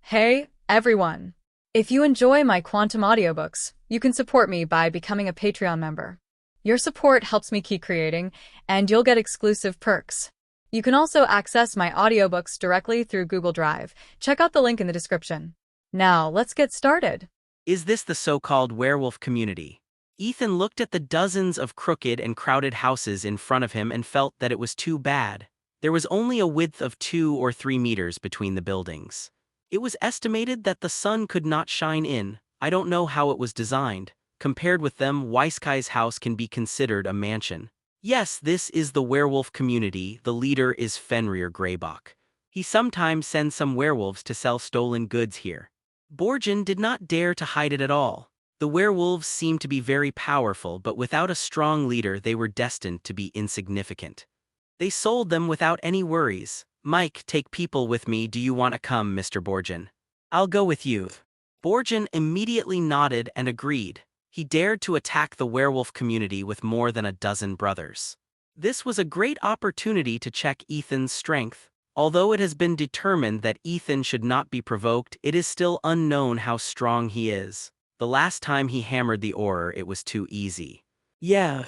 Hey, everyone! If you enjoy my quantum audiobooks, you can support me by becoming a Patreon member. Your support helps me keep creating, and you'll get exclusive perks. You can also access my audiobooks directly through Google Drive. Check out the link in the description. Now, let's get started. Is this the so-called werewolf community? Ethan looked at the dozens of crooked and crowded houses in front of him and felt that it was too bad. There was only a width of 2 or 3 meters between the buildings. It was estimated that the sun could not shine in. I don't know how it was designed. Compared with them, Weiskai's house can be considered a mansion. Yes, this is the werewolf community. The leader is Fenrir Greyback. He sometimes sends some werewolves to sell stolen goods here. Borgin did not dare to hide it at all. The werewolves seemed to be very powerful, but without a strong leader they were destined to be insignificant. They sold them without any worries. Mike, take people with me. Do you want to come, Mr. Borgin? I'll go with you. Borgin immediately nodded and agreed. He dared to attack the werewolf community with more than a dozen brothers. This was a great opportunity to check Ethan's strength. Although it has been determined that Ethan should not be provoked, it is still unknown how strong he is. The last time he hammered the oar, it was too easy. Yeah.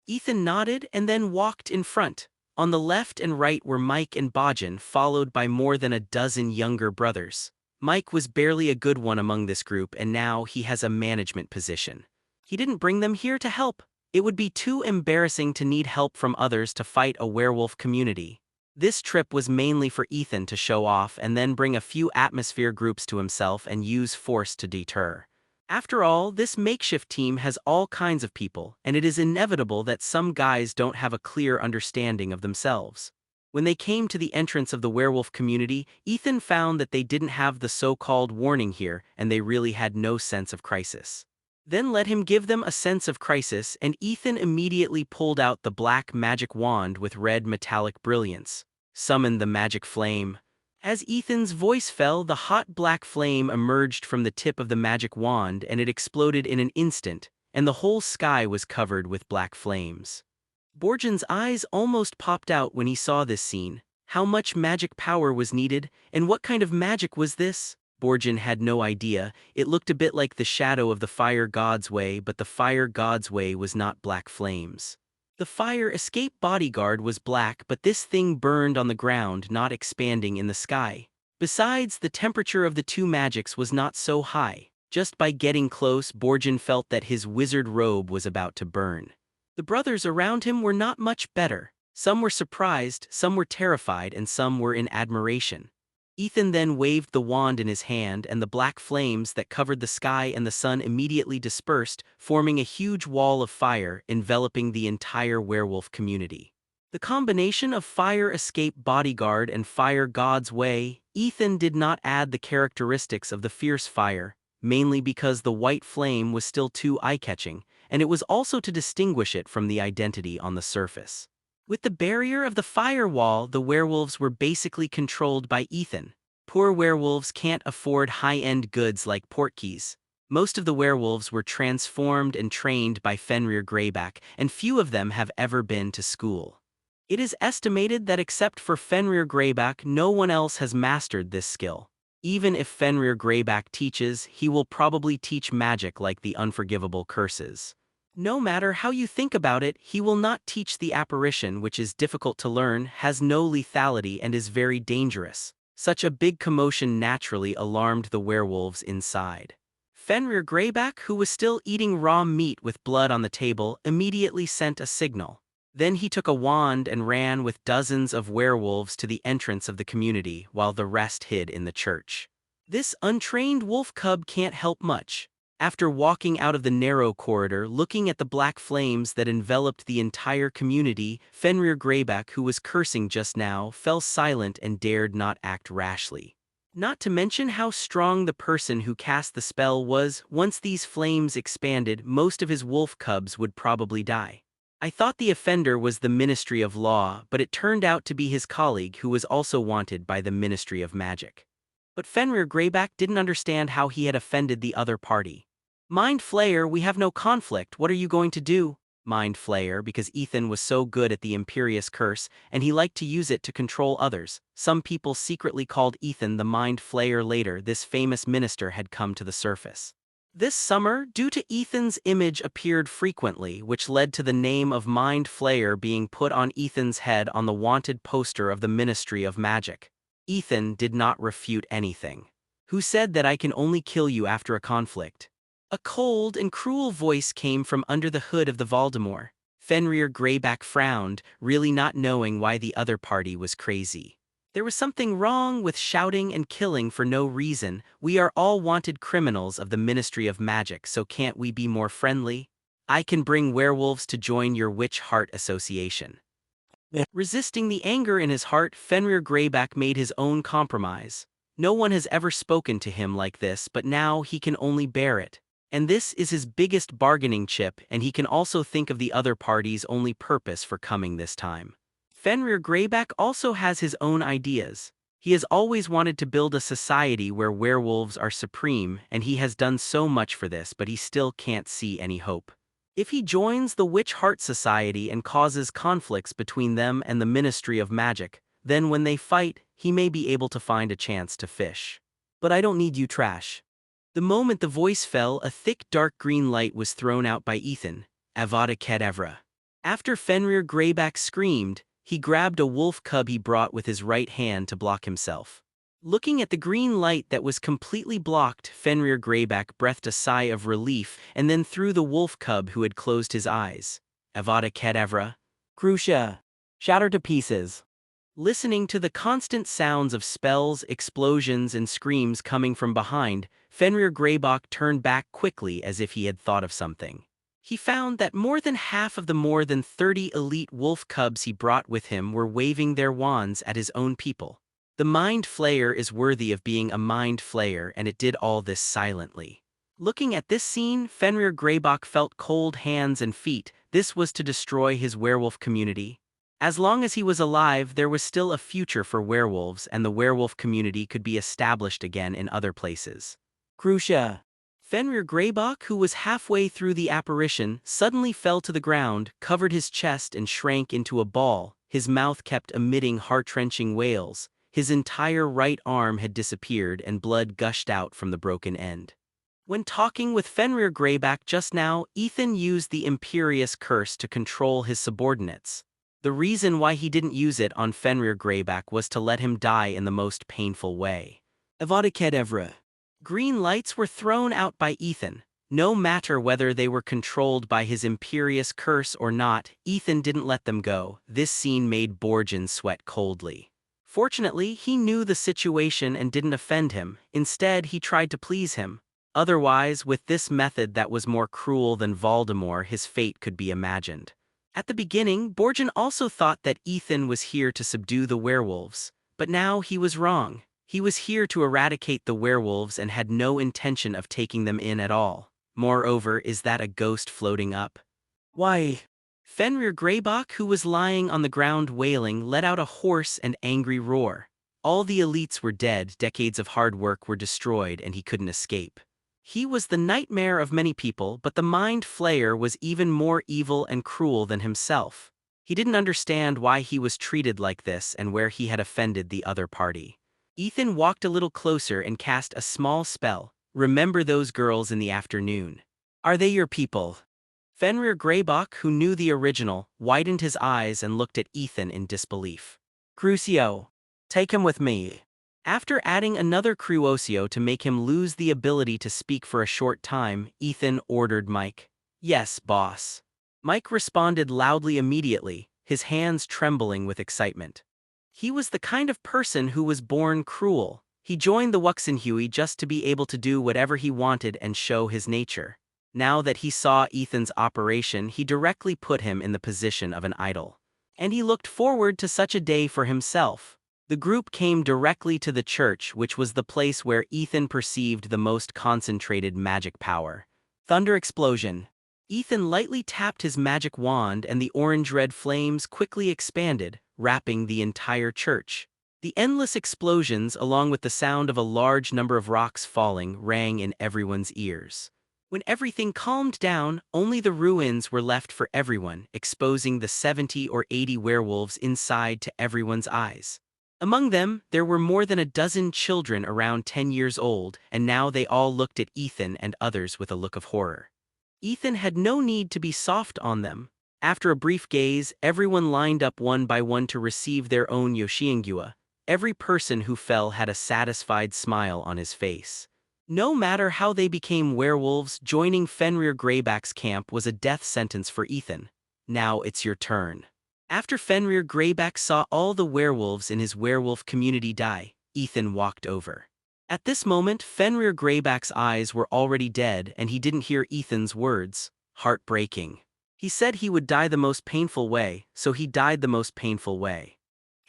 Ethan nodded and then walked in front. On the left and right were Mike and Borgin, followed by more than a dozen younger brothers. Mike was barely a good one among this group, and now he has a management position. He didn't bring them here to help. It would be too embarrassing to need help from others to fight a werewolf community. This trip was mainly for Ethan to show off and then bring a few atmosphere groups to himself and use force to deter. After all, this makeshift team has all kinds of people, and it is inevitable that some guys don't have a clear understanding of themselves. When they came to the entrance of the werewolf community, Ethan found that they didn't have the so-called warning here, and they really had no sense of crisis. Then let him give them a sense of crisis, and Ethan immediately pulled out the black magic wand with red metallic brilliance. Summoned the magic flame. As Ethan's voice fell, the hot black flame emerged from the tip of the magic wand, and it exploded in an instant, and the whole sky was covered with black flames. Borgin's eyes almost popped out when he saw this scene. How much magic power was needed, and what kind of magic was this? Borgin had no idea. It looked a bit like the shadow of the fire god's way, but the fire god's way was not black flames. The fire escape bodyguard was black, but this thing burned on the ground, not expanding in the sky. Besides, the temperature of the two magics was not so high. Just by getting close, Borgin felt that his wizard robe was about to burn. The brothers around him were not much better. Some were surprised, some were terrified, and some were in admiration. Ethan then waved the wand in his hand, and the black flames that covered the sky and the sun immediately dispersed, forming a huge wall of fire enveloping the entire werewolf community. The combination of fire escape bodyguard and fire god's way, Ethan did not add the characteristics of the fierce fire, mainly because the white flame was still too eye-catching, and it was also to distinguish it from the identity on the surface. With the barrier of the firewall, the werewolves were basically controlled by Ethan. Poor werewolves can't afford high-end goods like portkeys. Most of the werewolves were transformed and trained by Fenrir Greyback, and few of them have ever been to school. It is estimated that except for Fenrir Greyback, no one else has mastered this skill. Even if Fenrir Greyback teaches, he will probably teach magic like the unforgivable curses. No matter how you think about it, he will not teach the apparition, which is difficult to learn, has no lethality, and is very dangerous. Such a big commotion naturally alarmed the werewolves inside. Fenrir Greyback, who was still eating raw meat with blood on the table, immediately sent a signal. Then he took a wand and ran with dozens of werewolves to the entrance of the community, while the rest hid in the church. This untrained wolf cub can't help much. After walking out of the narrow corridor, looking at the black flames that enveloped the entire community, Fenrir Greyback, who was cursing just now, fell silent and dared not act rashly. Not to mention how strong the person who cast the spell was. Once these flames expanded, most of his wolf cubs would probably die. I thought the offender was the Ministry of Law, but it turned out to be his colleague who was also wanted by the Ministry of Magic. But Fenrir Greyback didn't understand how he had offended the other party. Mind Flayer, we have no conflict. What are you going to do? Mind Flayer, because Ethan was so good at the Imperious Curse and he liked to use it to control others. Some people secretly called Ethan the Mind Flayer. Later, this famous minister had come to the surface. This summer, due to Ethan's image appeared frequently, which led to the name of Mind Flayer being put on Ethan's head on the wanted poster of the Ministry of Magic. Ethan did not refute anything. Who said that I can only kill you after a conflict? A cold and cruel voice came from under the hood of the Voldemort. Fenrir Greyback frowned, really not knowing why the other party was crazy. There was something wrong with shouting and killing for no reason. We are all wanted criminals of the Ministry of Magic, so can't we be more friendly? I can bring werewolves to join your Witch Heart Association. Resisting the anger in his heart, Fenrir Greyback made his own compromise. No one has ever spoken to him like this, but now he can only bear it. And this is his biggest bargaining chip, and he can also think of the other party's only purpose for coming this time. Fenrir Greyback also has his own ideas. He has always wanted to build a society where werewolves are supreme, and he has done so much for this, but he still can't see any hope. If he joins the Witch Heart Society and causes conflicts between them and the Ministry of Magic, then when they fight, he may be able to find a chance to fish. But I don't need you, trash. The moment the voice fell, a thick dark green light was thrown out by Ethan. Avada Kedavra. After Fenrir Greyback screamed, he grabbed a wolf cub he brought with his right hand to block himself. Looking at the green light that was completely blocked, Fenrir Greyback breathed a sigh of relief and then threw the wolf cub who had closed his eyes. Avada Kedavra. Crucia. Shatter to pieces. Listening to the constant sounds of spells, explosions, and screams coming from behind, Fenrir Greyback turned back quickly as if he had thought of something. He found that more than half of the more than 30 elite wolf cubs he brought with him were waving their wands at his own people. The Mind Flayer is worthy of being a Mind Flayer, and it did all this silently. Looking at this scene, Fenrir Greyback felt cold hands and feet. This was to destroy his werewolf community. As long as he was alive, there was still a future for werewolves, and the werewolf community could be established again in other places. Crucia. Fenrir Greyback, who was halfway through the apparition, suddenly fell to the ground, covered his chest and shrank into a ball. His mouth kept emitting heart-wrenching wails. His entire right arm had disappeared and blood gushed out from the broken end. When talking with Fenrir Greyback just now, Ethan used the Imperious Curse to control his subordinates. The reason why he didn't use it on Fenrir Greyback was to let him die in the most painful way. Avada Kedavra. Green lights were thrown out by Ethan. No matter whether they were controlled by his Imperious Curse or not, Ethan didn't let them go. This scene made Borgin sweat coldly. Fortunately, he knew the situation and didn't offend him. Instead, he tried to please him. Otherwise, with this method that was more cruel than Voldemort, his fate could be imagined. At the beginning, Borgin also thought that Ethan was here to subdue the werewolves. But now he was wrong. He was here to eradicate the werewolves and had no intention of taking them in at all. Moreover, is that a ghost floating up? Why? Fenrir Greyback, who was lying on the ground wailing, let out a hoarse and angry roar. All the elites were dead, decades of hard work were destroyed, and he couldn't escape. He was the nightmare of many people, but the Mind Flayer was even more evil and cruel than himself. He didn't understand why he was treated like this and where he had offended the other party. Ethan walked a little closer and cast a small spell. Remember those girls in the afternoon. Are they your people? Fenrir Greyback, who knew the original, widened his eyes and looked at Ethan in disbelief. Crucio. Take him with me. After adding another Crucio to make him lose the ability to speak for a short time, Ethan ordered Mike. Yes, boss. Mike responded loudly immediately, his hands trembling with excitement. He was the kind of person who was born cruel. He joined the Wuxenhui just to be able to do whatever he wanted and show his nature. Now that he saw Ethan's operation, he directly put him in the position of an idol. And he looked forward to such a day for himself. The group came directly to the church, which was the place where Ethan perceived the most concentrated magic power. Thunder explosion. Ethan lightly tapped his magic wand and the orange-red flames quickly expanded, wrapping the entire church. The endless explosions, along with the sound of a large number of rocks falling, rang in everyone's ears. When everything calmed down, only the ruins were left for everyone, exposing the 70 or 80 werewolves inside to everyone's eyes. Among them, there were more than a dozen children around 10 years old, and now they all looked at Ethan and others with a look of horror. Ethan had no need to be soft on them. After a brief gaze, everyone lined up one by one to receive their own Yoshiingua. Every person who fell had a satisfied smile on his face. No matter how they became werewolves, joining Fenrir Greyback's camp was a death sentence for Ethan. Now it's your turn. After Fenrir Greyback saw all the werewolves in his werewolf community die, Ethan walked over. At this moment, Fenrir Greyback's eyes were already dead and he didn't hear Ethan's words. Heartbreaking. He said he would die the most painful way, so he died the most painful way.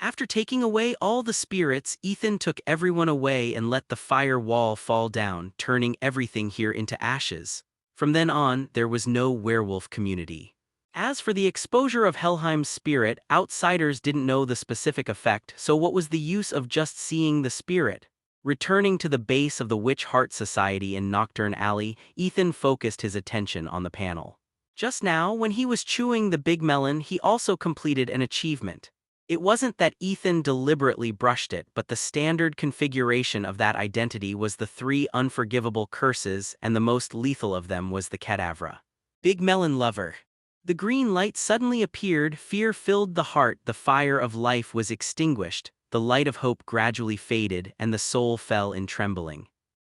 After taking away all the spirits, Ethan took everyone away and let the fire wall fall down, turning everything here into ashes. From then on, there was no werewolf community. As for the exposure of Helheim's spirit, outsiders didn't know the specific effect, so what was the use of just seeing the spirit? Returning to the base of the Witch Heart Society in Nocturne Alley, Ethan focused his attention on the panel. Just now, when he was chewing the big melon, he also completed an achievement. It wasn't that Ethan deliberately brushed it, but the standard configuration of that identity was the 3 unforgivable curses, and the most lethal of them was the Kedavra. Big Melon Lover. The green light suddenly appeared, fear filled the heart, the fire of life was extinguished, the light of hope gradually faded, and the soul fell in trembling.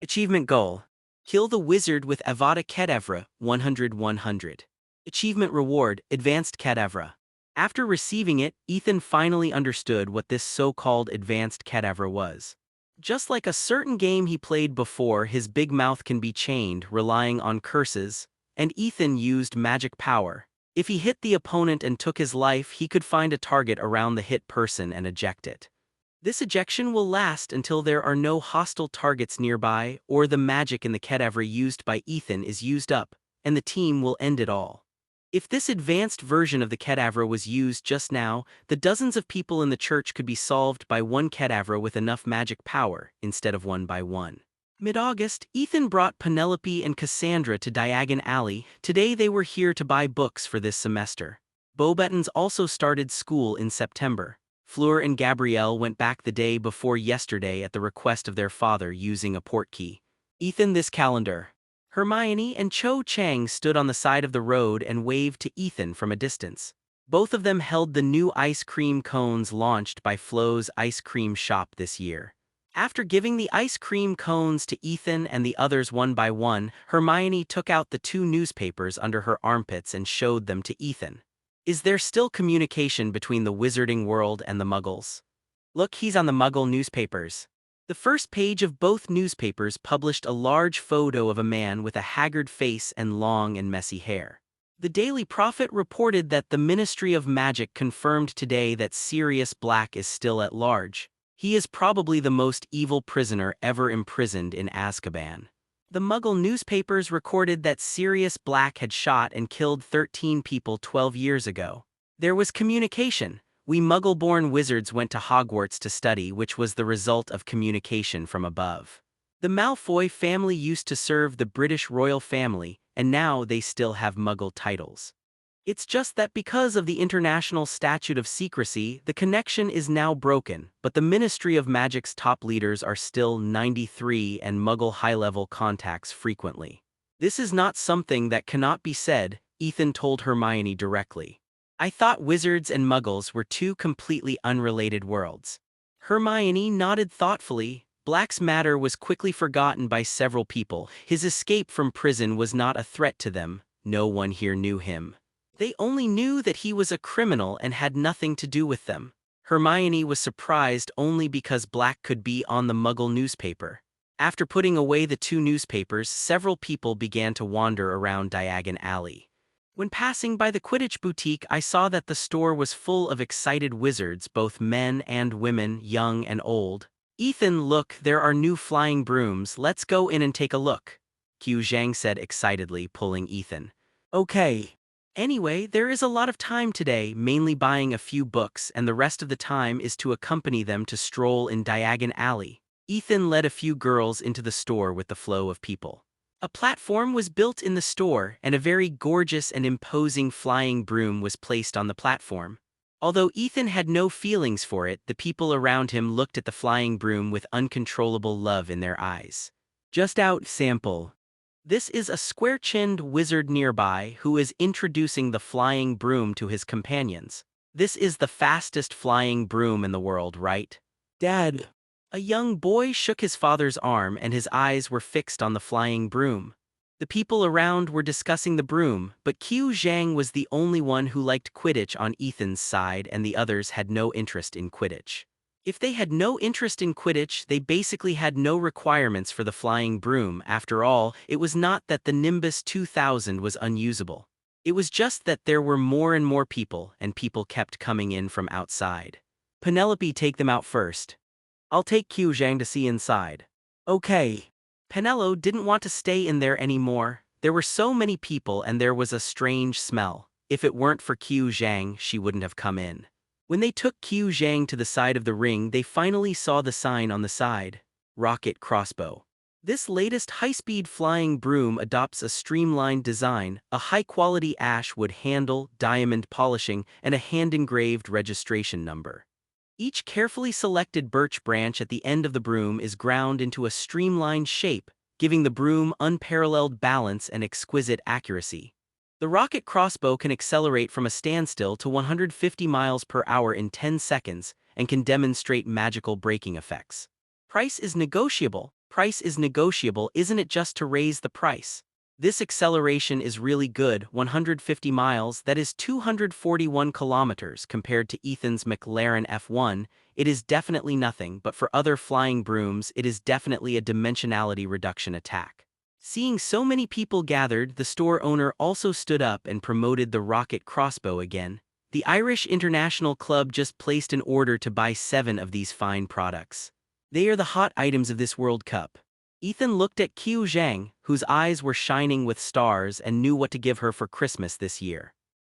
Achievement Goal. Kill the wizard with Avada Kedavra, 100-100. Achievement Reward, Advanced Kedavra. After receiving it, Ethan finally understood what this so-called Advanced Kedavra was. Just like a certain game he played before, his big mouth can be chained, relying on curses, and Ethan used magic power. If he hit the opponent and took his life, he could find a target around the hit person and eject it. This ejection will last until there are no hostile targets nearby, or the magic in the Kedavra used by Ethan is used up, and the team will end it all. If this advanced version of the Kedavra was used just now, the dozens of people in the church could be solved by one Kedavra with enough magic power, instead of one by one. Mid-August, Ethan brought Penelope and Cassandra to Diagon Alley. Today they were here to buy books for this semester. Beauxbatons also started school in September. Fleur and Gabrielle went back the day before yesterday at the request of their father using a portkey. Ethan, this calendar. Hermione and Cho Chang stood on the side of the road and waved to Ethan from a distance. Both of them held the new ice cream cones launched by Flo's ice cream shop this year. After giving the ice cream cones to Ethan and the others one by one, Hermione took out the 2 newspapers under her armpits and showed them to Ethan. Is there still communication between the wizarding world and the Muggles? Look, he's on the Muggle newspapers. The first page of both newspapers published a large photo of a man with a haggard face and long and messy hair. The Daily Prophet reported that the Ministry of Magic confirmed today that Sirius Black is still at large. He is probably the most evil prisoner ever imprisoned in Azkaban. The Muggle newspapers recorded that Sirius Black had shot and killed 13 people 12 years ago. There was communication. We Muggle-born wizards went to Hogwarts to study, which was the result of communication from above. The Malfoy family used to serve the British royal family, and now they still have Muggle titles. It's just that because of the International Statute of Secrecy, the connection is now broken, but the Ministry of Magic's top leaders are still 93 and Muggle high-level contacts frequently. This is not something that cannot be said, Ethan told Hermione directly. I thought wizards and Muggles were 2 completely unrelated worlds. Hermione nodded thoughtfully. Black's matter was quickly forgotten by several people. His escape from prison was not a threat to them. No one here knew him. They only knew that he was a criminal and had nothing to do with them. Hermione was surprised only because Black could be on the Muggle newspaper. After putting away the 2 newspapers, several people began to wander around Diagon Alley. When passing by the Quidditch boutique, I saw that the store was full of excited wizards, both men and women, young and old. Ethan, look, there are new flying brooms. Let's go in and take a look, Qiu Zhang said excitedly, pulling Ethan. Okay. Anyway, there is a lot of time today, mainly buying a few books, and the rest of the time is to accompany them to stroll in Diagon Alley. Ethan led a few girls into the store with the flow of people. A platform was built in the store, and a very gorgeous and imposing flying broom was placed on the platform. Although Ethan had no feelings for it, the people around him looked at the flying broom with uncontrollable love in their eyes. Just out sample. This is a square-chinned wizard nearby who is introducing the flying broom to his companions. This is the fastest flying broom in the world, right? Dad. A young boy shook his father's arm and his eyes were fixed on the flying broom. The people around were discussing the broom, but Qiu Zhang was the only one who liked Quidditch on Ethan's side and the others had no interest in Quidditch. If they had no interest in Quidditch, they basically had no requirements for the flying broom. After all, it was not that the Nimbus 2000 was unusable. It was just that there were more and more people, and people kept coming in from outside. Penelope, take them out first. I'll take Qiu Zhang to see inside. Okay. Penelope didn't want to stay in there anymore. There were so many people and there was a strange smell. If it weren't for Qiu Zhang, she wouldn't have come in. When they took Qiu Zhang to the side of the ring, they finally saw the sign on the side. Rocket crossbow. This latest high-speed flying broom adopts a streamlined design, a high-quality ash wood handle, diamond polishing, and a hand-engraved registration number. Each carefully selected birch branch at the end of the broom is ground into a streamlined shape, giving the broom unparalleled balance and exquisite accuracy. The rocket crossbow can accelerate from a standstill to 150 miles per hour in 10 seconds and can demonstrate magical braking effects. Price is negotiable. Price is negotiable, isn't it, just to raise the price? This acceleration is really good, 150 miles, that is 241 kilometers compared to Ethan's McLaren F1, it is definitely nothing, but for other flying brooms it is definitely a dimensionality reduction attack. Seeing so many people gathered, the store owner also stood up and promoted the rocket crossbow again. The Irish International Club just placed an order to buy 7 of these fine products. They are the hot items of this World Cup. Ethan looked at Qiu Zhang, whose eyes were shining with stars and knew what to give her for Christmas this year.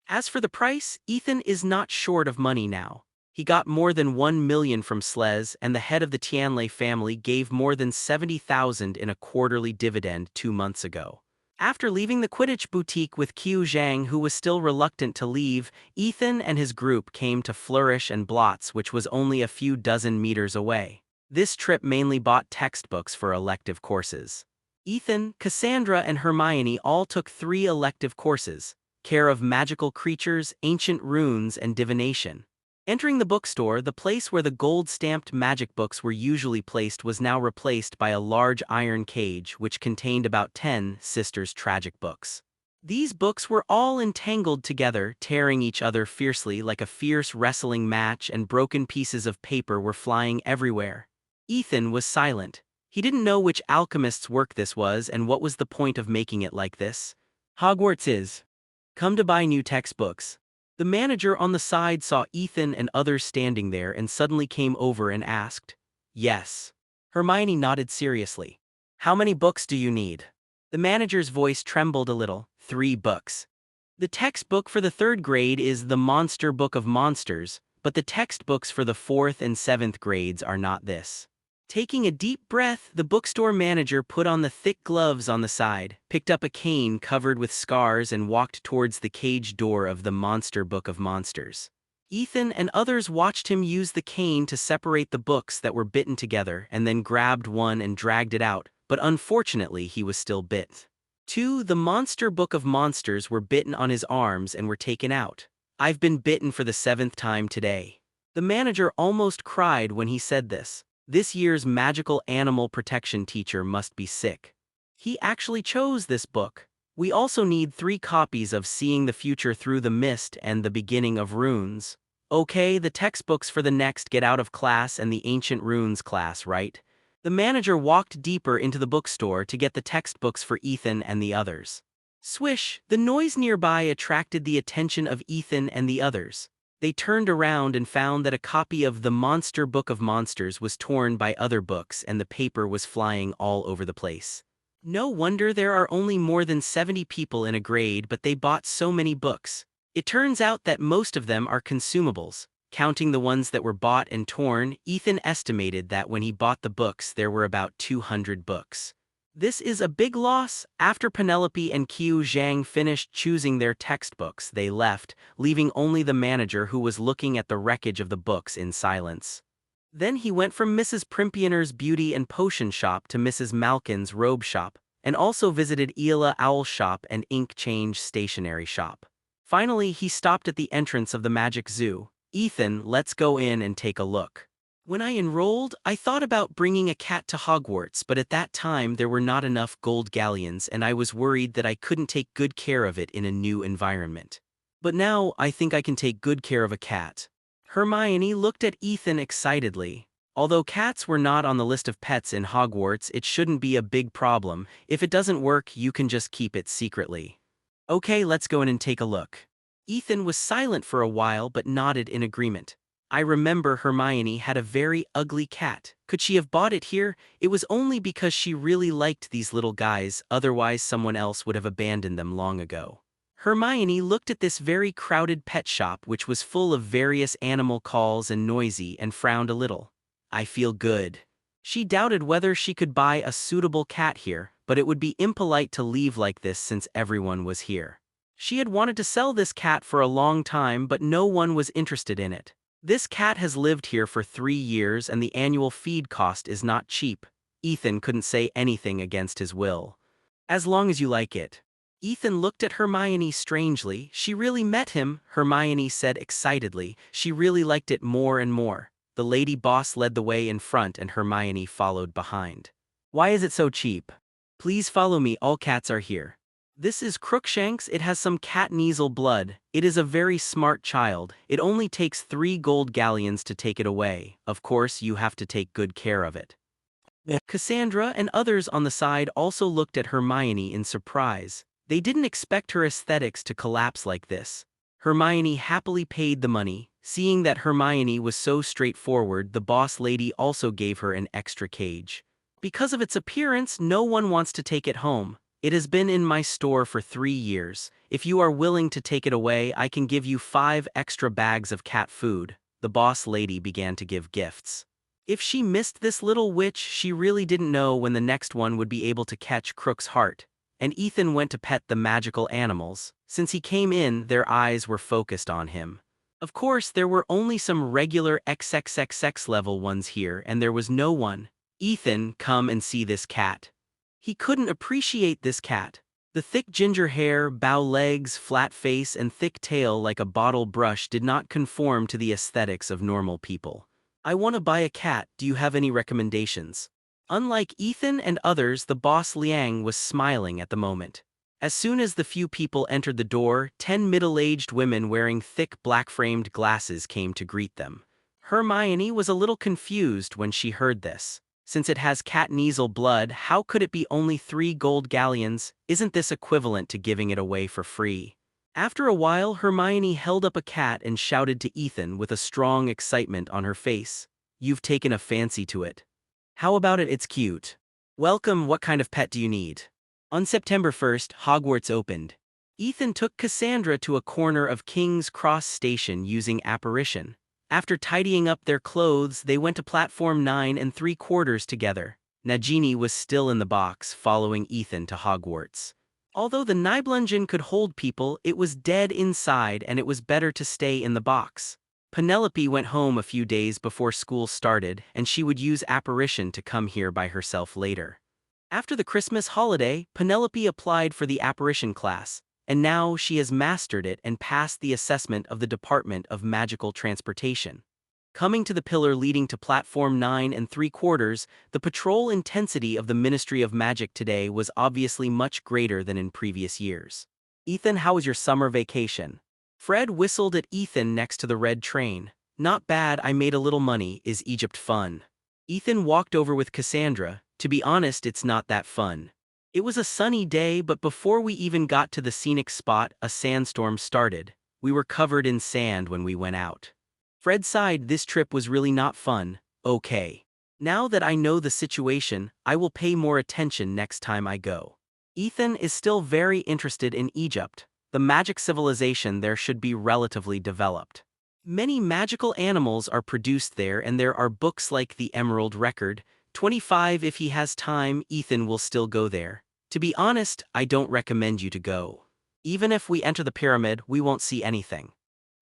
As for the price, Ethan is not short of money now. He got more than 1 million from Slez, and the head of the Tianlei family gave more than 70,000 in a quarterly dividend 2 months ago. After leaving the Quidditch boutique with Qiu Zhang, who was still reluctant to leave, Ethan and his group came to Flourish and Blots, which was only a few dozen meters away. This trip mainly bought textbooks for elective courses. Ethan, Cassandra, and Hermione all took 3 elective courses: Care of Magical Creatures, Ancient Runes, and Divination. Entering the bookstore, the place where the gold-stamped magic books were usually placed was now replaced by a large iron cage which contained about 10 sisters' tragic books. These books were all entangled together, tearing each other fiercely like a fierce wrestling match, and broken pieces of paper were flying everywhere. Ethan was silent. He didn't know which alchemist's work this was and what was the point of making it like this. Hogwarts is. Come to buy new textbooks. The manager on the side saw Ethan and others standing there and suddenly came over and asked. Yes. Hermione nodded seriously. How many books do you need? The manager's voice trembled a little. 3 books. The textbook for the 3rd grade is The Monster Book of Monsters, but the textbooks for the 4th and 7th grades are not this. Taking a deep breath, the bookstore manager put on the thick gloves on the side, picked up a cane covered with scars, and walked towards the cage door of the Monster Book of Monsters. Ethan and others watched him use the cane to separate the books that were bitten together and then grabbed one and dragged it out, but unfortunately he was still bit. 2. The Monster Book of Monsters were bitten on his arms and were taken out. I've been bitten for the 7th time today. The manager almost cried when he said this. This year's magical animal protection teacher must be sick. He actually chose this book. We also need 3 copies of Seeing the Future Through the Mist and The Beginning of Runes. Okay, the textbooks for the next Get Out of Class and the Ancient Runes class, right? The manager walked deeper into the bookstore to get the textbooks for Ethan and the others. Swish! The noise nearby attracted the attention of Ethan and the others. They turned around and found that a copy of The Monster Book of Monsters was torn by other books and the paper was flying all over the place. No wonder there are only more than 70 people in a grade, but they bought so many books. It turns out that most of them are consumables. Counting the ones that were bought and torn, Ethan estimated that when he bought the books there were about 200 books. This is a big loss. After Penelope and Qiu Zhang finished choosing their textbooks, they left, leaving only the manager who was looking at the wreckage of the books in silence. Then he went from Mrs. Primpioner's beauty and potion shop to Mrs. Malkin's robe shop, and also visited Eela Owl's shop and ink change stationery shop. Finally, he stopped at the entrance of the Magic Zoo. Ethan, let's go in and take a look. When I enrolled, I thought about bringing a cat to Hogwarts, but at that time there were not enough gold galleons and I was worried that I couldn't take good care of it in a new environment. But now, I think I can take good care of a cat. Hermione looked at Ethan excitedly. Although cats were not on the list of pets in Hogwarts, it shouldn't be a big problem. If it doesn't work, you can just keep it secretly. Okay, let's go in and take a look. Ethan was silent for a while but nodded in agreement. I remember Hermione had a very ugly cat. Could she have bought it here? It was only because she really liked these little guys, otherwise someone else would have abandoned them long ago. Hermione looked at this very crowded pet shop which was full of various animal calls and noisy and frowned a little. I feel good. She doubted whether she could buy a suitable cat here, but it would be impolite to leave like this since everyone was here. She had wanted to sell this cat for a long time but no one was interested in it. This cat has lived here for 3 years and the annual feed cost is not cheap. Ethan couldn't say anything against his will. As long as you like it. Ethan looked at Hermione strangely. She really met him, Hermione said excitedly. She really liked it more and more. The lady boss led the way in front and Hermione followed behind. Why is it so cheap? Please follow me, all cats are here. This is Crookshanks, it has some cat Kneasel blood. It is a very smart child. It only takes 3 gold galleons to take it away. Of course, you have to take good care of it. Cassandra and others on the side also looked at Hermione in surprise. They didn't expect her aesthetics to collapse like this. Hermione happily paid the money. Seeing that Hermione was so straightforward, the boss lady also gave her an extra cage. Because of its appearance, no one wants to take it home. It has been in my store for 3 years. If you are willing to take it away, I can give you 5 extra bags of cat food. The boss lady began to give gifts. If she missed this little witch, she really didn't know when the next one would be able to catch Crook's heart. And Ethan went to pet the magical animals. Since he came in, their eyes were focused on him. Of course, there were only some regular XXXX level ones here, and there was no one. Ethan, come and see this cat. He couldn't appreciate this cat. The thick ginger hair, bow legs, flat face, and thick tail like a bottle brush did not conform to the aesthetics of normal people. I want to buy a cat, do you have any recommendations? Unlike Ethan and others, the boss Liang was smiling at the moment. As soon as the few people entered the door, 10 middle-aged women wearing thick black-framed glasses came to greet them. Hermione was a little confused when she heard this. Since it has cat Kneasel blood, how could it be only 3 gold galleons? Isn't this equivalent to giving it away for free? After a while, Hermione held up a cat and shouted to Ethan with a strong excitement on her face. You've taken a fancy to it. How about it? It's cute. Welcome, what kind of pet do you need? On September 1st, Hogwarts opened. Ethan took Cassandra to a corner of King's Cross Station using apparition. After tidying up their clothes, they went to platform 9 3/4 together. Nagini was still in the box, following Ethan to Hogwarts. Although the Nibelungen could hold people, it was dead inside and it was better to stay in the box. Penelope went home a few days before school started, and she would use apparition to come here by herself later. After the Christmas holiday, Penelope applied for the apparition class, and now she has mastered it and passed the assessment of the Department of Magical Transportation. Coming to the pillar leading to platform 9 3/4, the patrol intensity of the Ministry of Magic today was obviously much greater than in previous years. Ethan, how was your summer vacation? Fred whistled at Ethan next to the red train. Not bad, I made a little money. Is Egypt fun? Ethan walked over with Cassandra. To be honest, it's not that fun. It was a sunny day, but before we even got to the scenic spot, a sandstorm started. We were covered in sand when we went out. Fred sighed. This trip was really not fun. Okay. Now that I know the situation, I will pay more attention next time I go. Ethan is still very interested in Egypt. The magic civilization there should be relatively developed. Many magical animals are produced there and there are books like the Emerald Record, 25 if he has time, Ethan will still go there. To be honest, I don't recommend you to go. Even if we enter the pyramid, we won't see anything.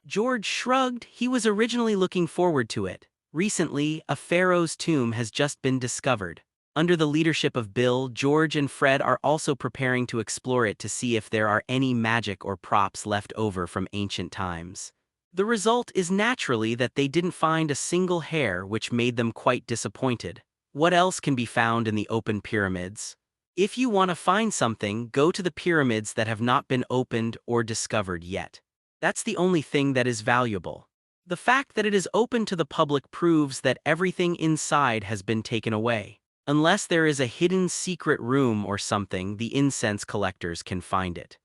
George shrugged. He was originally looking forward to it. Recently, a pharaoh's tomb has just been discovered. Under the leadership of Bill, George and Fred are also preparing to explore it to see if there are any magic or props left over from ancient times. The result is naturally that they didn't find a single hair, which made them quite disappointed. What else can be found in the open pyramids? If you want to find something, go to the pyramids that have not been opened or discovered yet. That's the only thing that is valuable. The fact that it is open to the public proves that everything inside has been taken away. Unless there is a hidden secret room or something, the incense collectors can find it.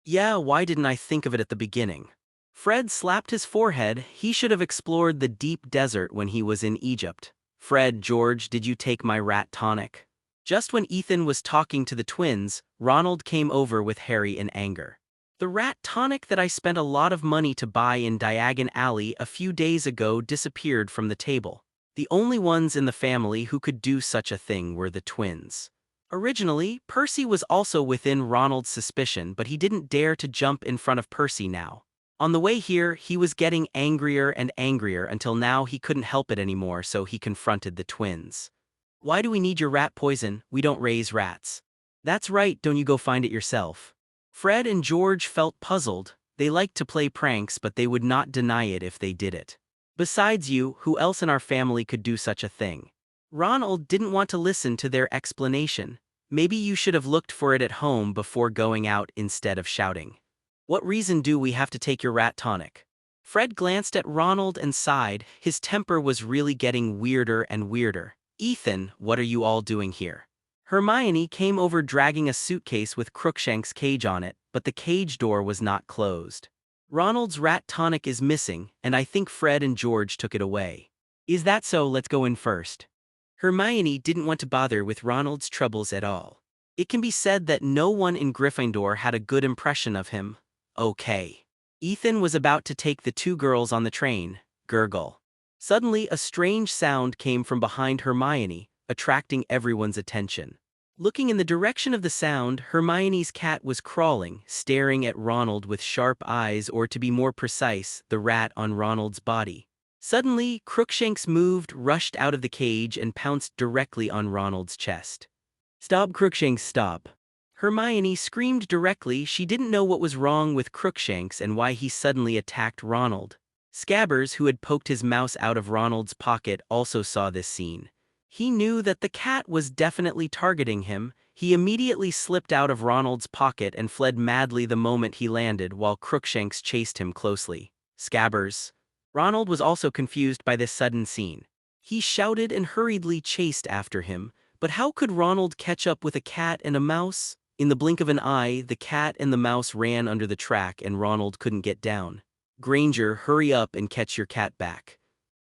Yeah, why didn't I think of it at the beginning? Fred slapped his forehead. He should have explored the deep desert when he was in Egypt. Fred, George, did you take my rat tonic? Just when Ethan was talking to the twins, Ronald came over with Harry in anger. The rat tonic that I spent a lot of money to buy in Diagon Alley a few days ago disappeared from the table. The only ones in the family who could do such a thing were the twins. Originally, Percy was also within Ronald's suspicion, but he didn't dare to jump in front of Percy now. On the way here, he was getting angrier and angrier until now he couldn't help it anymore, so he confronted the twins. Why do we need your rat poison? We don't raise rats. That's right, don't you go find it yourself. Fred and George felt puzzled. They liked to play pranks, but they would not deny it if they did it. Besides you, who else in our family could do such a thing? Ronald didn't want to listen to their explanation. Maybe you should have looked for it at home before going out instead of shouting. What reason do we have to take your rat tonic? Fred glanced at Ronald and sighed. His temper was really getting weirder and weirder. Ethan, what are you all doing here? Hermione came over dragging a suitcase with Crookshank's cage on it, but the cage door was not closed. Ronald's rat tonic is missing, and I think Fred and George took it away. Is that so? Let's go in first. Hermione didn't want to bother with Ronald's troubles at all. It can be said that no one in Gryffindor had a good impression of him. Okay. Ethan was about to take the two girls on the train. Gurgle. Suddenly, a strange sound came from behind Hermione, attracting everyone's attention. Looking in the direction of the sound, Hermione's cat was crawling, staring at Ronald with sharp eyes, or to be more precise, the rat on Ronald's body. Suddenly, Crookshanks moved, rushed out of the cage, and pounced directly on Ronald's chest. Stop, Crookshanks, stop. Hermione screamed directly. She didn't know what was wrong with Crookshanks and why he suddenly attacked Ronald. Scabbers, who had poked his mouse out of Ronald's pocket, also saw this scene. He knew that the cat was definitely targeting him. He immediately slipped out of Ronald's pocket and fled madly the moment he landed, while Crookshanks chased him closely. Scabbers. Ronald was also confused by this sudden scene. He shouted and hurriedly chased after him, but how could Ronald catch up with a cat and a mouse? In the blink of an eye, the cat and the mouse ran under the track and Ronald couldn't get down. Granger, hurry up and catch your cat back.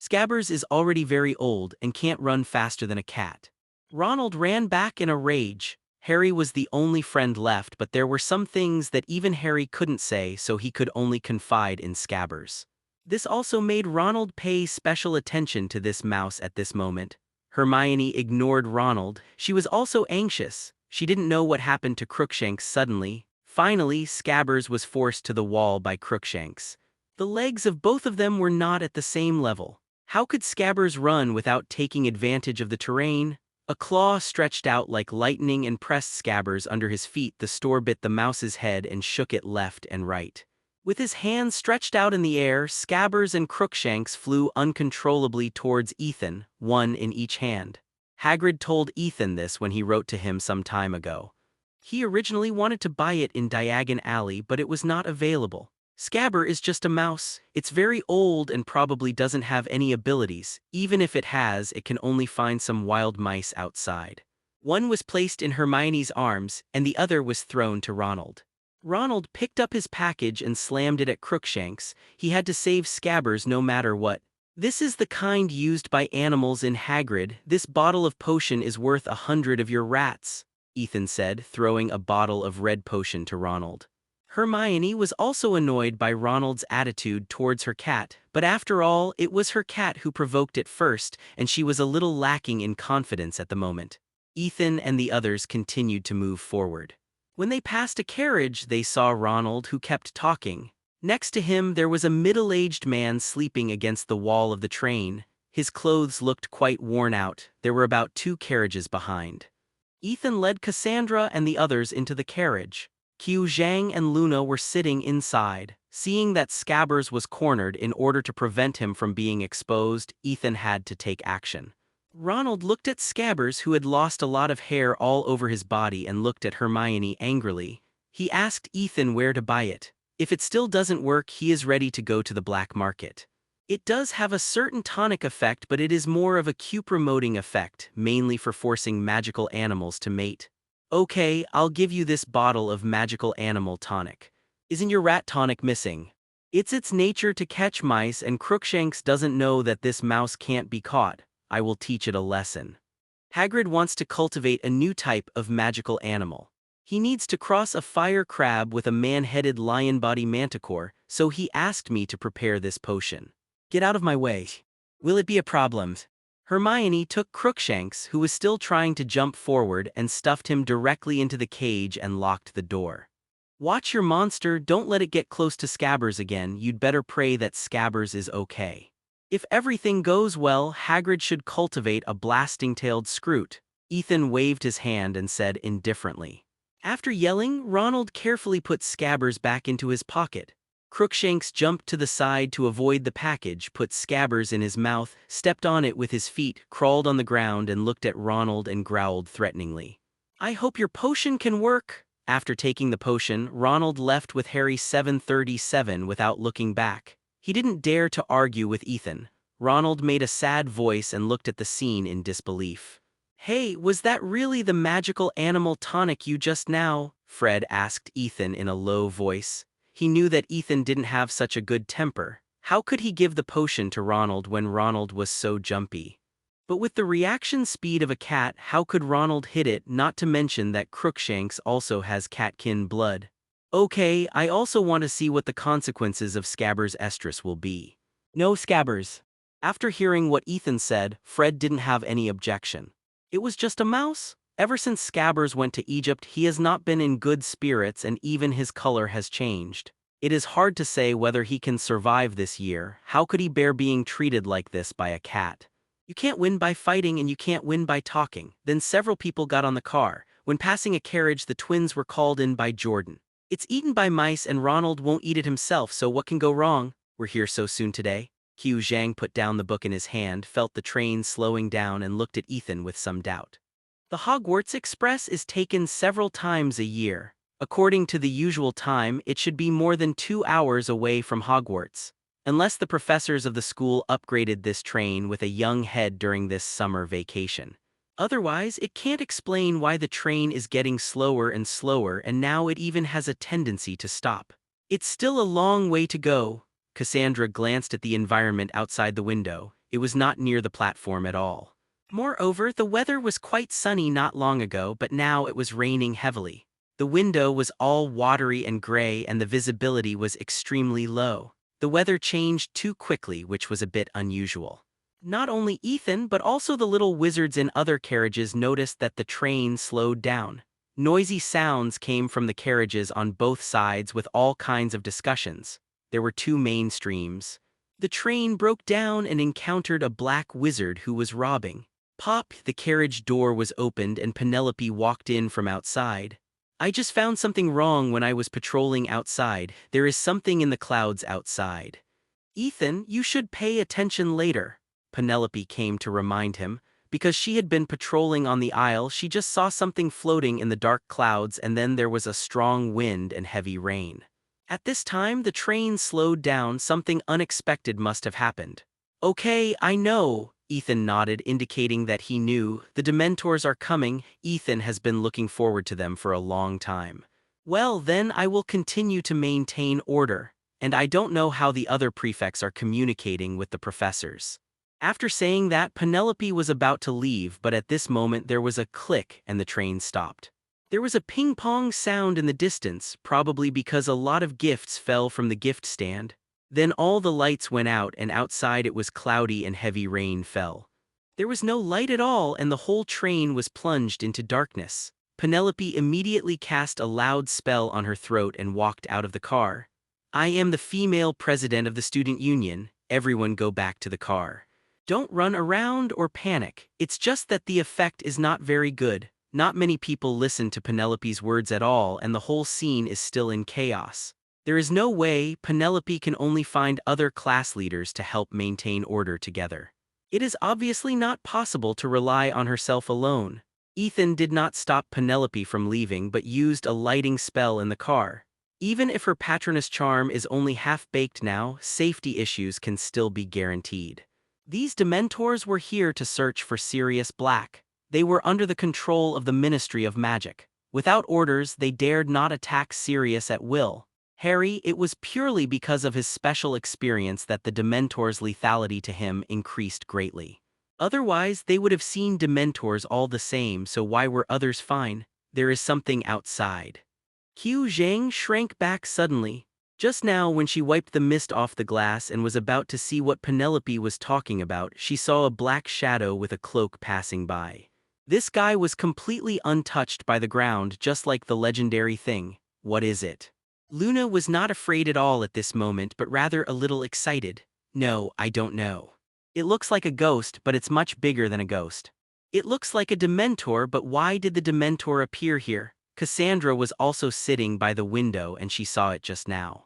Scabbers is already very old and can't run faster than a cat. Ronald ran back in a rage. Harry was the only friend left, but there were some things that even Harry couldn't say, so he could only confide in Scabbers. This also made Ronald pay special attention to this mouse at this moment. Hermione ignored Ronald. She was also anxious. She didn't know what happened to Crookshanks suddenly. Finally, Scabbers was forced to the wall by Crookshanks. The legs of both of them were not at the same level. How could Scabbers run without taking advantage of the terrain? A claw stretched out like lightning and pressed Scabbers under his feet. The store bit the mouse's head and shook it left and right. With his hands stretched out in the air, Scabbers and Crookshanks flew uncontrollably towards Ethan, one in each hand. Hagrid told Ethan this when he wrote to him some time ago. He originally wanted to buy it in Diagon Alley, but it was not available. Scabber is just a mouse. It's very old and probably doesn't have any abilities. Even if it has, it can only find some wild mice outside. One was placed in Hermione's arms, and the other was thrown to Ronald. Ronald picked up his package and slammed it at Crookshanks. He had to save Scabbers no matter what. This is the kind used by animals in Hagrid. This bottle of potion is worth 100 of your rats, Ethan said, throwing a bottle of red potion to Ronald. Hermione was also annoyed by Ronald's attitude towards her cat, but after all, it was her cat who provoked it first, and she was a little lacking in confidence at the moment. Ethan and the others continued to move forward. When they passed a carriage, they saw Ronald, who kept talking. Next to him, there was a middle-aged man sleeping against the wall of the train. His clothes looked quite worn out. There were about 2 carriages behind. Ethan led Cassandra and the others into the carriage. Qiu Zhang and Luna were sitting inside. Seeing that Scabbers was cornered in order to prevent him from being exposed, Ethan had to take action. Ronald looked at Scabbers, who had lost a lot of hair all over his body, and looked at Hermione angrily. He asked Ethan where to buy it. If it still doesn't work, he is ready to go to the black market. It does have a certain tonic effect, but it is more of a Q-promoting effect, mainly for forcing magical animals to mate. Okay, I'll give you this bottle of magical animal tonic. Isn't your rat tonic missing? It's its nature to catch mice, and Crookshanks doesn't know that this mouse can't be caught. I will teach it a lesson. Hagrid wants to cultivate a new type of magical animal. He needs to cross a fire crab with a man-headed lion-body manticore, so he asked me to prepare this potion. Get out of my way. Will it be a problem? Hermione took Crookshanks, who was still trying to jump forward, and stuffed him directly into the cage and locked the door. Watch your monster, don't let it get close to Scabbers again. You'd better pray that Scabbers is okay. If everything goes well, Hagrid should cultivate a blasting-tailed Scroot. Ethan waved his hand and said indifferently. After yelling, Ronald carefully put Scabbers back into his pocket. Crookshanks jumped to the side to avoid the package, put Scabbers in his mouth, stepped on it with his feet, crawled on the ground, and looked at Ronald and growled threateningly. I hope your potion can work. After taking the potion, Ronald left with Harry 737 without looking back. He didn't dare to argue with Ethan. Ronald made a sad voice and looked at the scene in disbelief. Hey, was that really the magical animal tonic you just now? Fred asked Ethan in a low voice. He knew that Ethan didn't have such a good temper. How could he give the potion to Ronald when Ronald was so jumpy? But with the reaction speed of a cat, how could Ronald hit it, not to mention that Crookshanks also has catkin blood? Okay, I also want to see what the consequences of Scabbers' estrus will be. No Scabbers. After hearing what Ethan said, Fred didn't have any objection. It was just a mouse? Ever since Scabbers went to Egypt, he has not been in good spirits, and even his color has changed. It is hard to say whether he can survive this year. How could he bear being treated like this by a cat? You can't win by fighting and you can't win by talking. Then several people got on the car. When passing a carriage, the twins were called in by Jordan. It's eaten by mice and Ronald won't eat it himself, so what can go wrong? We're here so soon today. Qiu Zhang put down the book in his hand, felt the train slowing down, and looked at Ethan with some doubt. The Hogwarts Express is taken several times a year. According to the usual time, it should be more than 2 hours away from Hogwarts. Unless the professors of the school upgraded this train with a young head during this summer vacation. Otherwise, it can't explain why the train is getting slower and slower, and now it even has a tendency to stop. It's still a long way to go. Cassandra glanced at the environment outside the window. It was not near the platform at all. Moreover, the weather was quite sunny not long ago, but now it was raining heavily. The window was all watery and gray, and the visibility was extremely low. The weather changed too quickly, which was a bit unusual. Not only Ethan, but also the little wizards in other carriages noticed that the train slowed down. Noisy sounds came from the carriages on both sides with all kinds of discussions. There were 2 main streams. The train broke down and encountered a black wizard who was robbing. Pop, the carriage door was opened and Penelope walked in from outside. I just found something wrong when I was patrolling outside. There is something in the clouds outside. Ethan, you should pay attention later. Penelope came to remind him. Because she had been patrolling on the aisle, she just saw something floating in the dark clouds, and then there was a strong wind and heavy rain. At this time, the train slowed down. Something unexpected must have happened. Okay, I know. Ethan nodded, indicating that he knew. The Dementors are coming. Ethan has been looking forward to them for a long time. Well, then I will continue to maintain order. And I don't know how the other prefects are communicating with the professors. After saying that, Penelope was about to leave, but at this moment there was a click and the train stopped. There was a ping-pong sound in the distance, probably because a lot of gifts fell from the gift stand. Then all the lights went out and outside it was cloudy and heavy rain fell. There was no light at all and the whole train was plunged into darkness. Penelope immediately cast a loud spell on her throat and walked out of the car. "I am the female president of the student union. Everyone go back to the car. Don't run around or panic. It's just that the effect is not very good." Not many people listen to Penelope's words at all and the whole scene is still in chaos. There is no way. Penelope can only find other class leaders to help maintain order together. It is obviously not possible to rely on herself alone. Ethan did not stop Penelope from leaving but used a lighting spell in the car. Even if her patroness charm is only half-baked now, safety issues can still be guaranteed. These Dementors were here to search for Sirius Black. They were under the control of the Ministry of Magic. Without orders, they dared not attack Sirius at will. Harry, it was purely because of his special experience that the Dementors' lethality to him increased greatly. Otherwise, they would have seen Dementors all the same, so why were others fine? There is something outside. Qiu Zhang shrank back suddenly. Just now, when she wiped the mist off the glass and was about to see what Penelope was talking about, she saw a black shadow with a cloak passing by. This guy was completely untouched by the ground, just like the legendary thing. What is it? Luna was not afraid at all at this moment, but rather a little excited. "No, I don't know. It looks like a ghost, but it's much bigger than a ghost. It looks like a Dementor, but why did the Dementor appear here?" Cassandra was also sitting by the window and she saw it just now.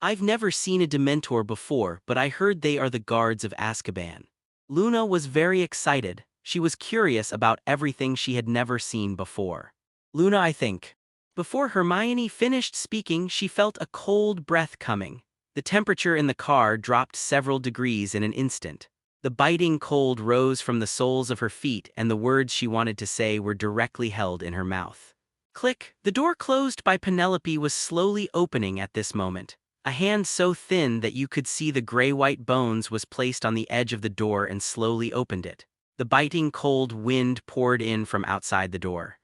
"I've never seen a Dementor before, but I heard they are the guards of Azkaban." Luna was very excited. She was curious about everything she had never seen before. "Luna, I think." Before Hermione finished speaking, she felt a cold breath coming. The temperature in the car dropped several degrees in an instant. The biting cold rose from the soles of her feet and the words she wanted to say were directly held in her mouth. Click! The door closed by Penelope was slowly opening at this moment. A hand so thin that you could see the gray-white bones was placed on the edge of the door and slowly opened it. The biting cold wind poured in from outside the door.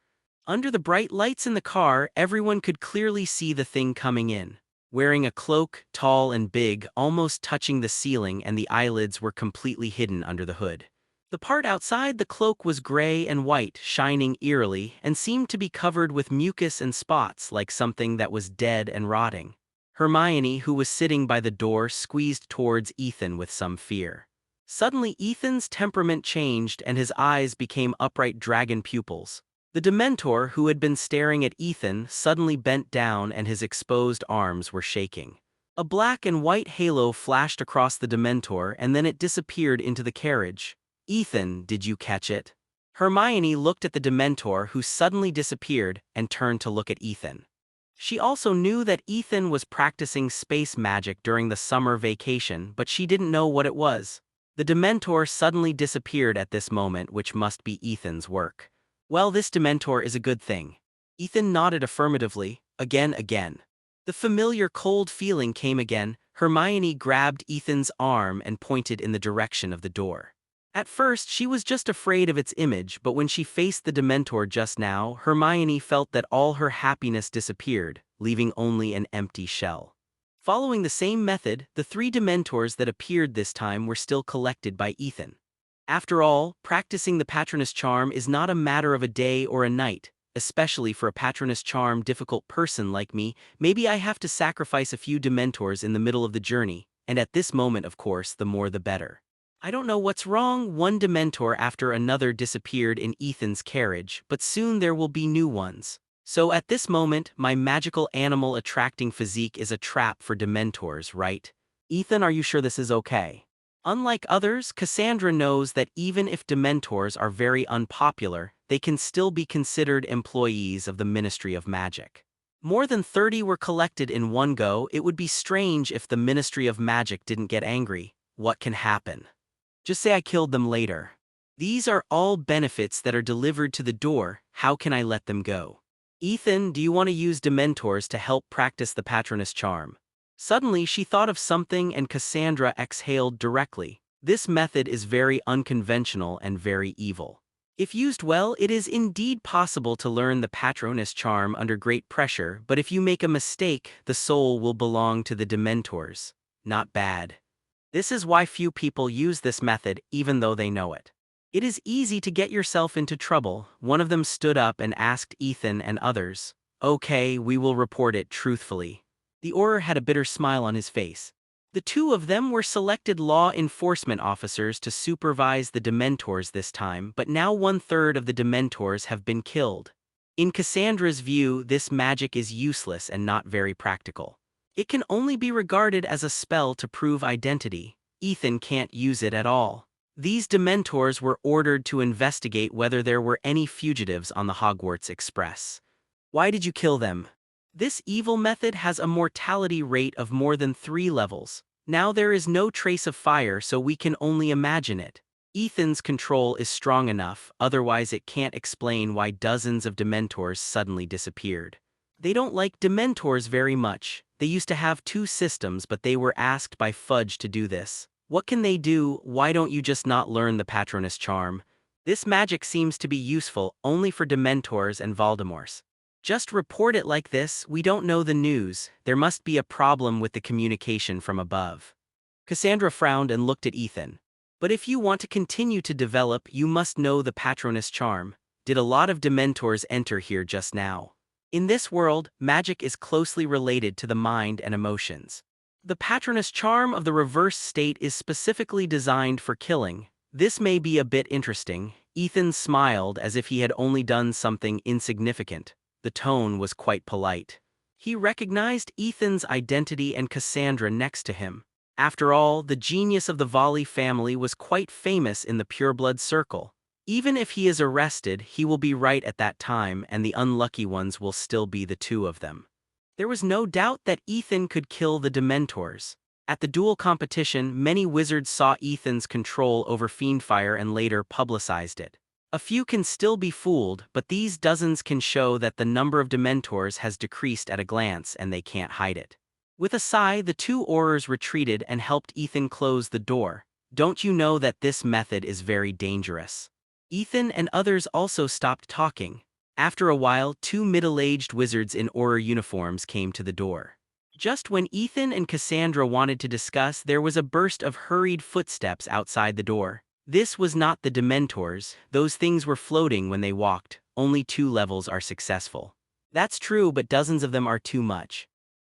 Under the bright lights in the car, everyone could clearly see the thing coming in. Wearing a cloak, tall and big, almost touching the ceiling, and the eyelids were completely hidden under the hood. The part outside the cloak was gray and white, shining eerily, and seemed to be covered with mucus and spots like something that was dead and rotting. Hermione, who was sitting by the door, squeezed towards Ethan with some fear. Suddenly Ethan's temperament changed and his eyes became upright dragon pupils. The Dementor, who had been staring at Ethan, suddenly bent down and his exposed arms were shaking. A black and white halo flashed across the Dementor and then it disappeared into the carriage. "Ethan, did you catch it?" Hermione looked at the Dementor, who suddenly disappeared, and turned to look at Ethan. She also knew that Ethan was practicing space magic during the summer vacation, but she didn't know what it was. The Dementor suddenly disappeared at this moment, which must be Ethan's work. "Well, this Dementor is a good thing." Ethan nodded affirmatively, again. The familiar cold feeling came again. Hermione grabbed Ethan's arm and pointed in the direction of the door. At first, she was just afraid of its image, but when she faced the Dementor just now, Hermione felt that all her happiness disappeared, leaving only an empty shell. Following the same method, the 3 Dementors that appeared this time were still collected by Ethan. After all, practicing the Patronus charm is not a matter of a day or a night, especially for a Patronus charm difficult person like me. Maybe I have to sacrifice a few Dementors in the middle of the journey, and at this moment, of course, the more the better. I don't know what's wrong. One Dementor after another disappeared in Ethan's carriage, but soon there will be new ones. So at this moment, my magical animal attracting physique is a trap for Dementors, right? Ethan, are you sure this is okay? Unlike others, Cassandra knows that even if Dementors are very unpopular, they can still be considered employees of the Ministry of Magic. More than 30 were collected in one go. It would be strange if the Ministry of Magic didn't get angry. What can happen? Just say I killed them later. These are all benefits that are delivered to the door. How can I let them go? Ethan, do you want to use Dementors to help practice the Patronus charm? Suddenly she thought of something and Cassandra exhaled directly. This method is very unconventional and very evil. If used well, it is indeed possible to learn the Patronus charm under great pressure, but if you make a mistake, the soul will belong to the Dementors. Not bad. This is why few people use this method, even though they know it. It is easy to get yourself into trouble. One of them stood up and asked Ethan and others. Okay, we will report it truthfully. The Auror had a bitter smile on his face. The two of them were selected law enforcement officers to supervise the Dementors this time, but now 1/3 of the Dementors have been killed. In Cassandra's view, this magic is useless and not very practical. It can only be regarded as a spell to prove identity. Ethan can't use it at all. These Dementors were ordered to investigate whether there were any fugitives on the Hogwarts Express. Why did you kill them? This evil method has a mortality rate of more than 3 levels. Now there is no trace of fire, so we can only imagine it. Ethan's control is strong enough, otherwise it can't explain why dozens of Dementors suddenly disappeared. They don't like Dementors very much. They used to have 2 systems, but they were asked by Fudge to do this. What can they do? Why don't you just not learn the Patronus charm? This magic seems to be useful only for Dementors and Voldemorts. Just report it like this. We don't know the news. There must be a problem with the communication from above. Cassandra frowned and looked at Ethan. But if you want to continue to develop, you must know the Patronus charm. Did a lot of Dementors enter here just now? In this world, magic is closely related to the mind and emotions. The Patronus charm of the reverse state is specifically designed for killing. This may be a bit interesting. Ethan smiled as if he had only done something insignificant. The tone was quite polite. He recognized Ethan's identity and Cassandra next to him. After all, the genius of the Volley family was quite famous in the pureblood circle. Even if he is arrested, he will be right at that time, and the unlucky ones will still be the 2 of them. There was no doubt that Ethan could kill the Dementors. At the duel competition, many wizards saw Ethan's control over Fiendfire and later publicized it. A few can still be fooled, but these dozens can show that the number of Dementors has decreased at a glance and they can't hide it. With a sigh, the 2 Aurors retreated and helped Ethan close the door. Don't you know that this method is very dangerous? Ethan and others also stopped talking. After a while, 2 middle-aged wizards in Auror uniforms came to the door. Just when Ethan and Cassandra wanted to discuss, there was a burst of hurried footsteps outside the door. This was not the Dementors. Those things were floating when they walked. Only 2 levels are successful. That's true, but dozens of them are too much.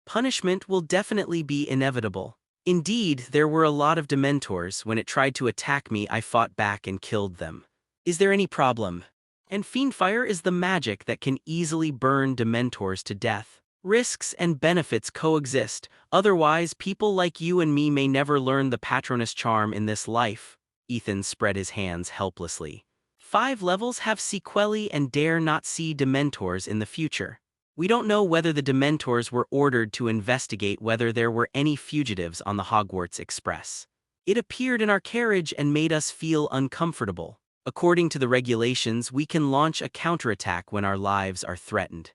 Punishment will definitely be inevitable. Indeed, there were a lot of Dementors. When it tried to attack me, I fought back and killed them. Is there any problem? And Fiendfire is the magic that can easily burn Dementors to death. Risks and benefits coexist. Otherwise, people like you and me may never learn the Patronus charm in this life. Ethan spread his hands helplessly. 5 levels have sequelae and dare not see Dementors in the future. We don't know whether the Dementors were ordered to investigate whether there were any fugitives on the Hogwarts Express. It appeared in our carriage and made us feel uncomfortable. According to the regulations, we can launch a counterattack when our lives are threatened.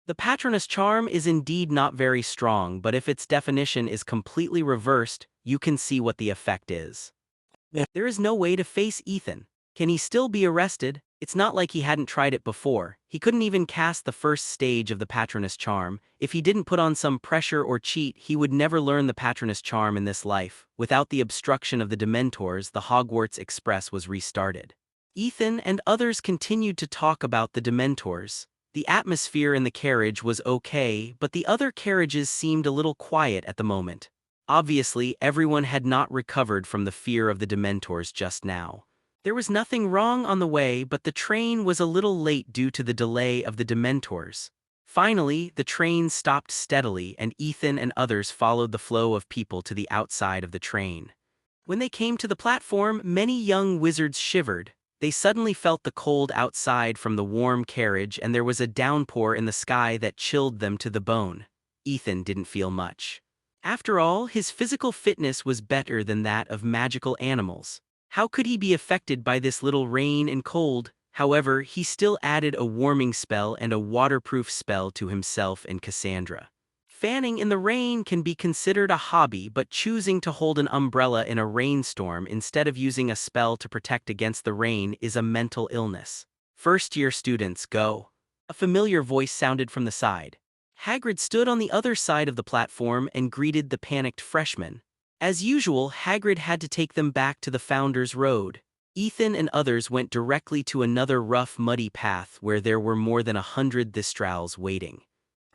The Patronus charm is indeed not very strong, but if its definition is completely reversed, you can see what the effect is. There is no way to face Ethan. Can he still be arrested? It's not like he hadn't tried it before. He couldn't even cast the first stage of the Patronus charm. If he didn't put on some pressure or cheat, he would never learn the Patronus charm in this life. Without the obstruction of the Dementors, the Hogwarts Express was restarted. Ethan and others continued to talk about the Dementors. The atmosphere in the carriage was okay, but the other carriages seemed a little quiet at the moment. Obviously, everyone had not recovered from the fear of the Dementors just now. There was nothing wrong on the way, but the train was a little late due to the delay of the Dementors. Finally, the train stopped steadily and Ethan and others followed the flow of people to the outside of the train. When they came to the platform, many young wizards shivered. They suddenly felt the cold outside from the warm carriage and there was a downpour in the sky that chilled them to the bone. Ethan didn't feel much. After all, his physical fitness was better than that of magical animals. How could he be affected by this little rain and cold? However, he still added a warming spell and a waterproof spell to himself and Cassandra. Fanning in the rain can be considered a hobby, but choosing to hold an umbrella in a rainstorm instead of using a spell to protect against the rain is a mental illness. First-year students, go. A familiar voice sounded from the side. Hagrid stood on the other side of the platform and greeted the panicked freshmen. As usual, Hagrid had to take them back to the Founder's Road. Ethan and others went directly to another rough, muddy path where there were more than 100 Thestrals waiting.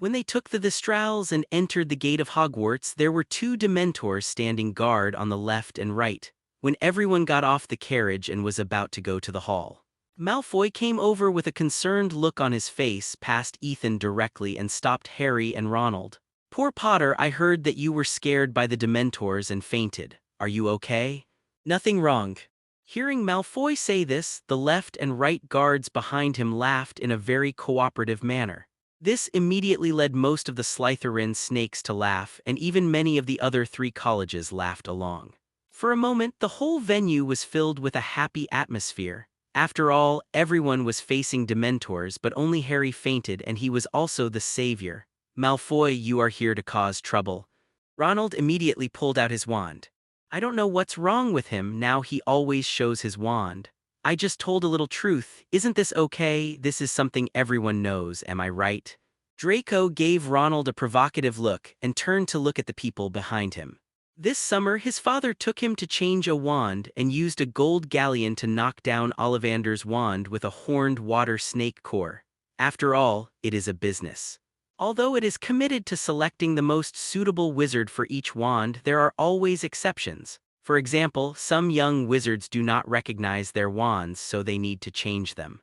When they took the Thestrals and entered the gate of Hogwarts, there were 2 Dementors standing guard on the left and right. When everyone got off the carriage and was about to go to the hall, Malfoy came over with a concerned look on his face, past Ethan directly, and stopped Harry and Ronald. "Poor Potter, I heard that you were scared by the Dementors and fainted. Are you okay?" "Nothing wrong." Hearing Malfoy say this, the left and right guards behind him laughed in a very cooperative manner. This immediately led most of the Slytherin snakes to laugh, and even many of the other 3 colleges laughed along. For a moment, the whole venue was filled with a happy atmosphere. After all, everyone was facing Dementors, but only Harry fainted, and he was also the savior. "Malfoy, you are here to cause trouble." Ronald immediately pulled out his wand. "I don't know what's wrong with him, now he always shows his wand. I just told a little truth. Isn't this okay? This is something everyone knows, am I right?" Draco gave Ronald a provocative look and turned to look at the people behind him. This summer, his father took him to change a wand and used a gold galleon to knock down Ollivander's wand with a horned water snake core. After all, it is a business. Although it is committed to selecting the most suitable wizard for each wand, there are always exceptions. For example, some young wizards do not recognize their wands, so they need to change them.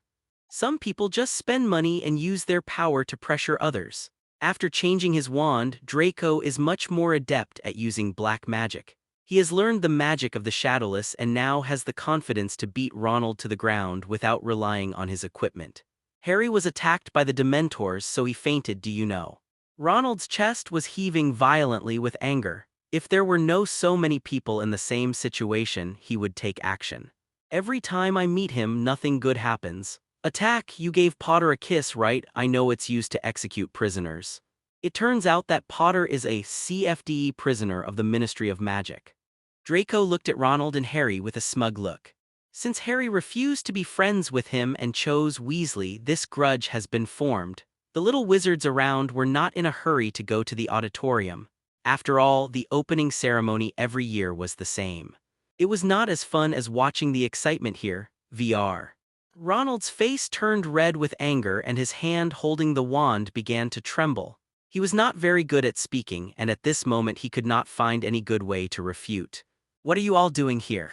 Some people just spend money and use their power to pressure others. After changing his wand, Draco is much more adept at using black magic. He has learned the magic of the Shadowless and now has the confidence to beat Ronald to the ground without relying on his equipment. Harry was attacked by the Dementors, so he fainted, do you know? Ronald's chest was heaving violently with anger. If there were so many people in the same situation, he would take action. "Every time I meet him, nothing good happens." "Attack, you gave Potter a kiss, right? I know it's used to execute prisoners." It turns out that Potter is a CFDE prisoner of the Ministry of Magic. Draco looked at Ronald and Harry with a smug look. Since Harry refused to be friends with him and chose Weasley, this grudge has been formed. The little wizards around were not in a hurry to go to the auditorium. After all, the opening ceremony every year was the same. It was not as fun as watching the excitement here, VR. Ronald's face turned red with anger and his hand holding the wand began to tremble. He was not very good at speaking, and at this moment he could not find any good way to refute. "What are you all doing here?"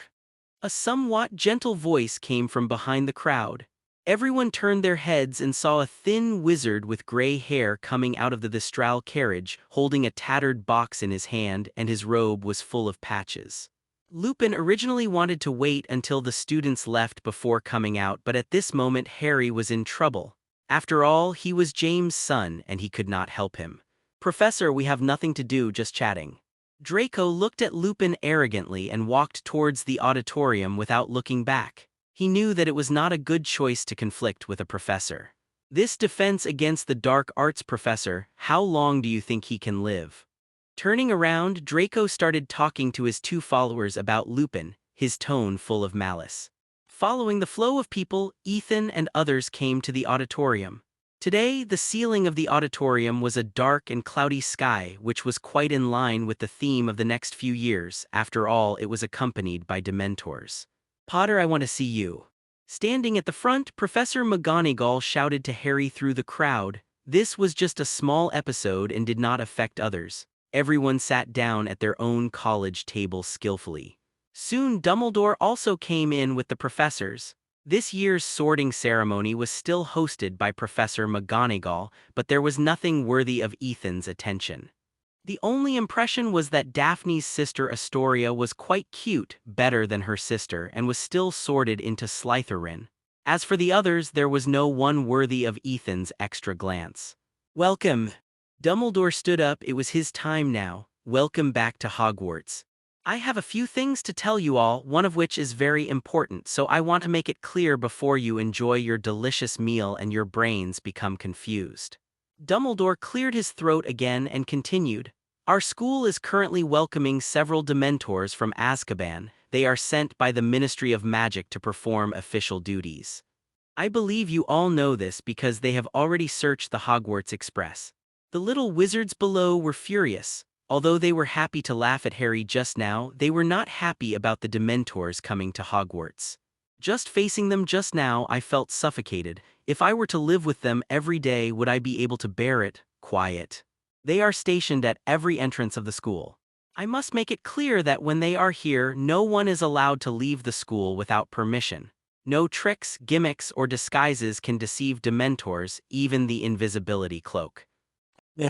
A somewhat gentle voice came from behind the crowd. Everyone turned their heads and saw a thin wizard with gray hair coming out of the Thestral carriage, holding a tattered box in his hand, and his robe was full of patches. Lupin originally wanted to wait until the students left before coming out, but at this moment Harry was in trouble. After all, he was James' son, and he could not help him. "Professor, we have nothing to do, just chatting." Draco looked at Lupin arrogantly and walked towards the auditorium without looking back. He knew that it was not a good choice to conflict with a professor. This defense against the dark arts professor, how long do you think he can live? Turning around, Draco started talking to his 2 followers about Lupin, his tone full of malice. Following the flow of people, Ethan and others came to the auditorium. Today, the ceiling of the auditorium was a dark and cloudy sky, which was quite in line with the theme of the next few years. After all, it was accompanied by Dementors. "Potter, I want to see you." Standing at the front, Professor McGonagall shouted to Harry through the crowd. This was just a small episode and did not affect others. Everyone sat down at their own college table skillfully. Soon Dumbledore also came in with the professors. This year's sorting ceremony was still hosted by Professor McGonagall, but there was nothing worthy of Ethan's attention. The only impression was that Daphne's sister Astoria was quite cute, better than her sister, and was still sorted into Slytherin. As for the others, there was no one worthy of Ethan's extra glance. "Welcome." Dumbledore stood up. It was his time now. "Welcome back to Hogwarts. I have a few things to tell you all, one of which is very important, so I want to make it clear before you enjoy your delicious meal and your brains become confused. Dumbledore cleared his throat again and continued. Our school is currently welcoming several Dementors from Azkaban. They are sent by the Ministry of Magic to perform official duties. I believe you all know this because they have already searched the Hogwarts Express. The little wizards below were furious. Although they were happy to laugh at Harry just now, they were not happy about the Dementors coming to Hogwarts. Just facing them just now, I felt suffocated. If I were to live with them every day, would I be able to bear it? Quiet. They are stationed at every entrance of the school. I must make it clear that when they are here, no one is allowed to leave the school without permission. No tricks, gimmicks, or disguises can deceive Dementors, even the invisibility cloak.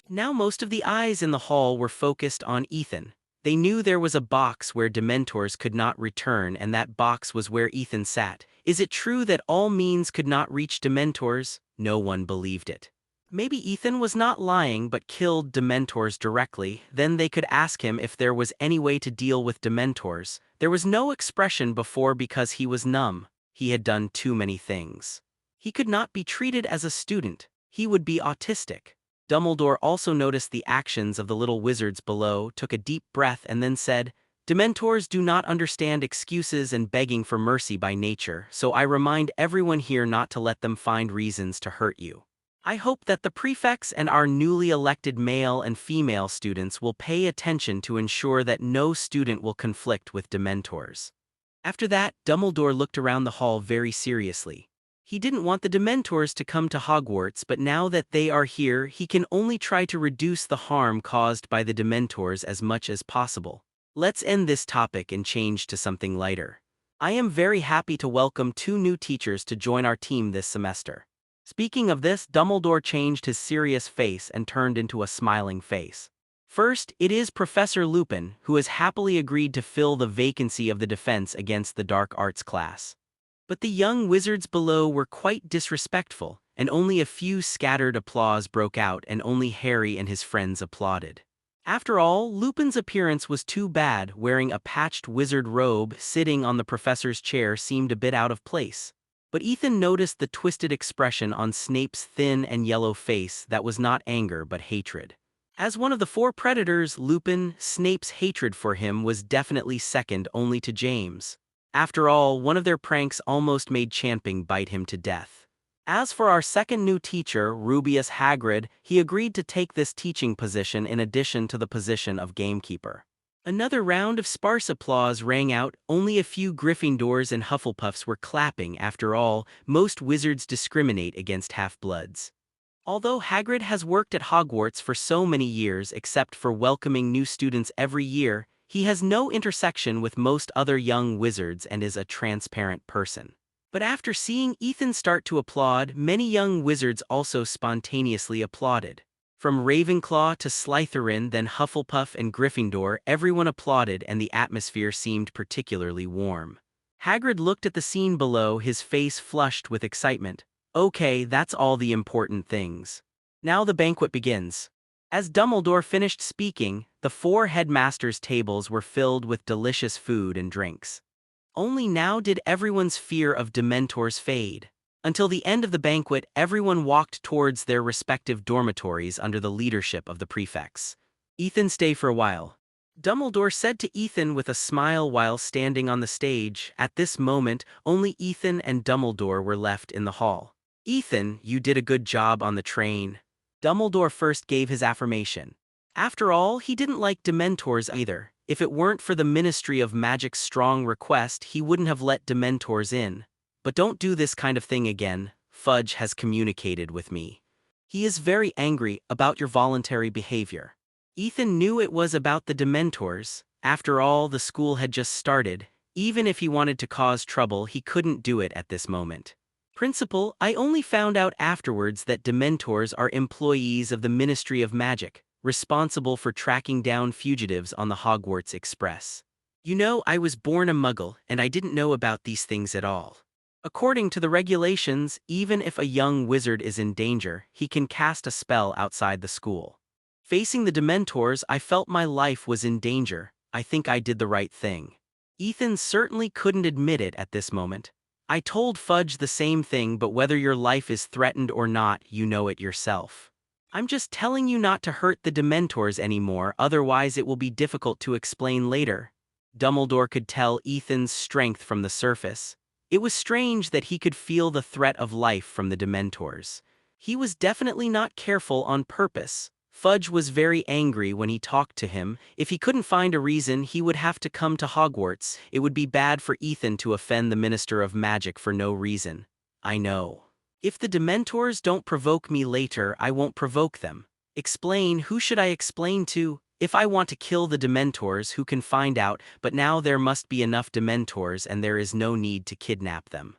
Now most of the eyes in the hall were focused on Ethan. They knew there was a box where Dementors could not return, and that box was where Ethan sat. Is it true that all means could not reach Dementors? No one believed it. Maybe Ethan was not lying but killed Dementors directly. Then they could ask him if there was any way to deal with Dementors. There was no expression before because he was numb. He had done too many things. He could not be treated as a student. He would be autistic. Dumbledore also noticed the actions of the little wizards below, took a deep breath, and then said, Dementors do not understand excuses and begging for mercy by nature, so I remind everyone here not to let them find reasons to hurt you. I hope that the prefects and our newly elected male and female students will pay attention to ensure that no student will conflict with Dementors. After that, Dumbledore looked around the hall very seriously. He didn't want the Dementors to come to Hogwarts, but now that they are here, he can only try to reduce the harm caused by the Dementors as much as possible. Let's end this topic and change to something lighter. I am very happy to welcome 2 new teachers to join our team this semester. Speaking of this, Dumbledore changed his serious face and turned into a smiling face. First, it is Professor Lupin, who has happily agreed to fill the vacancy of the Defense Against the Dark Arts class. But the young wizards below were quite disrespectful, and only a few scattered applause broke out, and only Harry and his friends applauded. After all, Lupin's appearance was too bad. Wearing a patched wizard robe, sitting on the professor's chair seemed a bit out of place. But Ethan noticed the twisted expression on Snape's thin and yellow face that was not anger but hatred. As one of the 4 predators, Lupin, Snape's hatred for him was definitely second only to James. After all, one of their pranks almost made Champing bite him to death. As for our second new teacher, Rubeus Hagrid, he agreed to take this teaching position in addition to the position of gamekeeper. Another round of sparse applause rang out. Only a few Gryffindors and Hufflepuffs were clapping. After all, most wizards discriminate against half-bloods. Although Hagrid has worked at Hogwarts for so many years, except for welcoming new students every year, he has no intersection with most other young wizards and is a transparent person. But after seeing Ethan start to applaud, many young wizards also spontaneously applauded. From Ravenclaw to Slytherin, then Hufflepuff and Gryffindor, everyone applauded and the atmosphere seemed particularly warm. Hagrid looked at the scene below, his face flushed with excitement. Okay, that's all the important things. Now the banquet begins. As Dumbledore finished speaking, the 4 headmasters' tables were filled with delicious food and drinks. Only now did everyone's fear of Dementors fade. Until the end of the banquet, everyone walked towards their respective dormitories under the leadership of the prefects. Ethan, stay for a while. Dumbledore said to Ethan with a smile while standing on the stage. At this moment, only Ethan and Dumbledore were left in the hall. Ethan, you did a good job on the train. Dumbledore first gave his affirmation. After all, he didn't like Dementors either. If it weren't for the Ministry of Magic's strong request, he wouldn't have let Dementors in. But don't do this kind of thing again. Fudge has communicated with me. He is very angry about your voluntary behavior. Ethan knew it was about the Dementors. After all, the school had just started. Even if he wanted to cause trouble, he couldn't do it at this moment. Principal, I only found out afterwards that Dementors are employees of the Ministry of Magic, responsible for tracking down fugitives on the Hogwarts Express. You know, I was born a Muggle, and I didn't know about these things at all. According to the regulations, even if a young wizard is in danger, he can cast a spell outside the school. Facing the Dementors, I felt my life was in danger. I think I did the right thing. Ethan certainly couldn't admit it at this moment. I told Fudge the same thing, but whether your life is threatened or not, you know it yourself. I'm just telling you not to hurt the Dementors anymore, otherwise it will be difficult to explain later. Dumbledore could tell Ethan's strength from the surface. It was strange that he could feel the threat of life from the Dementors. He was definitely not careful on purpose. Fudge was very angry when he talked to him. If he couldn't find a reason, he would have to come to Hogwarts. It would be bad for Ethan to offend the Minister of Magic for no reason. I know. If the Dementors don't provoke me later, I won't provoke them. Explain? Who should I explain to? If I want to kill the Dementors, who can find out, but now there must be enough Dementors and there is no need to kidnap them.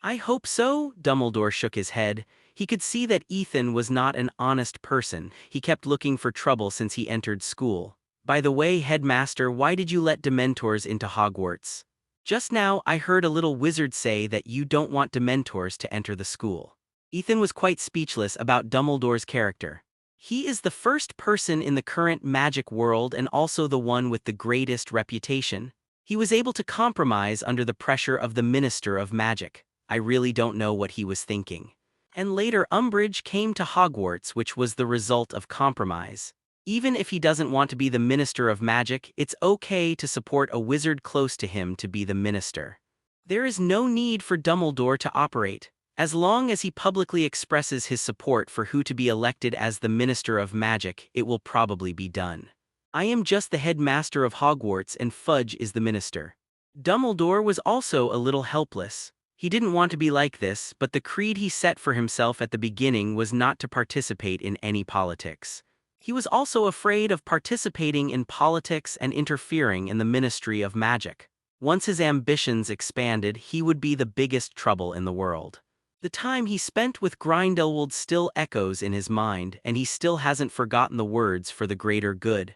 I hope so, Dumbledore shook his head. He could see that Ethan was not an honest person. He kept looking for trouble since he entered school. By the way, Headmaster, why did you let Dementors into Hogwarts? Just now, I heard a little wizard say that you don't want Dementors to enter the school. Ethan was quite speechless about Dumbledore's character. He is the first person in the current magic world and also the one with the greatest reputation. He was able to compromise under the pressure of the Minister of Magic. I really don't know what he was thinking. And later Umbridge came to Hogwarts, which was the result of compromise. Even if he doesn't want to be the Minister of Magic, it's okay to support a wizard close to him to be the minister. There is no need for Dumbledore to operate. As long as he publicly expresses his support for who to be elected as the Minister of Magic, it will probably be done. I am just the headmaster of Hogwarts and Fudge is the minister. Dumbledore was also a little helpless. He didn't want to be like this, but the creed he set for himself at the beginning was not to participate in any politics. He was also afraid of participating in politics and interfering in the Ministry of Magic. Once his ambitions expanded, he would be the biggest trouble in the world. The time he spent with Grindelwald still echoes in his mind, and he still hasn't forgotten the words for the greater good.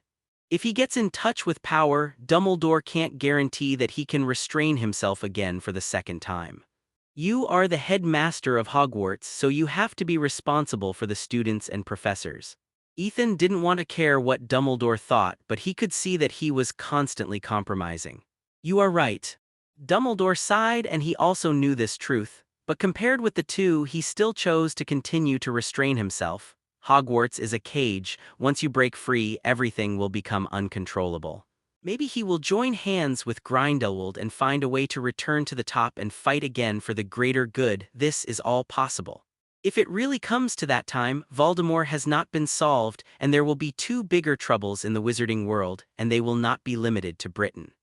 If he gets in touch with power, Dumbledore can't guarantee that he can restrain himself again for the second time. You are the headmaster of Hogwarts, so you have to be responsible for the students and professors. Ethan didn't want to care what Dumbledore thought, but he could see that he was constantly compromising. You are right. Dumbledore sighed, and he also knew this truth, but compared with the two, he still chose to continue to restrain himself. Hogwarts is a cage. Once you break free, everything will become uncontrollable. Maybe he will join hands with Grindelwald and find a way to return to the top and fight again for the greater good. This is all possible. If it really comes to that time, Voldemort has not been solved, and there will be two bigger troubles in the wizarding world, and they will not be limited to Britain.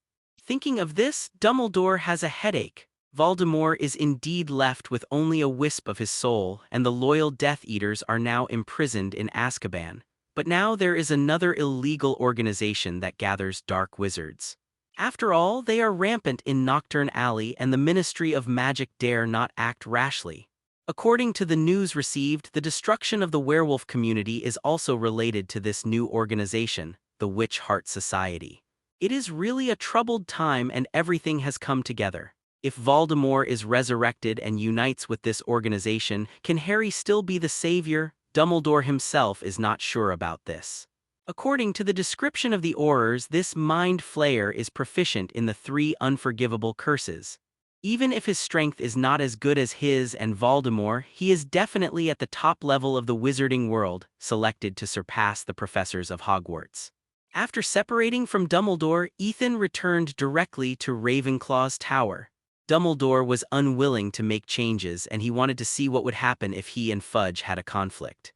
Thinking of this, Dumbledore has a headache. Voldemort is indeed left with only a wisp of his soul, and the loyal Death Eaters are now imprisoned in Azkaban. But now there is another illegal organization that gathers dark wizards. After all, they are rampant in Nocturne Alley, and the Ministry of Magic dare not act rashly. According to the news received, the destruction of the werewolf community is also related to this new organization, the Witch Heart Society. It is really a troubled time and everything has come together. If Voldemort is resurrected and unites with this organization, can Harry still be the savior? Dumbledore himself is not sure about this. According to the description of the Aurors, this Mind Flayer is proficient in the 3 unforgivable curses. Even if his strength is not as good as his and Voldemort, he is definitely at the top level of the wizarding world, selected to surpass the professors of Hogwarts. After separating from Dumbledore, Ethan returned directly to Ravenclaw's tower. Dumbledore was unwilling to make changes, and he wanted to see what would happen if he and Fudge had a conflict.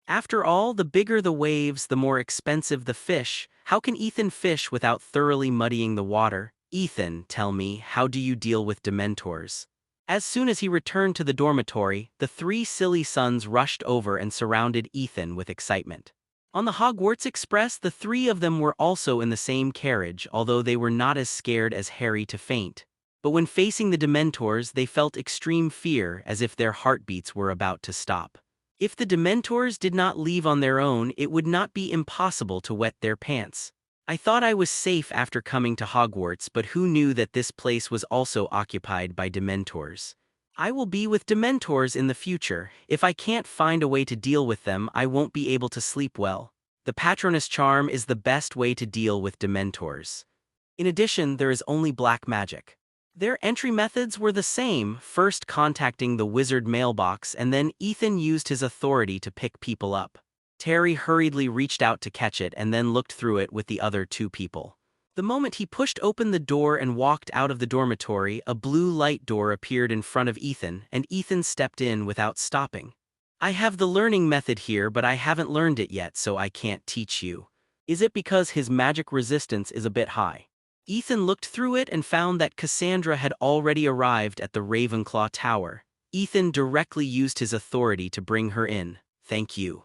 After all, the bigger the waves, the more expensive the fish. How can Ethan fish without thoroughly muddying the water? Ethan, tell me, how do you deal with Dementors? As soon as he returned to the dormitory, the 3 silly sons rushed over and surrounded Ethan with excitement. On the Hogwarts Express, the 3 of them were also in the same carriage, although they were not as scared as Harry to faint. But when facing the Dementors, they felt extreme fear, as if their heartbeats were about to stop. If the Dementors did not leave on their own, it would not be impossible to wet their pants. I thought I was safe after coming to Hogwarts, but who knew that this place was also occupied by Dementors? I will be with Dementors in the future. If I can't find a way to deal with them, I won't be able to sleep well. The Patronus charm is the best way to deal with Dementors. In addition, there is only black magic. Their entry methods were the same, first contacting the wizard mailbox, and then Ethan used his authority to pick people up. Terry hurriedly reached out to catch it and then looked through it with the other two people. The moment he pushed open the door and walked out of the dormitory, a blue light door appeared in front of Ethan, and Ethan stepped in without stopping. I have the learning method here, but I haven't learned it yet, so I can't teach you. Is it because his magic resistance is a bit high? Ethan looked through it and found that Cassandra had already arrived at the Ravenclaw Tower. Ethan directly used his authority to bring her in. Thank you.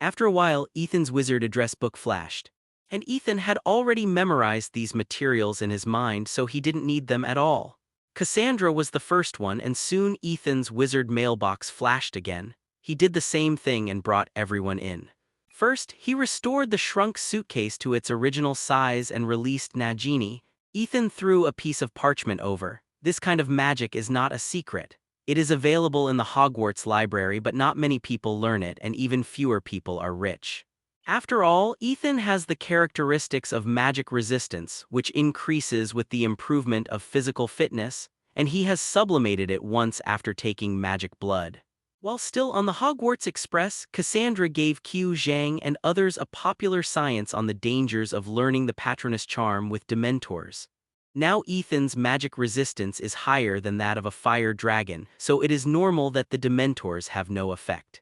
After a while, Ethan's wizard address book flashed. And Ethan had already memorized these materials in his mind, so he didn't need them at all. Cassandra was the first one, and soon Ethan's wizard mailbox flashed again. He did the same thing and brought everyone in. First, he restored the shrunk suitcase to its original size and released Nagini. Ethan threw a piece of parchment over. This kind of magic is not a secret. It is available in the Hogwarts library, but not many people learn it, and even fewer people are rich. After all, Ethan has the characteristics of magic resistance, which increases with the improvement of physical fitness, and he has sublimated it once after taking magic blood. While still on the Hogwarts Express, Cassandra gave Qiu Zhang and others a popular science on the dangers of learning the Patronus charm with Dementors. Now Ethan's magic resistance is higher than that of a fire dragon, so it is normal that the Dementors have no effect.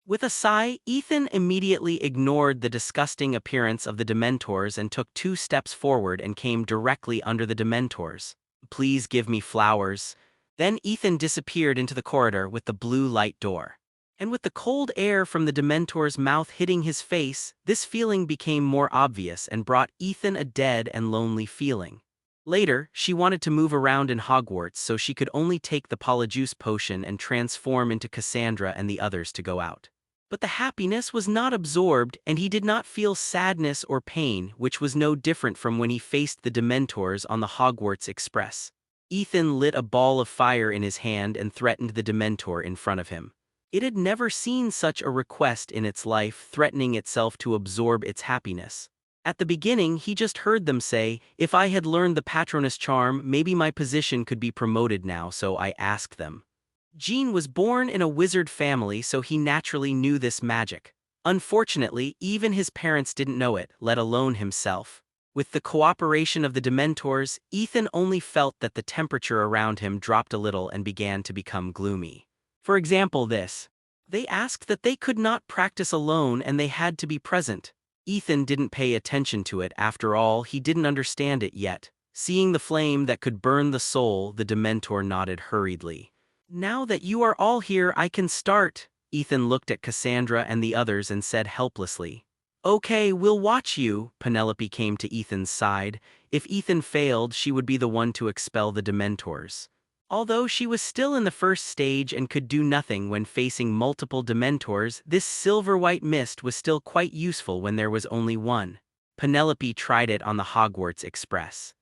With a sigh, Ethan immediately ignored the disgusting appearance of the Dementors and took 2 steps forward and came directly under the Dementors. Please give me flowers. Then Ethan disappeared into the corridor with the blue light door. And with the cold air from the Dementor's mouth hitting his face, this feeling became more obvious and brought Ethan a dead and lonely feeling. Later, she wanted to move around in Hogwarts, so she could only take the Polyjuice potion and transform into Cassandra and the others to go out. But the happiness was not absorbed, and he did not feel sadness or pain, which was no different from when he faced the Dementors on the Hogwarts Express. Ethan lit a ball of fire in his hand and threatened the Dementor in front of him. It had never seen such a request in its life, threatening itself to absorb its happiness. At the beginning, he just heard them say, "If I had learned the Patronus charm, maybe my position could be promoted now," so I asked them. Jean was born in a wizard family, so he naturally knew this magic. Unfortunately, even his parents didn't know it, let alone himself. With the cooperation of the Dementors, Ethan only felt that the temperature around him dropped a little and began to become gloomy. For example, this. They asked that they could not practice alone and they had to be present. Ethan didn't pay attention to it. After all, he didn't understand it yet. Seeing the flame that could burn the soul, the Dementor nodded hurriedly. "Now that you are all here, I can start." Ethan looked at Cassandra and the others and said helplessly. "Okay, we'll watch you." Penelope came to Ethan's side. If Ethan failed, she would be the one to expel the Dementors. Although she was still in the first stage and could do nothing when facing multiple Dementors, this silver-white mist was still quite useful when there was only one. Penelope tried it on the Hogwarts Express.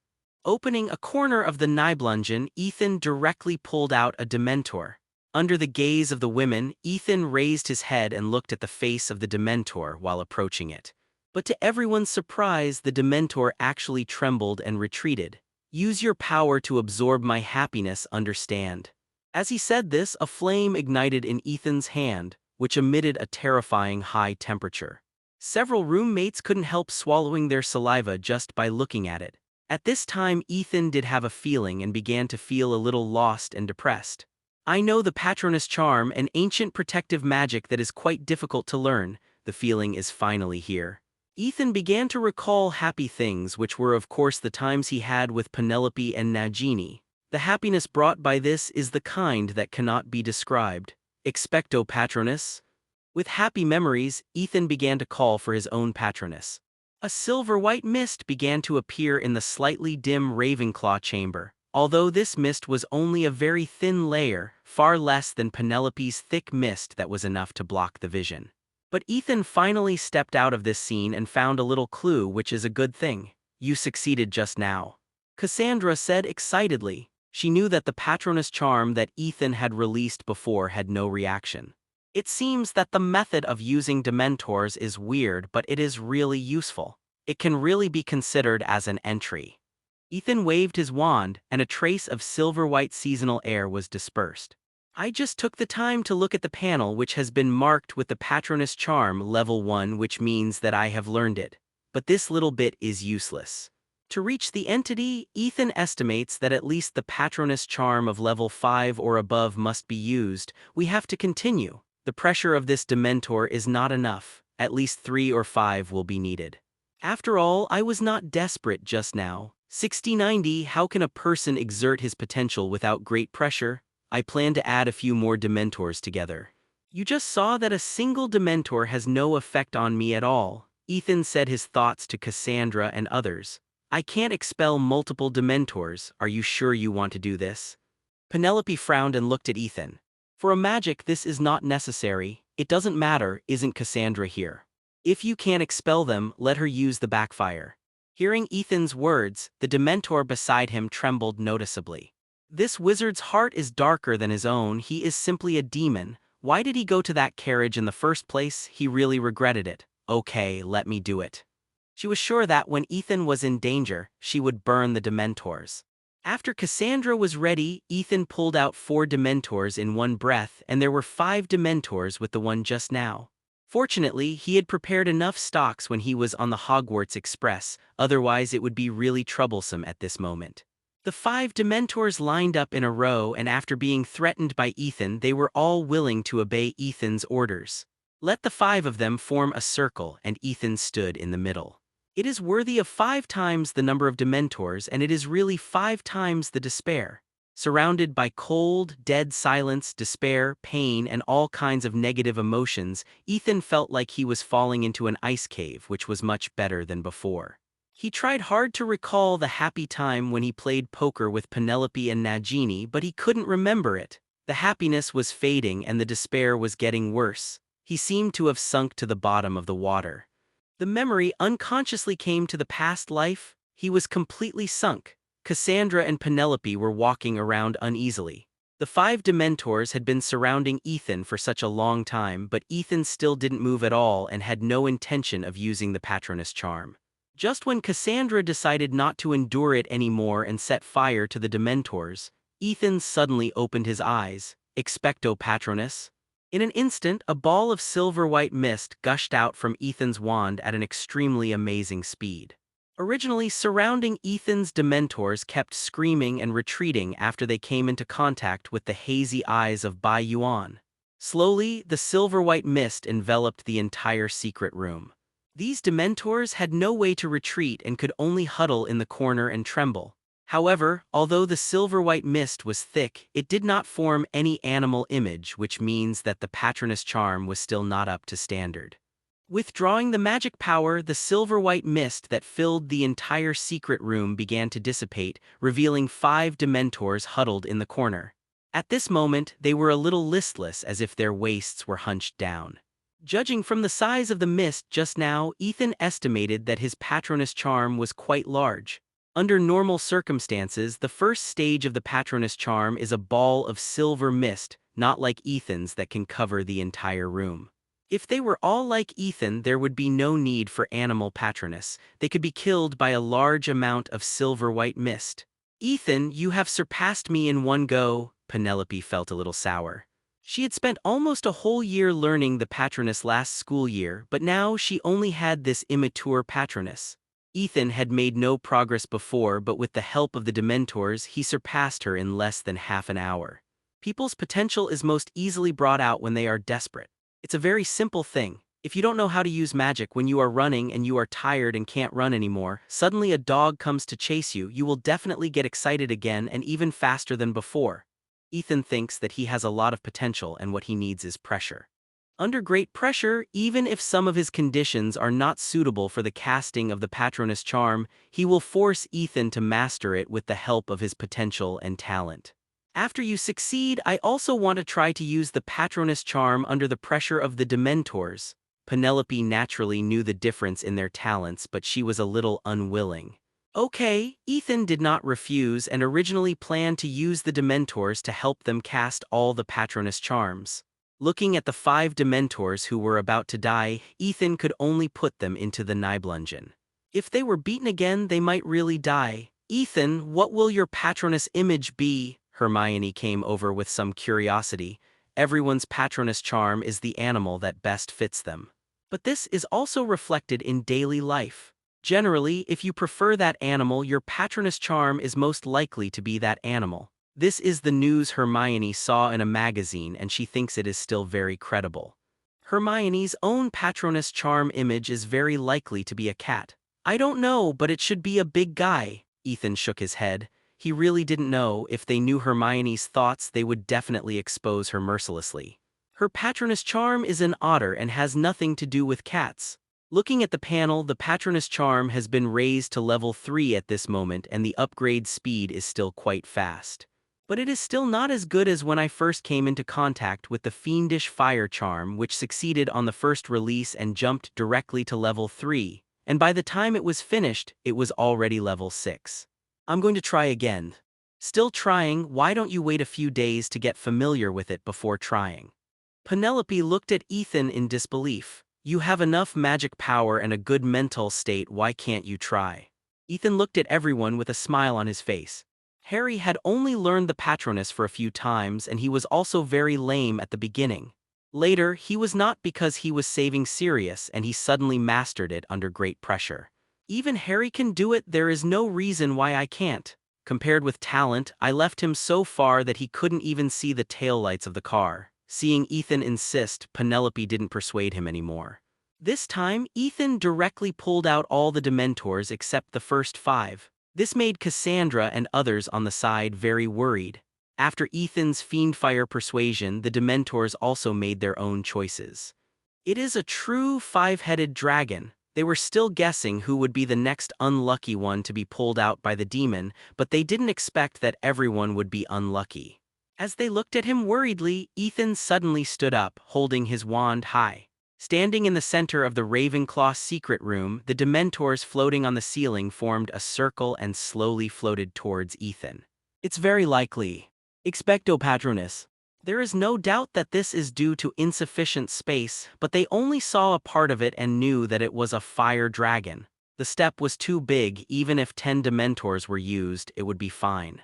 Opening a corner of the Nibelungen, Ethan directly pulled out a Dementor. Under the gaze of the women, Ethan raised his head and looked at the face of the Dementor while approaching it. But to everyone's surprise, the Dementor actually trembled and retreated. "Use your power to absorb my happiness, understand?" As he said this, a flame ignited in Ethan's hand, which emitted a terrifying high temperature. Several roommates couldn't help swallowing their saliva just by looking at it. At this time, Ethan did have a feeling and began to feel a little lost and depressed. "I know the Patronus charm, an ancient protective magic that is quite difficult to learn. The feeling is finally here." Ethan began to recall happy things, which were of course the times he had with Penelope and Nagini. The happiness brought by this is the kind that cannot be described. Expecto Patronus? With happy memories, Ethan began to call for his own Patronus. A silver-white mist began to appear in the slightly dim Ravenclaw chamber. Although this mist was only a very thin layer, far less than Penelope's thick mist that was enough to block the vision. But Ethan finally stepped out of this scene and found a little clue, which is a good thing. "You succeeded just now," Cassandra said excitedly. She knew that the Patronus charm that Ethan had released before had no reaction. It seems that the method of using Dementors is weird, but it is really useful. It can really be considered as an entry. Ethan waved his wand, and a trace of silver-white seasonal air was dispersed. I just took the time to look at the panel which has been marked with the Patronus Charm level 1, which means that I have learned it. But this little bit is useless. To reach the entity, Ethan estimates that at least the Patronus Charm of level 5 or above must be used. We have to continue. The pressure of this Dementor is not enough. At least 3 or 5 will be needed. After all, I was not desperate just now. 60-90, how can a person exert his potential without great pressure? I plan to add a few more Dementors together. You just saw that a single Dementor has no effect on me at all. Ethan said his thoughts to Cassandra and others. I can't expel multiple Dementors. Are you sure you want to do this? Penelope frowned and looked at Ethan. For a magic, this is not necessary. It doesn't matter, isn't Cassandra here? If you can't expel them, let her use the backfire. Hearing Ethan's words, the Dementor beside him trembled noticeably. This wizard's heart is darker than his own. He is simply a demon. Why did he go to that carriage in the first place? He really regretted it. Okay, let me do it. She was sure that when Ethan was in danger, she would burn the Dementors. After Cassandra was ready, Ethan pulled out 4 Dementors in one breath, and there were 5 Dementors with the one just now. Fortunately, he had prepared enough stocks when he was on the Hogwarts Express, otherwise it would be really troublesome at this moment. The 5 Dementors lined up in a row, and after being threatened by Ethan, they were all willing to obey Ethan's orders. Let the 5 of them form a circle, and Ethan stood in the middle. It is worthy of 5 times the number of Dementors, and it is really 5 times the despair. Surrounded by cold, dead silence, despair, pain, and all kinds of negative emotions, Ethan felt like he was falling into an ice cave, which was much better than before. He tried hard to recall the happy time when he played poker with Penelope and Nagini, but he couldn't remember it. The happiness was fading and the despair was getting worse. He seemed to have sunk to the bottom of the water. The memory unconsciously came to the past life. He was completely sunk. Cassandra and Penelope were walking around uneasily. The 5 Dementors had been surrounding Ethan for such a long time, but Ethan still didn't move at all and had no intention of using the Patronus Charm. Just when Cassandra decided not to endure it anymore and set fire to the Dementors, Ethan suddenly opened his eyes. Expecto Patronus? In an instant, a ball of silver-white mist gushed out from Ethan's wand at an extremely amazing speed. Originally surrounding Ethan's Dementors kept screaming and retreating after they came into contact with the hazy eyes of Bai Yuan. Slowly, the silver-white mist enveloped the entire secret room. These Dementors had no way to retreat and could only huddle in the corner and tremble. However, although the silver-white mist was thick, it did not form any animal image, which means that the Patronus Charm was still not up to standard. Withdrawing the magic power, the silver-white mist that filled the entire secret room began to dissipate, revealing 5 Dementors huddled in the corner. At this moment, they were a little listless, as if their waists were hunched down. Judging from the size of the mist just now, Ethan estimated that his Patronus Charm was quite large. Under normal circumstances, the first stage of the Patronus Charm is a ball of silver mist, not like Ethan's that can cover the entire room. If they were all like Ethan, there would be no need for animal Patronus. They could be killed by a large amount of silver-white mist. Ethan, you have surpassed me in one go. Penelope felt a little sour. She had spent almost a whole year learning the Patronus last school year, but now she only had this immature Patronus. Ethan had made no progress before, but with the help of the Dementors, he surpassed her in less than half an hour. People's potential is most easily brought out when they are desperate. It's a very simple thing. If you don't know how to use magic when you are running and you are tired and can't run anymore, suddenly a dog comes to chase you, you will definitely get excited again and even faster than before. Ethan thinks that he has a lot of potential and what he needs is pressure. Under great pressure, even if some of his conditions are not suitable for the casting of the Patronus Charm, he will force Ethan to master it with the help of his potential and talent. After you succeed, I also want to try to use the Patronus Charm under the pressure of the Dementors. Penelope naturally knew the difference in their talents, but she was a little unwilling. Okay, Ethan did not refuse and originally planned to use the Dementors to help them cast all the Patronus Charms. Looking at the 5 Dementors who were about to die, Ethan could only put them into the Nibelungen. If they were beaten again, they might really die. Ethan, what will your Patronus image be? Hermione came over with some curiosity. Everyone's Patronus charm is the animal that best fits them. But this is also reflected in daily life. Generally, if you prefer that animal, your Patronus charm is most likely to be that animal. This is the news Hermione saw in a magazine, and she thinks it is still very credible. Hermione's own Patronus charm image is very likely to be a cat. I don't know, but it should be a big guy. Ethan shook his head. He really didn't know. If they knew Hermione's thoughts, they would definitely expose her mercilessly. Her Patronus charm is an otter and has nothing to do with cats. Looking at the panel, the Patronus charm has been raised to level 3 at this moment, and the upgrade speed is still quite fast. But it is still not as good as when I first came into contact with the fiendish fire charm, which succeeded on the first release and jumped directly to level 3, and by the time it was finished, it was already level 6. I'm going to try again. Still trying? Why don't you wait a few days to get familiar with it before trying? Penelope looked at Ethan in disbelief. You have enough magic power and a good mental state, why can't you try? Ethan looked at everyone with a smile on his face. Harry had only learned the Patronus for a few times, and he was also very lame at the beginning. Later, he was not, because he was saving Sirius and he suddenly mastered it under great pressure. Even Harry can do it, there is no reason why I can't. Compared with talent, I left him so far that he couldn't even see the taillights of the car. Seeing Ethan insist, Penelope didn't persuade him anymore. This time, Ethan directly pulled out all the Dementors except the first 5. This made Cassandra and others on the side very worried. After Ethan's fiendfire persuasion, the Dementors also made their own choices. It is a true 5-headed dragon. They were still guessing who would be the next unlucky one to be pulled out by the demon, but they didn't expect that everyone would be unlucky. As they looked at him worriedly, Ethan suddenly stood up, holding his wand high. Standing in the center of the Ravenclaw secret room, the Dementors floating on the ceiling formed a circle and slowly floated towards Ethan. It's very likely. Expecto Patronus. There is no doubt that this is due to insufficient space, but they only saw a part of it and knew that it was a fire dragon. The step was too big. Even if 10 Dementors were used, it would be fine.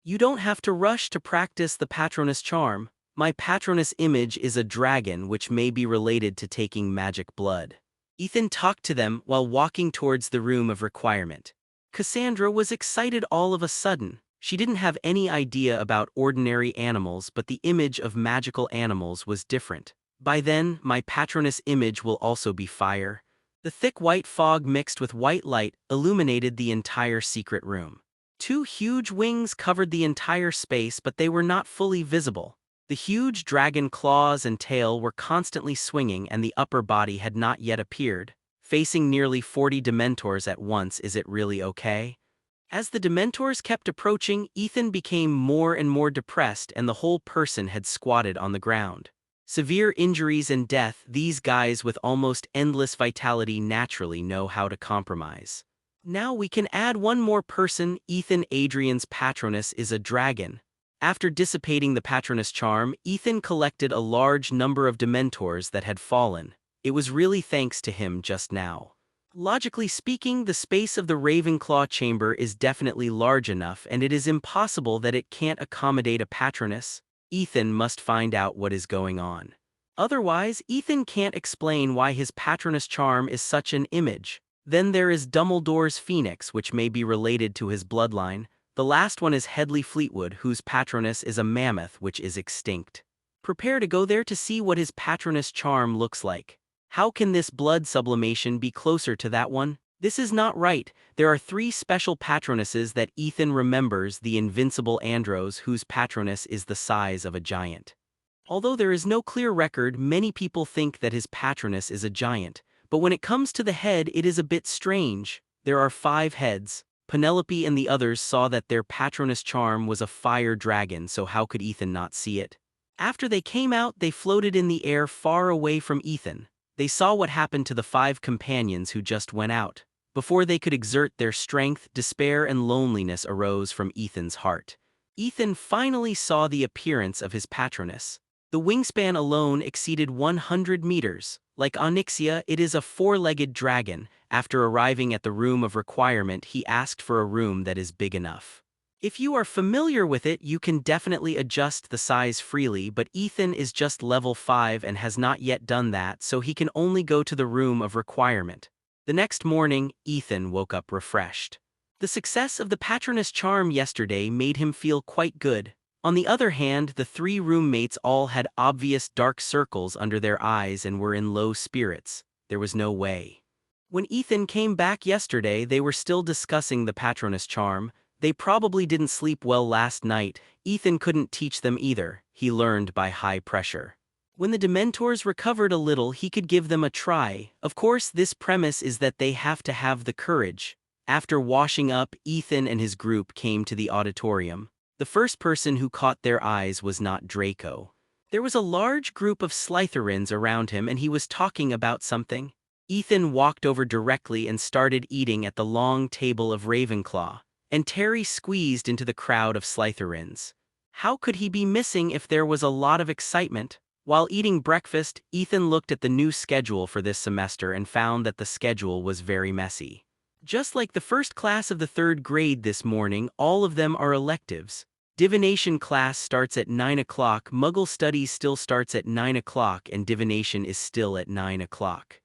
You don't have to rush to practice the Patronus charm. My Patronus image is a dragon, which may be related to taking magic blood. Ethan talked to them while walking towards the room of requirement. Cassandra was excited all of a sudden. She didn't have any idea about ordinary animals, but the image of magical animals was different. By then, my Patronus image will also be fire. The thick white fog mixed with white light illuminated the entire secret room. 2 huge wings covered the entire space, but they were not fully visible. The huge dragon claws and tail were constantly swinging, and the upper body had not yet appeared. Facing nearly 40 Dementors at once, is it really okay? As the Dementors kept approaching, Ethan became more and more depressed, and the whole person had squatted on the ground. Severe injuries and death, these guys with almost endless vitality naturally know how to compromise. Now we can add one more person. Ethan Adrian's Patronus is a dragon. After dissipating the Patronus charm, Ethan collected a large number of Dementors that had fallen. It was really thanks to him just now. Logically speaking, the space of the Ravenclaw chamber is definitely large enough, and it is impossible that it can't accommodate a Patronus. Ethan must find out what is going on. Otherwise, Ethan can't explain why his Patronus charm is such an image. Then there is Dumbledore's Phoenix, which may be related to his bloodline. The last one is Headley Fleetwood, whose Patronus is a mammoth which is extinct. Prepare to go there to see what his Patronus charm looks like. How can this blood sublimation be closer to that one? This is not right. There are 3 special Patronuses that Ethan remembers: the invincible Andros, whose Patronus is the size of a giant. Although there is no clear record, many people think that his Patronus is a giant. But when it comes to the head, it is a bit strange. There are 5 heads. Penelope and the others saw that their Patronus charm was a fire dragon, so how could Ethan not see it? After they came out, they floated in the air far away from Ethan. They saw what happened to the 5 companions who just went out. Before they could exert their strength, despair and loneliness arose from Ethan's heart. Ethan finally saw the appearance of his Patronus. The wingspan alone exceeded 100 meters. Like Onyxia, it is a 4-legged dragon. After arriving at the room of requirement, he asked for a room that is big enough. If you are familiar with it, you can definitely adjust the size freely, but Ethan is just level 5 and has not yet done that, so he can only go to the room of requirement. The next morning, Ethan woke up refreshed. The success of the Patronus charm yesterday made him feel quite good. On the other hand, the 3 roommates all had obvious dark circles under their eyes and were in low spirits. There was no way. When Ethan came back yesterday, they were still discussing the Patronus charm. They probably didn't sleep well last night. Ethan couldn't teach them either. He learned by high pressure. When the Dementors recovered a little, he could give them a try. Of course, this premise is that they have to have the courage. After washing up, Ethan and his group came to the auditorium. The first person who caught their eyes was not Draco. There was a large group of Slytherins around him and he was talking about something. Ethan walked over directly and started eating at the long table of Ravenclaw, and Terry squeezed into the crowd of Slytherins. How could he be missing if there was a lot of excitement? While eating breakfast, Ethan looked at the new schedule for this semester and found that the schedule was very messy. Just like the first class of the 3rd grade this morning, all of them are electives. Divination class starts at 9 o'clock, Muggle Studies still starts at 9 o'clock, and Divination is still at 9 o'clock.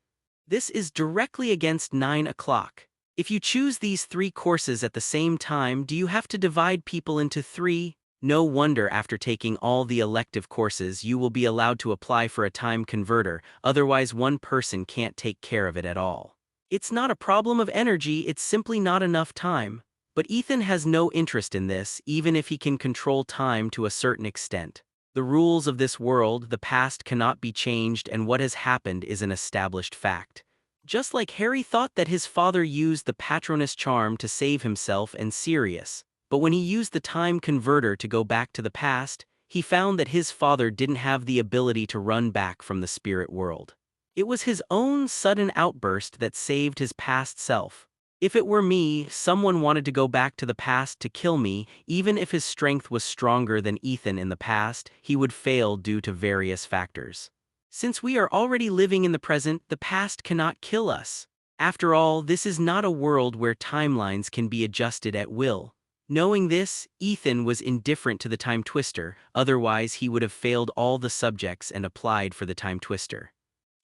This is directly against 9 o'clock. If you choose these 3 courses at the same time, do you have to divide people into 3? No wonder after taking all the elective courses you will be allowed to apply for a time converter, otherwise one person can't take care of it at all. It's not a problem of energy, it's simply not enough time. But Ethan has no interest in this, even if he can control time to a certain extent. The rules of this world, the past cannot be changed, and what has happened is an established fact. Just like Harry thought that his father used the Patronus charm to save himself and Sirius, but when he used the time converter to go back to the past, he found that his father didn't have the ability to run back from the spirit world. It was his own sudden outburst that saved his past self. If it were me, someone wanted to go back to the past to kill me, even if his strength was stronger than Ethan in the past, he would fail due to various factors. Since we are already living in the present, the past cannot kill us. After all, this is not a world where timelines can be adjusted at will. Knowing this, Ethan was indifferent to the time twister, otherwise he would have failed all the subjects and applied for the time twister.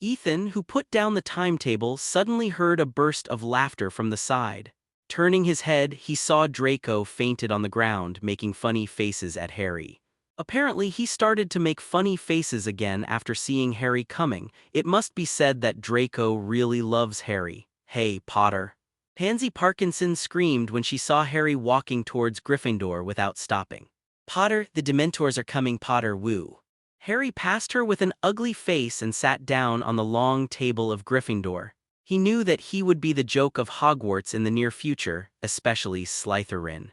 Ethan, who put down the timetable, suddenly heard a burst of laughter from the side. Turning his head, he saw Draco fainted on the ground, making funny faces at Harry. Apparently, he started to make funny faces again after seeing Harry coming. It must be said that Draco really loves Harry. "Hey, Potter." Pansy Parkinson screamed when she saw Harry walking towards Gryffindor without stopping. "Potter, the Dementors are coming, Potter, woo." Harry passed her with an ugly face and sat down on the long table of Gryffindor. He knew that he would be the joke of Hogwarts in the near future, especially Slytherin.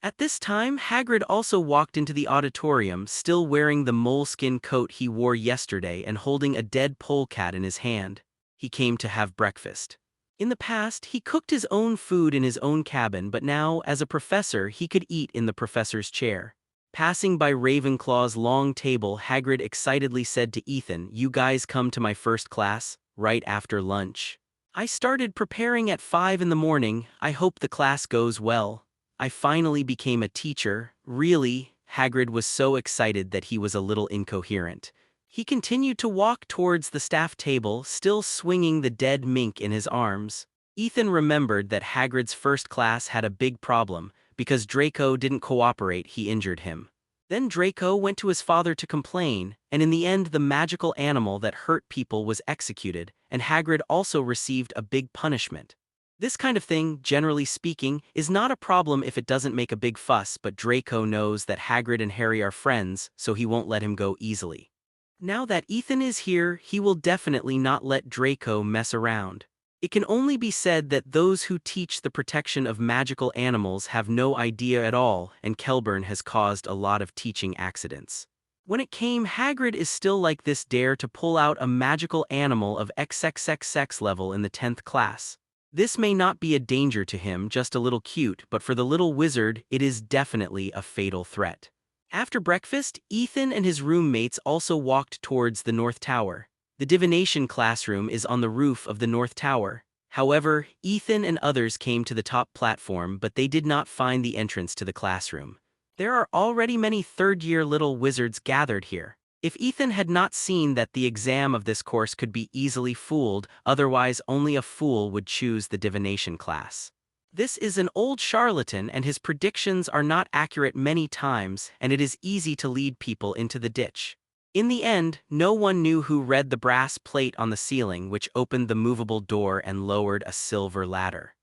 At this time, Hagrid also walked into the auditorium, still wearing the moleskin coat he wore yesterday and holding a dead polecat in his hand. He came to have breakfast. In the past, he cooked his own food in his own cabin, but now, as a professor, he could eat in the professor's chair. Passing by Ravenclaw's long table, Hagrid excitedly said to Ethan, "You guys come to my first class, right after lunch. I started preparing at 5 in the morning, I hope the class goes well. I finally became a teacher, really." Hagrid was so excited that he was a little incoherent. He continued to walk towards the staff table, still swinging the dead mink in his arms. Ethan remembered that Hagrid's first class had a big problem. Because Draco didn't cooperate, he injured him. Then Draco went to his father to complain, and in the end the magical animal that hurt people was executed, and Hagrid also received a big punishment. This kind of thing, generally speaking, is not a problem if it doesn't make a big fuss, but Draco knows that Hagrid and Harry are friends, so he won't let him go easily. Now that Ethan is here, he will definitely not let Draco mess around. It can only be said that those who teach the protection of magical animals have no idea at all, and Kelburn has caused a lot of teaching accidents. When it came, Hagrid is still like this, dare to pull out a magical animal of XXXX level in the 10th class. This may not be a danger to him, just a little cute, but for the little wizard, it is definitely a fatal threat. After breakfast, Ethan and his roommates also walked towards the North Tower. The divination classroom is on the roof of the North Tower. However, Ethan and others came to the top platform, but they did not find the entrance to the classroom. There are already many third-year little wizards gathered here. If Ethan had not seen that the exam of this course could be easily fooled, otherwise only a fool would choose the divination class. This is an old charlatan and his predictions are not accurate many times, and it is easy to lead people into the ditch. In the end, no one knew who read the brass plate on the ceiling which opened the movable door and lowered a silver ladder.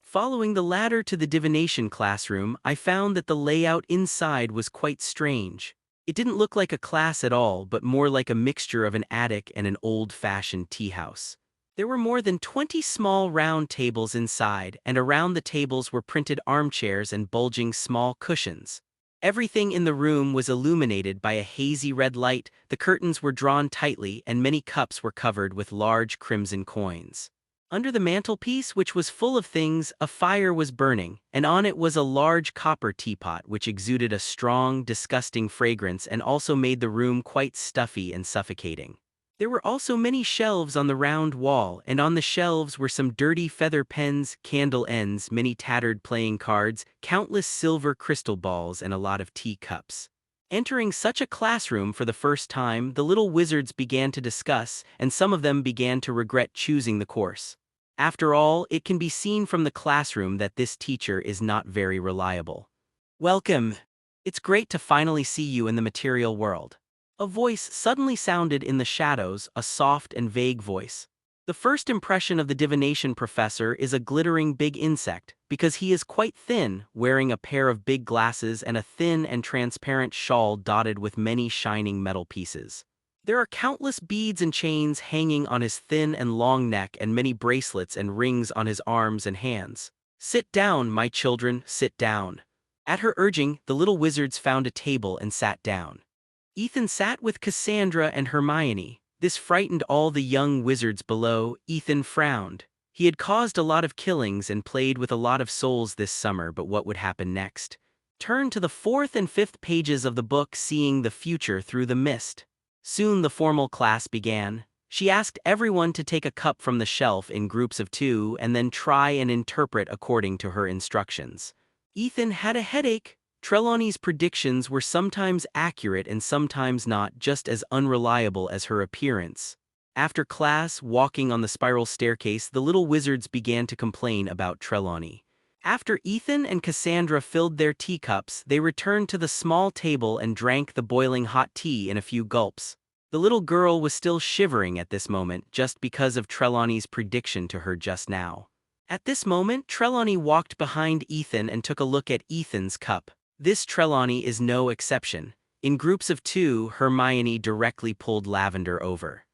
Following the ladder to the divination classroom, I found that the layout inside was quite strange. It didn't look like a class at all, but more like a mixture of an attic and an old-fashioned tea house. There were more than 20 small round tables inside, and around the tables were printed armchairs and bulging small cushions. Everything in the room was illuminated by a hazy red light, the curtains were drawn tightly, and many cups were covered with large crimson coins. Under the mantelpiece, which was full of things, a fire was burning, and on it was a large copper teapot which exuded a strong, disgusting fragrance and also made the room quite stuffy and suffocating. There were also many shelves on the round wall, and on the shelves were some dirty feather pens, candle ends, many tattered playing cards, countless silver crystal balls, and a lot of teacups. Entering such a classroom for the first time, the little wizards began to discuss, and some of them began to regret choosing the course. After all, it can be seen from the classroom that this teacher is not very reliable. Welcome! It's great to finally see you in the material world. A voice suddenly sounded in the shadows, a soft and vague voice. The first impression of the divination professor is a glittering big insect, because he is quite thin, wearing a pair of big glasses and a thin and transparent shawl dotted with many shining metal pieces. There are countless beads and chains hanging on his thin and long neck and many bracelets and rings on his arms and hands. "Sit down, my children, sit down." At her urging, the little wizards found a table and sat down. Ethan sat with Cassandra and Hermione. This frightened all the young wizards below. Ethan frowned. He had caused a lot of killings and played with a lot of souls this summer, but what would happen next? Turn to the 4th and 5th pages of the book, Seeing the Future Through the Mist. Soon the formal class began. She asked everyone to take a cup from the shelf in groups of 2 and then try and interpret according to her instructions. Ethan had a headache. Trelawney's predictions were sometimes accurate and sometimes not, just as unreliable as her appearance. After class, walking on the spiral staircase, the little wizards began to complain about Trelawney. After Ethan and Cassandra filled their teacups, they returned to the small table and drank the boiling hot tea in a few gulps. The little girl was still shivering at this moment, just because of Trelawney's prediction to her just now. At this moment, Trelawney walked behind Ethan and took a look at Ethan's cup. This Trelawney is no exception. In groups of 2, Hermione directly pulled Lavender over.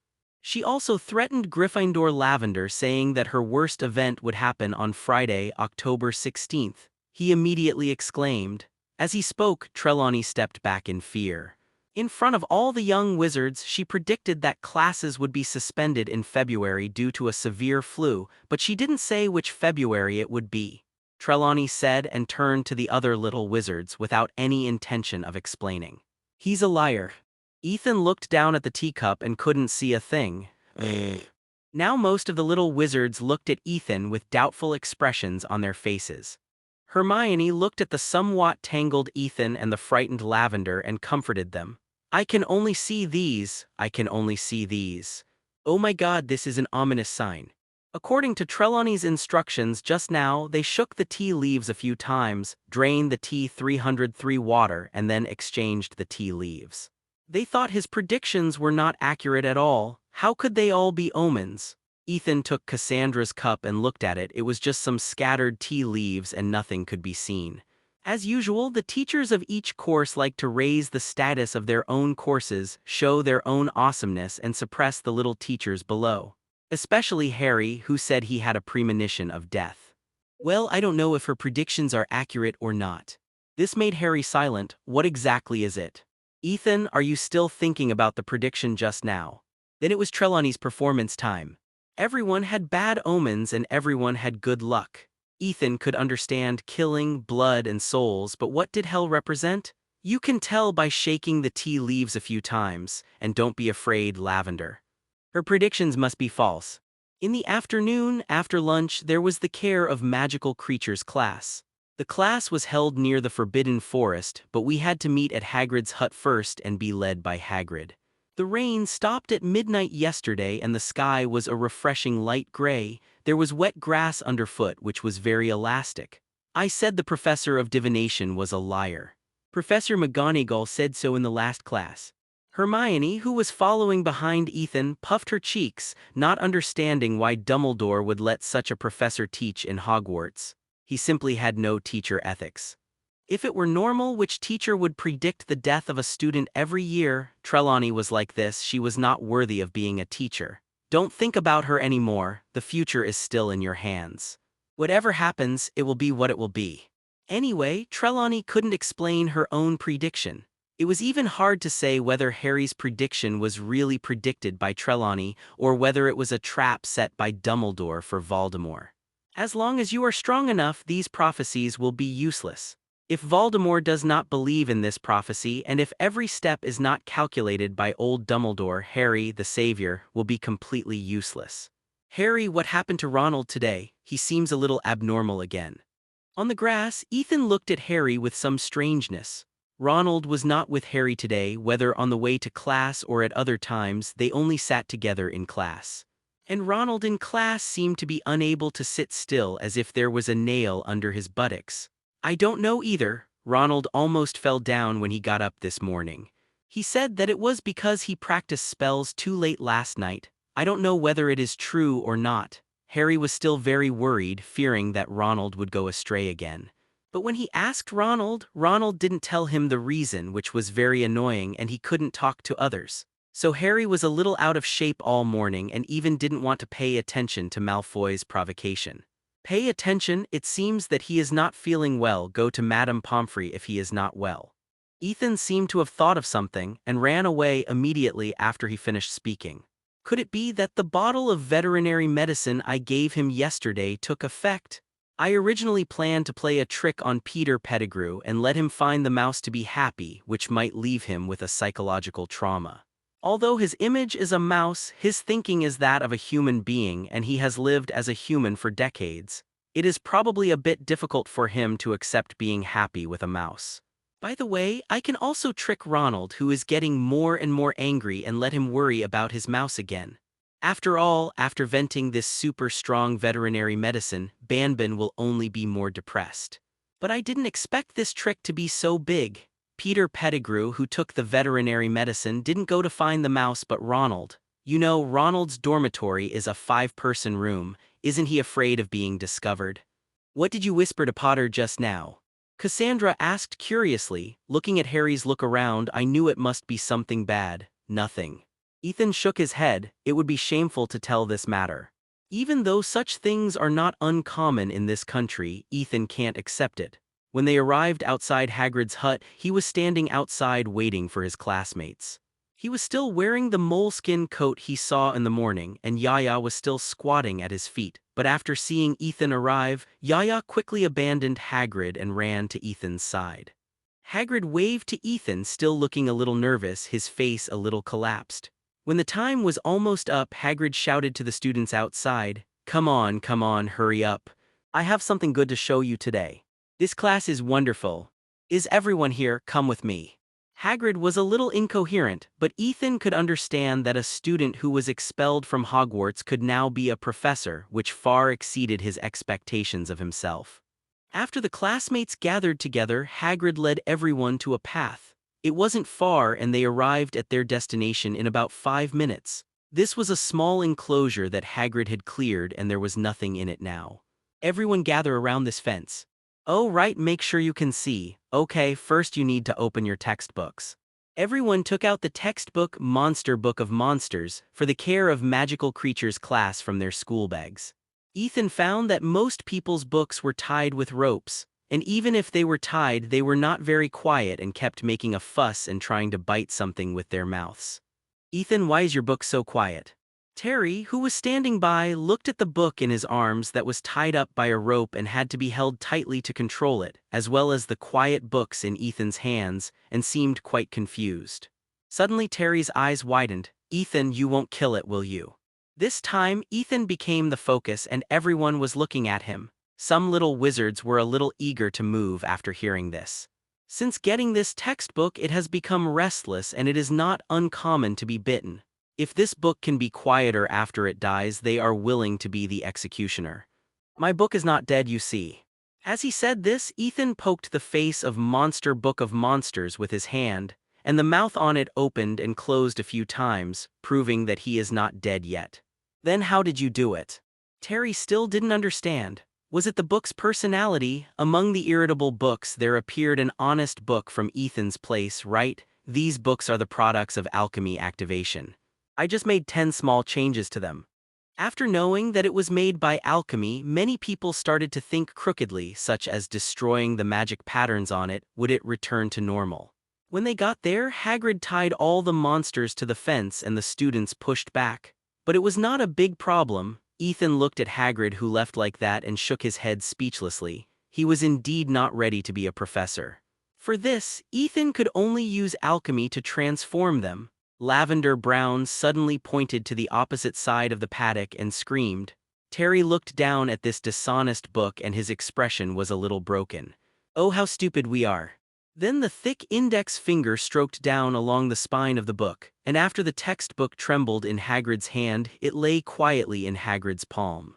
She also threatened Gryffindor Lavender, saying that her worst event would happen on Friday, October 16th. He immediately exclaimed. As he spoke, Trelawney stepped back in fear. In front of all the young wizards, she predicted that classes would be suspended in February due to a severe flu, but she didn't say which February it would be. Trelawney said and turned to the other little wizards without any intention of explaining. "He's a liar." Ethan looked down at the teacup and couldn't see a thing. Now most of the little wizards looked at Ethan with doubtful expressions on their faces. Hermione looked at the somewhat tangled Ethan and the frightened Lavender and comforted them. "I can only see these, I can only see these. Oh my God, this is an ominous sign." According to Trelawney's instructions just now, they shook the tea leaves a few times, drained the tea 303 water, and then exchanged the tea leaves. They thought his predictions were not accurate at all. How could they all be omens? Ethan took Cassandra's cup and looked at it. It was just some scattered tea leaves and nothing could be seen. As usual, the teachers of each course like to raise the status of their own courses, show their own awesomeness, and suppress the little teachers below. Especially Harry, who said he had a premonition of death. Well, I don't know if her predictions are accurate or not. This made Harry silent. What exactly is it? Ethan, are you still thinking about the prediction just now? Then it was Trelawney's performance time. Everyone had bad omens and everyone had good luck. Ethan could understand killing, blood, and souls, but what did hell represent? You can tell by shaking the tea leaves a few times, and don't be afraid, Lavender. Her predictions must be false. In the afternoon, after lunch, there was the Care of Magical Creatures class. The class was held near the Forbidden Forest, but we had to meet at Hagrid's hut first and be led by Hagrid. The rain stopped at midnight yesterday and the sky was a refreshing light gray. There was wet grass underfoot which was very elastic. I said the professor of divination was a liar. Professor McGonagall said so in the last class. Hermione, who was following behind Ethan, puffed her cheeks, not understanding why Dumbledore would let such a professor teach in Hogwarts. He simply had no teacher ethics. If it were normal, which teacher would predict the death of a student every year? Trelawney was like this. She was not worthy of being a teacher. Don't think about her anymore. The future is still in your hands. Whatever happens, it will be what it will be. Anyway, Trelawney couldn't explain her own prediction. It was even hard to say whether Harry's prediction was really predicted by Trelawney or whether it was a trap set by Dumbledore for Voldemort. As long as you are strong enough, these prophecies will be useless. If Voldemort does not believe in this prophecy and if every step is not calculated by old Dumbledore, Harry, the savior, will be completely useless. Harry, what happened to Ronald today? He seems a little abnormal again. On the grass, Ethan looked at Harry with some strangeness. Ronald was not with Harry today, whether on the way to class or at other times. They only sat together in class. And Ronald in class seemed to be unable to sit still, as if there was a nail under his buttocks. I don't know either. Ronald almost fell down when he got up this morning. He said that it was because he practiced spells too late last night. I don't know whether it is true or not. Harry was still very worried, fearing that Ronald would go astray again. But when he asked Ronald, Ronald didn't tell him the reason, which was very annoying, and he couldn't talk to others. So Harry was a little out of shape all morning and even didn't want to pay attention to Malfoy's provocation. Pay attention, it seems that he is not feeling well. Go to Madame Pomfrey if he is not well. Ethan seemed to have thought of something and ran away immediately after he finished speaking. Could it be that the bottle of veterinary medicine I gave him yesterday took effect? I originally planned to play a trick on Peter Pettigrew and let him find the mouse to be happy, which might leave him with a psychological trauma. Although his image is a mouse, his thinking is that of a human being, and he has lived as a human for decades. It is probably a bit difficult for him to accept being happy with a mouse. By the way, I can also trick Ronald, who is getting more and more angry, and let him worry about his mouse again. After all, after venting this super strong veterinary medicine, Banban will only be more depressed. But I didn't expect this trick to be so big. Peter Pettigrew, who took the veterinary medicine, didn't go to find the mouse but Ronald. You know, Ronald's dormitory is a 5-person room. Isn't he afraid of being discovered? What did you whisper to Potter just now? Cassandra asked curiously, looking at Harry's look around. I knew it must be something bad. Nothing. Ethan shook his head. It would be shameful to tell this matter. Even though such things are not uncommon in this country, Ethan can't accept it. When they arrived outside Hagrid's hut, he was standing outside waiting for his classmates. He was still wearing the moleskin coat he saw in the morning, and Yaya was still squatting at his feet. But after seeing Ethan arrive, Yaya quickly abandoned Hagrid and ran to Ethan's side. Hagrid waved to Ethan, still looking a little nervous, his face a little collapsed. When the time was almost up, Hagrid shouted to the students outside, come on, hurry up. I have something good to show you today. This class is wonderful. Is everyone here? Come with me." Hagrid was a little incoherent, but Ethan could understand that a student who was expelled from Hogwarts could now be a professor, which far exceeded his expectations of himself. After the classmates gathered together, Hagrid led everyone to a path. It wasn't far and they arrived at their destination in about 5 minutes. This was a small enclosure that Hagrid had cleared and there was nothing in it now. Everyone gather around this fence. Oh right, make sure you can see. Okay, first you need to open your textbooks. Everyone took out the textbook Monster Book of Monsters for the Care of Magical Creatures class from their school bags. Ethan found that most people's books were tied with ropes. And even if they were tied, they were not very quiet and kept making a fuss and trying to bite something with their mouths. Ethan, why is your book so quiet? Terry, who was standing by, looked at the book in his arms that was tied up by a rope and had to be held tightly to control it, as well as the quiet books in Ethan's hands, and seemed quite confused. Suddenly Terry's eyes widened. Ethan, you won't kill it, will you? This time, Ethan became the focus and everyone was looking at him. Some little wizards were a little eager to move after hearing this. Since getting this textbook, it has become restless and it is not uncommon to be bitten. If this book can be quieter after it dies, they are willing to be the executioner. My book is not dead, you see. As he said this, Ethan poked the face of Monster Book of Monsters with his hand, and the mouth on it opened and closed a few times, proving that he is not dead yet. Then how did you do it? Terry still didn't understand. Was it the book's personality? Among the irritable books there appeared an honest book from Ethan's place, right? These books are the products of alchemy activation. I just made 10 small changes to them. After knowing that it was made by alchemy, many people started to think crookedly, such as destroying the magic patterns on it. Would it return to normal? When they got there, Hagrid tied all the monsters to the fence and the students pushed back. But it was not a big problem. Ethan looked at Hagrid, who left like that, and shook his head speechlessly. He was indeed not ready to be a professor. For this, Ethan could only use alchemy to transform them. Lavender Brown suddenly pointed to the opposite side of the paddock and screamed. Terry looked down at this dishonest book and his expression was a little broken. Oh, how stupid we are. Then the thick index finger stroked down along the spine of the book, and after the textbook trembled in Hagrid's hand, it lay quietly in Hagrid's palm.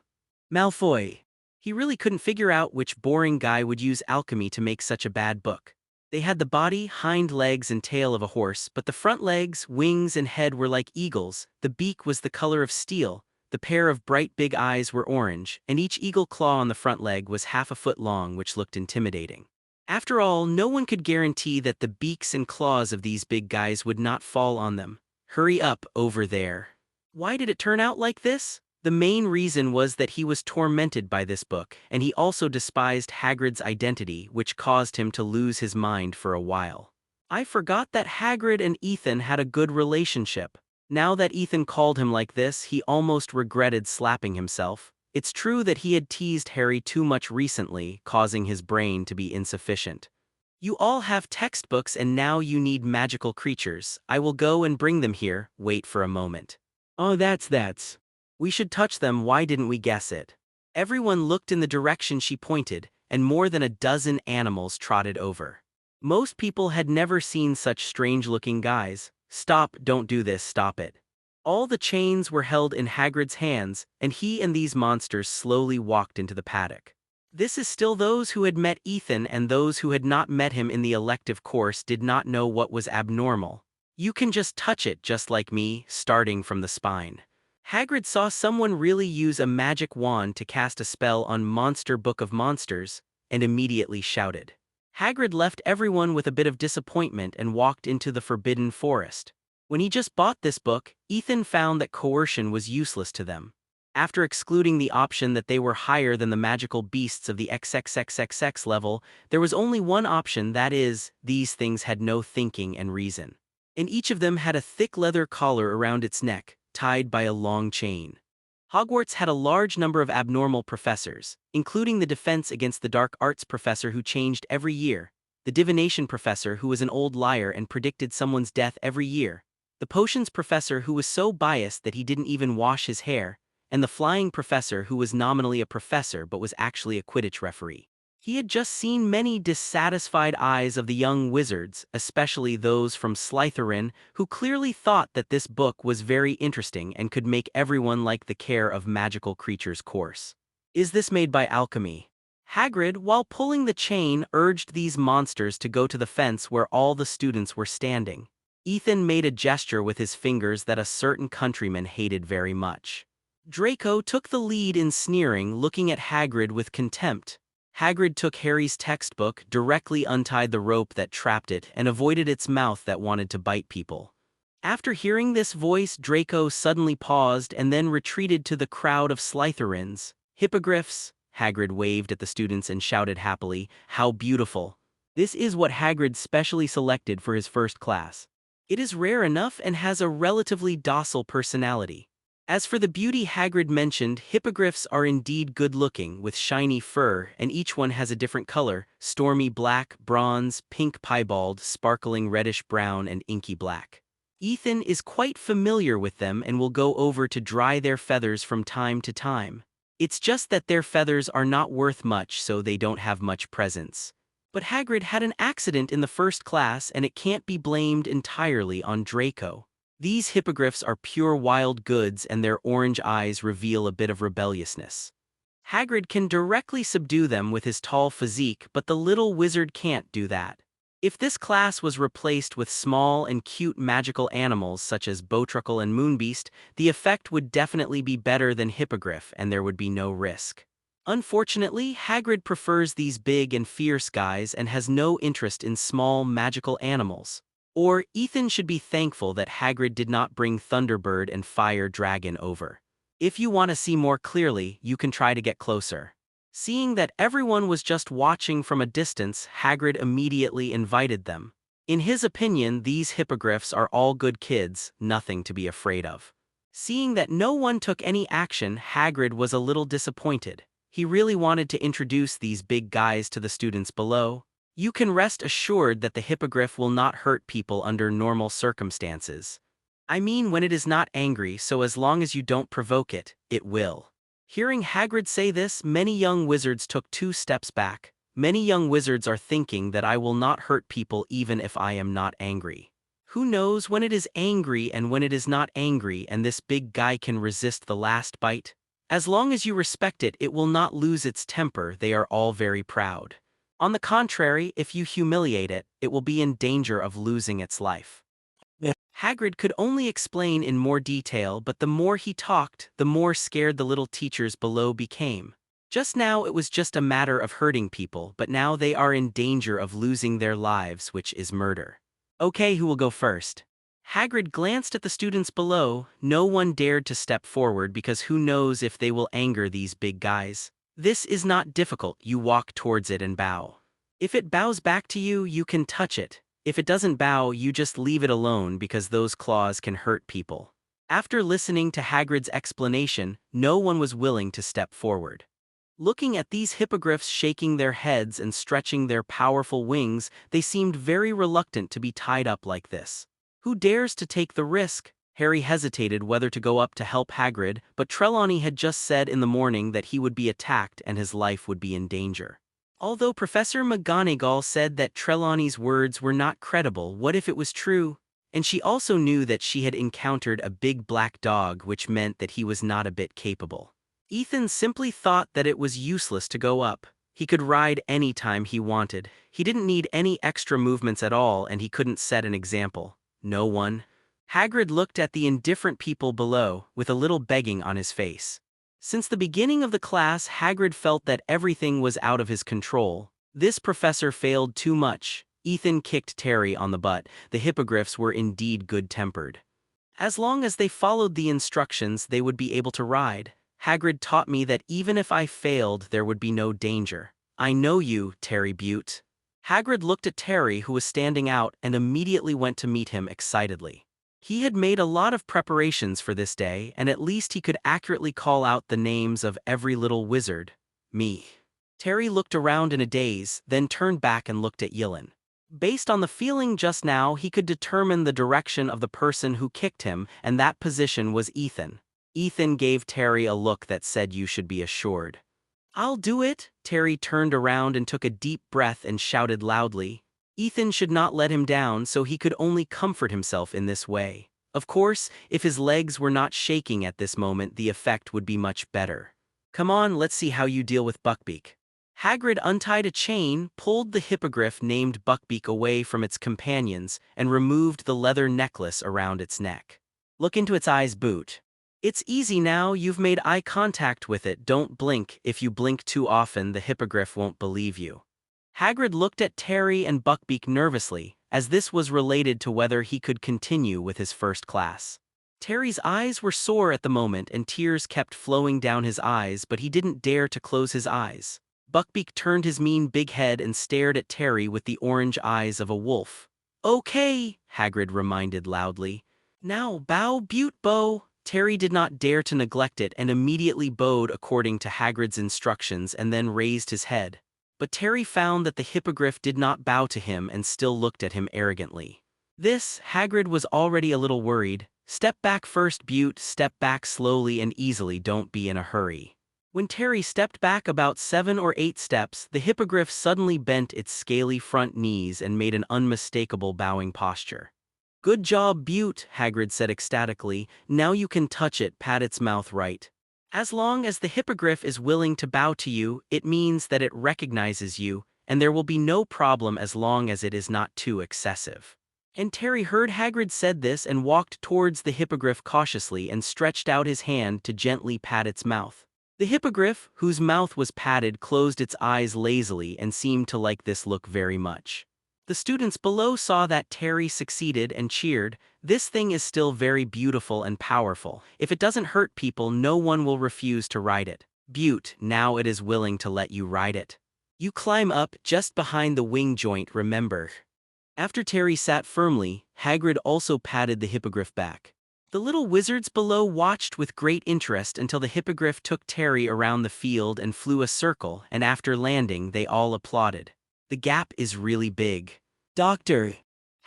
Malfoy. He really couldn't figure out which boring guy would use alchemy to make such a bad book. They had the body, hind legs and tail of a horse, but the front legs, wings and head were like eagles, the beak was the color of steel, the pair of bright big eyes were orange, and each eagle claw on the front leg was half a foot long, which looked intimidating. After all, no one could guarantee that the beaks and claws of these big guys would not fall on them. Hurry up, over there. Why did it turn out like this? The main reason was that he was tormented by this book, and he also despised Hagrid's identity, which caused him to lose his mind for a while. I forgot that Hagrid and Ethan had a good relationship. Now that Ethan called him like this, he almost regretted slapping himself. It's true that he had teased Harry too much recently, causing his brain to be insufficient. You all have textbooks and now you need magical creatures. I will go and bring them here. Wait for a moment. Oh, that's. We should touch them. Why didn't we guess it? Everyone looked in the direction she pointed, and more than a dozen animals trotted over. Most people had never seen such strange-looking guys. Stop, don't do this, stop it. All the chains were held in Hagrid's hands, and he and these monsters slowly walked into the paddock. This is still those who had met Ethan, and those who had not met him in the elective course did not know what was abnormal. You can just touch it, just like me, starting from the spine. Hagrid saw someone really use a magic wand to cast a spell on Monster Book of Monsters, and immediately shouted. Hagrid left everyone with a bit of disappointment and walked into the Forbidden Forest. When he just bought this book, Ethan found that coercion was useless to them. After excluding the option that they were higher than the magical beasts of the XXXXX level, there was only one option, that is, these things had no thinking and reason. And each of them had a thick leather collar around its neck, tied by a long chain. Hogwarts had a large number of abnormal professors, including the Defense Against the Dark Arts professor who changed every year, the Divination professor who was an old liar and predicted someone's death every year, the Potions professor who was so biased that he didn't even wash his hair, and the Flying professor who was nominally a professor but was actually a Quidditch referee. He had just seen many dissatisfied eyes of the young wizards, especially those from Slytherin, who clearly thought that this book was very interesting and could make everyone like the Care of Magical Creatures course. Is this made by alchemy? Hagrid, while pulling the chain, urged these monsters to go to the fence where all the students were standing. Ethan made a gesture with his fingers that a certain countryman hated very much. Draco took the lead in sneering, looking at Hagrid with contempt. Hagrid took Harry's textbook, directly untied the rope that trapped it, and avoided its mouth that wanted to bite people. After hearing this voice, Draco suddenly paused and then retreated to the crowd of Slytherins. Hippogriffs! Hagrid waved at the students and shouted happily, "How beautiful!" This is what Hagrid specially selected for his first class. It is rare enough and has a relatively docile personality. As for the beauty Hagrid mentioned, hippogriffs are indeed good-looking, with shiny fur, and each one has a different color: stormy black, bronze, pink piebald, sparkling reddish-brown, and inky black. Ethan is quite familiar with them and will go over to dry their feathers from time to time. It's just that their feathers are not worth much, so they don't have much presence. But Hagrid had an accident in the first class, and it can't be blamed entirely on Draco. These hippogriffs are pure wild goods, and their orange eyes reveal a bit of rebelliousness. Hagrid can directly subdue them with his tall physique, but the little wizard can't do that. If this class was replaced with small and cute magical animals such as Bowtruckle and Moonbeast, the effect would definitely be better than Hippogriff and there would be no risk. Unfortunately, Hagrid prefers these big and fierce guys and has no interest in small magical animals. Or Ethan should be thankful that Hagrid did not bring Thunderbird and Fire Dragon over. If you want to see more clearly, you can try to get closer. Seeing that everyone was just watching from a distance, Hagrid immediately invited them. In his opinion, these hippogriffs are all good kids, nothing to be afraid of. Seeing that no one took any action, Hagrid was a little disappointed. He really wanted to introduce these big guys to the students below. You can rest assured that the hippogriff will not hurt people under normal circumstances. I mean when it is not angry, so as long as you don't provoke it, it will. Hearing Hagrid say this, many young wizards took 2 steps back. Many young wizards are thinking that I will not hurt people even if I am not angry. Who knows when it is angry and when it is not angry, and this big guy can resist the last bite? As long as you respect it, it will not lose its temper. They are all very proud. On the contrary, if you humiliate it, it will be in danger of losing its life. Hagrid could only explain in more detail, but the more he talked, the more scared the little teachers below became. Just now it was just a matter of hurting people, but now they are in danger of losing their lives, which is murder. Okay, who will go first? Hagrid glanced at the students below. No one dared to step forward because who knows if they will anger these big guys. This is not difficult. You walk towards it and bow. If it bows back to you, you can touch it. If it doesn't bow, you just leave it alone because those claws can hurt people. After listening to Hagrid's explanation, no one was willing to step forward. Looking at these hippogriffs shaking their heads and stretching their powerful wings, they seemed very reluctant to be tied up like this. Who dares to take the risk? Harry hesitated whether to go up to help Hagrid, but Trelawney had just said in the morning that he would be attacked and his life would be in danger. Although Professor McGonagall said that Trelawney's words were not credible, what if it was true? And she also knew that she had encountered a big black dog, which meant that he was not a bit capable. Ethan simply thought that it was useless to go up. He could ride any time he wanted. He didn't need any extra movements at all, and he couldn't set an example. No one. Hagrid looked at the indifferent people below, with a little begging on his face. Since the beginning of the class, Hagrid felt that everything was out of his control. This professor failed too much. Ethan kicked Terry on the butt. The hippogriffs were indeed good-tempered. As long as they followed the instructions, they would be able to ride. Hagrid taught me that even if I failed, there would be no danger. I know you, Terry Butte. Hagrid looked at Terry, who was standing out, and immediately went to meet him excitedly. He had made a lot of preparations for this day, and at least he could accurately call out the names of every little wizard. Me. Terry looked around in a daze, then turned back and looked at Yilin. Based on the feeling just now, he could determine the direction of the person who kicked him, and that position was Ethan. Ethan gave Terry a look that said you should be assured. I'll do it. Terry turned around and took a deep breath and shouted loudly. Ethan should not let him down, so he could only comfort himself in this way. Of course, if his legs were not shaking at this moment, the effect would be much better. Come on, let's see how you deal with Buckbeak. Hagrid untied a chain, pulled the hippogriff named Buckbeak away from its companions, and removed the leather necklace around its neck. Look into its eyes, Boot. It's easy now, you've made eye contact with it. Don't blink. If you blink too often, the hippogriff won't believe you. Hagrid looked at Terry and Buckbeak nervously, as this was related to whether he could continue with his first class. Terry's eyes were sore at the moment and tears kept flowing down his eyes, but he didn't dare to close his eyes. Buckbeak turned his mean big head and stared at Terry with the orange eyes of a wolf. Okay, Hagrid reminded loudly. Now bow, Butte, bow. Terry did not dare to neglect it and immediately bowed according to Hagrid's instructions and then raised his head. But Terry found that the hippogriff did not bow to him and still looked at him arrogantly. This, Hagrid was already a little worried. Step back first, Butte, step back slowly and easily, don't be in a hurry. When Terry stepped back about 7 or 8 steps, the hippogriff suddenly bent its scaly front knees and made an unmistakable bowing posture. Good job, Butte, Hagrid said ecstatically. Now you can touch it, pat its mouth right. As long as the hippogriff is willing to bow to you, it means that it recognizes you, and there will be no problem as long as it is not too excessive. And Terry heard Hagrid said this and walked towards the hippogriff cautiously and stretched out his hand to gently pat its mouth. The hippogriff, whose mouth was patted, closed its eyes lazily and seemed to like this look very much. The students below saw that Terry succeeded and cheered. This thing is still very beautiful and powerful. If it doesn't hurt people, no one will refuse to ride it. Butte, now it is willing to let you ride it. You climb up just behind the wing joint, remember. After Terry sat firmly, Hagrid also patted the hippogriff back. The little wizards below watched with great interest until the hippogriff took Terry around the field and flew a circle, and after landing they all applauded. The gap is really big. Doctor.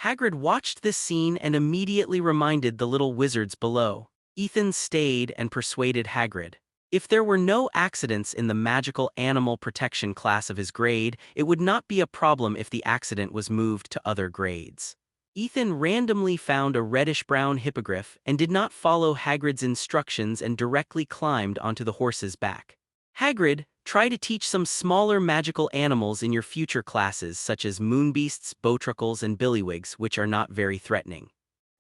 Hagrid watched this scene and immediately reminded the little wizards below. Ethan stayed and persuaded Hagrid. If there were no accidents in the magical animal protection class of his grade, it would not be a problem if the accident was moved to other grades. Ethan randomly found a reddish-brown hippogriff and did not follow Hagrid's instructions and directly climbed onto the horse's back. Hagrid, try to teach some smaller magical animals in your future classes such as moonbeasts, bowtruckles, and billywigs, which are not very threatening.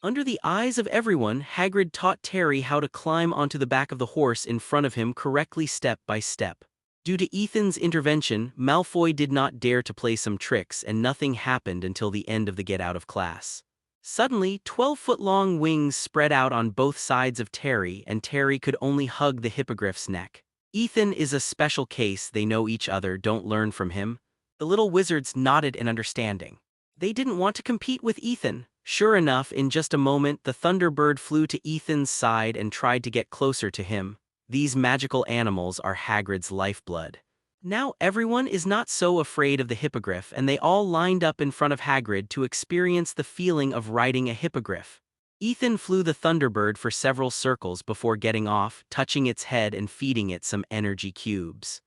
Under the eyes of everyone, Hagrid taught Terry how to climb onto the back of the horse in front of him correctly step by step. Due to Ethan's intervention, Malfoy did not dare to play some tricks and nothing happened until the end of the get out of class. Suddenly, 12-foot-long wings spread out on both sides of Terry and Terry could only hug the hippogriff's neck. Ethan is a special case, they know each other, don't learn from him. The little wizards nodded in understanding. They didn't want to compete with Ethan. Sure enough, in just a moment, the Thunderbird flew to Ethan's side and tried to get closer to him. These magical animals are Hagrid's lifeblood. Now everyone is not so afraid of the hippogriff and they all lined up in front of Hagrid to experience the feeling of riding a hippogriff. Ethan flew the Thunderbird for several circles before getting off, touching its head and feeding it some energy cubes.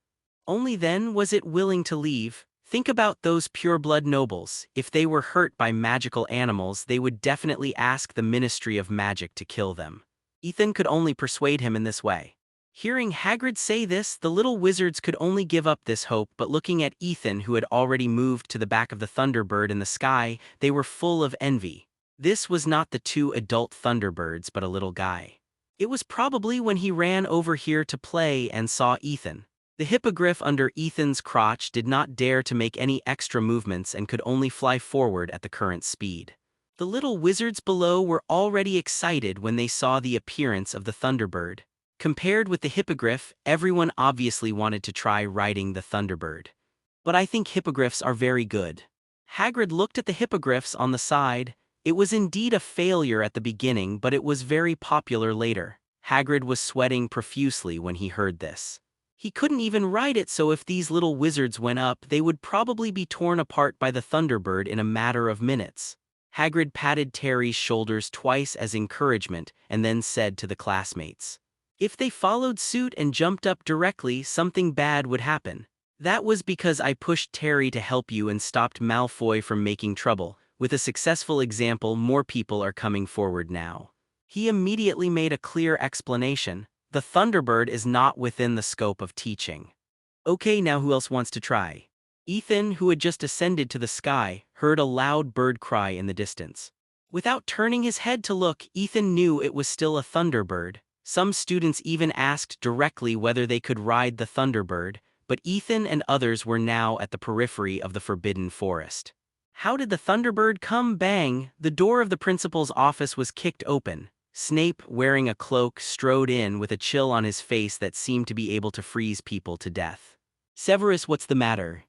Only then was it willing to leave. Think about those pureblood nobles. If they were hurt by magical animals, they would definitely ask the Ministry of Magic to kill them. Ethan could only persuade him in this way. Hearing Hagrid say this, the little wizards could only give up this hope, but looking at Ethan, who had already moved to the back of the Thunderbird in the sky, they were full of envy. This was not the 2 adult Thunderbirds, but a little guy. It was probably when he ran over here to play and saw Ethan. The hippogriff under Ethan's crotch did not dare to make any extra movements and could only fly forward at the current speed. The little wizards below were already excited when they saw the appearance of the Thunderbird. Compared with the hippogriff, everyone obviously wanted to try riding the Thunderbird. But I think hippogriffs are very good. Hagrid looked at the hippogriffs on the side. It was indeed a failure at the beginning, but it was very popular later. Hagrid was sweating profusely when he heard this. He couldn't even ride it, so if these little wizards went up, they would probably be torn apart by the Thunderbird in a matter of minutes. Hagrid patted Terry's shoulders twice as encouragement and then said to the classmates, "If they followed suit and jumped up directly, something bad would happen. That was because I pushed Terry to help you and stopped Malfoy from making trouble. With a successful example, more people are coming forward now." He immediately made a clear explanation. The Thunderbird is not within the scope of teaching. Okay, now who else wants to try? Ethan, who had just ascended to the sky, heard a loud bird cry in the distance. Without turning his head to look, Ethan knew it was still a Thunderbird. Some students even asked directly whether they could ride the Thunderbird, but Ethan and others were now at the periphery of the Forbidden Forest. How did the Thunderbird come? Bang! The door of the principal's office was kicked open. Snape, wearing a cloak, strode in with a chill on his face that seemed to be able to freeze people to death. "Severus, what's the matter?"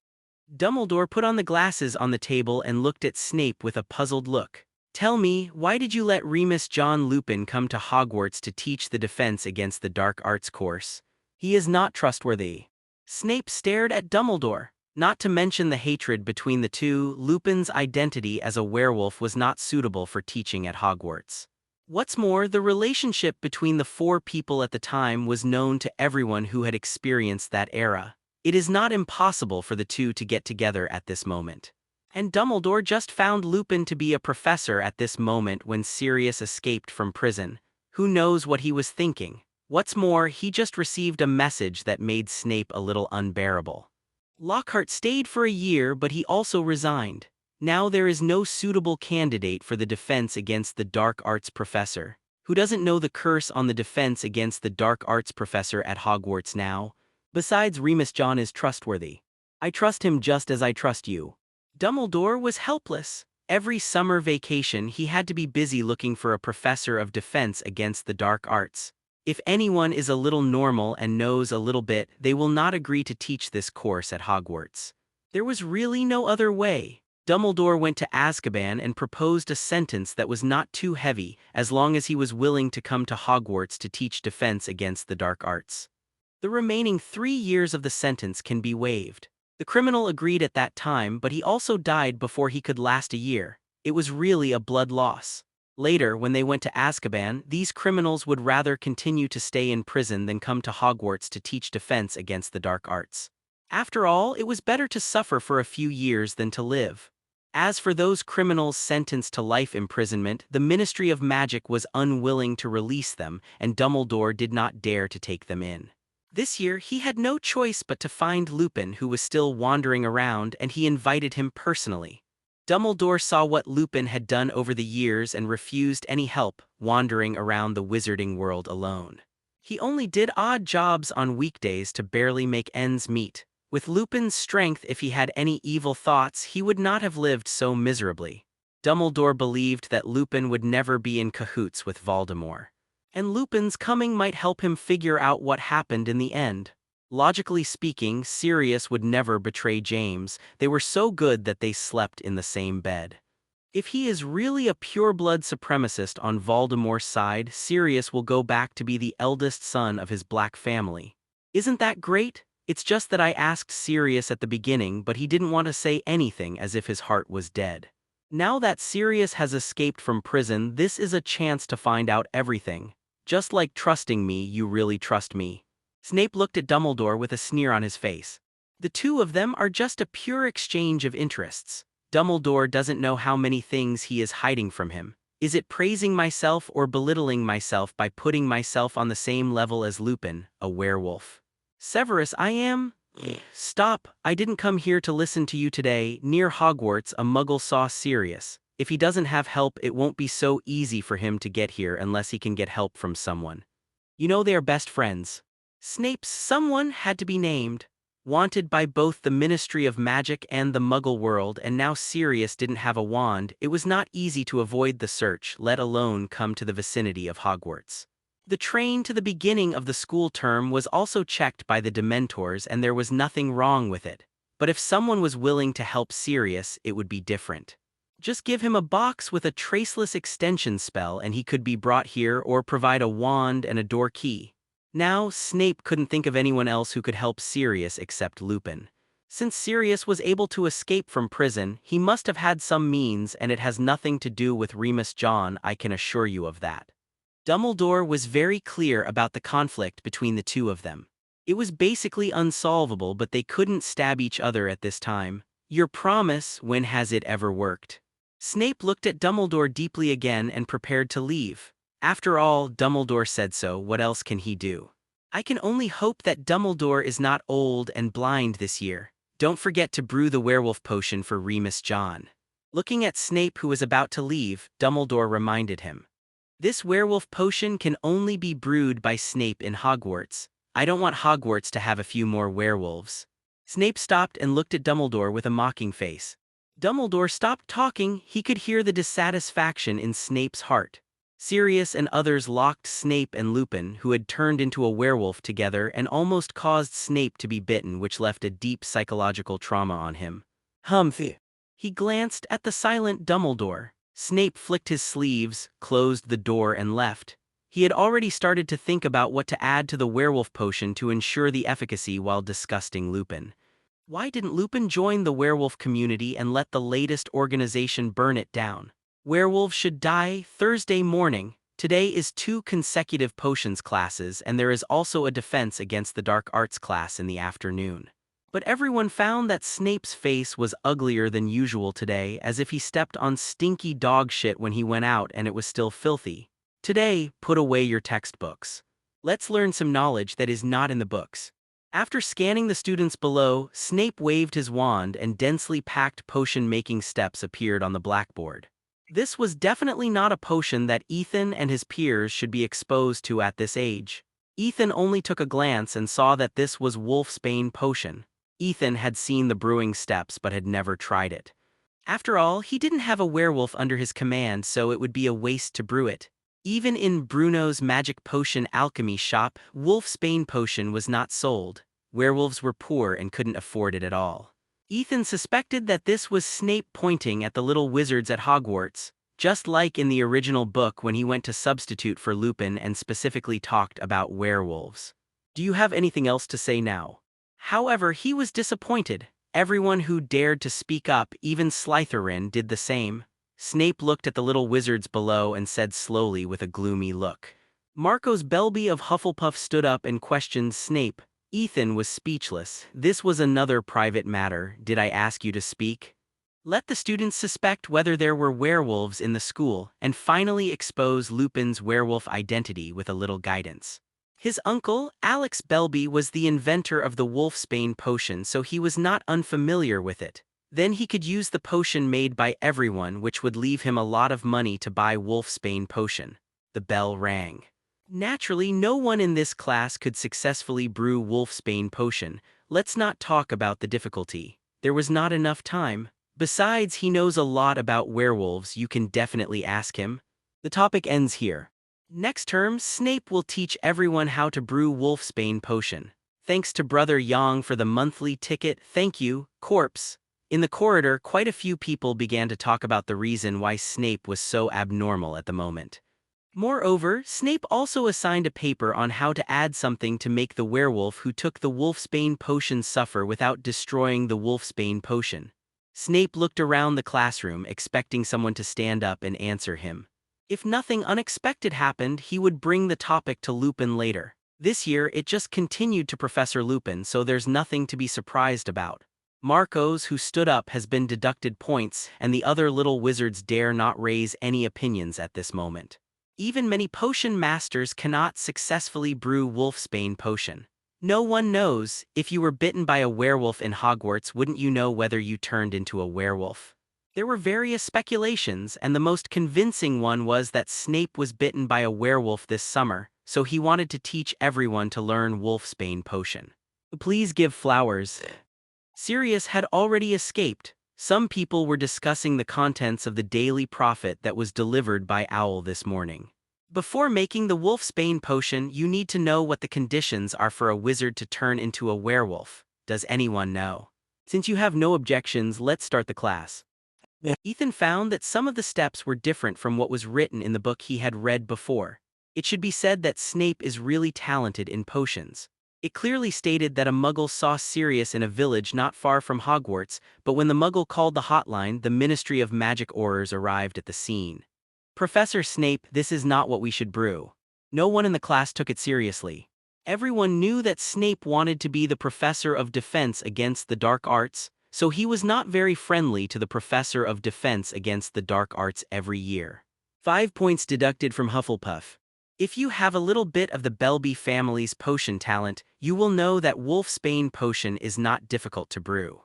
Dumbledore put on the glasses on the table and looked at Snape with a puzzled look. "Tell me, why did you let Remus John Lupin come to Hogwarts to teach the defense against the dark arts course? He is not trustworthy." Snape stared at Dumbledore. Not to mention the hatred between the two, Lupin's identity as a werewolf was not suitable for teaching at Hogwarts. What's more, the relationship between the four people at the time was known to everyone who had experienced that era. It is not impossible for the two to get together at this moment. And Dumbledore just found Lupin to be a professor at this moment when Sirius escaped from prison. Who knows what he was thinking? What's more, he just received a message that made Snape a little unbearable. Lockhart stayed for a year, but he also resigned. Now there is no suitable candidate for the defense against the dark arts professor. Who doesn't know the curse on the defense against the dark arts professor at Hogwarts now? Besides, Remus John is trustworthy. I trust him just as I trust you. Dumbledore was helpless. Every summer vacation he had to be busy looking for a professor of defense against the dark arts. If anyone is a little normal and knows a little bit, they will not agree to teach this course at Hogwarts. There was really no other way. Dumbledore went to Azkaban and proposed a sentence that was not too heavy as long as he was willing to come to Hogwarts to teach defense against the dark arts. The remaining 3 years of the sentence can be waived. The criminal agreed at that time, but he also died before he could last a year. It was really a blood loss. Later, when they went to Azkaban, these criminals would rather continue to stay in prison than come to Hogwarts to teach defense against the dark arts. After all, it was better to suffer for a few years than to live. As for those criminals sentenced to life imprisonment, the Ministry of Magic was unwilling to release them, and Dumbledore did not dare to take them in. This year, he had no choice but to find Lupin, who was still wandering around, and he invited him personally. Dumbledore saw what Lupin had done over the years and refused any help wandering around the wizarding world alone. He only did odd jobs on weekdays to barely make ends meet. With Lupin's strength, if he had any evil thoughts, he would not have lived so miserably. Dumbledore believed that Lupin would never be in cahoots with Voldemort. And Lupin's coming might help him figure out what happened in the end. Logically speaking, Sirius would never betray James. They were so good that they slept in the same bed. If he is really a pure-blood supremacist on Voldemort's side, Sirius will go back to be the eldest son of his black family. Isn't that great? It's just that I asked Sirius at the beginning, but he didn't want to say anything, as if his heart was dead. Now that Sirius has escaped from prison, this is a chance to find out everything. Just like trusting me, you really trust me. Snape looked at Dumbledore with a sneer on his face. The two of them are just a pure exchange of interests. Dumbledore doesn't know how many things he is hiding from him. Is it praising myself or belittling myself by putting myself on the same level as Lupin, a werewolf? Severus, I am... Stop, I didn't come here to listen to you today. Near Hogwarts, a muggle saw Sirius. If he doesn't have help, it won't be so easy for him to get here unless he can get help from someone. You know they are best friends. Snape's someone had to be named. Wanted by both the Ministry of Magic and the Muggle world, and now Sirius didn't have a wand. It was not easy to avoid the search, let alone come to the vicinity of Hogwarts. The train to the beginning of the school term was also checked by the Dementors, and there was nothing wrong with it. But if someone was willing to help Sirius, it would be different. Just give him a box with a traceless extension spell and he could be brought here, or provide a wand and a door key. Now, Snape couldn't think of anyone else who could help Sirius except Lupin. Since Sirius was able to escape from prison, he must have had some means, and it has nothing to do with Remus John, I can assure you of that. Dumbledore was very clear about the conflict between the two of them. It was basically unsolvable, but they couldn't stab each other at this time. Your promise, when has it ever worked? Snape looked at Dumbledore deeply again and prepared to leave. After all, Dumbledore said so, what else can he do? I can only hope that Dumbledore is not old and blind this year. Don't forget to brew the werewolf potion for Remus John. Looking at Snape, who was about to leave, Dumbledore reminded him. This werewolf potion can only be brewed by Snape in Hogwarts. I don't want Hogwarts to have a few more werewolves. Snape stopped and looked at Dumbledore with a mocking face. Dumbledore stopped talking. He could hear the dissatisfaction in Snape's heart. Sirius and others locked Snape and Lupin, who had turned into a werewolf, together and almost caused Snape to be bitten, which left a deep psychological trauma on him. Humph. He glanced at the silent Dumbledore. Snape flicked his sleeves, closed the door and left. He had already started to think about what to add to the werewolf potion to ensure the efficacy while disgusting Lupin. Why didn't Lupin join the werewolf community and let the latest organization burn it down? Werewolves should die Thursday morning. Today is 2 consecutive potions classes, and there is also a defense against the dark arts class in the afternoon. But everyone found that Snape's face was uglier than usual today, as if he stepped on stinky dog shit when he went out and it was still filthy. Today, put away your textbooks. Let's learn some knowledge that is not in the books. After scanning the students below, Snape waved his wand and densely packed potion-making steps appeared on the blackboard. This was definitely not a potion that Ethan and his peers should be exposed to at this age. Ethan only took a glance and saw that this was Wolfsbane potion. Ethan had seen the brewing steps but had never tried it. After all, he didn't have a werewolf under his command, so it would be a waste to brew it. Even in Bruno's magic potion alchemy shop, Wolfsbane potion was not sold. Werewolves were poor and couldn't afford it at all. Ethan suspected that this was Snape pointing at the little wizards at Hogwarts, just like in the original book when he went to substitute for Lupin and specifically talked about werewolves. Do you have anything else to say now? However, he was disappointed. Everyone who dared to speak up, even Slytherin, did the same. Snape looked at the little wizards below and said slowly with a gloomy look. Marcos Belby of Hufflepuff stood up and questioned Snape. Ethan was speechless. This was another private matter. Did I ask you to speak? Let the students suspect whether there were werewolves in the school, and finally expose Lupin's werewolf identity with a little guidance. His uncle, Alex Belby, was the inventor of the Wolfsbane potion, so he was not unfamiliar with it. Then he could use the potion made by everyone, which would leave him a lot of money to buy Wolfsbane potion. The bell rang. Naturally, no one in this class could successfully brew Wolfsbane potion. Let's not talk about the difficulty. There was not enough time. Besides, he knows a lot about werewolves. You can definitely ask him. The topic ends here. Next term, Snape will teach everyone how to brew Wolfsbane potion. Thanks to Brother Yang for the monthly ticket. Thank you, Corpse. In the corridor, quite a few people began to talk about the reason why Snape was so abnormal at the moment. Moreover, Snape also assigned a paper on how to add something to make the werewolf who took the Wolfsbane potion suffer without destroying the Wolfsbane potion. Snape looked around the classroom, expecting someone to stand up and answer him. If nothing unexpected happened, he would bring the topic to Lupin later. This year, it just continued to Professor Lupin, so there's nothing to be surprised about. Marcos, who stood up, has been deducted points, and the other little wizards dare not raise any opinions at this moment. Even many potion masters cannot successfully brew Wolfsbane potion. No one knows. If you were bitten by a werewolf in Hogwarts, wouldn't you know whether you turned into a werewolf? There were various speculations, and the most convincing one was that Snape was bitten by a werewolf this summer, so he wanted to teach everyone to learn Wolfsbane potion. Please give flowers. Sirius had already escaped. Some people were discussing the contents of the Daily Prophet that was delivered by Owl this morning. Before making the Wolfsbane potion, you need to know what the conditions are for a wizard to turn into a werewolf. Does anyone know? Since you have no objections, let's start the class. Ethan found that some of the steps were different from what was written in the book he had read before. It should be said that Snape is really talented in potions. It clearly stated that a Muggle saw Sirius in a village not far from Hogwarts, but when the Muggle called the hotline, the Ministry of Magic Horrors arrived at the scene. Professor Snape, this is not what we should brew. No one in the class took it seriously. Everyone knew that Snape wanted to be the Professor of Defense against the Dark Arts, so he was not very friendly to the Professor of Defense against the Dark Arts every year. 5 points deducted from Hufflepuff. If you have a little bit of the Belby family's potion talent, you will know that Wolfsbane potion is not difficult to brew.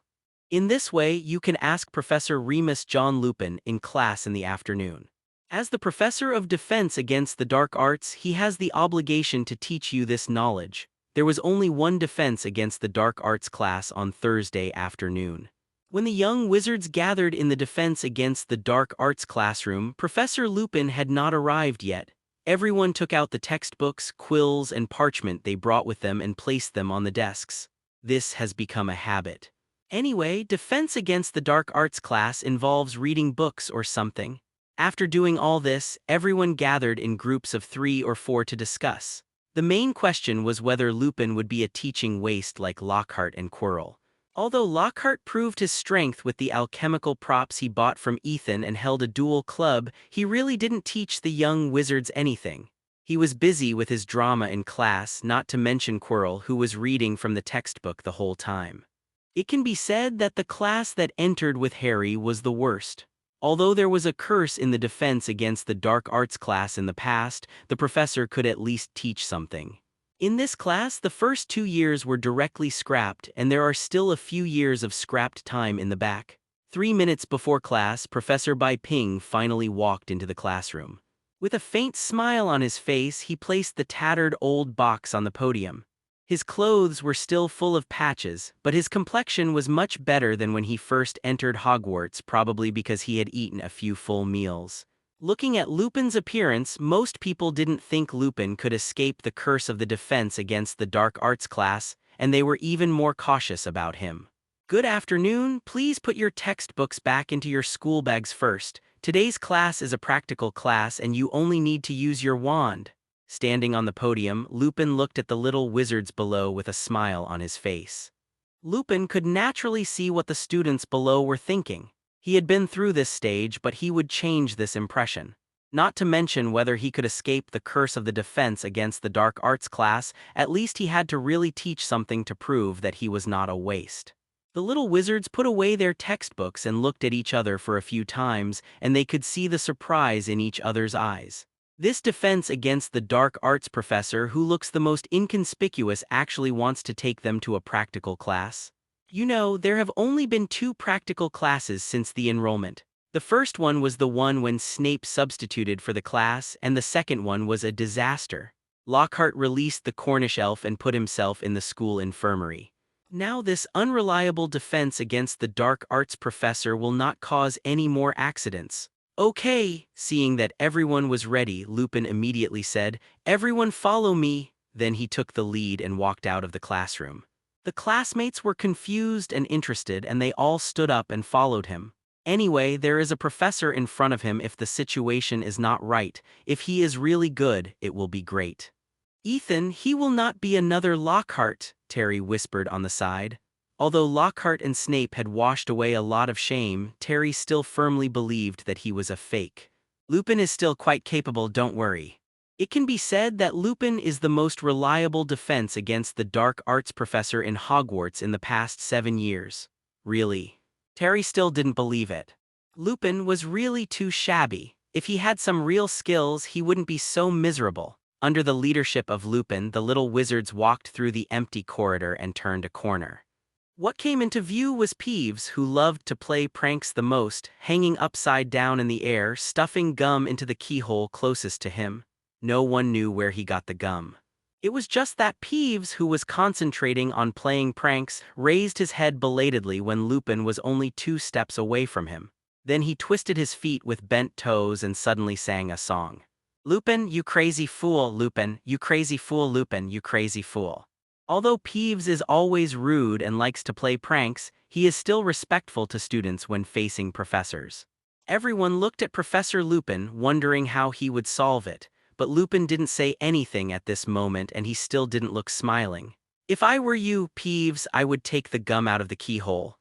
In this way, you can ask Professor Remus John Lupin in class in the afternoon. As the Professor of Defense against the Dark Arts, he has the obligation to teach you this knowledge. There was only one defense against the Dark Arts class on Thursday afternoon. When the young wizards gathered in the Defense Against the Dark Arts classroom, Professor Lupin had not arrived yet. Everyone took out the textbooks, quills, and parchment they brought with them and placed them on the desks. This has become a habit. Anyway, Defense Against the Dark Arts class involves reading books or something. After doing all this, everyone gathered in groups of 3 or 4 to discuss. The main question was whether Lupin would be a teaching waste like Lockhart and Quirrell. Although Lockhart proved his strength with the alchemical props he bought from Ethan and held a dual club, he really didn't teach the young wizards anything. He was busy with his drama in class, not to mention Quirrell, who was reading from the textbook the whole time. It can be said that the class that entered with Harry was the worst. Although there was a curse in the defense against the dark arts class in the past, the professor could at least teach something. In this class, the first 2 years were directly scrapped, and there are still a few years of scrapped time in the back. 3 minutes before class, Professor Bai Ping finally walked into the classroom. With a faint smile on his face, he placed the tattered old box on the podium. His clothes were still full of patches, but his complexion was much better than when he first entered Hogwarts, probably because he had eaten a few full meals. Looking at Lupin's appearance, most people didn't think Lupin could escape the curse of the defense against the dark arts class, and they were even more cautious about him. Good afternoon, please put your textbooks back into your school bags first. Today's class is a practical class and you only need to use your wand. Standing on the podium, Lupin looked at the little wizards below with a smile on his face. Lupin could naturally see what the students below were thinking. He had been through this stage, but he would change this impression. Not to mention whether he could escape the curse of the defense against the dark arts class, at least he had to really teach something to prove that he was not a waste. The little wizards put away their textbooks and looked at each other for a few times, and they could see the surprise in each other's eyes. This defense against the dark arts professor who looks the most inconspicuous actually wants to take them to a practical class. You know, there have only been 2 practical classes since the enrollment. The first one was the one when Snape substituted for the class, and the second one was a disaster. Lockhart released the Cornish elf and put himself in the school infirmary. Now this unreliable defense against the dark arts professor will not cause any more accidents. Okay, seeing that everyone was ready, Lupin immediately said, "Everyone follow me." Then he took the lead and walked out of the classroom. The classmates were confused and interested, and they all stood up and followed him. Anyway, there is a professor in front of him if the situation is not right. If he is really good, it will be great. "Ethan, he will not be another Lockhart," Terry whispered on the side. Although Lockhart and Snape had washed away a lot of shame, Terry still firmly believed that he was a fake. "Lupin is still quite capable, don't worry." It can be said that Lupin is the most reliable defense against the dark arts professor in Hogwarts in the past 7 years. Really? Terry still didn't believe it. Lupin was really too shabby. If he had some real skills, he wouldn't be so miserable. Under the leadership of Lupin, the little wizards walked through the empty corridor and turned a corner. What came into view was Peeves, who loved to play pranks the most, hanging upside down in the air, stuffing gum into the keyhole closest to him. No one knew where he got the gum. It was just that Peeves, who was concentrating on playing pranks, raised his head belatedly when Lupin was only 2 steps away from him. Then he twisted his feet with bent toes and suddenly sang a song. "Lupin, you crazy fool, Lupin, you crazy fool, Lupin, you crazy fool." Although Peeves is always rude and likes to play pranks, he is still respectful to students when facing professors. Everyone looked at Professor Lupin, wondering how he would solve it, but Lupin didn't say anything at this moment and he still didn't look smiling. "If I were you, Peeves, I would take the gum out of the keyhole.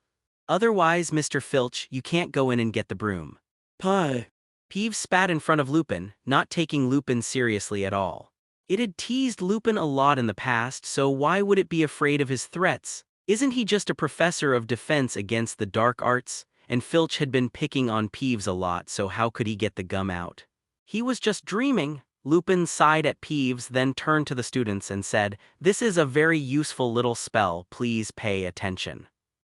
Otherwise, Mr. Filch, you can't go in and get the broom." "Pie." Peeves spat in front of Lupin, not taking Lupin seriously at all. It had teased Lupin a lot in the past, so why would it be afraid of his threats? Isn't he just a professor of defense against the dark arts? And Filch had been picking on Peeves a lot, so how could he get the gum out? He was just dreaming. Lupin sighed at Peeves, then turned to the students and said, "This is a very useful little spell, please pay attention."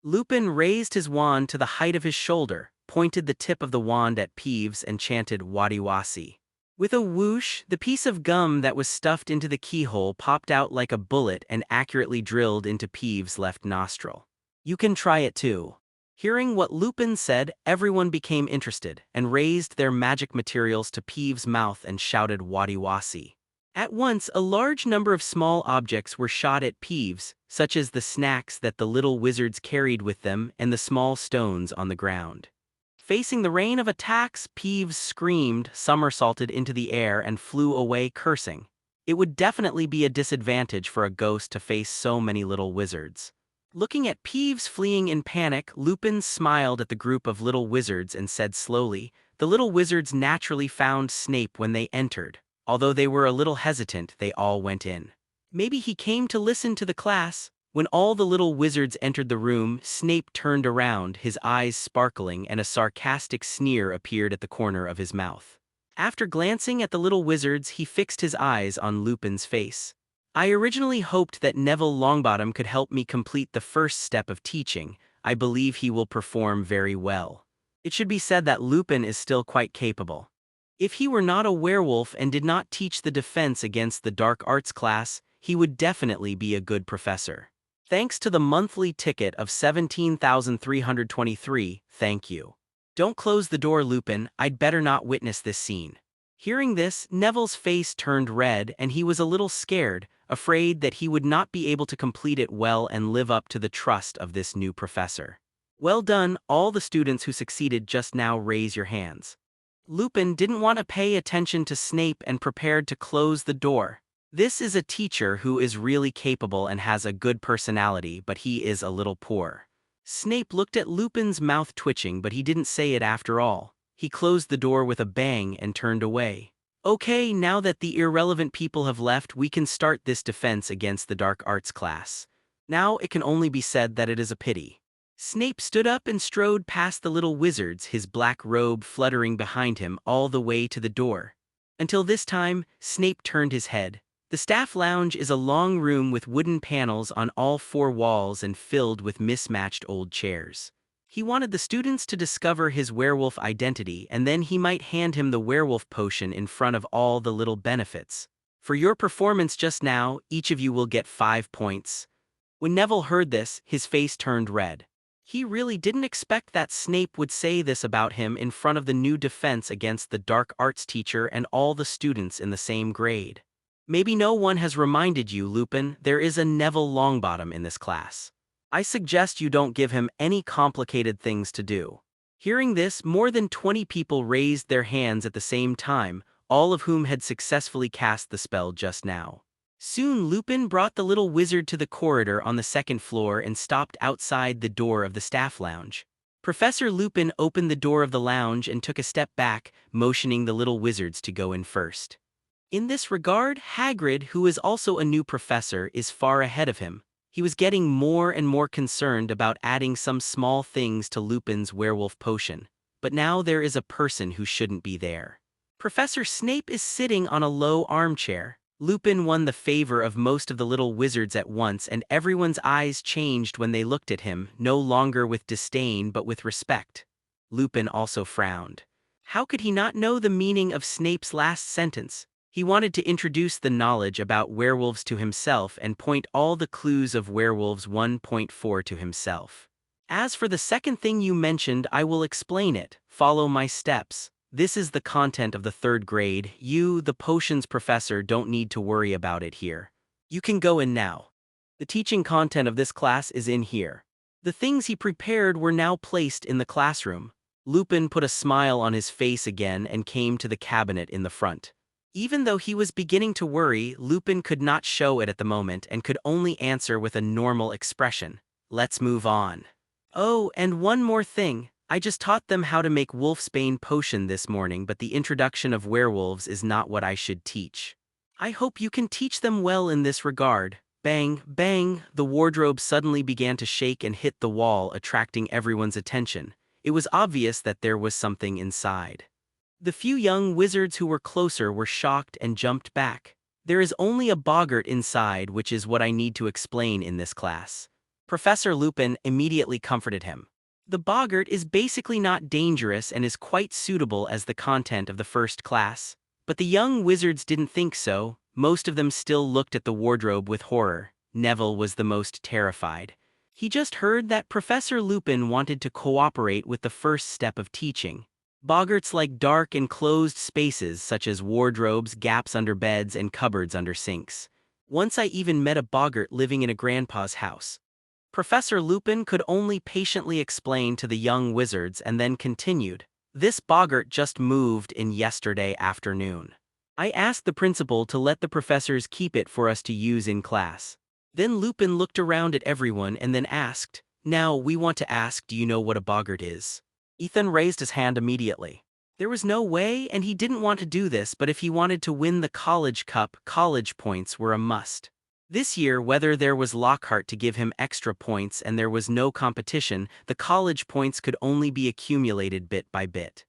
Lupin raised his wand to the height of his shoulder, pointed the tip of the wand at Peeves and chanted Wadiwasi. With a whoosh, the piece of gum that was stuffed into the keyhole popped out like a bullet and accurately drilled into Peeves' left nostril. "You can try it too." Hearing what Lupin said, everyone became interested and raised their magic materials to Peeves' mouth and shouted Wadiwasi. At once, a large number of small objects were shot at Peeves, such as the snacks that the little wizards carried with them and the small stones on the ground. Facing the rain of attacks, Peeves screamed, somersaulted into the air, and flew away cursing. It would definitely be a disadvantage for a ghost to face so many little wizards. Looking at Peeves fleeing in panic, Lupin smiled at the group of little wizards and said slowly, "The little wizards naturally found Snape when they entered. Although they were a little hesitant, they all went in. Maybe he came to listen to the class." When all the little wizards entered the room, Snape turned around, his eyes sparkling, and a sarcastic sneer appeared at the corner of his mouth. After glancing at the little wizards, he fixed his eyes on Lupin's face. "I originally hoped that Neville Longbottom could help me complete the first step of teaching. I believe he will perform very well." It should be said that Lupin is still quite capable. If he were not a werewolf and did not teach the defense against the dark arts class, he would definitely be a good professor. Thanks to the monthly ticket of 17,323, thank you. Don't close the door, Lupin. I'd better not witness this scene. Hearing this, Neville's face turned red and he was a little scared, afraid that he would not be able to complete it well and live up to the trust of this new professor. Well done, all the students who succeeded just now, raise your hands. Lupin didn't want to pay attention to Snape and prepared to close the door. This is a teacher who is really capable and has a good personality, but he is a little poor. Snape looked at Lupin's mouth twitching, but he didn't say it after all. He closed the door with a bang and turned away. "Okay, now that the irrelevant people have left, we can start this defense against the dark arts class. Now it can only be said that it is a pity." Snape stood up and strode past the little wizards, his black robe fluttering behind him all the way to the door. Until this time, Snape turned his head. The staff lounge is a long room with wooden panels on all four walls and filled with mismatched old chairs. He wanted the students to discover his werewolf identity, and then he might hand him the werewolf potion in front of all the little benefits. "For your performance just now, each of you will get 5 points. When Neville heard this, his face turned red. He really didn't expect that Snape would say this about him in front of the new defense against the dark arts teacher and all the students in the same grade. "Maybe no one has reminded you, Lupin, there is a Neville Longbottom in this class. I suggest you don't give him any complicated things to do." Hearing this, more than 20 people raised their hands at the same time, all of whom had successfully cast the spell just now. Soon Lupin brought the little wizard to the corridor on the second floor and stopped outside the door of the staff lounge. Professor Lupin opened the door of the lounge and took a step back, motioning the little wizards to go in first. In this regard, Hagrid, who is also a new professor, is far ahead of him. He was getting more and more concerned about adding some small things to Lupin's werewolf potion. But now there is a person who shouldn't be there. Professor Snape is sitting on a low armchair. Lupin won the favor of most of the little wizards at once, and everyone's eyes changed when they looked at him, no longer with disdain but with respect. Lupin also frowned. How could he not know the meaning of Snape's last sentence? He wanted to introduce the knowledge about werewolves to himself and point all the clues of Werewolves 1.4 to himself. "As for the second thing you mentioned, I will explain it. Follow my steps. This is the content of the third grade. You, the potions professor, don't need to worry about it here. You can go in now. The teaching content of this class is in here." The things he prepared were now placed in the classroom. Lupin put a smile on his face again and came to the cabinet in the front. Even though he was beginning to worry, Lupin could not show it at the moment and could only answer with a normal expression. "Let's move on. Oh, and one more thing. I just taught them how to make wolfsbane potion this morning, but the introduction of werewolves is not what I should teach. I hope you can teach them well in this regard." Bang, bang, the wardrobe suddenly began to shake and hit the wall, attracting everyone's attention. It was obvious that there was something inside. The few young wizards who were closer were shocked and jumped back. "There is only a boggart inside, which is what I need to explain in this class." Professor Lupin immediately comforted him. "The boggart is basically not dangerous and is quite suitable as the content of the first class." But the young wizards didn't think so. Most of them still looked at the wardrobe with horror. Neville was the most terrified. He just heard that Professor Lupin wanted to cooperate with the first step of teaching. Boggarts like dark enclosed spaces such as wardrobes, gaps under beds, and cupboards under sinks. Once I even met a boggart living in a grandpa's house. Professor Lupin could only patiently explain to the young wizards and then continued. "This boggart just moved in yesterday afternoon. I asked the principal to let the professors keep it for us to use in class. Then Lupin looked around at everyone and then asked, "Now, we want to ask, do you know what a boggart is?" Ethan raised his hand immediately. There was no way, and he didn't want to do this, but if he wanted to win the college cup, college points were a must. This year, whether there was Lockhart to give him extra points and there was no competition, the college points could only be accumulated bit by bit.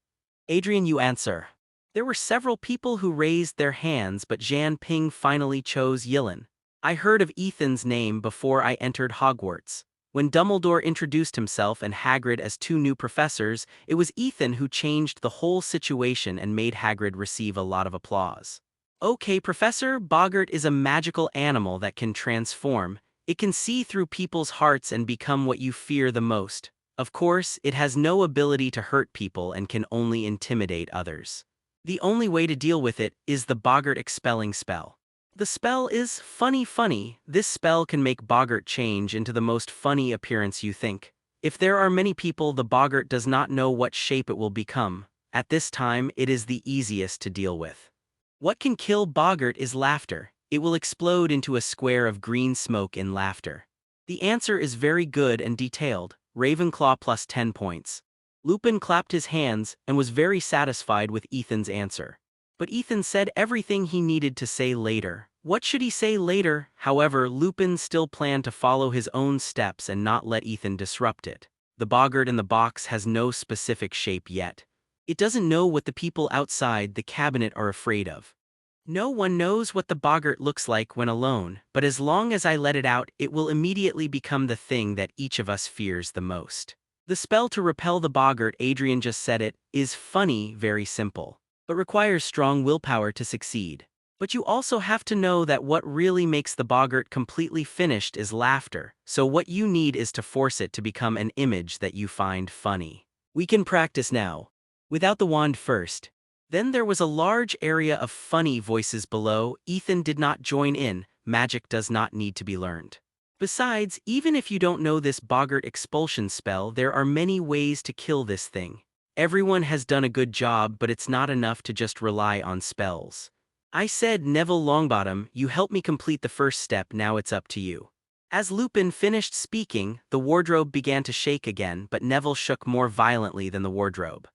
Adrian, you answer. There were several people who raised their hands, but Jan Ping finally chose Yilin. I heard of Ethan's name before I entered Hogwarts. When Dumbledore introduced himself and Hagrid as two new professors, it was Ethan who changed the whole situation and made Hagrid receive a lot of applause. Okay, Professor, boggart is a magical animal that can transform. It can see through people's hearts and become what you fear the most. Of course, it has no ability to hurt people and can only intimidate others. The only way to deal with it is the boggart expelling spell. The spell is funny. This spell can make boggart change into the most funny appearance you think. If there are many people, the boggart does not know what shape it will become. At this time, it is the easiest to deal with. What can kill boggart is laughter. It will explode into a square of green smoke in laughter. The answer is very good and detailed. Ravenclaw plus 10 points. Lupin clapped his hands and was very satisfied with Ethan's answer. But Ethan said everything he needed to say later. What should he say later? However, Lupin still planned to follow his own steps and not let Ethan disrupt it. The boggart in the box has no specific shape yet. It doesn't know what the people outside the cabinet are afraid of. No one knows what the boggart looks like when alone, but as long as I let it out, it will immediately become the thing that each of us fears the most. The spell to repel the boggart, Adrian just said it, is funny, very simple, but requires strong willpower to succeed. But you also have to know that what really makes the boggart completely finished is laughter, so what you need is to force it to become an image that you find funny. We can practice now. Without the wand first. Then there was a large area of funny voices below. Ethan did not join in. Magic does not need to be learned. Besides, even if you don't know this boggart expulsion spell, there are many ways to kill this thing. Everyone has done a good job, but it's not enough to just rely on spells. I said, Neville Longbottom, you helped me complete the first step, now it's up to you. As Lupin finished speaking, the wardrobe began to shake again, but Neville shook more violently than the wardrobe.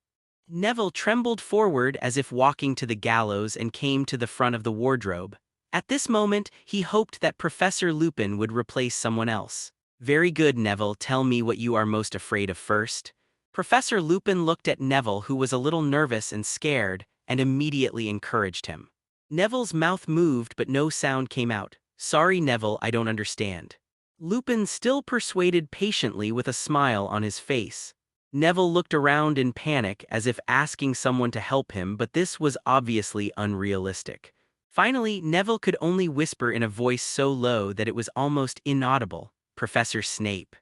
Neville trembled forward as if walking to the gallows and came to the front of the wardrobe. At this moment, he hoped that Professor Lupin would replace someone else. Very good, Neville, tell me what you are most afraid of first. Professor Lupin looked at Neville, who was a little nervous and scared, and immediately encouraged him. Neville's mouth moved but no sound came out. Sorry, Neville, I don't understand. Lupin still persuaded patiently with a smile on his face. Neville looked around in panic as if asking someone to help him, but this was obviously unrealistic. Finally, Neville could only whisper in a voice so low that it was almost inaudible, Professor Snape.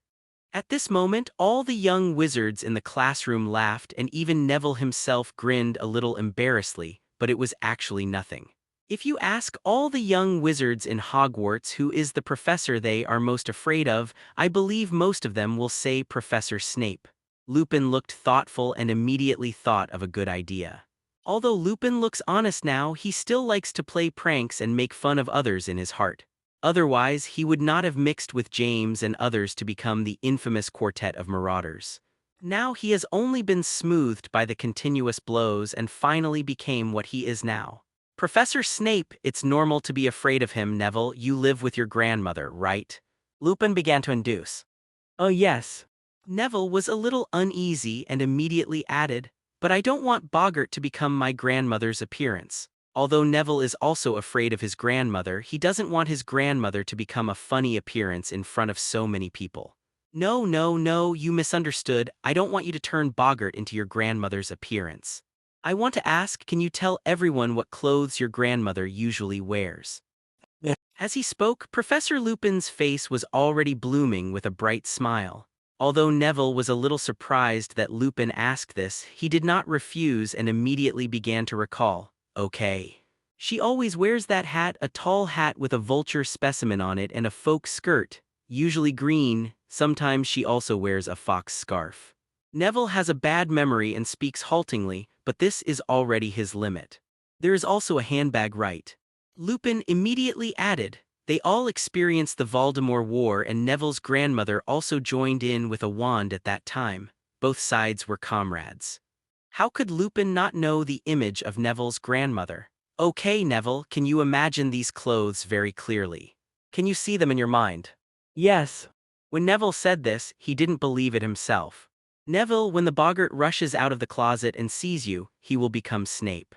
At this moment, all the young wizards in the classroom laughed and even Neville himself grinned a little embarrassedly, but it was actually nothing. If you ask all the young wizards in Hogwarts who is the professor they are most afraid of, I believe most of them will say Professor Snape. Lupin looked thoughtful and immediately thought of a good idea. Although Lupin looks honest now, he still likes to play pranks and make fun of others in his heart. Otherwise, he would not have mixed with James and others to become the infamous quartet of marauders. Now he has only been smoothed by the continuous blows and finally became what he is now. Professor Snape, it's normal to be afraid of him, Neville. You live with your grandmother, right? Lupin began to induce. Oh yes. Neville was a little uneasy and immediately added, but I don't want boggart to become my grandmother's appearance. Although Neville is also afraid of his grandmother, he doesn't want his grandmother to become a funny appearance in front of so many people. No, you misunderstood. I don't want you to turn boggart into your grandmother's appearance. I want to ask, can you tell everyone what clothes your grandmother usually wears? As he spoke, Professor Lupin's face was already blooming with a bright smile. Although Neville was a little surprised that Lupin asked this, he did not refuse and immediately began to recall. Okay. She always wears that hat, a tall hat with a vulture specimen on it and a folk skirt, usually green. Sometimes she also wears a fox scarf. Neville has a bad memory and speaks haltingly, but this is already his limit. There is also a handbag, right? Lupin immediately added, They all experienced the Voldemort War, and Neville's grandmother also joined in with a wand at that time. Both sides were comrades. How could Lupin not know the image of Neville's grandmother? Okay, Neville, can you imagine these clothes very clearly? Can you see them in your mind? Yes. When Neville said this, he didn't believe it himself. Neville, when the boggart rushes out of the closet and sees you, he will become Snape.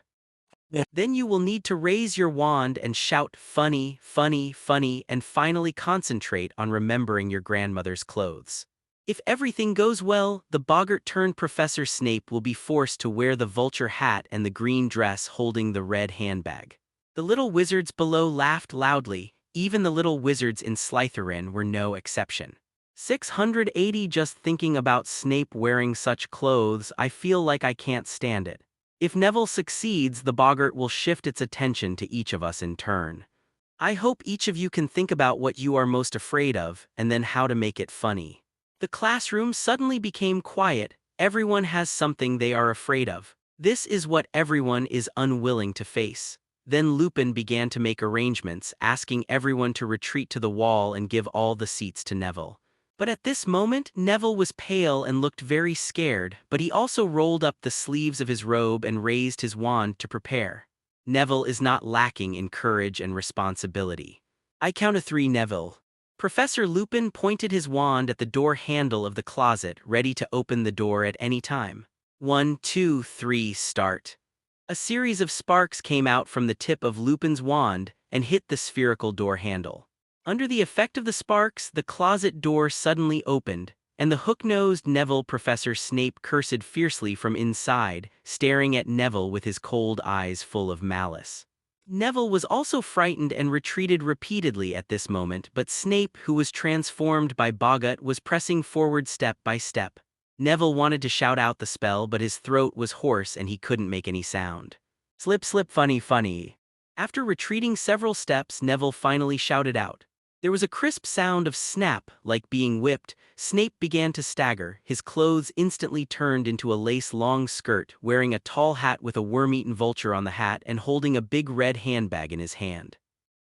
Then you will need to raise your wand and shout funny, funny, funny, and finally concentrate on remembering your grandmother's clothes. If everything goes well, the boggart-turned-Professor Snape will be forced to wear the vulture hat and the green dress holding the red handbag. The little wizards below laughed loudly. Even the little wizards in Slytherin were no exception. 680. Just thinking about Snape wearing such clothes, I feel like I can't stand it. If Neville succeeds, the boggart will shift its attention to each of us in turn. I hope each of you can think about what you are most afraid of, and then how to make it funny. The classroom suddenly became quiet. Everyone has something they are afraid of. This is what everyone is unwilling to face. Then Lupin began to make arrangements, asking everyone to retreat to the wall and give all the seats to Neville. But at this moment, Neville was pale and looked very scared, but he also rolled up the sleeves of his robe and raised his wand to prepare. Neville is not lacking in courage and responsibility. I count to 3, Neville. Professor Lupin pointed his wand at the door handle of the closet, ready to open the door at any time. 1, 2, 3, start. A series of sparks came out from the tip of Lupin's wand and hit the spherical door handle. Under the effect of the sparks, the closet door suddenly opened, and the hook-nosed Neville Professor Snape cursed fiercely from inside, staring at Neville with his cold eyes full of malice. Neville was also frightened and retreated repeatedly at this moment, but Snape, who was transformed by Boggart, was pressing forward step by step. Neville wanted to shout out the spell, but his throat was hoarse and he couldn't make any sound. Slip, slip, funny, funny. After retreating several steps, Neville finally shouted out. There was a crisp sound of snap, like being whipped. Snape began to stagger. His clothes instantly turned into a lace-long skirt, wearing a tall hat with a worm-eaten vulture on the hat and holding a big red handbag in his hand.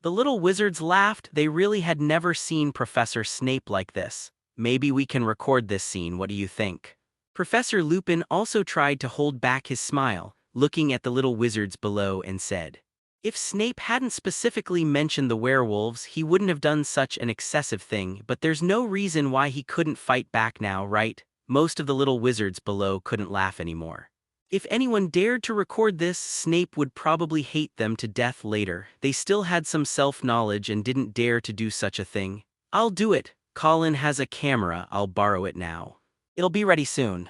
The little wizards laughed. They really had never seen Professor Snape like this. Maybe we can record this scene, what do you think? Professor Lupin also tried to hold back his smile, looking at the little wizards below and said, if Snape hadn't specifically mentioned the werewolves, he wouldn't have done such an excessive thing, but there's no reason why he couldn't fight back now, right? Most of the little wizards below couldn't laugh anymore. If anyone dared to record this, Snape would probably hate them to death later. They still had some self-knowledge and didn't dare to do such a thing. I'll do it. Colin has a camera, I'll borrow it now. It'll be ready soon.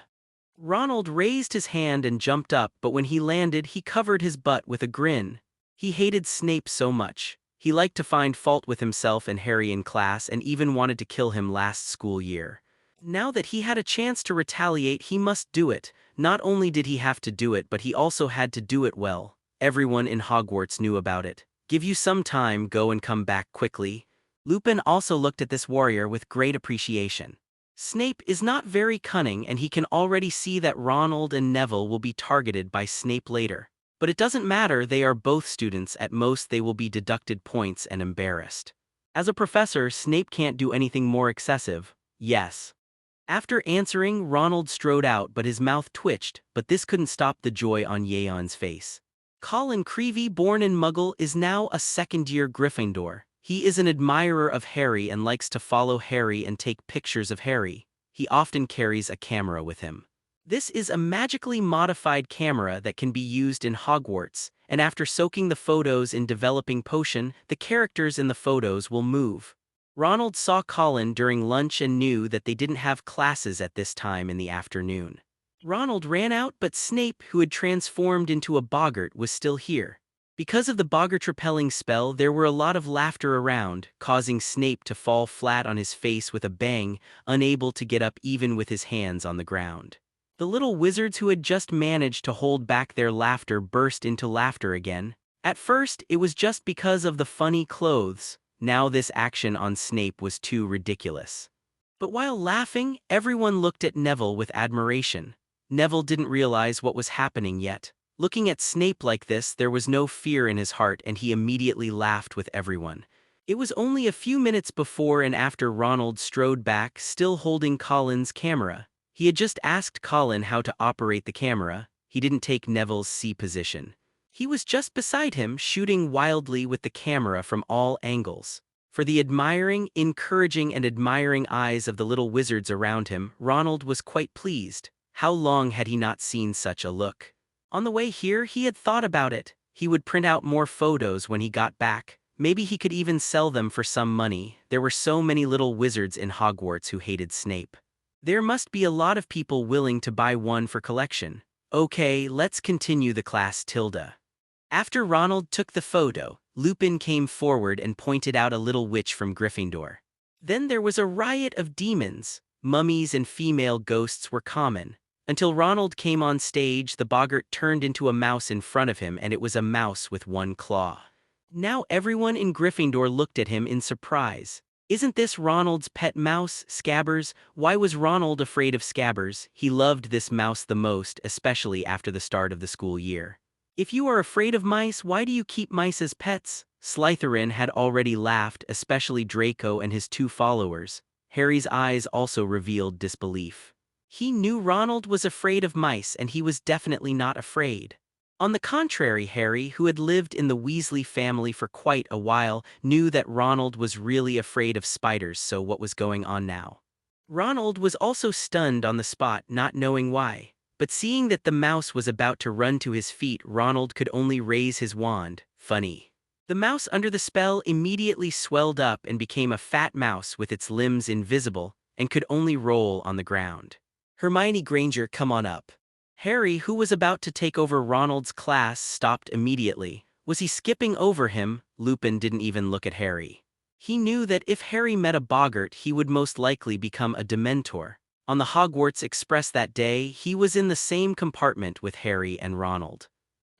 Ronald raised his hand and jumped up, but when he landed, he covered his butt with a grin. He hated Snape so much. He liked to find fault with himself and Harry in class and even wanted to kill him last school year. Now that he had a chance to retaliate, he must do it. Not only did he have to do it, but he also had to do it well. Everyone in Hogwarts knew about it. Give you some time, go and come back quickly. Lupin also looked at this warrior with great appreciation. Snape is not very cunning and he can already see that Ronald and Neville will be targeted by Snape later. But it doesn't matter, they are both students, at most they will be deducted points and embarrassed. As a professor, Snape can't do anything more excessive. Yes. After answering, Ronald strode out but his mouth twitched, but this couldn't stop the joy on Yeon's face. Colin Creevey, born in Muggle, is now a second-year Gryffindor. He is an admirer of Harry and likes to follow Harry and take pictures of Harry. He often carries a camera with him. This is a magically modified camera that can be used in Hogwarts, and after soaking the photos in developing potion, the characters in the photos will move. Ronald saw Colin during lunch and knew that they didn't have classes at this time in the afternoon. Ronald ran out, but Snape, who had transformed into a boggart, was still here. Because of the boggart-repelling spell, there were a lot of laughter around, causing Snape to fall flat on his face with a bang, unable to get up even with his hands on the ground. The little wizards who had just managed to hold back their laughter burst into laughter again. At first, it was just because of the funny clothes. Now this action on Snape was too ridiculous. But while laughing, everyone looked at Neville with admiration. Neville didn't realize what was happening yet. Looking at Snape like this, there was no fear in his heart and he immediately laughed with everyone. It was only a few minutes before and after Ronald strode back, still holding Colin's camera. He had just asked Colin how to operate the camera. He didn't take Neville's C position. He was just beside him, shooting wildly with the camera from all angles. For the admiring, encouraging and admiring eyes of the little wizards around him, Ronald was quite pleased. How long had he not seen such a look? On the way here, he had thought about it. He would print out more photos when he got back. Maybe he could even sell them for some money. There were so many little wizards in Hogwarts who hated Snape. There must be a lot of people willing to buy one for collection. Okay, let's continue the class, Tilda. After Ronald took the photo, Lupin came forward and pointed out a little witch from Gryffindor. Then there was a riot of demons. Mummies and female ghosts were common. Until Ronald came on stage, the boggart turned into a mouse in front of him, and it was a mouse with one claw. Now everyone in Gryffindor looked at him in surprise. Isn't this Ronald's pet mouse, Scabbers? Why was Ronald afraid of Scabbers? He loved this mouse the most, especially after the start of the school year. If you are afraid of mice, why do you keep mice as pets? Slytherin had already laughed, especially Draco and his 2 followers. Harry's eyes also revealed disbelief. He knew Ronald was afraid of mice, and he was definitely not afraid. On the contrary, Harry, who had lived in the Weasley family for quite a while, knew that Ronald was really afraid of spiders, so what was going on now? Ronald was also stunned on the spot, not knowing why. But seeing that the mouse was about to run to his feet, Ronald could only raise his wand. Funny. The mouse under the spell immediately swelled up and became a fat mouse with its limbs invisible and could only roll on the ground. Hermione Granger, come on up. Harry, who was about to take over Ronald's class, stopped immediately. Was he skipping over him? Lupin didn't even look at Harry. He knew that if Harry met a boggart, he would most likely become a Dementor. On the Hogwarts Express that day, he was in the same compartment with Harry and Ronald.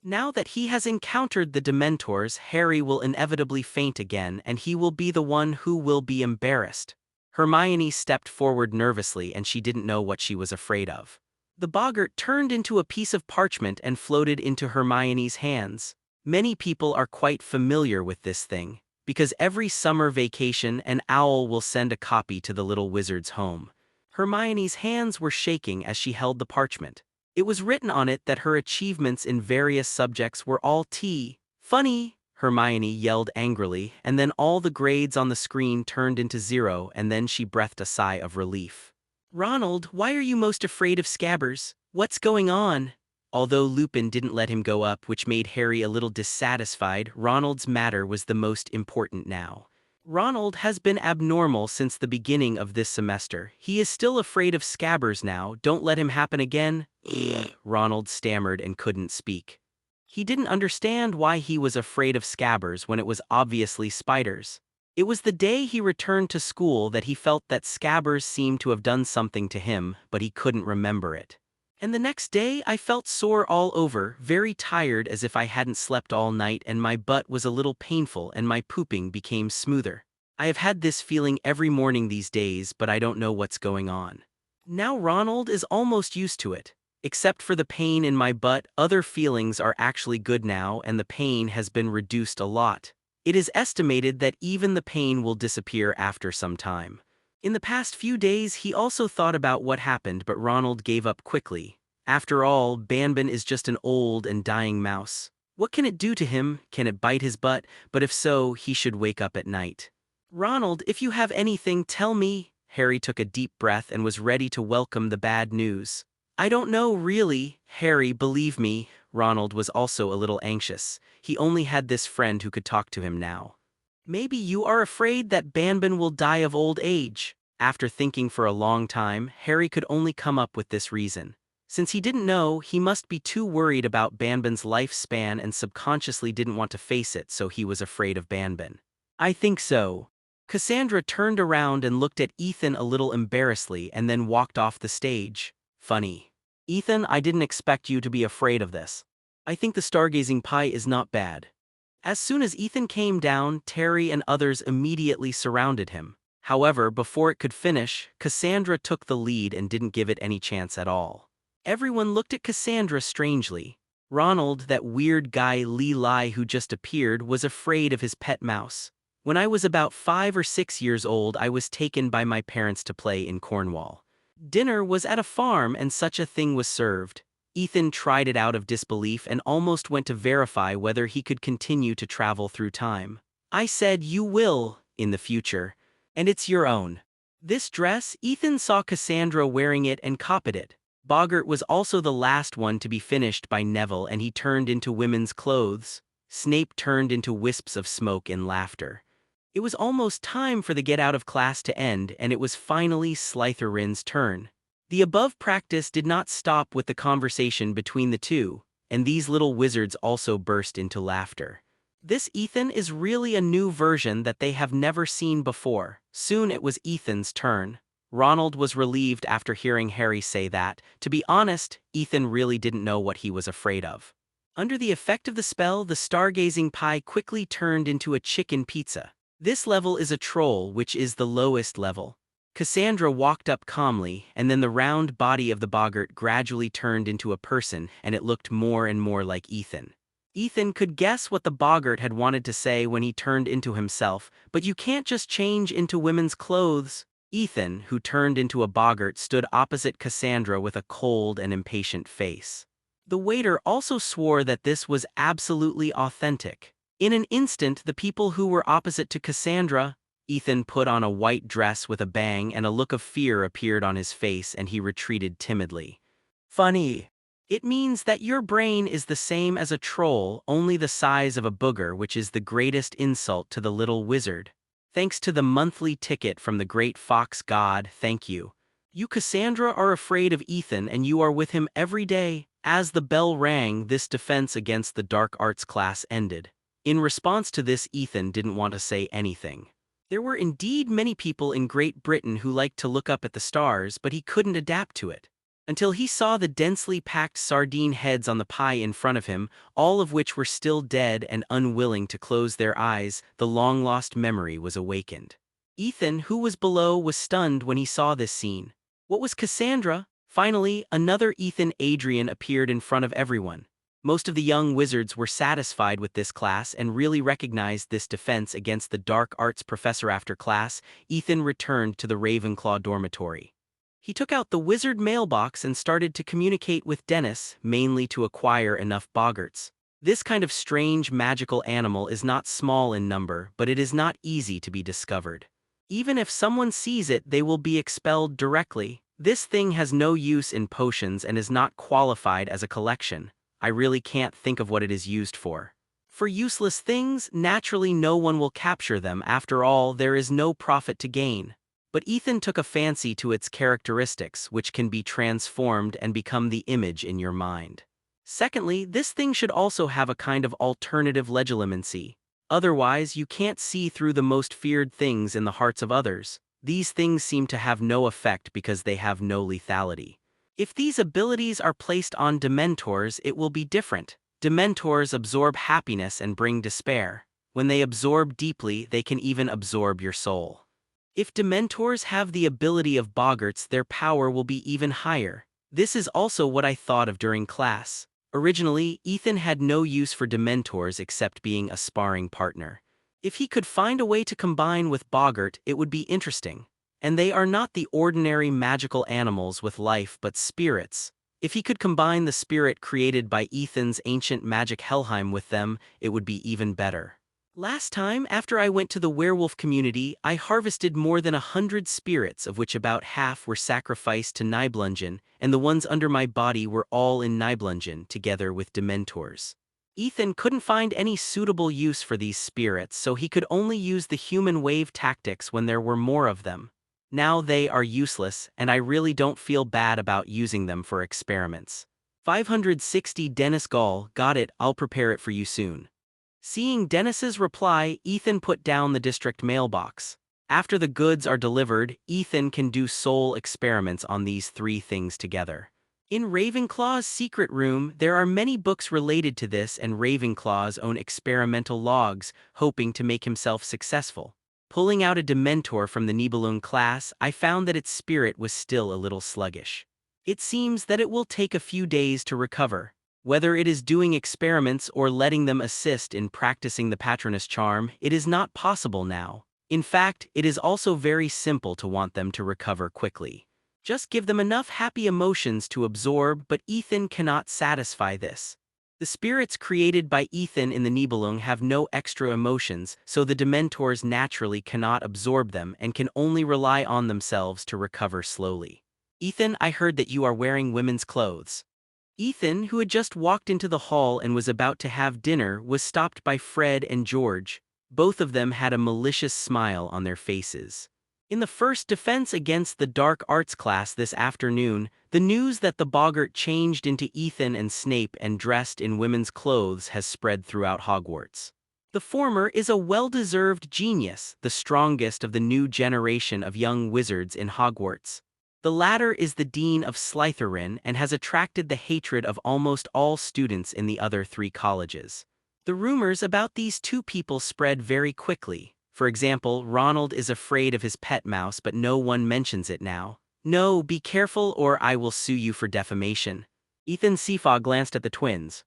Now that he has encountered the Dementors, Harry will inevitably faint again, and he will be the one who will be embarrassed. Hermione stepped forward nervously, and she didn't know what she was afraid of. The boggart turned into a piece of parchment and floated into Hermione's hands. Many people are quite familiar with this thing, because every summer vacation an owl will send a copy to the little wizard's home. Hermione's hands were shaking as she held the parchment. It was written on it that her achievements in various subjects were all T. Funny, Hermione yelled angrily, and then all the grades on the screen turned into 0, and then she breathed a sigh of relief. Ronald, why are you most afraid of Scabbers? What's going on? Although Lupin didn't let him go up, which made Harry a little dissatisfied, Ronald's matter was the most important now. Ronald has been abnormal since the beginning of this semester. He is still afraid of Scabbers now. Don't let him happen again. Ronald stammered and couldn't speak. He didn't understand why he was afraid of Scabbers when it was obviously spiders. It was the day he returned to school that he felt that Scabbers seemed to have done something to him, but he couldn't remember it. And the next day I felt sore all over, very tired, as if I hadn't slept all night, and my butt was a little painful and my pooping became smoother. I have had this feeling every morning these days, but I don't know what's going on. Now Ronald is almost used to it. Except for the pain in my butt, other feelings are actually good now, and the pain has been reduced a lot. It is estimated that even the pain will disappear after some time. In the past few days he also thought about what happened, but Ronald gave up quickly. After all, Banban is just an old and dying mouse. What can it do to him? Can it bite his butt? But if so, he should wake up at night. Ronald, if you have anything, tell me. Harry took a deep breath and was ready to welcome the bad news. I don't know, really, Harry, believe me. Ronald was also a little anxious. He only had this friend who could talk to him now. Maybe you are afraid that Banban will die of old age. After thinking for a long time, Harry could only come up with this reason. Since he didn't know, he must be too worried about Banban's lifespan and subconsciously didn't want to face it, so he was afraid of Banban. I think so. Cassandra turned around and looked at Ethan a little embarrassedly and then walked off the stage. Funny. Ethan, I didn't expect you to be afraid of this. I think the stargazing pie is not bad. As soon as Ethan came down, Terry and others immediately surrounded him. However, before it could finish, Cassandra took the lead and didn't give it any chance at all. Everyone looked at Cassandra strangely. Ronald, that weird guy Lee Lai who just appeared, was afraid of his pet mouse. When I was about 5 or 6 years old, I was taken by my parents to play in Cornwall. Dinner was at a farm and such a thing was served. Ethan tried it out of disbelief and almost went to verify whether he could continue to travel through time. I said, "You will, in the future, and it's your own." This dress, Ethan saw Cassandra wearing it and copied it. Boggart was also the last one to be finished by Neville, and he turned into women's clothes. Snape turned into wisps of smoke and laughter. It was almost time for the get out of class to end, and it was finally Slytherin's turn. The above practice did not stop with the conversation between the two, and these little wizards also burst into laughter. This Ethan is really a new version that they have never seen before. Soon it was Ethan's turn. Ronald was relieved after hearing Harry say that. To be honest, Ethan really didn't know what he was afraid of. Under the effect of the spell, the stargazing pie quickly turned into a chicken pizza. This level is a troll, which is the lowest level. Cassandra walked up calmly, and then the round body of the boggart gradually turned into a person, and it looked more and more like Ethan. Ethan could guess what the boggart had wanted to say when he turned into himself, but you can't just change into women's clothes. Ethan, who turned into a boggart, stood opposite Cassandra with a cold and impatient face. The waiter also swore that this was absolutely authentic. In an instant, the people who were opposite to Cassandra, Ethan put on a white dress with a bang, and a look of fear appeared on his face, and he retreated timidly. Funny. It means that your brain is the same as a troll, only the size of a booger, which is the greatest insult to the little wizard. Thanks to the monthly ticket from the great fox god, thank you. You, Cassandra, are afraid of Ethan, and you are with him every day. As the bell rang, this defense against the dark arts class ended. In response to this, Ethan didn't want to say anything. There were indeed many people in Great Britain who liked to look up at the stars, but he couldn't adapt to it. Until he saw the densely packed sardine heads on the pie in front of him, all of which were still dead and unwilling to close their eyes, the long-lost memory was awakened. Ethan, who was below, was stunned when he saw this scene. What was Cassandra? Finally, another Ethan Adrian appeared in front of everyone. Most of the young wizards were satisfied with this class and really recognized this defense against the dark arts professor. After class, Ethan returned to the Ravenclaw dormitory. He took out the wizard mailbox and started to communicate with Dennis, mainly to acquire enough boggarts. This kind of strange magical animal is not small in number, but it is not easy to be discovered. Even if someone sees it, they will be expelled directly. This thing has no use in potions and is not qualified as a collection. I really can't think of what it is used for. For useless things, naturally no one will capture them. After all, there is no profit to gain. But Ethan took a fancy to its characteristics, which can be transformed and become the image in your mind. Secondly, this thing should also have a kind of alternative legilimency. Otherwise, you can't see through the most feared things in the hearts of others. These things seem to have no effect because they have no lethality. If these abilities are placed on Dementors, it will be different. Dementors absorb happiness and bring despair. When they absorb deeply, they can even absorb your soul. If Dementors have the ability of boggarts, their power will be even higher. This is also what I thought of during class. Originally, Ethan had no use for Dementors except being a sparring partner. If he could find a way to combine with boggart, it would be interesting. And they are not the ordinary magical animals with life but spirits. If he could combine the spirit created by Ethan's ancient magic Helheim with them, it would be even better. Last time, after I went to the werewolf community, I harvested more than 100 spirits, of which about half were sacrificed to Nibelungen, and the ones under my body were all in Nibelungen, together with Dementors. Ethan couldn't find any suitable use for these spirits, so he could only use the human wave tactics when there were more of them. Now they are useless, and I really don't feel bad about using them for experiments. 560 Dennis Gall, got it, I'll prepare it for you soon. Seeing Dennis's reply, Ethan put down the district mailbox. After the goods are delivered, Ethan can do soul experiments on these three things together. In Ravenclaw's secret room, there are many books related to this, and Ravenclaw's own experimental logs, hoping to make himself successful. Pulling out a Dementor from the Nibelung class, I found that its spirit was still a little sluggish. It seems that it will take a few days to recover. Whether it is doing experiments or letting them assist in practicing the Patronus charm, it is not possible now. In fact, it is also very simple to want them to recover quickly. Just give them enough happy emotions to absorb, but Ethan cannot satisfy this. The spirits created by Ethan in the Nibelung have no extra emotions, so the Dementors naturally cannot absorb them and can only rely on themselves to recover slowly. Ethan, I heard that you are wearing women's clothes. Ethan, who had just walked into the hall and was about to have dinner, was stopped by Fred and George. Both of them had a malicious smile on their faces. In the first defense against the dark arts class this afternoon, the news that the boggart changed into Ethan and Snape and dressed in women's clothes has spread throughout Hogwarts. The former is a well-deserved genius, the strongest of the new generation of young wizards in Hogwarts. The latter is the Dean of Slytherin and has attracted the hatred of almost all students in the other 3 colleges. The rumors about these 2 people spread very quickly. For example, Ronald is afraid of his pet mouse, but no one mentions it now. No, be careful or I will sue you for defamation. Ethan Seafaw glanced at the twins.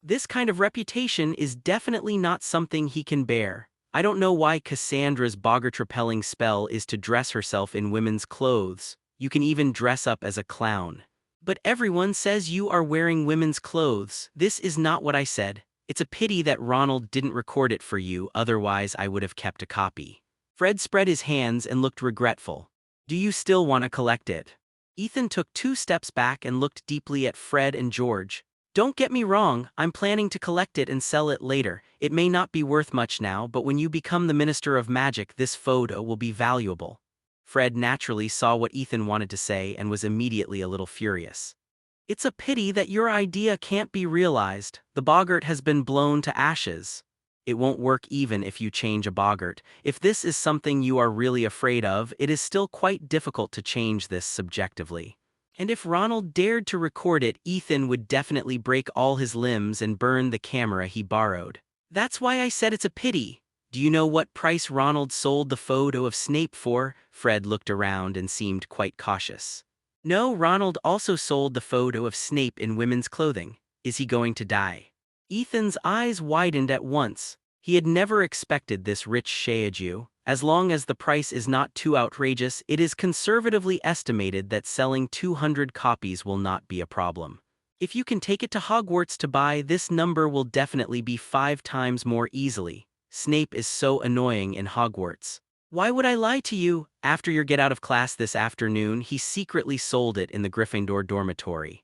This kind of reputation is definitely not something he can bear. I don't know why Cassandra's boggart-repelling spell is to dress herself in women's clothes. You can even dress up as a clown. But everyone says you are wearing women's clothes. This is not what I said. It's a pity that Ronald didn't record it for you, otherwise I would have kept a copy. Fred spread his hands and looked regretful. Do you still want to collect it? Ethan took 2 steps back and looked deeply at Fred and George. Don't get me wrong, I'm planning to collect it and sell it later. It may not be worth much now, but when you become the Minister of Magic, this photo will be valuable. Fred naturally saw what Ethan wanted to say and was immediately a little furious. It's a pity that your idea can't be realized. The boggart has been blown to ashes. It won't work even if you change a boggart. If this is something you are really afraid of, it is still quite difficult to change this subjectively. And if Ronald dared to record it, Ethan would definitely break all his limbs and burn the camera he borrowed. That's why I said it's a pity. Do you know what price Ronald sold the photo of Snape for? Fred looked around and seemed quite cautious. No, Ronald also sold the photo of Snape in women's clothing. Is he going to die? Ethan's eyes widened at once. He had never expected this rich Sheiju. As long as the price is not too outrageous, it is conservatively estimated that selling 200 copies will not be a problem. If you can take it to Hogwarts to buy, this number will definitely be 5 times more easily. Snape is so annoying in Hogwarts. Why would I lie to you? After you get out of class this afternoon, he secretly sold it in the Gryffindor dormitory.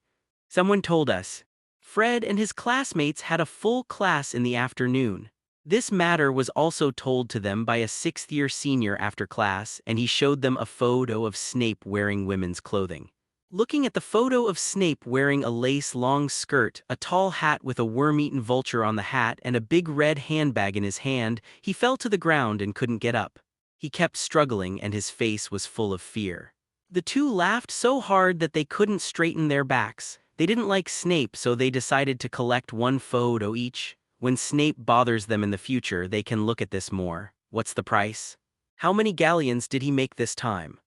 Someone told us. Fred and his classmates had a full class in the afternoon. This matter was also told to them by a 6th-year senior after class, and he showed them a photo of Snape wearing women's clothing. Looking at the photo of Snape wearing a lace long skirt, a tall hat with a worm-eaten vulture on the hat, and a big red handbag in his hand, he fell to the ground and couldn't get up. He kept struggling and his face was full of fear. The 2 laughed so hard that they couldn't straighten their backs. They didn't like Snape, so they decided to collect 1 photo each. When Snape bothers them in the future, they can look at this more. What's the price? How many galleons did he make this time?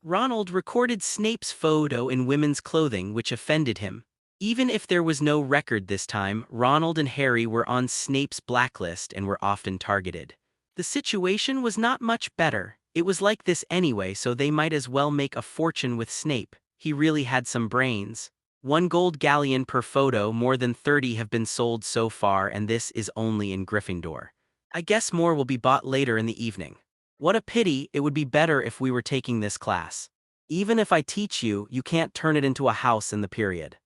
Ronald recorded Snape's photo in women's clothing, which offended him. Even if there was no record this time, Ronald and Harry were on Snape's blacklist and were often targeted. The situation was not much better. It was like this anyway, so they might as well make a fortune with Snape. He really had some brains. 1 gold galleon per photo, more than 30 have been sold so far, and this is only in Gryffindor. I guess more will be bought later in the evening. What a pity, it would be better if we were taking this class. Even if I teach you, you can't turn it into a house in the period.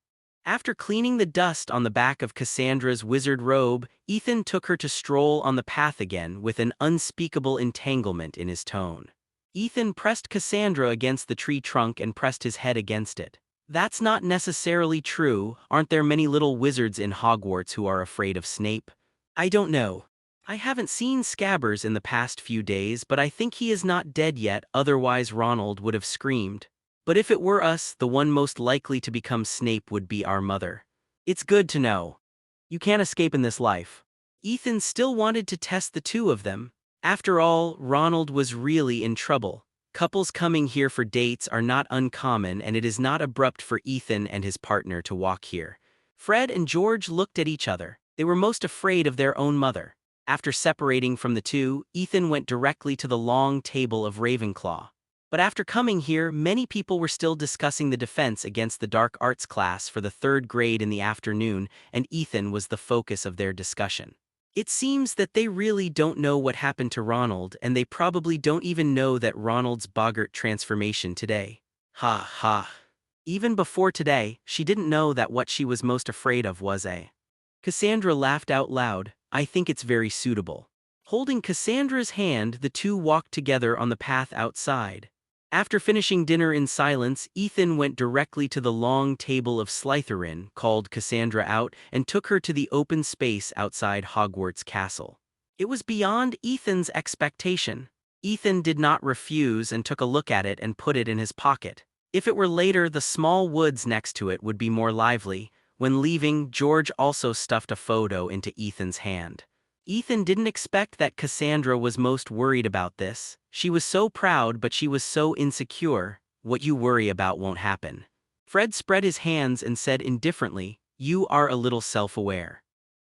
After cleaning the dust on the back of Cassandra's wizard robe, Ethan took her to stroll on the path again with an unspeakable entanglement in his tone. Ethan pressed Cassandra against the tree trunk and pressed his head against it. That's not necessarily true. Aren't there many little wizards in Hogwarts who are afraid of Snape? I don't know. I haven't seen Scabbers in the past few days, but I think he is not dead yet, otherwise Ronald would have screamed. But if it were us, the one most likely to become Snape would be our mother. It's good to know. You can't escape in this life. Ethan still wanted to test the 2 of them. After all, Ronald was really in trouble. Couples coming here for dates are not uncommon, and it is not abrupt for Ethan and his partner to walk here. Fred and George looked at each other. They were most afraid of their own mother. After separating from the two, Ethan went directly to the long table of Ravenclaw. But after coming here, many people were still discussing the defense against the dark arts class for the 3rd grade in the afternoon, and Ethan was the focus of their discussion. It seems that they really don't know what happened to Ronald, and they probably don't even know that Ronald's boggart transformation today. Ha ha. Even before today, she didn't know that what she was most afraid of was a. Cassandra laughed out loud. I think it's very suitable. Holding Cassandra's hand, the two walked together on the path outside. After finishing dinner in silence, Ethan went directly to the long table of Slytherin, called Cassandra out, and took her to the open space outside Hogwarts Castle. It was beyond Ethan's expectation. Ethan did not refuse and took a look at it and put it in his pocket. If it were later, the small woods next to it would be more lively. When leaving, George also stuffed a photo into Ethan's hand. Ethan didn't expect that Cassandra was most worried about this. She was so proud, but she was so insecure. What you worry about won't happen. Fred spread his hands and said indifferently, you are a little self-aware.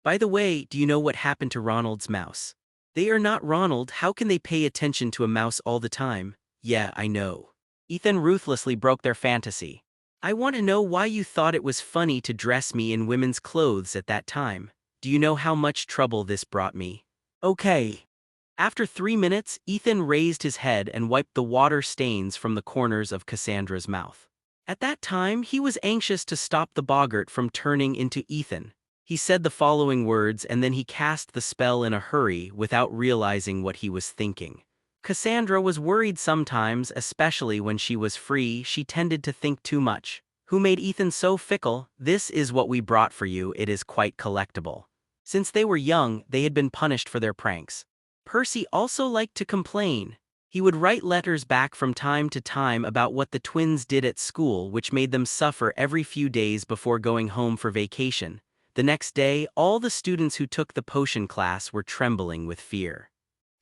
By the way, do you know what happened to Ronald's mouse? They are not Ronald. How can they pay attention to a mouse all the time? Yeah, I know. Ethan ruthlessly broke their fantasy. I want to know why you thought it was funny to dress me in women's clothes at that time. Do you know how much trouble this brought me? Okay. After 3 minutes, Ethan raised his head and wiped the water stains from the corners of Cassandra's mouth. At that time, he was anxious to stop the boggart from turning into Ethan. He said the following words and then he cast the spell in a hurry without realizing what he was thinking. Cassandra was worried sometimes, especially when she was free. She tended to think too much. Who made Ethan so fickle? This is what we brought for you. It is quite collectible. Since they were young, they had been punished for their pranks. Percy also liked to complain. He would write letters back from time to time about what the twins did at school, which made them suffer every few days before going home for vacation. The next day, all the students who took the potion class were trembling with fear.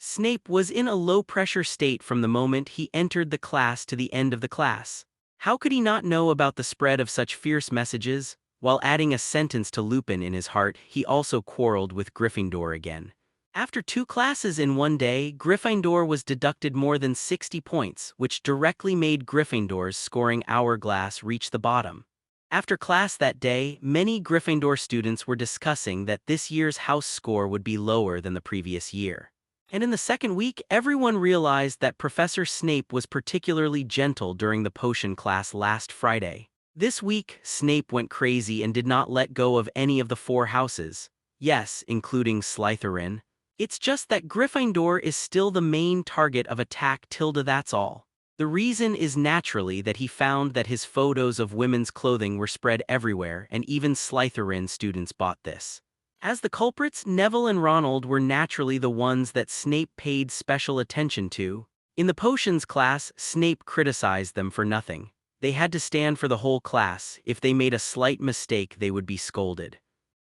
Snape was in a low-pressure state from the moment he entered the class to the end of the class. How could he not know about the spread of such fierce messages? While adding a sentence to Lupin in his heart, he also quarreled with Gryffindor again. After 2 classes in one day, Gryffindor was deducted more than 60 points, which directly made Gryffindor's scoring hourglass reach the bottom. After class that day, many Gryffindor students were discussing that this year's house score would be lower than the previous year. And in the second week, everyone realized that Professor Snape was particularly gentle during the potion class last Friday. This week, Snape went crazy and did not let go of any of the 4 houses. Yes, including Slytherin. It's just that Gryffindor is still the main target of attack, that's all. The reason is naturally that he found that his photos of women's clothing were spread everywhere, and even Slytherin students bought this. As the culprits, Neville and Ronald were naturally the ones that Snape paid special attention to. In the potions class, Snape criticized them for nothing. They had to stand for the whole class. If they made a slight mistake, they would be scolded.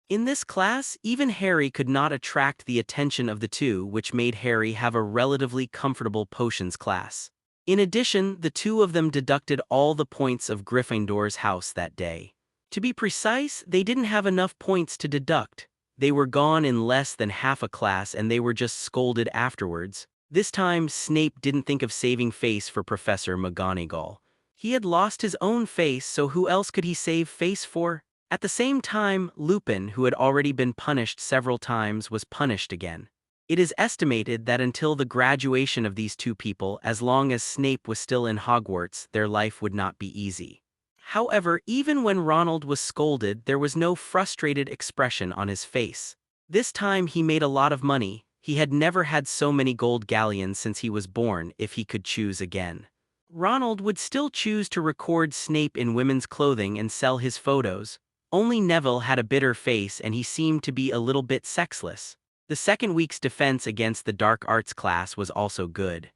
In this class, even Harry could not attract the attention of the two, which made Harry have a relatively comfortable potions class. In addition, the two of them deducted all the points of Gryffindor's house that day. To be precise, they didn't have enough points to deduct. They were gone in less than half a class and they were just scolded afterwards. This time, Snape didn't think of saving face for Professor McGonagall. He had lost his own face, so who else could he save face for? At the same time, Lupin, who had already been punished several times, was punished again. It is estimated that until the graduation of these two people, as long as Snape was still in Hogwarts, their life would not be easy. However, even when Ronald was scolded, there was no frustrated expression on his face. This time he made a lot of money. He had never had so many gold galleons since he was born, if he could choose again. Ronald would still choose to record Snape in women's clothing and sell his photos. Only Neville had a bitter face and he seemed to be a little bit sexless. The second week's defense against the dark arts class was also good.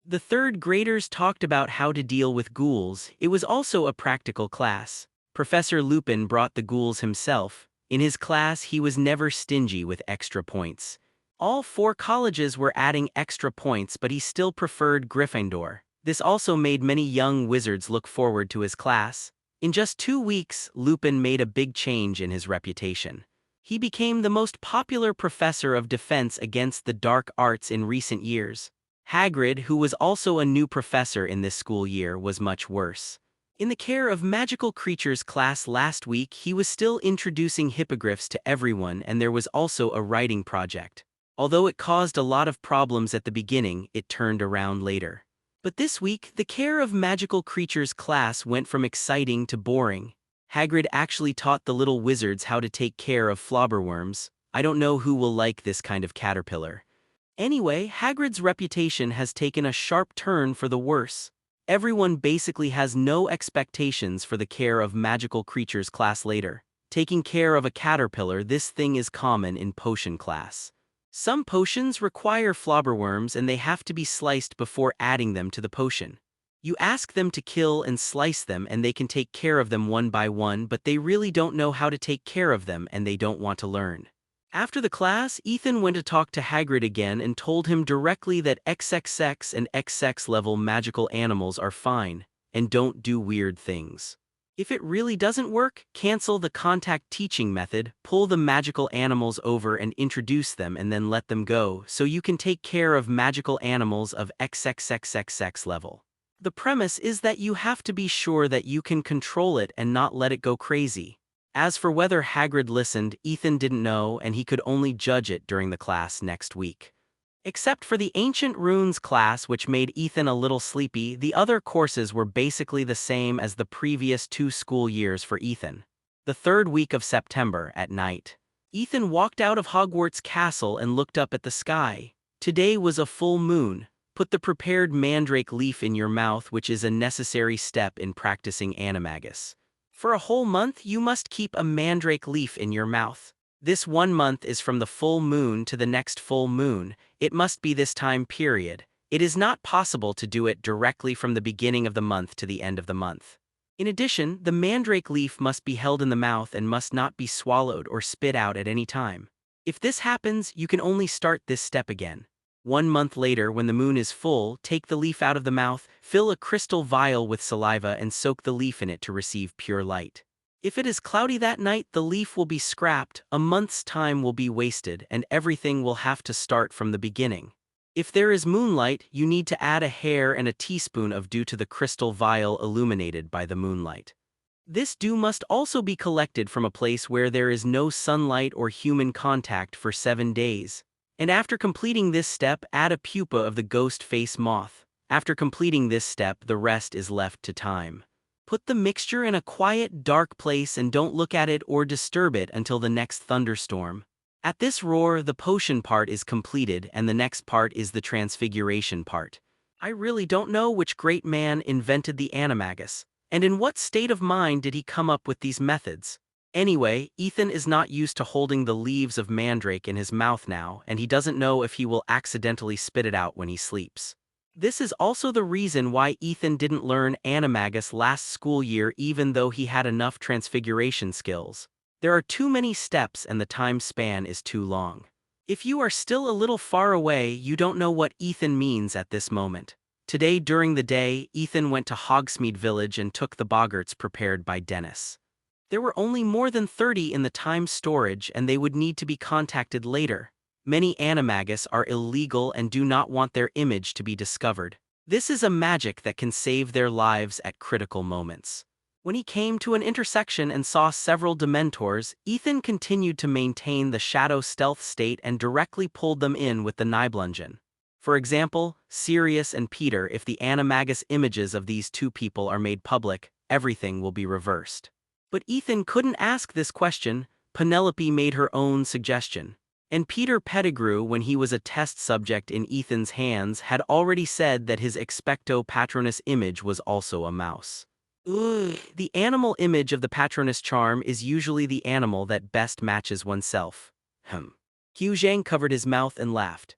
The third graders talked about how to deal with ghouls. It was also a practical class. Professor Lupin brought the ghouls himself. In his class, he was never stingy with extra points. All 4 colleges were adding extra points, but he still preferred Gryffindor. This also made many young wizards look forward to his class. In just 2 weeks, Lupin made a big change in his reputation. He became the most popular professor of defense against the dark arts in recent years. Hagrid, who was also a new professor in this school year, was much worse. In the Care of Magical Creatures class last week, he was still introducing hippogriffs to everyone, and there was also a writing project. Although it caused a lot of problems at the beginning, it turned around later. But this week, the Care of Magical Creatures class went from exciting to boring. Hagrid actually taught the little wizards how to take care of flobberworms. I don't know who will like this kind of caterpillar. Anyway, Hagrid's reputation has taken a sharp turn for the worse. Everyone basically has no expectations for the Care of Magical Creatures class later. Taking care of a caterpillar, this thing is common in potion class. Some potions require flobberworms and they have to be sliced before adding them to the potion. You ask them to kill and slice them and they can take care of them one by one, but they really don't know how to take care of them and they don't want to learn. After the class, Ethan went to talk to Hagrid again and told him directly that XXX and XX level magical animals are fine, and don't do weird things. If it really doesn't work, cancel the contact teaching method, pull the magical animals over and introduce them and then let them go so you can take care of magical animals of XXXXX level. The premise is that you have to be sure that you can control it and not let it go crazy. As for whether Hagrid listened, Ethan didn't know and he could only judge it during the class next week. Except for the Ancient Runes class, which made Ethan a little sleepy, the other courses were basically the same as the previous 2 school years for Ethan. The 3rd week of September, at night, Ethan walked out of Hogwarts Castle and looked up at the sky. Today was a full moon. Put the prepared mandrake leaf in your mouth, which is a necessary step in practicing animagus. For a whole month, you must keep a mandrake leaf in your mouth. This 1 month is from the full moon to the next full moon. It must be this time period. It is not possible to do it directly from the beginning of the month to the end of the month. In addition, the mandrake leaf must be held in the mouth and must not be swallowed or spit out at any time. If this happens, you can only start this step again. 1 month later, when the moon is full, take the leaf out of the mouth, fill a crystal vial with saliva and soak the leaf in it to receive pure light. If it is cloudy that night, the leaf will be scrapped, a month's time will be wasted, and everything will have to start from the beginning. If there is moonlight, you need to add a hair and a teaspoon of dew to the crystal vial illuminated by the moonlight. This dew must also be collected from a place where there is no sunlight or human contact for 7 days. And after completing this step, add a pupa of the ghost face moth. After completing this step, the rest is left to time. Put the mixture in a quiet, dark place and don't look at it or disturb it until the next thunderstorm. At this roar, the potion part is completed and the next part is the transfiguration part. I really don't know which great man invented the animagus, and in what state of mind did he come up with these methods. Anyway, Ethan is not used to holding the leaves of mandrake in his mouth now, and he doesn't know if he will accidentally spit it out when he sleeps. This is also the reason why Ethan didn't learn animagus last school year even though he had enough transfiguration skills. There are too many steps and the time span is too long. If you are still a little far away, you don't know what Ethan means at this moment. Today during the day, Ethan went to Hogsmeade Village and took the boggarts prepared by Dennis. There were only more than 30 in the time storage and they would need to be contacted later. Many animagus are illegal and do not want their image to be discovered. This is a magic that can save their lives at critical moments. When he came to an intersection and saw several Dementors, Ethan continued to maintain the shadow stealth state and directly pulled them in with the Nibelungen. For example, Sirius and Peter. If the animagus images of these 2 people are made public, everything will be reversed. But Ethan couldn't ask this question. Penelope made her own suggestion. And Peter Pettigrew, when he was a test subject in Ethan's hands, had already said that his Expecto Patronus image was also a mouse. Ugh. The animal image of the Patronus charm is usually the animal that best matches oneself. Hugh Zhang covered his mouth and laughed.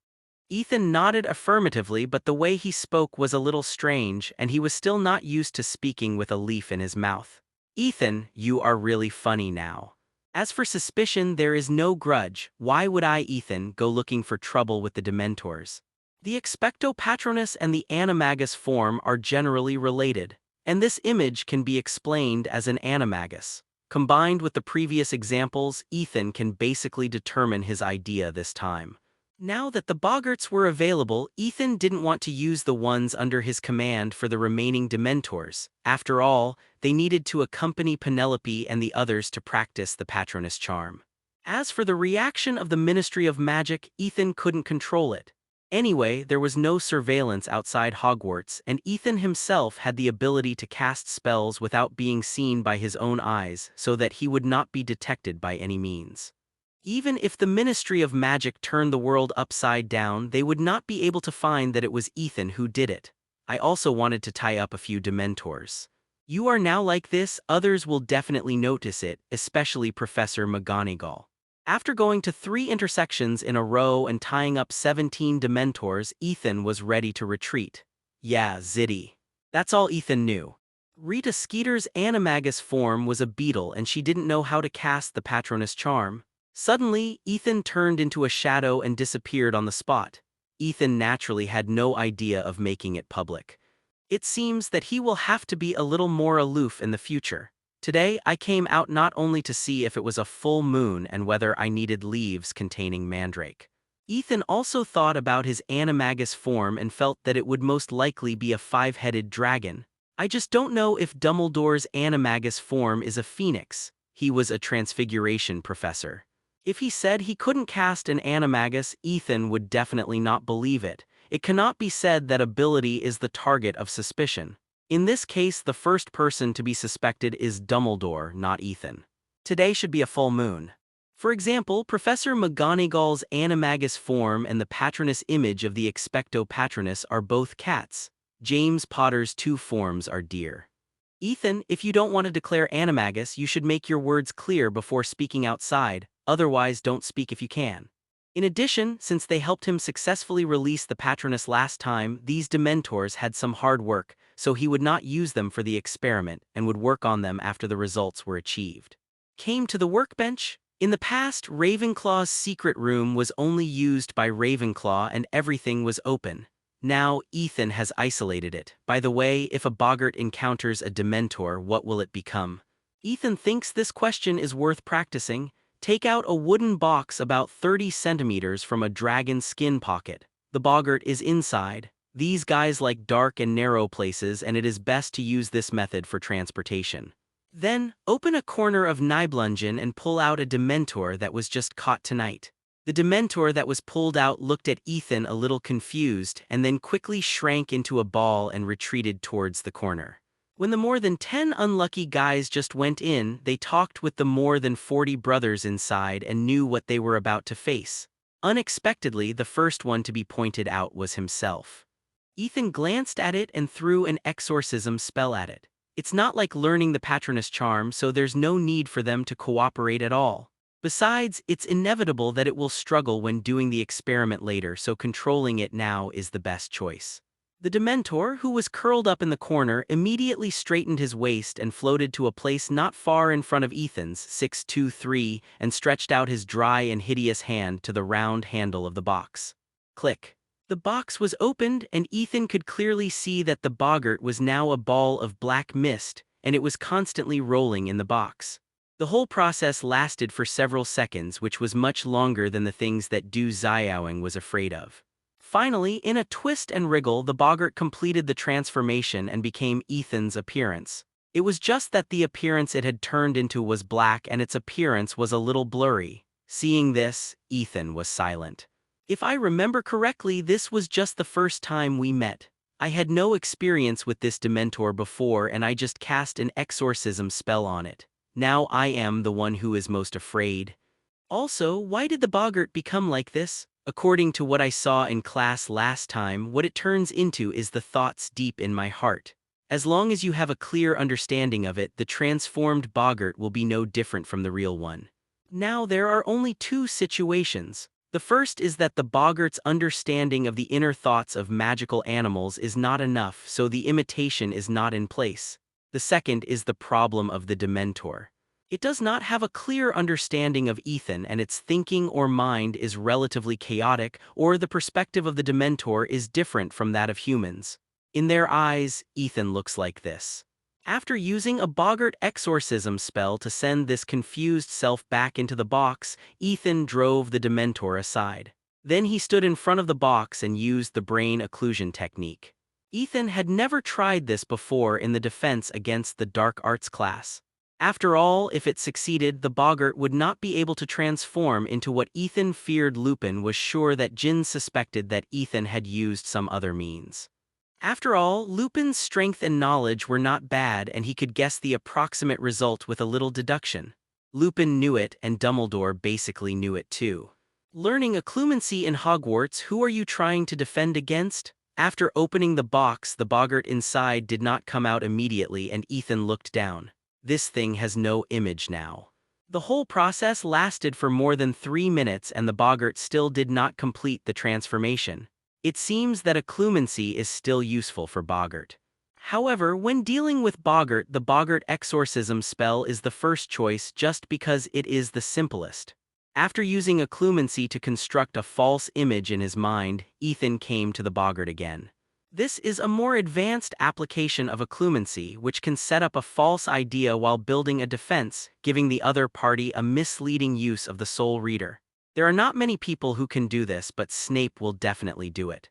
Ethan nodded affirmatively, but the way he spoke was a little strange, and he was still not used to speaking with a leaf in his mouth. Ethan, you are really funny now. As for suspicion, there is no grudge. Why would I, Ethan, go looking for trouble with the Dementors? The Expecto Patronus and the Animagus form are generally related. And this image can be explained as an animagus. Combined with the previous examples, Ethan can basically determine his idea this time. Now that the boggarts were available, Ethan didn't want to use the ones under his command for the remaining Dementors. After all, they needed to accompany Penelope and the others to practice the Patronus charm. As for the reaction of the Ministry of Magic, Ethan couldn't control it. Anyway, there was no surveillance outside Hogwarts, and Ethan himself had the ability to cast spells without being seen by his own eyes, so that he would not be detected by any means. Even if the Ministry of Magic turned the world upside down, they would not be able to find that it was Ethan who did it. I also wanted to tie up a few Dementors. You are now like this, others will definitely notice it, especially Professor McGonagall. After going to 3 intersections in a row and tying up 17 Dementors, Ethan was ready to retreat. Yeah, zitty. That's all Ethan knew. Rita Skeeter's animagus form was a beetle and she didn't know how to cast the Patronus charm. Suddenly, Ethan turned into a shadow and disappeared on the spot. Ethan naturally had no idea of making it public. It seems that he will have to be a little more aloof in the future. Today, I came out not only to see if it was a full moon and whether I needed leaves containing mandrake. Ethan also thought about his animagus form and felt that it would most likely be a 5-headed dragon. I just don't know if Dumbledore's animagus form is a phoenix. He was a transfiguration professor. If he said he couldn't cast an animagus, Ethan would definitely not believe it. It cannot be said that ability is the target of suspicion. In this case, the first person to be suspected is Dumbledore, not Ethan. Today should be a full moon. For example, Professor McGonagall's animagus form and the Patronus image of the Expecto Patronus are both cats. James Potter's 2 forms are deer. Ethan, if you don't want to declare animagus, you should make your words clear before speaking outside. Otherwise, don't speak if you can. In addition, since they helped him successfully release the Patronus last time, these Dementors had some hard work, so he would not use them for the experiment and would work on them after the results were achieved. Came to the workbench? In the past, Ravenclaw's secret room was only used by Ravenclaw and everything was open. Now, Ethan has isolated it. By the way, if a boggart encounters a Dementor, what will it become? Ethan thinks this question is worth practicing. Take out a wooden box about 30 centimeters from a dragon skin pocket. The boggart is inside. These guys like dark and narrow places, and it is best to use this method for transportation. Then, open a corner of Nibelungen and pull out a Dementor that was just caught tonight. The Dementor that was pulled out looked at Ethan a little confused and then quickly shrank into a ball and retreated towards the corner. When the more than 10 unlucky guys just went in, they talked with the more than 40 brothers inside and knew what they were about to face. Unexpectedly, the first one to be pointed out was himself. Ethan glanced at it and threw an exorcism spell at it. It's not like learning the Patronus charm, so there's no need for them to cooperate at all. Besides, it's inevitable that it will struggle when doing the experiment later, so controlling it now is the best choice. The Dementor, who was curled up in the corner, immediately straightened his waist and floated to a place not far in front of Ethan's 623 and stretched out his dry and hideous hand to the round handle of the box. Click. The box was opened and Ethan could clearly see that the boggart was now a ball of black mist, and it was constantly rolling in the box. The whole process lasted for several seconds, which was much longer than the things that Du Xiaoying was afraid of. Finally, in a twist and wriggle, the boggart completed the transformation and became Ethan's appearance. It was just that the appearance it had turned into was black and its appearance was a little blurry. Seeing this, Ethan was silent. If I remember correctly, this was just the first time we met. I had no experience with this Dementor before and I just cast an exorcism spell on it. Now I am the one who is most afraid. Also, why did the boggart become like this? According to what I saw in class last time, what it turns into is the thoughts deep in my heart. As long as you have a clear understanding of it, the transformed boggart will be no different from the real one. Now there are only 2 situations. The first is that the boggart's understanding of the inner thoughts of magical animals is not enough, so the imitation is not in place. The second is the problem of the Dementor. It does not have a clear understanding of Ethan and its thinking or mind is relatively chaotic, or the perspective of the Dementor is different from that of humans. In their eyes, Ethan looks like this. After using a boggart exorcism spell to send this confused self back into the box, Ethan drove the Dementor aside. Then he stood in front of the box and used the brain occlusion technique. Ethan had never tried this before in the defense against the dark arts class. After all, if it succeeded, the boggart would not be able to transform into what Ethan feared. Lupin was sure that Jin suspected that Ethan had used some other means. After all, Lupin's strength and knowledge were not bad, and he could guess the approximate result with a little deduction. Lupin knew it, and Dumbledore basically knew it too. Learning occlumency in Hogwarts, who are you trying to defend against? After opening the box, the boggart inside did not come out immediately, and Ethan looked down. This thing has no image now. The whole process lasted for more than 3 minutes, and the boggart still did not complete the transformation. It seems that occlumency is still useful for boggart. However, when dealing with boggart, the boggart exorcism spell is the first choice just because it is the simplest. After using occlumency to construct a false image in his mind, Ethan came to the boggart again. This is a more advanced application of occlumency, which can set up a false idea while building a defense, giving the other party a misleading use of the soul reader. There are not many people who can do this, but Snape will definitely do it.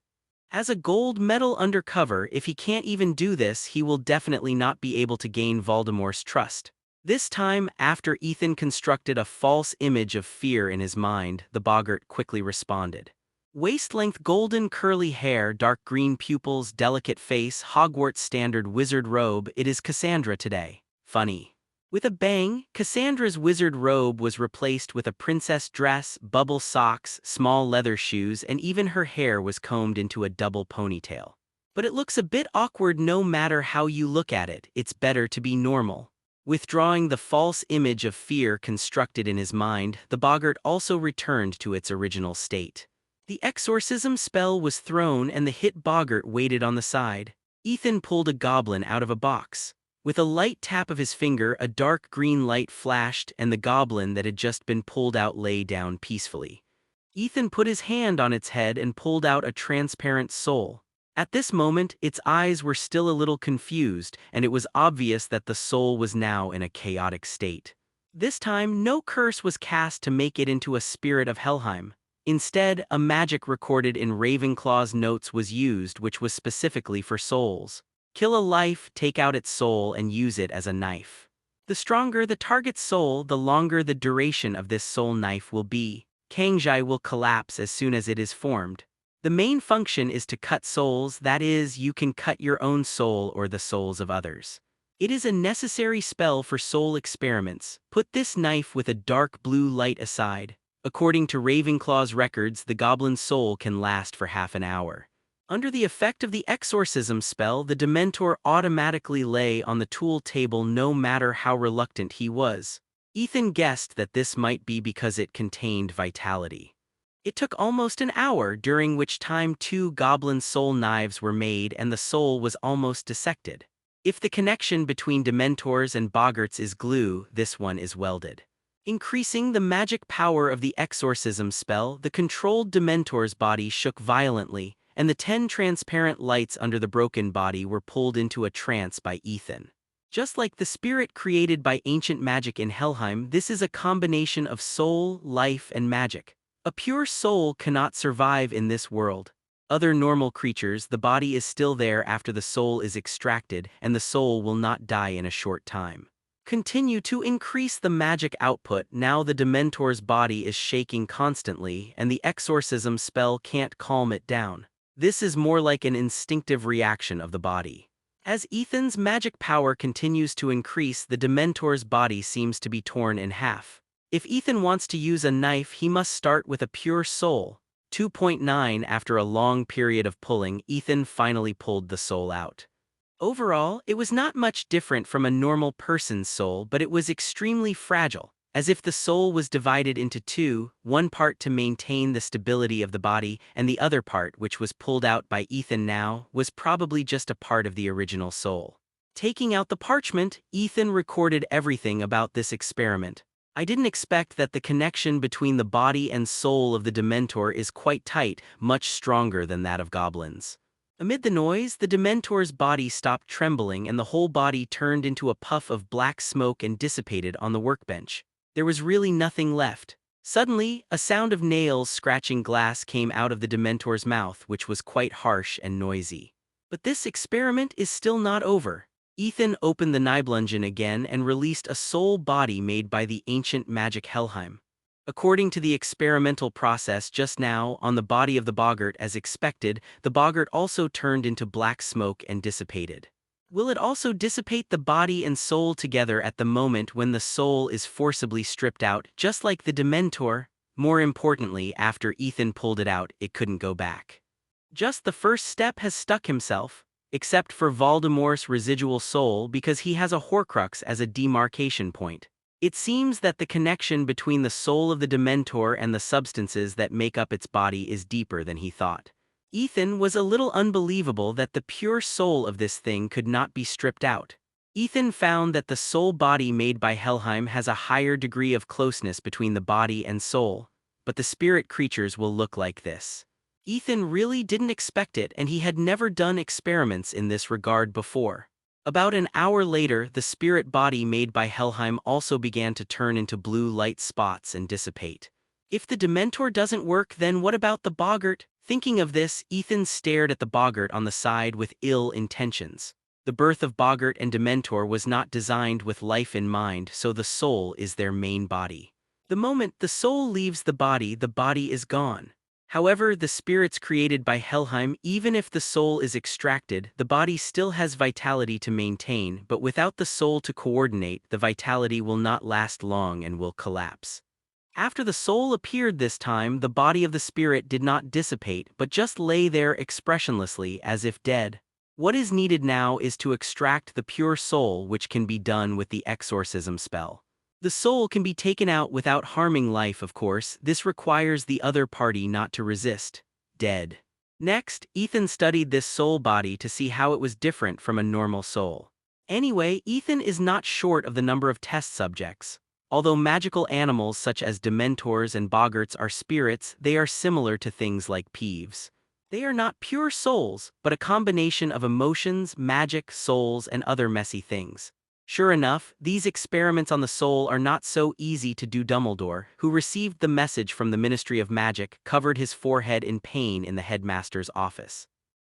As a gold medal undercover, if he can't even do this, he will definitely not be able to gain Voldemort's trust. This time, after Ethan constructed a false image of fear in his mind, the boggart quickly responded. Waist-length golden curly hair, dark green pupils, delicate face, Hogwarts standard wizard robe, it is Cassandra today. Funny. With a bang, Cassandra's wizard robe was replaced with a princess dress, bubble socks, small leather shoes, and even her hair was combed into a double ponytail. But it looks a bit awkward no matter how you look at it. It's better to be normal. Withdrawing the false image of fear constructed in his mind, the boggart also returned to its original state. The exorcism spell was thrown and the hit boggart waited on the side. Ethan pulled a goblin out of a box. With a light tap of his finger, a dark green light flashed, and the goblin that had just been pulled out lay down peacefully. Ethan put his hand on its head and pulled out a transparent soul. At this moment, its eyes were still a little confused, and it was obvious that the soul was now in a chaotic state. This time, no curse was cast to make it into a spirit of Helheim. Instead, a magic recorded in Ravenclaw's notes was used, which was specifically for souls. Kill a life, take out its soul, and use it as a knife. The stronger the target's soul, the longer the duration of this soul knife will be. Kangjai will collapse as soon as it is formed. The main function is to cut souls, that is, you can cut your own soul or the souls of others. It is a necessary spell for soul experiments. Put this knife with a dark blue light aside. According to Ravenclaw's records, the goblin's soul can last for half an hour. Under the effect of the exorcism spell, the Dementor automatically lay on the tool table no matter how reluctant he was. Ethan guessed that this might be because it contained vitality. It took almost an hour, during which time 2 goblin soul knives were made and the soul was almost dissected. If the connection between Dementors and boggarts is glue, this one is welded. Increasing the magic power of the exorcism spell, the controlled Dementor's body shook violently, and the 10 transparent lights under the broken body were pulled into a trance by Ethan. Just like the spirit created by ancient magic in Helheim, this is a combination of soul, life, and magic. A pure soul cannot survive in this world. Other normal creatures, the body is still there after the soul is extracted, and the soul will not die in a short time. Continue to increase the magic output. Now the Dementor's body is shaking constantly, and the exorcism spell can't calm it down. This is more like an instinctive reaction of the body. As Ethan's magic power continues to increase, the Dementor's body seems to be torn in half. If Ethan wants to use a knife, he must start with a pure soul. 2.9 After a long period of pulling, Ethan finally pulled the soul out. Overall, it was not much different from a normal person's soul, but it was extremely fragile. As if the soul was divided into 2, one part to maintain the stability of the body, and the other part, which was pulled out by Ethan now, was probably just a part of the original soul. Taking out the parchment, Ethan recorded everything about this experiment. I didn't expect that the connection between the body and soul of the Dementor is quite tight, much stronger than that of goblins. Amid the noise, the Dementor's body stopped trembling and the whole body turned into a puff of black smoke and dissipated on the workbench. There was really nothing left. Suddenly, a sound of nails scratching glass came out of the Dementor's mouth, which was quite harsh and noisy. But this experiment is still not over. Ethan opened the Nibelungen again and released a soul body made by the ancient magic Helheim. According to the experimental process just now on the body of the boggart as expected, the boggart also turned into black smoke and dissipated. Will it also dissipate the body and soul together at the moment when the soul is forcibly stripped out, just like the Dementor? More importantly, after Ethan pulled it out, it couldn't go back. Just the first step has stuck himself, except for Voldemort's residual soul because he has a Horcrux as a demarcation point. It seems that the connection between the soul of the Dementor and the substances that make up its body is deeper than he thought. Ethan was a little unbelievable that the pure soul of this thing could not be stripped out. Ethan found that the soul body made by Helheim has a higher degree of closeness between the body and soul, but the spirit creatures will look like this. Ethan really didn't expect it, and he had never done experiments in this regard before. About an hour later, the spirit body made by Helheim also began to turn into blue light spots and dissipate. If the Dementor doesn't work, then what about the boggart? Thinking of this, Ethan stared at the boggart on the side with ill intentions. The birth of boggart and Dementor was not designed with life in mind, so the soul is their main body. The moment the soul leaves the body is gone. However, the spirits created by Helheim, even if the soul is extracted, the body still has vitality to maintain, but without the soul to coordinate, the vitality will not last long and will collapse. After the soul appeared this time, the body of the spirit did not dissipate, but just lay there expressionlessly as if dead. What is needed now is to extract the pure soul, which can be done with the exorcism spell. The soul can be taken out without harming life, of course. This requires the other party not to resist. Dead. Next, Ethan studied this soul body to see how it was different from a normal soul. Anyway, Ethan is not short of the number of test subjects. Although magical animals such as Dementors and boggarts are spirits, they are similar to things like peeves. They are not pure souls, but a combination of emotions, magic, souls, and other messy things. Sure enough, these experiments on the soul are not so easy to do. Dumbledore, who received the message from the Ministry of Magic, covered his forehead in pain in the headmaster's office.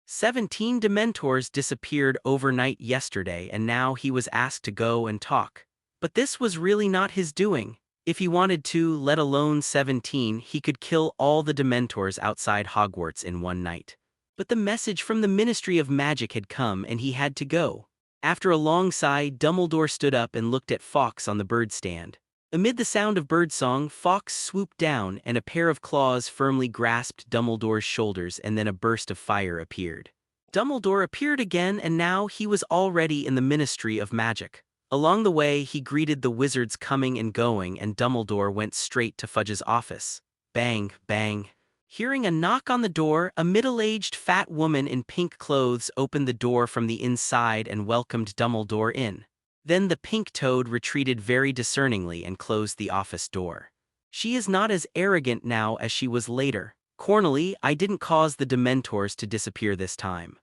17 Dementors disappeared overnight yesterday, and now he was asked to go and talk. But this was really not his doing. If he wanted to, let alone 17, he could kill all the Dementors outside Hogwarts in one night. But the message from the Ministry of Magic had come and he had to go. After a long sigh, Dumbledore stood up and looked at Fawkes on the bird stand. Amid the sound of birdsong, Fawkes swooped down and a pair of claws firmly grasped Dumbledore's shoulders, and then a burst of fire appeared. Dumbledore appeared again, and now he was already in the Ministry of Magic. Along the way, he greeted the wizards coming and going, and Dumbledore went straight to Fudge's office. Bang, bang. Hearing a knock on the door, a middle-aged fat woman in pink clothes opened the door from the inside and welcomed Dumbledore in. Then the pink toad retreated very discerningly and closed the office door. She is not as arrogant now as she was later. Cornely, I didn't cause the Dementors to disappear this time.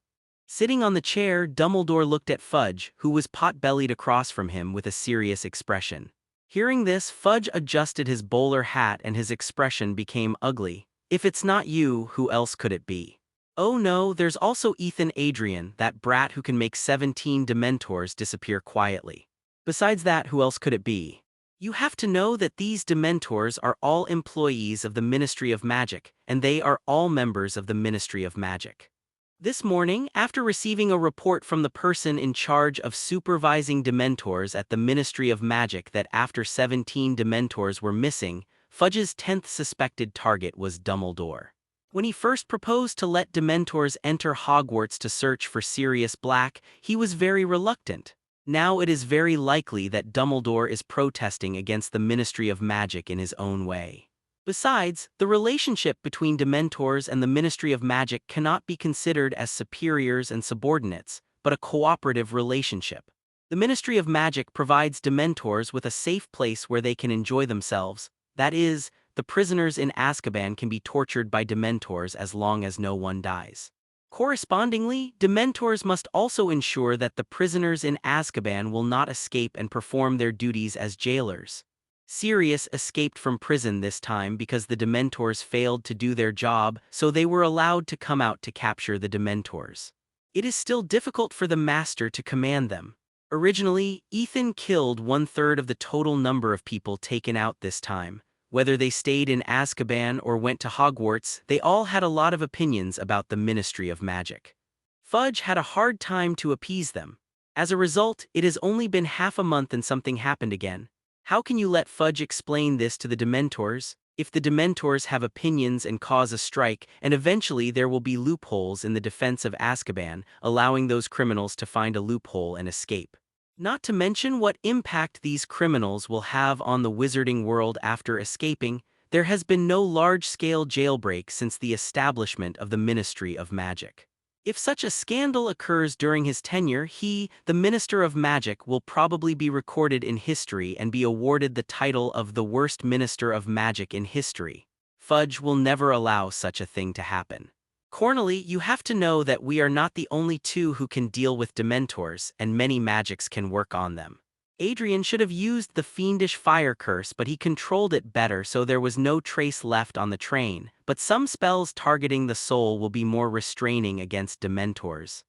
Sitting on the chair, Dumbledore looked at Fudge, who was pot-bellied across from him with a serious expression. Hearing this, Fudge adjusted his bowler hat and his expression became ugly. If it's not you, who else could it be? Oh no, there's also Ethan Adrian, that brat who can make 17 Dementors disappear quietly. Besides that, who else could it be? You have to know that these Dementors are all employees of the Ministry of Magic, and they are all members of the Ministry of Magic. This morning, after receiving a report from the person in charge of supervising Dementors at the Ministry of Magic that after 17 Dementors were missing, Fudge's 10th suspected target was Dumbledore. When he first proposed to let Dementors enter Hogwarts to search for Sirius Black, he was very reluctant. Now it is very likely that Dumbledore is protesting against the Ministry of Magic in his own way. Besides, the relationship between Dementors and the Ministry of Magic cannot be considered as superiors and subordinates, but a cooperative relationship. The Ministry of Magic provides Dementors with a safe place where they can enjoy themselves. That is, the prisoners in Azkaban can be tortured by Dementors as long as no one dies. Correspondingly, Dementors must also ensure that the prisoners in Azkaban will not escape and perform their duties as jailers. Sirius escaped from prison this time because the Dementors failed to do their job, so they were allowed to come out to capture the Dementors. It is still difficult for the Master to command them. Originally, Ethan killed 1/3 of the total number of people taken out this time. Whether they stayed in Azkaban or went to Hogwarts, they all had a lot of opinions about the Ministry of Magic. Fudge had a hard time to appease them. As a result, it has only been half a month and something happened again. How can you let Fudge explain this to the Dementors? If the Dementors have opinions and cause a strike, and eventually there will be loopholes in the defense of Azkaban, allowing those criminals to find a loophole and escape. Not to mention what impact these criminals will have on the wizarding world after escaping. There has been no large-scale jailbreak since the establishment of the Ministry of Magic. If such a scandal occurs during his tenure, he, the Minister of Magic, will probably be recorded in history and be awarded the title of the worst Minister of Magic in history. Fudge will never allow such a thing to happen. Cornely, you have to know that we are not the only two who can deal with Dementors, and many magics can work on them. Adrian should have used the fiendish fire curse, but he controlled it better, so there was no trace left on the train. But some spells targeting the soul will be more restraining against Dementors.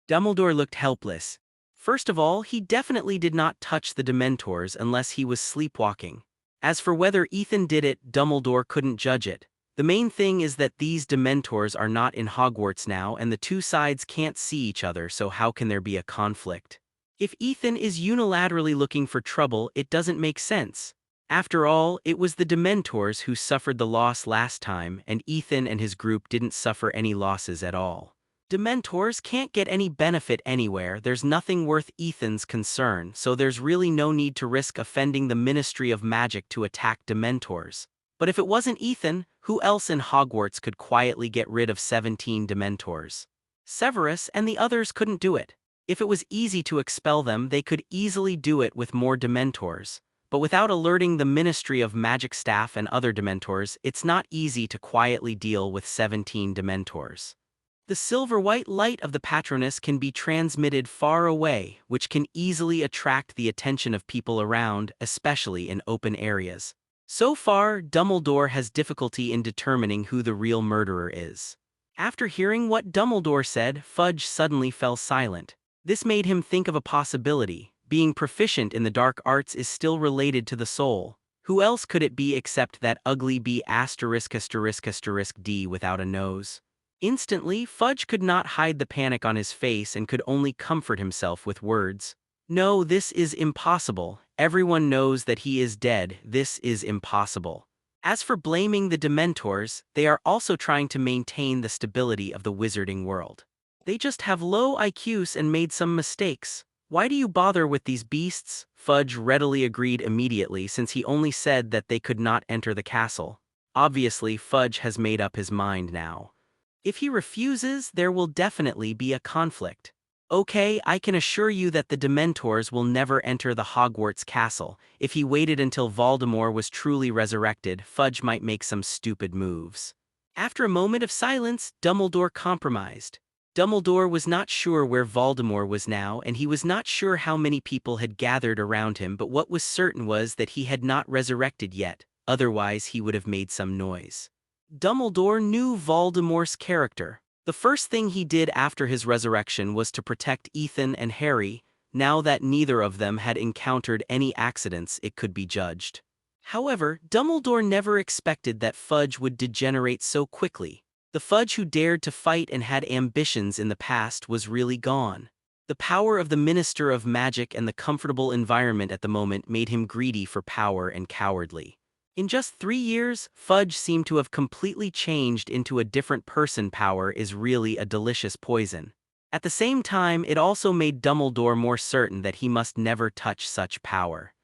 Dumbledore looked helpless. First of all, he definitely did not touch the Dementors unless he was sleepwalking. As for whether Ethan did it, Dumbledore couldn't judge it. The main thing is that these Dementors are not in Hogwarts now, and the two sides can't see each other, so how can there be a conflict? If Ethan is unilaterally looking for trouble, it doesn't make sense. After all, it was the Dementors who suffered the loss last time, and Ethan and his group didn't suffer any losses at all. Dementors can't get any benefit anywhere, there's nothing worth Ethan's concern, so there's really no need to risk offending the Ministry of Magic to attack Dementors. But if it wasn't Ethan, who else in Hogwarts could quietly get rid of 17 Dementors? Severus and the others couldn't do it. If it was easy to expel them, they could easily do it with more Dementors. But without alerting the Ministry of Magic staff and other Dementors, it's not easy to quietly deal with 17 Dementors. The silver-white light of the Patronus can be transmitted far away, which can easily attract the attention of people around, especially in open areas. So far, Dumbledore has difficulty in determining who the real murderer is. After hearing what Dumbledore said, Fudge suddenly fell silent. This made him think of a possibility. Being proficient in the dark arts is still related to the soul. Who else could it be except that ugly B******** D without a nose? Instantly, Fudge could not hide the panic on his face and could only comfort himself with words. No, this is impossible. Everyone knows that he is dead. This is impossible. As for blaming the Dementors, they are also trying to maintain the stability of the wizarding world. They just have low IQs and made some mistakes. Why do you bother with these beasts? Fudge readily agreed immediately since he only said that they could not enter the castle. Obviously, Fudge has made up his mind now. If he refuses, there will definitely be a conflict. Okay, I can assure you that the Dementors will never enter the Hogwarts castle. If he waited until Voldemort was truly resurrected, Fudge might make some stupid moves. After a moment of silence, Dumbledore compromised. Dumbledore was not sure where Voldemort was now, and he was not sure how many people had gathered around him, but what was certain was that he had not resurrected yet, otherwise he would have made some noise. Dumbledore knew Voldemort's character. The first thing he did after his resurrection was to protect Ethan and Harry. Now that neither of them had encountered any accidents, it could be judged. However, Dumbledore never expected that Fudge would degenerate so quickly. The Fudge who dared to fight and had ambitions in the past was really gone. The power of the Minister of Magic and the comfortable environment at the moment made him greedy for power and cowardly. In just 3 years, Fudge seemed to have completely changed into a different person. Power is really a delicious poison. At the same time, it also made Dumbledore more certain that he must never touch such power.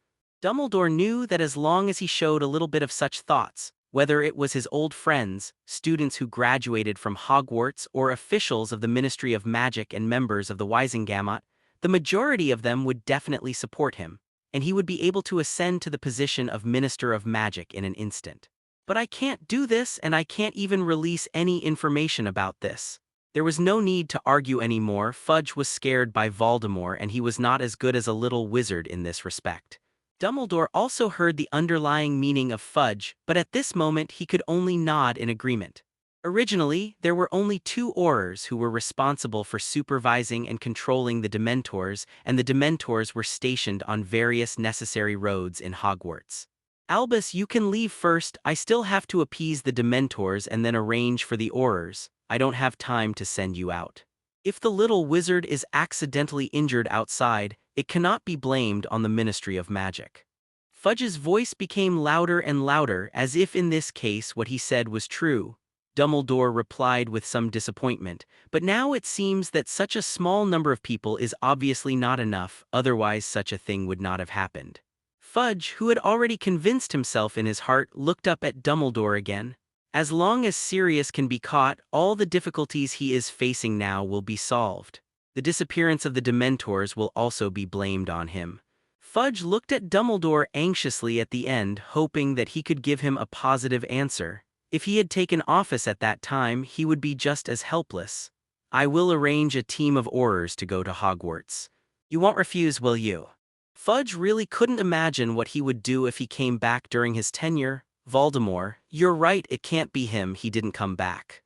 Dumbledore knew that as long as he showed a little bit of such thoughts, whether it was his old friends, students who graduated from Hogwarts, or officials of the Ministry of Magic and members of the Wizengamot, the majority of them would definitely support him, and he would be able to ascend to the position of Minister of Magic in an instant. But I can't do this, and I can't even release any information about this. There was no need to argue anymore. Fudge was scared by Voldemort, and he was not as good as a little wizard in this respect. Dumbledore also heard the underlying meaning of Fudge, but at this moment he could only nod in agreement. Originally, there were only 2 Aurors who were responsible for supervising and controlling the Dementors, and the Dementors were stationed on various necessary roads in Hogwarts. Albus, you can leave first. I still have to appease the Dementors and then arrange for the Aurors. I don't have time to send you out. If the little wizard is accidentally injured outside, it cannot be blamed on the Ministry of Magic. Fudge's voice became louder and louder, as if in this case what he said was true. Dumbledore replied with some disappointment, but now it seems that such a small number of people is obviously not enough, otherwise such a thing would not have happened. Fudge, who had already convinced himself in his heart, looked up at Dumbledore again. As long as Sirius can be caught, all the difficulties he is facing now will be solved. The disappearance of the Dementors will also be blamed on him. Fudge looked at Dumbledore anxiously at the end, hoping that he could give him a positive answer. If he had taken office at that time, he would be just as helpless. I will arrange a team of Aurors to go to Hogwarts. You won't refuse, will you? Fudge really couldn't imagine what he would do if he came back during his tenure. Voldemort, you're right, it can't be him, he didn't come back.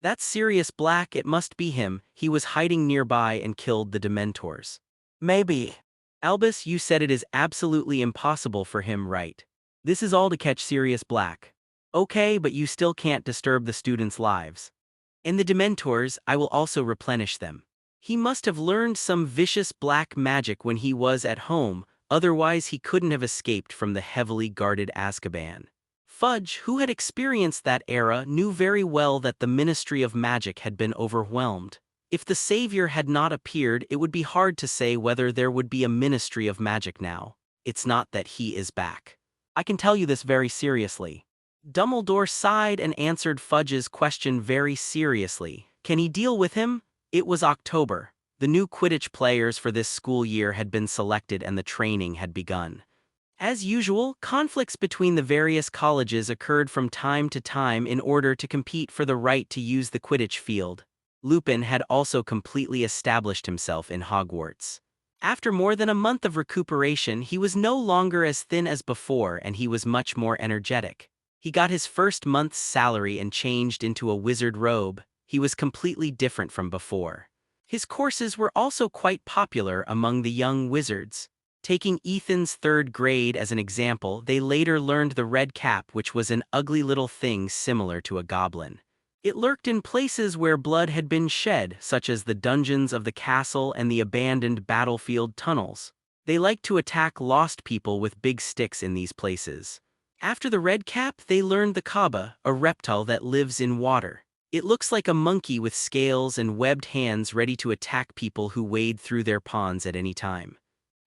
That's Sirius Black, it must be him, he was hiding nearby and killed the Dementors. Maybe. Albus, you said it is absolutely impossible for him, right? This is all to catch Sirius Black. Okay, but you still can't disturb the students' lives. And the Dementors, I will also replenish them. He must have learned some vicious black magic when he was at home, otherwise he couldn't have escaped from the heavily guarded Azkaban. Fudge, who had experienced that era, knew very well that the Ministry of Magic had been overwhelmed. If the Savior had not appeared, it would be hard to say whether there would be a Ministry of Magic now. It's not that he is back. I can tell you this very seriously. Dumbledore sighed and answered Fudge's question very seriously. Can he deal with him? It was October. The new Quidditch players for this school year had been selected and the training had begun. As usual, conflicts between the various colleges occurred from time to time in order to compete for the right to use the Quidditch field. Lupin had also completely established himself in Hogwarts. After more than a month of recuperation, he was no longer as thin as before and he was much more energetic. He got his first month's salary and changed into a wizard robe. He was completely different from before. His courses were also quite popular among the young wizards. Taking Ethan's 3rd grade as an example, they later learned the red cap, which was an ugly little thing similar to a goblin. It lurked in places where blood had been shed, such as the dungeons of the castle and the abandoned battlefield tunnels. They liked to attack lost people with big sticks in these places. After the red cap, they learned the Kaba, a reptile that lives in water. It looks like a monkey with scales and webbed hands ready to attack people who wade through their ponds at any time.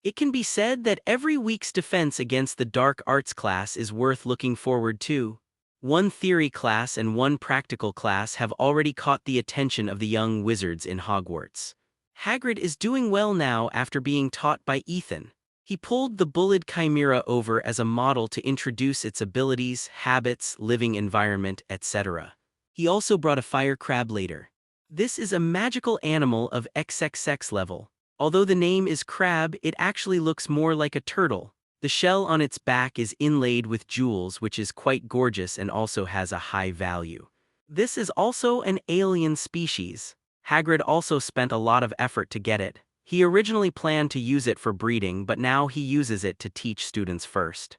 It can be said that every week's defense against the dark arts class is worth looking forward to. 1 theory class and 1 practical class have already caught the attention of the young wizards in Hogwarts. Hagrid is doing well now after being taught by Ethan. He pulled the Bullid Chimera over as a model to introduce its abilities, habits, living environment, etc. He also brought a fire crab later. This is a magical animal of XXX level. Although the name is crab, it actually looks more like a turtle. The shell on its back is inlaid with jewels, which is quite gorgeous and also has a high value. This is also an alien species. Hagrid also spent a lot of effort to get it. He originally planned to use it for breeding, but now he uses it to teach students first.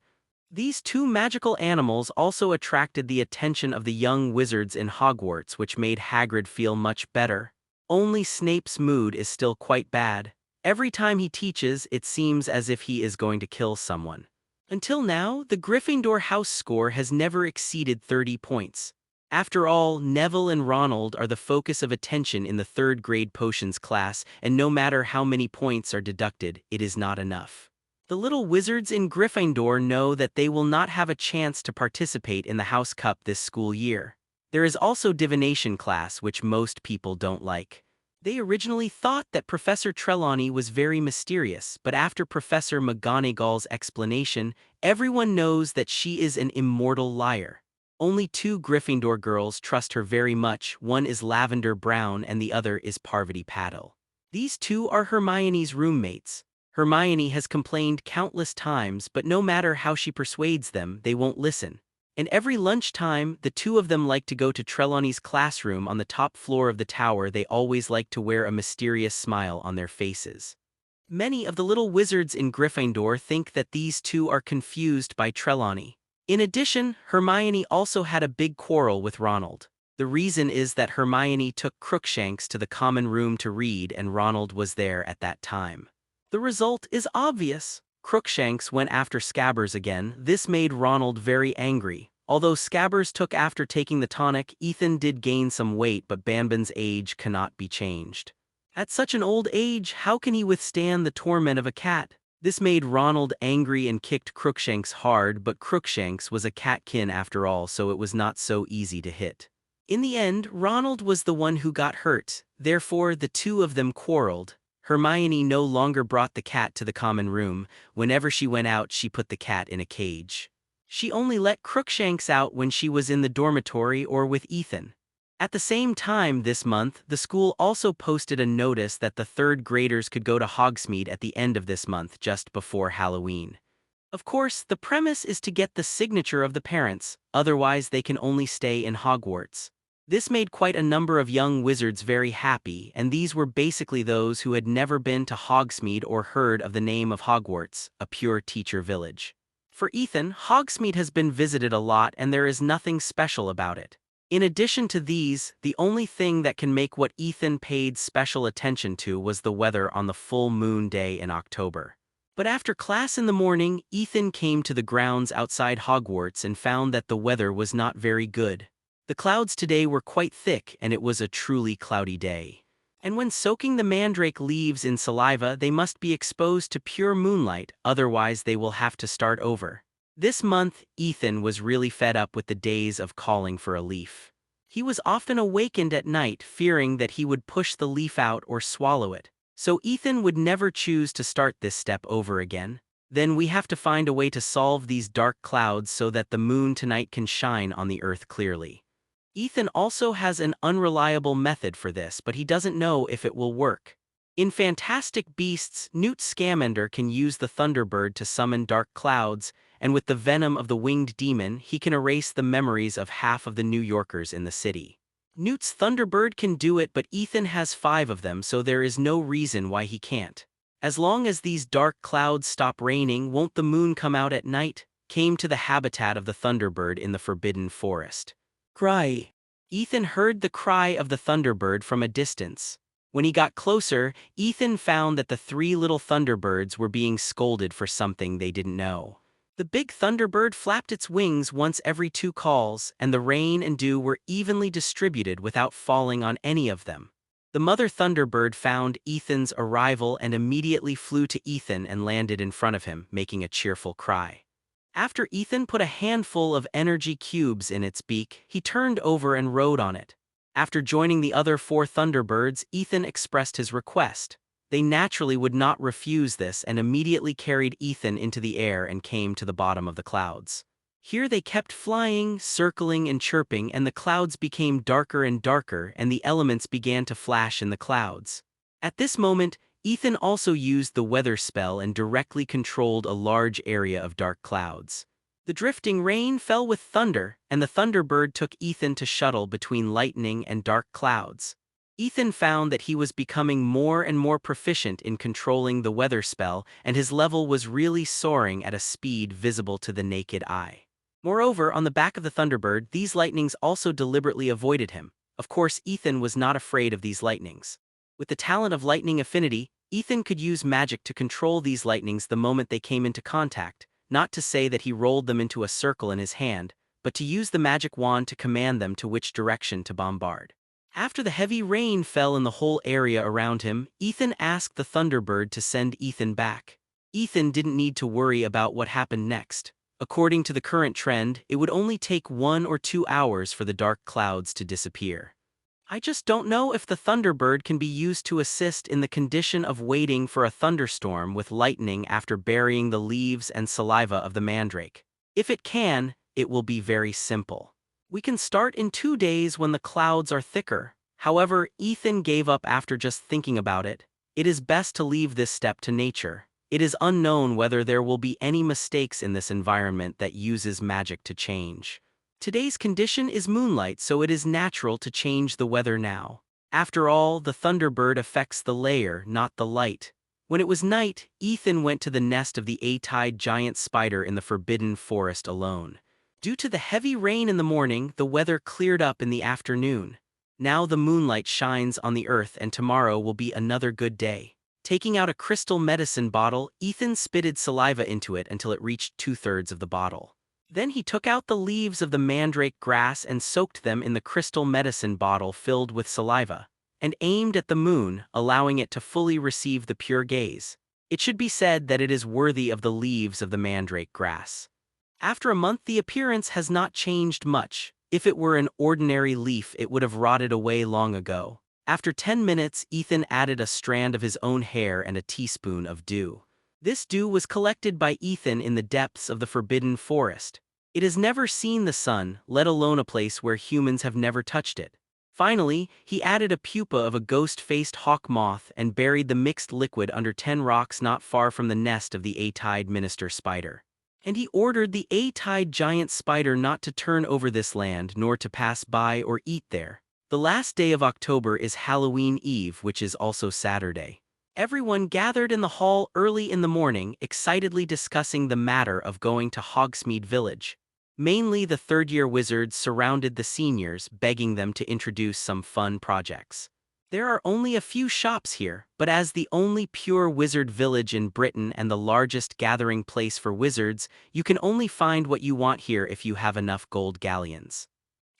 These 2 magical animals also attracted the attention of the young wizards in Hogwarts, which made Hagrid feel much better. Only Snape's mood is still quite bad. Every time he teaches, it seems as if he is going to kill someone. Until now, the Gryffindor house score has never exceeded 30 points. After all, Neville and Ronald are the focus of attention in the 3rd grade potions class, and no matter how many points are deducted, it is not enough. The little wizards in Gryffindor know that they will not have a chance to participate in the House Cup this school year. There is also divination class, which most people don't like. They originally thought that Professor Trelawney was very mysterious, but after Professor McGonagall's explanation, everyone knows that she is an immortal liar. Only two Gryffindor girls trust her very much, one is Lavender Brown and the other is Parvati Patil. These two are Hermione's roommates. Hermione has complained countless times, but no matter how she persuades them, they won't listen. And every lunchtime, the two of them like to go to Trelawney's classroom on the top floor of the tower. They always like to wear a mysterious smile on their faces. Many of the little wizards in Gryffindor think that these two are confused by Trelawney. In addition, Hermione also had a big quarrel with Ronald. The reason is that Hermione took Crookshanks to the common room to read and Ronald was there at that time. The result is obvious. Crookshanks went after Scabbers again. This made Ronald very angry. Although Scabbers took after taking the tonic, Ethan did gain some weight, but Banban's age cannot be changed. At such an old age, how can he withstand the torment of a cat? This made Ronald angry and kicked Crookshanks hard, but Crookshanks was a catkin after all, so it was not so easy to hit. In the end, Ronald was the one who got hurt, therefore the two of them quarreled. Hermione no longer brought the cat to the common room. Whenever she went out, she put the cat in a cage. She only let Crookshanks out when she was in the dormitory or with Ethan. At the same time this month, the school also posted a notice that the third graders could go to Hogsmeade at the end of this month, just before Halloween. Of course, the premise is to get the signature of the parents, otherwise they can only stay in Hogwarts. This made quite a number of young wizards very happy, and these were basically those who had never been to Hogsmeade or heard of the name of Hogwarts, a pure teacher village. For Ethan, Hogsmeade has been visited a lot and there is nothing special about it. In addition to these, the only thing that can make what Ethan paid special attention to was the weather on the full moon day in October. But after class in the morning, Ethan came to the grounds outside Hogwarts and found that the weather was not very good. The clouds today were quite thick and it was a truly cloudy day. And when soaking the mandrake leaves in saliva, they must be exposed to pure moonlight, otherwise they will have to start over. This month, Ethan was really fed up with the days of calling for a leaf. He was often awakened at night fearing that he would push the leaf out or swallow it. So Ethan would never choose to start this step over again. Then we have to find a way to solve these dark clouds so that the moon tonight can shine on the earth clearly. Ethan also has an unreliable method for this, but he doesn't know if it will work. In Fantastic Beasts, Newt Scamander can use the Thunderbird to summon dark clouds, and with the venom of the winged demon, he can erase the memories of half of the New Yorkers in the city. Newt's Thunderbird can do it, but Ethan has 5 of them, so there is no reason why he can't. As long as these dark clouds stop raining, won't the moon come out at night? Came to the habitat of the Thunderbird in the Forbidden Forest. Cry! Ethan heard the cry of the Thunderbird from a distance. When he got closer, Ethan found that the 3 little Thunderbirds were being scolded for something they didn't know. The big Thunderbird flapped its wings once every 2 calls, and the rain and dew were evenly distributed without falling on any of them. The mother Thunderbird found Ethan's arrival and immediately flew to Ethan and landed in front of him, making a cheerful cry. After Ethan put a handful of energy cubes in its beak, he turned over and rode on it. After joining the other 4 Thunderbirds, Ethan expressed his request. They naturally would not refuse this and immediately carried Ethan into the air and came to the bottom of the clouds. Here they kept flying, circling and chirping, and the clouds became darker and darker and the elements began to flash in the clouds. At this moment, Ethan also used the weather spell and directly controlled a large area of dark clouds. The drifting rain fell with thunder, and the Thunderbird took Ethan to shuttle between lightning and dark clouds. Ethan found that he was becoming more and more proficient in controlling the weather spell, and his level was really soaring at a speed visible to the naked eye. Moreover, on the back of the Thunderbird, these lightnings also deliberately avoided him. Of course, Ethan was not afraid of these lightnings. With the talent of lightning affinity, Ethan could use magic to control these lightnings the moment they came into contact, not to say that he rolled them into a circle in his hand, but to use the magic wand to command them to which direction to bombard. After the heavy rain fell in the whole area around him, Ethan asked the Thunderbird to send Ethan back. Ethan didn't need to worry about what happened next. According to the current trend, it would only take 1 or 2 hours for the dark clouds to disappear. I just don't know if the Thunderbird can be used to assist in the condition of waiting for a thunderstorm with lightning after burying the leaves and saliva of the mandrake. If it can, it will be very simple. We can start in 2 days when the clouds are thicker. However, Ethan gave up after just thinking about it. It is best to leave this step to nature. It is unknown whether there will be any mistakes in this environment that uses magic to change. Today's condition is moonlight, so it is natural to change the weather now. After all, the Thunderbird affects the layer, not the light. When it was night, Ethan went to the nest of the A-tide giant spider in the Forbidden Forest alone. Due to the heavy rain in the morning, the weather cleared up in the afternoon. Now the moonlight shines on the earth and tomorrow will be another good day. Taking out a crystal medicine bottle, Ethan spitted saliva into it until it reached 2/3 of the bottle. Then he took out the leaves of the mandrake grass and soaked them in the crystal medicine bottle filled with saliva, and aimed at the moon, allowing it to fully receive the pure gaze. It should be said that it is worthy of the leaves of the mandrake grass. After a month, the appearance has not changed much. If it were an ordinary leaf, it would have rotted away long ago. After 10 minutes, Ethan added a strand of his own hair and a teaspoon of dew. This dew was collected by Ethan in the depths of the Forbidden Forest. It has never seen the sun, let alone a place where humans have never touched it. Finally, he added a pupa of a ghost-faced hawk moth and buried the mixed liquid under 10 rocks not far from the nest of the A-tide minister spider. And he ordered the A-tide giant spider not to turn over this land nor to pass by or eat there. The last day of October is Halloween Eve, which is also Saturday. Everyone gathered in the hall early in the morning, excitedly discussing the matter of going to Hogsmeade Village. Mainly the third-year wizards surrounded the seniors, begging them to introduce some fun projects. There are only a few shops here, but as the only pure wizard village in Britain and the largest gathering place for wizards, you can only find what you want here if you have enough gold galleons.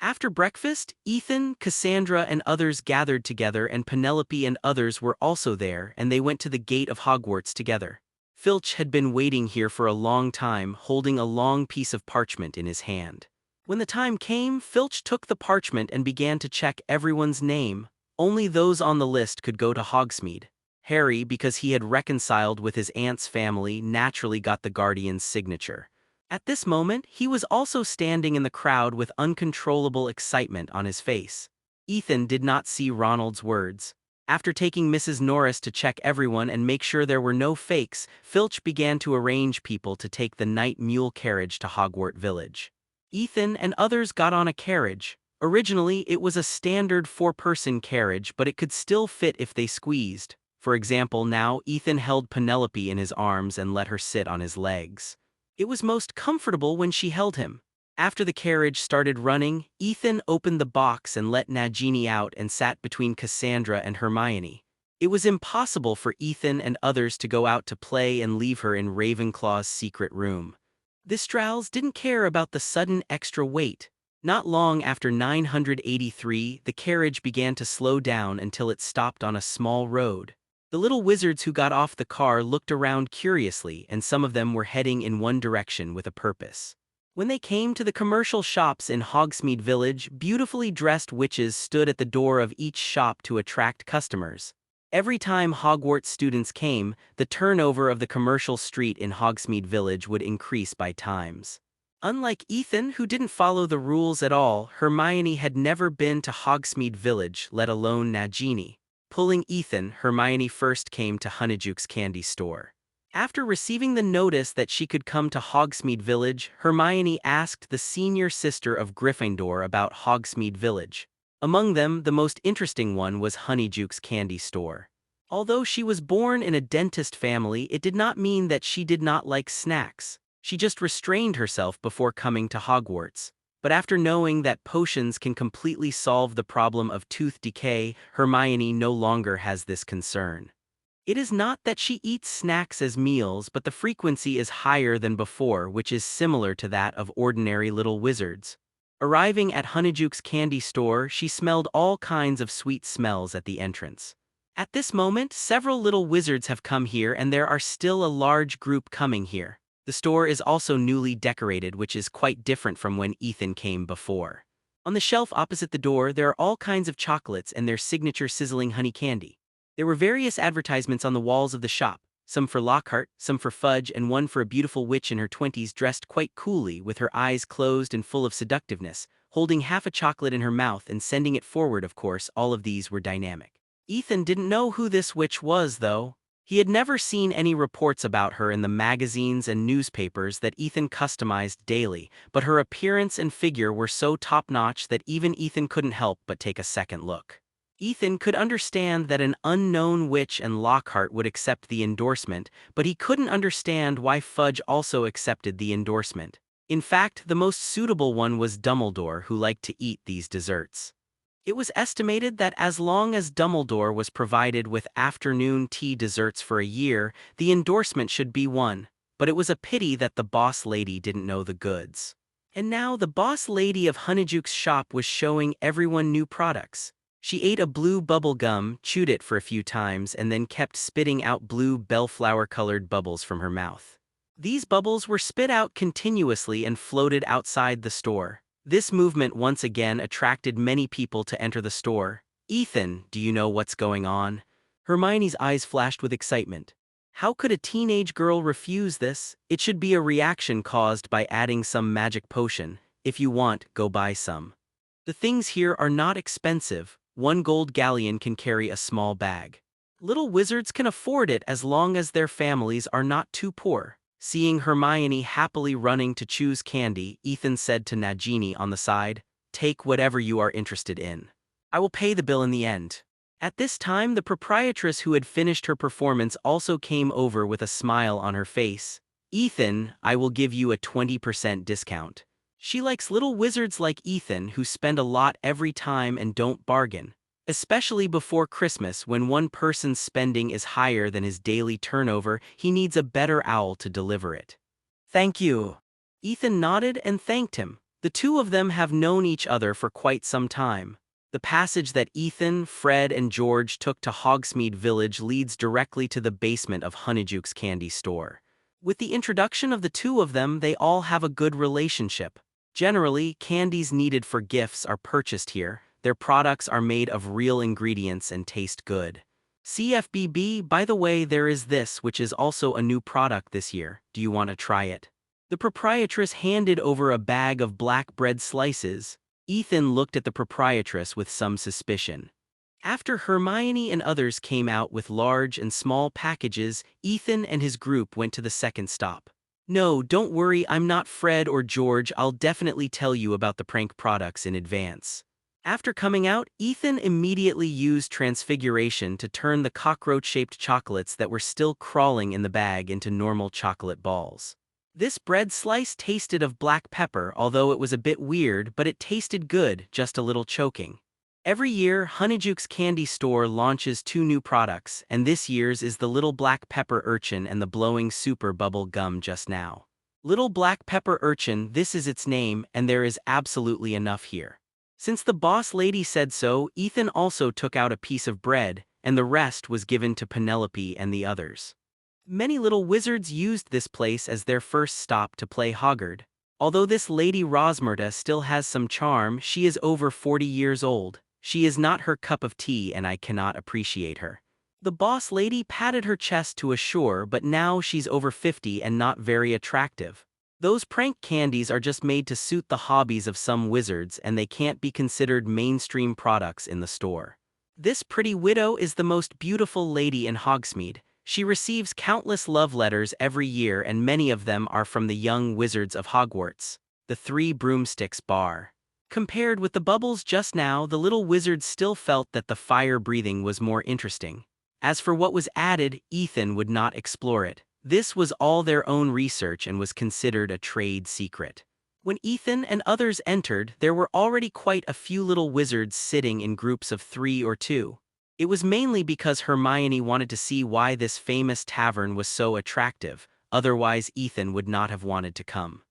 After breakfast, Ethan, Cassandra, and others gathered together, and Penelope and others were also there, and they went to the gate of Hogwarts together. Filch had been waiting here for a long time, holding a long piece of parchment in his hand. When the time came, Filch took the parchment and began to check everyone's name. Only those on the list could go to Hogsmeade. Harry, because he had reconciled with his aunt's family, naturally got the guardian's signature. At this moment, he was also standing in the crowd with uncontrollable excitement on his face. Ethan did not see Ronald's words. After taking Mrs. Norris to check everyone and make sure there were no fakes, Filch began to arrange people to take the night mule carriage to Hogwarts Village. Ethan and others got on a carriage. Originally, it was a standard 4-person carriage, but it could still fit if they squeezed. For example, now Ethan held Penelope in his arms and let her sit on his legs. It was most comfortable when she held him. After the carriage started running, Ethan opened the box and let Nagini out and sat between Cassandra and Hermione. It was impossible for Ethan and others to go out to play and leave her in Ravenclaw's secret room. The Strals didn't care about the sudden extra weight. Not long after 983, the carriage began to slow down until it stopped on a small road. The little wizards who got off the car looked around curiously, and some of them were heading in one direction with a purpose. When they came to the commercial shops in Hogsmeade Village, beautifully dressed witches stood at the door of each shop to attract customers. Every time Hogwarts students came, the turnover of the commercial street in Hogsmeade Village would increase by times. Unlike Ethan, who didn't follow the rules at all, Hermione had never been to Hogsmeade Village, let alone Nagini. Pulling Ethan, Hermione first came to Honeyjuke's candy store. After receiving the notice that she could come to Hogsmeade Village, Hermione asked the senior sister of Gryffindor about Hogsmeade Village. Among them, the most interesting one was Honeyjuke's candy store. Although she was born in a dentist family, it did not mean that she did not like snacks. She just restrained herself before coming to Hogwarts. But after knowing that potions can completely solve the problem of tooth decay, Hermione no longer has this concern. It is not that she eats snacks as meals, but the frequency is higher than before, which is similar to that of ordinary little wizards. Arriving at Honeyjuke's candy store, she smelled all kinds of sweet smells at the entrance. At this moment, several little wizards have come here, and there are still a large group coming here. The store is also newly decorated, which is quite different from when Ethan came before. On the shelf opposite the door, there are all kinds of chocolates and their signature sizzling honey candy. There were various advertisements on the walls of the shop, some for Lockhart, some for Fudge, and one for a beautiful witch in her 20s dressed quite coolly with her eyes closed and full of seductiveness, holding half a chocolate in her mouth and sending it forward. Of course, all of these were dynamic. Ethan didn't know who this witch was, though. He had never seen any reports about her in the magazines and newspapers that Ethan customized daily, but her appearance and figure were so top-notch that even Ethan couldn't help but take a second look. Ethan could understand that an unknown witch and Lockhart would accept the endorsement, but he couldn't understand why Fudge also accepted the endorsement. In fact, the most suitable one was Dumbledore, who liked to eat these desserts. It was estimated that as long as Dumbledore was provided with afternoon tea desserts for a year, the endorsement should be won, but it was a pity that the boss lady didn't know the goods. And now the boss lady of Honeyjuke's shop was showing everyone new products. She ate a blue bubble gum, chewed it for a few times, and then kept spitting out blue bellflower-colored bubbles from her mouth. These bubbles were spit out continuously and floated outside the store. This movement once again attracted many people to enter the store. "Ethan, do you know what's going on?" Hermione's eyes flashed with excitement. How could a teenage girl refuse this? It should be a reaction caused by adding some magic potion. If you want, go buy some. The things here are not expensive. 1 gold galleon can carry a small bag. Little wizards can afford it as long as their families are not too poor. Seeing Hermione happily running to choose candy, Ethan said to Nagini on the side, "Take whatever you are interested in. I will pay the bill in the end." At this time, the proprietress who had finished her performance also came over with a smile on her face. "Ethan, I will give you a 20% discount." She likes little wizards like Ethan who spend a lot every time and don't bargain. Especially before Christmas, when one person's spending is higher than his daily turnover, he needs a better owl to deliver it. "Thank you." Ethan nodded and thanked him. The two of them have known each other for quite some time. The passage that Ethan, Fred, and George took to Hogsmeade Village leads directly to the basement of Honeyjuke's candy store. With the introduction of the two of them, they all have a good relationship. Generally, candies needed for gifts are purchased here. Their products are made of real ingredients and taste good. CFBB, by the way, there is this, which is also a new product this year. Do you want to try it? The proprietress handed over a bag of black bread slices. Ethan looked at the proprietress with some suspicion. After Hermione and others came out with large and small packages, Ethan and his group went to the second stop. "No, don't worry, I'm not Fred or George. I'll definitely tell you about the prank products in advance." After coming out, Ethan immediately used Transfiguration to turn the cockroach-shaped chocolates that were still crawling in the bag into normal chocolate balls. This bread slice tasted of black pepper, although it was a bit weird, but it tasted good, just a little choking. Every year, Honeyjuke's candy store launches 2 new products, and this year's is the Little Black Pepper Urchin and the Blowing Super Bubble Gum just now. Little Black Pepper Urchin, this is its name, and there is absolutely enough here. Since the boss lady said so, Ethan also took out a piece of bread, and the rest was given to Penelope and the others. Many little wizards used this place as their first stop to play Hogwarts. Although this Lady Rosmerta still has some charm, she is over 40 years old. She is not her cup of tea and I cannot appreciate her. The boss lady patted her chest to assure, but now she's over 50 and not very attractive. Those prank candies are just made to suit the hobbies of some wizards and they can't be considered mainstream products in the store. This pretty widow is the most beautiful lady in Hogsmeade. She receives countless love letters every year and many of them are from the young wizards of Hogwarts. The 3 broomsticks bar. Compared with the bubbles just now, the little wizards still felt that the fire breathing was more interesting. As for what was added, Ethan would not explore it. This was all their own research and was considered a trade secret. When Ethan and others entered, there were already quite a few little wizards sitting in groups of 3 or 2. It was mainly because Hermione wanted to see why this famous tavern was so attractive, otherwise Ethan would not have wanted to come.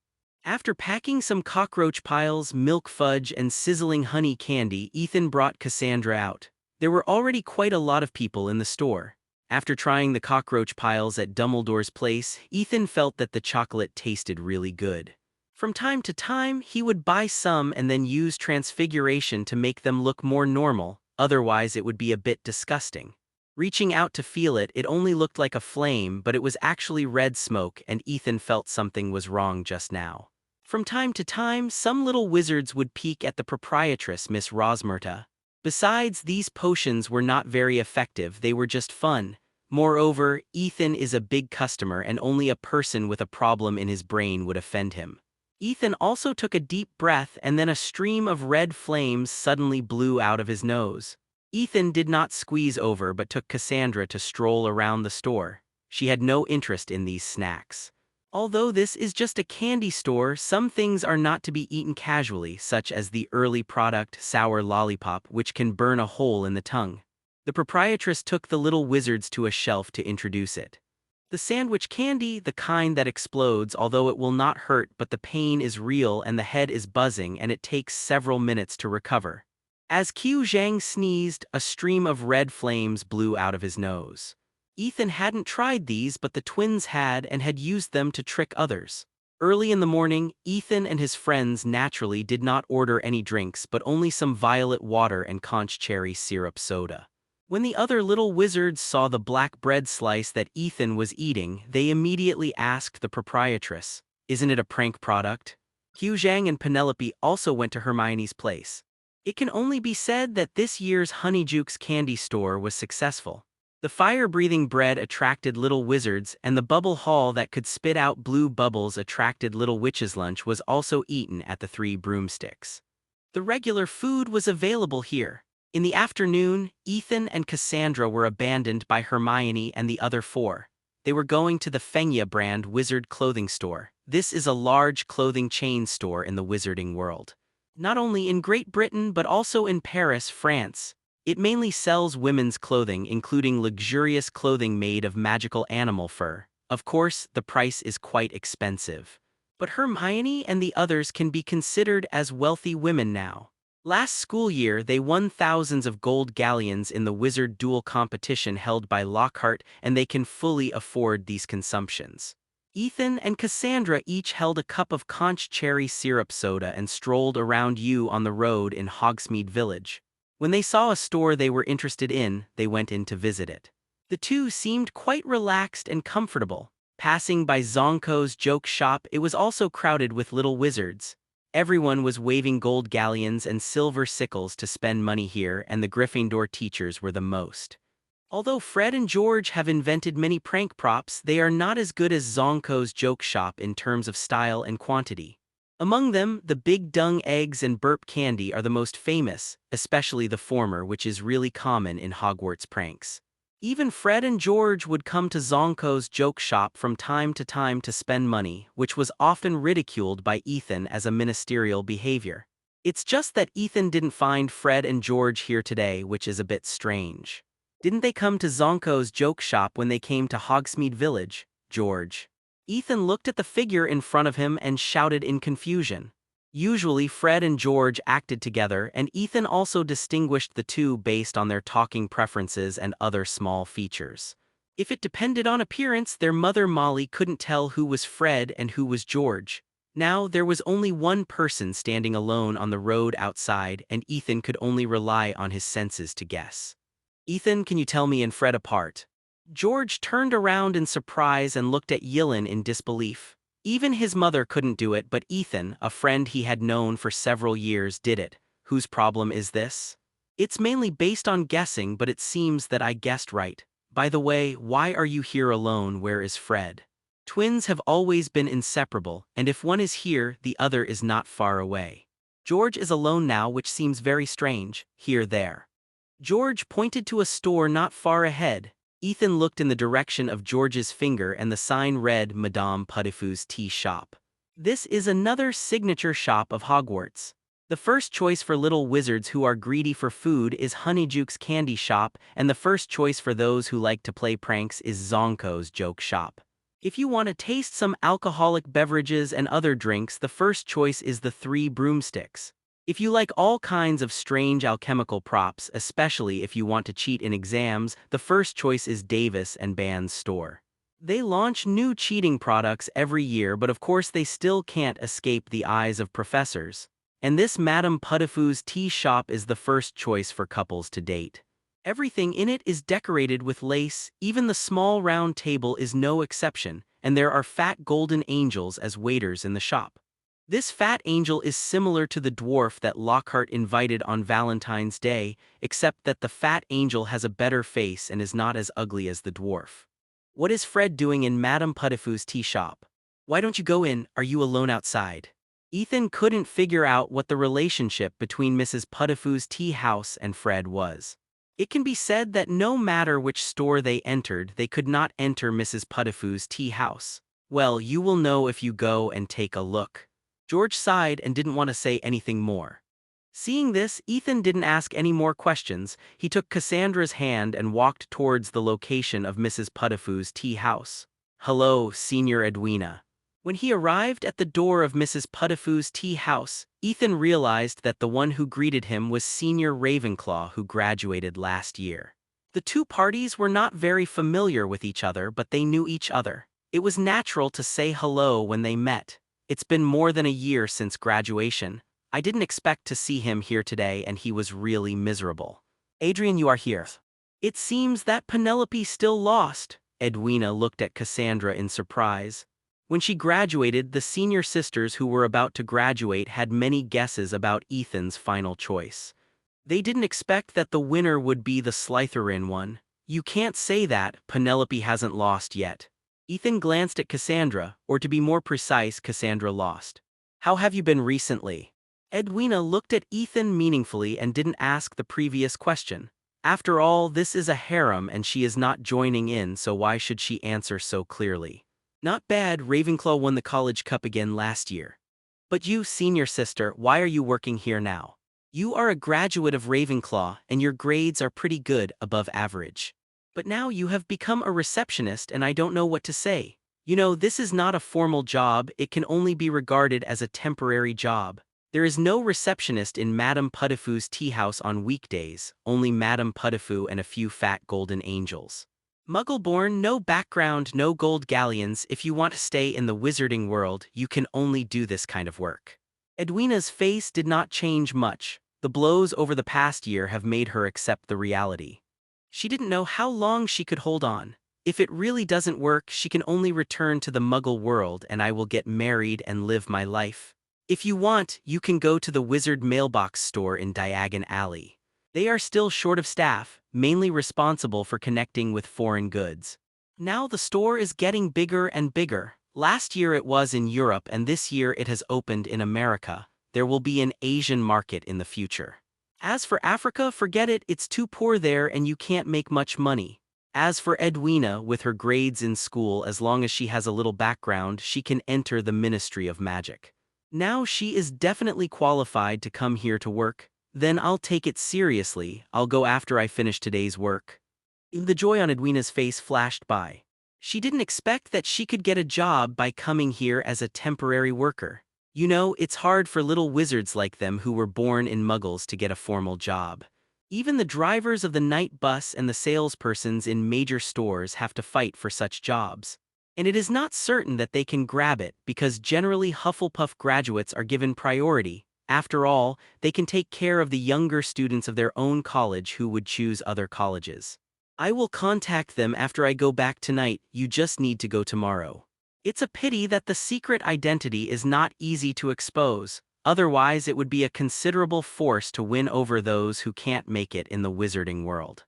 After packing some cockroach piles, milk fudge, and sizzling honey candy, Ethan brought Cassandra out. There were already quite a lot of people in the store. After trying the cockroach piles at Dumbledore's place, Ethan felt that the chocolate tasted really good. From time to time, he would buy some and then use Transfiguration to make them look more normal, otherwise it would be a bit disgusting. Reaching out to feel it, it only looked like a flame, but it was actually red smoke and Ethan felt something was wrong just now. From time to time, some little wizards would peek at the proprietress, Miss Rosmerta. Besides, these potions were not very effective, they were just fun. Moreover, Ethan is a big customer and only a person with a problem in his brain would offend him. Ethan also took a deep breath and then a stream of red flames suddenly blew out of his nose. Ethan did not squeeze over but took Cassandra to stroll around the store. She had no interest in these snacks. Although this is just a candy store, some things are not to be eaten casually, such as the early product sour lollipop, which can burn a hole in the tongue. The proprietress took the little wizards to a shelf to introduce it. The sandwich candy, the kind that explodes, although it will not hurt, but the pain is real and the head is buzzing and it takes several minutes to recover. As Qiu Zhang sneezed, a stream of red flames blew out of his nose. Ethan hadn't tried these, but the twins had and had used them to trick others. Early in the morning, Ethan and his friends naturally did not order any drinks but only some violet water and conch cherry syrup soda. When the other little wizards saw the black bread slice that Ethan was eating, they immediately asked the proprietress, "Isn't it a prank product?" Qiu Zhang and Penelope also went to Hermione's place. It can only be said that this year's Honeydukes candy store was successful. The fire-breathing bread attracted little wizards, and the bubble hall that could spit out blue bubbles attracted little witches' lunch was also eaten at the Three Broomsticks. The regular food was available here. In the afternoon, Ethan and Cassandra were abandoned by Hermione and the other four. They were going to the Fenya brand wizard clothing store. This is a large clothing chain store in the wizarding world. Not only in Great Britain but also in Paris, France. It mainly sells women's clothing, including luxurious clothing made of magical animal fur. Of course, the price is quite expensive. But Hermione and the others can be considered as wealthy women now. Last school year, they won thousands of gold galleons in the wizard duel competition held by Lockhart, and they can fully afford these consumptions. Ethan and Cassandra each held a cup of conch cherry syrup soda and strolled around on the road in Hogsmeade Village. When they saw a store they were interested in, they went in to visit it. The two seemed quite relaxed and comfortable. Passing by Zonko's joke shop, it was also crowded with little wizards. Everyone was waving gold galleons and silver sickles to spend money here, and the Gryffindor teachers were the most. Although Fred and George have invented many prank props, they are not as good as Zonko's joke shop in terms of style and quantity. Among them, the big dung eggs and burp candy are the most famous, especially the former, which is really common in Hogwarts pranks. Even Fred and George would come to Zonko's joke shop from time to spend money, which was often ridiculed by Ethan as a ministerial behavior. It's just that Ethan didn't find Fred and George here today, which is a bit strange. Didn't they come to Zonko's joke shop when they came to Hogsmeade Village, George? Ethan looked at the figure in front of him and shouted in confusion. Usually Fred and George acted together, and Ethan also distinguished the two based on their talking preferences and other small features. If it depended on appearance, their mother Molly couldn't tell who was Fred and who was George. Now there was only one person standing alone on the road outside, and Ethan could only rely on his senses to guess. "Ethan, can you tell me and Fred apart?" George turned around in surprise and looked at Yilin in disbelief. Even his mother couldn't do it, but Ethan, a friend he had known for several years, did it. "Whose problem is this?" "It's mainly based on guessing, but it seems that I guessed right. By the way, why are you here alone? Where is Fred?" Twins have always been inseparable, and if one is here, the other is not far away. George is alone now, which seems very strange. There. George pointed to a store not far ahead. Ethan looked in the direction of George's finger and the sign read Madame Puddifu's Tea Shop. This is another signature shop of Hogwarts. The first choice for little wizards who are greedy for food is Honeydukes Candy Shop, and the first choice for those who like to play pranks is Zonko's Joke Shop. If you want to taste some alcoholic beverages and other drinks, the first choice is the Three Broomsticks. If you like all kinds of strange alchemical props, especially if you want to cheat in exams, the first choice is Davis and Band's store. They launch new cheating products every year, but of course they still can't escape the eyes of professors. And this Madame Puddifu's Tea Shop is the first choice for couples to date. Everything in it is decorated with lace, even the small round table is no exception, and there are fat golden angels as waiters in the shop. This fat angel is similar to the dwarf that Lockhart invited on Valentine's Day, except that the fat angel has a better face and is not as ugly as the dwarf. What is Fred doing in Madame Putifu's tea shop? Why don't you go in? Are you alone outside? Ethan couldn't figure out what the relationship between Mrs. Putifu's tea house and Fred was. It can be said that no matter which store they entered, they could not enter Mrs. Putifu's tea house. Well, you will know if you go and take a look. George sighed and didn't want to say anything more. Seeing this, Ethan didn't ask any more questions. He took Cassandra's hand and walked towards the location of Mrs. Putifu's tea house. "Hello, Senior Edwina." When he arrived at the door of Mrs. Putifu's tea house, Ethan realized that the one who greeted him was Senior Ravenclaw, who graduated last year. The two parties were not very familiar with each other, but they knew each other. It was natural to say hello when they met. "It's been more than a year since graduation. I didn't expect to see him here today, and he was really miserable." "Adrian, you are here." "It seems that Penelope still lost." Edwina looked at Cassandra in surprise. When she graduated, the senior sisters who were about to graduate had many guesses about Ethan's final choice. They didn't expect that the winner would be the Slytherin one. "You can't say that, Penelope hasn't lost yet." Ethan glanced at Cassandra, or to be more precise, Cassandra lost. "How have you been recently?" Edwina looked at Ethan meaningfully and didn't ask the previous question. After all, this is a harem and she is not joining in, so why should she answer so clearly? "Not bad, Ravenclaw won the college cup again last year." "But you, senior sister, why are you working here now? You are a graduate of Ravenclaw and your grades are pretty good, above average. But now you have become a receptionist and I don't know what to say. You know, this is not a formal job, it can only be regarded as a temporary job. There is no receptionist in Madame Putifu's tea house on weekdays, only Madame Putifu and a few fat golden angels. Muggle-born, no background, no gold galleons. If you want to stay in the wizarding world, you can only do this kind of work." Edwina's face did not change much. The blows over the past year have made her accept the reality. She didn't know how long she could hold on. If it really doesn't work, she can only return to the Muggle world and I will get married and live my life. If you want, you can go to the Wizard Mailbox store in Diagon Alley. They are still short of staff, mainly responsible for connecting with foreign goods. Now the store is getting bigger and bigger. Last year it was in Europe and this year it has opened in America. There will be an Asian market in the future. As for Africa, forget it, it's too poor there and you can't make much money. As for Edwina, with her grades in school, as long as she has a little background, she can enter the Ministry of Magic. Now she is definitely qualified to come here to work. Then I'll take it seriously, I'll go after I finish today's work. The joy on Edwina's face flashed by. She didn't expect that she could get a job by coming here as a temporary worker. You know, it's hard for little wizards like them who were born in Muggles to get a formal job. Even the drivers of the night bus and the salespersons in major stores have to fight for such jobs. And it is not certain that they can grab it because generally Hufflepuff graduates are given priority. After all, they can take care of the younger students of their own college who would choose other colleges. "I will contact them after I go back tonight, you just need to go tomorrow." It's a pity that the secret identity is not easy to expose, otherwise it would be a considerable force to win over those who can't make it in the wizarding world.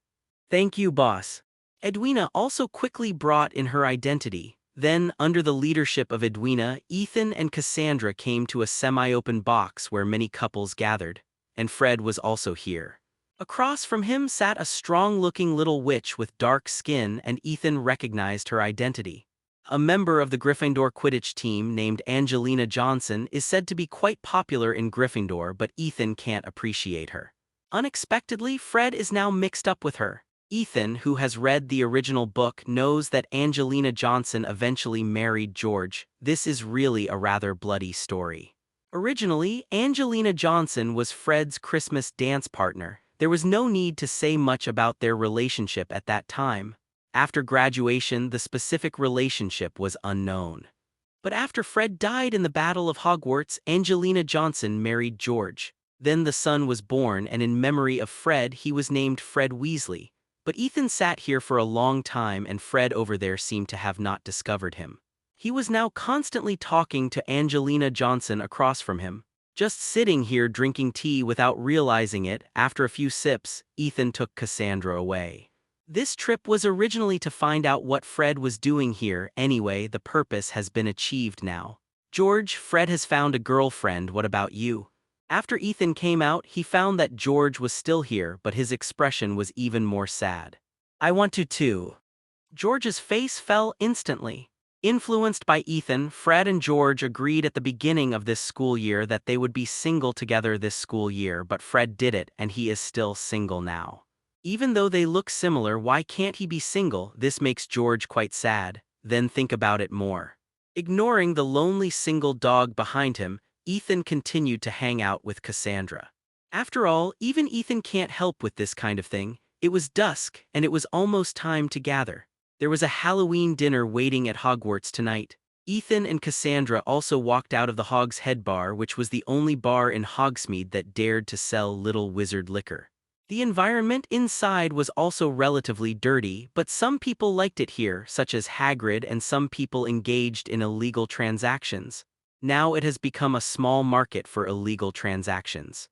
"Thank you, boss." Edwina also quickly brought in her identity. Then, under the leadership of Edwina, Ethan and Cassandra came to a semi-open box where many couples gathered, and Fred was also here. Across from him sat a strong-looking little witch with dark skin, and Ethan recognized her identity. A member of the Gryffindor Quidditch team named Angelina Johnson is said to be quite popular in Gryffindor, but Ethan can't appreciate her. Unexpectedly, Fred is now mixed up with her. Ethan, who has read the original book, knows that Angelina Johnson eventually married George. This is really a rather bloody story. Originally, Angelina Johnson was Fred's Christmas dance partner. There was no need to say much about their relationship at that time. After graduation, the specific relationship was unknown. But after Fred died in the Battle of Hogwarts, Angelina Johnson married George. Then the son was born, and in memory of Fred, he was named Fred Weasley. But Ethan sat here for a long time and Fred over there seemed to have not discovered him. He was now constantly talking to Angelina Johnson across from him. Just sitting here drinking tea without realizing it, after a few sips, Ethan took Cassandra away. This trip was originally to find out what Fred was doing here. Anyway, the purpose has been achieved now. George, Fred has found a girlfriend. What about you? After Ethan came out, he found that George was still here, but his expression was even more sad. I want to too. George's face fell instantly. Influenced by Ethan, Fred and George agreed at the beginning of this school year that they would be single together this school year, but Fred did it and he is still single now. Even though they look similar, why can't he be single? This makes George quite sad. Then think about it more. Ignoring the lonely single dog behind him, Ethan continued to hang out with Cassandra. After all, even Ethan can't help with this kind of thing. It was dusk, and it was almost time to gather. There was a Halloween dinner waiting at Hogwarts tonight. Ethan and Cassandra also walked out of the Hog's Head bar, which was the only bar in Hogsmeade that dared to sell Little Wizard liquor. The environment inside was also relatively dirty, but some people liked it here, such as Hagrid, and some people engaged in illegal transactions. Now it has become a small market for illegal transactions.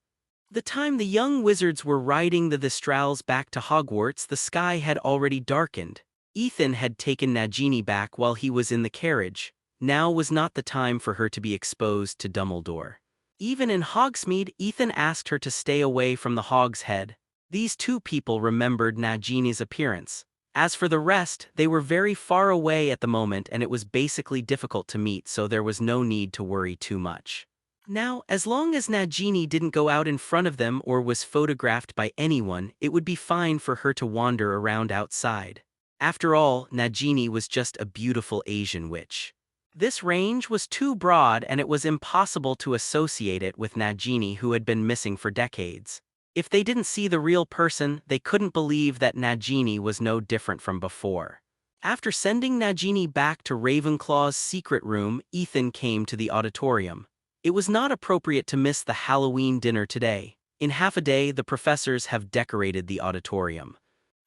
The time the young wizards were riding the Thestrals back to Hogwarts, the sky had already darkened. Ethan had taken Nagini back while he was in the carriage. Now was not the time for her to be exposed to Dumbledore. Even in Hogsmeade, Ethan asked her to stay away from the Hog's Head. These two people remembered Nagini's appearance. As for the rest, they were very far away at the moment and it was basically difficult to meet, so there was no need to worry too much. Now, as long as Nagini didn't go out in front of them or was photographed by anyone, it would be fine for her to wander around outside. After all, Nagini was just a beautiful Asian witch. This range was too broad and it was impossible to associate it with Nagini, who had been missing for decades. If they didn't see the real person, they couldn't believe that Nagini was no different from before. After sending Nagini back to Ravenclaw's secret room, Ethan came to the auditorium. It was not appropriate to miss the Halloween dinner today. In half a day, the professors have decorated the auditorium.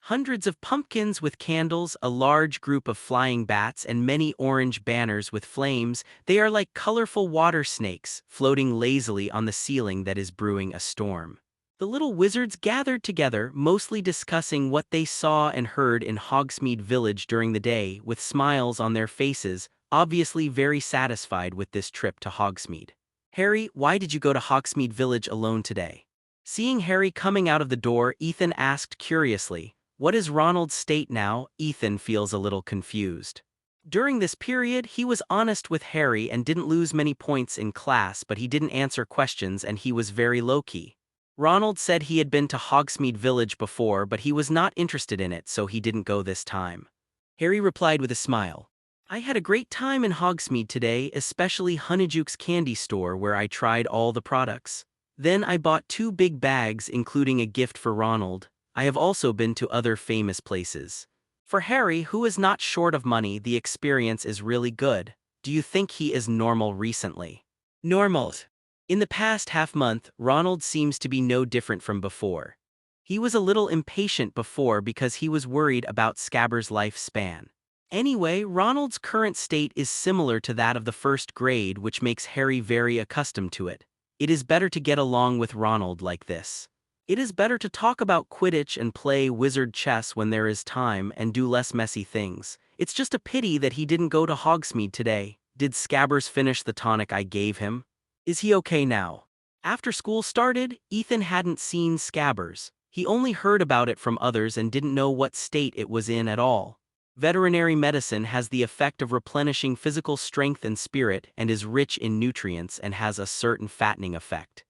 Hundreds of pumpkins with candles, a large group of flying bats, and many orange banners with flames. They are like colorful water snakes, floating lazily on the ceiling that is brewing a storm. The little wizards gathered together, mostly discussing what they saw and heard in Hogsmeade Village during the day, with smiles on their faces, obviously very satisfied with this trip to Hogsmeade. Harry, why did you go to Hogsmeade Village alone today? Seeing Harry coming out of the door, Ethan asked curiously, "What is Ronald's state now?" Ethan feels a little confused. During this period, he was honest with Harry and didn't lose many points in class, but he didn't answer questions and he was very low-key. Ronald said he had been to Hogsmeade Village before, but he was not interested in it, so he didn't go this time. Harry replied with a smile. I had a great time in Hogsmeade today, especially Honeyjuke's candy store where I tried all the products. Then I bought 2 big bags, including a gift for Ronald. I have also been to other famous places. For Harry, who is not short of money, the experience is really good. Do you think he is normal recently? Normal. In the past half-month, Ronald seems to be no different from before. He was a little impatient before because he was worried about Scabbers' lifespan. Anyway, Ronald's current state is similar to that of the first grade, which makes Harry very accustomed to it. It is better to get along with Ronald like this. It is better to talk about Quidditch and play wizard chess when there is time and do less messy things. It's just a pity that he didn't go to Hogsmeade today. Did Scabbers finish the tonic I gave him? Is he okay now? After school started, Ethan hadn't seen Scabbers. He only heard about it from others and didn't know what state it was in at all. Veterinary medicine has the effect of replenishing physical strength and spirit and is rich in nutrients and has a certain fattening effect.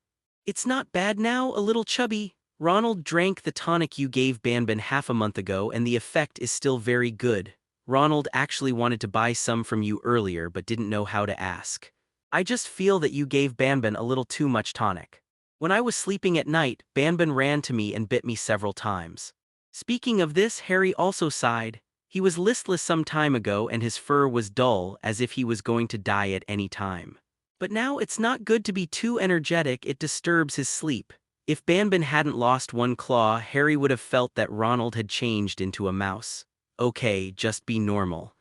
It's not bad now, a little chubby. Ronald drank the tonic you gave Banban half a month ago and the effect is still very good. Ronald actually wanted to buy some from you earlier but didn't know how to ask. I just feel that you gave Banban a little too much tonic. When I was sleeping at night, Banban ran to me and bit me several times. Speaking of this, Harry also sighed. He was listless some time ago and his fur was dull, as if he was going to die at any time. But now it's not good to be too energetic, it disturbs his sleep. If Banban hadn't lost one claw, Harry would have felt that Ronald had changed into a mouse. Okay, just be normal.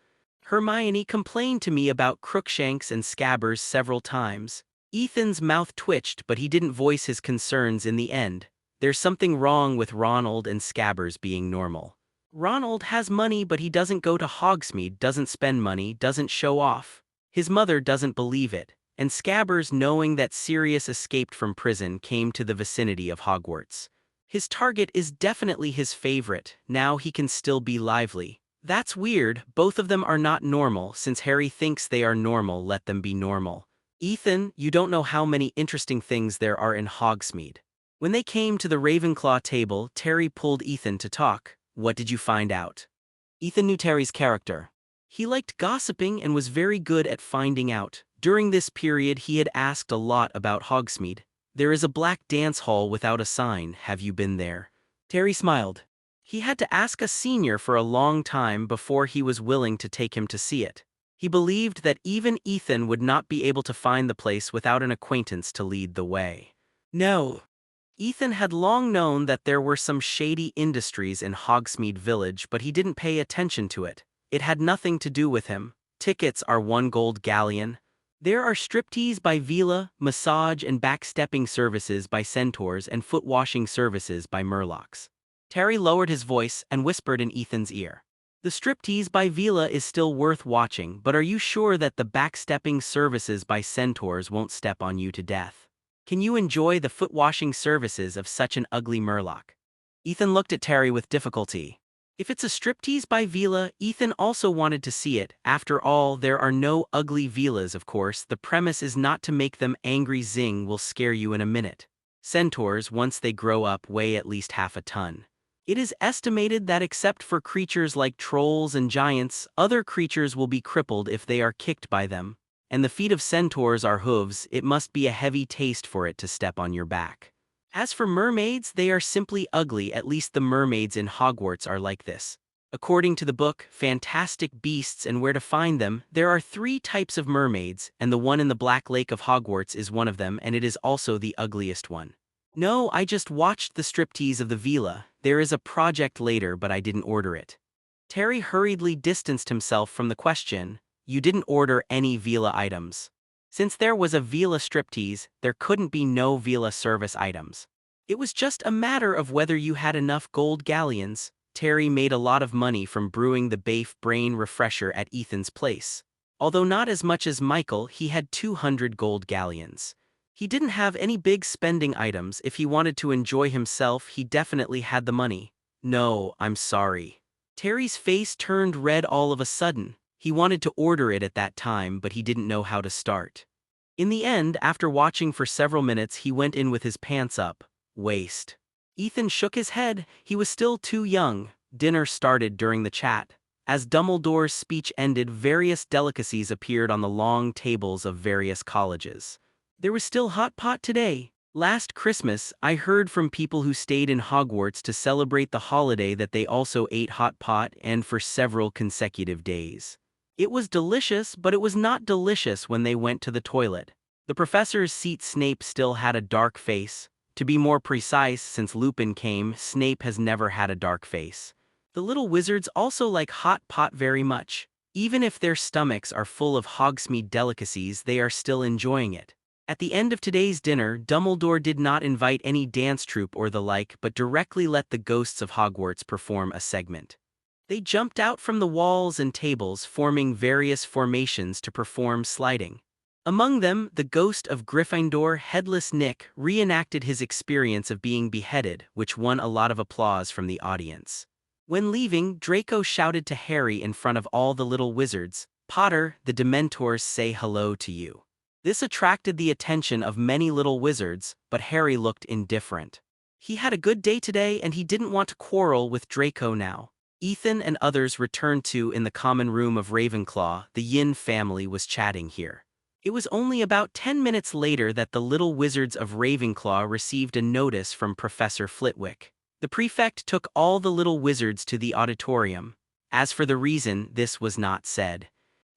Hermione complained to me about Crookshanks and Scabbers several times. Ethan's mouth twitched, but he didn't voice his concerns in the end. There's something wrong with Ronald and Scabbers being normal. Ronald has money, but he doesn't go to Hogsmeade, doesn't spend money, doesn't show off. His mother doesn't believe it, and Scabbers, knowing that Sirius escaped from prison, came to the vicinity of Hogwarts. His target is definitely his favorite. Now he can still be lively. That's weird. Both of them are not normal. Since Harry thinks they are normal, let them be normal. Ethan, you don't know how many interesting things there are in Hogsmeade. When they came to the Ravenclaw table, Terry pulled Ethan to talk. What did you find out? Ethan knew Terry's character. He liked gossiping and was very good at finding out. During this period, he had asked a lot about Hogsmeade. There is a black dance hall without a sign. Have you been there? Terry smiled. He had to ask a senior for a long time before he was willing to take him to see it. He believed that even Ethan would not be able to find the place without an acquaintance to lead the way. No. Ethan had long known that there were some shady industries in Hogsmeade Village, but he didn't pay attention to it. It had nothing to do with him. Tickets are 1 gold galleon. There are striptease by Vila, massage and backstepping services by centaurs, and foot washing services by murlocs. Terry lowered his voice and whispered in Ethan's ear. The striptease by Vila is still worth watching, but are you sure that the backstepping services by centaurs won't step on you to death? Can you enjoy the foot washing services of such an ugly murloc? Ethan looked at Terry with difficulty. If it's a striptease by Vila, Ethan also wanted to see it. After all, there are no ugly Vilas, of course. The premise is not to make them angry. Zing will scare you in a minute. Centaurs, once they grow up, weigh at least half a ton. It is estimated that except for creatures like trolls and giants, other creatures will be crippled if they are kicked by them. And the feet of centaurs are hooves. It must be a heavy taste for it to step on your back. As for mermaids, they are simply ugly. At least the mermaids in Hogwarts are like this. According to the book, Fantastic Beasts and Where to Find Them, there are 3 types of mermaids, and the one in the Black Lake of Hogwarts is one of them, and it is also the ugliest one. No, I just watched the striptease of the Vila. There is a project later, but I didn't order it. Terry hurriedly distanced himself from the question. You didn't order any Vila items. Since there was a Vila striptease, there couldn't be no Vila service items. It was just a matter of whether you had enough gold galleons. Terry made a lot of money from brewing the Bafe brain refresher at Ethan's place. Although not as much as Michael, he had 200 gold galleons. He didn't have any big spending items. If he wanted to enjoy himself, he definitely had the money. No, I'm sorry. Terry's face turned red all of a sudden. He wanted to order it at that time, but he didn't know how to start. In the end, after watching for several minutes, he went in with his pants up. Waste. Ethan shook his head. He was still too young. Dinner started during the chat. As Dumbledore's speech ended, various delicacies appeared on the long tables of various colleges. There was still hot pot today. Last Christmas, I heard from people who stayed in Hogwarts to celebrate the holiday that they also ate hot pot, and for several consecutive days. It was delicious, but it was not delicious when they went to the toilet. The professor's seat. Snape still had a dark face. To be more precise, since Lupin came, Snape has never had a dark face. The little wizards also like hot pot very much. Even if their stomachs are full of Hogsmeade delicacies, they are still enjoying it. At the end of today's dinner, Dumbledore did not invite any dance troupe or the like, but directly let the ghosts of Hogwarts perform a segment. They jumped out from the walls and tables, forming various formations to perform sliding. Among them, the ghost of Gryffindor, Headless Nick, reenacted his experience of being beheaded, which won a lot of applause from the audience. When leaving, Draco shouted to Harry in front of all the little wizards, "Potter, the Dementors say hello to you." This attracted the attention of many little wizards, but Harry looked indifferent. He had a good day today and he didn't want to quarrel with Draco now. Ethan and others returned to in the common room of Ravenclaw. The Yin family was chatting here. It was only about 10 minutes later that the little wizards of Ravenclaw received a notice from Professor Flitwick. The prefect took all the little wizards to the auditorium. As for the reason, this was not said.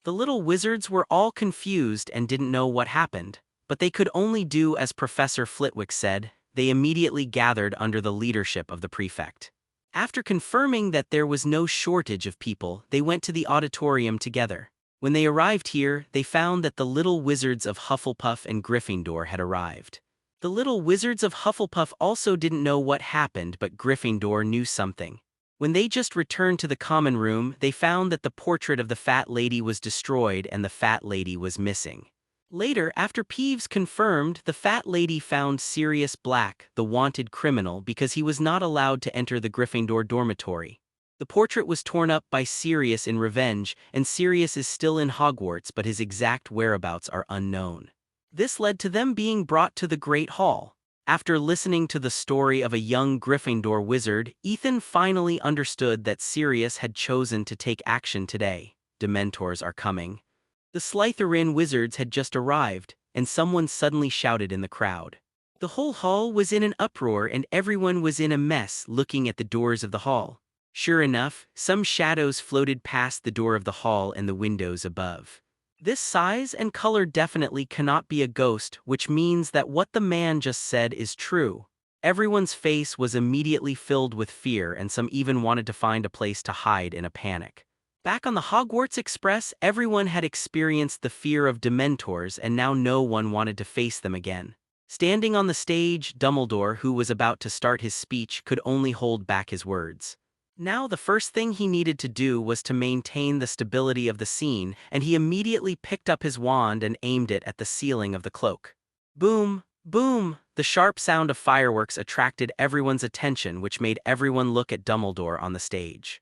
The little wizards were all confused and didn't know what happened, but they could only do as Professor Flitwick said. They immediately gathered under the leadership of the prefect. After confirming that there was no shortage of people, they went to the auditorium together. When they arrived here, they found that the little wizards of Hufflepuff and Gryffindor had arrived. The little wizards of Hufflepuff also didn't know what happened, but Gryffindor knew something. When they just returned to the common room, they found that the portrait of the fat lady was destroyed and the fat lady was missing. Later, after Peeves confirmed, the fat lady found Sirius Black, the wanted criminal, because he was not allowed to enter the Gryffindor dormitory. The portrait was torn up by Sirius in revenge, and Sirius is still in Hogwarts, but his exact whereabouts are unknown. This led to them being brought to the Great Hall. After listening to the story of a young Gryffindor wizard, Ethan finally understood that Sirius had chosen to take action today. Dementors are coming. The Slytherin wizards had just arrived, and someone suddenly shouted in the crowd. The whole hall was in an uproar and everyone was in a mess looking at the doors of the hall. Sure enough, some shadows floated past the door of the hall and the windows above. This size and color definitely cannot be a ghost, which means that what the man just said is true. Everyone's face was immediately filled with fear and some even wanted to find a place to hide in a panic. Back on the Hogwarts Express, everyone had experienced the fear of Dementors and now no one wanted to face them again. Standing on the stage, Dumbledore, who was about to start his speech, could only hold back his words. Now the first thing he needed to do was to maintain the stability of the scene, and he immediately picked up his wand and aimed it at the ceiling of the cloak. Boom! Boom! The sharp sound of fireworks attracted everyone's attention, which made everyone look at Dumbledore on the stage.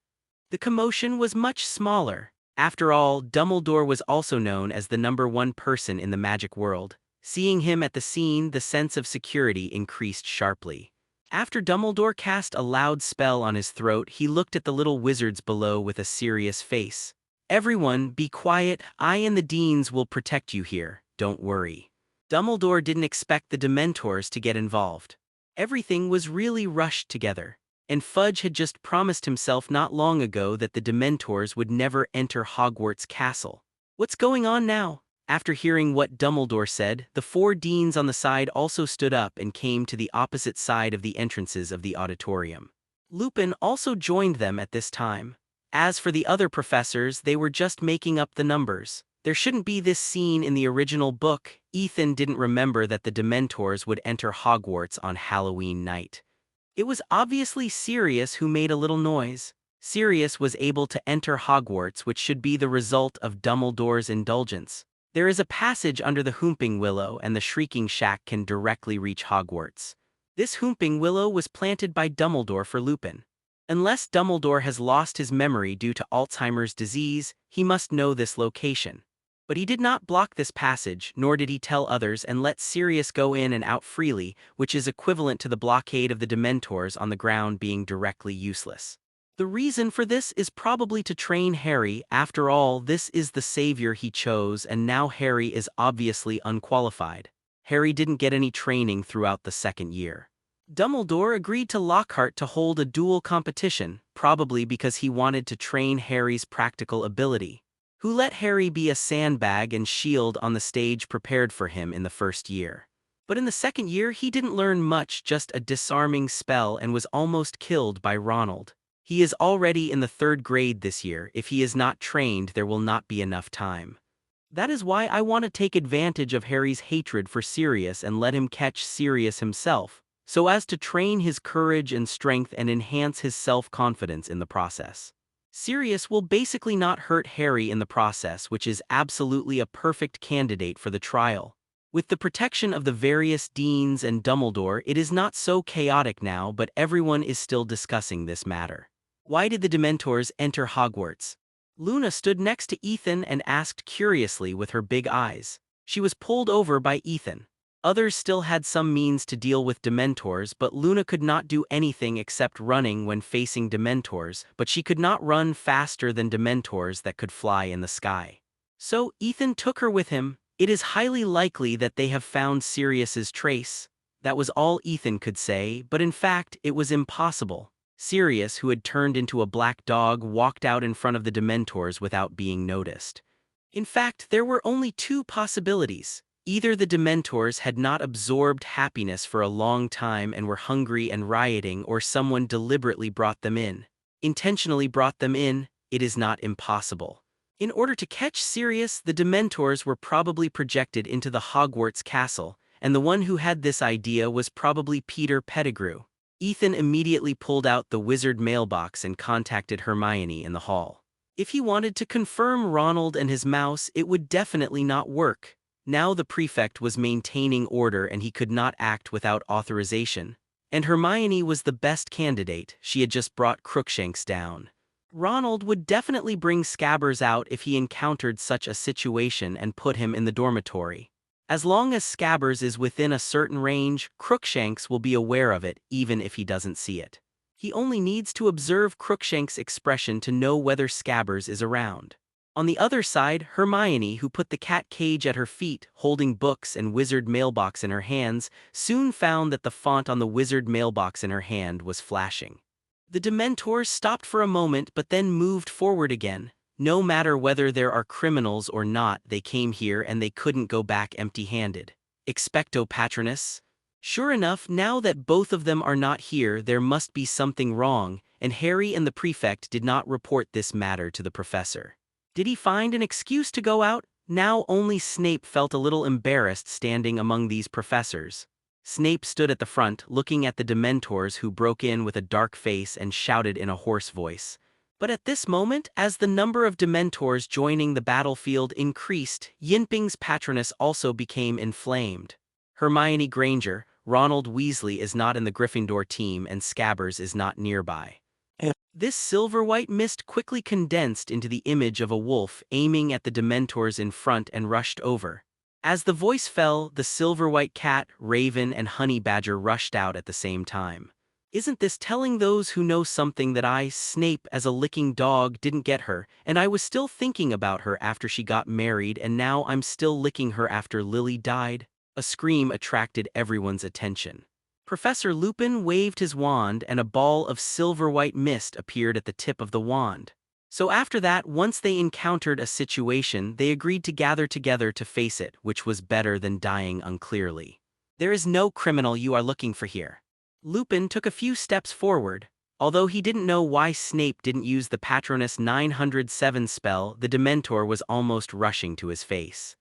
The commotion was much smaller. After all, Dumbledore was also known as the #1 person in the magic world. Seeing him at the scene, the sense of security increased sharply. After Dumbledore cast a loud spell on his throat, he looked at the little wizards below with a serious face. "Everyone, be quiet. I and the deans will protect you here. Don't worry." Dumbledore didn't expect the Dementors to get involved. Everything was really rushed together. And Fudge had just promised himself not long ago that the Dementors would never enter Hogwarts Castle. What's going on now? After hearing what Dumbledore said, the 4 deans on the side also stood up and came to the opposite side of the entrances of the auditorium. Lupin also joined them at this time. As for the other professors, they were just making up the numbers. There shouldn't be this scene in the original book. Ethan didn't remember that the Dementors would enter Hogwarts on Halloween night. It was obviously Sirius who made a little noise. Sirius was able to enter Hogwarts, which should be the result of Dumbledore's indulgence. There is a passage under the Whomping Willow and the Shrieking Shack can directly reach Hogwarts. This Whomping Willow was planted by Dumbledore for Lupin. Unless Dumbledore has lost his memory due to Alzheimer's disease, he must know this location. But he did not block this passage, nor did he tell others and let Sirius go in and out freely, which is equivalent to the blockade of the Dementors on the ground being directly useless. The reason for this is probably to train Harry. After all, this is the savior he chose, and now Harry is obviously unqualified. Harry didn't get any training throughout the second year. Dumbledore agreed to Lockhart to hold a duel competition, probably because he wanted to train Harry's practical ability. Who let Harry be a sandbag and shield on the stage prepared for him in the first year. But in the second year he didn't learn much, just a disarming spell, and was almost killed by Ronald. He is already in the 3rd grade this year. If he is not trained, there will not be enough time. That is why I want to take advantage of Harry's hatred for Sirius and let him catch Sirius himself, so as to train his courage and strength and enhance his self-confidence in the process. Sirius will basically not hurt Harry in the process, which is absolutely a perfect candidate for the trial. With the protection of the various deans and Dumbledore, it is not so chaotic now, but everyone is still discussing this matter. Why did the Dementors enter Hogwarts? Luna stood next to Ethan and asked curiously with her big eyes. She was pulled over by Ethan. Others still had some means to deal with Dementors, but Luna could not do anything except running when facing Dementors, but she could not run faster than Dementors that could fly in the sky. So Ethan took her with him. It is highly likely that they have found Sirius's trace. That was all Ethan could say, but in fact, it was impossible. Sirius, who had turned into a black dog, walked out in front of the Dementors without being noticed. In fact, there were only 2 possibilities. Either the Dementors had not absorbed happiness for a long time and were hungry and rioting, or someone deliberately brought them in. Intentionally brought them in, it is not impossible. In order to catch Sirius, the Dementors were probably projected into the Hogwarts castle, and the one who had this idea was probably Peter Pettigrew. Ethan immediately pulled out the wizard mailbox and contacted Hermione in the hall. If he wanted to confirm Ronald and his mouse, it would definitely not work. Now the prefect was maintaining order and he could not act without authorization. And Hermione was the best candidate, she had just brought Crookshanks down. Ronald would definitely bring Scabbers out if he encountered such a situation and put him in the dormitory. As long as Scabbers is within a certain range, Crookshanks will be aware of it even if he doesn't see it. He only needs to observe Crookshanks' expression to know whether Scabbers is around. On the other side, Hermione, who put the cat cage at her feet, holding books and wizard mailbox in her hands, soon found that the font on the wizard mailbox in her hand was flashing. The Dementors stopped for a moment but then moved forward again. No matter whether there are criminals or not, they came here and they couldn't go back empty-handed. Expecto Patronus? Sure enough, now that both of them are not here, there must be something wrong, and Harry and the prefect did not report this matter to the professor. Did he find an excuse to go out? Now only Snape felt a little embarrassed standing among these professors. Snape stood at the front, looking at the Dementors who broke in with a dark face and shouted in a hoarse voice. But at this moment, as the number of Dementors joining the battlefield increased, Yinping's Patronus also became inflamed. Hermione Granger, Ronald Weasley is not in the Gryffindor team and Scabbers is not nearby. This silver-white mist quickly condensed into the image of a wolf aiming at the Dementors in front and rushed over. As the voice fell, the silver-white cat, raven, and honey badger rushed out at the same time. Isn't this telling those who know something that I, Snape, as a licking dog, didn't get her, and I was still thinking about her after she got married, and now I'm still licking her after Lily died? A scream attracted everyone's attention. Professor Lupin waved his wand and a ball of silver-white mist appeared at the tip of the wand. So after that, once they encountered a situation, they agreed to gather together to face it, which was better than dying unclearly. There is no criminal you are looking for here. Lupin took a few steps forward. Although he didn't know why Snape didn't use the Patronus 907 spell, the Dementor was almost rushing to his face.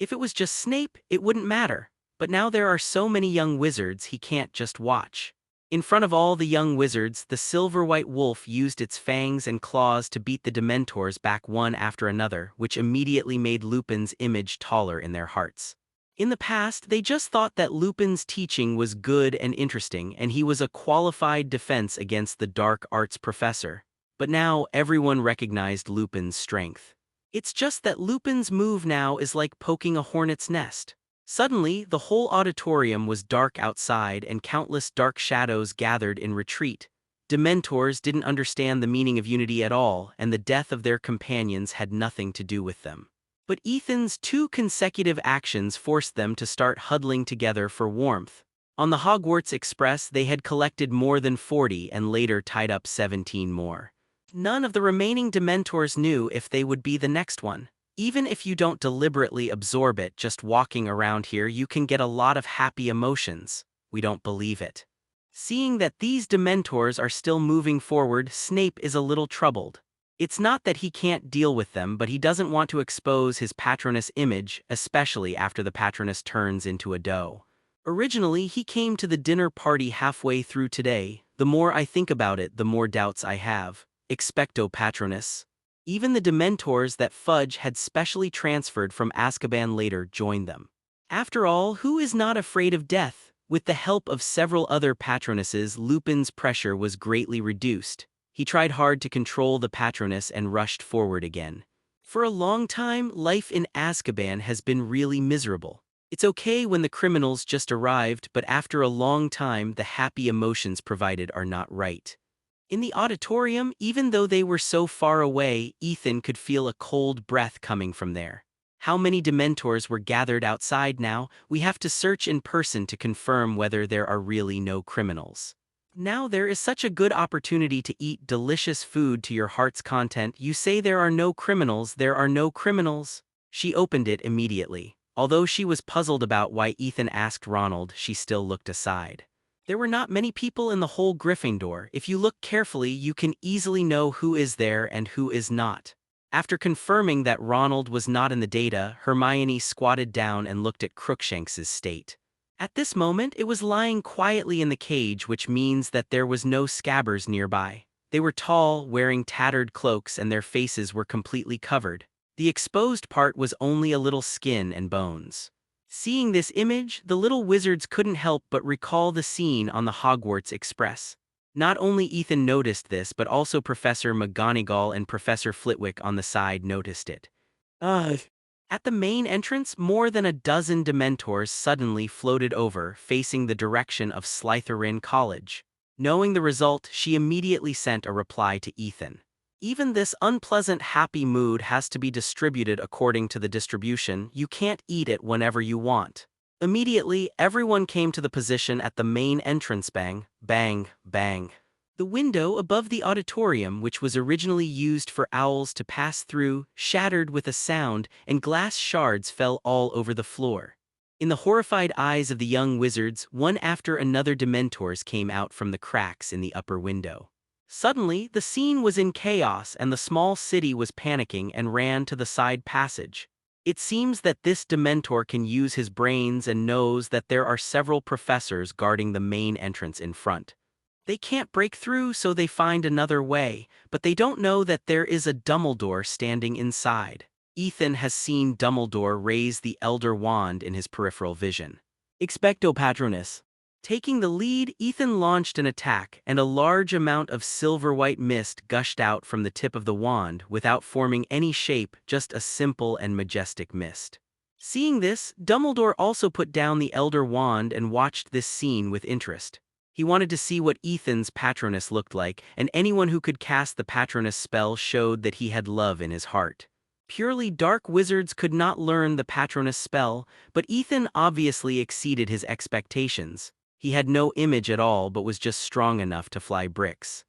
If it was just Snape, it wouldn't matter. But now there are so many young wizards he can't just watch. In front of all the young wizards, the silver-white wolf used its fangs and claws to beat the Dementors back one after another, which immediately made Lupin's image taller in their hearts. In the past, they just thought that Lupin's teaching was good and interesting, and he was a qualified defense against the dark arts professor. But now everyone recognized Lupin's strength. It's just that Lupin's move now is like poking a hornet's nest. Suddenly, the whole auditorium was dark outside and countless dark shadows gathered in retreat. Dementors didn't understand the meaning of unity at all, and the death of their companions had nothing to do with them. But Ethan's 2 consecutive actions forced them to start huddling together for warmth. On the Hogwarts Express, they had collected more than 40 and later tied up 17 more. None of the remaining Dementors knew if they would be the next one. Even if you don't deliberately absorb it, just walking around here you can get a lot of happy emotions. We don't believe it. Seeing that these Dementors are still moving forward, Snape is a little troubled. It's not that he can't deal with them, but he doesn't want to expose his Patronus image, especially after the Patronus turns into a doe. Originally, he came to the dinner party halfway through today. The more I think about it, the more doubts I have. Expecto Patronus. Even the Dementors that Fudge had specially transferred from Azkaban later joined them. After all, who is not afraid of death? With the help of several other Patronuses, Lupin's pressure was greatly reduced. He tried hard to control the Patronus and rushed forward again. For a long time, life in Azkaban has been really miserable. It's okay when the criminals just arrived, but after a long time, the happy emotions provided are not right. In the auditorium, even though they were so far away, Ethan could feel a cold breath coming from there. How many Dementors were gathered outside now? We have to search in person to confirm whether there are really no criminals. Now there is such a good opportunity to eat delicious food to your heart's content. You say there are no criminals, there are no criminals. She opened it immediately. Although she was puzzled about why Ethan asked Ronald, she still looked aside. There were not many people in the whole Gryffindor. If you look carefully, you can easily know who is there and who is not. After confirming that Ronald was not in the data, Hermione squatted down and looked at Crookshanks's state. At this moment, it was lying quietly in the cage, which means that there was no scabbers nearby. They were tall, wearing tattered cloaks, and their faces were completely covered. The exposed part was only a little skin and bones. Seeing this image, the little wizards couldn't help but recall the scene on the Hogwarts Express. Not only Ethan noticed this, but also Professor McGonagall and Professor Flitwick on the side noticed it. At the main entrance, more than a dozen Dementors suddenly floated over, facing the direction of Slytherin College. Knowing the result, she immediately sent a reply to Ethan. Even this unpleasant happy mood has to be distributed according to the distribution. You can't eat it whenever you want. Immediately, everyone came to the position at the main entrance. Bang, bang, bang. The window above the auditorium, which was originally used for owls to pass through, shattered with a sound, and glass shards fell all over the floor. In the horrified eyes of the young wizards, one after another Dementors came out from the cracks in the upper window. Suddenly, the scene was in chaos and the small city was panicking and ran to the side passage. It seems that this Dementor can use his brains and knows that there are several professors guarding the main entrance in front. They can't break through, so they find another way, but they don't know that there is a Dumbledore standing inside. Ethan has seen Dumbledore raise the Elder Wand in his peripheral vision. Expecto Patronus. Taking the lead, Ethan launched an attack, and a large amount of silver-white mist gushed out from the tip of the wand without forming any shape, just a simple and majestic mist. Seeing this, Dumbledore also put down the Elder Wand and watched this scene with interest. He wanted to see what Ethan's Patronus looked like, and anyone who could cast the Patronus spell showed that he had love in his heart. Purely dark wizards could not learn the Patronus spell, but Ethan obviously exceeded his expectations. He had no image at all but was just strong enough to fly bricks.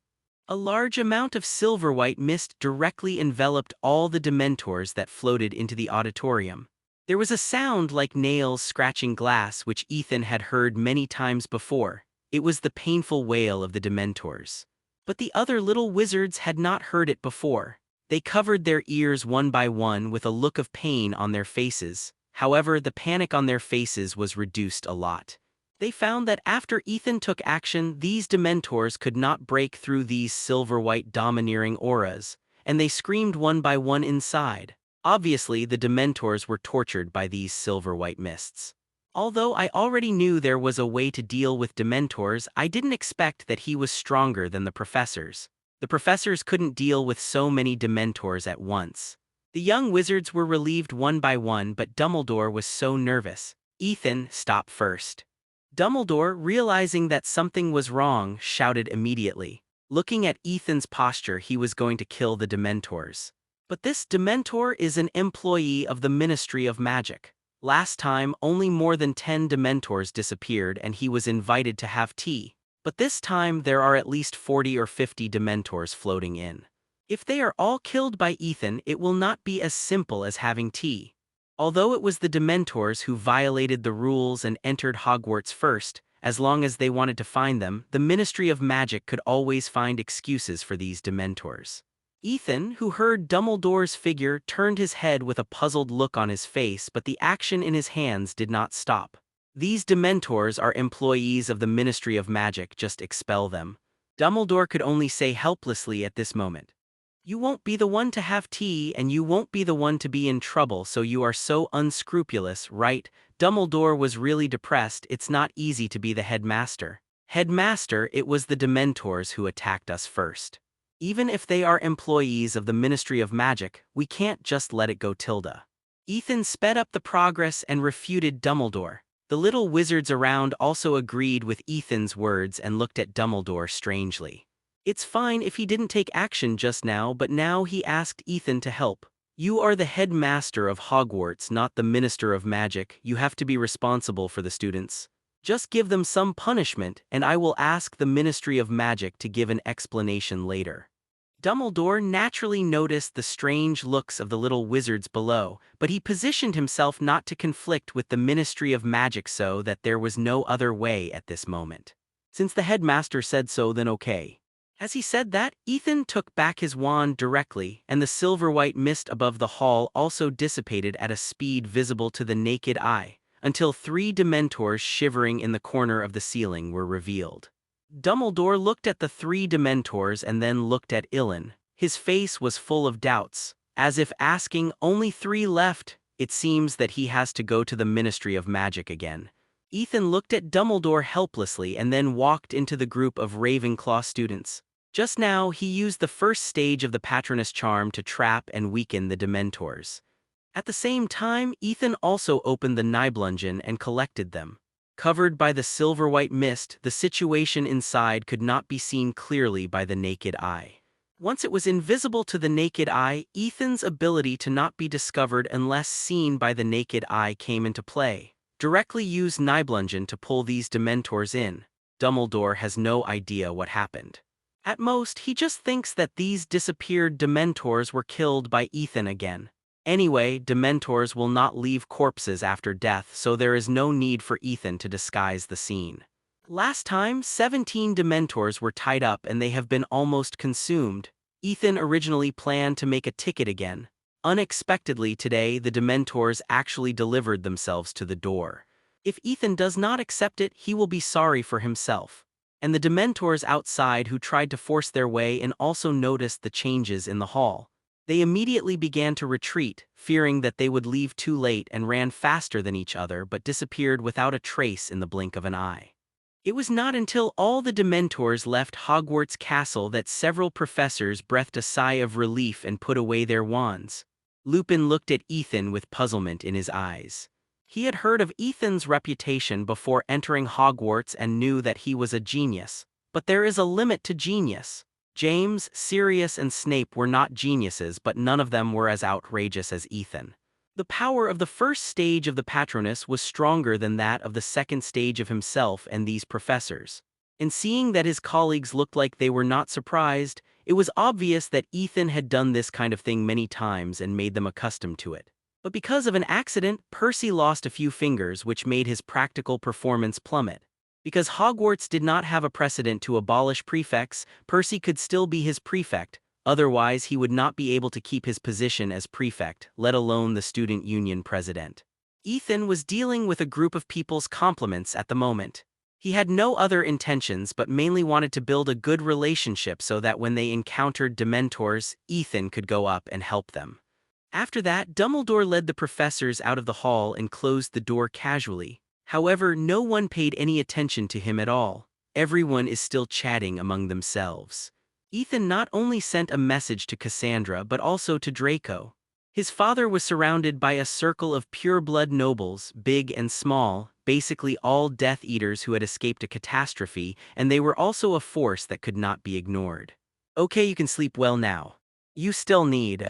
A large amount of silver-white mist directly enveloped all the Dementors that floated into the auditorium. There was a sound like nails scratching glass which Ethan had heard many times before. It was the painful wail of the Dementors. But the other little wizards had not heard it before. They covered their ears one by one with a look of pain on their faces. However, the panic on their faces was reduced a lot. They found that after Ethan took action, these Dementors could not break through these silver-white domineering auras, and they screamed one by one inside. Obviously, the Dementors were tortured by these silver-white mists. Although I already knew there was a way to deal with Dementors, I didn't expect that he was stronger than the professors. The professors couldn't deal with so many Dementors at once. The young wizards were relieved one by one, but Dumbledore was so nervous. Ethan, stop first. Dumbledore, realizing that something was wrong, shouted immediately. Looking at Ethan's posture, he was going to kill the Dementors. But this Dementor is an employee of the Ministry of Magic. Last time, only more than 10 Dementors disappeared and he was invited to have tea. But this time, there are at least 40 or 50 Dementors floating in. If they are all killed by Ethan, it will not be as simple as having tea. Although it was the Dementors who violated the rules and entered Hogwarts first, as long as they wanted to find them, the Ministry of Magic could always find excuses for these Dementors. Ethan, who heard Dumbledore's figure, turned his head with a puzzled look on his face, but the action in his hands did not stop. These Dementors are employees of the Ministry of Magic, just expel them. Dumbledore could only say helplessly at this moment. You won't be the one to have tea, and you won't be the one to be in trouble, so you are so unscrupulous, right? Dumbledore was really depressed. It's not easy to be the headmaster. Headmaster, it was the Dementors who attacked us first. Even if they are employees of the Ministry of Magic, we can't just let it go. Ethan sped up the progress and refuted Dumbledore. The little wizards around also agreed with Ethan's words and looked at Dumbledore strangely. It's fine if he didn't take action just now, but now he asked Ethan to help. You are the headmaster of Hogwarts, not the Minister of Magic. You have to be responsible for the students. Just give them some punishment, and I will ask the Ministry of Magic to give an explanation later. Dumbledore naturally noticed the strange looks of the little wizards below, but he positioned himself not to conflict with the Ministry of Magic so that there was no other way at this moment. Since the headmaster said so, then okay. As he said that, Ethan took back his wand directly, and the silver-white mist above the hall also dissipated at a speed visible to the naked eye, until 3 Dementors shivering in the corner of the ceiling were revealed. Dumbledore looked at the 3 Dementors and then looked at Ilan. His face was full of doubts, as if asking, only 3 left. It seems that he has to go to the Ministry of Magic again. Ethan looked at Dumbledore helplessly and then walked into the group of Ravenclaw students. Just now, he used the first stage of the Patronus charm to trap and weaken the Dementors. At the same time, Ethan also opened the Nibelungen and collected them. Covered by the silver-white mist, the situation inside could not be seen clearly by the naked eye. Once it was invisible to the naked eye, Ethan's ability to not be discovered unless seen by the naked eye came into play. Directly use Nibelungen to pull these Dementors in. Dumbledore has no idea what happened. At most, he just thinks that these disappeared Dementors were killed by Ethan again. Anyway, Dementors will not leave corpses after death, so there is no need for Ethan to disguise the scene. Last time, 17 Dementors were tied up and they have been almost consumed. Ethan originally planned to make a ticket again. Unexpectedly today, the Dementors actually delivered themselves to the door. If Ethan does not accept it, he will be sorry for himself. And the Dementors outside who tried to force their way in also noticed the changes in the hall. They immediately began to retreat, fearing that they would leave too late, and ran faster than each other but disappeared without a trace in the blink of an eye. It was not until all the Dementors left Hogwarts Castle that several professors breathed a sigh of relief and put away their wands. Lupin looked at Ethan with puzzlement in his eyes. He had heard of Ethan's reputation before entering Hogwarts and knew that he was a genius. But there is a limit to genius. James, Sirius, and Snape were not geniuses, but none of them were as outrageous as Ethan. The power of the first stage of the Patronus was stronger than that of the second stage of himself and these professors. And seeing that his colleagues looked like they were not surprised, it was obvious that Ethan had done this kind of thing many times and made them accustomed to it. But because of an accident, Percy lost a few fingers, which made his practical performance plummet. Because Hogwarts did not have a precedent to abolish prefects, Percy could still be his prefect. Otherwise, he would not be able to keep his position as prefect, let alone the student union president. Ethan was dealing with a group of people's compliments at the moment. He had no other intentions but mainly wanted to build a good relationship so that when they encountered Dementors, Ethan could go up and help them. After that, Dumbledore led the professors out of the hall and closed the door casually. However, no one paid any attention to him at all. Everyone is still chatting among themselves. Ethan not only sent a message to Cassandra but also to Draco. His father was surrounded by a circle of pure-blood nobles, big and small, basically all Death Eaters who had escaped a catastrophe, and they were also a force that could not be ignored. Okay, you can sleep well now. You still need.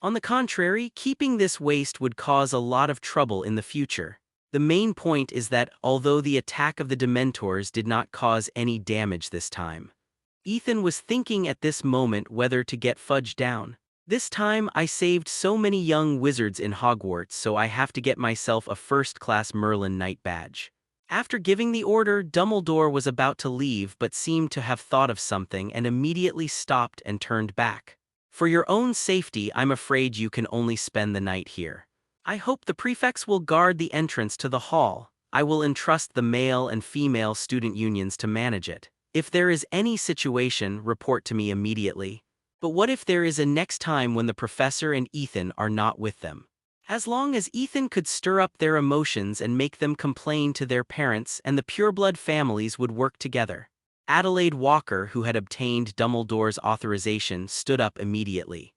On the contrary, keeping this waste would cause a lot of trouble in the future. The main point is that, although the attack of the Dementors did not cause any damage this time, Ethan was thinking at this moment whether to get Fudge down. This time I saved so many young wizards in Hogwarts, so I have to get myself a first-class Merlin Knight badge. After giving the order, Dumbledore was about to leave but seemed to have thought of something and immediately stopped and turned back. For your own safety, I'm afraid you can only spend the night here. I hope the prefects will guard the entrance to the hall. I will entrust the male and female student unions to manage it. If there is any situation, report to me immediately. But what if there is a next time when the professor and Ethan are not with them? As long as Ethan could stir up their emotions and make them complain to their parents, and the pureblood families would work together. Adelaide Walker, who had obtained Dumbledore's authorization, stood up immediately.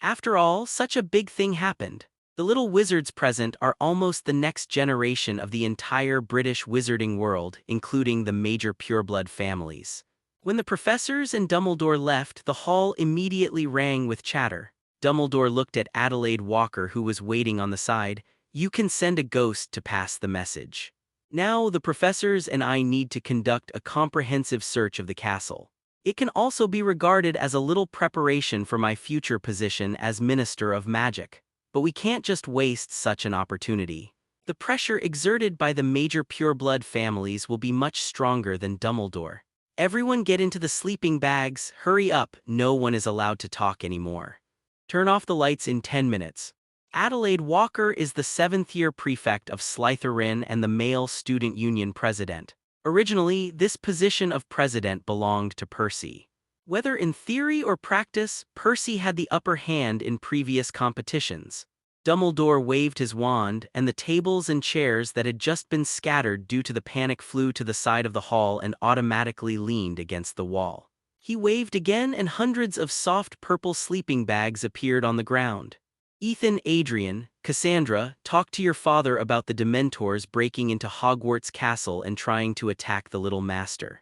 After all, such a big thing happened. The little wizards present are almost the next generation of the entire British wizarding world, including the major pureblood families. When the professors and Dumbledore left, the hall immediately rang with chatter. Dumbledore looked at Adelaide Walker, who was waiting on the side. You can send a ghost to pass the message. Now the professors and I need to conduct a comprehensive search of the castle. It can also be regarded as a little preparation for my future position as Minister of Magic. But we can't just waste such an opportunity. The pressure exerted by the major pureblood families will be much stronger than Dumbledore. Everyone get into the sleeping bags, hurry up, no one is allowed to talk anymore. Turn off the lights in 10 minutes. Adelaide Walker is the 7th-year prefect of Slytherin and the male student union president. Originally, this position of president belonged to Percy. Whether in theory or practice, Percy had the upper hand in previous competitions. Dumbledore waved his wand, and the tables and chairs that had just been scattered due to the panic flew to the side of the hall and automatically leaned against the wall. He waved again, and hundreds of soft purple sleeping bags appeared on the ground. Ethan, Adrian, Cassandra, talk to your father about the Dementors breaking into Hogwarts Castle and trying to attack the little master.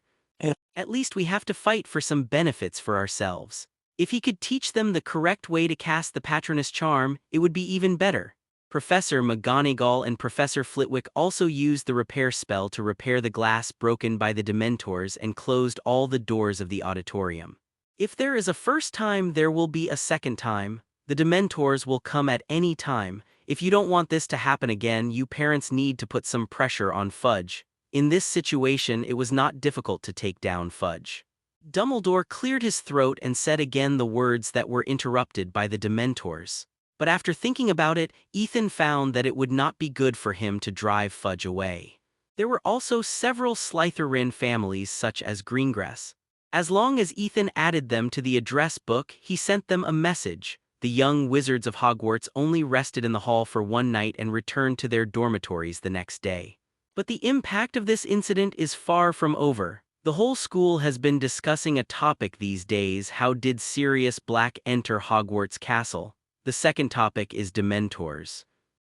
At least we have to fight for some benefits for ourselves. If he could teach them the correct way to cast the Patronus charm, it would be even better. Professor McGonagall and Professor Flitwick also used the repair spell to repair the glass broken by the Dementors and closed all the doors of the auditorium. If there is a first time, there will be a second time. The Dementors will come at any time. If you don't want this to happen again, you parents need to put some pressure on Fudge. In this situation, it was not difficult to take down Fudge. Dumbledore cleared his throat and said again the words that were interrupted by the Dementors. But after thinking about it, Ethan found that it would not be good for him to drive Fudge away. There were also several Slytherin families such as Greengrass. As long as Ethan added them to the address book, he sent them a message. The young wizards of Hogwarts only rested in the hall for one night and returned to their dormitories the next day. But the impact of this incident is far from over. The whole school has been discussing a topic these days: how did Sirius Black enter Hogwarts Castle? The second topic is Dementors.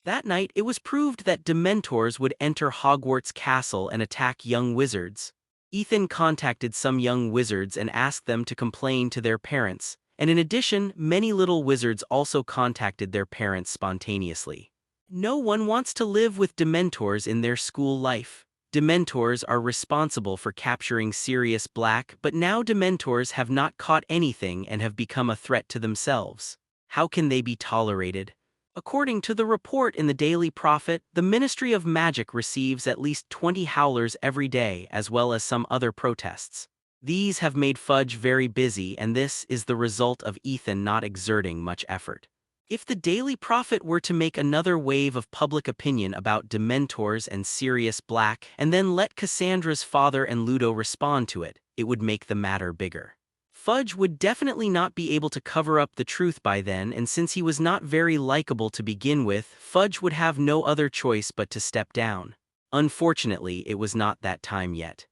That night, it was proved that Dementors would enter Hogwarts Castle and attack young wizards. Ethan contacted some young wizards and asked them to complain to their parents. And in addition, many little wizards also contacted their parents spontaneously. No one wants to live with Dementors in their school life. Dementors are responsible for capturing Sirius Black, but now Dementors have not caught anything and have become a threat to themselves. How can they be tolerated? According to the report in the Daily Prophet, the Ministry of Magic receives at least 20 howlers every day, as well as some other protests. These have made Fudge very busy, and this is the result of Ethan not exerting much effort. If the Daily Prophet were to make another wave of public opinion about Dementors and Sirius Black, and then let Cassandra's father and Ludo respond to it, it would make the matter bigger. Fudge would definitely not be able to cover up the truth by then, and since he was not very likable to begin with, Fudge would have no other choice but to step down. Unfortunately, it was not that time yet.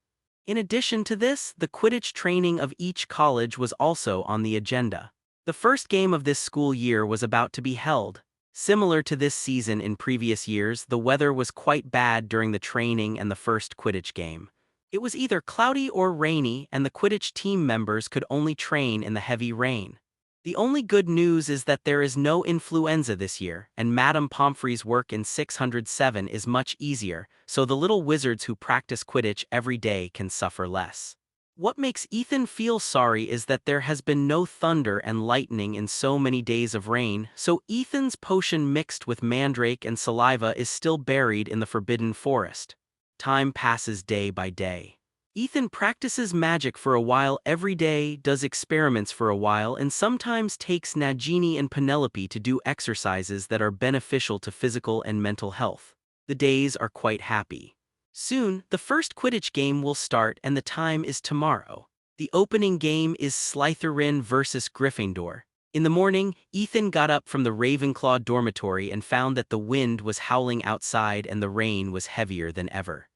In addition to this, the Quidditch training of each college was also on the agenda. The first game of this school year was about to be held. Similar to this season in previous years, the weather was quite bad during the training and the first Quidditch game. It was either cloudy or rainy, and the Quidditch team members could only train in the heavy rain. The only good news is that there is no influenza this year, and Madame Pomfrey's work in 607 is much easier, so the little wizards who practice Quidditch every day can suffer less. What makes Ethan feel sorry is that there has been no thunder and lightning in so many days of rain, so Ethan's potion mixed with mandrake and saliva is still buried in the Forbidden Forest. Time passes day by day. Ethan practices magic for a while every day, does experiments for a while, and sometimes takes Nagini and Penelope to do exercises that are beneficial to physical and mental health. The days are quite happy. Soon, the first Quidditch game will start, and the time is tomorrow. The opening game is Slytherin versus Gryffindor. In the morning, Ethan got up from the Ravenclaw dormitory and found that the wind was howling outside and the rain was heavier than ever.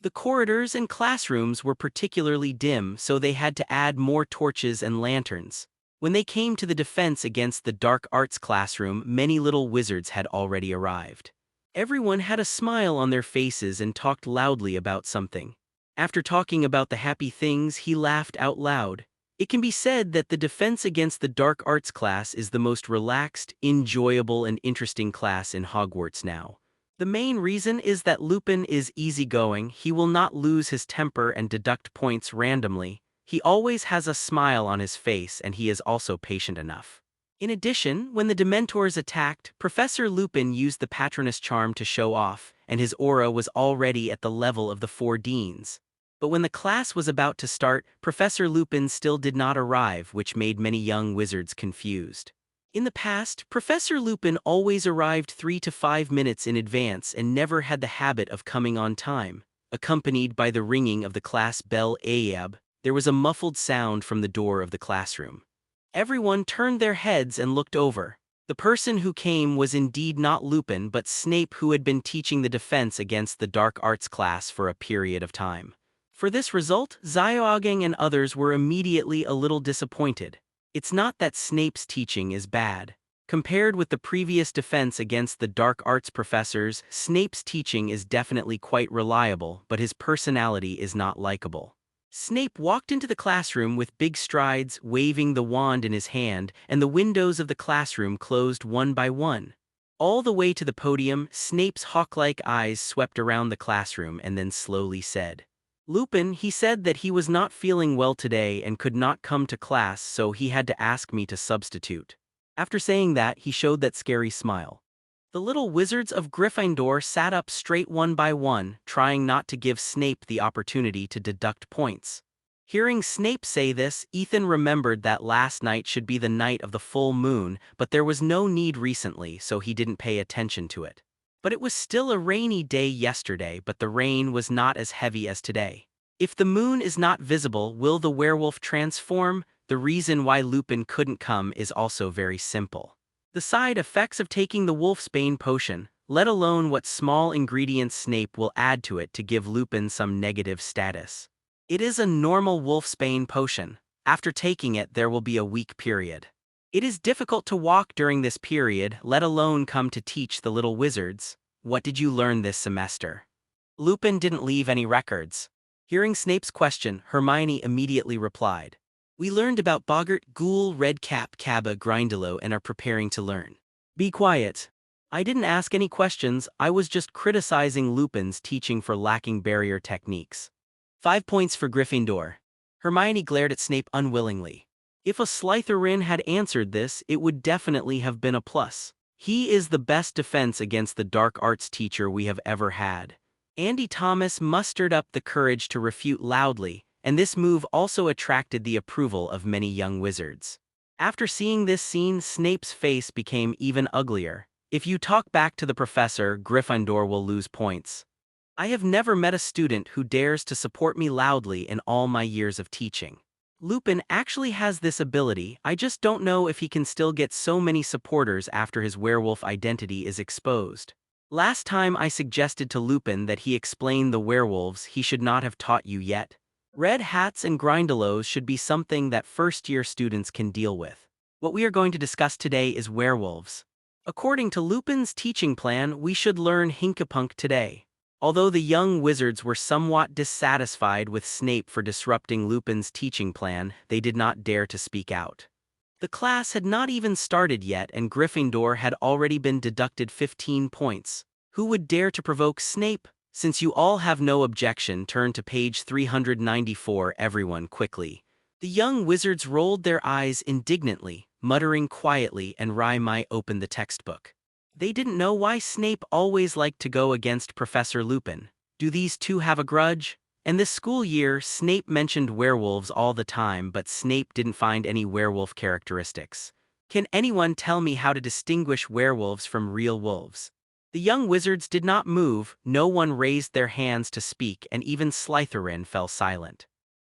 The corridors and classrooms were particularly dim, so they had to add more torches and lanterns. When they came to the defense against the dark arts classroom, many little wizards had already arrived. Everyone had a smile on their faces and talked loudly about something. After talking about the happy things, he laughed out loud. It can be said that the defense against the dark arts class is the most relaxed, enjoyable, and interesting class in Hogwarts now. The main reason is that Lupin is easygoing, he will not lose his temper and deduct points randomly. He always has a smile on his face and he is also patient enough. In addition, when the Dementors attacked, Professor Lupin used the Patronus charm to show off, and his aura was already at the level of the 4 deans. But when the class was about to start, Professor Lupin still did not arrive, which made many young wizards confused. In the past, Professor Lupin always arrived 3 to 5 minutes in advance and never had the habit of coming on time. Accompanied by the ringing of the class bell Ayab, there was a muffled sound from the door of the classroom. Everyone turned their heads and looked over. The person who came was indeed not Lupin but Snape, who had been teaching the defense against the dark arts class for a period of time. For this result, Xiaogang and others were immediately a little disappointed. It's not that Snape's teaching is bad. Compared with the previous defense against the dark arts professors, Snape's teaching is definitely quite reliable, but his personality is not likable. Snape walked into the classroom with big strides, waving the wand in his hand, and the windows of the classroom closed one by one. All the way to the podium, Snape's hawk-like eyes swept around the classroom and then slowly said, "Lupin, he said that he was not feeling well today and could not come to class, so he had to ask me to substitute." After saying that, he showed that scary smile. The little wizards of Gryffindor sat up straight one by one, trying not to give Snape the opportunity to deduct points. Hearing Snape say this, Ethan remembered that last night should be the night of the full moon, but there was no need recently, so he didn't pay attention to it. But it was still a rainy day yesterday, but the rain was not as heavy as today. If the moon is not visible, will the werewolf transform? The reason why Lupin couldn't come is also very simple. The side effects of taking the wolfsbane potion, let alone what small ingredients Snape will add to it to give Lupin some negative status. It is a normal wolfsbane potion. After taking it, there will be a week period. It is difficult to walk during this period, let alone come to teach the little wizards. What did you learn this semester? Lupin didn't leave any records. Hearing Snape's question, Hermione immediately replied, "We learned about Boggart, Ghoul, Redcap, Cabba, Grindylow and are preparing to learn." Be quiet. I didn't ask any questions, I was just criticizing Lupin's teaching for lacking barrier techniques. 5 points for Gryffindor. Hermione glared at Snape unwillingly. If a Slytherin had answered this, it would definitely have been a plus. He is the best defense against the dark arts teacher we have ever had. Andy Thomas mustered up the courage to refute loudly, and this move also attracted the approval of many young wizards. After seeing this scene, Snape's face became even uglier. If you talk back to the professor, Gryffindor will lose points. I have never met a student who dares to support me loudly in all my years of teaching. Lupin actually has this ability, I just don't know if he can still get so many supporters after his werewolf identity is exposed. Last time I suggested to Lupin that he explain the werewolves, he should not have taught you yet. Red hats and grindylows should be something that first-year students can deal with. What we are going to discuss today is werewolves. According to Lupin's teaching plan, we should learn Hinkapunk today. Although the young wizards were somewhat dissatisfied with Snape for disrupting Lupin's teaching plan, they did not dare to speak out. The class had not even started yet and Gryffindor had already been deducted 15 points. Who would dare to provoke Snape? Since you all have no objection, turn to page 394, everyone quickly. The young wizards rolled their eyes indignantly, muttering quietly, and Rai opened the textbook. They didn't know why Snape always liked to go against Professor Lupin. Do these two have a grudge? And this school year, Snape mentioned werewolves all the time, but Snape didn't find any werewolf characteristics. Can anyone tell me how to distinguish werewolves from real wolves? The young wizards did not move, no one raised their hands to speak, and even Slytherin fell silent.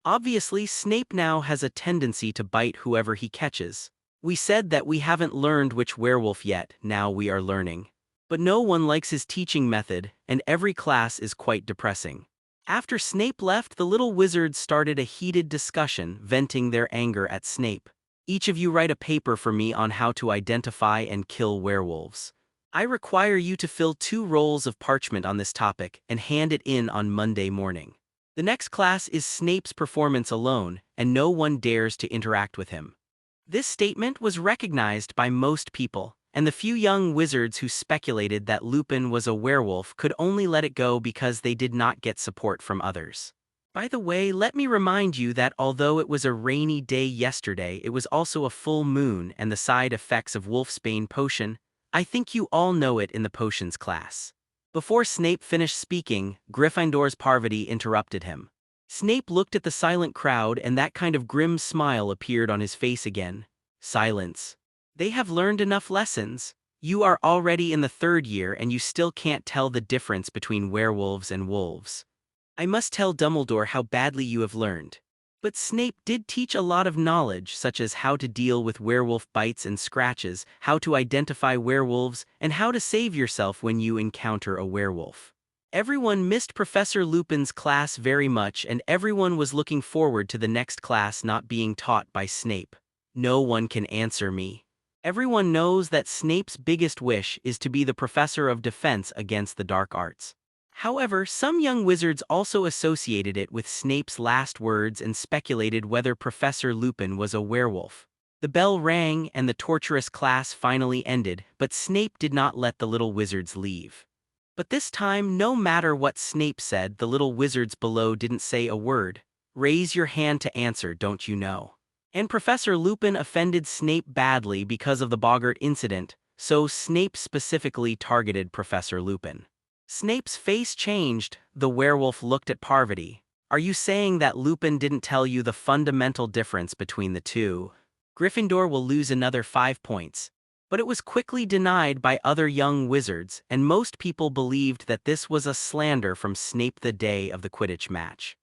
Obviously, Snape now has a tendency to bite whoever he catches. We said that we haven't learned which werewolf yet, now we are learning. But no one likes his teaching method, and every class is quite depressing. After Snape left, the little wizards started a heated discussion, venting their anger at Snape. Each of you write a paper for me on how to identify and kill werewolves. I require you to fill 2 rolls of parchment on this topic and hand it in on Monday morning. The next class is Snape's performance alone, and no one dares to interact with him. This statement was recognized by most people, and the few young wizards who speculated that Lupin was a werewolf could only let it go because they did not get support from others. By the way, let me remind you that although it was a rainy day yesterday, it was also a full moon and the side effects of Wolfsbane potion. I think you all know it in the potions class. Before Snape finished speaking, Gryffindor's Parvati interrupted him. Snape looked at the silent crowd and that kind of grim smile appeared on his face again. Silence. They have learned enough lessons. You are already in the 3rd year and you still can't tell the difference between werewolves and wolves. I must tell Dumbledore how badly you have learned. But Snape did teach a lot of knowledge, such as how to deal with werewolf bites and scratches, how to identify werewolves, and how to save yourself when you encounter a werewolf. Everyone missed Professor Lupin's class very much and everyone was looking forward to the next class not being taught by Snape. No one can answer me. Everyone knows that Snape's biggest wish is to be the professor of defense against the dark arts. However, some young wizards also associated it with Snape's last words and speculated whether Professor Lupin was a werewolf. The bell rang and the torturous class finally ended, but Snape did not let the little wizards leave. But this time, no matter what Snape said, the little wizards below didn't say a word. Raise your hand to answer, don't you know? And Professor Lupin offended Snape badly because of the boggart incident, so Snape specifically targeted Professor Lupin. Snape's face changed. The werewolf looked at Parvati. Are you saying that Lupin didn't tell you the fundamental difference between the two? Gryffindor will lose another 5 points. But it was quickly denied by other young wizards, and most people believed that this was a slander from Snape the day of the Quidditch match.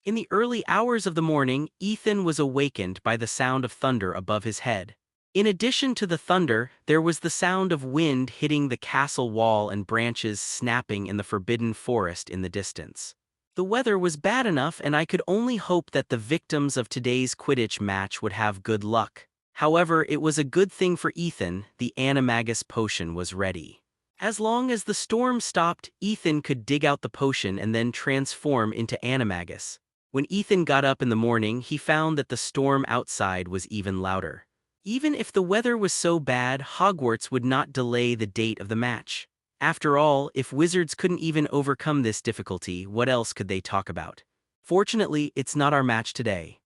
In the early hours of the morning, Ethan was awakened by the sound of thunder above his head. In addition to the thunder, there was the sound of wind hitting the castle wall and branches snapping in the forbidden forest in the distance. The weather was bad enough and I could only hope that the victims of today's Quidditch match would have good luck. However, it was a good thing for Ethan, the animagus potion was ready. As long as the storm stopped, Ethan could dig out the potion and then transform into animagus. When Ethan got up in the morning, he found that the storm outside was even louder. Even if the weather was so bad, Hogwarts would not delay the date of the match. After all, if wizards couldn't even overcome this difficulty, what else could they talk about? Fortunately, it's not our match today.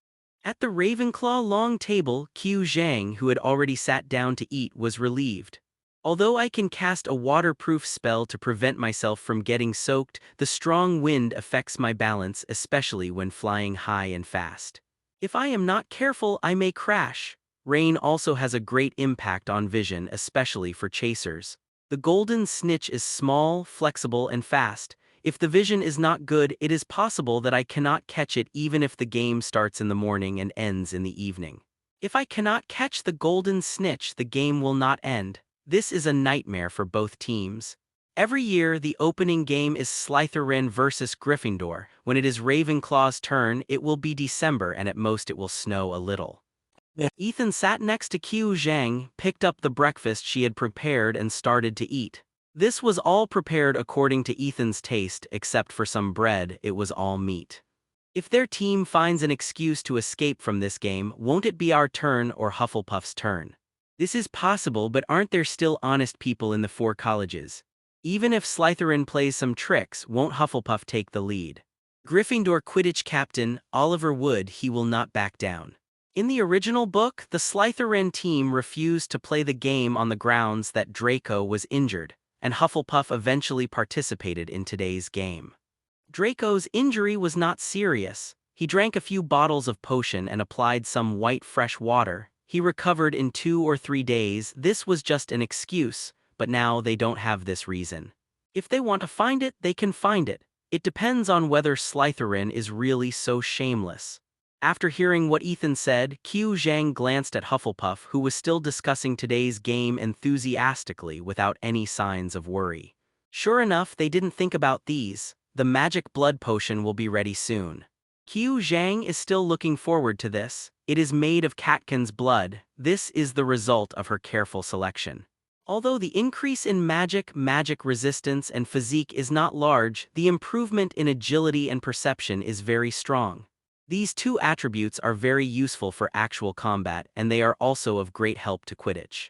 At the Ravenclaw long table, Qiu Zhang, who had already sat down to eat, was relieved. Although I can cast a waterproof spell to prevent myself from getting soaked, the strong wind affects my balance, especially when flying high and fast. If I am not careful, I may crash. Rain also has a great impact on vision, especially for chasers. The golden snitch is small, flexible, and fast. If the vision is not good, it is possible that I cannot catch it even if the game starts in the morning and ends in the evening. If I cannot catch the golden snitch, the game will not end. This is a nightmare for both teams. Every year, the opening game is Slytherin versus Gryffindor. When it is Ravenclaw's turn, it will be December and at most it will snow a little. Ethan sat next to Qiu Zhang, picked up the breakfast she had prepared and started to eat. This was all prepared according to Ethan's taste, except for some bread, it was all meat. If their team finds an excuse to escape from this game, won't it be our turn or Hufflepuff's turn? This is possible, but aren't there still honest people in the 4 colleges? Even if Slytherin plays some tricks, won't Hufflepuff take the lead? Gryffindor Quidditch captain, Oliver Wood, he will not back down. In the original book, the Slytherin team refused to play the game on the grounds that Draco was injured, and Hufflepuff eventually participated in today's game. Draco's injury was not serious. He drank a few bottles of potion and applied some white fresh water. He recovered in 2 or 3 days. This was just an excuse, but now they don't have this reason. If they want to find it, they can find it. It depends on whether Slytherin is really so shameless. After hearing what Ethan said, Qiu Zhang glanced at Hufflepuff, who was still discussing today's game enthusiastically without any signs of worry. Sure enough, they didn't think about these. The magic blood potion will be ready soon. Qiu Zhang is still looking forward to this. It is made of Catkin's blood. This is the result of her careful selection. Although the increase in magic resistance and physique is not large, the improvement in agility and perception is very strong. These 2 attributes are very useful for actual combat, and they are also of great help to Quidditch.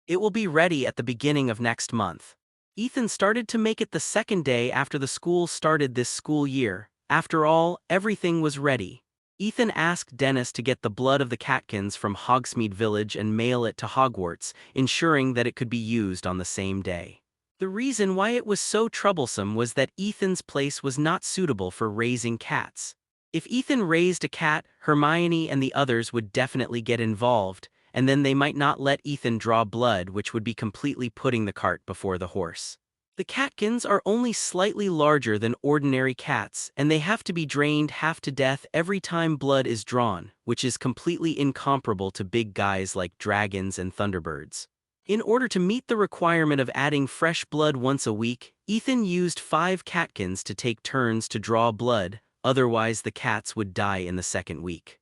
It will be ready at the beginning of next month. Ethan started to make it the 2nd day after the school started this school year. After all, everything was ready. Ethan asked Dennis to get the blood of the Catkins from Hogsmeade Village and mail it to Hogwarts, ensuring that it could be used on the same day. The reason why it was so troublesome was that Ethan's place was not suitable for raising cats. If Ethan raised a cat, Hermione and the others would definitely get involved, and then they might not let Ethan draw blood, which would be completely putting the cart before the horse. The Catkins are only slightly larger than ordinary cats, and they have to be drained half to death every time blood is drawn, which is completely incomparable to big guys like dragons and thunderbirds. In order to meet the requirement of adding fresh blood once a week, Ethan used 5 Catkins to take turns to draw blood, otherwise the cats would die in the second week.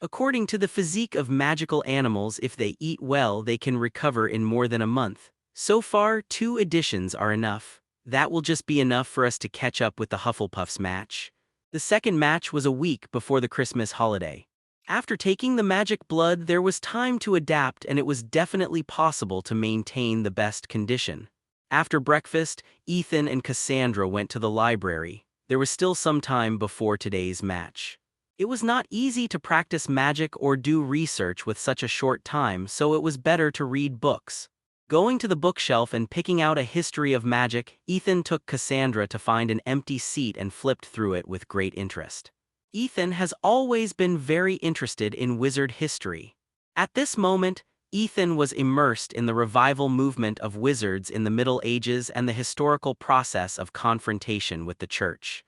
According to the physique of magical animals, if they eat well, they can recover in more than a month. So far, 2 additions are enough. That will just be enough for us to catch up with the Hufflepuffs match. The second match was a week before the Christmas holiday. After taking the magic blood, there was time to adapt, and it was definitely possible to maintain the best condition. After breakfast, Ethan and Cassandra went to the library. There was still some time before today's match. It was not easy to practice magic or do research with such a short time, so it was better to read books. Going to the bookshelf and picking out a history of magic, Ethan took Cassandra to find an empty seat and flipped through it with great interest. Ethan has always been very interested in wizard history. At this moment, Ethan was immersed in the revival movement of wizards in the Middle Ages and the historical process of confrontation with the church.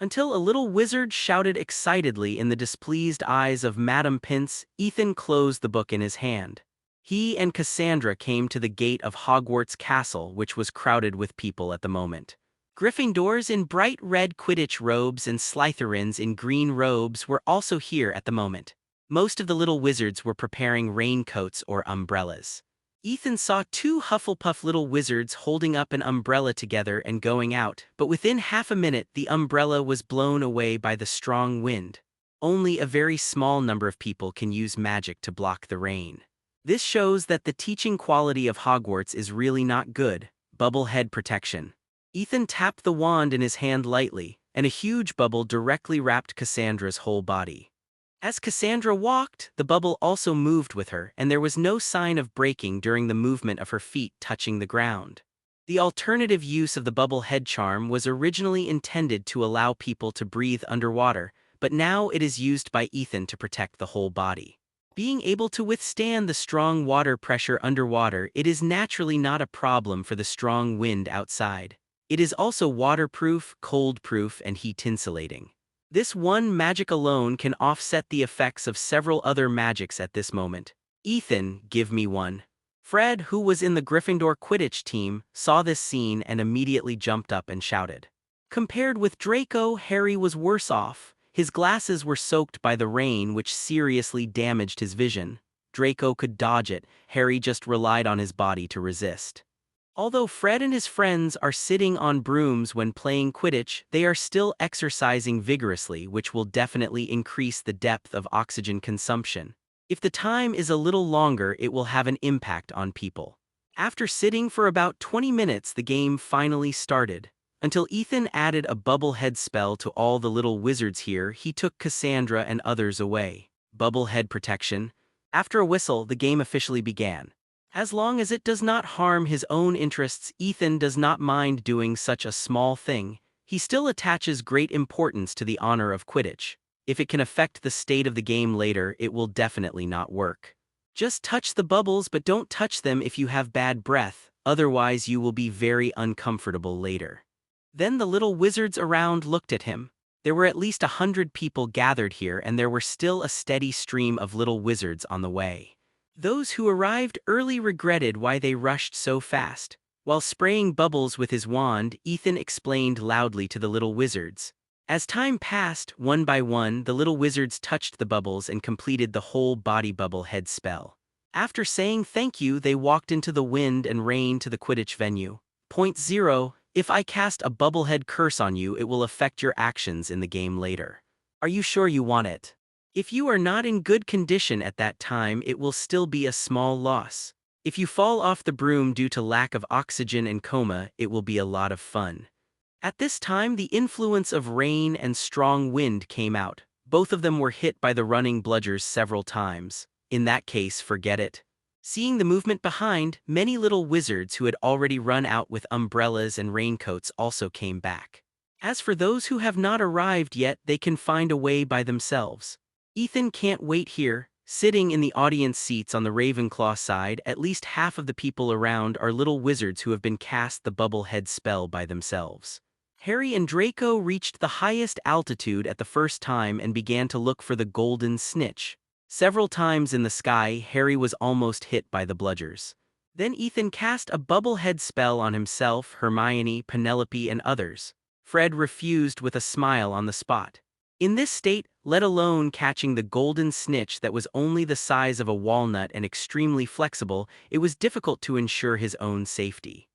Until a little wizard shouted excitedly in the displeased eyes of Madame Pince, Ethan closed the book in his hand. He and Cassandra came to the gate of Hogwarts Castle, which was crowded with people at the moment. Gryffindors in bright red Quidditch robes and Slytherins in green robes were also here at the moment. Most of the little wizards were preparing raincoats or umbrellas. Ethan saw 2 Hufflepuff little wizards holding up an umbrella together and going out, but within half a minute the umbrella was blown away by the strong wind. Only a very small number of people can use magic to block the rain. This shows that the teaching quality of Hogwarts is really not good. Bubble head protection. Ethan tapped the wand in his hand lightly, and a huge bubble directly wrapped Cassandra's whole body. As Cassandra walked, the bubble also moved with her, and there was no sign of breaking during the movement of her feet touching the ground. The alternative use of the bubble head charm was originally intended to allow people to breathe underwater, but now it is used by Ethan to protect the whole body. Being able to withstand the strong water pressure underwater, it is naturally not a problem for the strong wind outside. It is also waterproof, cold-proof, and heat-insulating. This one magic alone can offset the effects of several other magics at this moment. Ethan, give me one. Fred, who was in the Gryffindor Quidditch team, saw this scene and immediately jumped up and shouted. Compared with Draco, Harry was worse off. His glasses were soaked by the rain, which seriously damaged his vision. Draco could dodge it, Harry just relied on his body to resist. Although Fred and his friends are sitting on brooms when playing Quidditch, they are still exercising vigorously, which will definitely increase the depth of oxygen consumption. If the time is a little longer, it will have an impact on people. After sitting for about 20 minutes, the game finally started. Until Ethan added a bubblehead spell to all the little wizards here, he took Cassandra and others away. Bubblehead protection. After a whistle, the game officially began. As long as it does not harm his own interests, Ethan does not mind doing such a small thing. He still attaches great importance to the honor of Quidditch. If it can affect the state of the game later, it will definitely not work. Just touch the bubbles, but don't touch them if you have bad breath, otherwise you will be very uncomfortable later. Then the little wizards around looked at him. There were at least 100 people gathered here, and there were still a steady stream of little wizards on the way. Those who arrived early regretted why they rushed so fast. While spraying bubbles with his wand, Ethan explained loudly to the little wizards. As time passed, one by one, the little wizards touched the bubbles and completed the whole body bubble head spell. After saying thank you, they walked into the wind and rain to the Quidditch venue. Point 0. If I cast a bubblehead curse on you, it will affect your actions in the game later. Are you sure you want it? If you are not in good condition at that time, it will still be a small loss. If you fall off the broom due to lack of oxygen and coma, it will be a lot of fun. At this time, the influence of rain and strong wind came out. Both of them were hit by the running bludgers several times. In that case, forget it. Seeing the movement behind, many little wizards who had already run out with umbrellas and raincoats also came back. As for those who have not arrived yet, they can find a way by themselves. Ethan can't wait here. Sitting in the audience seats on the Ravenclaw side, at least half of the people around are little wizards who have been cast the Bubblehead spell by themselves. Harry and Draco reached the highest altitude at the first time and began to look for the golden snitch. Several times in the sky, Harry was almost hit by the bludgers. Then Ethan cast a Bubblehead spell on himself, Hermione, Penelope, and others. Fred refused with a smile on the spot. In this state, let alone catching the golden snitch that was only the size of a walnut and extremely flexible, it was difficult to ensure his own safety.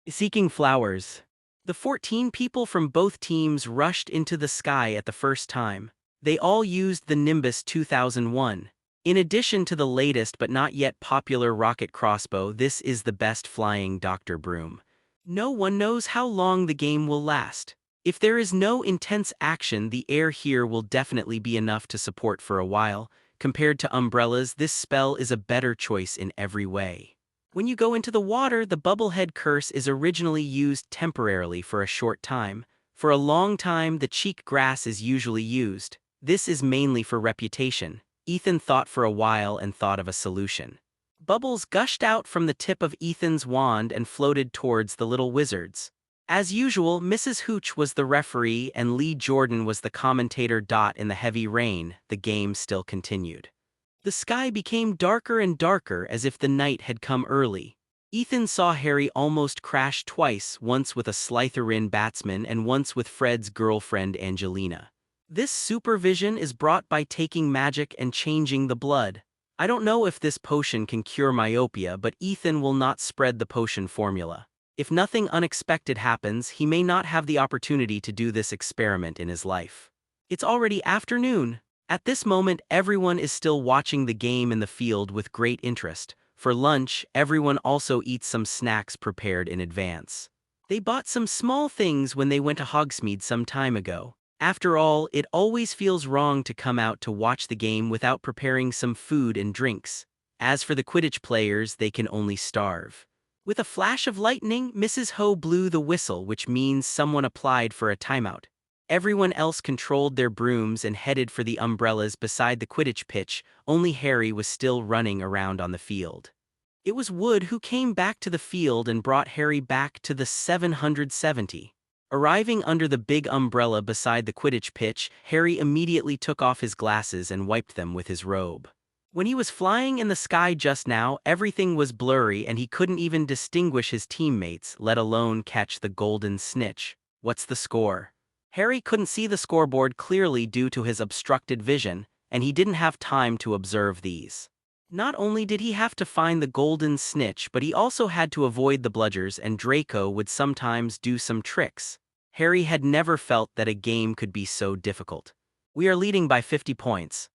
Seeking flowers. The 14 people from both teams rushed into the sky at the first time. They all used the Nimbus 2001. In addition to the latest but not yet popular rocket crossbow, this is the best flying Dr. Broom. No one knows how long the game will last. If there is no intense action, the air here will definitely be enough to support for a while. Compared to umbrellas, this spell is a better choice in every way. When you go into the water, the Bubblehead curse is originally used temporarily for a short time. For a long time, the cheek grass is usually used. This is mainly for reputation. Ethan thought for a while and thought of a solution. Bubbles gushed out from the tip of Ethan's wand and floated towards the little wizards. As usual, Mrs. Hooch was the referee and Lee Jordan was the commentator. In the heavy rain, the game still continued. The sky became darker and darker as if the night had come early. Ethan saw Harry almost crash twice, once with a Slytherin batsman and once with Fred's girlfriend Angelina. This supervision is brought by taking magic and changing the blood. I don't know if this potion can cure myopia, but Ethan will not spread the potion formula. If nothing unexpected happens, he may not have the opportunity to do this experiment in his life. It's already afternoon. At this moment, everyone is still watching the game in the field with great interest. For lunch, everyone also eats some snacks prepared in advance. They bought some small things when they went to Hogsmeade some time ago. After all, it always feels wrong to come out to watch the game without preparing some food and drinks. As for the Quidditch players, they can only starve. With a flash of lightning, Mrs. Ho blew the whistle, which means someone applied for a timeout. Everyone else controlled their brooms and headed for the umbrellas beside the Quidditch pitch. Only Harry was still running around on the field. It was Wood who came back to the field and brought Harry back to the 770. Arriving under the big umbrella beside the Quidditch pitch, Harry immediately took off his glasses and wiped them with his robe. When he was flying in the sky just now, everything was blurry and he couldn't even distinguish his teammates, let alone catch the golden snitch. What's the score? Harry couldn't see the scoreboard clearly due to his obstructed vision, and he didn't have time to observe these. Not only did he have to find the golden snitch, but he also had to avoid the bludgers, and Draco would sometimes do some tricks. Harry had never felt that a game could be so difficult. We are leading by 50 points.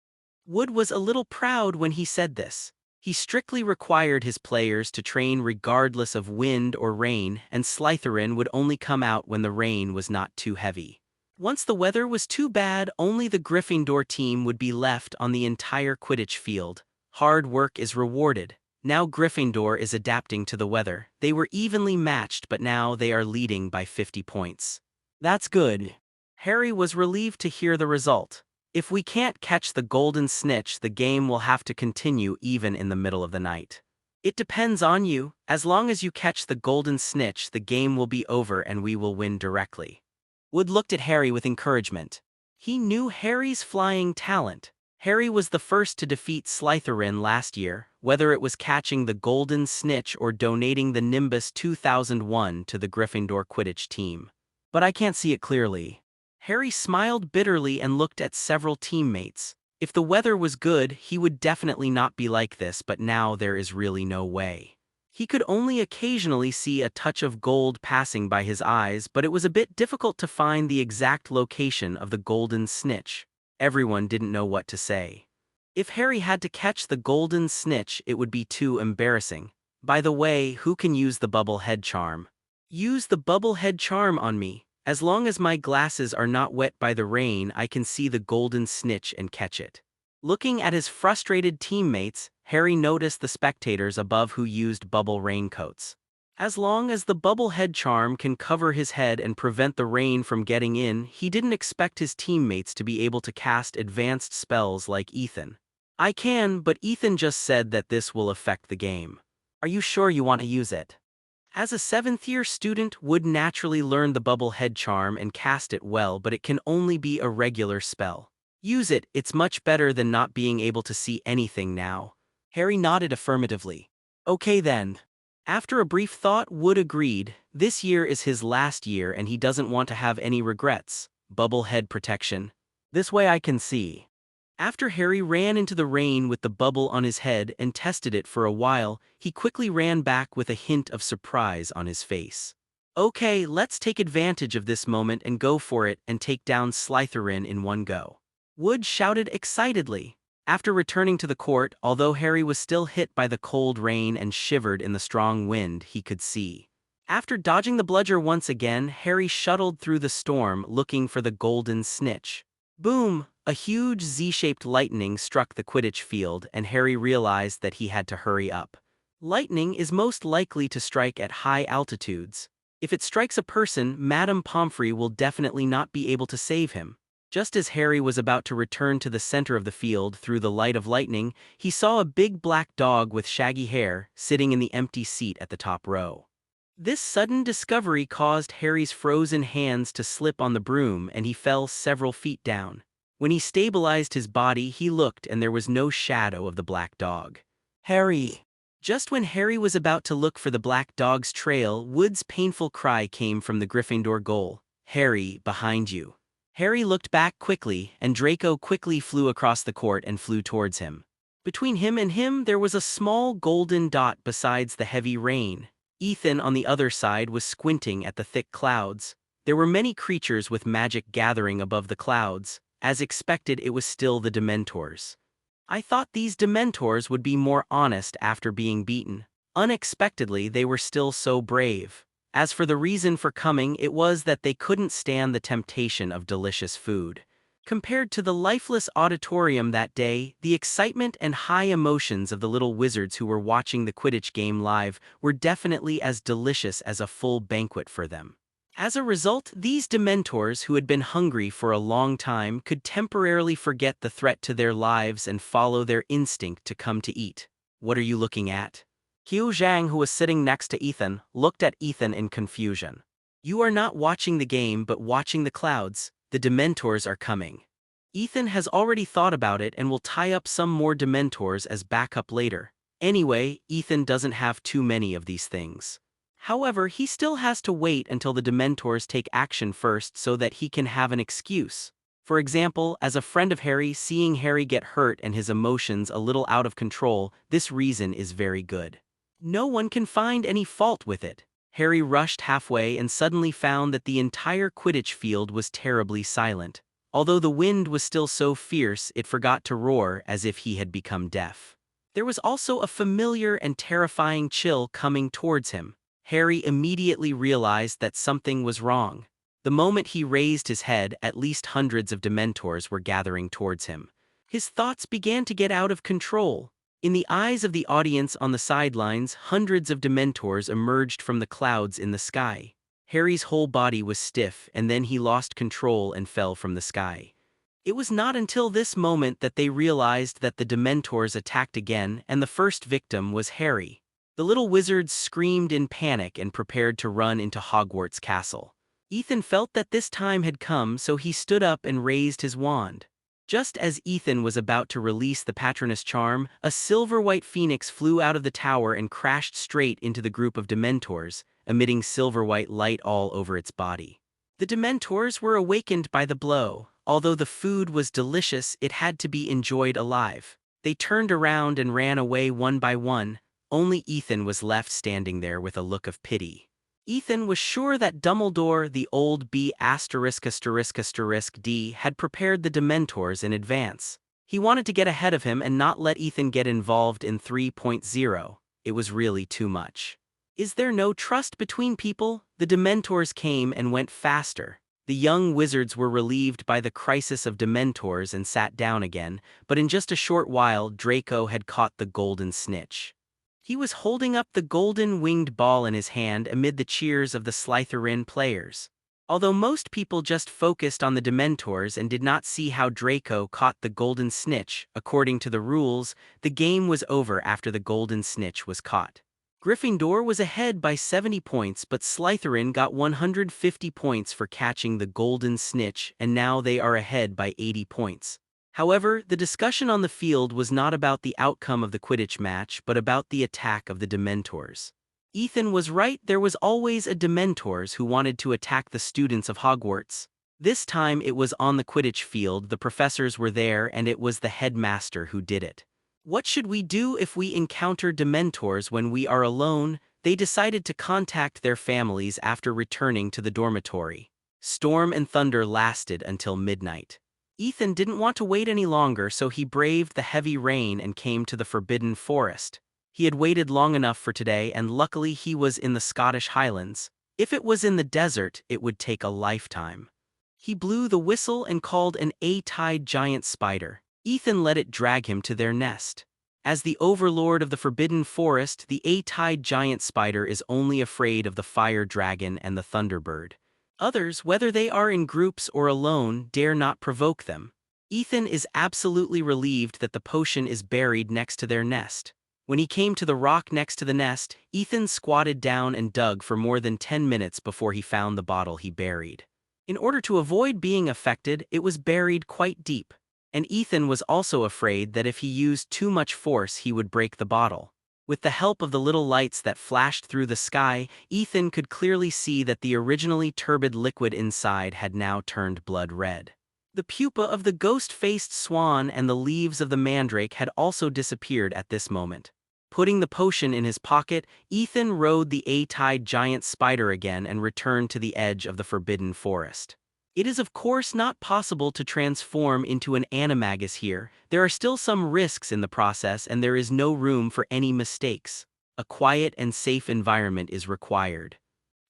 Wood was a little proud when he said this. He strictly required his players to train regardless of wind or rain, and Slytherin would only come out when the rain was not too heavy. Once the weather was too bad, only the Gryffindor team would be left on the entire Quidditch field. Hard work is rewarded. Now Gryffindor is adapting to the weather. They were evenly matched, but now they are leading by 50 points. That's good. Harry was relieved to hear the result. If we can't catch the golden snitch, the game will have to continue even in the middle of the night. It depends on you. As long as you catch the golden snitch, the game will be over and we will win directly. Wood looked at Harry with encouragement. He knew Harry's flying talent. Harry was the first to defeat Slytherin last year, whether it was catching the golden snitch or donating the Nimbus 2001 to the Gryffindor Quidditch team. But I can't see it clearly. Harry smiled bitterly and looked at several teammates. If the weather was good, he would definitely not be like this, but now there is really no way. He could only occasionally see a touch of gold passing by his eyes, but it was a bit difficult to find the exact location of the golden snitch. Everyone didn't know what to say. If Harry had to catch the golden snitch, it would be too embarrassing. By the way, who can use the Bubblehead charm? Use the Bubblehead charm on me. As long as my glasses are not wet by the rain, I can see the golden snitch and catch it. Looking at his frustrated teammates, Harry noticed the spectators above who used bubble raincoats. As long as the bubble head charm can cover his head and prevent the rain from getting in, he didn't expect his teammates to be able to cast advanced spells like Ethan. I can, but Ethan just said that this will affect the game. Are you sure you want to use it? As a 7th-year student would naturally learn the bubble head charm and cast it well, but it can only be a regular spell. Use it, it's much better than not being able to see anything now. Harry nodded affirmatively. Okay then. After a brief thought, Wood agreed. This year is his last year and he doesn't want to have any regrets. Bubble head protection. This way I can see. After Harry ran into the rain with the bubble on his head and tested it for a while, he quickly ran back with a hint of surprise on his face. Okay, let's take advantage of this moment and go for it and take down Slytherin in one go. Wood shouted excitedly. After returning to the court, although Harry was still hit by the cold rain and shivered in the strong wind, he could see. After dodging the bludger once again, Harry shuttled through the storm looking for the golden snitch. Boom! A huge Z-shaped lightning struck the Quidditch field and Harry realized that he had to hurry up. Lightning is most likely to strike at high altitudes. If it strikes a person, Madame Pomfrey will definitely not be able to save him. Just as Harry was about to return to the center of the field through the light of lightning, he saw a big black dog with shaggy hair sitting in the empty seat at the top row. This sudden discovery caused Harry's frozen hands to slip on the broom and he fell several feet down. When he stabilized his body, he looked and there was no shadow of the black dog. Harry! Just when Harry was about to look for the black dog's trail, Wood's painful cry came from the Gryffindor goal. Harry, behind you. Harry looked back quickly, and Draco quickly flew across the court and flew towards him. Between him and him there was a small golden dot besides the heavy rain. Ethan on the other side was squinting at the thick clouds. There were many creatures with magic gathering above the clouds. As expected, it was still the Dementors. I thought these Dementors would be more honest after being beaten. Unexpectedly, they were still so brave. As for the reason for coming, it was that they couldn't stand the temptation of delicious food. Compared to the lifeless auditorium that day, the excitement and high emotions of the little wizards who were watching the Quidditch game live were definitely as delicious as a full banquet for them. As a result, these Dementors who had been hungry for a long time could temporarily forget the threat to their lives and follow their instinct to come to eat. What are you looking at? Hugh Zhang, who was sitting next to Ethan, looked at Ethan in confusion. You are not watching the game but watching the clouds. The Dementors are coming. Ethan has already thought about it and will tie up some more Dementors as backup later. Anyway, Ethan doesn't have too many of these things. However, he still has to wait until the Dementors take action first so that he can have an excuse. For example, as a friend of Harry, seeing Harry get hurt and his emotions a little out of control, this reason is very good. No one can find any fault with it. Harry rushed halfway and suddenly found that the entire Quidditch field was terribly silent. Although the wind was still so fierce, it forgot to roar as if he had become deaf. There was also a familiar and terrifying chill coming towards him. Harry immediately realized that something was wrong. The moment he raised his head, at least hundreds of Dementors were gathering towards him. His thoughts began to get out of control. In the eyes of the audience on the sidelines, hundreds of Dementors emerged from the clouds in the sky. Harry's whole body was stiff, and then he lost control and fell from the sky. It was not until this moment that they realized that the Dementors attacked again, and the first victim was Harry. The little wizards screamed in panic and prepared to run into Hogwarts Castle. Ethan felt that this time had come, so he stood up and raised his wand. Just as Ethan was about to release the Patronus charm, a silver-white phoenix flew out of the tower and crashed straight into the group of Dementors, emitting silver-white light all over its body. The Dementors were awakened by the blow. Although the food was delicious, it had to be enjoyed alive. They turned around and ran away one by one. Only Ethan was left standing there with a look of pity. Ethan was sure that Dumbledore, the old B*********, had prepared the Dementors in advance. He wanted to get ahead of him and not let Ethan get involved in 3.0. It was really too much. Is there no trust between people? The Dementors came and went faster. The young wizards were relieved by the crisis of Dementors and sat down again, but in just a short while Draco had caught the golden snitch. He was holding up the golden winged ball in his hand amid the cheers of the Slytherin players. Although most people just focused on the Dementors and did not see how Draco caught the golden snitch, according to the rules, the game was over after the golden snitch was caught. Gryffindor was ahead by 70 points, but Slytherin got 150 points for catching the golden snitch, and now they are ahead by 80 points. However, the discussion on the field was not about the outcome of the Quidditch match, but about the attack of the Dementors. Ethan was right, there was always a Dementors who wanted to attack the students of Hogwarts. This time it was on the Quidditch field, the professors were there, and it was the headmaster who did it. What should we do if we encounter Dementors when we are alone? They decided to contact their families after returning to the dormitory. Storm and thunder lasted until midnight. Ethan didn't want to wait any longer, so he braved the heavy rain and came to the Forbidden Forest. He had waited long enough for today, and luckily he was in the Scottish Highlands. If it was in the desert, it would take a lifetime. He blew the whistle and called an A-tide giant spider. Ethan let it drag him to their nest. As the overlord of the Forbidden Forest, the A-tide giant spider is only afraid of the fire dragon and the thunderbird. Others, whether they are in groups or alone, dare not provoke them. Ethan is absolutely relieved that the potion is buried next to their nest. When he came to the rock next to the nest, Ethan squatted down and dug for more than 10 minutes before he found the bottle he buried. In order to avoid being affected, it was buried quite deep. And Ethan was also afraid that if he used too much force he would break the bottle. With the help of the little lights that flashed through the sky, Ethan could clearly see that the originally turbid liquid inside had now turned blood red. The pupa of the ghost-faced swan and the leaves of the mandrake had also disappeared at this moment. Putting the potion in his pocket, Ethan rode the A-tide giant spider again and returned to the edge of the Forbidden Forest. It is of course not possible to transform into an animagus here. There are still some risks in the process and there is no room for any mistakes. A quiet and safe environment is required.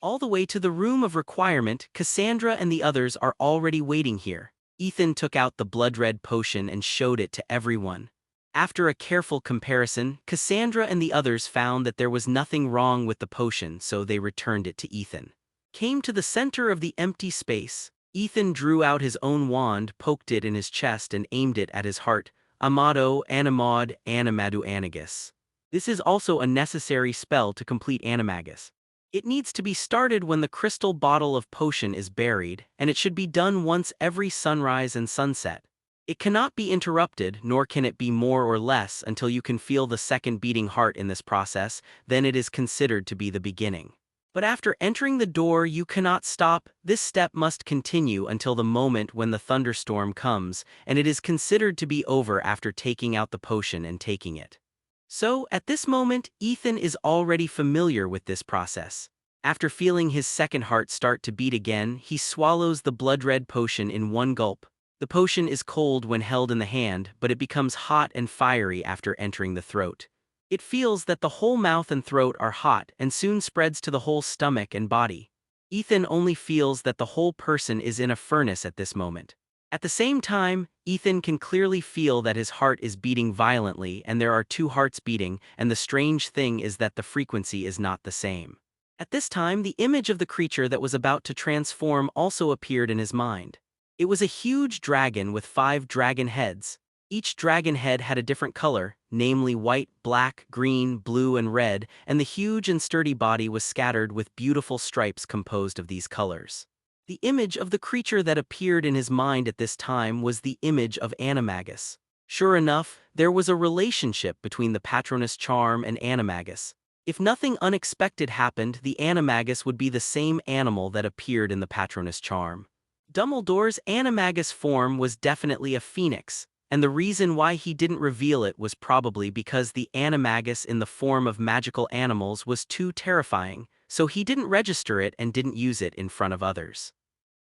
All the way to the room of requirement, Cassandra and the others are already waiting here. Ethan took out the blood-red potion and showed it to everyone. After a careful comparison, Cassandra and the others found that there was nothing wrong with the potion, so they returned it to Ethan. Came to the center of the empty space. Ethan drew out his own wand, poked it in his chest and aimed it at his heart. Amado, Animaud, Animadu Anagus. This is also a necessary spell to complete Animagus. It needs to be started when the crystal bottle of potion is buried, and it should be done once every sunrise and sunset. It cannot be interrupted, nor can it be more or less until you can feel the second beating heart in this process, then it is considered to be the beginning. But after entering the door you cannot stop. This step must continue until the moment when the thunderstorm comes, and it is considered to be over after taking out the potion and taking it. So, at this moment, Ethan is already familiar with this process. After feeling his second heart start to beat again, he swallows the blood-red potion in one gulp. The potion is cold when held in the hand, but it becomes hot and fiery after entering the throat. It feels that the whole mouth and throat are hot and soon spreads to the whole stomach and body. Ethan only feels that the whole person is in a furnace at this moment. At the same time, Ethan can clearly feel that his heart is beating violently and there are two hearts beating, and the strange thing is that the frequency is not the same. At this time, the image of the creature that was about to transform also appeared in his mind. It was a huge dragon with 5 dragon heads. Each dragon head had a different color, namely white, black, green, blue, and red, and the huge and sturdy body was scattered with beautiful stripes composed of these colors. The image of the creature that appeared in his mind at this time was the image of Animagus. Sure enough, there was a relationship between the Patronus charm and Animagus. If nothing unexpected happened, the Animagus would be the same animal that appeared in the Patronus charm. Dumbledore's Animagus form was definitely a phoenix. And the reason why he didn't reveal it was probably because the Animagus in the form of magical animals was too terrifying, so he didn't register it and didn't use it in front of others.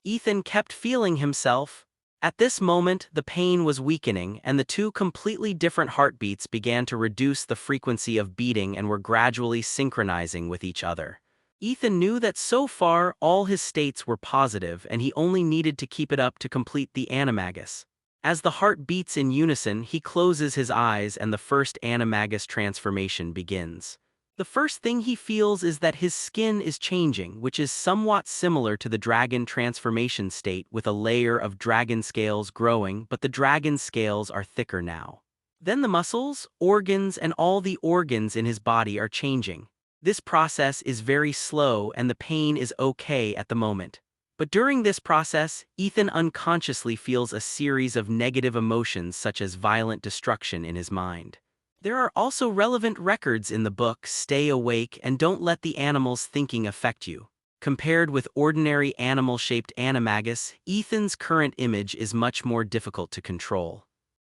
Ethan kept feeling himself. At this moment, the pain was weakening, and the two completely different heartbeats began to reduce the frequency of beating and were gradually synchronizing with each other. Ethan knew that so far all his states were positive and he only needed to keep it up to complete the animagus. As the heart beats in unison, he closes his eyes and the first animagus transformation begins. The first thing he feels is that his skin is changing, which is somewhat similar to the dragon transformation state with a layer of dragon scales growing, but the dragon scales are thicker now. Then the muscles, organs, and all the organs in his body are changing. This process is very slow and the pain is okay at the moment. But during this process, Ethan unconsciously feels a series of negative emotions such as violent destruction in his mind. There are also relevant records in the book, "Stay awake and don't let the animals' thinking affect you." Compared with ordinary animal-shaped animagus, Ethan's current image is much more difficult to control.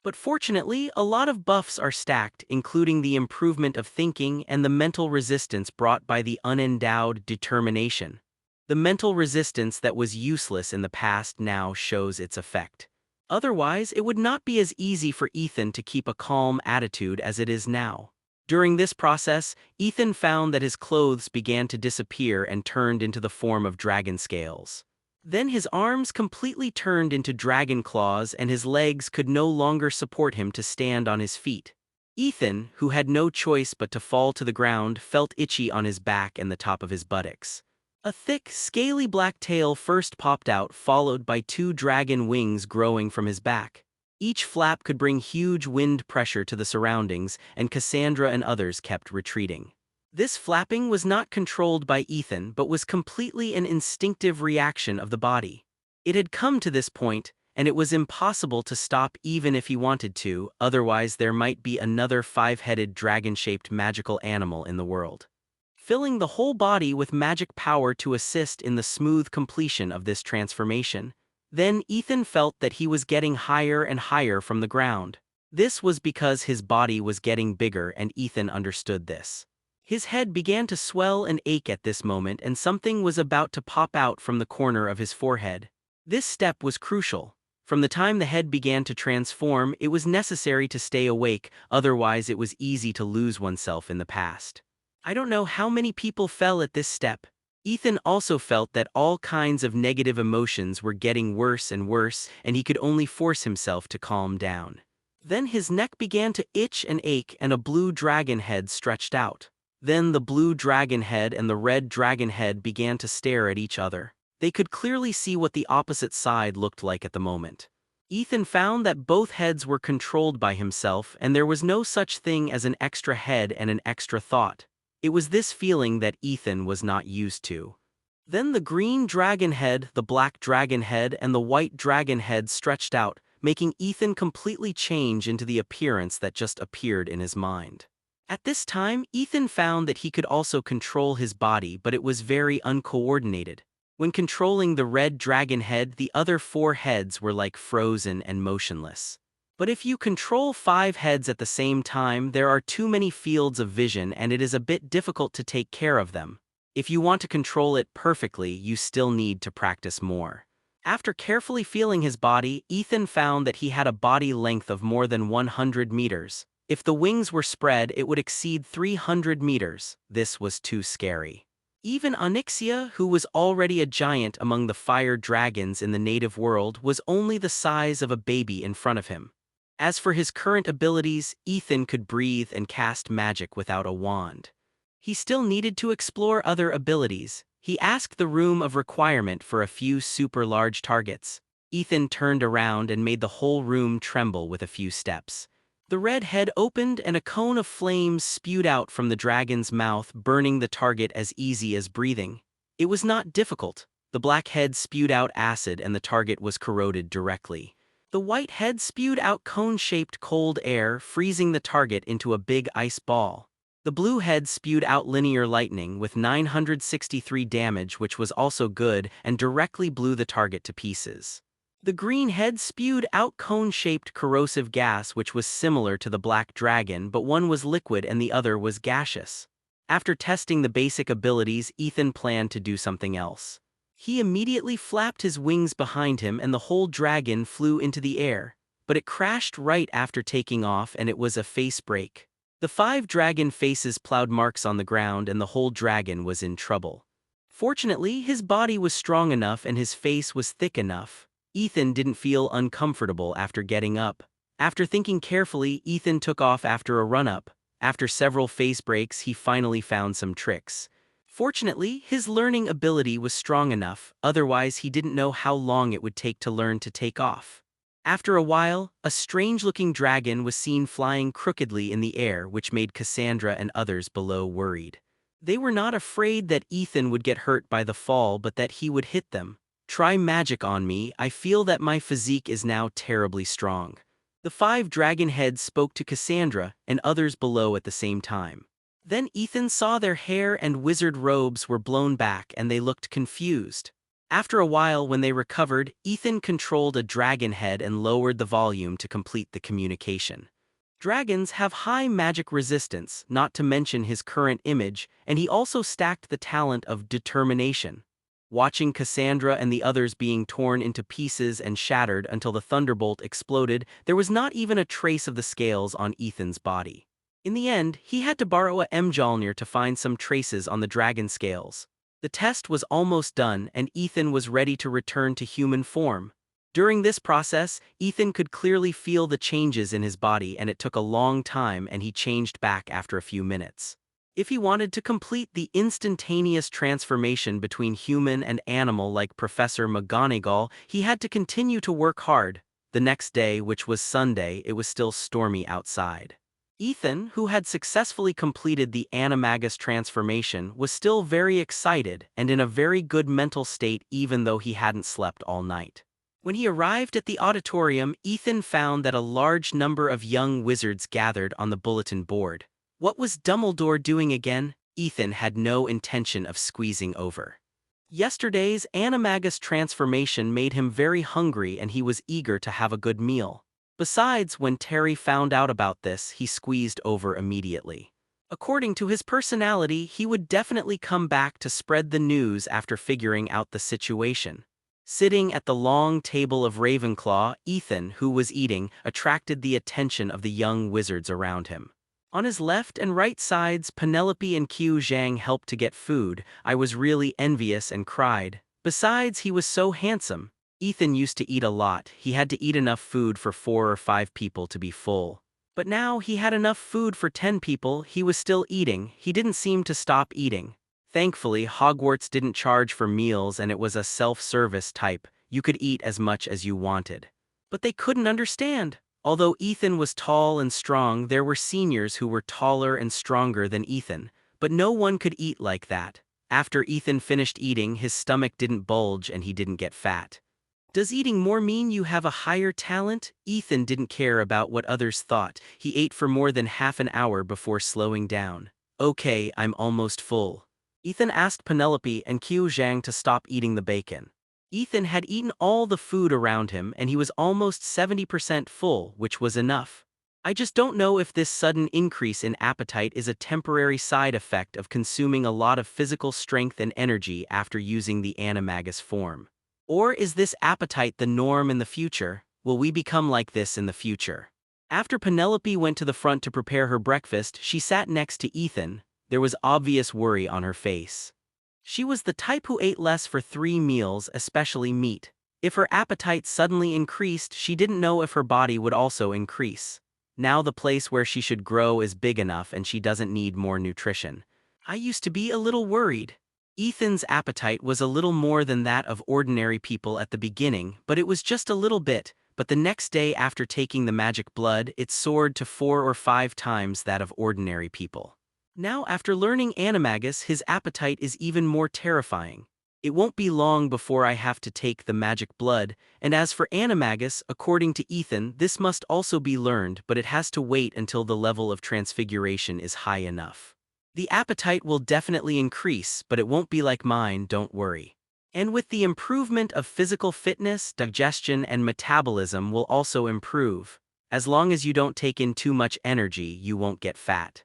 But fortunately, a lot of buffs are stacked, including the improvement of thinking and the mental resistance brought by the unendowed determination. The mental resistance that was useless in the past now shows its effect. Otherwise, it would not be as easy for Ethan to keep a calm attitude as it is now. During this process, Ethan found that his clothes began to disappear and turned into the form of dragon scales. Then his arms completely turned into dragon claws and his legs could no longer support him to stand on his feet. Ethan, who had no choice but to fall to the ground, felt itchy on his back and the top of his buttocks. A thick, scaly black tail first popped out, followed by 2 dragon wings growing from his back. Each flap could bring huge wind pressure to the surroundings, and Cassandra and others kept retreating. This flapping was not controlled by Ethan but was completely an instinctive reaction of the body. It had come to this point, and it was impossible to stop even if he wanted to, otherwise there might be another 5-headed dragon-shaped magical animal in the world, filling the whole body with magic power to assist in the smooth completion of this transformation. Then Ethan felt that he was getting higher and higher from the ground. This was because his body was getting bigger and Ethan understood this. His head began to swell and ache at this moment and something was about to pop out from the corner of his forehead. This step was crucial. From the time the head began to transform, it was necessary to stay awake, otherwise it was easy to lose oneself in the past. I don't know how many people fell at this step. Ethan also felt that all kinds of negative emotions were getting worse and worse, and he could only force himself to calm down. Then his neck began to itch and ache and a blue dragon head stretched out. Then the blue dragon head and the red dragon head began to stare at each other. They could clearly see what the opposite side looked like at the moment. Ethan found that both heads were controlled by himself and there was no such thing as an extra head and an extra thought. It was this feeling that Ethan was not used to. Then the green dragon head, the black dragon head, and the white dragon head stretched out, making Ethan completely change into the appearance that just appeared in his mind. At this time, Ethan found that he could also control his body, but it was very uncoordinated. When controlling the red dragon head, the other 4 heads were like frozen and motionless. But if you control 5 heads at the same time, there are too many fields of vision and it is a bit difficult to take care of them. If you want to control it perfectly, you still need to practice more. After carefully feeling his body, Ethan found that he had a body length of more than 100 meters. If the wings were spread, it would exceed 300 meters. This was too scary. Even Onyxia, who was already a giant among the fire dragons in the native world, was only the size of a baby in front of him. As for his current abilities, Ethan could breathe and cast magic without a wand. He still needed to explore other abilities. He asked the room of requirement for a few super large targets. Ethan turned around and made the whole room tremble with a few steps. The red head opened and a cone of flames spewed out from the dragon's mouth, burning the target as easy as breathing. It was not difficult. The black head spewed out acid and the target was corroded directly. The white head spewed out cone-shaped cold air, freezing the target into a big ice ball. The blue head spewed out linear lightning with 963 damage, which was also good, and directly blew the target to pieces. The green head spewed out cone-shaped corrosive gas, which was similar to the black dragon, but one was liquid and the other was gaseous. After testing the basic abilities, Ethan planned to do something else. He immediately flapped his wings behind him and the whole dragon flew into the air, but it crashed right after taking off and it was a face break. The 5 dragon faces plowed marks on the ground and the whole dragon was in trouble. Fortunately, his body was strong enough and his face was thick enough. Ethan didn't feel uncomfortable after getting up. After thinking carefully, Ethan took off after a run-up. After several face breaks, he finally found some tricks. Fortunately, his learning ability was strong enough, otherwise he didn't know how long it would take to learn to take off. After a while, a strange-looking dragon was seen flying crookedly in the air, which made Cassandra and others below worried. They were not afraid that Ethan would get hurt by the fall but that he would hit them. "Try magic on me, I feel that my physique is now terribly strong." The 5 dragon heads spoke to Cassandra and others below at the same time. Then Ethan saw their hair and wizard robes were blown back and they looked confused. After a while, when they recovered, Ethan controlled a dragon head and lowered the volume to complete the communication. Dragons have high magic resistance, not to mention his current image, and he also stacked the talent of determination. Watching Cassandra and the others being torn into pieces and shattered until the thunderbolt exploded, there was not even a trace of the scales on Ethan's body. In the end, he had to borrow a Mjolnir to find some traces on the dragon scales. The test was almost done and Ethan was ready to return to human form. During this process, Ethan could clearly feel the changes in his body and it took a long time and he changed back after a few minutes. If he wanted to complete the instantaneous transformation between human and animal like Professor McGonagall, he had to continue to work hard. The next day, which was Sunday, it was still stormy outside. Ethan, who had successfully completed the animagus transformation, was still very excited and in a very good mental state even though he hadn't slept all night. When he arrived at the auditorium, Ethan found that a large number of young wizards gathered on the bulletin board. What was Dumbledore doing again? Ethan had no intention of squeezing over. Yesterday's animagus transformation made him very hungry and he was eager to have a good meal. Besides, when Terry found out about this, he squeezed over immediately. According to his personality, he would definitely come back to spread the news after figuring out the situation. Sitting at the long table of Ravenclaw, Ethan, who was eating, attracted the attention of the young wizards around him. On his left and right sides, Penelope and Qiu Zhang helped to get food. I was really envious and cried. Besides, he was so handsome. Ethan used to eat a lot. He had to eat enough food for 4 or 5 people to be full. But now he had enough food for 10 people. He was still eating. He didn't seem to stop eating. Thankfully, Hogwarts didn't charge for meals and it was a self-service type. You could eat as much as you wanted. But they couldn't understand. Although Ethan was tall and strong, there were seniors who were taller and stronger than Ethan. But no one could eat like that. After Ethan finished eating, his stomach didn't bulge and he didn't get fat. Does eating more mean you have a higher talent? Ethan didn't care about what others thought. He ate for more than half an hour before slowing down. "Okay, I'm almost full." Ethan asked Penelope and Qiu Zhang to stop eating the bacon. Ethan had eaten all the food around him and he was almost 70% full, which was enough. I just don't know if this sudden increase in appetite is a temporary side effect of consuming a lot of physical strength and energy after using the animagus form. Or is this appetite the norm in the future? Will we become like this in the future? After Penelope went to the front to prepare her breakfast, she sat next to Ethan. There was obvious worry on her face. She was the type who ate less for 3 meals, especially meat. If her appetite suddenly increased, she didn't know if her body would also increase. Now the place where she should grow is big enough and she doesn't need more nutrition. I used to be a little worried. Ethan's appetite was a little more than that of ordinary people at the beginning, but it was just a little bit. But the next day after taking the magic blood, it soared to 4 or 5 times that of ordinary people. Now, after learning animagus, his appetite is even more terrifying. It won't be long before I have to take the magic blood, and as for animagus, according to Ethan, this must also be learned, but it has to wait until the level of transfiguration is high enough. The appetite will definitely increase, but it won't be like mine, don't worry. And with the improvement of physical fitness, digestion and metabolism will also improve. As long as you don't take in too much energy, you won't get fat.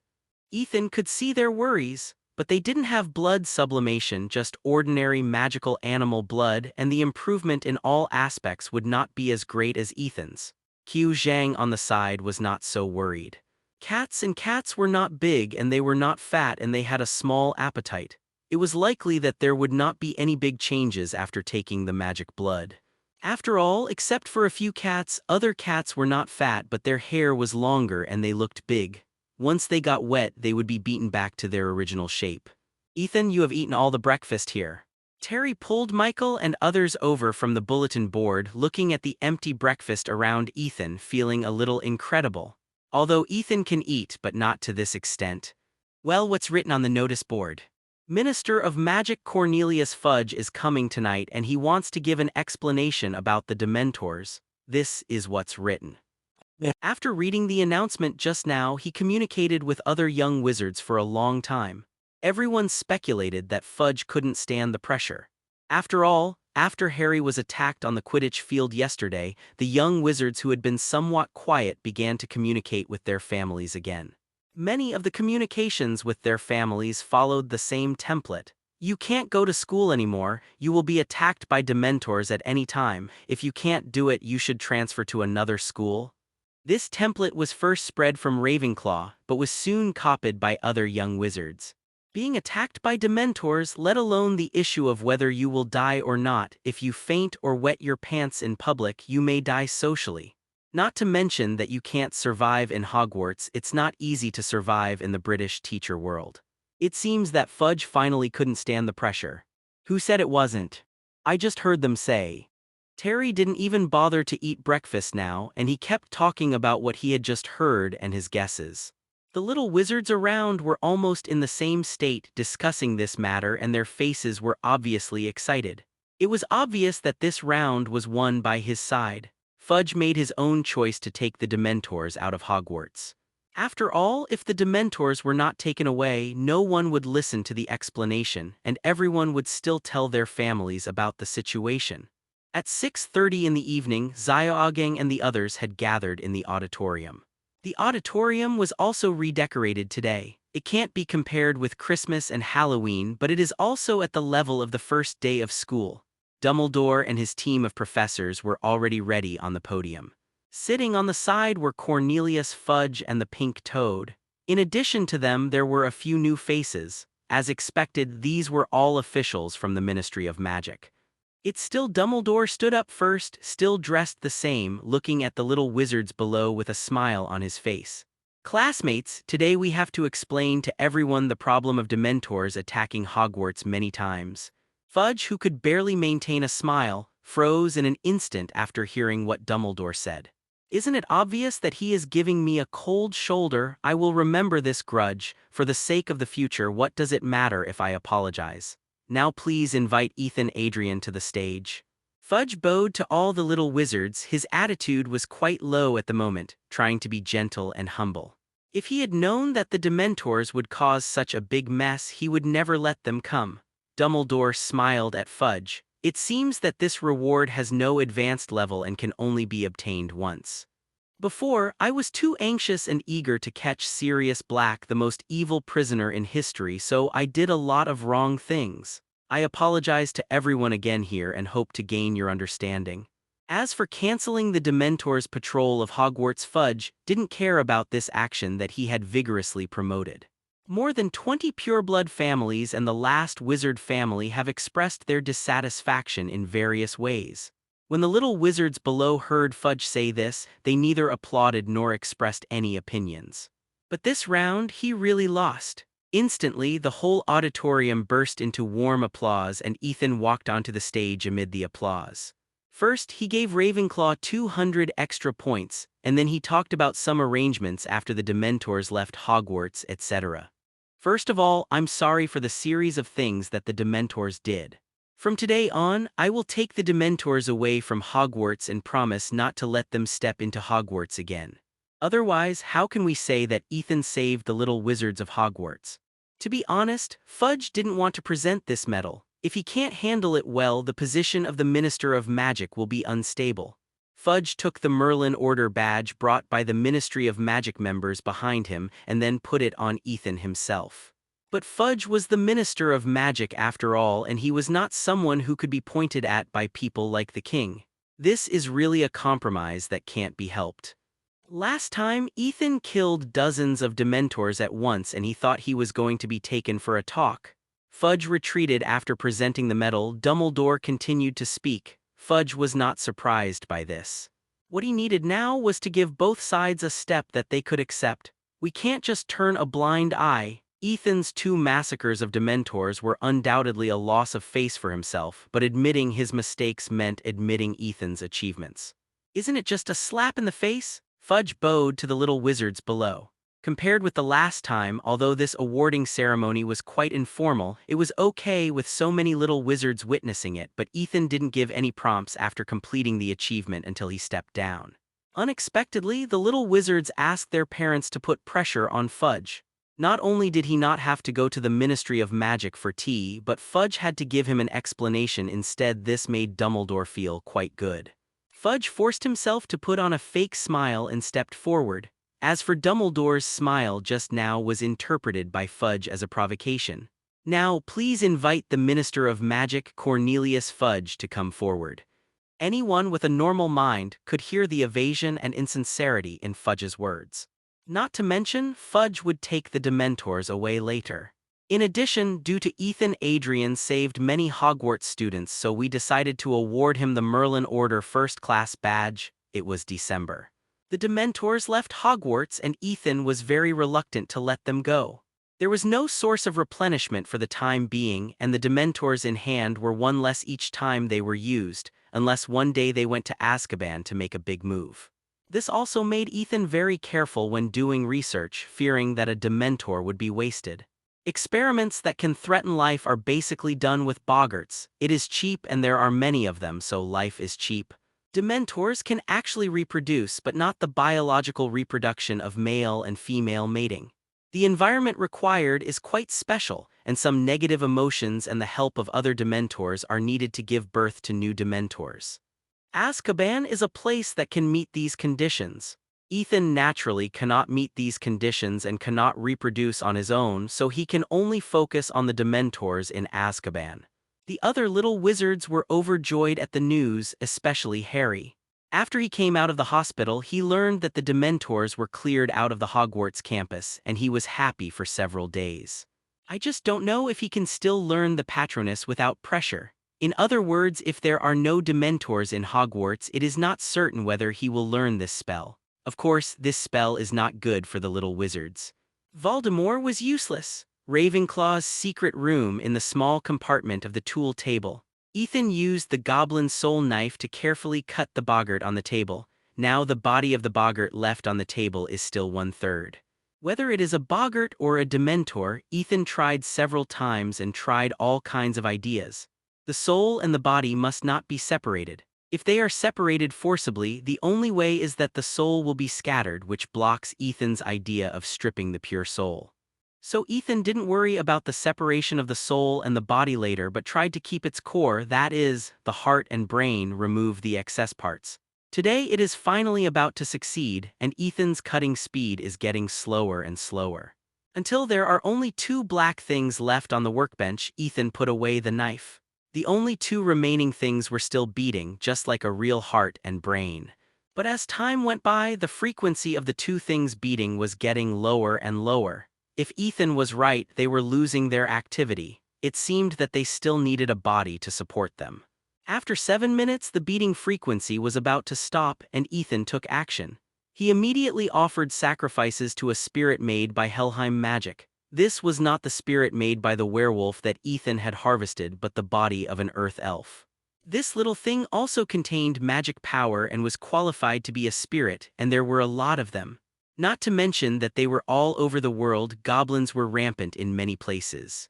Ethan could see their worries, but they didn't have blood sublimation, just ordinary magical animal blood, and the improvement in all aspects would not be as great as Ethan's. Qiu Zhang on the side was not so worried. Cats were not big and they were not fat and they had a small appetite. It was likely that there would not be any big changes after taking the magic blood. After all, except for a few cats, other cats were not fat but their hair was longer and they looked big. Once they got wet, they would be beaten back to their original shape. Ethan, you have eaten all the breakfast here. Terry pulled Michael and others over from the bulletin board, looking at the empty breakfast around Ethan, feeling a little incredible. Although Ethan can eat, but not to this extent. Well, what's written on the notice board? Minister of Magic Cornelius Fudge is coming tonight and he wants to give an explanation about the Dementors. This is what's written. After reading the announcement just now, he communicated with other young wizards for a long time. Everyone speculated that Fudge couldn't stand the pressure. After all, after Harry was attacked on the Quidditch field yesterday, the young wizards who had been somewhat quiet began to communicate with their families again. Many of the communications with their families followed the same template. You can't go to school anymore, you will be attacked by Dementors at any time, if you can't do it you should transfer to another school. This template was first spread from Ravenclaw, but was soon copied by other young wizards. Being attacked by Dementors, let alone the issue of whether you will die or not, if you faint or wet your pants in public you may die socially. Not to mention that you can't survive in Hogwarts, it's not easy to survive in the British teacher world. It seems that Fudge finally couldn't stand the pressure. Who said it wasn't? I just heard them say. Terry didn't even bother to eat breakfast now, and he kept talking about what he had just heard and his guesses. The little wizards around were almost in the same state discussing this matter and their faces were obviously excited. It was obvious that this round was won by his side. Fudge made his own choice to take the Dementors out of Hogwarts. After all, if the Dementors were not taken away, no one would listen to the explanation, and everyone would still tell their families about the situation. At 6:30 in the evening, Xiaogang and the others had gathered in the auditorium. The auditorium was also redecorated today. It can't be compared with Christmas and Halloween, but it is also at the level of the first day of school. Dumbledore and his team of professors were already ready on the podium. Sitting on the side were Cornelius Fudge and the Pink Toad. In addition to them, there were a few new faces. As expected, these were all officials from the Ministry of Magic. It's still Dumbledore stood up first, still dressed the same, looking at the little wizards below with a smile on his face. Classmates, today we have to explain to everyone the problem of Dementors attacking Hogwarts many times. Fudge, who could barely maintain a smile, froze in an instant after hearing what Dumbledore said. Isn't it obvious that he is giving me a cold shoulder? I will remember this grudge. For the sake of the future, what does it matter if I apologize? Now please invite Ethan Adrian to the stage. Fudge bowed to all the little wizards. His attitude was quite low at the moment, trying to be gentle and humble. If he had known that the Dementors would cause such a big mess, he would never let them come. Dumbledore smiled at Fudge. It seems that this reward has no advanced level and can only be obtained once. Before, I was too anxious and eager to catch Sirius Black, the most evil prisoner in history, so I did a lot of wrong things. I apologize to everyone again here and hope to gain your understanding. As for canceling the Dementors' patrol of Hogwarts, Fudge didn't care about this action that he had vigorously promoted. More than 20 pureblood families and the last wizard family have expressed their dissatisfaction in various ways. When the little wizards below heard Fudge say this, they neither applauded nor expressed any opinions. But this round, he really lost. Instantly, the whole auditorium burst into warm applause and Ethan walked onto the stage amid the applause. First, he gave Ravenclaw 200 extra points, and then he talked about some arrangements after the Dementors left Hogwarts, etc. First of all, I'm sorry for the series of things that the Dementors did. From today on, I will take the Dementors away from Hogwarts and promise not to let them step into Hogwarts again. Otherwise, how can we say that Ethan saved the little wizards of Hogwarts? To be honest, Fudge didn't want to present this medal. If he can't handle it well, the position of the Minister of Magic will be unstable. Fudge took the Merlin Order badge brought by the Ministry of Magic members behind him and then put it on Ethan himself. But Fudge was the Minister of Magic after all, and he was not someone who could be pointed at by people like the king. This is really a compromise that can't be helped. Last time, Ethan killed dozens of Dementors at once and he thought he was going to be taken for a talk. Fudge retreated after presenting the medal. Dumbledore continued to speak. Fudge was not surprised by this. What he needed now was to give both sides a step that they could accept. We can't just turn a blind eye. Ethan's 2 massacres of Dementors were undoubtedly a loss of face for himself, but admitting his mistakes meant admitting Ethan's achievements. Isn't it just a slap in the face? Fudge bowed to the little wizards below. Compared with the last time, although this awarding ceremony was quite informal, it was okay with so many little wizards witnessing it, but Ethan didn't give any prompts after completing the achievement until he stepped down. Unexpectedly, the little wizards asked their parents to put pressure on Fudge. Not only did he not have to go to the Ministry of Magic for tea, but Fudge had to give him an explanation instead. This made Dumbledore feel quite good. Fudge forced himself to put on a fake smile and stepped forward. As for Dumbledore's smile just now was interpreted by Fudge as a provocation. Now, please invite the Minister of Magic, Cornelius Fudge, to come forward. Anyone with a normal mind could hear the evasion and insincerity in Fudge's words. Not to mention, Fudge would take the Dementors away later. In addition, due to Ethan, Adrian saved many Hogwarts students, so we decided to award him the Merlin Order First Class Badge. It was December. The Dementors left Hogwarts and Ethan was very reluctant to let them go. There was no source of replenishment for the time being, and the Dementors in hand were one less each time they were used, unless one day they went to Azkaban to make a big move. This also made Ethan very careful when doing research, fearing that a Dementor would be wasted. Experiments that can threaten life are basically done with boggarts. It is cheap and there are many of them, so life is cheap. Dementors can actually reproduce, but not the biological reproduction of male and female mating. The environment required is quite special, and some negative emotions and the help of other Dementors are needed to give birth to new Dementors. Azkaban is a place that can meet these conditions. Ethan naturally cannot meet these conditions and cannot reproduce on his own, so he can only focus on the Dementors in Azkaban. The other little wizards were overjoyed at the news, especially Harry. After he came out of the hospital, he learned that the Dementors were cleared out of the Hogwarts campus, and he was happy for several days. I just don't know if he can still learn the Patronus without pressure. In other words, if there are no Dementors in Hogwarts, it is not certain whether he will learn this spell. Of course, this spell is not good for the little wizards. Voldemort was useless. Ravenclaw's secret room in the small compartment of the tool table. Ethan used the goblin soul knife to carefully cut the boggart on the table. Now the body of the boggart left on the table is still 1/3. Whether it is a boggart or a Dementor, Ethan tried several times and tried all kinds of ideas. The soul and the body must not be separated. If they are separated forcibly, the only way is that the soul will be scattered, which blocks Ethan's idea of stripping the pure soul. So Ethan didn't worry about the separation of the soul and the body later, but tried to keep its core, that is, the heart and brain, remove the excess parts. Today it is finally about to succeed, and Ethan's cutting speed is getting slower and slower. Until there are only 2 black things left on the workbench, Ethan put away the knife. The only 2 remaining things were still beating, just like a real heart and brain. But as time went by, the frequency of the 2 things beating was getting lower and lower. If Ethan was right, they were losing their activity. It seemed that they still needed a body to support them. After 7 minutes, the beating frequency was about to stop, and Ethan took action. He immediately offered sacrifices to a spirit made by Helheim magic. This was not the spirit made by the werewolf that Ethan had harvested, but the body of an earth elf. This little thing also contained magic power and was qualified to be a spirit, and there were a lot of them. Not to mention that they were all over the world. Goblins were rampant in many places.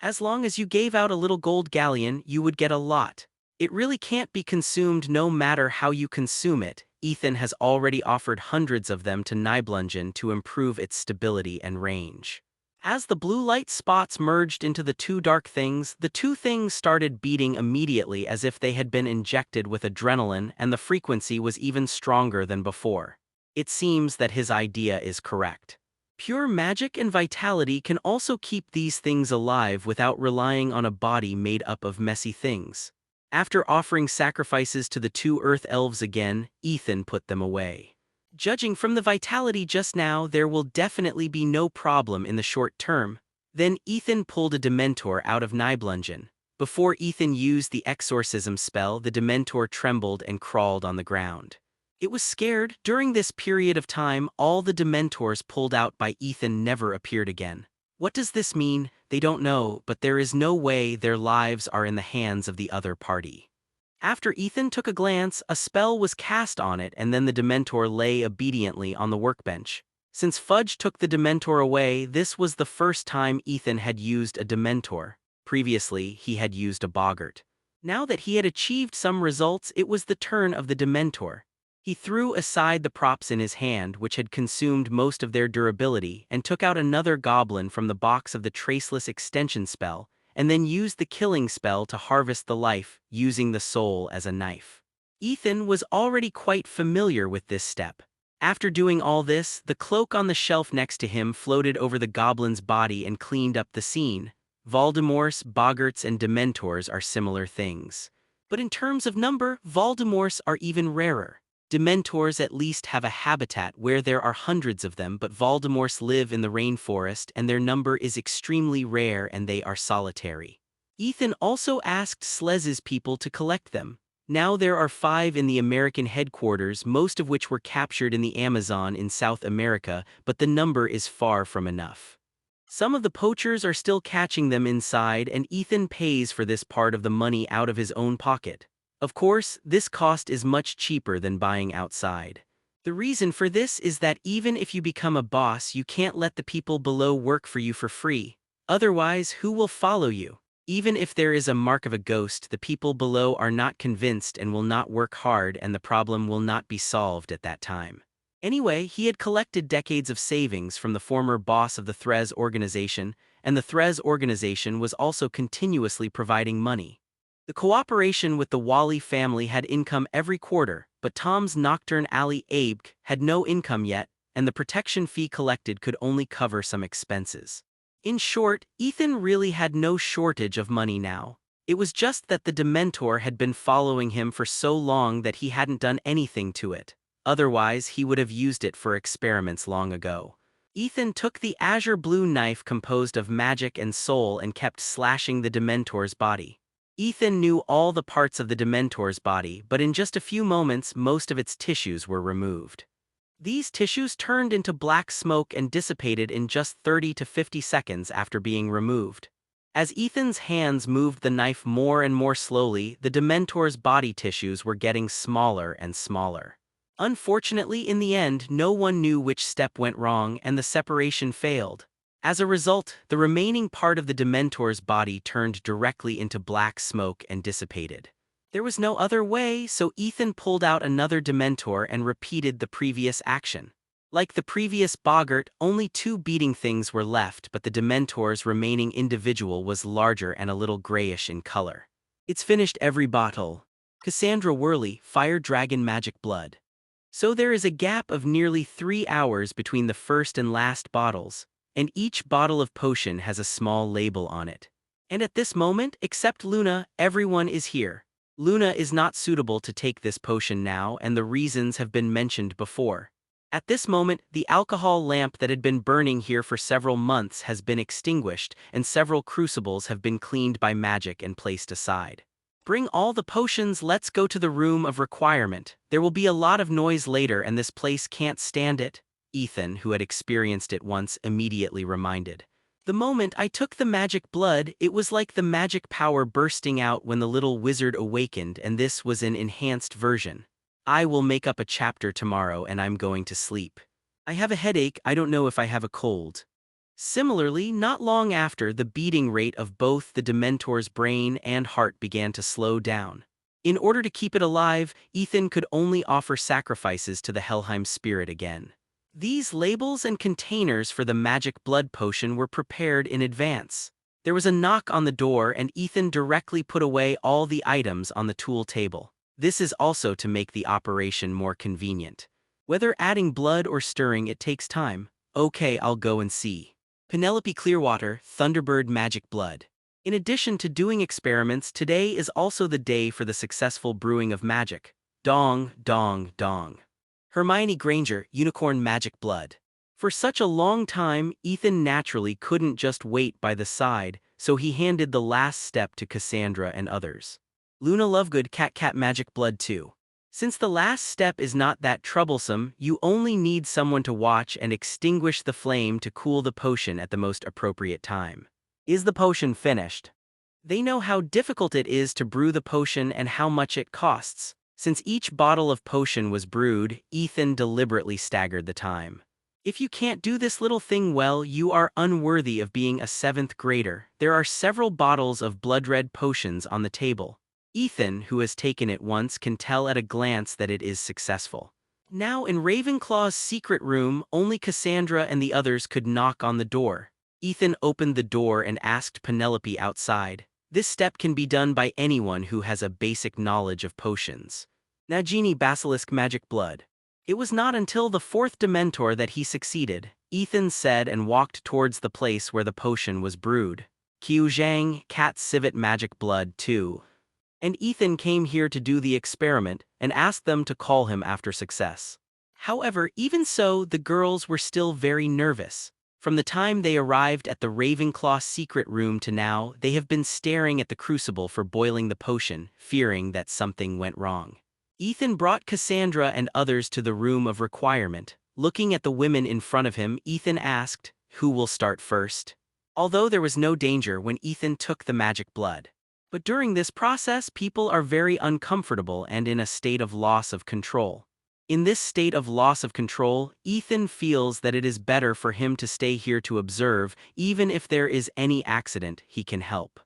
As long as you gave out a little gold galleon, you would get a lot. It really can't be consumed no matter how you consume it. Ethan has already offered hundreds of them to Nibelungen to improve its stability and range. As the blue light spots merged into the 2 dark things, the 2 things started beating immediately as if they had been injected with adrenaline, and the frequency was even stronger than before. It seems that his idea is correct. Pure magic and vitality can also keep these things alive without relying on a body made up of messy things. After offering sacrifices to the 2 earth elves again, Ethan put them away. Judging from the vitality just now, there will definitely be no problem in the short term. Then Ethan pulled a Dementor out of Nibelungen. Before Ethan used the exorcism spell, the Dementor trembled and crawled on the ground. It was scared. During this period of time, all the Dementors pulled out by Ethan never appeared again. What does this mean? They don't know, but there is no way their lives are in the hands of the other party. After Ethan took a glance, a spell was cast on it, and then the Dementor lay obediently on the workbench. Since Fudge took the Dementor away, this was the first time Ethan had used a Dementor. Previously, he had used a Boggart. Now that he had achieved some results, it was the turn of the Dementor. He threw aside the props in his hand, which had consumed most of their durability, and took out another goblin from the box of the Traceless Extension spell, and then used the killing spell to harvest the life, using the soul as a knife. Ethan was already quite familiar with this step. After doing all this, the cloak on the shelf next to him floated over the goblin's body and cleaned up the scene. Voldemorts, Boggarts, and Dementors are similar things. But in terms of number, Voldemorts are even rarer. Dementors at least have a habitat where there are hundreds of them, but Voldemorts live in the rainforest and their number is extremely rare and they are solitary. Ethan also asked Slez's people to collect them. Now there are 5 in the American headquarters, most of which were captured in the Amazon in South America, but the number is far from enough. Some of the poachers are still catching them inside, and Ethan pays for this part of the money out of his own pocket. Of course, this cost is much cheaper than buying outside. The reason for this is that even if you become a boss, you can't let the people below work for you for free. Otherwise, who will follow you? Even if there is a mark of a ghost, the people below are not convinced and will not work hard, and the problem will not be solved at that time. Anyway, he had collected decades of savings from the former boss of the Threz organization, and the Threz organization was also continuously providing money. The cooperation with the Wally family had income every quarter, but Tom's Nocturne Alley Abe had no income yet, and the protection fee collected could only cover some expenses. In short, Ethan really had no shortage of money now. It was just that the Dementor had been following him for so long that he hadn't done anything to it. Otherwise, he would have used it for experiments long ago. Ethan took the azure blue knife composed of magic and soul and kept slashing the Dementor's body. Ethan knew all the parts of the Dementor's body, but in just a few moments, most of its tissues were removed. These tissues turned into black smoke and dissipated in just 30 to 50 seconds after being removed. As Ethan's hands moved the knife more and more slowly, the Dementor's body tissues were getting smaller and smaller. Unfortunately, in the end, no one knew which step went wrong and the separation failed. As a result, the remaining part of the Dementor's body turned directly into black smoke and dissipated. There was no other way, so Ethan pulled out another Dementor and repeated the previous action. Like the previous Boggart, only 2 beating things were left, but the Dementor's remaining individual was larger and a little grayish in color. It's finished every bottle. Cassandra Worley, Fire Dragon Magic Blood. So there is a gap of nearly 3 hours between the first and last bottles, and each bottle of potion has a small label on it. And at this moment, except Luna, everyone is here. Luna is not suitable to take this potion now, and the reasons have been mentioned before. At this moment, the alcohol lamp that had been burning here for several months has been extinguished, and several crucibles have been cleaned by magic and placed aside. Bring all the potions, let's go to the room of requirement. There will be a lot of noise later and this place can't stand it. Ethan, who had experienced it once, immediately reminded. The moment I took the magic blood, it was like the magic power bursting out when the little wizard awakened, and this was an enhanced version. I will make up a chapter tomorrow and I'm going to sleep. I have a headache, I don't know if I have a cold. Similarly, not long after, the beating rate of both the Dementor's brain and heart began to slow down. In order to keep it alive, Ethan could only offer sacrifices to the Helheim spirit again. These labels and containers for the magic blood potion were prepared in advance. There was a knock on the door and Ethan directly put away all the items on the tool table. This is also to make the operation more convenient. Whether adding blood or stirring, it takes time. Okay, I'll go and see. Penelope Clearwater, Thunderbird Magic Blood. In addition to doing experiments, today is also the day for the successful brewing of magic. Dong, dong, dong. Hermione Granger, Unicorn Magic Blood. For such a long time, Ethan naturally couldn't just wait by the side, so he handed the last step to Cassandra and others. Luna Lovegood Cat Magic Blood 2. Since the last step is not that troublesome, you only need someone to watch and extinguish the flame to cool the potion at the most appropriate time. Is the potion finished? They know how difficult it is to brew the potion and how much it costs. Since each bottle of potion was brewed, Ethan deliberately staggered the time. If you can't do this little thing well, you are unworthy of being a 7th grader. There are several bottles of blood red potions on the table. Ethan, who has taken it once, can tell at a glance that it is successful. Now in Ravenclaw's secret room, only Cassandra and the others could knock on the door. Ethan opened the door and asked Penelope outside. This step can be done by anyone who has a basic knowledge of potions. Nagini Basilisk Magic Blood. It was not until the 4th Dementor that he succeeded, Ethan said and walked towards the place where the potion was brewed. Qiu Zhang, Cat Civet Magic Blood 2. And Ethan came here to do the experiment and asked them to call him after success. However, even so, the girls were still very nervous. From the time they arrived at the Ravenclaw secret room to now, they have been staring at the crucible for boiling the potion, fearing that something went wrong. Ethan brought Cassandra and others to the room of requirement. Looking at the women in front of him, Ethan asked, "Who will start first?" Although there was no danger when Ethan took the magic blood. But during this process, people are very uncomfortable and in a state of loss of control. In this state of loss of control, Ethan feels that it is better for him to stay here to observe, even if there is any accident, he can help.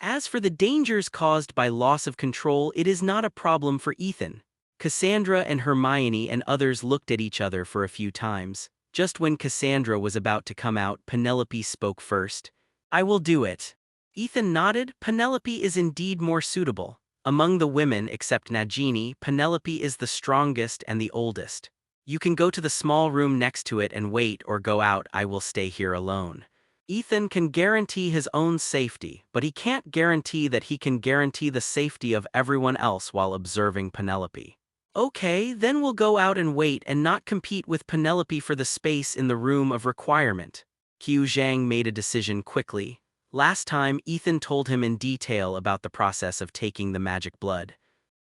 As for the dangers caused by loss of control, it is not a problem for Ethan. Cassandra and Hermione and others looked at each other for a few times. Just when Cassandra was about to come out, Penelope spoke first. "I will do it." Ethan nodded. Penelope is indeed more suitable. Among the women, except Nagini, Penelope is the strongest and the oldest. "You can go to the small room next to it and wait or go out. I will stay here alone." Ethan can guarantee his own safety, but he can't guarantee that he can guarantee the safety of everyone else while observing Penelope. "Okay, then we'll go out and wait and not compete with Penelope for the space in the room of requirement." Qiu Zhang made a decision quickly. Last time, Ethan told him in detail about the process of taking the magic blood.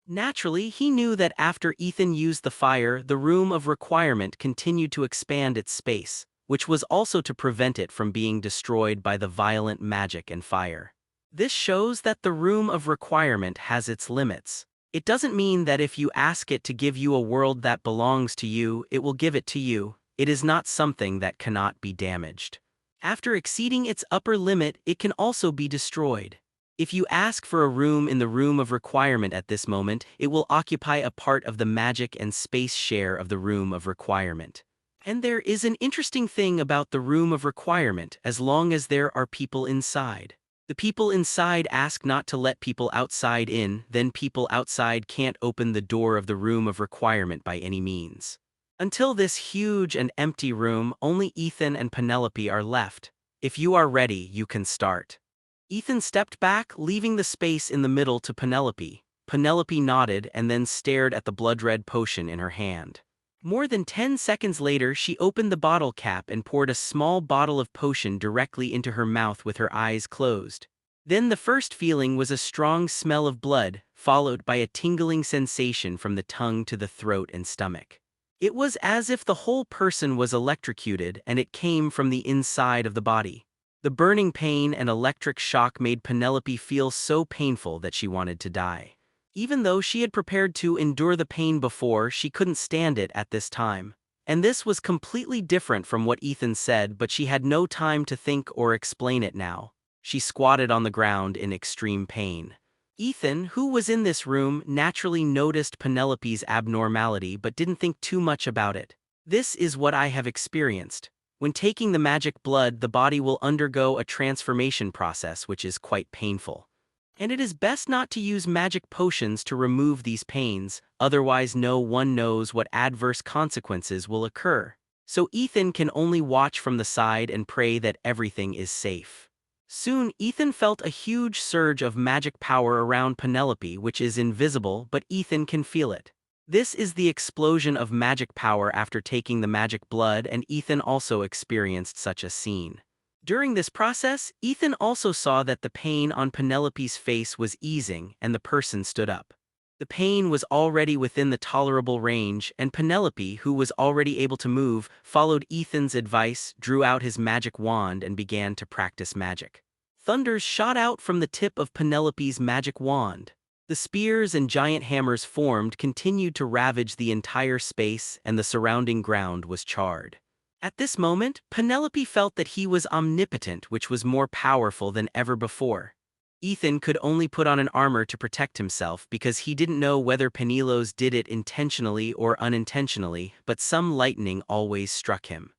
Naturally, he knew that after Ethan used the fire, the room of requirement continued to expand its space, which was also to prevent it from being destroyed by the violent magic and fire. This shows that the room of requirement has its limits. It doesn't mean that if you ask it to give you a world that belongs to you, it will give it to you. It is not something that cannot be damaged. After exceeding its upper limit, it can also be destroyed. If you ask for a room in the room of requirement at this moment, it will occupy a part of the magic and space share of the room of requirement. And there is an interesting thing about the room of requirement as long as there are people inside. The people inside ask not to let people outside in, then people outside can't open the door of the room of requirement by any means. Until this huge and empty room, only Ethan and Penelope are left. "If you are ready, you can start." Ethan stepped back, leaving the space in the middle to Penelope. Penelope nodded and then stared at the blood-red potion in her hand. More than 10 seconds later, she opened the bottle cap and poured a small bottle of potion directly into her mouth with her eyes closed. Then the first feeling was a strong smell of blood, followed by a tingling sensation from the tongue to the throat and stomach. It was as if the whole person was electrocuted, and it came from the inside of the body. The burning pain and electric shock made Penelope feel so painful that she wanted to die. Even though she had prepared to endure the pain before, she couldn't stand it at this time. And this was completely different from what Ethan said, but she had no time to think or explain it now. She squatted on the ground in extreme pain. Ethan, who was in this room, naturally noticed Penelope's abnormality but didn't think too much about it. "This is what I have experienced. When taking the magic blood, the body will undergo a transformation process which is quite painful. And it is best not to use magic potions to remove these pains, otherwise no one knows what adverse consequences will occur. So Ethan can only watch from the side and pray that everything is safe." Soon, Ethan felt a huge surge of magic power around Penelope, which is invisible, but Ethan can feel it. This is the explosion of magic power after taking the magic blood, and Ethan also experienced such a scene. During this process, Ethan also saw that the pain on Penelope's face was easing and the person stood up. The pain was already within the tolerable range, and Penelope, who was already able to move, followed Ethan's advice, drew out his magic wand and began to practice magic. Thunders shot out from the tip of Penelope's magic wand. The spears and giant hammers formed continued to ravage the entire space, and the surrounding ground was charred. At this moment, Penelope felt that he was omnipotent, which was more powerful than ever before. Ethan could only put on an armor to protect himself because he didn't know whether Penelopes did it intentionally or unintentionally, but some lightning always struck him.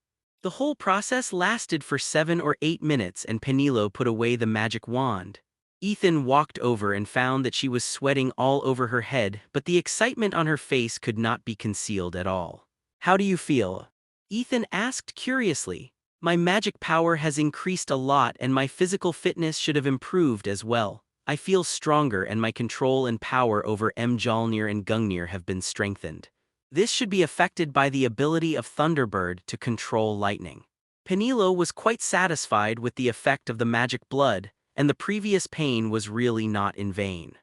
The whole process lasted for 7 or 8 minutes, and Penelope put away the magic wand. Ethan walked over and found that she was sweating all over her head, but the excitement on her face could not be concealed at all. "How do you feel?" Ethan asked curiously. "My magic power has increased a lot and my physical fitness should have improved as well. I feel stronger and my control and power over Mjolnir and Gungnir have been strengthened. This should be affected by the ability of Thunderbird to control lightning." Penelo was quite satisfied with the effect of the magic blood, and the previous pain was really not in vain.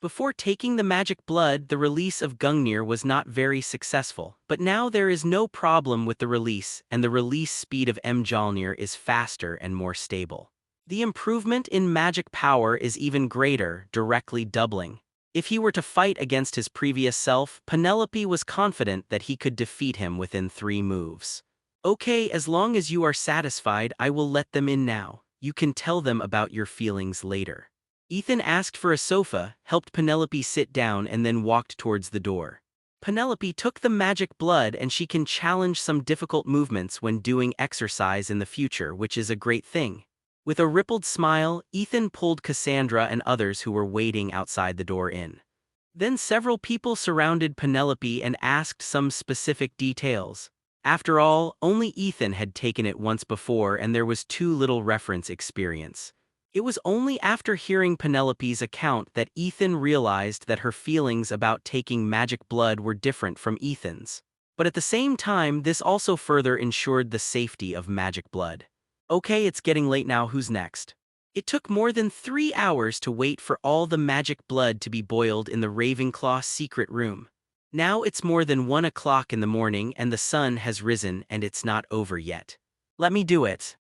Before taking the magic blood, the release of Gungnir was not very successful, but now there is no problem with the release, and the release speed of Mjolnir is faster and more stable. The improvement in magic power is even greater, directly doubling. If he were to fight against his previous self, Penelope was confident that he could defeat him within 3 moves. "Okay, as long as you are satisfied, I will let them in now. You can tell them about your feelings later." Ethan asked for a sofa, helped Penelope sit down, and then walked towards the door. Penelope took the magic blood and she can challenge some difficult movements when doing exercise in the future, which is a great thing. With a rippled smile, Ethan pulled Cassandra and others who were waiting outside the door in. Then several people surrounded Penelope and asked some specific details. After all, only Ethan had taken it once before and there was too little reference experience. It was only after hearing Penelope's account that Ethan realized that her feelings about taking magic blood were different from Ethan's. But at the same time, this also further ensured the safety of magic blood. "Okay, it's getting late now, who's next?" It took more than 3 hours to wait for all the magic blood to be boiled in the Ravenclaw secret room. Now it's more than 1 o'clock in the morning and the sun has risen and it's not over yet. "Let me do it."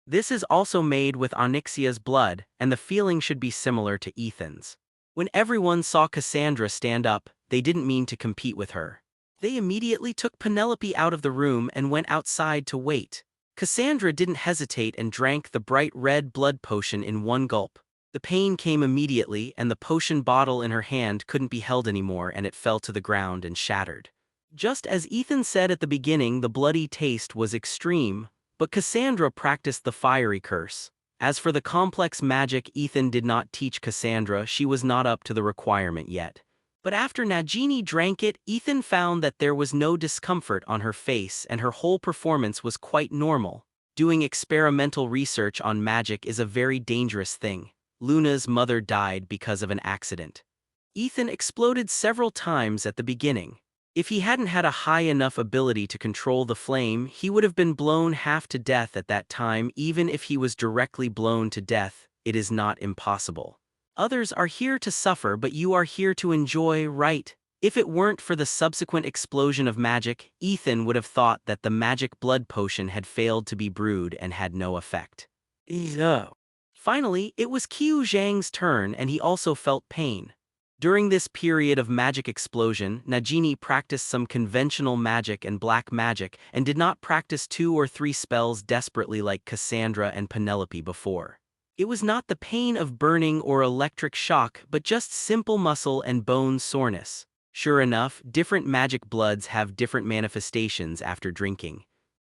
This is also made with Onyxia's blood, and the feeling should be similar to Ethan's. When everyone saw Cassandra stand up, they didn't mean to compete with her. They immediately took Penelope out of the room and went outside to wait. Cassandra didn't hesitate and drank the bright red blood potion in 1 gulp. The pain came immediately, and the potion bottle in her hand couldn't be held anymore, and it fell to the ground and shattered. Just as Ethan said at the beginning, the bloody taste was extreme, but Cassandra practiced the fiery curse. As for the complex magic, Ethan did not teach Cassandra, she was not up to the requirement yet. But after Nagini drank it, Ethan found that there was no discomfort on her face and her whole performance was quite normal. Doing experimental research on magic is a very dangerous thing. Luna's mother died because of an accident. Ethan exploded several times at the beginning. If he hadn't had a high enough ability to control the flame, he would have been blown half to death at that time. Even if he was directly blown to death, it is not impossible. Others are here to suffer, but you are here to enjoy, right? If it weren't for the subsequent explosion of magic, Ethan would have thought that the magic blood potion had failed to be brewed and had no effect. Finally, it was Qiu Zhang's turn and he also felt pain. During this period of magic explosion, Nagini practiced some conventional magic and black magic and did not practice 2 or 3 spells desperately like Cassandra and Penelope before. It was not the pain of burning or electric shock, but just simple muscle and bone soreness. Sure enough, different magic bloods have different manifestations after drinking.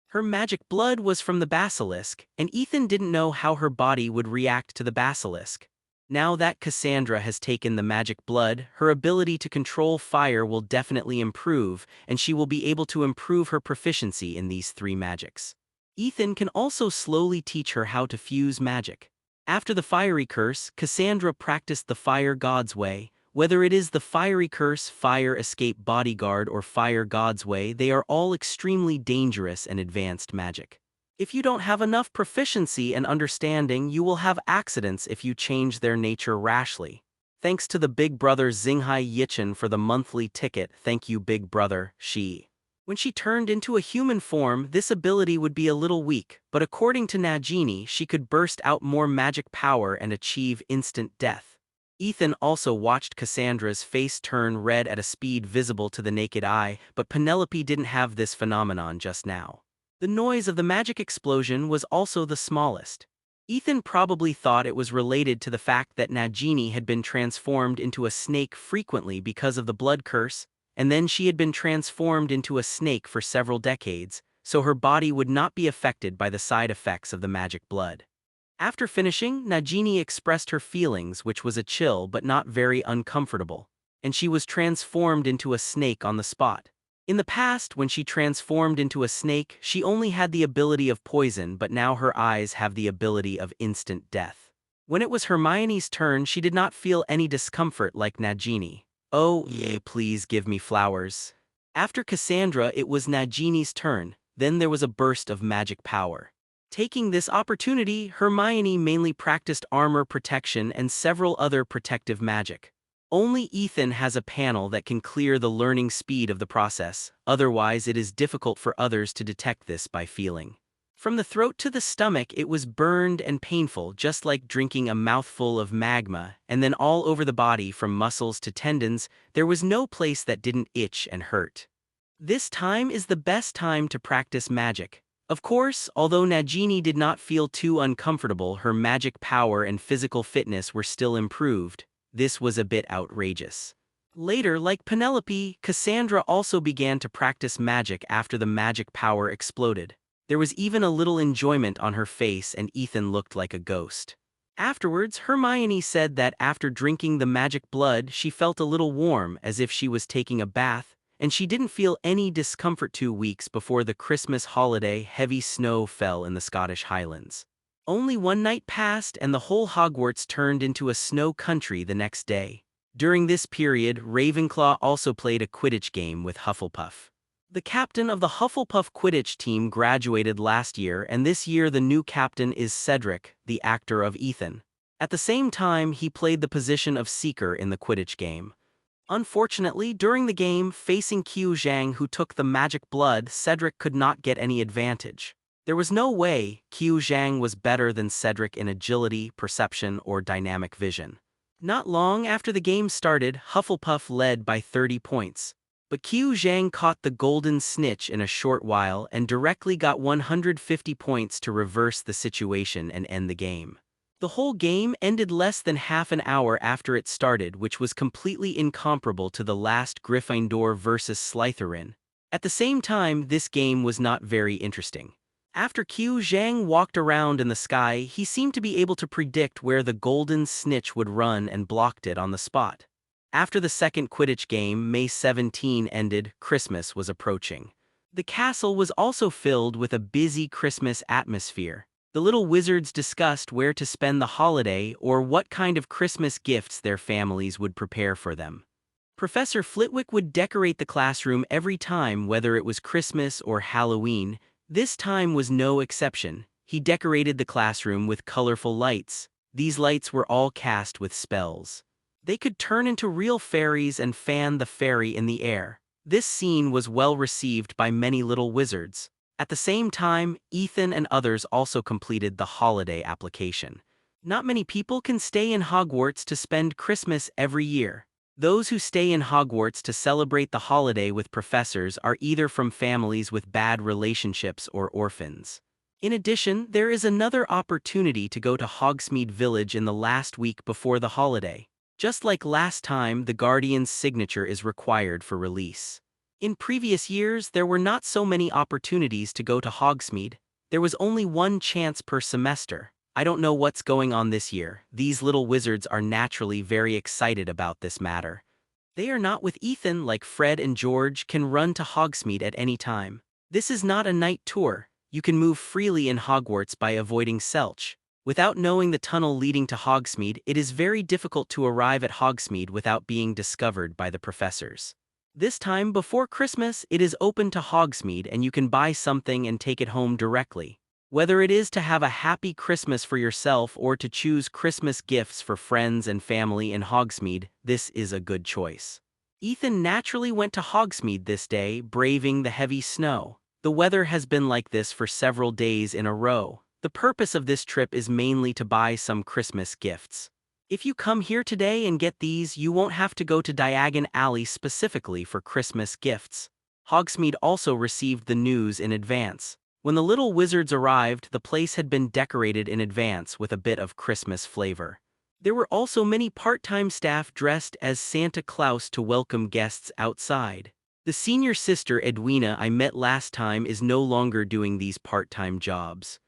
Her magic blood was from the basilisk, and Ethan didn't know how her body would react to the basilisk. Now that Cassandra has taken the magic blood, her ability to control fire will definitely improve, and she will be able to improve her proficiency in these 3 magics. Ethan can also slowly teach her how to fuse magic. After the fiery curse, Cassandra practiced the fire god's way, Whether it is the fiery curse, fire escape bodyguard, or fire god's way, they are all extremely dangerous and advanced magic. If you don't have enough proficiency and understanding, you will have accidents if you change their nature rashly. Thanks to the Big Brother Xinghai Yichen for the monthly ticket. Thank you, Big Brother, she. When she turned into a human form, this ability would be a little weak, but according to Nagini, she could burst out more magic power and achieve instant death. Ethan also watched Cassandra's face turn red at a speed visible to the naked eye, but Penelope didn't have this phenomenon just now. The noise of the magic explosion was also the smallest. Ethan probably thought it was related to the fact that Nagini had been transformed into a snake frequently because of the blood curse, and then she had been transformed into a snake for several decades, so her body would not be affected by the side effects of the magic blood. After finishing, Nagini expressed her feelings, which was a chill but not very uncomfortable, and she was transformed into a snake on the spot. In the past, when she transformed into a snake, she only had the ability of poison, but now her eyes have the ability of instant death. When it was Hermione's turn, she did not feel any discomfort like Nagini. Oh, yeah, please give me flowers. After Cassandra, it was Nagini's turn. Then there was a burst of magic power. Taking this opportunity, Hermione mainly practiced armor protection and several other protective magic. Only Ethan has a panel that can clear the learning speed of the process, otherwise it is difficult for others to detect this by feeling. From the throat to the stomach it was burned and painful, just like drinking a mouthful of magma, and then all over the body from muscles to tendons, there was no place that didn't itch and hurt. This time is the best time to practice magic. Of course, although Nagini did not feel too uncomfortable, her magic power and physical fitness were still improved. This was a bit outrageous. Later, like Penelope, Cassandra also began to practice magic after the magic power exploded. There was even a little enjoyment on her face, and Ethan looked like a ghost. Afterwards, Hermione said that after drinking the magic blood, she felt a little warm, as if she was taking a bath, and she didn't feel any discomfort. 2 weeks before the Christmas holiday, heavy snow fell in the Scottish Highlands. Only one night passed and the whole Hogwarts turned into a snow country the next day. During this period, Ravenclaw also played a Quidditch game with Hufflepuff. The captain of the Hufflepuff Quidditch team graduated last year, and this year the new captain is Cedric, the actor of Ethan. At the same time, he played the position of Seeker in the Quidditch game. Unfortunately, during the game, facing Qiu Zhang, who took the magic blood, Cedric could not get any advantage. There was no way Qiu Zhang was better than Cedric in agility, perception, or dynamic vision. Not long after the game started, Hufflepuff led by 30 points. But Qiu Zhang caught the golden snitch in a short while and directly got 150 points to reverse the situation and end the game. The whole game ended less than half an hour after it started, which was completely incomparable to the last Gryffindor versus Slytherin. At the same time, this game was not very interesting. After Qiu Zhang walked around in the sky, he seemed to be able to predict where the golden snitch would run and blocked it on the spot. After the second Quidditch game, May 17 ended, Christmas was approaching. The castle was also filled with a busy Christmas atmosphere. The little wizards discussed where to spend the holiday or what kind of Christmas gifts their families would prepare for them. Professor Flitwick would decorate the classroom every time, whether it was Christmas or Halloween. This time was no exception. He decorated the classroom with colorful lights. These lights were all cast with spells. They could turn into real fairies and fan the fairy in the air. This scene was well received by many little wizards. At the same time, Ethan and others also completed the holiday application. Not many people can stay in Hogwarts to spend Christmas every year. Those who stay in Hogwarts to celebrate the holiday with professors are either from families with bad relationships or orphans. In addition, there is another opportunity to go to Hogsmeade Village in the last week before the holiday. Just like last time, the Guardian's signature is required for release. In previous years, there were not so many opportunities to go to Hogsmeade. There was only one chance per semester. I don't know what's going on this year. These little wizards are naturally very excited about this matter. They are not with Ethan like Fred and George can run to Hogsmeade at any time. This is not a night tour. You can move freely in Hogwarts by avoiding Selch. Without knowing the tunnel leading to Hogsmeade, it is very difficult to arrive at Hogsmeade without being discovered by the professors. This time before Christmas, it is open to Hogsmeade and you can buy something and take it home directly. Whether it is to have a happy Christmas for yourself or to choose Christmas gifts for friends and family in Hogsmeade, this is a good choice. Ethan naturally went to Hogsmeade this day, braving the heavy snow. The weather has been like this for several days in a row. The purpose of this trip is mainly to buy some Christmas gifts. If you come here today and get these, you won't have to go to Diagon Alley specifically for Christmas gifts. Hogsmeade also received the news in advance. When the little wizards arrived, the place had been decorated in advance with a bit of Christmas flavor. There were also many part-time staff dressed as Santa Claus to welcome guests outside. The senior sister Edwina I met last time is no longer doing these part-time jobs.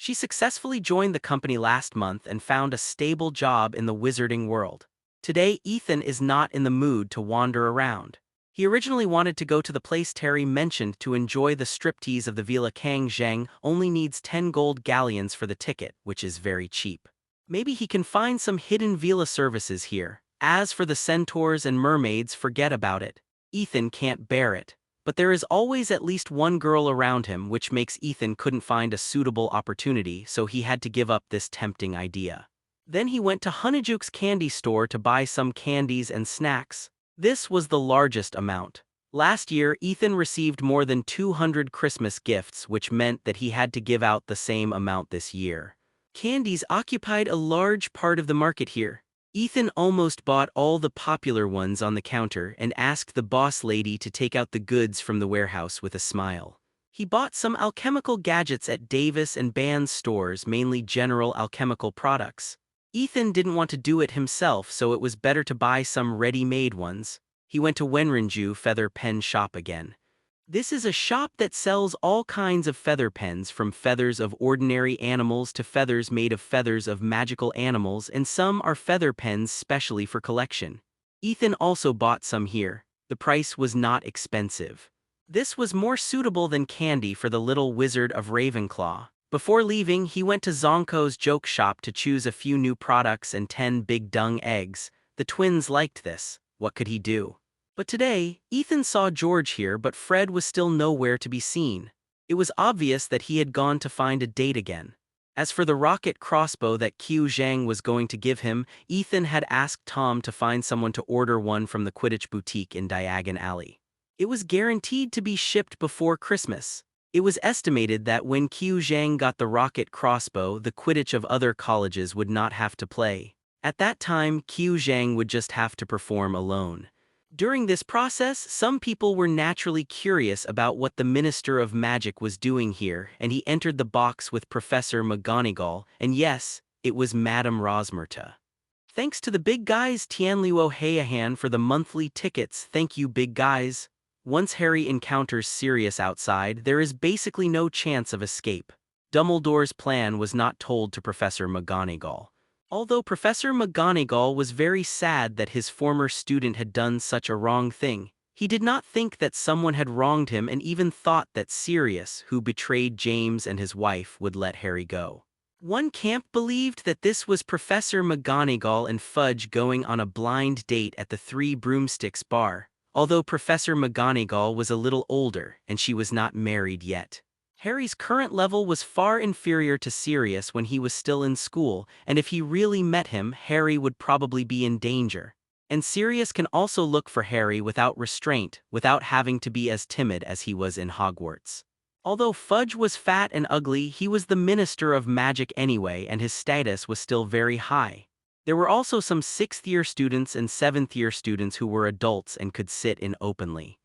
She successfully joined the company last month and found a stable job in the wizarding world. Today, Ethan is not in the mood to wander around. He originally wanted to go to the place Terry mentioned to enjoy the striptease of the Villa Kang Zhang, only needs 10 gold galleons for the ticket, which is very cheap. Maybe he can find some hidden Villa services here. As for the centaurs and mermaids, forget about it. Ethan can't bear it. But there is always at least one girl around him, which makes Ethan couldn't find a suitable opportunity, so he had to give up this tempting idea. Then he went to Hunajuke's candy store to buy some candies and snacks. This was the largest amount. Last year, Ethan received more than 200 Christmas gifts, which meant that he had to give out the same amount this year. Candies occupied a large part of the market here. Ethan almost bought all the popular ones on the counter and asked the boss lady to take out the goods from the warehouse with a smile. He bought some alchemical gadgets at Davis and Band's stores, mainly general alchemical products. Ethan didn't want to do it himself, so it was better to buy some ready-made ones. He went to Wenrinju Feather Pen Shop again. This is a shop that sells all kinds of feather pens, from feathers of ordinary animals to feathers made of feathers of magical animals, and some are feather pens specially for collection. Ethan also bought some here. The price was not expensive. This was more suitable than candy for the little wizard of Ravenclaw. Before leaving, he went to Zonko's joke shop to choose a few new products and 10 big dung eggs. The twins liked this. What could he do? But today, Ethan saw George here, but Fred was still nowhere to be seen. It was obvious that he had gone to find a date again. As for the rocket crossbow that Qiu Zhang was going to give him, Ethan had asked Tom to find someone to order one from the Quidditch boutique in Diagon Alley. It was guaranteed to be shipped before Christmas. It was estimated that when Qiu Zhang got the rocket crossbow, the Quidditch of other colleges would not have to play. At that time, Qiu Zhang would just have to perform alone. During this process, some people were naturally curious about what the Minister of Magic was doing here, and he entered the box with Professor McGonagall, and yes, it was Madame Rosmerta. Thanks to the big guys Tianluo Heian for the monthly tickets. Thank you, big guys. Once Harry encounters Sirius outside, there is basically no chance of escape. Dumbledore's plan was not told to Professor McGonagall. Although Professor McGonagall was very sad that his former student had done such a wrong thing, he did not think that someone had wronged him and even thought that Sirius, who betrayed James and his wife, would let Harry go. One camp believed that this was Professor McGonagall and Fudge going on a blind date at the Three Broomsticks bar, although Professor McGonagall was a little older and she was not married yet. Harry's current level was far inferior to Sirius when he was still in school, and if he really met him, Harry would probably be in danger. And Sirius can also look for Harry without restraint, without having to be as timid as he was in Hogwarts. Although Fudge was fat and ugly, he was the Minister of Magic anyway, and his status was still very high. There were also some 6th-year students and 7th-year students who were adults and could sit in openly.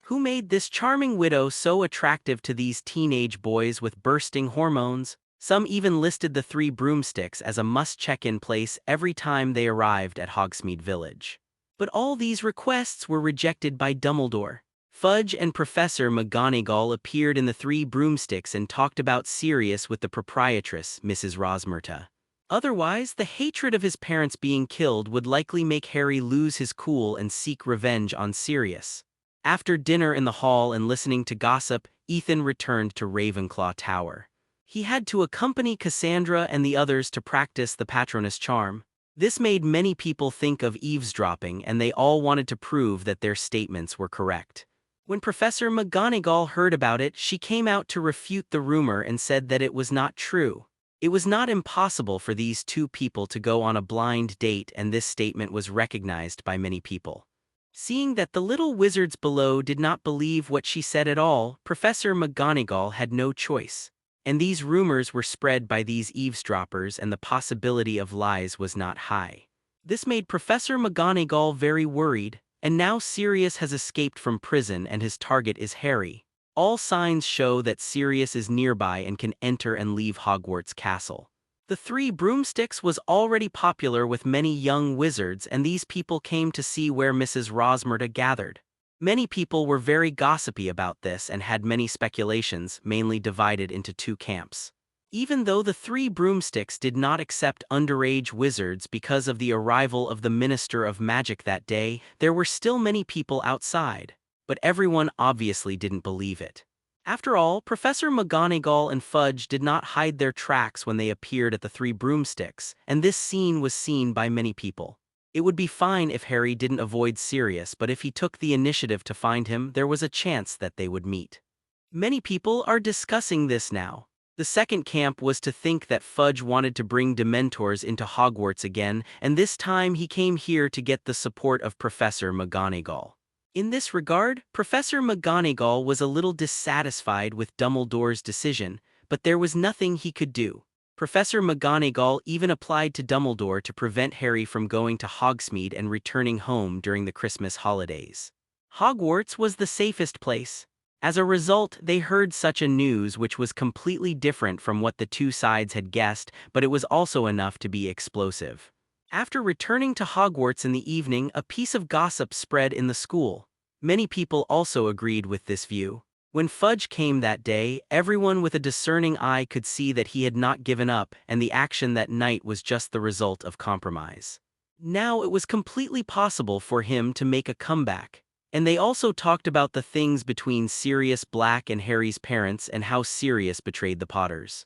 Who made this charming widow so attractive to these teenage boys with bursting hormones? Some even listed the Three Broomsticks as a must-check-in place every time they arrived at Hogsmeade Village. But all these requests were rejected by Dumbledore. Fudge and Professor McGonagall appeared in the Three Broomsticks and talked about Sirius with the proprietress, Mrs. Rosmerta. Otherwise, the hatred of his parents being killed would likely make Harry lose his cool and seek revenge on Sirius. After dinner in the hall and listening to gossip, Ethan returned to Ravenclaw Tower. He had to accompany Cassandra and the others to practice the Patronus charm. This made many people think of eavesdropping, and they all wanted to prove that their statements were correct. When Professor McGonagall heard about it, she came out to refute the rumor and said that it was not true. It was not impossible for these two people to go on a blind date, and this statement was recognized by many people. Seeing that the little wizards below did not believe what she said at all, Professor McGonagall had no choice. And these rumors were spread by these eavesdroppers, and the possibility of lies was not high. This made Professor McGonagall very worried, and now Sirius has escaped from prison and his target is Harry. All signs show that Sirius is nearby and can enter and leave Hogwarts Castle. The Three Broomsticks was already popular with many young wizards, and these people came to see where Mrs. Rosmerta gathered. Many people were very gossipy about this and had many speculations, mainly divided into two camps. Even though the Three Broomsticks did not accept underage wizards because of the arrival of the Minister of Magic that day, there were still many people outside, but everyone obviously didn't believe it. After all, Professor McGonagall and Fudge did not hide their tracks when they appeared at the Three Broomsticks, and this scene was seen by many people. It would be fine if Harry didn't avoid Sirius, but if he took the initiative to find him, there was a chance that they would meet. Many people are discussing this now. The second camp was to think that Fudge wanted to bring Dementors into Hogwarts again, and this time he came here to get the support of Professor McGonagall. In this regard, Professor McGonagall was a little dissatisfied with Dumbledore's decision, but there was nothing he could do. Professor McGonagall even applied to Dumbledore to prevent Harry from going to Hogsmeade and returning home during the Christmas holidays. Hogwarts was the safest place. As a result, they heard such a news which was completely different from what the two sides had guessed, but it was also enough to be explosive. After returning to Hogwarts in the evening, a piece of gossip spread in the school. Many people also agreed with this view. When Fudge came that day, everyone with a discerning eye could see that he had not given up, and the action that night was just the result of compromise. Now it was completely possible for him to make a comeback. And they also talked about the things between Sirius Black and Harry's parents and how Sirius betrayed the Potters.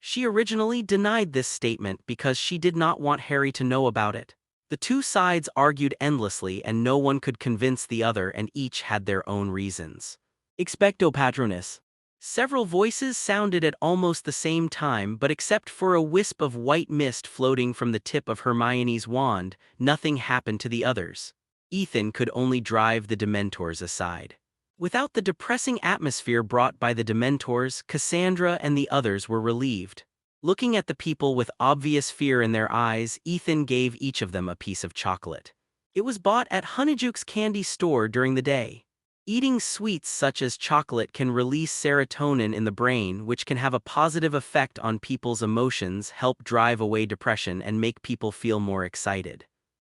She originally denied this statement because she did not want Harry to know about it. The two sides argued endlessly and no one could convince the other, and each had their own reasons. Expecto Patronus. Several voices sounded at almost the same time, but except for a wisp of white mist floating from the tip of Hermione's wand, nothing happened to the others. Ethan could only drive the Dementors aside. Without the depressing atmosphere brought by the Dementors, Cassandra and the others were relieved. Looking at the people with obvious fear in their eyes, Ethan gave each of them a piece of chocolate. It was bought at Honeyjuke's candy store during the day. Eating sweets such as chocolate can release serotonin in the brain, which can have a positive effect on people's emotions, help drive away depression, and make people feel more excited.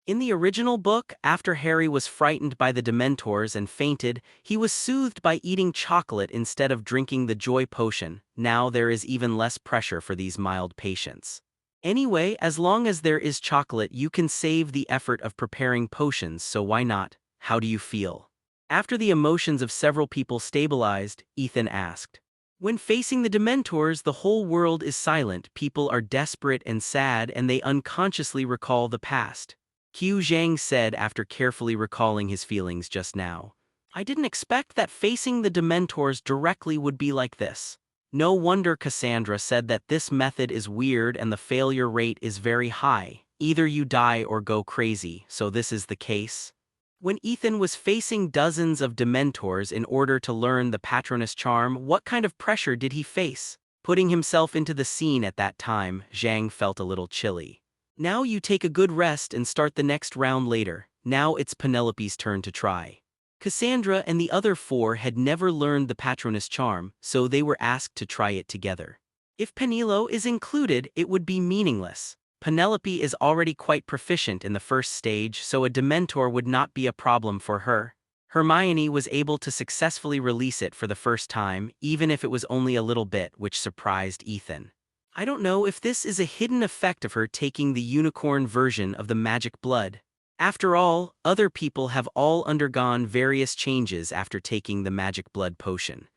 In the original book, after Harry was frightened by the Dementors and fainted, he was soothed by eating chocolate instead of drinking the joy potion. Now there is even less pressure for these mild patients. Anyway, as long as there is chocolate, you can save the effort of preparing potions, so why not? How do you feel? After the emotions of several people stabilized, Ethan asked. When facing the Dementors, the whole world is silent, people are desperate and sad, and they unconsciously recall the past. Qiu Zhang said after carefully recalling his feelings just now. I didn't expect that facing the Dementors directly would be like this. No wonder Cassandra said that this method is weird and the failure rate is very high. Either you die or go crazy, so this is the case. When Ethan was facing dozens of Dementors in order to learn the Patronus charm, what kind of pressure did he face? Putting himself into the scene at that time, Zhang felt a little chilly. Now you take a good rest and start the next round later. Now it's Penelope's turn to try. Cassandra and the other four had never learned the Patronus charm, so they were asked to try it together. If Penelo is included, it would be meaningless. Penelope is already quite proficient in the first stage, so a Dementor would not be a problem for her. Hermione was able to successfully release it for the first time, even if it was only a little bit, which surprised Ethan. I don't know if this is a hidden effect of her taking the unicorn version of the magic blood. After all, other people have all undergone various changes after taking the magic blood potion.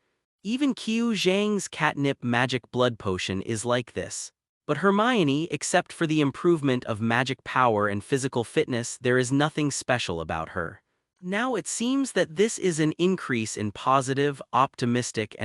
Even Qiu Zhang's catnip magic blood potion is like this. But Hermione, except for the improvement of magic power and physical fitness, there is nothing special about her. Now it seems that this is an increase in positive, optimistic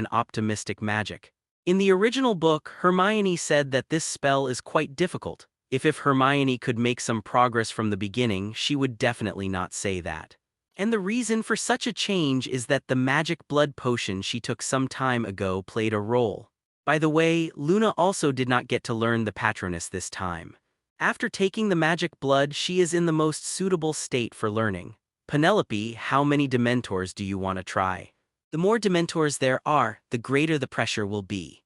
magic. In the original book, Hermione said that this spell is quite difficult. If Hermione could make some progress from the beginning, she would definitely not say that. And the reason for such a change is that the magic blood potion she took some time ago played a role. By the way, Luna also did not get to learn the Patronus this time. After taking the magic blood, she is in the most suitable state for learning. Penelope, how many Dementors do you want to try? The more Dementors there are, the greater the pressure will be.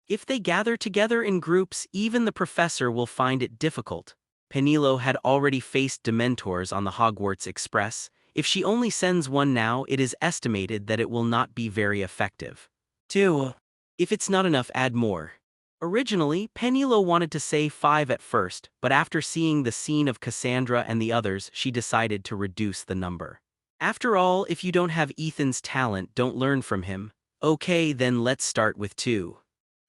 If they gather together in groups, even the professor will find it difficult. Penelo had already faced Dementors on the Hogwarts Express. If she only sends one now, it is estimated that it will not be very effective. 2. If it's not enough, add more. Originally, Penelo wanted to say 5 at first, but after seeing the scene of Cassandra and the others, she decided to reduce the number. After all, if you don't have Ethan's talent, don't learn from him. Okay, then let's start with 2.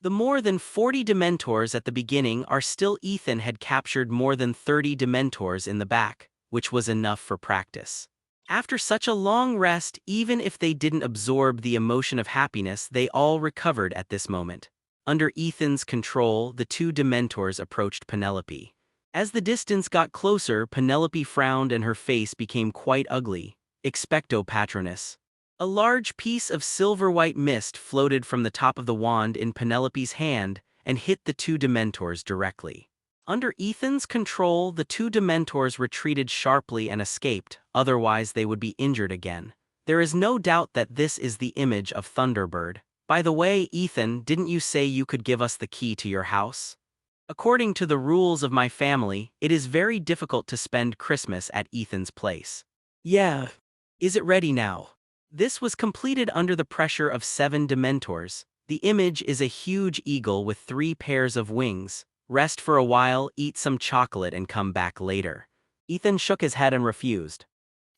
The more than 40 Dementors at the beginning are still. Ethan had captured more than 30 Dementors in the back, which was enough for practice. After such a long rest, even if they didn't absorb the emotion of happiness, they all recovered at this moment. Under Ethan's control, the 2 Dementors approached Penelope. As the distance got closer, Penelope frowned and her face became quite ugly. Expecto Patronus. A large piece of silver-white mist floated from the top of the wand in Penelope's hand and hit the 2 Dementors directly. Under Ethan's control, the 2 Dementors retreated sharply and escaped, otherwise they would be injured again. There is no doubt that this is the image of Thunderbird. By the way, Ethan, didn't you say you could give us the key to your house? According to the rules of my family, it is very difficult to spend Christmas at Ethan's place. Yeah. Is it ready now? This was completed under the pressure of 7 Dementors. The image is a huge eagle with 3 pairs of wings. Rest for a while, eat some chocolate and come back later. Ethan shook his head and refused.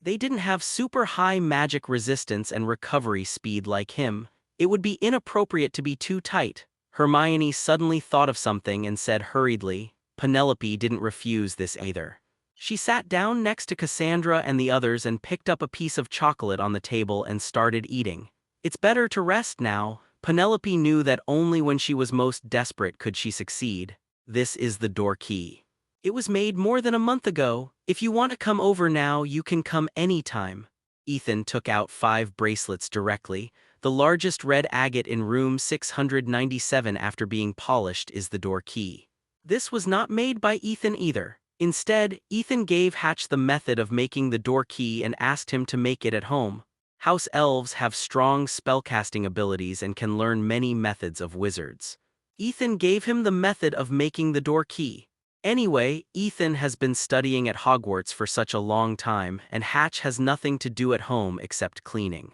They didn't have super high magic resistance and recovery speed like him. It would be inappropriate to be too tight. Hermione suddenly thought of something and said hurriedly. Penelope didn't refuse this either. She sat down next to Cassandra and the others and picked up a piece of chocolate on the table and started eating. It's better to rest now. Penelope knew that only when she was most desperate could she succeed. This is the door key. It was made more than a month ago. If you want to come over now, you can come anytime. Ethan took out 5 bracelets directly. The largest red agate in room 697 after being polished is the door key. This was not made by Ethan either. Instead, Ethan gave Hatch the method of making the door key and asked him to make it at home. House elves have strong spellcasting abilities and can learn many methods of wizards. Ethan gave him the method of making the door key. Anyway, Ethan has been studying at Hogwarts for such a long time, and Hatch has nothing to do at home except cleaning.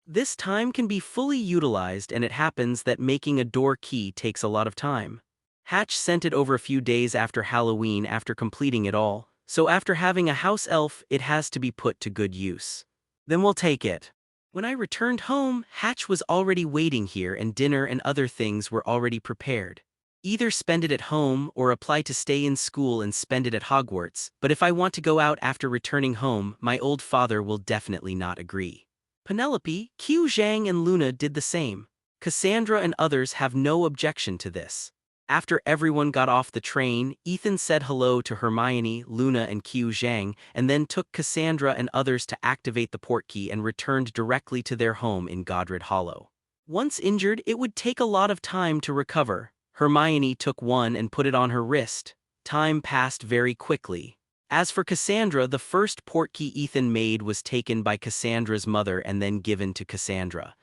This time can be fully utilized, and it happens that making a door key takes a lot of time. Hatch sent it over a few days after Halloween after completing it all, so after having a house elf, it has to be put to good use. Then we'll take it. When I returned home, Hatch was already waiting here and dinner and other things were already prepared. Either spend it at home or apply to stay in school and spend it at Hogwarts, but if I want to go out after returning home, my old father will definitely not agree. Penelope, Qiu Zhang and Luna did the same. Cassandra and others have no objection to this. After everyone got off the train, Ethan said hello to Hermione, Luna and Qiu Zhang, and then took Cassandra and others to activate the portkey and returned directly to their home in Godric Hollow. Once injured, it would take a lot of time to recover. Hermione took one and put it on her wrist. Time passed very quickly. As for Cassandra, the first portkey Ethan made was taken by Cassandra's mother and then given to Cassandra.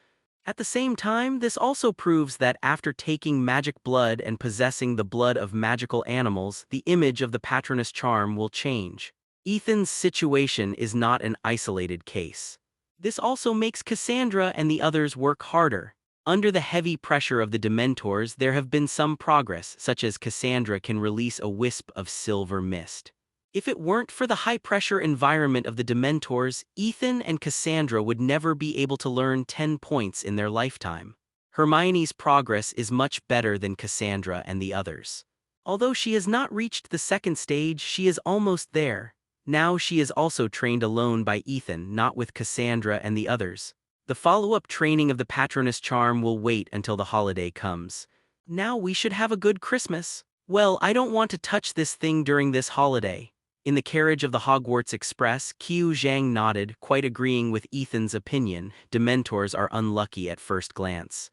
At the same time, this also proves that after taking magic blood and possessing the blood of magical animals, the image of the Patronus charm will change. Ethan's situation is not an isolated case. This also makes Cassandra and the others work harder. Under the heavy pressure of the Dementors, there have been some progress, such as Cassandra can release a wisp of silver mist. If it weren't for the high-pressure environment of the Dementors, Ethan and Cassandra would never be able to learn 10 points in their lifetime. Hermione's progress is much better than Cassandra and the others. Although she has not reached the second stage, she is almost there. Now she is also trained alone by Ethan, not with Cassandra and the others. The follow-up training of the Patronus charm will wait until the holiday comes. Now we should have a good Christmas. Well, I don't want to touch this thing during this holiday. In the carriage of the Hogwarts Express, Qiu Zhang nodded, quite agreeing with Ethan's opinion. Dementors are unlucky at first glance.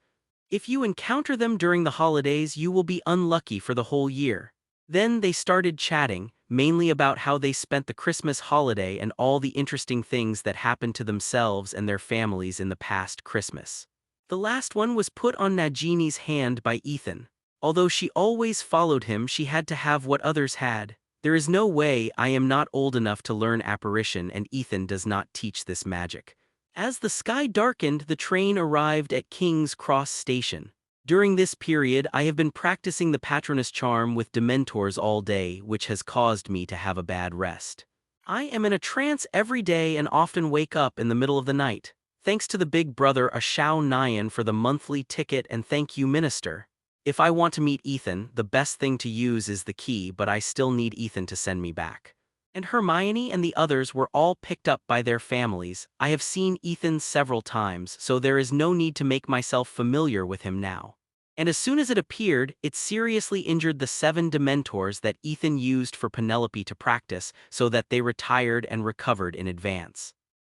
If you encounter them during the holidays, you will be unlucky for the whole year. Then they started chatting, mainly about how they spent the Christmas holiday and all the interesting things that happened to themselves and their families in the past Christmas. The last one was put on Nagini's hand by Ethan. Although she always followed him, she had to have what others had. There is no way. I am not old enough to learn apparition, and Ethan does not teach this magic. As the sky darkened, the train arrived at King's Cross Station. During this period, I have been practicing the Patronus charm with Dementors all day, which has caused me to have a bad rest. I am in a trance every day and often wake up in the middle of the night. Thanks to the big brother Ashao Nyan for the monthly ticket, and thank you, Minister. If I want to meet Ethan, the best thing to use is the key, but I still need Ethan to send me back. And Hermione and the others were all picked up by their families. I have seen Ethan several times, so there is no need to make myself familiar with him now. And as soon as it appeared, it seriously injured the 7 Dementors that Ethan used for Penelope to practice, so that they retired and recovered in advance.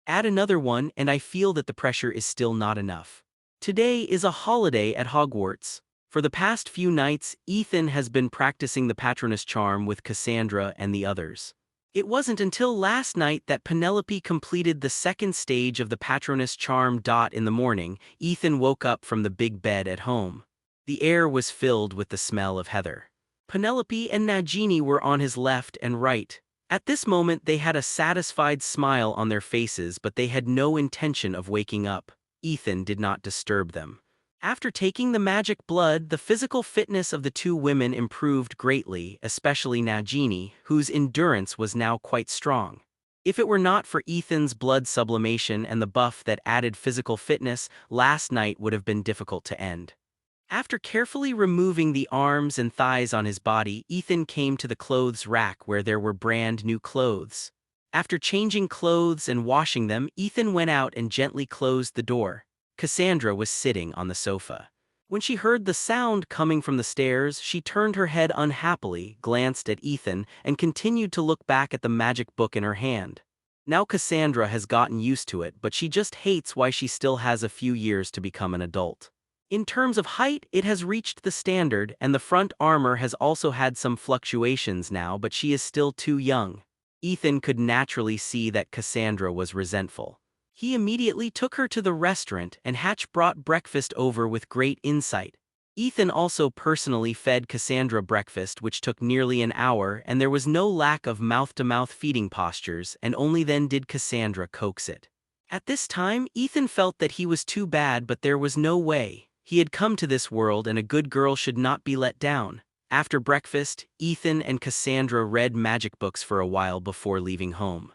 Add another one, and I feel that the pressure is still not enough. Today is a holiday at Hogwarts. For the past few nights, Ethan has been practicing the Patronus charm with Cassandra and the others. It wasn't until last night that Penelope completed the second stage of the Patronus charm. In the morning, Ethan woke up from the big bed at home. The air was filled with the smell of heather. Penelope and Nagini were on his left and right. At this moment they had a satisfied smile on their faces, but they had no intention of waking up. Ethan did not disturb them. After taking the magic blood, the physical fitness of the 2 women improved greatly, especially Nagini, whose endurance was now quite strong. If it were not for Ethan's blood sublimation and the buff that added physical fitness, last night would have been difficult to end. After carefully removing the arms and thighs on his body, Ethan came to the clothes rack where there were brand new clothes. After changing clothes and washing them, Ethan went out and gently closed the door. Cassandra was sitting on the sofa. When she heard the sound coming from the stairs, she turned her head unhappily, glanced at Ethan, and continued to look back at the magic book in her hand. Now Cassandra has gotten used to it, but she just hates why she still has a few years to become an adult. In terms of height, it has reached the standard, and the front armor has also had some fluctuations now, but she is still too young. Ethan could naturally see that Cassandra was resentful. He immediately took her to the restaurant, and Hatch brought breakfast over with great insight. Ethan also personally fed Cassandra breakfast, which took nearly an hour, and there was no lack of mouth-to-mouth feeding postures, and only then did Cassandra coax it. At this time, Ethan felt that he was too bad, but there was no way. He had come to this world, and a good girl should not be let down. After breakfast, Ethan and Cassandra read magic books for a while before leaving home.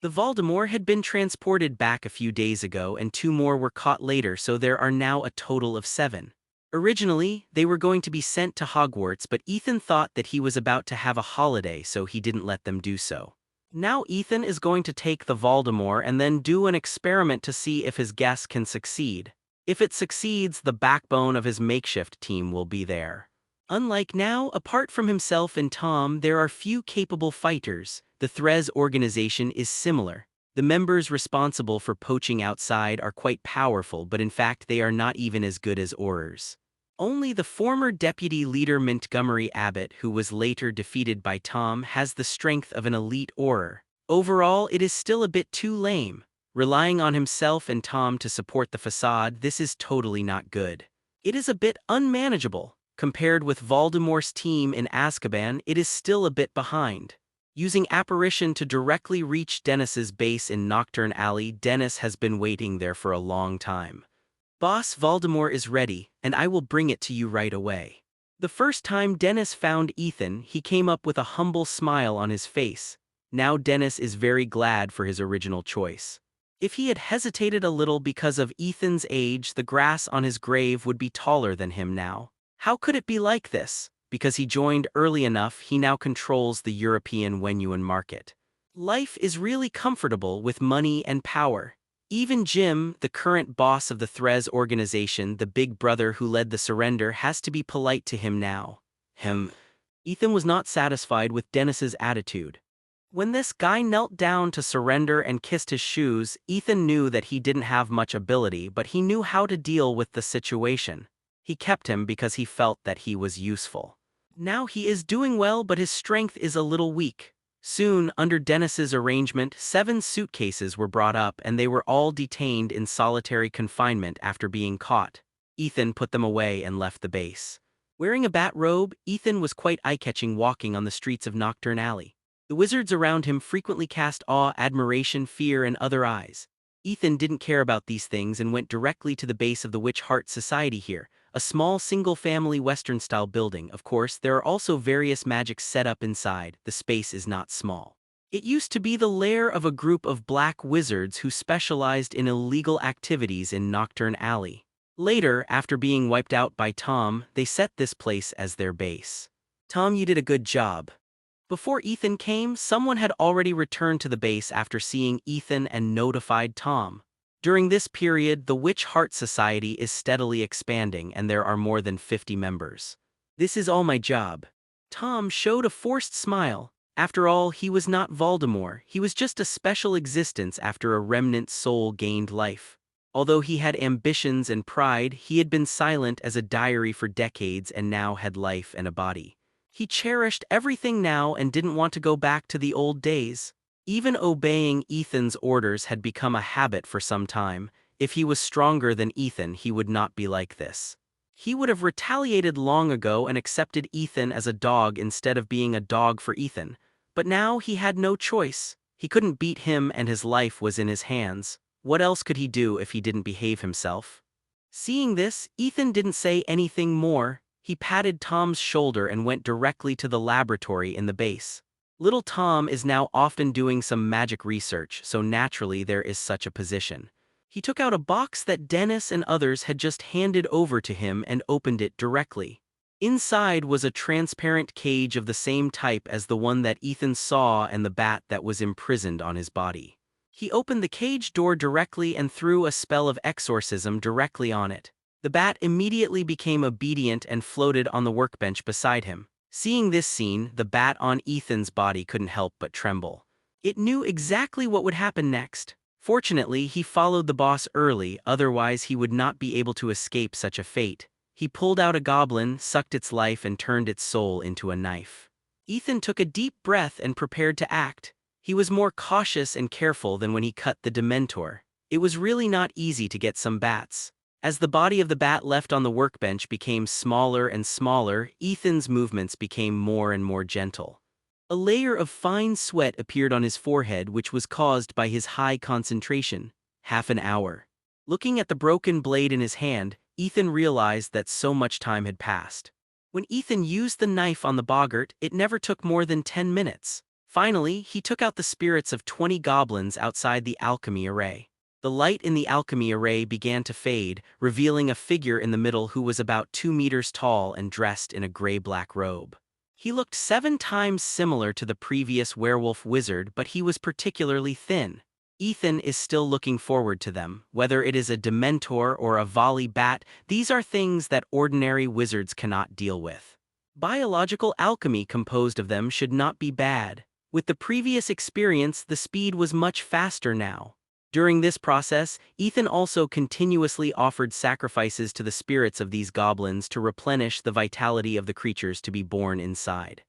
The Voldemort had been transported back a few days ago, and 2 more were caught later, so there are now a total of 7. Originally, they were going to be sent to Hogwarts, but Ethan thought that he was about to have a holiday, so he didn't let them do so. Now Ethan is going to take the Voldemort and then do an experiment to see if his guess can succeed. If it succeeds, the backbone of his makeshift team will be there. Unlike now, apart from himself and Tom, there are few capable fighters. The Threz organization is similar. The members responsible for poaching outside are quite powerful, but in fact they are not even as good as Aurors. Only the former deputy leader Montgomery Abbott, who was later defeated by Tom, has the strength of an elite Auror. Overall, it is still a bit too lame. Relying on himself and Tom to support the facade, this is totally not good. It is a bit unmanageable. Compared with Voldemort's team in Azkaban, it is still a bit behind. Using apparition to directly reach Dennis's base in Nocturne Alley, Dennis has been waiting there for a long time. Boss, Voldemort is ready, and I will bring it to you right away. The first time Dennis found Ethan, he came up with a humble smile on his face. Now Dennis is very glad for his original choice. If he had hesitated a little because of Ethan's age, the grass on his grave would be taller than him now. How could it be like this? Because he joined early enough, he now controls the European Wenyuan market. Life is really comfortable with money and power. Even Jim, the current boss of the Threz organization, the big brother who led the surrender, has to be polite to him now. Ethan was not satisfied with Dennis's attitude. When this guy knelt down to surrender and kissed his shoes, Ethan knew that he didn't have much ability, but he knew how to deal with the situation. He kept him because he felt that he was useful. Now he is doing well, but his strength is a little weak. Soon, under Dennis's arrangement, 7 suitcases were brought up and they were all detained in solitary confinement after being caught. Ethan put them away and left the base. Wearing a bat robe, Ethan was quite eye-catching walking on the streets of Nocturne Alley. The wizards around him frequently cast awe, admiration, fear, and other eyes. Ethan didn't care about these things and went directly to the base of the Witch Heart Society here, a small single-family Western-style building. Of course, there are also various magics set up inside. The space is not small. It used to be the lair of a group of black wizards who specialized in illegal activities in Nocturne Alley. Later, after being wiped out by Tom, they set this place as their base. Tom, you did a good job. Before Ethan came, someone had already returned to the base after seeing Ethan and notified Tom. During this period, the Witch Heart Society is steadily expanding and there are more than 50 members. This is all my job. Tom showed a forced smile. After all, he was not Voldemort, he was just a special existence after a remnant soul gained life. Although he had ambitions and pride, he had been silent as a diary for decades and now had life and a body. He cherished everything now and didn't want to go back to the old days. Even obeying Ethan's orders had become a habit for some time. If he was stronger than Ethan, he would not be like this. He would have retaliated long ago and accepted Ethan as a dog instead of being a dog for Ethan. But now he had no choice. He couldn't beat him and his life was in his hands. What else could he do if he didn't behave himself? Seeing this, Ethan didn't say anything more. He patted Tom's shoulder and went directly to the laboratory in the base. Little Tom is now often doing some magic research, so naturally there is such a position. He took out a box that Dennis and others had just handed over to him and opened it directly. Inside was a transparent cage of the same type as the one that Ethan saw and the bat that was imprisoned on his body. He opened the cage door directly and threw a spell of exorcism directly on it. The bat immediately became obedient and floated on the workbench beside him. Seeing this scene, the bat on Ethan's body couldn't help but tremble. It knew exactly what would happen next. Fortunately, he followed the boss early, otherwise he would not be able to escape such a fate. He pulled out a goblin, sucked its life and turned its soul into a knife. Ethan took a deep breath and prepared to act. He was more cautious and careful than when he cut the Dementor. It was really not easy to get some bats. As the body of the bat left on the workbench became smaller and smaller, Ethan's movements became more and more gentle. A layer of fine sweat appeared on his forehead, which was caused by his high concentration. Half an hour. Looking at the broken blade in his hand, Ethan realized that so much time had passed. When Ethan used the knife on the boggart, it never took more than 10 minutes. Finally, he took out the spirits of 20 goblins outside the alchemy array. The light in the alchemy array began to fade, revealing a figure in the middle who was about 2 meters tall and dressed in a gray-black robe. He looked 7 times similar to the previous werewolf wizard, but he was particularly thin. Ethan is still looking forward to them. Whether it is a Dementor or a volley bat, these are things that ordinary wizards cannot deal with. Biological alchemy composed of them should not be bad. With the previous experience, the speed was much faster now. During this process, Ethan also continuously offered sacrifices to the spirits of these goblins to replenish the vitality of the creatures to be born inside.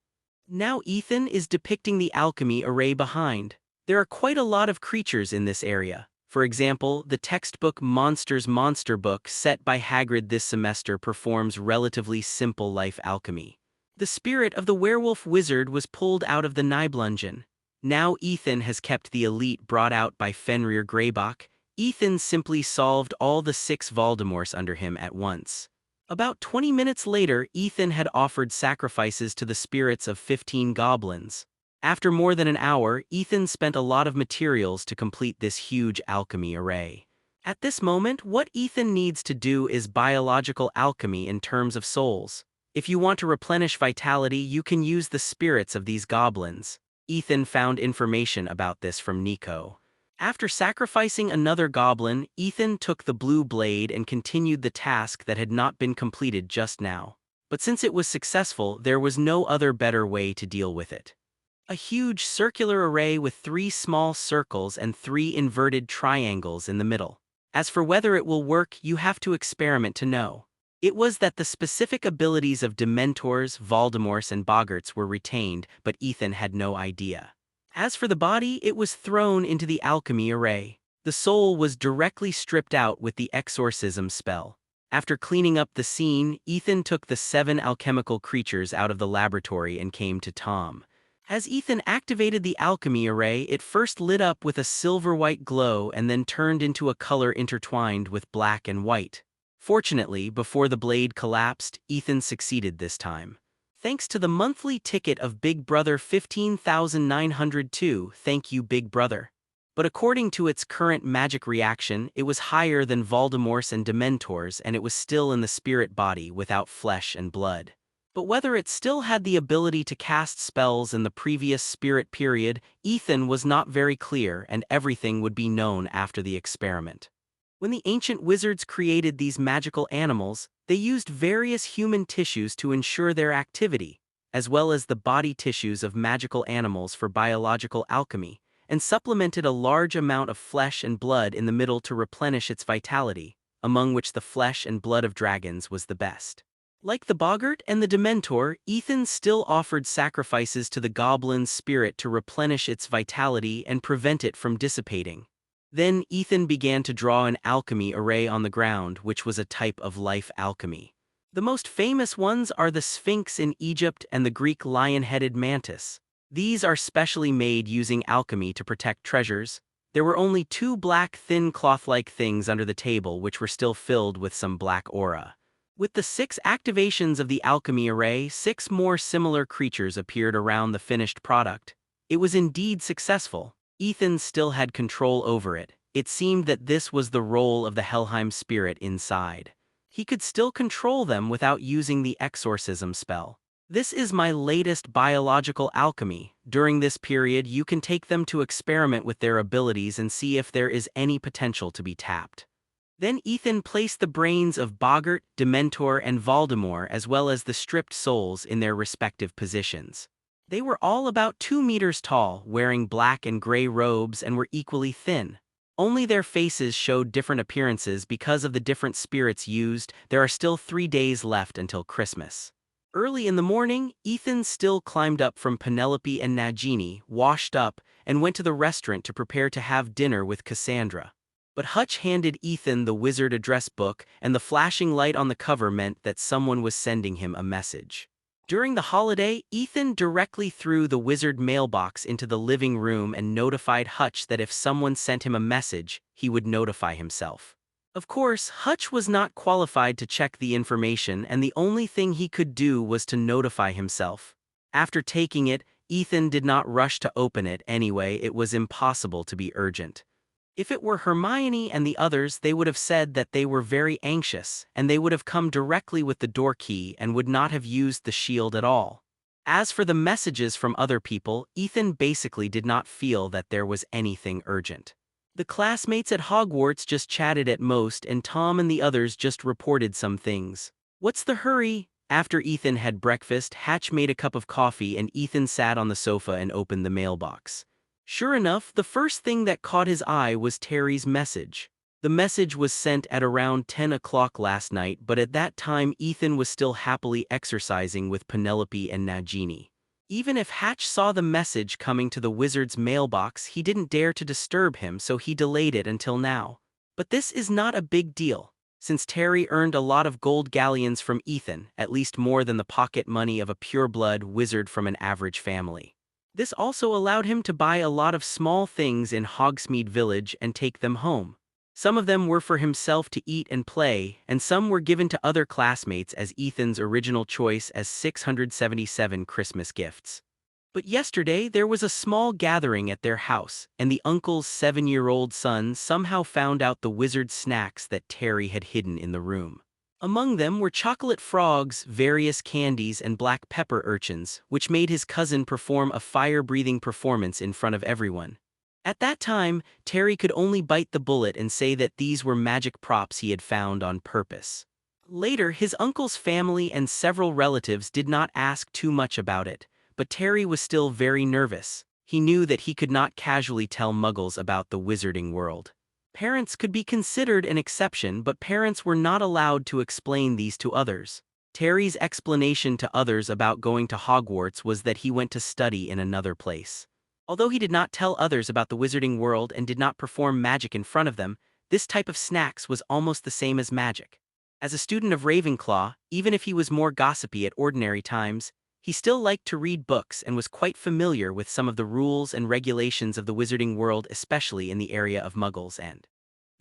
Now Ethan is depicting the alchemy array behind. There are quite a lot of creatures in this area. For example, the textbook Monsters Monster Book set by Hagrid this semester performs relatively simple life alchemy. The spirit of the werewolf wizard was pulled out of the Nibelungen. Now Ethan has kept the elite brought out by Fenrir Greyback. Ethan simply solved all the 6 Voldemorts under him at once. About 20 minutes later, Ethan had offered sacrifices to the spirits of 15 goblins. After more than an hour, Ethan spent a lot of materials to complete this huge alchemy array. At this moment, what Ethan needs to do is biological alchemy in terms of souls. If you want to replenish vitality, you can use the spirits of these goblins. Ethan found information about this from Nico. After sacrificing another goblin, Ethan took the blue blade and continued the task that had not been completed just now. But since it was successful, there was no other better way to deal with it. A huge circular array with 3 small circles and 3 inverted triangles in the middle. As for whether it will work, you have to experiment to know. It was that the specific abilities of Dementors, Voldemorts, and Boggarts were retained, but Ethan had no idea. As for the body, it was thrown into the alchemy array. The soul was directly stripped out with the exorcism spell. After cleaning up the scene, Ethan took the 7 alchemical creatures out of the laboratory and came to Tom. As Ethan activated the alchemy array, it first lit up with a silver-white glow and then turned into a color intertwined with black and white. Fortunately, before the blade collapsed, Ethan succeeded this time. Thanks to the monthly ticket of Big Brother 15,902, thank you Big Brother. But according to its current magic reaction, it was higher than Voldemort's and Dementors, and it was still in the spirit body without flesh and blood. But whether it still had the ability to cast spells in the previous spirit period, Ethan was not very clear, and everything would be known after the experiment. When the ancient wizards created these magical animals, they used various human tissues to ensure their activity, as well as the body tissues of magical animals for biological alchemy, and supplemented a large amount of flesh and blood in the middle to replenish its vitality, among which the flesh and blood of dragons was the best. Like the Boggart and the Dementor, Ethan still offered sacrifices to the goblin's spirit to replenish its vitality and prevent it from dissipating. Then Ethan began to draw an alchemy array on the ground, which was a type of life alchemy. The most famous ones are the Sphinx in Egypt and the Greek lion-headed mantis. These are specially made using alchemy to protect treasures. There were only 2 black thin cloth-like things under the table which were still filled with some black aura. With the 6 activations of the alchemy array, 6 more similar creatures appeared around the finished product. It was indeed successful. Ethan still had control over it. It seemed that this was the role of the Helheim spirit inside. He could still control them without using the exorcism spell. This is my latest biological alchemy. During this period, you can take them to experiment with their abilities and see if there is any potential to be tapped. Then Ethan placed the brains of Boggart, Dementor, and Voldemort as well as the stripped souls in their respective positions. They were all about 2 meters tall, wearing black and gray robes and were equally thin. Only their faces showed different appearances because of the different spirits used. There are still 3 days left until Christmas. Early in the morning, Ethan still climbed up from Penelope and Nagini, washed up, and went to the restaurant to prepare to have dinner with Cassandra. But Hutch handed Ethan the wizard address book, and the flashing light on the cover meant that someone was sending him a message. During the holiday, Ethan directly threw the wizard mailbox into the living room and notified Hutch that if someone sent him a message, he would notify himself. Of course, Hutch was not qualified to check the information, and the only thing he could do was to notify himself. After taking it, Ethan did not rush to open it anyway. It was impossible to be urgent. If it were Hermione and the others, they would have said that they were very anxious, and they would have come directly with the door key and would not have used the shield at all. As for the messages from other people, Ethan basically did not feel that there was anything urgent. The classmates at Hogwarts just chatted at most, and Tom and the others just reported some things. What's the hurry? After Ethan had breakfast, Hatch made a cup of coffee and Ethan sat on the sofa and opened the mailbox. Sure enough, the first thing that caught his eye was Terry's message. The message was sent at around 10 o'clock last night, but at that time Ethan was still happily exercising with Penelope and Nagini. Even if Hatch saw the message coming to the wizard's mailbox, he didn't dare to disturb him, so he delayed it until now. But this is not a big deal, since Terry earned a lot of gold galleons from Ethan, at least more than the pocket money of a pure-blood wizard from an average family. This also allowed him to buy a lot of small things in Hogsmeade Village and take them home. Some of them were for himself to eat and play, and some were given to other classmates as Ethan's original choice as 677 Christmas gifts. But yesterday there was a small gathering at their house, and the uncle's 7-year-old son somehow found out the wizard snacks that Terry had hidden in the room. Among them were chocolate frogs, various candies, and black pepper urchins, which made his cousin perform a fire-breathing performance in front of everyone. At that time, Terry could only bite the bullet and say that these were magic props he had found on purpose. Later, his uncle's family and several relatives did not ask too much about it, but Terry was still very nervous. He knew that he could not casually tell Muggles about the wizarding world. Parents could be considered an exception, but parents were not allowed to explain these to others. Terry's explanation to others about going to Hogwarts was that he went to study in another place. Although he did not tell others about the wizarding world and did not perform magic in front of them, this type of snacks was almost the same as magic. As a student of Ravenclaw, even if he was more gossipy at ordinary times, he still liked to read books and was quite familiar with some of the rules and regulations of the wizarding world, especially in the area of Muggles. And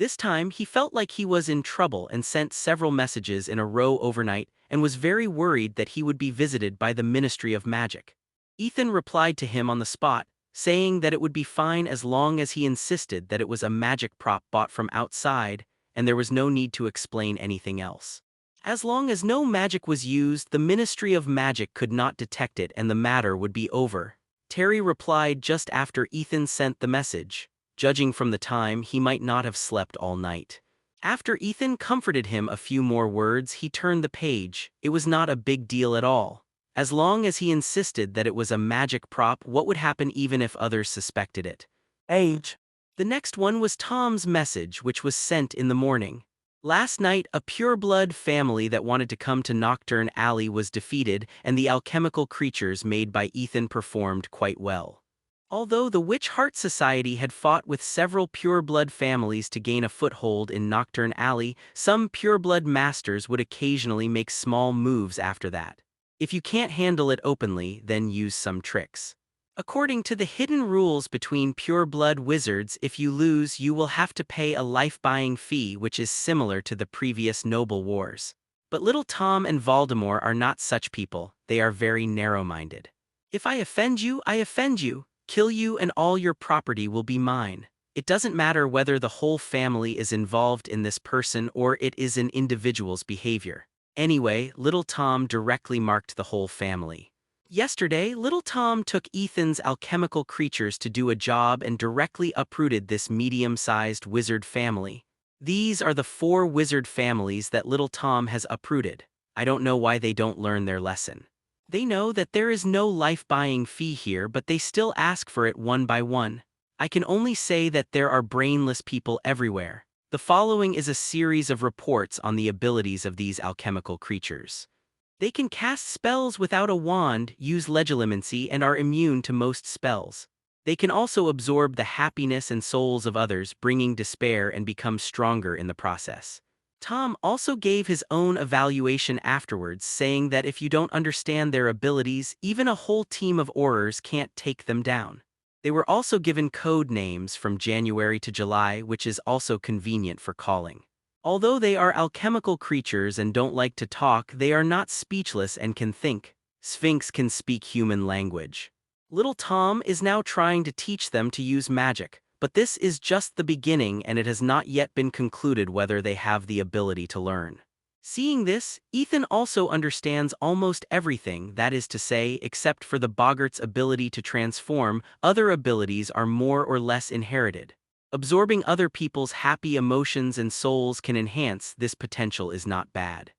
this time he felt like he was in trouble and sent several messages in a row overnight and was very worried that he would be visited by the Ministry of Magic. Ethan replied to him on the spot, saying that it would be fine as long as he insisted that it was a magic prop bought from outside and there was no need to explain anything else. As long as no magic was used, the Ministry of Magic could not detect it and the matter would be over. Terry replied just after Ethan sent the message. Judging from the time, he might not have slept all night. After Ethan comforted him a few more words, he turned the page. It was not a big deal at all. As long as he insisted that it was a magic prop, what would happen even if others suspected it? Age. The next one was Tom's message, which was sent in the morning. Last night, a pureblood family that wanted to come to Nocturne Alley was defeated, and the alchemical creatures made by Ethan performed quite well. Although the Witch Heart Society had fought with several pureblood families to gain a foothold in Nocturne Alley, some pureblood masters would occasionally make small moves after that. If you can't handle it openly, then use some tricks. According to the hidden rules between pureblood wizards, if you lose, you will have to pay a life-buying fee, which is similar to the previous Noble Wars. But little Tom and Voldemort are not such people. They are very narrow-minded. If I offend you, I offend you. Kill you and all your property will be mine. It doesn't matter whether the whole family is involved in this person or it is an individual's behavior. Anyway, little Tom directly marked the whole family. Yesterday, little Tom took Ethan's alchemical creatures to do a job and directly uprooted this medium-sized wizard family. These are the 4 wizard families that little Tom has uprooted. I don't know why they don't learn their lesson. They know that there is no life-buying fee here, but they still ask for it one by one. I can only say that there are brainless people everywhere. The following is a series of reports on the abilities of these alchemical creatures. They can cast spells without a wand, use legilimency, and are immune to most spells. They can also absorb the happiness and souls of others, bringing despair, and become stronger in the process. Tom also gave his own evaluation afterwards, saying that if you don't understand their abilities, even a whole team of Aurors can't take them down. They were also given code names from January to July, which is also convenient for calling. Although they are alchemical creatures and don't like to talk, they are not speechless and can think. Sphinx can speak human language. Little Tom is now trying to teach them to use magic, but this is just the beginning and it has not yet been concluded whether they have the ability to learn. Seeing this, Ethan also understands almost everything, that is to say, except for the Boggart's ability to transform, other abilities are more or less inherited. Absorbing other people's happy emotions and souls can enhance this potential is not bad.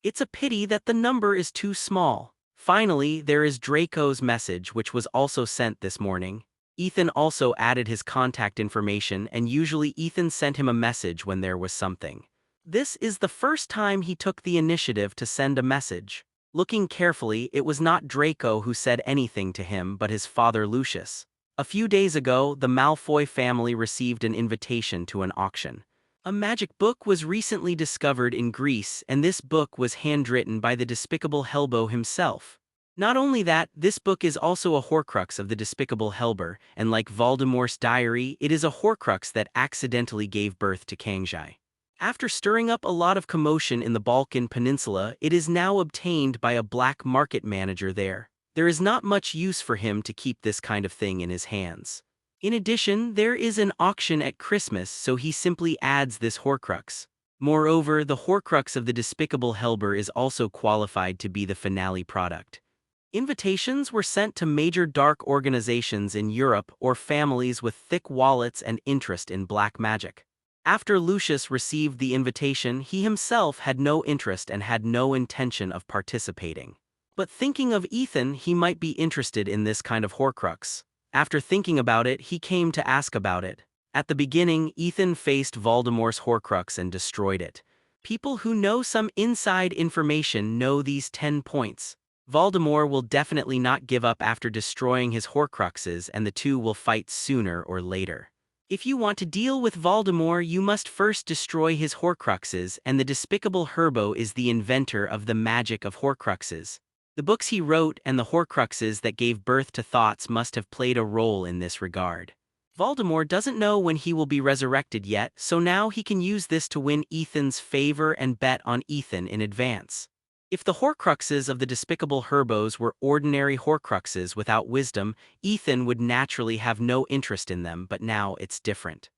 It's a pity that the number is too small. Finally, there is Draco's message, which was also sent this morning. Ethan also added his contact information, and usually Ethan sent him a message when there was something. This is the first time he took the initiative to send a message. Looking carefully, it was not Draco who said anything to him but his father Lucius. A few days ago, the Malfoy family received an invitation to an auction. A magic book was recently discovered in Greece, and this book was handwritten by the despicable Helbo himself. Not only that, this book is also a Horcrux of the despicable Helber, and like Voldemort's diary, it is a Horcrux that accidentally gave birth to Kangxi. After stirring up a lot of commotion in the Balkan Peninsula, it is now obtained by a black market manager there. There is not much use for him to keep this kind of thing in his hands. In addition, there is an auction at Christmas, so he simply adds this Horcrux. Moreover, the Horcrux of the Despicable Helber is also qualified to be the finale product. Invitations were sent to major dark organizations in Europe or families with thick wallets and interest in black magic. After Lucius received the invitation, he himself had no interest and had no intention of participating. But thinking of Ethan, he might be interested in this kind of Horcrux. After thinking about it, he came to ask about it. At the beginning, Ethan faced Voldemort's Horcrux and destroyed it. People who know some inside information know these 10 points. Voldemort will definitely not give up after destroying his Horcruxes, and the two will fight sooner or later. If you want to deal with Voldemort, you must first destroy his Horcruxes, and the Despicable Herbo is the inventor of the magic of Horcruxes. The books he wrote and the Horcruxes that gave birth to thoughts must have played a role in this regard. Voldemort doesn't know when he will be resurrected yet, so now he can use this to win Ethan's favor and bet on Ethan in advance. If the Horcruxes of the Despicable Herbos were ordinary Horcruxes without wisdom, Ethan would naturally have no interest in them, but now it's different.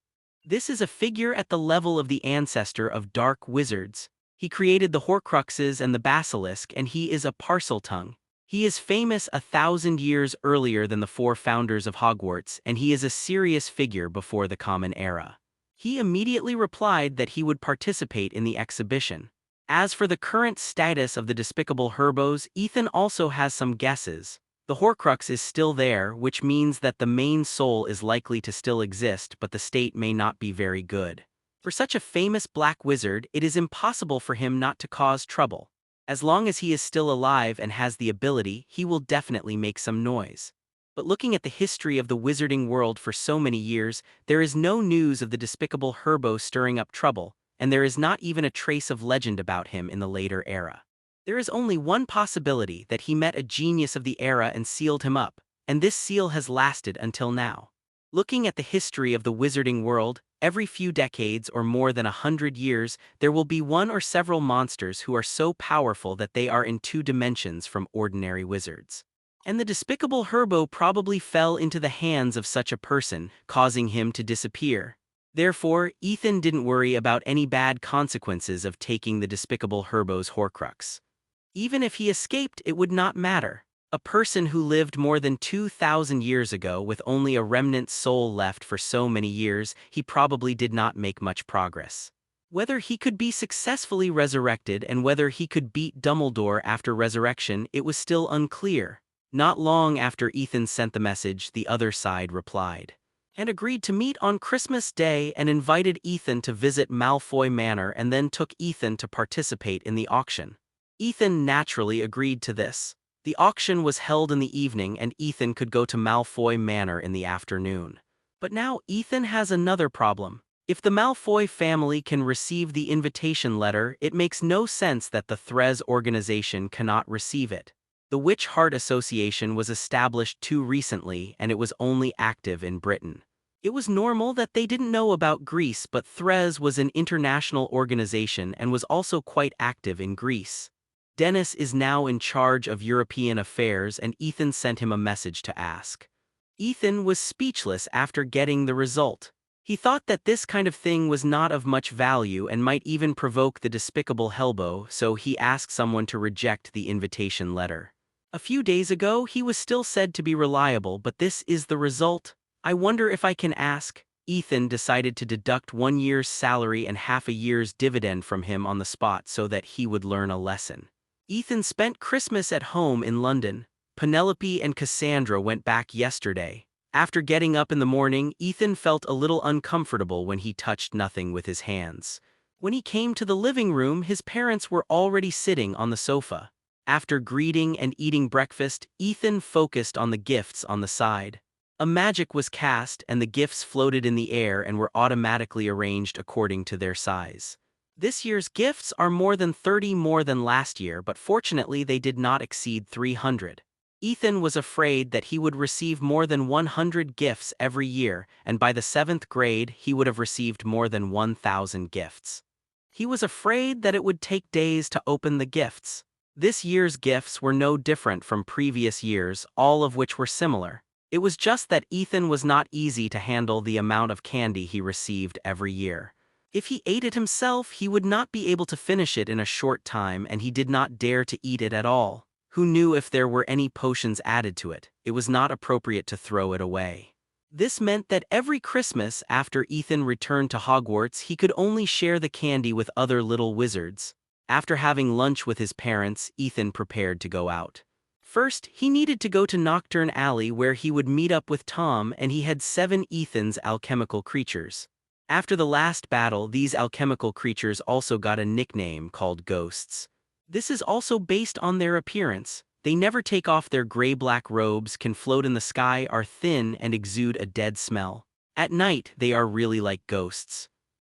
This is a figure at the level of the ancestor of dark wizards. He created the Horcruxes and the Basilisk, and he is a Parseltongue. He is famous 1,000 years earlier than the 4 founders of Hogwarts, and he is a serious figure before the Common Era. He immediately replied that he would participate in the exhibition. As for the current status of the Despicable Herbos, Ethan also has some guesses. The Horcrux is still there, which means that the main soul is likely to still exist, but the state may not be very good. For such a famous black wizard, it is impossible for him not to cause trouble. As long as he is still alive and has the ability, he will definitely make some noise. But looking at the history of the wizarding world for so many years, there is no news of the Despicable Herbo stirring up trouble, and there is not even a trace of legend about him in the later era. There is only one possibility, that he met a genius of the era and sealed him up, and this seal has lasted until now. Looking at the history of the wizarding world, every few decades or more than 100 years, there will be one or several monsters who are so powerful that they are in 2 dimensions from ordinary wizards. And the Despicable Herbo probably fell into the hands of such a person, causing him to disappear. Therefore, Ethan didn't worry about any bad consequences of taking the Despicable Herbo's Horcrux. Even if he escaped, it would not matter. A person who lived more than 2,000 years ago with only a remnant soul left for so many years, he probably did not make much progress. Whether he could be successfully resurrected and whether he could beat Dumbledore after resurrection, it was still unclear. Not long after Ethan sent the message, the other side replied and agreed to meet on Christmas Day and invited Ethan to visit Malfoy Manor and then took Ethan to participate in the auction. Ethan naturally agreed to this. The auction was held in the evening and Ethan could go to Malfoy Manor in the afternoon. But now Ethan has another problem. If the Malfoy family can receive the invitation letter, it makes no sense that the Threz organization cannot receive it. The Witch Heart Association was established too recently and it was only active in Britain. It was normal that they didn't know about Greece, but Threz was an international organization and was also quite active in Greece. Dennis is now in charge of European affairs and Ethan sent him a message to ask. Ethan was speechless after getting the result. He thought that this kind of thing was not of much value and might even provoke the Despicable Helbo, so he asked someone to reject the invitation letter. A few days ago, he was still said to be reliable, but this is the result. I wonder if I can ask. Ethan decided to deduct 1 year's salary and half a year's dividend from him on the spot so that he would learn a lesson. Ethan spent Christmas at home in London. Penelope and Cassandra went back yesterday. After getting up in the morning, Ethan felt a little uncomfortable when he touched nothing with his hands. When he came to the living room, his parents were already sitting on the sofa. After greeting and eating breakfast, Ethan focused on the gifts on the side. A magic was cast and the gifts floated in the air and were automatically arranged according to their size. This year's gifts are more than 30 more than last year, but fortunately they did not exceed 300. Ethan was afraid that he would receive more than 100 gifts every year, and by the 7th grade he would have received more than 1,000 gifts. He was afraid that it would take days to open the gifts. This year's gifts were no different from previous years, all of which were similar. It was just that Ethan was not easy to handle the amount of candy he received every year. If he ate it himself, he would not be able to finish it in a short time, and he did not dare to eat it at all. Who knew if there were any potions added to it? It was not appropriate to throw it away. This meant that every Christmas, after Ethan returned to Hogwarts, he could only share the candy with other little wizards. After having lunch with his parents, Ethan prepared to go out. First, he needed to go to Nocturne Alley where he would meet up with Tom, and he had 7 Ethan's alchemical creatures. After the last battle, these alchemical creatures also got a nickname called ghosts. This is also based on their appearance. They never take off their gray-black robes, can float in the sky, are thin, and exude a dead smell. At night, they are really like ghosts.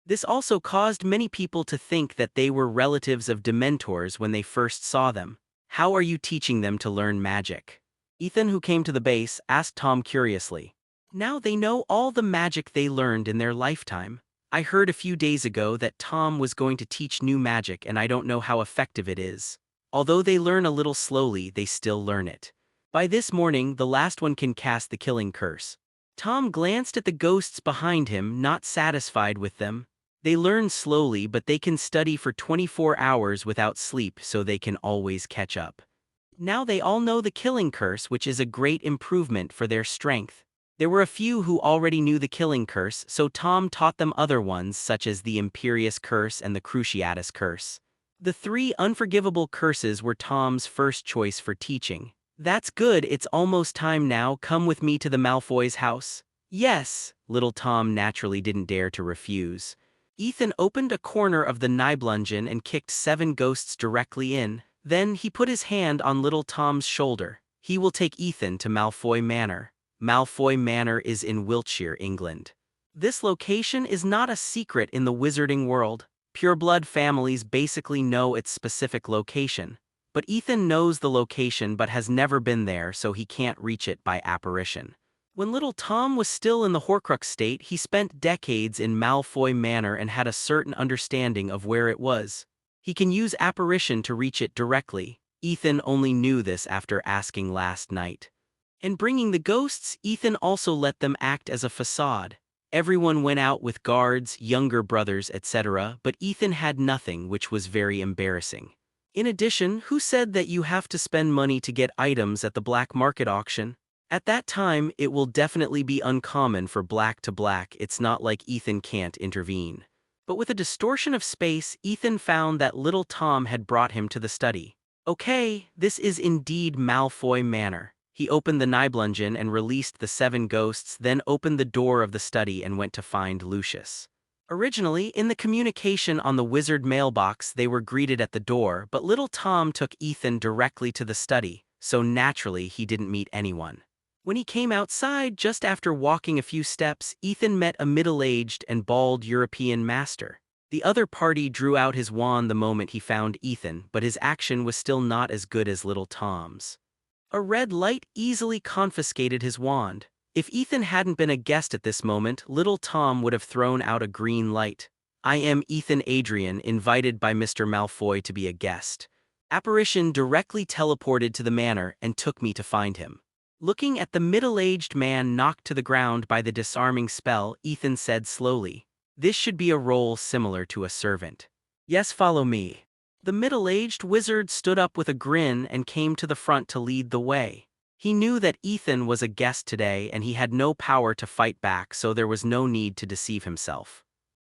This also caused many people to think that they were relatives of Dementors when they first saw them. How are you teaching them to learn magic? Ethan, who came to the base, asked Tom curiously. Now they know all the magic they learned in their lifetime. I heard a few days ago that Tom was going to teach new magic, and I don't know how effective it is. Although they learn a little slowly, they still learn it. By this morning, the last one can cast the killing curse. Tom glanced at the ghosts behind him, not satisfied with them. They learn slowly, but they can study for 24 hours without sleep, so they can always catch up. Now they all know the killing curse, which is a great improvement for their strength. There were a few who already knew the killing curse, so Tom taught them other ones such as the Imperious Curse and the Cruciatus Curse. The 3 unforgivable curses were Tom's first choice for teaching. That's good, it's almost time now, come with me to the Malfoy's house. Yes, little Tom naturally didn't dare to refuse. Ethan opened a corner of the Nibelungen and kicked 7 ghosts directly in. Then he put his hand on little Tom's shoulder. He will take Ethan to Malfoy Manor. Malfoy Manor is in Wiltshire, England. This location is not a secret in the wizarding world. Pureblood families basically know its specific location. But Ethan knows the location but has never been there, so he can't reach it by apparition. When little Tom was still in the Horcrux state, he spent decades in Malfoy Manor and had a certain understanding of where it was. He can use apparition to reach it directly. Ethan only knew this after asking last night. And bringing the ghosts, Ethan also let them act as a facade. Everyone went out with guards, younger brothers, etc., but Ethan had nothing, which was very embarrassing. In addition, who said that you have to spend money to get items at the black market auction? At that time, it will definitely be uncommon for black to black. It's not like Ethan can't intervene. But with a distortion of space, Ethan found that little Tom had brought him to the study. Okay, this is indeed Malfoy Manor. He opened the Nibelungen and released the 7 ghosts, then opened the door of the study and went to find Lucius. Originally, in the communication on the wizard mailbox, they were greeted at the door, but little Tom took Ethan directly to the study, so naturally he didn't meet anyone. When he came outside, just after walking a few steps, Ethan met a middle-aged and bald European master. The other party drew out his wand the moment he found Ethan, but his action was still not as good as little Tom's. A red light easily confiscated his wand. If Ethan hadn't been a guest at this moment, little Tom would have thrown out a green light. I am Ethan Adrian, invited by Mr. Malfoy to be a guest. Apparition directly teleported to the manor and took me to find him. Looking at the middle-aged man knocked to the ground by the disarming spell, Ethan said slowly, "This should be a role similar to a servant." "Yes, follow me." The middle-aged wizard stood up with a grin and came to the front to lead the way. He knew that Ethan was a guest today and he had no power to fight back, so there was no need to deceive himself.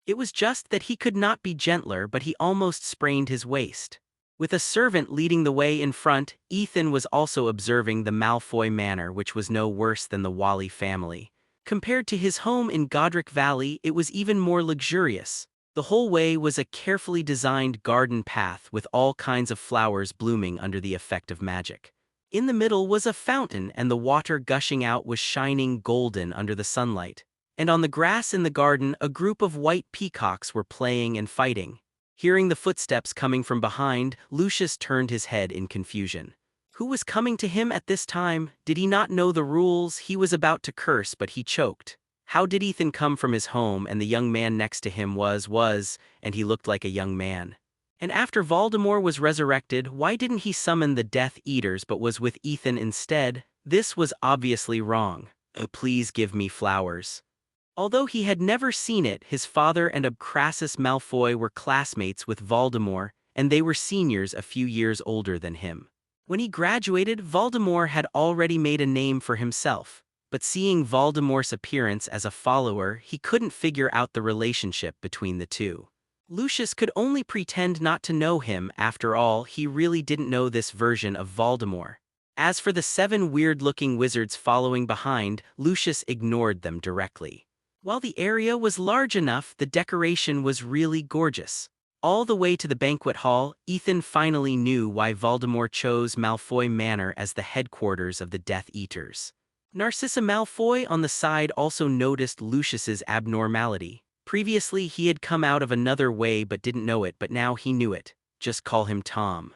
It was just that he could not be gentler, but he almost sprained his waist. With a servant leading the way in front, Ethan was also observing the Malfoy Manor, which was no worse than the Wally family. Compared to his home in Godric Valley, it was even more luxurious. The whole way was a carefully designed garden path with all kinds of flowers blooming under the effect of magic. In the middle was a fountain, and the water gushing out was shining golden under the sunlight. And on the grass in the garden, a group of white peacocks were playing and fighting. Hearing the footsteps coming from behind, Lucius turned his head in confusion. Who was coming to him at this time? Did he not know the rules? He was about to curse, but he choked. How did Ethan come from his home and the young man next to him and he looked like a young man? And after Voldemort was resurrected, why didn't he summon the Death Eaters but was with Ethan instead? This was obviously wrong. Oh, please give me flowers. Although he had never seen it, his father and Crassus Malfoy were classmates with Voldemort, and they were seniors a few years older than him. When he graduated, Voldemort had already made a name for himself, but seeing Voldemort's appearance as a follower, he couldn't figure out the relationship between the two. Lucius could only pretend not to know him. After all, he really didn't know this version of Voldemort. As for the 7 weird-looking wizards following behind, Lucius ignored them directly. While the area was large enough, the decoration was really gorgeous. All the way to the banquet hall, Ethan finally knew why Voldemort chose Malfoy Manor as the headquarters of the Death Eaters. Narcissa Malfoy on the side also noticed Lucius's abnormality. Previously, he had come out of another way but didn't know it, but now he knew it. Just call him Tom.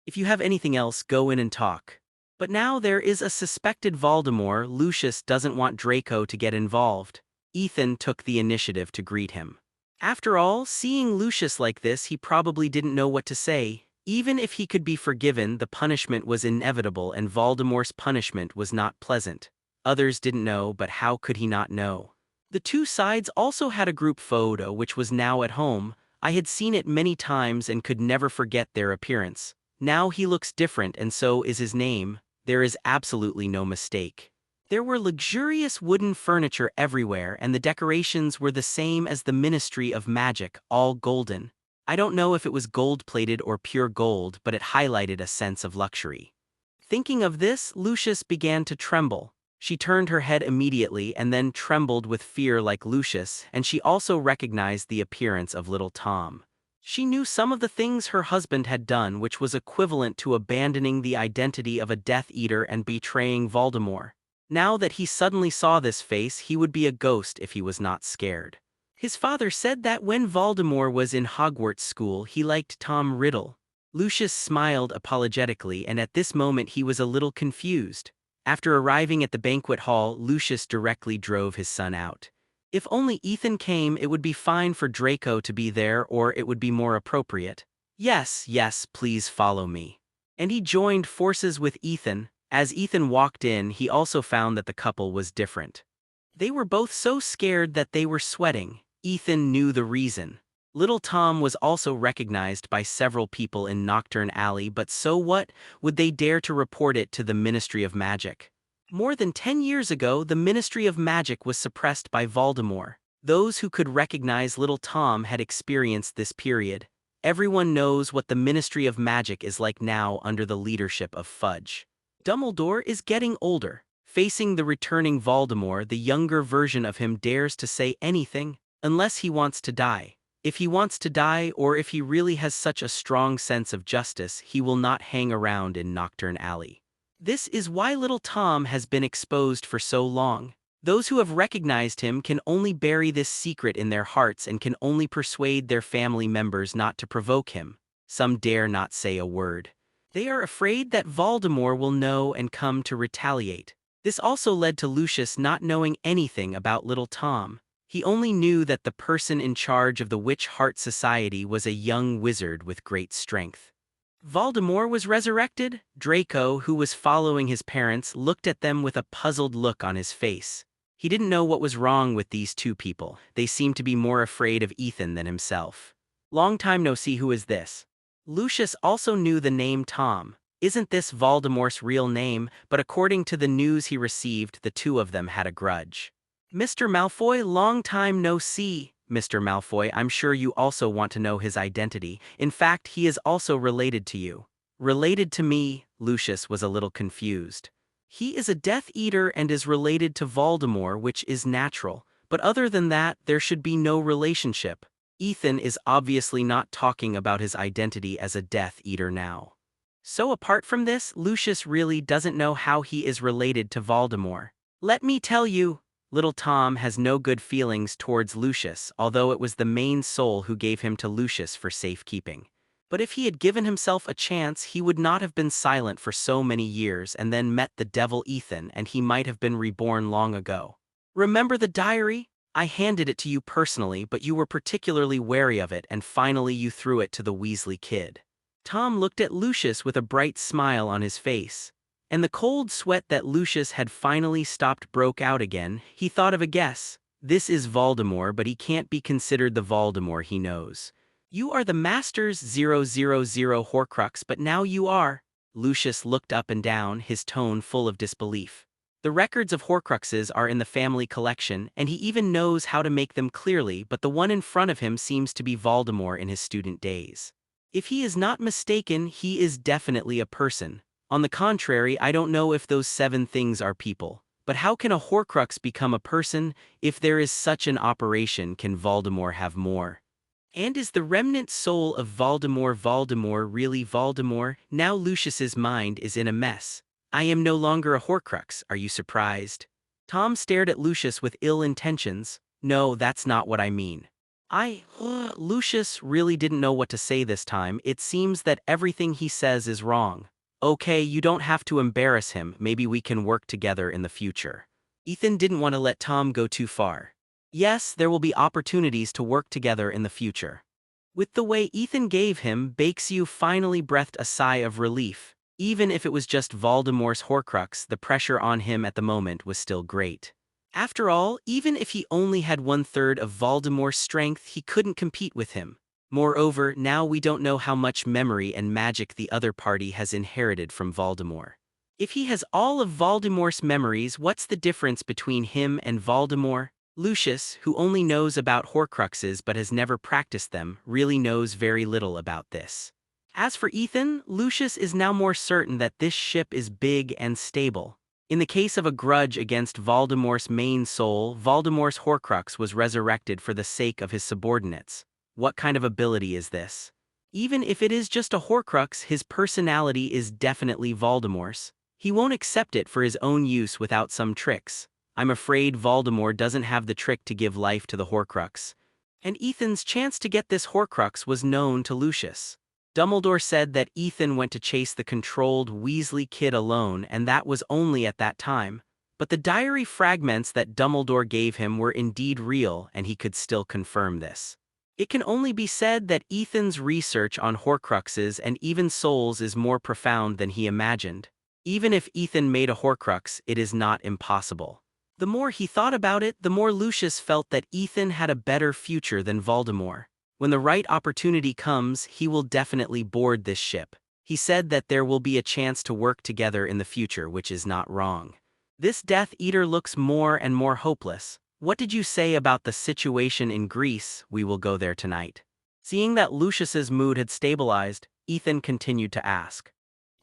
If you have anything else, go in and talk. But now there is a suspected Voldemort. Lucius doesn't want Draco to get involved. Ethan took the initiative to greet him. After all, seeing Lucius like this, he probably didn't know what to say. Even if he could be forgiven, the punishment was inevitable and Voldemort's punishment was not pleasant. Others didn't know, but how could he not know? The two sides also had a group photo which was now at home. I had seen it many times and could never forget their appearance. Now he looks different and so is his name. There is absolutely no mistake. There were luxurious wooden furniture everywhere and the decorations were the same as the Ministry of Magic, all golden. I don't know if it was gold-plated or pure gold, but it highlighted a sense of luxury. Thinking of this, Lucius began to tremble. She turned her head immediately and then trembled with fear like Lucius, and she also recognized the appearance of little Tom. She knew some of the things her husband had done, which was equivalent to abandoning the identity of a Death Eater and betraying Voldemort. Now that he suddenly saw this face, he would be a ghost if he was not scared. His father said that when Voldemort was in Hogwarts school, he liked Tom Riddle. Lucius smiled apologetically, and at this moment he was a little confused. After arriving at the banquet hall, Lucius directly drove his son out. If only Ethan came, it would be fine for Draco to be there, or it would be more appropriate. Yes, please follow me. And he joined forces with Ethan. As Ethan walked in, he also found that the couple was different. They were both so scared that they were sweating. Ethan knew the reason. Little Tom was also recognized by several people in Nocturne Alley, but so what? Would they dare to report it to the Ministry of Magic? More than 10 years ago, the Ministry of Magic was suppressed by Voldemort. Those who could recognize little Tom had experienced this period. Everyone knows what the Ministry of Magic is like now under the leadership of Fudge. Dumbledore is getting older. Facing the returning Voldemort, the younger version of him dares to say anything, unless he wants to die. If he wants to die, or if he really has such a strong sense of justice, he will not hang around in Nocturne Alley. This is why little Tom has been exposed for so long. Those who have recognized him can only bury this secret in their hearts and can only persuade their family members not to provoke him. Some dare not say a word. They are afraid that Voldemort will know and come to retaliate. This also led to Lucius not knowing anything about little Tom. He only knew that the person in charge of the Witch Heart Society was a young wizard with great strength. Voldemort was resurrected. Draco, who was following his parents, looked at them with a puzzled look on his face. He didn't know what was wrong with these two people. They seemed to be more afraid of Ethan than himself. Long time no see, who is this? Lucius also knew the name Tom. Isn't this Voldemort's real name? But according to the news he received, the two of them had a grudge. Mr. Malfoy, long time no see. Mr. Malfoy, I'm sure you also want to know his identity. In fact, he is also related to you. Related to me? Lucius was a little confused. He is a Death Eater and is related to Voldemort, which is natural. But other than that, there should be no relationship. Ethan is obviously not talking about his identity as a Death Eater now. So apart from this, Lucius really doesn't know how he is related to Voldemort. Let me tell you. Little Tom has no good feelings towards Lucius, although it was the main soul who gave him to Lucius for safekeeping. But if he had given himself a chance, he would not have been silent for so many years and then met the devil Ethan, and he might have been reborn long ago. Remember the diary? I handed it to you personally, but you were particularly wary of it and finally you threw it to the Weasley kid. Tom looked at Lucius with a bright smile on his face. And the cold sweat that Lucius had finally stopped broke out again. He thought of a guess. This is Voldemort, but he can't be considered the Voldemort he knows. You are the Master's 000 Horcrux, but now you are. Lucius looked up and down, his tone full of disbelief. The records of Horcruxes are in the family collection, and he even knows how to make them clearly, but the one in front of him seems to be Voldemort in his student days. If he is not mistaken, he is definitely a person. On the contrary, I don't know if those 7 things are people. But how can a Horcrux become a person? If there is such an operation, can Voldemort have more? And is the remnant soul of Voldemort really Voldemort? Now Lucius's mind is in a mess. I am no longer a Horcrux, are you surprised? Tom stared at Lucius with ill intentions. No, that's not what I mean. Lucius really didn't know what to say this time. It seems that everything he says is wrong. Okay, you don't have to embarrass him, maybe we can work together in the future. Ethan didn't want to let Tom go too far. Yes, there will be opportunities to work together in the future. With the way Ethan gave him, Bakesue finally breathed a sigh of relief. Even if it was just Voldemort's Horcrux, the pressure on him at the moment was still great. After all, even if he only had 1/3 of Voldemort's strength, he couldn't compete with him. Moreover, now we don't know how much memory and magic the other party has inherited from Voldemort. If he has all of Voldemort's memories, what's the difference between him and Voldemort? Lucius, who only knows about Horcruxes but has never practiced them, really knows very little about this. As for Ethan, Lucius is now more certain that this ship is big and stable. In the case of a grudge against Voldemort's main soul, Voldemort's Horcrux was resurrected for the sake of his subordinates. What kind of ability is this? Even if it is just a Horcrux, his personality is definitely Voldemort's. He won't accept it for his own use without some tricks. I'm afraid Voldemort doesn't have the trick to give life to the Horcrux. And Ethan's chance to get this Horcrux was known to Lucius. Dumbledore said that Ethan went to chase the controlled Weasley kid alone, and that was only at that time. But the diary fragments that Dumbledore gave him were indeed real, and he could still confirm this. It can only be said that Ethan's research on Horcruxes and even souls is more profound than he imagined. Even if Ethan made a Horcrux, it is not impossible. The more he thought about it, the more Lucius felt that Ethan had a better future than Voldemort. When the right opportunity comes, he will definitely board this ship. He said that there will be a chance to work together in the future, which is not wrong. This Death Eater looks more and more hopeless. What did you say about the situation in Greece? We will go there tonight. Seeing that Lucius's mood had stabilized, Ethan continued to ask.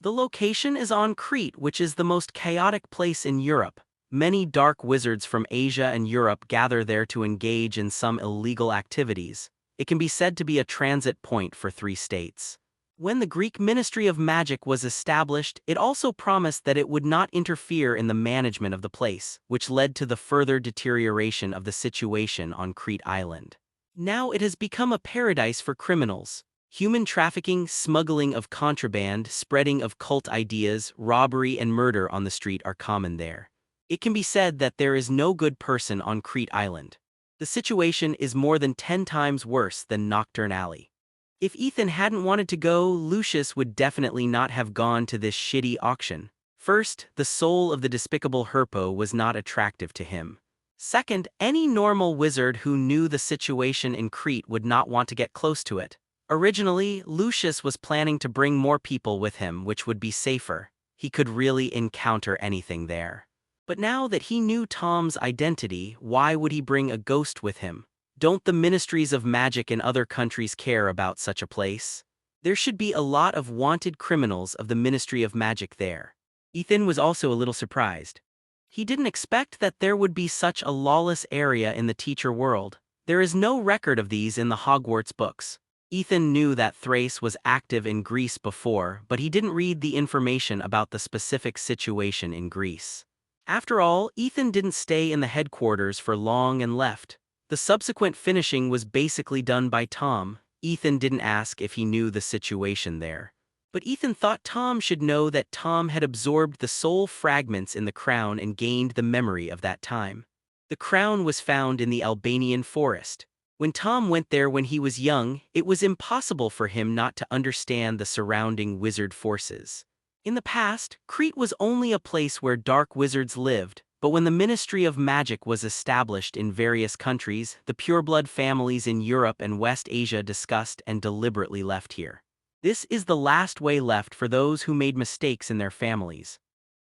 The location is on Crete, which is the most chaotic place in Europe. Many dark wizards from Asia and Europe gather there to engage in some illegal activities. It can be said to be a transit point for 3 states. When the Greek Ministry of Magic was established, it also promised that it would not interfere in the management of the place, which led to the further deterioration of the situation on Crete Island. Now it has become a paradise for criminals. Human trafficking, smuggling of contraband, spreading of cult ideas, robbery and murder on the street are common there. It can be said that there is no good person on Crete Island. The situation is more than 10 times worse than Nocturne Alley. If Ethan hadn't wanted to go, Lucius would definitely not have gone to this shitty auction. First, the soul of the despicable Herpo was not attractive to him. Second, any normal wizard who knew the situation in Crete would not want to get close to it. Originally, Lucius was planning to bring more people with him, which would be safer. He could really encounter anything there. But now that he knew Tom's identity, why would he bring a ghost with him? Don't the ministries of magic in other countries care about such a place? There should be a lot of wanted criminals of the Ministry of Magic there. Ethan was also a little surprised. He didn't expect that there would be such a lawless area in the teacher world. There is no record of these in the Hogwarts books. Ethan knew that Thrace was active in Greece before, but he didn't read the information about the specific situation in Greece. After all, Ethan didn't stay in the headquarters for long and left. The subsequent finishing was basically done by Tom. Ethan didn't ask if he knew the situation there. But Ethan thought Tom should know that Tom had absorbed the soul fragments in the crown and gained the memory of that time. The The crown was found in the Albanian forest. When Tom went there when he was young, it was impossible for him not to understand the surrounding wizard forces. In the past, Crete was only a place where dark wizards lived, but when the Ministry of Magic was established in various countries, the pureblood families in Europe and West Asia discussed and deliberately left here. This is the last way left for those who made mistakes in their families.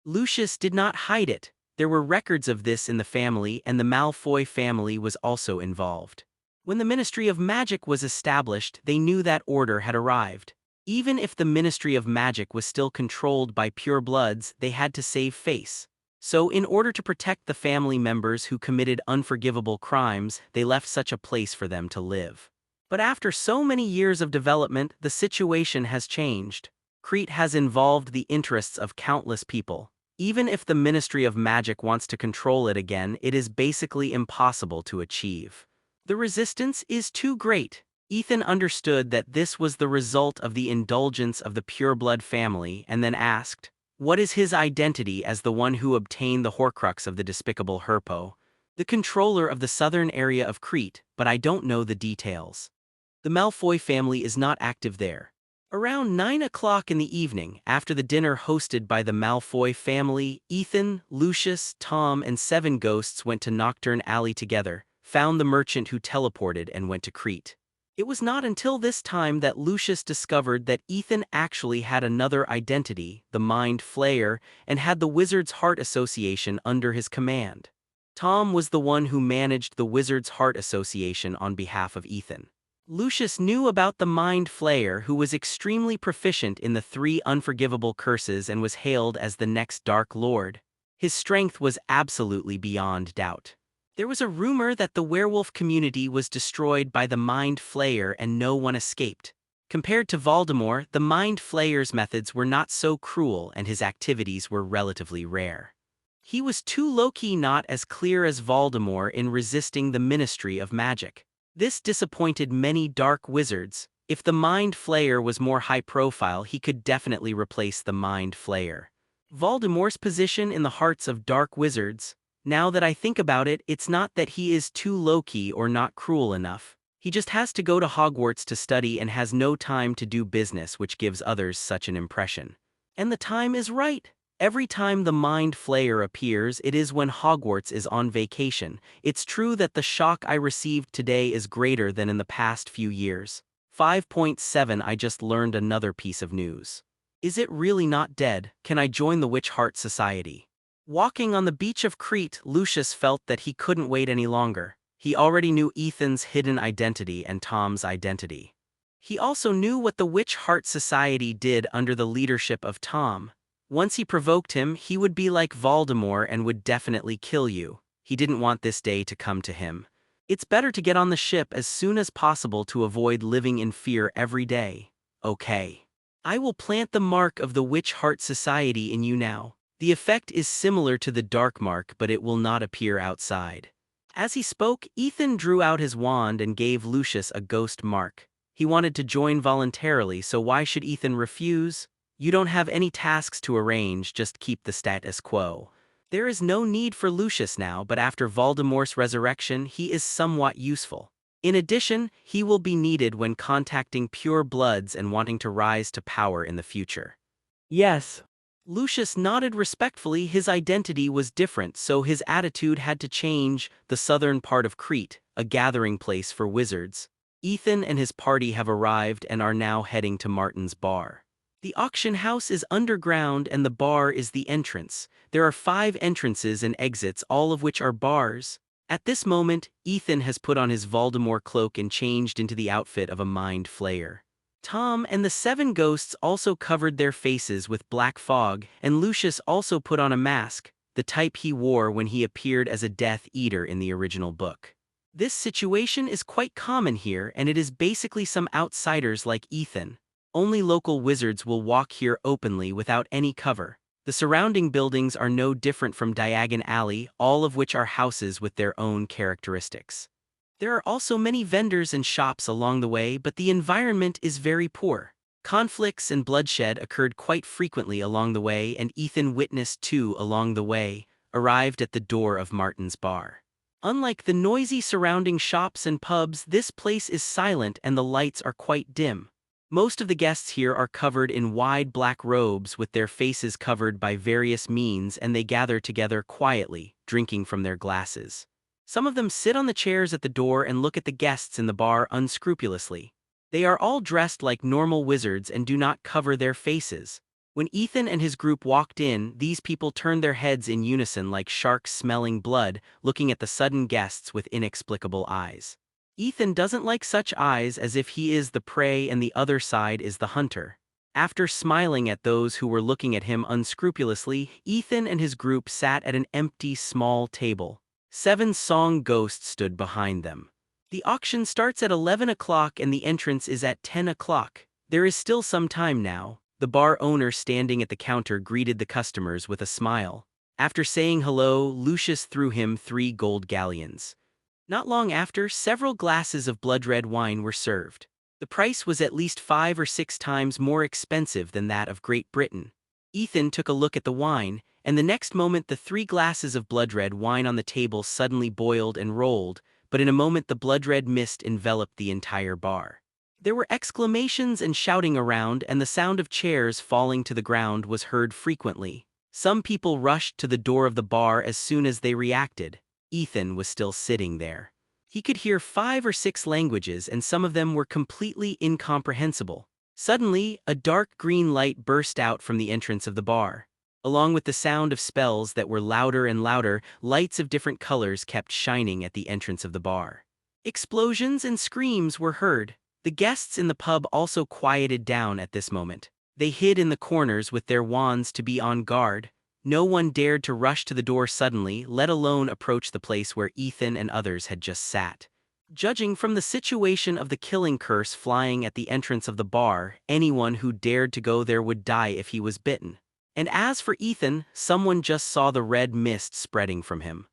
Lucius did not hide it. There were records of this in the family, and the Malfoy family was also involved. When the Ministry of Magic was established, they knew that order had arrived. Even if the Ministry of Magic was still controlled by purebloods, they had to save face. So in order to protect the family members who committed unforgivable crimes, they left such a place for them to live. But after so many years of development, the situation has changed. Crete has involved the interests of countless people. Even if the Ministry of Magic wants to control it again, it is basically impossible to achieve. The resistance is too great. Ethan understood that this was the result of the indulgence of the pureblood family and then asked, what is his identity as the one who obtained the Horcrux of the despicable Herpo? The controller of the southern area of Crete, but I don't know the details. The Malfoy family is not active there. Around 9 o'clock in the evening, after the dinner hosted by the Malfoy family, Ethan, Lucius, Tom, and 7 ghosts went to Nocturne Alley together, found the merchant who teleported and went to Crete. It was not until this time that Lucius discovered that Ethan actually had another identity, the Mind Flayer, and had the Wizard's Heart Association under his command. Tom was the one who managed the Wizard's Heart Association on behalf of Ethan. Lucius knew about the Mind Flayer, who was extremely proficient in the 3 unforgivable curses and was hailed as the next Dark Lord. His strength was absolutely beyond doubt. There was a rumor that the werewolf community was destroyed by the Mind Flayer and no one escaped. Compared to Voldemort, the Mind Flayer's methods were not so cruel and his activities were relatively rare. He was too low-key, not as clear as Voldemort in resisting the Ministry of Magic. This disappointed many dark wizards. If the Mind Flayer was more high-profile, he could definitely replace the Mind Flayer. Voldemort's position in the hearts of dark wizards. Now that I think about it, it's not that he is too low-key or not cruel enough. He just has to go to Hogwarts to study and has no time to do business, which gives others such an impression. And the time is right. Every time the Mind Flayer appears, it is when Hogwarts is on vacation. It's true that the shock I received today is greater than in the past few years. 5.7 I just learned another piece of news. Is it really not dead? Can I join the Witch Heart Society? Walking on the beach of Crete, Lucius felt that he couldn't wait any longer. He already knew Ethan's hidden identity and Tom's identity. He also knew what the Witch Heart Society did under the leadership of Tom. Once he provoked him, he would be like Voldemort and would definitely kill you. He didn't want this day to come to him. It's better to get on the ship as soon as possible to avoid living in fear every day. Okay. I will plant the mark of the Witch Heart Society in you now. The effect is similar to the dark mark, but it will not appear outside. As he spoke, Ethan drew out his wand and gave Lucius a ghost mark. He wanted to join voluntarily, so why should Ethan refuse? You don't have any tasks to arrange, just keep the status quo. There is no need for Lucius now, but after Voldemort's resurrection, he is somewhat useful. In addition, he will be needed when contacting pure bloods and wanting to rise to power in the future. Yes. Lucius nodded respectfully. His identity was different, so his attitude had to change. The southern part of Crete, a gathering place for wizards. Ethan and his party have arrived and are now heading to Martin's bar. The auction house is underground and the bar is the entrance. There are 5 entrances and exits, all of which are bars. At this moment, Ethan has put on his Voldemort cloak and changed into the outfit of a Mind Flayer. Tom and the 7 ghosts also covered their faces with black fog, and Lucius also put on a mask, the type he wore when he appeared as a Death Eater in the original book. This situation is quite common here, and it is basically some outsiders like Ethan. Only local wizards will walk here openly without any cover. The surrounding buildings are no different from Diagon Alley, all of which are houses with their own characteristics. There are also many vendors and shops along the way, but the environment is very poor. Conflicts and bloodshed occurred quite frequently along the way, and Ethan witnessed 2 along the way, arrived at the door of Martin's bar. Unlike the noisy surrounding shops and pubs, this place is silent and the lights are quite dim. Most of the guests here are covered in wide black robes with their faces covered by various means, and they gather together quietly, drinking from their glasses. Some of them sit on the chairs at the door and look at the guests in the bar unscrupulously. They are all dressed like normal wizards and do not cover their faces. When Ethan and his group walked in, these people turned their heads in unison like sharks smelling blood, looking at the sudden guests with inexplicable eyes. Ethan doesn't like such eyes, as if he is the prey and the other side is the hunter. After smiling at those who were looking at him unscrupulously, Ethan and his group sat at an empty small table. 7 song ghosts stood behind them. The auction starts at 11 o'clock and the entrance is at 10 o'clock. There is still some time now. The bar owner standing at the counter greeted the customers with a smile. After saying hello, Lucius threw him 3 gold galleons. Not long after, several glasses of blood-red wine were served. The price was at least 5 or 6 times more expensive than that of Great Britain. Ethan took a look at the wine, and the next moment the 3 glasses of blood-red wine on the table suddenly boiled and rolled, but in a moment the blood-red mist enveloped the entire bar. There were exclamations and shouting around, and the sound of chairs falling to the ground was heard frequently. Some people rushed to the door of the bar as soon as they reacted. Ethan was still sitting there. He could hear 5 or 6 languages, and some of them were completely incomprehensible. Suddenly, a dark green light burst out from the entrance of the bar. Along with the sound of spells that were louder and louder, lights of different colors kept shining at the entrance of the bar. Explosions and screams were heard. The guests in the pub also quieted down at this moment. They hid in the corners with their wands to be on guard. No one dared to rush to the door suddenly, let alone approach the place where Ethan and others had just sat. Judging from the situation of the killing curse flying at the entrance of the bar, anyone who dared to go there would die if he was bitten. And as for Ethan, someone just saw the red mist spreading from him.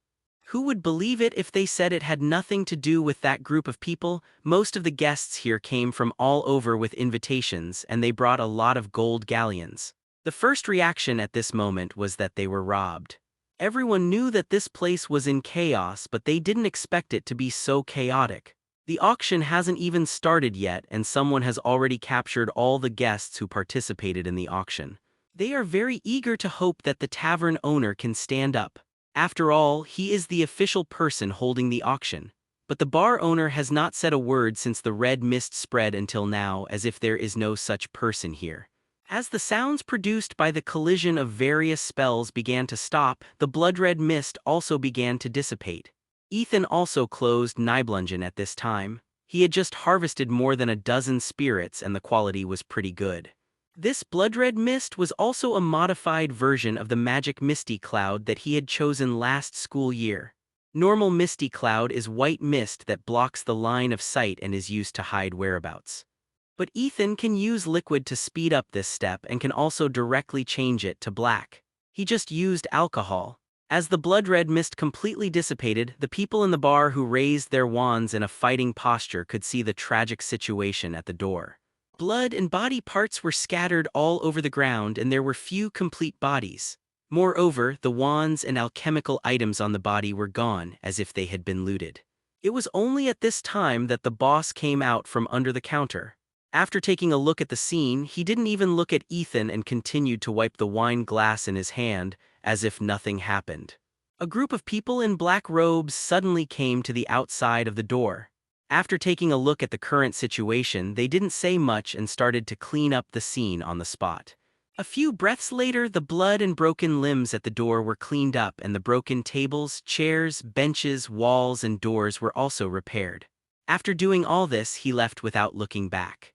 Who would believe it if they said it had nothing to do with that group of people? Most of the guests here came from all over with invitations, and they brought a lot of gold galleons. The first reaction at this moment was that they were robbed. Everyone knew that this place was in chaos, but they didn't expect it to be so chaotic. The auction hasn't even started yet, and someone has already captured all the guests who participated in the auction. They are very eager to hope that the tavern owner can stand up. After all, he is the official person holding the auction. But the bar owner has not said a word since the red mist spread until now, as if there is no such person here. As the sounds produced by the collision of various spells began to stop, the blood-red mist also began to dissipate. Ethan also closed Nibelungen at this time. He had just harvested more than a dozen spirits and the quality was pretty good. This blood-red mist was also a modified version of the magic misty cloud that he had chosen last school year. Normal misty cloud is white mist that blocks the line of sight and is used to hide whereabouts. But Ethan can use liquid to speed up this step and can also directly change it to black. He just used alcohol. As the blood-red mist completely dissipated, the people in the bar who raised their wands in a fighting posture could see the tragic situation at the door. Blood and body parts were scattered all over the ground, and there were few complete bodies. Moreover, the wands and alchemical items on the body were gone, as if they had been looted. It was only at this time that the boss came out from under the counter. After taking a look at the scene, he didn't even look at Ethan and continued to wipe the wine glass in his hand, as if nothing happened. A group of people in black robes suddenly came to the outside of the door. After taking a look at the current situation, they didn't say much and started to clean up the scene on the spot. A few breaths later, the blood and broken limbs at the door were cleaned up, and the broken tables, chairs, benches, walls, and doors were also repaired. After doing all this, he left without looking back.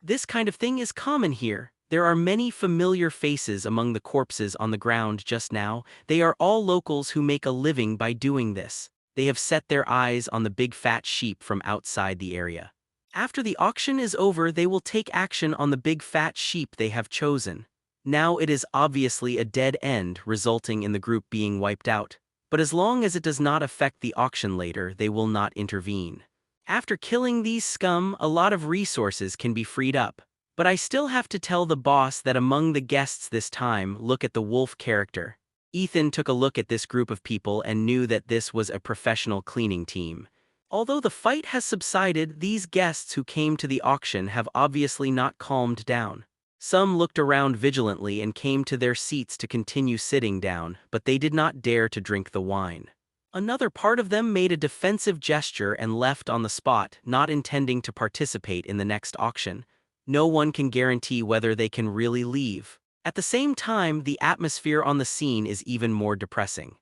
This kind of thing is common here. There are many familiar faces among the corpses on the ground just now. They are all locals who make a living by doing this. They have set their eyes on the big fat sheep from outside the area. After the auction is over, they will take action on the big fat sheep they have chosen. Now it is obviously a dead end, resulting in the group being wiped out. But as long as it does not affect the auction later, they will not intervene. After killing these scum, a lot of resources can be freed up. But I still have to tell the boss that among the guests this time, look at the wolf character. Ethan took a look at this group of people and knew that this was a professional cleaning team. Although the fight has subsided, these guests who came to the auction have obviously not calmed down. Some looked around vigilantly and came to their seats to continue sitting down, but they did not dare to drink the wine. Another part of them made a defensive gesture and left on the spot, not intending to participate in the next auction. No one can guarantee whether they can really leave. At the same time, the atmosphere on the scene is even more depressing.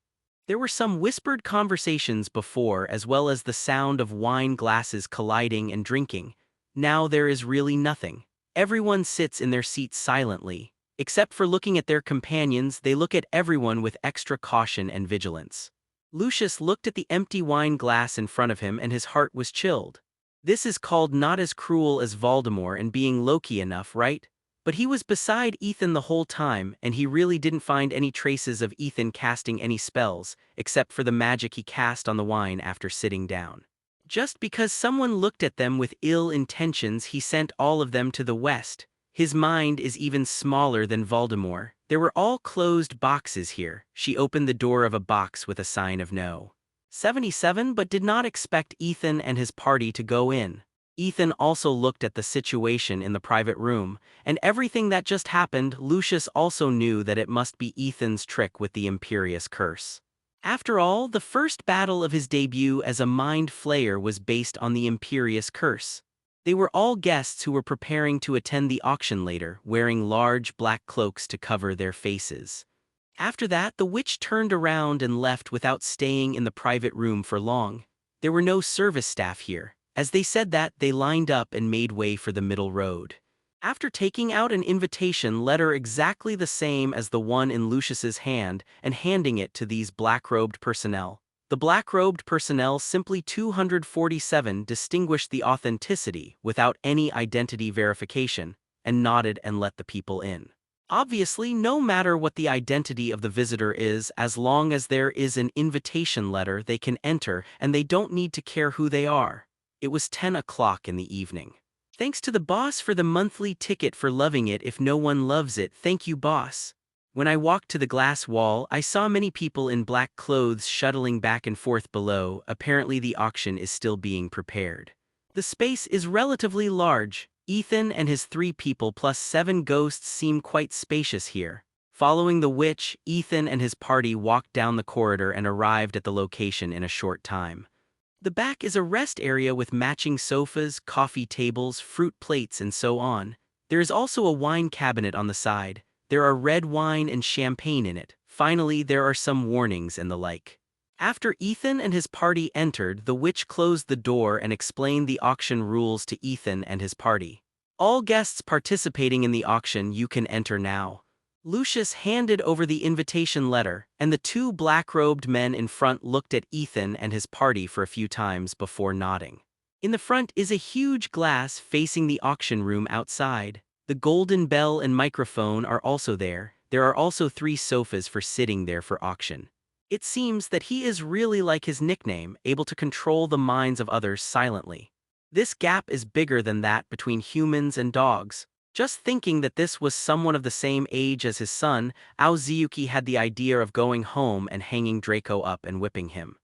There were some whispered conversations before, as well as the sound of wine glasses colliding and drinking. Now there is really nothing. Everyone sits in their seats silently. Except for looking at their companions, they look at everyone with extra caution and vigilance. Lucius looked at the empty wine glass in front of him and his heart was chilled. This is called not as cruel as Voldemort and being Loki enough, right? But he was beside Ethan the whole time, and he really didn't find any traces of Ethan casting any spells, except for the magic he cast on the wine after sitting down. Just because someone looked at them with ill intentions, he sent all of them to the west. His mind is even smaller than Voldemort. There were all closed boxes here. She opened the door of a box with a sign of no. 77, but did not expect Ethan and his party to go in. Ethan also looked at the situation in the private room, and everything that just happened. Lucius also knew that it must be Ethan's trick with the Imperious Curse. After all, the first battle of his debut as a Mind Flayer was based on the Imperious Curse. They were all guests who were preparing to attend the auction later, wearing large black cloaks to cover their faces. After that, the witch turned around and left without staying in the private room for long. There were no service staff here. As they said that, they lined up and made way for the middle road. After taking out an invitation letter exactly the same as the one in Lucius's hand and handing it to these black-robed personnel, the black-robed personnel, simply 247, distinguished the authenticity without any identity verification, and nodded and let the people in. Obviously, no matter what the identity of the visitor is, as long as there is an invitation letter, they can enter and they don't need to care who they are. It was 10 o'clock in the evening. Thanks to the boss for the monthly ticket for loving it. If no one loves it, thank you, boss. When I walked to the glass wall, I saw many people in black clothes shuttling back and forth below. Apparently the auction is still being prepared. The space is relatively large. Ethan and his 3 people plus 7 ghosts seem quite spacious here. Following the witch, Ethan and his party walked down the corridor and arrived at the location in a short time. The back is a rest area with matching sofas, coffee tables, fruit plates, and so on. There is also a wine cabinet on the side. There are red wine and champagne in it. Finally, there are some warnings and the like. After Ethan and his party entered, the witch closed the door and explained the auction rules to Ethan and his party. All guests participating in the auction, you can enter now. Lucius handed over the invitation letter, and the 2 black-robed men in front looked at Ethan and his party for a few times before nodding. In the front is a huge glass facing the auction room outside. The golden bell and microphone are also there. There are also 3 sofas for sitting there for auction. It seems that he is really like his nickname, able to control the minds of others silently. This gap is bigger than that between humans and dogs. Just thinking that this was someone of the same age as his son, Aozuyuki had the idea of going home and hanging Draco up and whipping him.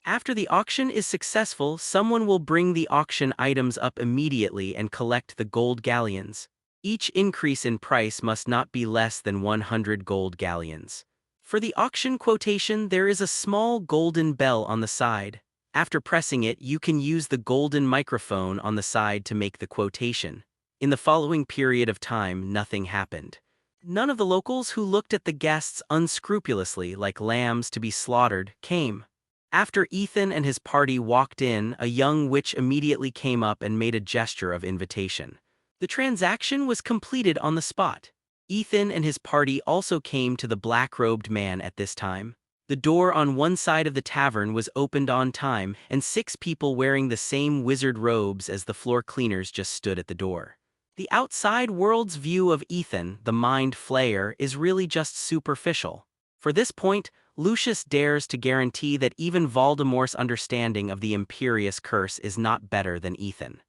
After the auction is successful, someone will bring the auction items up immediately and collect the gold galleons. Each increase in price must not be less than 100 gold galleons. For the auction quotation, there is a small golden bell on the side. After pressing it, you can use the golden microphone on the side to make the quotation. In the following period of time, nothing happened. None of the locals who looked at the guests unscrupulously like lambs to be slaughtered came. After Ethan and his party walked in, a young witch immediately came up and made a gesture of invitation. The transaction was completed on the spot. Ethan and his party also came to the black-robed man at this time. The door on one side of the tavern was opened on time, and 6 people wearing the same wizard robes as the floor cleaners just stood at the door. The outside world's view of Ethan, the Mind Flayer, is really just superficial. For this point, Lucius dares to guarantee that even Voldemort's understanding of the Imperious Curse is not better than Ethan.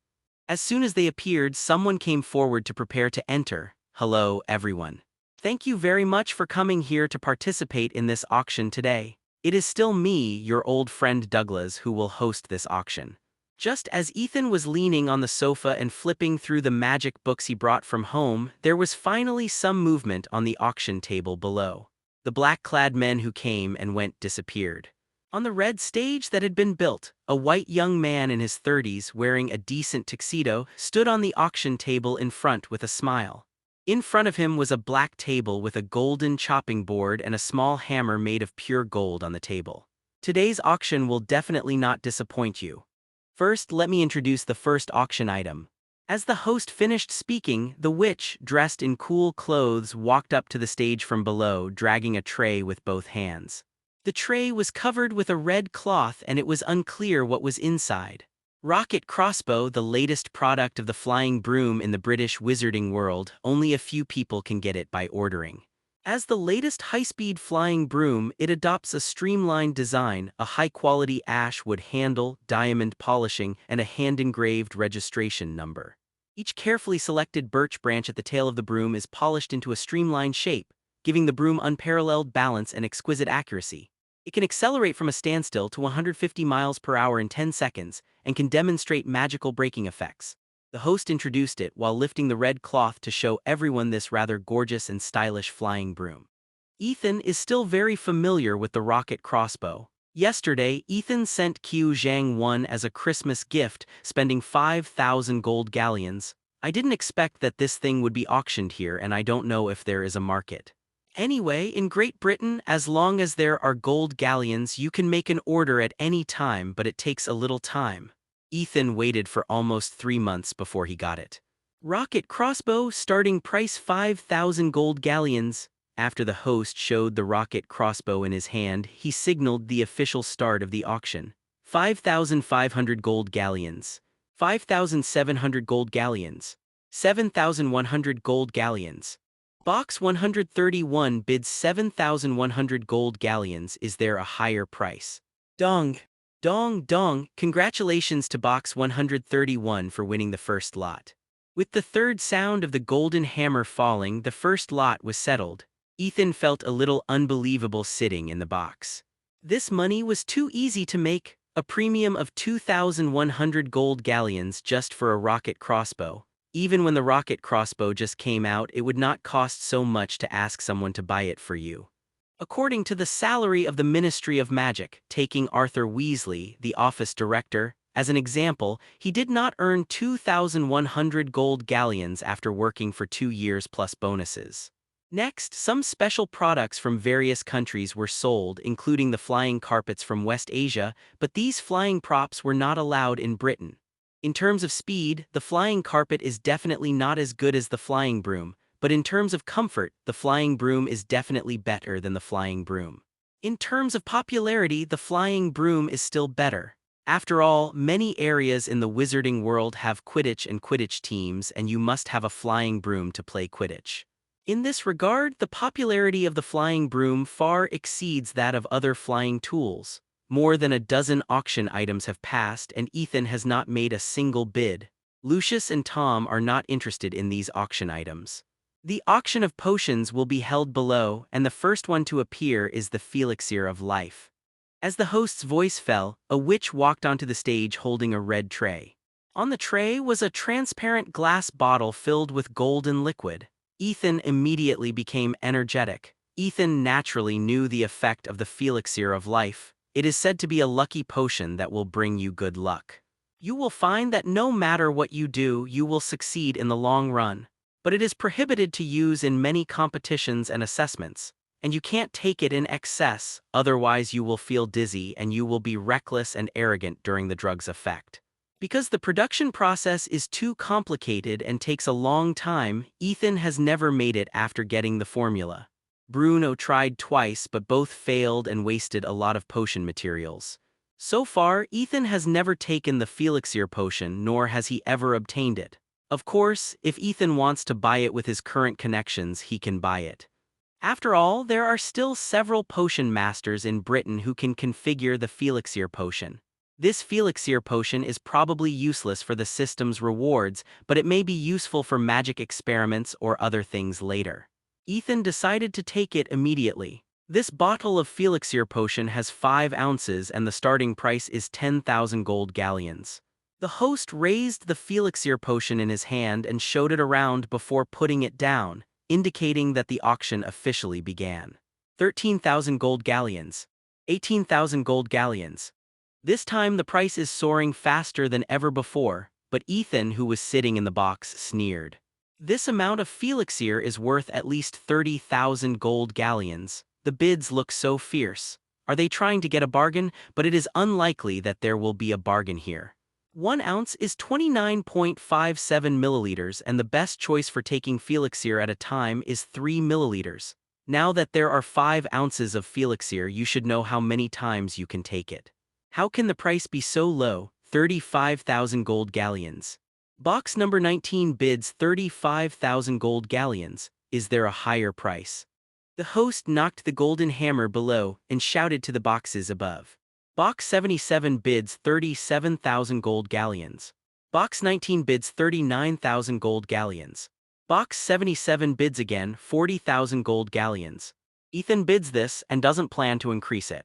As soon as they appeared, someone came forward to prepare to enter. Hello, everyone. Thank you very much for coming here to participate in this auction today. It is still me, your old friend Douglas, who will host this auction. Just as Ethan was leaning on the sofa and flipping through the magic books he brought from home, there was finally some movement on the auction table below. The black-clad men who came and went disappeared. On the red stage that had been built, a white young man in his 30s wearing a decent tuxedo stood on the auction table in front with a smile. In front of him was a black table with a golden chopping board and a small hammer made of pure gold on the table. Today's auction will definitely not disappoint you. First, let me introduce the first auction item. As the host finished speaking, the witch, dressed in cool clothes, walked up to the stage from below, dragging a tray with both hands. The tray was covered with a red cloth and it was unclear what was inside. Rocket crossbow, the latest product of the flying broom in the British wizarding world, only a few people can get it by ordering. As the latest high-speed flying broom, it adopts a streamlined design, a high-quality ash wood handle, diamond polishing, and a hand-engraved registration number. Each carefully selected birch branch at the tail of the broom is polished into a streamlined shape, giving the broom unparalleled balance and exquisite accuracy. It can accelerate from a standstill to 150 miles per hour in 10 seconds and can demonstrate magical braking effects. The host introduced it while lifting the red cloth to show everyone this rather gorgeous and stylish flying broom. Ethan is still very familiar with the rocket crossbow. Yesterday, Ethan sent Qiu Zhang one as a Christmas gift, spending 5,000 gold galleons. I didn't expect that this thing would be auctioned here, and I don't know if there is a market. Anyway, in Great Britain, as long as there are gold galleons, you can make an order at any time, but it takes a little time. Ethan waited for almost 3 months before he got it. Rocket crossbow, starting price 5,000 gold galleons. After the host showed the rocket crossbow in his hand, he signaled the official start of the auction. 5,500 gold galleons. 5,700 gold galleons. 7,100 gold galleons. Box 131 bids 7,100 gold galleons. Is there a higher price? Dong. Dong dong, congratulations to Box 131 for winning the first lot. With the third sound of the golden hammer falling, the first lot was settled. Ethan felt a little unbelievable sitting in the box. This money was too easy to make, a premium of 2,100 gold galleons just for a rocket crossbow. Even when the rocket crossbow just came out, it would not cost so much to ask someone to buy it for you. According to the salary of the Ministry of Magic, taking Arthur Weasley, the office director, as an example, he did not earn 2,100 gold galleons after working for 2 years plus bonuses. Next, some special products from various countries were sold, including the flying carpets from West Asia, but these flying props were not allowed in Britain. In terms of speed, the flying carpet is definitely not as good as the flying broom, but in terms of comfort, the flying broom is definitely better than the flying broom. In terms of popularity, the flying broom is still better. After all, many areas in the wizarding world have Quidditch and Quidditch teams, and you must have a flying broom to play Quidditch. In this regard, the popularity of the flying broom far exceeds that of other flying tools. More than a dozen auction items have passed, and Ethan has not made a single bid. Lucius and Tom are not interested in these auction items. The auction of potions will be held below, and the first one to appear is the Felixir of Life. As the host's voice fell, a witch walked onto the stage holding a red tray. On the tray was a transparent glass bottle filled with golden liquid. Ethan immediately became energetic. Ethan naturally knew the effect of the Felixir of Life. It is said to be a lucky potion that will bring you good luck. You will find that no matter what you do, you will succeed in the long run. But it is prohibited to use in many competitions and assessments. And you can't take it in excess, otherwise you will feel dizzy and you will be reckless and arrogant during the drug's effect. Because the production process is too complicated and takes a long time, Ethan has never made it after getting the formula. Bruno tried twice, but both failed and wasted a lot of potion materials. So far, Ethan has never taken the Felixir potion, nor has he ever obtained it. Of course, if Ethan wants to buy it with his current connections, he can buy it. After all, there are still several potion masters in Britain who can configure the Felixir potion. This Felixir potion is probably useless for the system's rewards, but it may be useful for magic experiments or other things later. Ethan decided to take it immediately. This bottle of Felixir potion has 5 ounces and the starting price is 10,000 gold galleons. The host raised the Felixir potion in his hand and showed it around before putting it down, indicating that the auction officially began. 13,000 gold galleons. 18,000 gold galleons. This time the price is soaring faster than ever before, but Ethan, who was sitting in the box, sneered. This amount of Felixir is worth at least 30,000 gold galleons. The bids look so fierce. Are they trying to get a bargain? But it is unlikely that there will be a bargain here. 1 ounce is 29.57 milliliters, and the best choice for taking Felixir at a time is 3 milliliters. Now that there are 5 ounces of Felixir, you should know how many times you can take it. How can the price be so low? 35,000 gold galleons. Box number 19 bids 35,000 gold galleons. Is there a higher price? The host knocked the golden hammer below and shouted to the boxes above. Box 77 bids 37,000 gold galleons. Box 19 bids 39,000 gold galleons. Box 77 bids again 40,000 gold galleons. Ethan bids this and doesn't plan to increase it.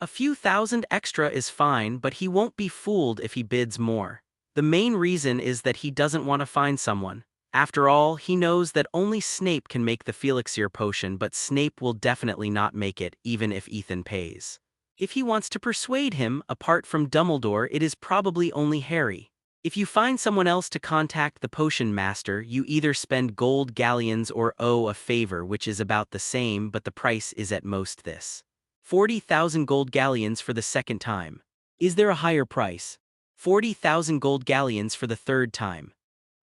A few thousand extra is fine, but he won't be fooled if he bids more. The main reason is that he doesn't want to find someone. After all, he knows that only Snape can make the Felixir potion, but Snape will definitely not make it, even if Ethan pays. If he wants to persuade him, apart from Dumbledore, it is probably only Harry. If you find someone else to contact the potion master, you either spend gold galleons or owe a favor, which is about the same, but the price is at most this. 40,000 gold galleons for the second time. Is there a higher price? 40,000 gold galleons for the third time.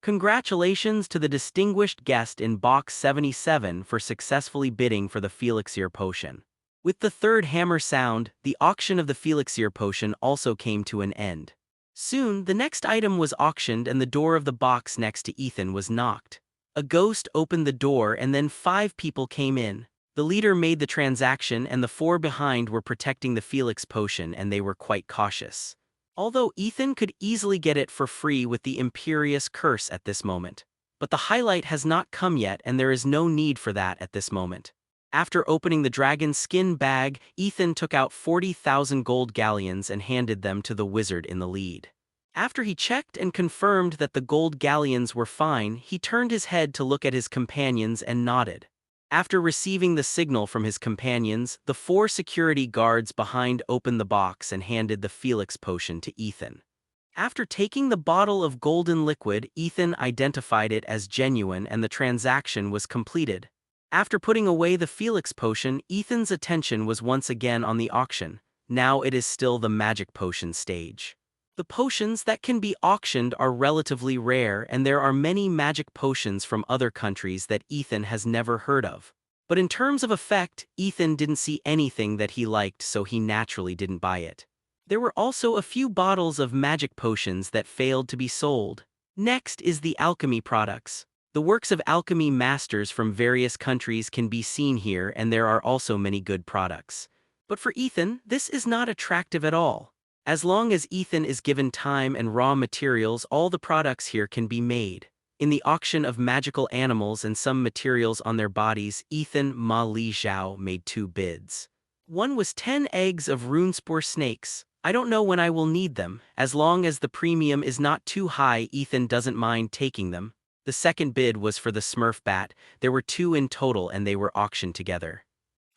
Congratulations to the distinguished guest in box 77 for successfully bidding for the Felixir potion. With the third hammer sound, the auction of the Felixir potion also came to an end. Soon, the next item was auctioned and the door of the box next to Ethan was knocked. A ghost opened the door and then 5 people came in. The leader made the transaction and the 4 behind were protecting the Felix potion, and they were quite cautious. Although Ethan could easily get it for free with the Imperious Curse at this moment. But the highlight has not come yet and there is no need for that at this moment. After opening the dragon skin bag, Ethan took out 40,000 gold galleons and handed them to the wizard in the lead. After he checked and confirmed that the gold galleons were fine, he turned his head to look at his companions and nodded. After receiving the signal from his companions, the 4 security guards behind opened the box and handed the Felix potion to Ethan. After taking the bottle of golden liquid, Ethan identified it as genuine and the transaction was completed. After putting away the Felix potion, Ethan's attention was once again on the auction. Now it is still the magic potion stage. The potions that can be auctioned are relatively rare, and there are many magic potions from other countries that Ethan has never heard of. But in terms of effect, Ethan didn't see anything that he liked, so he naturally didn't buy it. There were also a few bottles of magic potions that failed to be sold. Next is the alchemy products. The works of alchemy masters from various countries can be seen here, and there are also many good products. But for Ethan, this is not attractive at all. As long as Ethan is given time and raw materials, all the products here can be made. In the auction of magical animals and some materials on their bodies, Ethan Ma Li Zhao made 2 bids. One was 10 eggs of runespore snakes. I don't know when I will need them. As long as the premium is not too high, Ethan doesn't mind taking them. The second bid was for the Smurf bat. There were 2 in total and they were auctioned together.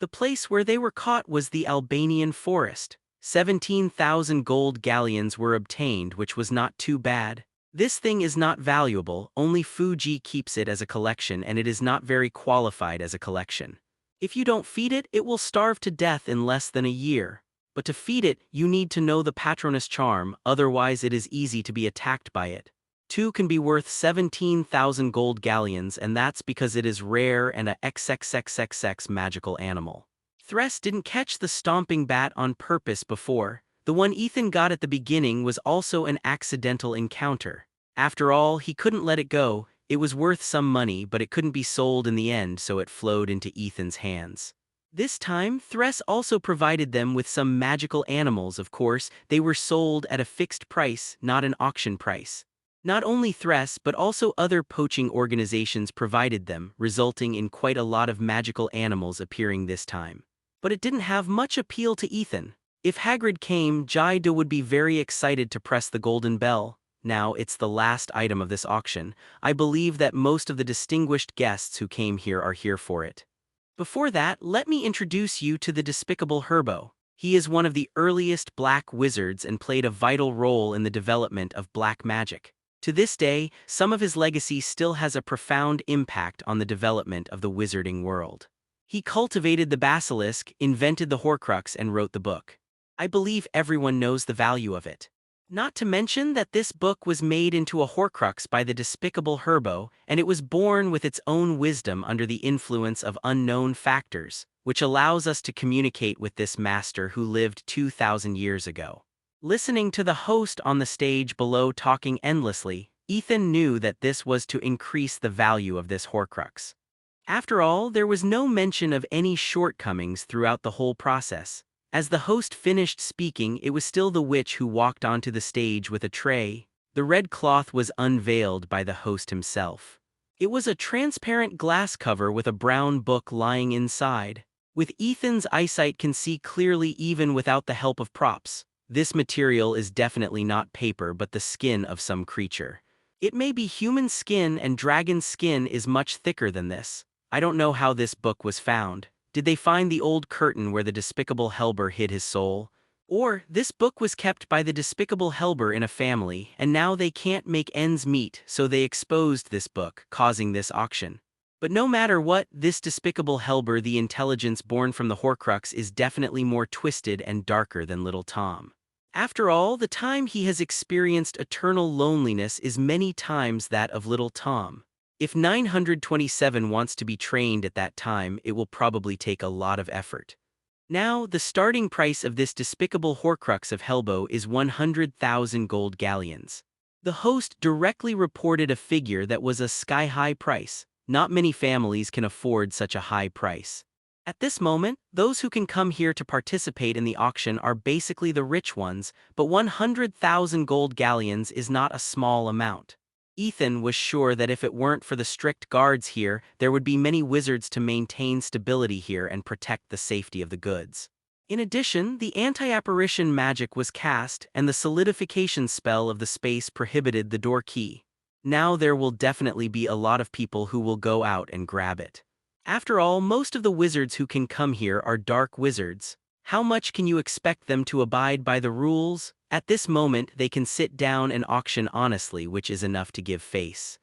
The place where they were caught was the Albanian forest. 17,000 gold galleons were obtained, which was not too bad. This thing is not valuable, only Fuji keeps it as a collection and it is not very qualified as a collection. If you don't feed it, it will starve to death in less than a year. But to feed it, you need to know the Patronus charm, otherwise it is easy to be attacked by it. 2 can be worth 17,000 gold galleons, and that's because it is rare and a XXXXX magical animal. Thress didn't catch the stomping bat on purpose before. The one Ethan got at the beginning was also an accidental encounter. After all, he couldn't let it go. It was worth some money, but it couldn't be sold in the end, so it flowed into Ethan's hands. This time, Thress also provided them with some magical animals. Of course, they were sold at a fixed price, not an auction price. Not only Thress but also other poaching organizations provided them, resulting in quite a lot of magical animals appearing this time. But it didn't have much appeal to Ethan. If Hagrid came, Jai-Do would be very excited to press the golden bell. Now it's the last item of this auction. I believe that most of the distinguished guests who came here are here for it. Before that, let me introduce you to the despicable Herbo. He is one of the earliest black wizards and played a vital role in the development of black magic. To this day, some of his legacy still has a profound impact on the development of the wizarding world. He cultivated the basilisk, invented the Horcrux, and wrote the book. I believe everyone knows the value of it. Not to mention that this book was made into a Horcrux by the despicable Herbo, and it was born with its own wisdom under the influence of unknown factors, which allows us to communicate with this master who lived 2,000 years ago. Listening to the host on the stage below talking endlessly, Ethan knew that this was to increase the value of this Horcrux. After all, there was no mention of any shortcomings throughout the whole process. As the host finished speaking, it was still the witch who walked onto the stage with a tray. The red cloth was unveiled by the host himself. It was a transparent glass cover with a brown book lying inside. With Ethan's eyesight can see clearly even without the help of props. This material is definitely not paper but the skin of some creature. It may be human skin, and dragon skin is much thicker than this. I don't know how this book was found. Did they find the old curtain where the despicable Helber hid his soul? Or, this book was kept by the despicable Helber in a family, and now they can't make ends meet, so they exposed this book, causing this auction. But no matter what, this despicable Helber, the intelligence born from the Horcrux, is definitely more twisted and darker than little Tom. After all, the time he has experienced eternal loneliness is many times that of little Tom. If 927 wants to be trained at that time, it will probably take a lot of effort. Now, the starting price of this despicable Horcrux of Helbo is 100,000 gold galleons. The host directly reported a figure that was a sky-high price. Not many families can afford such a high price. At this moment, those who can come here to participate in the auction are basically the rich ones, but 100,000 gold galleons is not a small amount. Ethan was sure that if it weren't for the strict guards here, there would be many wizards to maintain stability here and protect the safety of the goods. In addition, the anti-apparition magic was cast, and the solidification spell of the space prohibited the door key. Now there will definitely be a lot of people who will go out and grab it. After all, most of the wizards who can come here are dark wizards. How much can you expect them to abide by the rules? At this moment, they can sit down and auction honestly, which is enough to give face.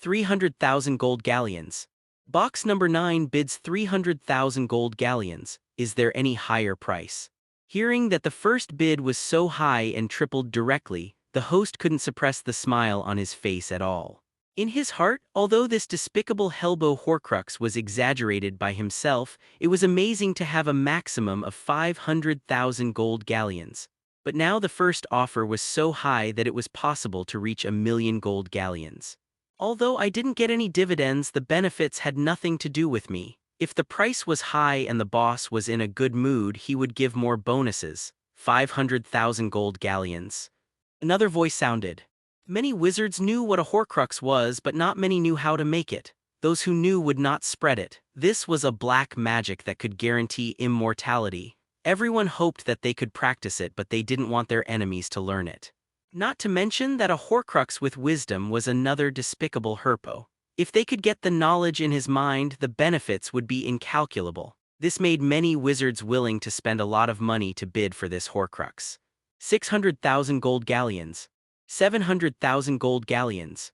300,000 gold galleons. Box number 9 bids 300,000 gold galleons. Is there any higher price? Hearing that the first bid was so high and tripled directly, the host couldn't suppress the smile on his face at all. In his heart, although this despicable Helbo Horcrux was exaggerated by himself, it was amazing to have a maximum of 500,000 gold galleons. But now the first offer was so high that it was possible to reach 1,000,000 gold galleons. Although I didn't get any dividends, the benefits had nothing to do with me. If the price was high and the boss was in a good mood, he would give more bonuses. 500,000 gold galleons. Another voice sounded. Many wizards knew what a Horcrux was, but not many knew how to make it. Those who knew would not spread it. This was a black magic that could guarantee immortality. Everyone hoped that they could practice it, but they didn't want their enemies to learn it. Not to mention that a Horcrux with wisdom was another despicable Herpo. If they could get the knowledge in his mind, the benefits would be incalculable. This made many wizards willing to spend a lot of money to bid for this Horcrux. 600,000 gold galleons. 700,000 gold galleons.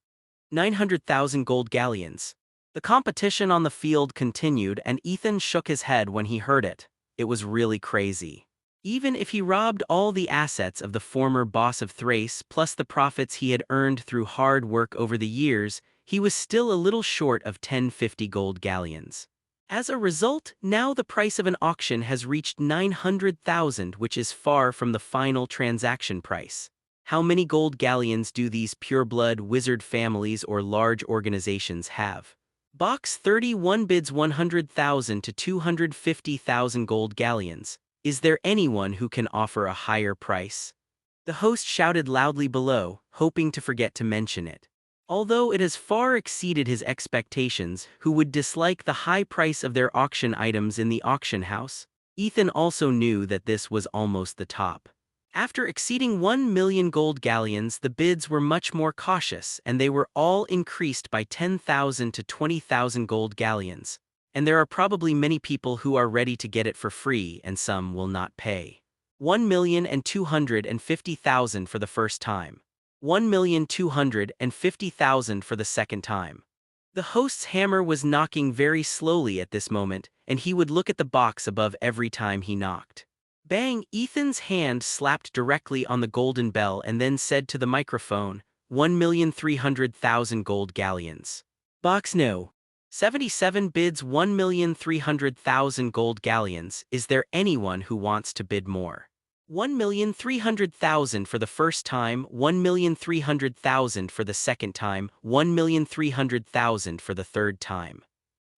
900,000 gold galleons. The competition on the field continued, and Ethan shook his head when he heard it. It was really crazy. Even if he robbed all the assets of the former boss of Thrace plus the profits he had earned through hard work over the years, he was still a little short of 1050 gold galleons. As a result, now the price of an auction has reached 900,000, which is far from the final transaction price. How many gold galleons do these pureblood wizard families or large organizations have? Box 31 bids 100,000 to 250,000 gold galleons. Is there anyone who can offer a higher price? The host shouted loudly below, hoping to forget to mention it. Although it has far exceeded his expectations, who would dislike the high price of their auction items in the auction house, Ethan also knew that this was almost the top. After exceeding 1 million gold galleons, the bids were much more cautious, and they were all increased by 10,000 to 20,000 gold galleons. And there are probably many people who are ready to get it for free, and some will not pay. 1,250,000 for the first time. 1,250,000 for the second time. The host's hammer was knocking very slowly at this moment, and he would look at the box above every time he knocked. Bang! Ethan's hand slapped directly on the golden bell and then said to the microphone, 1,300,000 gold galleons. Box no. 77 bids 1,300,000 gold galleons. Is there anyone who wants to bid more? 1,300,000 for the first time, 1,300,000 for the second time, 1,300,000 for the third time.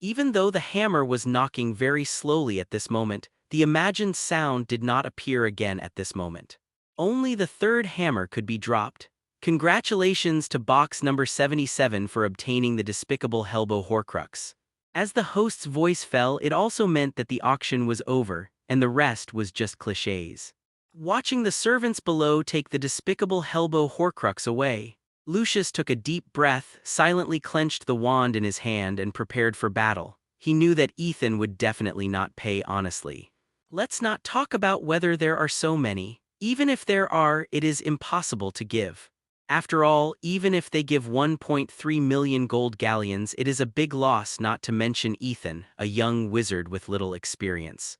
Even though the hammer was knocking very slowly at this moment, the imagined sound did not appear again at this moment. Only the third hammer could be dropped. Congratulations to box number 77 for obtaining the despicable Hellbow Horcrux. As the host's voice fell, it also meant that the auction was over, and the rest was just clichés. Watching the servants below take the despicable Hellbow Horcrux away, Lucius took a deep breath, silently clenched the wand in his hand and prepared for battle. He knew that Ethan would definitely not pay honestly. Let's not talk about whether there are so many. Even if there are, it is impossible to give. After all, even if they give 1.3 million gold galleons, it is a big loss, not to mention Ethan, a young wizard with little experience.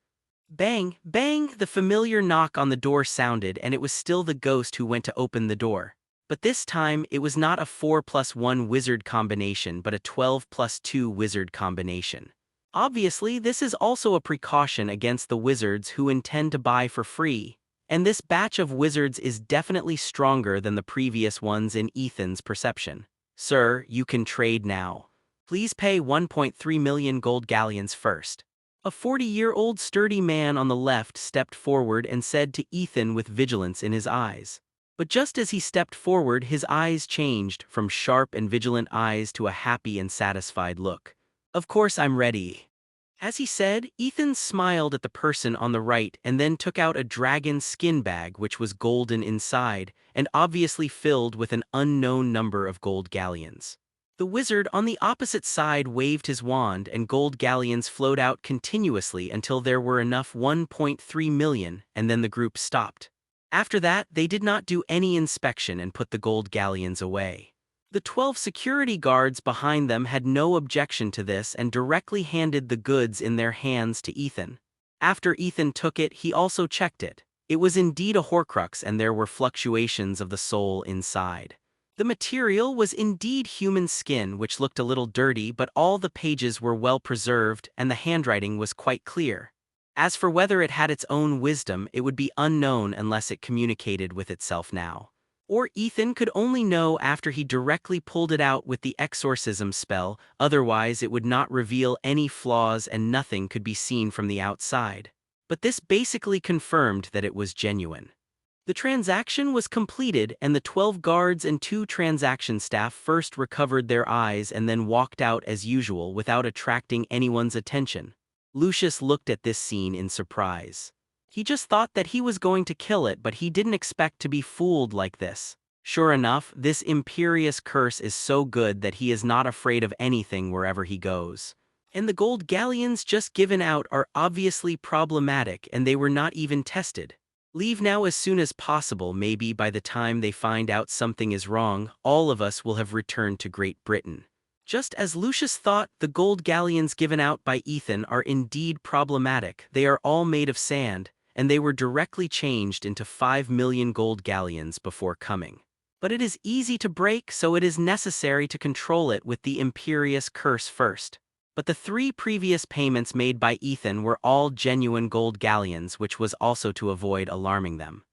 Bang, bang, the familiar knock on the door sounded, and it was still the ghost who went to open the door. But this time, it was not a 4+1 wizard combination but a 12+2 wizard combination. Obviously, this is also a precaution against the wizards who intend to buy for free, and this batch of wizards is definitely stronger than the previous ones in Ethan's perception. Sir, you can trade now. Please pay 1.3 million gold galleons first. A 40-year-old sturdy man on the left stepped forward and said to Ethan with vigilance in his eyes. But just as he stepped forward, his eyes changed from sharp and vigilant eyes to a happy and satisfied look. Of course I'm ready. As he said, Ethan smiled at the person on the right and then took out a dragon skin bag which was golden inside and obviously filled with an unknown number of gold galleons. The wizard on the opposite side waved his wand and gold galleons flowed out continuously until there were enough 1.3 million, and then the group stopped. After that, they did not do any inspection and put the gold galleons away. The 12 security guards behind them had no objection to this and directly handed the goods in their hands to Ethan. After Ethan took it, he also checked it. It was indeed a Horcrux and there were fluctuations of the soul inside. The material was indeed human skin, which looked a little dirty, but all the pages were well preserved and the handwriting was quite clear. As for whether it had its own wisdom, it would be unknown unless it communicated with itself now. Or Ethan could only know after he directly pulled it out with the exorcism spell, otherwise it would not reveal any flaws and nothing could be seen from the outside. But this basically confirmed that it was genuine. The transaction was completed and the 12 guards and 2 transaction staff first recovered their eyes and then walked out as usual without attracting anyone's attention. Lucius looked at this scene in surprise. He just thought that he was going to kill it, but he didn't expect to be fooled like this. Sure enough, this imperious curse is so good that he is not afraid of anything wherever he goes. And the gold galleons just given out are obviously problematic and they were not even tested. Leave now as soon as possible. Maybe by the time they find out something is wrong, all of us will have returned to Great Britain. Just as Lucius thought, the gold galleons given out by Ethan are indeed problematic. They are all made of sand, and they were directly changed into 5 million gold galleons before coming. But it is easy to break, so it is necessary to control it with the imperious curse first. But the 3 previous payments made by Ethan were all genuine gold galleons, which was also to avoid alarming them.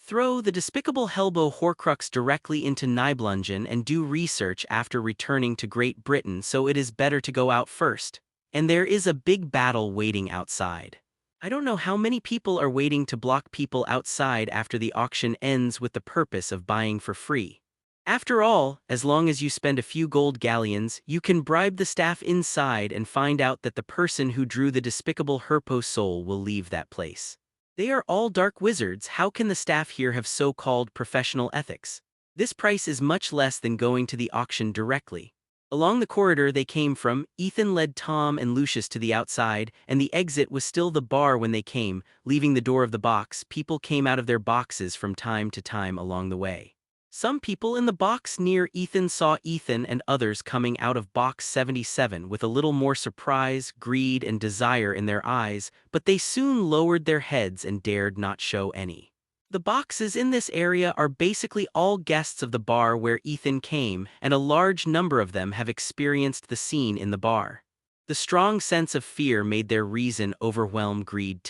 Throw the despicable Hellbow Horcrux directly into Nibelungen and do research after returning to Great Britain, so it is better to go out first. And there is a big battle waiting outside. I don't know how many people are waiting to block people outside after the auction ends with the purpose of buying for free. After all, as long as you spend a few gold galleons, you can bribe the staff inside and find out that the person who drew the despicable Herpo soul will leave that place. They are all dark wizards. How can the staff here have so-called professional ethics? This price is much less than going to the auction directly. Along the corridor they came from, Ethan led Tom and Lucius to the outside, and the exit was still the bar when they came, leaving the door of the box. People came out of their boxes from time to time along the way. Some people in the box near Ethan saw Ethan and others coming out of box 77 with a little more surprise, greed, and desire in their eyes, but they soon lowered their heads and dared not show any. The boxes in this area are basically all guests of the bar where Ethan came, and a large number of them have experienced the scene in the bar. The strong sense of fear made their reason overwhelm greed.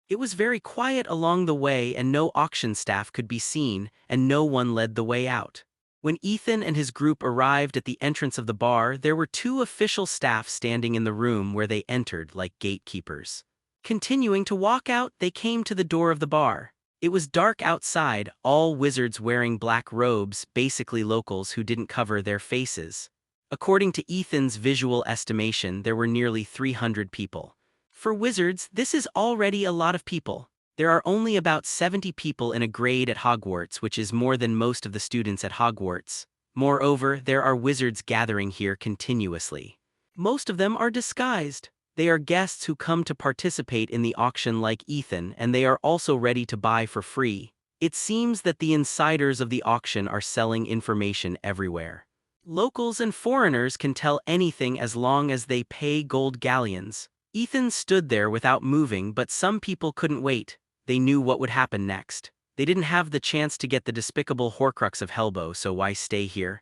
It was very quiet along the way and no auction staff could be seen, and no one led the way out. When Ethan and his group arrived at the entrance of the bar, there were two official staff standing in the room where they entered like gatekeepers. Continuing to walk out, they came to the door of the bar. It was dark outside, all wizards wearing black robes, basically locals who didn't cover their faces. According to Ethan's visual estimation, there were nearly 300 people. For wizards, this is already a lot of people. There are only about 70 people in a grade at Hogwarts, which is more than most of the students at Hogwarts. Moreover, there are wizards gathering here continuously. Most of them are disguised. They are guests who come to participate in the auction like Ethan, and they are also ready to buy for free. It seems that the insiders of the auction are selling information everywhere. Locals and foreigners can tell anything as long as they pay gold galleons. Ethan stood there without moving, but some people couldn't wait. They knew what would happen next. They didn't have the chance to get the despicable Horcrux of Helbo, so why stay here?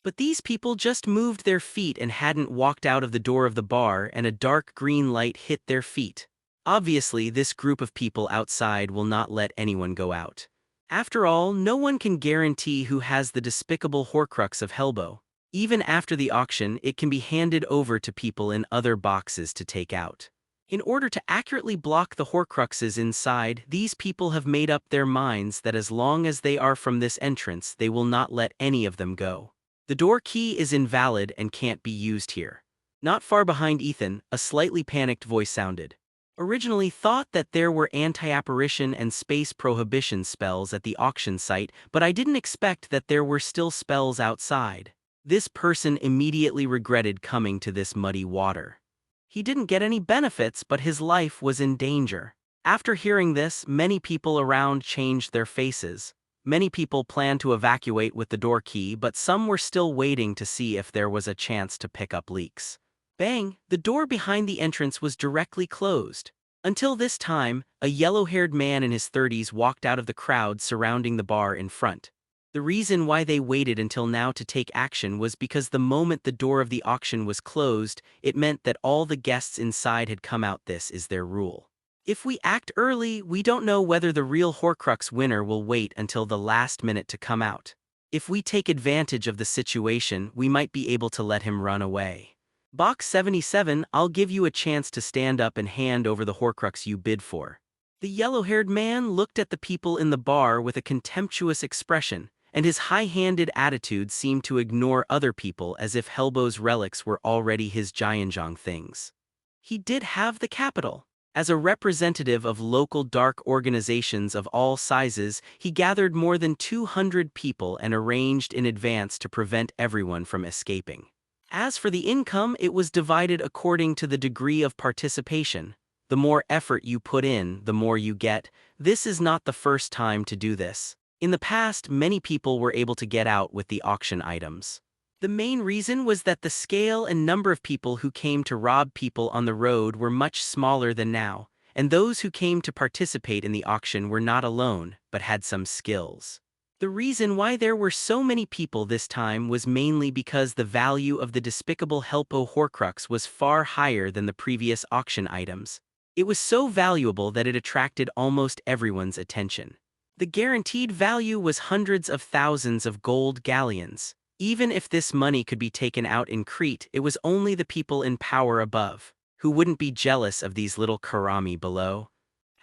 But these people just moved their feet and hadn't walked out of the door of the bar, and a dark green light hit their feet. Obviously, this group of people outside will not let anyone go out. After all, no one can guarantee who has the despicable Horcrux of Helbo. Even after the auction, it can be handed over to people in other boxes to take out. In order to accurately block the Horcruxes inside, these people have made up their minds that as long as they are from this entrance, they will not let any of them go. The door key is invalid and can't be used here. Not far behind Ethan, a slightly panicked voice sounded. Originally thought that there were anti-apparition and space prohibition spells at the auction site, but I didn't expect that there were still spells outside. This person immediately regretted coming to this muddy water. He didn't get any benefits, but his life was in danger. After hearing this, many people around changed their faces. Many people planned to evacuate with the door key, but some were still waiting to see if there was a chance to pick up leaks. Bang! The door behind the entrance was directly closed. Until this time, a yellow-haired man in his 30s walked out of the crowd surrounding the bar in front. The reason why they waited until now to take action was because the moment the door of the auction was closed, it meant that all the guests inside had come out. This is their rule. If we act early, we don't know whether the real Horcrux winner will wait until the last minute to come out. If we take advantage of the situation, we might be able to let him run away. Box 77, I'll give you a chance to stand up and hand over the Horcrux you bid for. The yellow-haired man looked at the people in the bar with a contemptuous expression, and his high-handed attitude seemed to ignore other people as if Helbo's relics were already his Jianzhong things. He did have the capital. As a representative of local dark organizations of all sizes, he gathered more than 200 people and arranged in advance to prevent everyone from escaping. As for the income, it was divided according to the degree of participation. The more effort you put in, the more you get. This is not the first time to do this. In the past, many people were able to get out with the auction items. The main reason was that the scale and number of people who came to rob people on the road were much smaller than now, and those who came to participate in the auction were not alone, but had some skills. The reason why there were so many people this time was mainly because the value of the despicable Helpo Horcrux was far higher than the previous auction items. It was so valuable that it attracted almost everyone's attention. The guaranteed value was hundreds of thousands of gold galleons. Even if this money could be taken out in Crete, it was only the people in power above, who wouldn't be jealous of these little Karami below.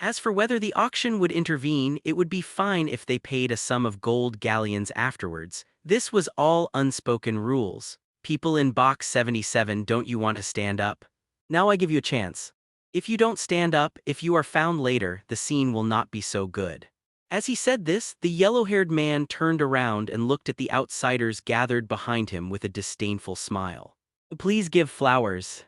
As for whether the auction would intervene, it would be fine if they paid a sum of gold galleons afterwards. This was all unspoken rules. People in box 77, don't you want to stand up? Now I give you a chance. If you don't stand up, if you are found later, the scene will not be so good. As he said this, the yellow-haired man turned around and looked at the outsiders gathered behind him with a disdainful smile. Please give flowers.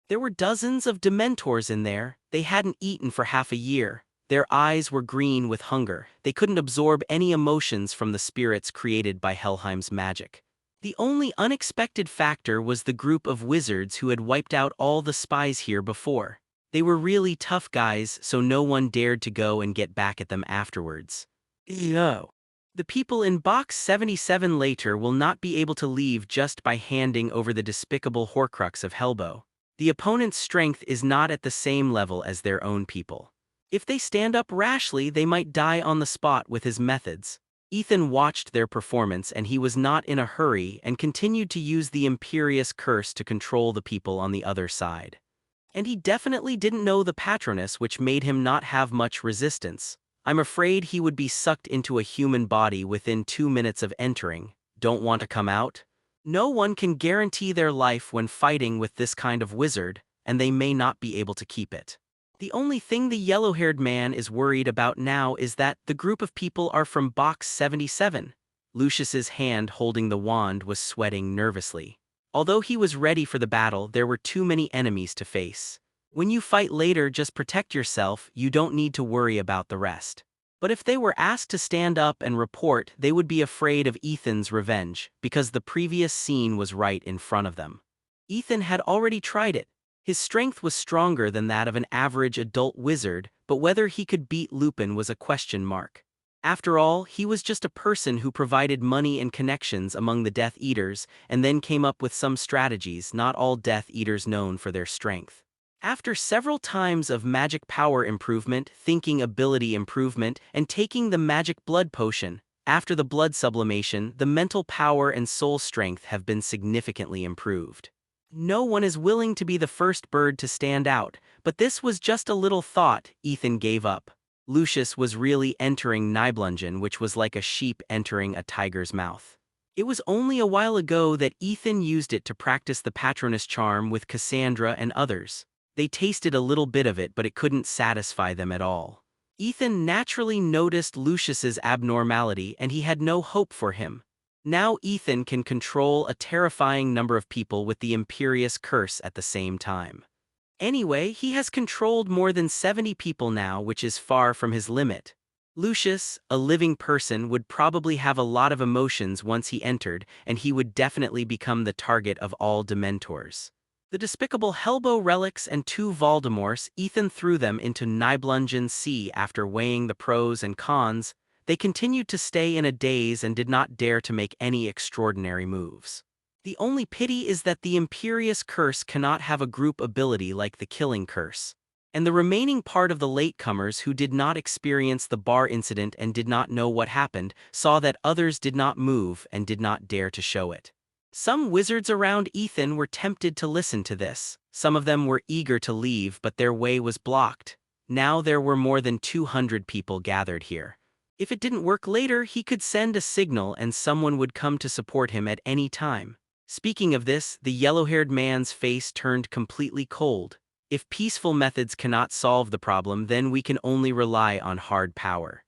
There were dozens of dementors in there. They hadn't eaten for half a year. Their eyes were green with hunger. They couldn't absorb any emotions from the spirits created by Helheim's magic. The only unexpected factor was the group of wizards who had wiped out all the spies here before. They were really tough guys, so no one dared to go and get back at them afterwards. No. The people in box 77 later will not be able to leave just by handing over the despicable Horcrux of Helbo. The opponent's strength is not at the same level as their own people. If they stand up rashly, they might die on the spot with his methods. Ethan watched their performance and he was not in a hurry and continued to use the Imperious Curse to control the people on the other side. And he definitely didn't know the Patronus, which made him not have much resistance. I'm afraid he would be sucked into a human body within 2 minutes of entering. Don't want to come out? No one can guarantee their life when fighting with this kind of wizard, and they may not be able to keep it. The only thing the yellow-haired man is worried about now is that the group of people are from box 77. Lucius's hand holding the wand was sweating nervously. Although he was ready for the battle, there were too many enemies to face. When you fight later, just protect yourself, you don't need to worry about the rest. But if they were asked to stand up and report, they would be afraid of Ethan's revenge, because the previous scene was right in front of them. Ethan had already tried it. His strength was stronger than that of an average adult wizard, but whether he could beat Lupin was a question mark. After all, he was just a person who provided money and connections among the Death Eaters, and then came up with some strategies, not all Death Eaters known for their strength. After several times of magic power improvement, thinking ability improvement, and taking the magic blood potion, after the blood sublimation, the mental power and soul strength have been significantly improved. No one is willing to be the first bird to stand out, but this was just a little thought. Ethan gave up. Lucius was really entering Nibelungen, which was like a sheep entering a tiger's mouth. It was only a while ago that Ethan used it to practice the Patronus charm with Cassandra and others. They tasted a little bit of it, but it couldn't satisfy them at all. Ethan naturally noticed Lucius's abnormality, and he had no hope for him. Now Ethan can control a terrifying number of people with the Imperious Curse at the same time. Anyway, he has controlled more than 70 people now, which is far from his limit. Lucius, a living person, would probably have a lot of emotions once he entered, and he would definitely become the target of all Dementors. The despicable Helbo relics and 2 Voldemorts, Ethan threw them into Nibelungen Sea after weighing the pros and cons. They continued to stay in a daze and did not dare to make any extraordinary moves. The only pity is that the Imperious Curse cannot have a group ability like the Killing Curse. And the remaining part of the latecomers who did not experience the bar incident and did not know what happened saw that others did not move and did not dare to show it. Some wizards around Ethan were tempted to listen to this. Some of them were eager to leave, but their way was blocked. Now there were more than 200 people gathered here. If it didn't work later, he could send a signal and someone would come to support him at any time. Speaking of this, the yellow-haired man's face turned completely cold. If peaceful methods cannot solve the problem, then we can only rely on hard power.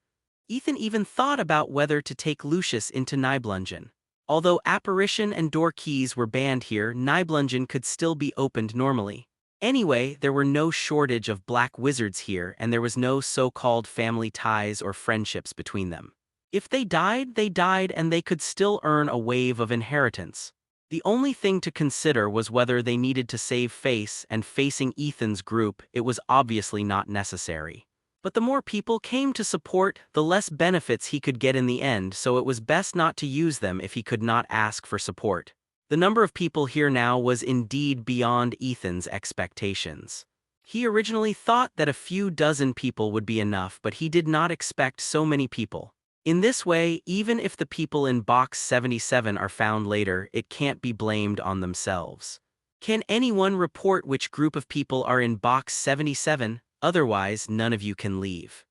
Ethan even thought about whether to take Lucius into Nibelungen. Although apparition and door keys were banned here, Nibelungen could still be opened normally. Anyway, there were no shortage of black wizards here, and there was no so-called family ties or friendships between them. If they died, and they could still earn a wave of inheritance. The only thing to consider was whether they needed to save face, and facing Ethan's group, it was obviously not necessary. But the more people came to support, the less benefits he could get in the end, so it was best not to use them if he could not ask for support. The number of people here now was indeed beyond Ethan's expectations. He originally thought that a few dozen people would be enough, but he did not expect so many people. In this way, even if the people in box 77 are found later, it can't be blamed on themselves. Can anyone report which group of people are in box 77? Otherwise, none of you can leave.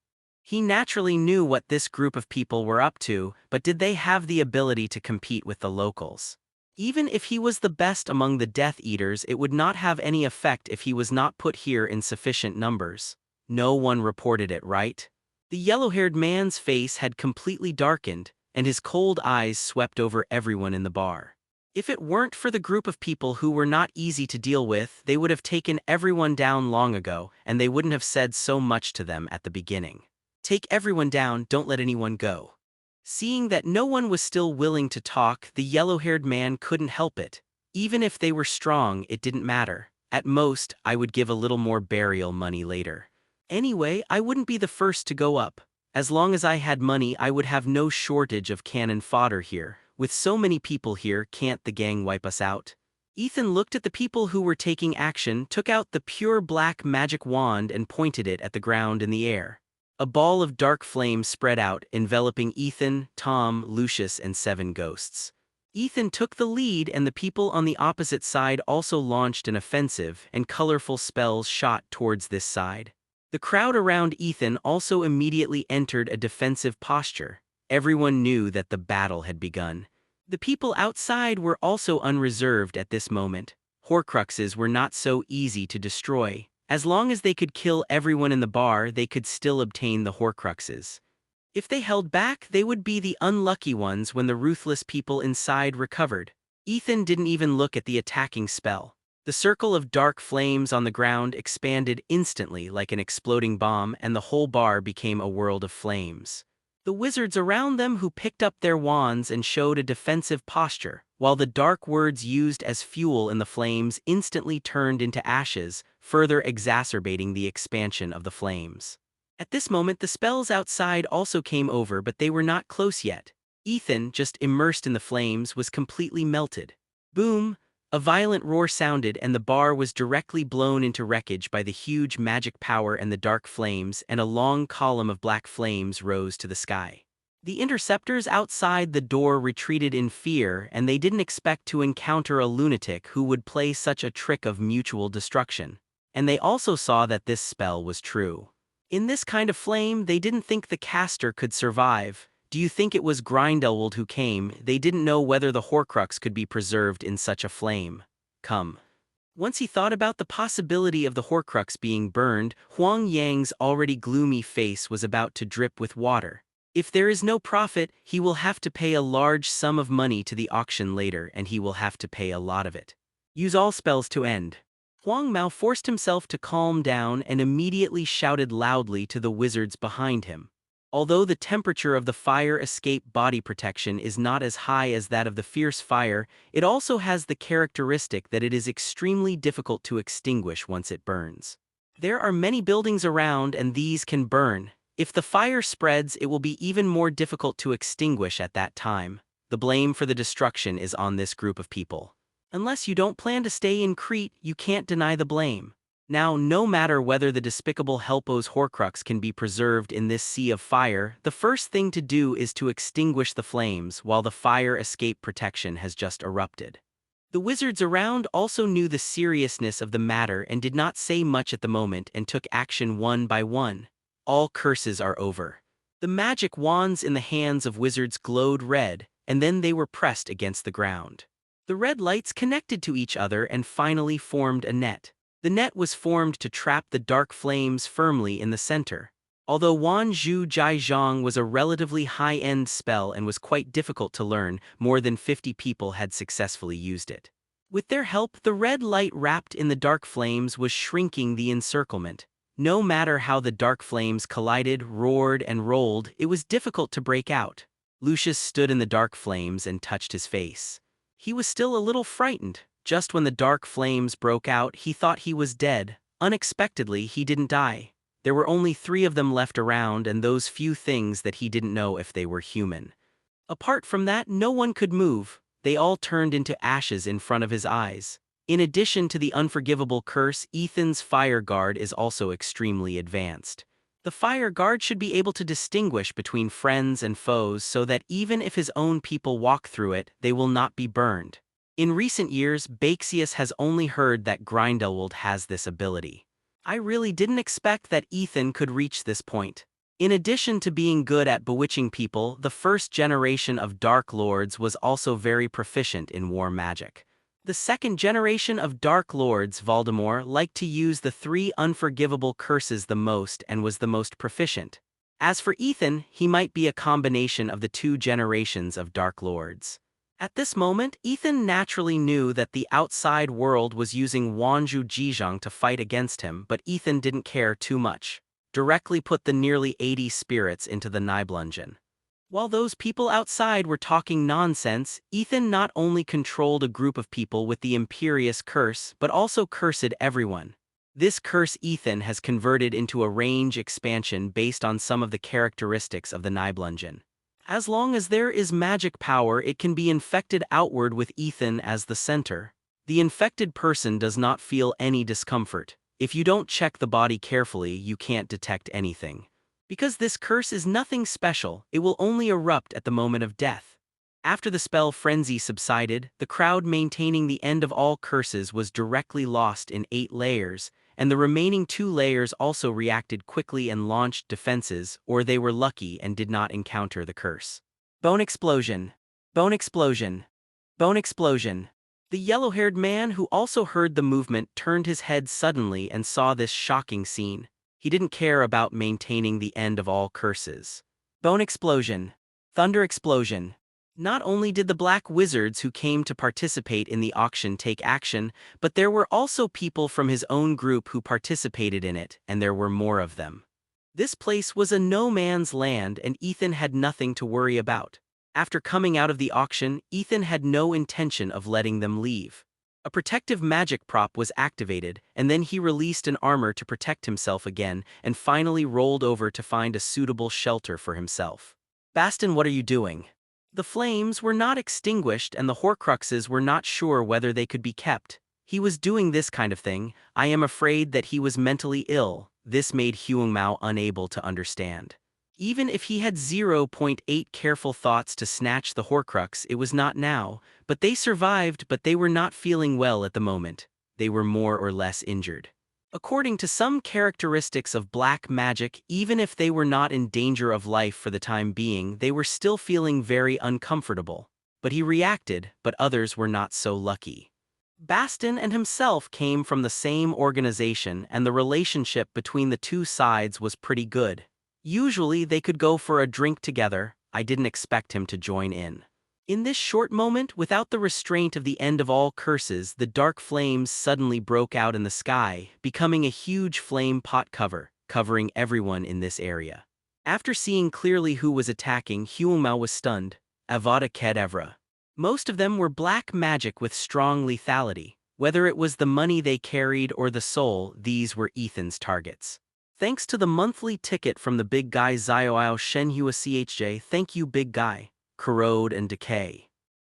He naturally knew what this group of people were up to, but did they have the ability to compete with the locals? Even if he was the best among the Death Eaters, it would not have any effect if he was not put here in sufficient numbers. No one reported it, right? The yellow-haired man's face had completely darkened, and his cold eyes swept over everyone in the bar. If it weren't for the group of people who were not easy to deal with, they would have taken everyone down long ago, and they wouldn't have said so much to them at the beginning. Take everyone down, don't let anyone go. Seeing that no one was still willing to talk, the yellow-haired man couldn't help it. Even if they were strong, it didn't matter. At most, I would give a little more burial money later. Anyway, I wouldn't be the first to go up. As long as I had money, I would have no shortage of cannon fodder here. With so many people here, can't the gang wipe us out? Ethan looked at the people who were taking action, took out the pure black magic wand and pointed it at the ground in the air. A ball of dark flame spread out, enveloping Ethan, Tom, Lucius, and 7 ghosts. Ethan took the lead, and the people on the opposite side also launched an offensive, and colorful spells shot towards this side. The crowd around Ethan also immediately entered a defensive posture. Everyone knew that the battle had begun. The people outside were also unreserved at this moment. Horcruxes were not so easy to destroy. As long as they could kill everyone in the bar, they could still obtain the Horcruxes. If they held back, they would be the unlucky ones when the ruthless people inside recovered. Ethan didn't even look at the attacking spell. The circle of dark flames on the ground expanded instantly like an exploding bomb, and the whole bar became a world of flames. The wizards around them who picked up their wands and showed a defensive posture, while the dark words used as fuel in the flames instantly turned into ashes, further exacerbating the expansion of the flames. At this moment, the spells outside also came over, but they were not close yet. Ethan, just immersed in the flames, was completely melted. Boom! A violent roar sounded, and the bar was directly blown into wreckage by the huge magic power and the dark flames, and a long column of black flames rose to the sky. The interceptors outside the door retreated in fear, and they didn't expect to encounter a lunatic who would play such a trick of mutual destruction. And they also saw that this spell was true. In this kind of flame, they didn't think the caster could survive. Do you think it was Grindelwald who came? They didn't know whether the Horcrux could be preserved in such a flame. Come. Once he thought about the possibility of the Horcrux being burned, Huang Yang's already gloomy face was about to drip with water. If there is no profit, he will have to pay a large sum of money to the auction later, and he will have to pay a lot of it. Use all spells to end. Huang Mao forced himself to calm down and immediately shouted loudly to the wizards behind him. Although the temperature of the fire escape body protection is not as high as that of the fierce fire, it also has the characteristic that it is extremely difficult to extinguish once it burns. There are many buildings around, and these can burn. If the fire spreads, it will be even more difficult to extinguish at that time. The blame for the destruction is on this group of people. Unless you don't plan to stay in Crete, you can't deny the blame. Now, no matter whether the despicable Helpo's Horcrux can be preserved in this sea of fire, the first thing to do is to extinguish the flames while the fire escape protection has just erupted. The wizards around also knew the seriousness of the matter and did not say much at the moment and took action one by one. All curses are over. The magic wands in the hands of wizards glowed red, and then they were pressed against the ground. The red lights connected to each other and finally formed a net. The net was formed to trap the dark flames firmly in the center. Although Wan Zhu Jai Zhang was a relatively high-end spell and was quite difficult to learn, more than 50 people had successfully used it. With their help, the red light wrapped in the dark flames was shrinking the encirclement. No matter how the dark flames collided, roared, and rolled, it was difficult to break out. Lucius stood in the dark flames and touched his face. He was still a little frightened. Just when the dark flames broke out, he thought he was dead. Unexpectedly, he didn't die. There were only 3 of them left around, and those few things that he didn't know if they were human. Apart from that, no one could move. They all turned into ashes in front of his eyes. In addition to the unforgivable curse, Ethan's fire guard is also extremely advanced. The fire guard should be able to distinguish between friends and foes so that even if his own people walk through it, they will not be burned. In recent years, Baxius has only heard that Grindelwald has this ability. I really didn't expect that Ethan could reach this point. In addition to being good at bewitching people, the first generation of Dark Lords was also very proficient in war magic. The second generation of Dark Lords, Voldemort, liked to use the 3 unforgivable curses the most and was the most proficient. As for Ethan, he might be a combination of the 2 generations of Dark Lords. At this moment, Ethan naturally knew that the outside world was using Wanju Jijang to fight against him, but Ethan didn't care too much. Directly put the nearly 80 spirits into the Nibelungen. While those people outside were talking nonsense, Ethan not only controlled a group of people with the Imperious Curse, but also cursed everyone. This curse Ethan has converted into a range expansion based on some of the characteristics of the Nibelungen. As long as there is magic power, it can be infected outward with Ethan as the center. The infected person does not feel any discomfort. If you don't check the body carefully, you can't detect anything. Because this curse is nothing special, it will only erupt at the moment of death. After the spell frenzy subsided, the crowd maintaining the end of all curses was directly lost in 8 layers, and the remaining 2 layers also reacted quickly and launched defenses, or they were lucky and did not encounter the curse. Bone explosion. Bone explosion. Bone explosion. The yellow-haired man who also heard the movement turned his head suddenly and saw this shocking scene. He didn't care about maintaining the end of all curses. Bone explosion. Thunder explosion. Not only did the black wizards who came to participate in the auction take action, but there were also people from his own group who participated in it, and there were more of them. This place was a no-man's land, and Ethan had nothing to worry about. After coming out of the auction, Ethan had no intention of letting them leave. A protective magic prop was activated, and then he released an armor to protect himself again, and finally rolled over to find a suitable shelter for himself. Bastin, what are you doing? The flames were not extinguished and the Horcruxes were not sure whether they could be kept. He was doing this kind of thing. I am afraid that he was mentally ill. This made Huangmao unable to understand. Even if he had 0.8 careful thoughts to snatch the Horcrux, it was not now, but they survived, but they were not feeling well at the moment. They were more or less injured. According to some characteristics of black magic, even if they were not in danger of life for the time being, they were still feeling very uncomfortable. But he reacted, but others were not so lucky. Bastin and himself came from the same organization, and the relationship between the 2 sides was pretty good. Usually they could go for a drink together. I didn't expect him to join in. In this short moment, without the restraint of the end of all curses, the dark flames suddenly broke out in the sky, becoming a huge flame pot covering everyone in this area. After seeing clearly who was attacking, Huangmao was stunned. Avada Kedavra. Most of them were black magic with strong lethality. Whether it was the money they carried or the soul, these were Ethan's targets. Thanks to the monthly ticket from the big guy Zioao Shenhua Chj, thank you big guy. Corrode and decay.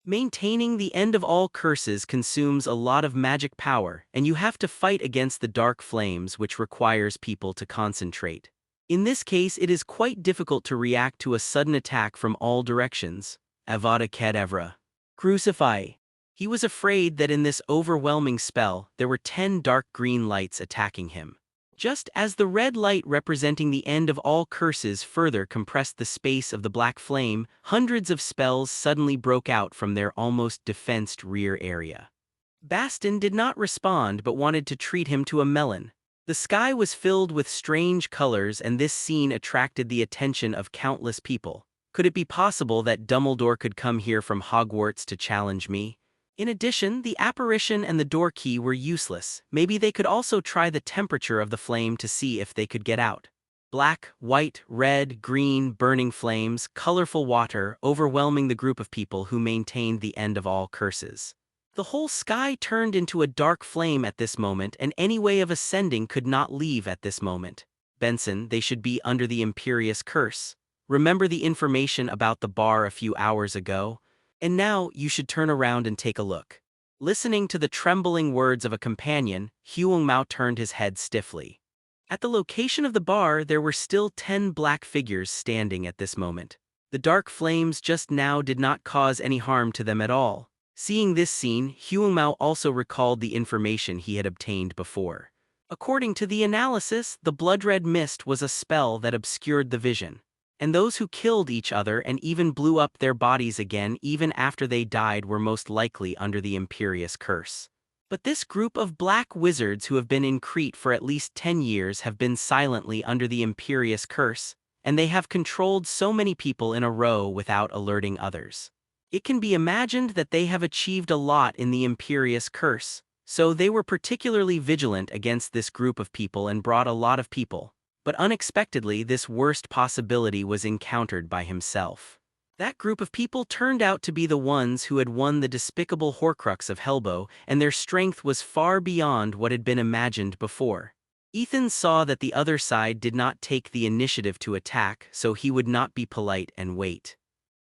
Maintaining the end of all curses consumes a lot of magic power, and you have to fight against the dark flames, which requires people to concentrate. In this case, it is quite difficult to react to a sudden attack from all directions. Avada Kedavra. Crucify. He was afraid that in this overwhelming spell, there were 10 dark green lights attacking him. Just as the red light representing the end of all curses further compressed the space of the black flame, hundreds of spells suddenly broke out from their almost defensed rear area. Bastin did not respond but wanted to treat him to a melon. The sky was filled with strange colors and this scene attracted the attention of countless people. Could it be possible that Dumbledore could come here from Hogwarts to challenge me? In addition, the apparition and the door key were useless. Maybe they could also try the temperature of the flame to see if they could get out. Black, white, red, green, burning flames, colorful water, overwhelming the group of people who maintained the end of all curses. The whole sky turned into a dark flame at this moment, and any way of ascending could not leave at this moment. Benson, they should be under the Imperious Curse. Remember the information about the bar a few hours ago? And now, you should turn around and take a look. Listening to the trembling words of a companion, Huangmao turned his head stiffly. At the location of the bar, there were still 10 black figures standing at this moment. The dark flames just now did not cause any harm to them at all. Seeing this scene, Huangmao also recalled the information he had obtained before. According to the analysis, the blood-red mist was a spell that obscured the vision. And those who killed each other and even blew up their bodies again even after they died were most likely under the Imperious Curse. But this group of black wizards who have been in Crete for at least 10 years have been silently under the Imperious Curse, and they have controlled so many people in a row without alerting others. It can be imagined that they have achieved a lot in the Imperious Curse, so they were particularly vigilant against this group of people and brought a lot of people. But unexpectedly, this worst possibility was encountered by himself. That group of people turned out to be the ones who had won the despicable Horcrux of Hellbow, and their strength was far beyond what had been imagined before. Ethan saw that the other side did not take the initiative to attack, so he would not be polite and wait.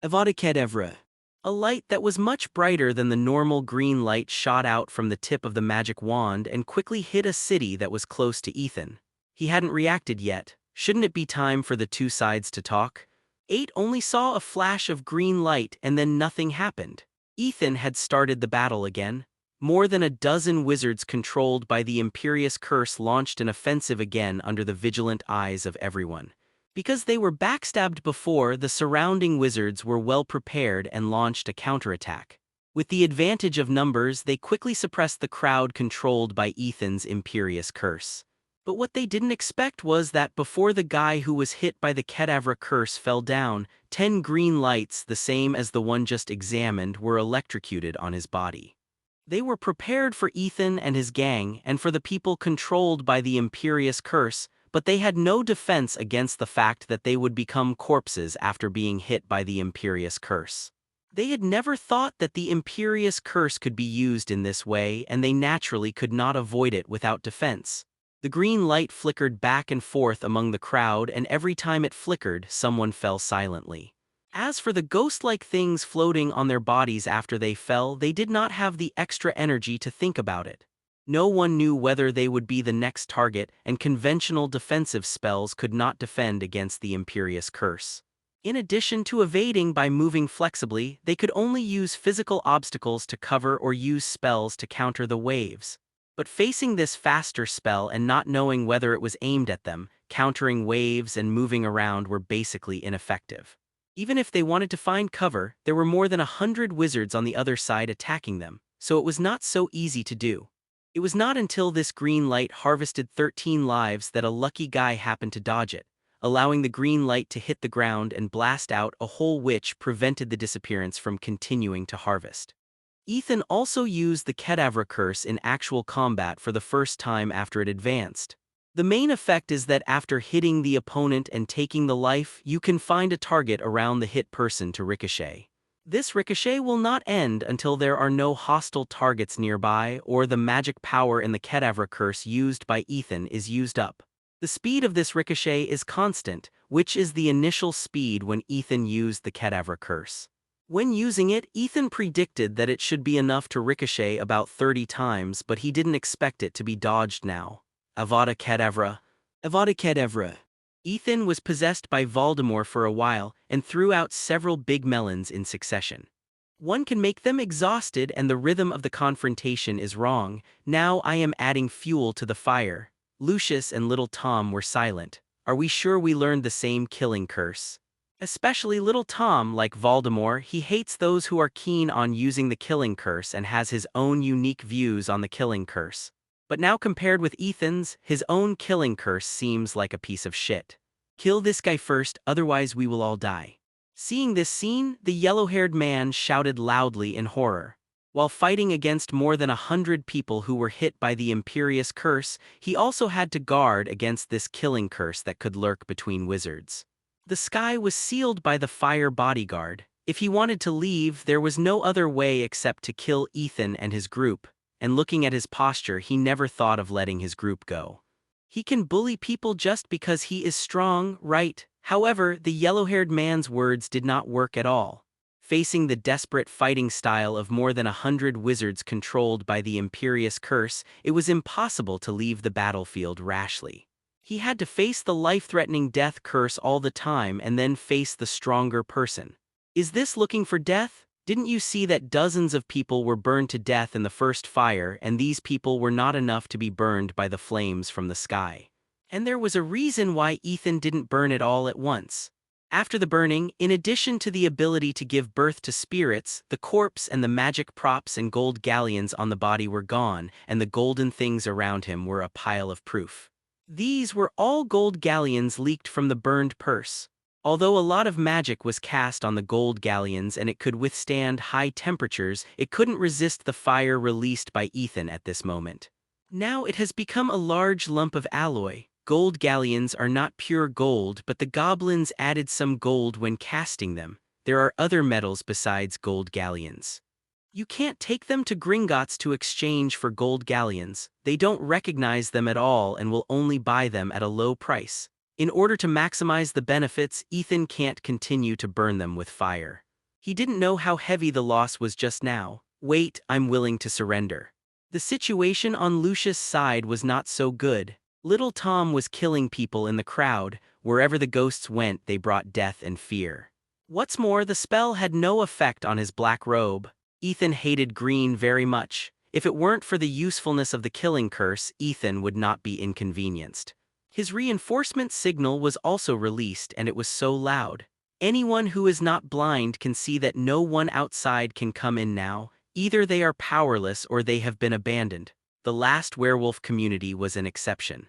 Avada Kedavra. A light that was much brighter than the normal green light shot out from the tip of the magic wand and quickly hit a city that was close to Ethan. He hadn't reacted yet. Shouldn't it be time for the two sides to talk? 8 only saw a flash of green light and then nothing happened. Ethan had started the battle again. More than a dozen wizards controlled by the Imperious Curse launched an offensive again under the vigilant eyes of everyone. Because they were backstabbed before, the surrounding wizards were well prepared and launched a counterattack. With the advantage of numbers, they quickly suppressed the crowd controlled by Ethan's Imperious Curse. But what they didn't expect was that before the guy who was hit by the Kedavra curse fell down, 10 green lights, the same as the one just examined, were electrocuted on his body. They were prepared for Ethan and his gang and for the people controlled by the Imperious Curse, but they had no defense against the fact that they would become corpses after being hit by the Imperious Curse. They had never thought that the Imperious Curse could be used in this way, and they naturally could not avoid it without defense. The green light flickered back and forth among the crowd, and every time it flickered, someone fell silently. As for the ghost-like things floating on their bodies after they fell, they did not have the extra energy to think about it. No one knew whether they would be the next target, and conventional defensive spells could not defend against the Imperious Curse. In addition to evading by moving flexibly, they could only use physical obstacles to cover or use spells to counter the waves. But facing this faster spell and not knowing whether it was aimed at them, countering waves and moving around were basically ineffective. Even if they wanted to find cover, there were more than 100 wizards on the other side attacking them, so it was not so easy to do. It was not until this green light harvested 13 lives that a lucky guy happened to dodge it, allowing the green light to hit the ground and blast out a hole which prevented the disappearance from continuing to harvest. Ethan also used the Kedavra curse in actual combat for the first time after it advanced. The main effect is that after hitting the opponent and taking the life, you can find a target around the hit person to ricochet. This ricochet will not end until there are no hostile targets nearby or the magic power in the Kedavra curse used by Ethan is used up. The speed of this ricochet is constant, which is the initial speed when Ethan used the Kedavra curse. When using it, Ethan predicted that it should be enough to ricochet about 30 times, but he didn't expect it to be dodged now. Avada Kedavra. Avada Kedavra. Ethan was possessed by Voldemort for a while and threw out several big melons in succession. One can make them exhausted and the rhythm of the confrontation is wrong. Now I am adding fuel to the fire. Lucius and little Tom were silent. Are we sure we learned the same killing curse? Especially little Tom, like Voldemort, he hates those who are keen on using the killing curse and has his own unique views on the killing curse. But now compared with Ethan's, his own killing curse seems like a piece of shit. Kill this guy first, otherwise we will all die. Seeing this scene, the yellow-haired man shouted loudly in horror. While fighting against more than 100 people who were hit by the Imperious Curse, he also had to guard against this killing curse that could lurk between wizards. The sky was sealed by the fire bodyguard. If he wanted to leave, there was no other way except to kill Ethan and his group, and looking at his posture, he never thought of letting his group go. He can bully people just because he is strong, right? However, the yellow-haired man's words did not work at all. Facing the desperate fighting style of more than 100 wizards controlled by the Imperious Curse, it was impossible to leave the battlefield rashly. He had to face the life-threatening death curse all the time and then face the stronger person. Is this looking for death? Didn't you see that dozens of people were burned to death in the first fire, and these people were not enough to be burned by the flames from the sky? And there was a reason why Ethan didn't burn it all at once. After the burning, in addition to the ability to give birth to spirits, the corpse and the magic props and gold galleons on the body were gone, and the golden things around him were a pile of proof. These were all gold galleons leaked from the burned purse. Although a lot of magic was cast on the gold galleons and it could withstand high temperatures, it couldn't resist the fire released by Ethan at this moment. Now it has become a large lump of alloy. Gold galleons are not pure gold, but the goblins added some gold when casting them. There are other metals besides gold galleons. You can't take them to Gringotts to exchange for gold galleons. They don't recognize them at all and will only buy them at a low price. In order to maximize the benefits, Ethan can't continue to burn them with fire. He didn't know how heavy the loss was just now. Wait, I'm willing to surrender. The situation on Lucius' side was not so good. Little Tom was killing people in the crowd. Wherever the ghosts went, they brought death and fear. What's more, the spell had no effect on his black robe. Ethan hated green very much. If it weren't for the usefulness of the killing curse, Ethan would not be inconvenienced. His reinforcement signal was also released, and it was so loud. Anyone who is not blind can see that no one outside can come in now. Either they are powerless or they have been abandoned. The last werewolf community was an exception.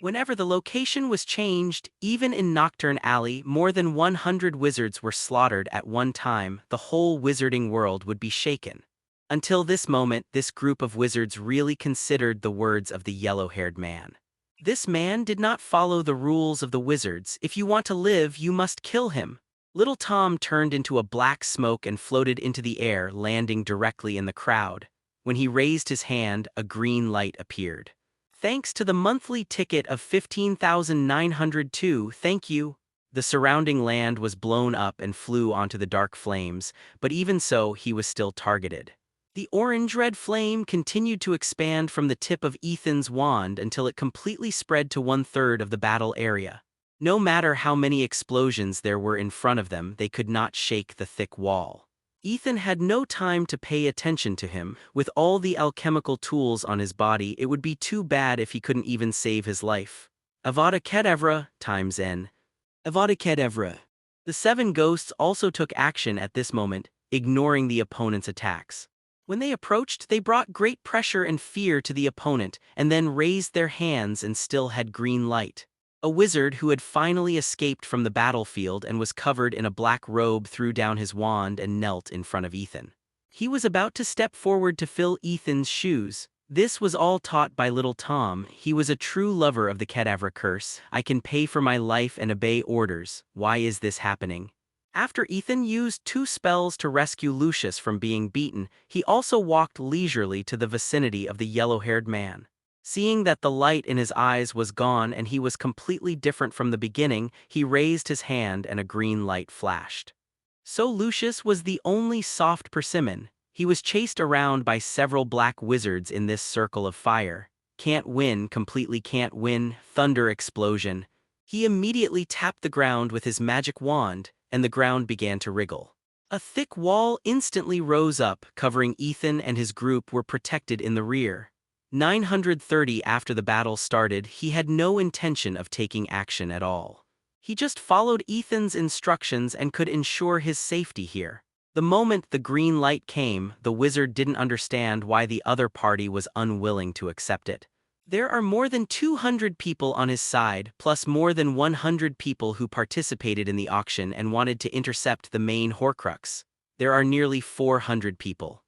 Whenever the location was changed, even in Nocturne Alley, more than 100 wizards were slaughtered at one time. The whole wizarding world would be shaken. Until this moment, this group of wizards really considered the words of the yellow-haired man. This man did not follow the rules of the wizards. If you want to live, you must kill him. Little Tom turned into a black smoke and floated into the air, landing directly in the crowd. When he raised his hand, a green light appeared. Thanks to the monthly ticket of 15,902, thank you. The surrounding land was blown up and flew onto the dark flames, but even so, he was still targeted. The orange-red flame continued to expand from the tip of Ethan's wand until it completely spread to 1/3 of the battle area. No matter how many explosions there were in front of them, they could not shake the thick wall. Ethan had no time to pay attention to him. With all the alchemical tools on his body, it would be too bad if he couldn't even save his life. Avada Kedavra, times N. Avada Kedavra. The 7 ghosts also took action at this moment, ignoring the opponent's attacks. When they approached, they brought great pressure and fear to the opponent, and then raised their hands and still had green light. A wizard who had finally escaped from the battlefield and was covered in a black robe threw down his wand and knelt in front of Ethan. He was about to step forward to fill Ethan's shoes. This was all taught by little Tom. He was a true lover of the Kedavra curse. I can pay for my life and obey orders. Why is this happening? After Ethan used 2 spells to rescue Lucius from being beaten, he also walked leisurely to the vicinity of the yellow-haired man. Seeing that the light in his eyes was gone and he was completely different from the beginning, he raised his hand and a green light flashed. So Lucius was the only soft persimmon. He was chased around by several black wizards in this circle of fire. Can't win, completely can't win, thunder explosion. He immediately tapped the ground with his magic wand, and the ground began to wriggle. A thick wall instantly rose up, covering Ethan, and his group were protected in the rear. 930 after the battle started, he had no intention of taking action at all. He just followed Ethan's instructions and could ensure his safety here. The moment the green light came, the wizard didn't understand why the other party was unwilling to accept it. There are more than 200 people on his side, plus more than 100 people who participated in the auction and wanted to intercept the main Horcrux. There are nearly 400 people.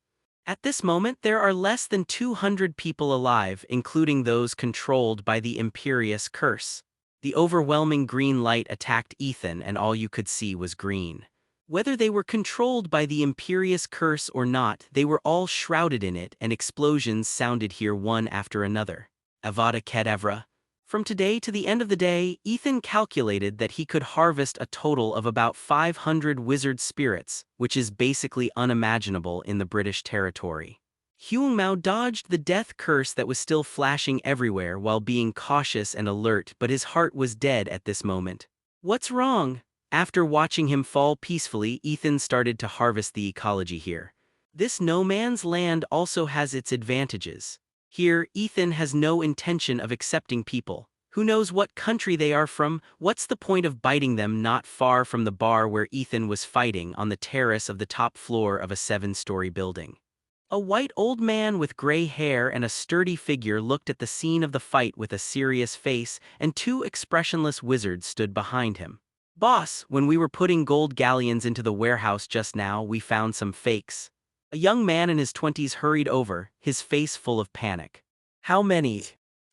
At this moment, there are less than 200 people alive, including those controlled by the Imperious Curse. The overwhelming green light attacked Ethan, and all you could see was green. Whether they were controlled by the Imperious Curse or not, they were all shrouded in it, and explosions sounded here one after another. Avada Kedavra. From today to the end of the day, Ethan calculated that he could harvest a total of about 500 wizard spirits, which is basically unimaginable in the British territory. Huang Mao dodged the death curse that was still flashing everywhere while being cautious and alert, but his heart was dead at this moment. What's wrong? After watching him fall peacefully, Ethan started to harvest the ecology here. This no man's land also has its advantages. Here, Ethan has no intention of accepting people. Who knows what country they are from? What's the point of biting them? Not far from the bar where Ethan was fighting, on the terrace of the top floor of a 7-story building. A white old man with gray hair and a sturdy figure looked at the scene of the fight with a serious face, and 2 expressionless wizards stood behind him. "Boss, when we were putting gold galleons into the warehouse just now, we found some fakes." A young man in his 20s hurried over, his face full of panic. "How many?"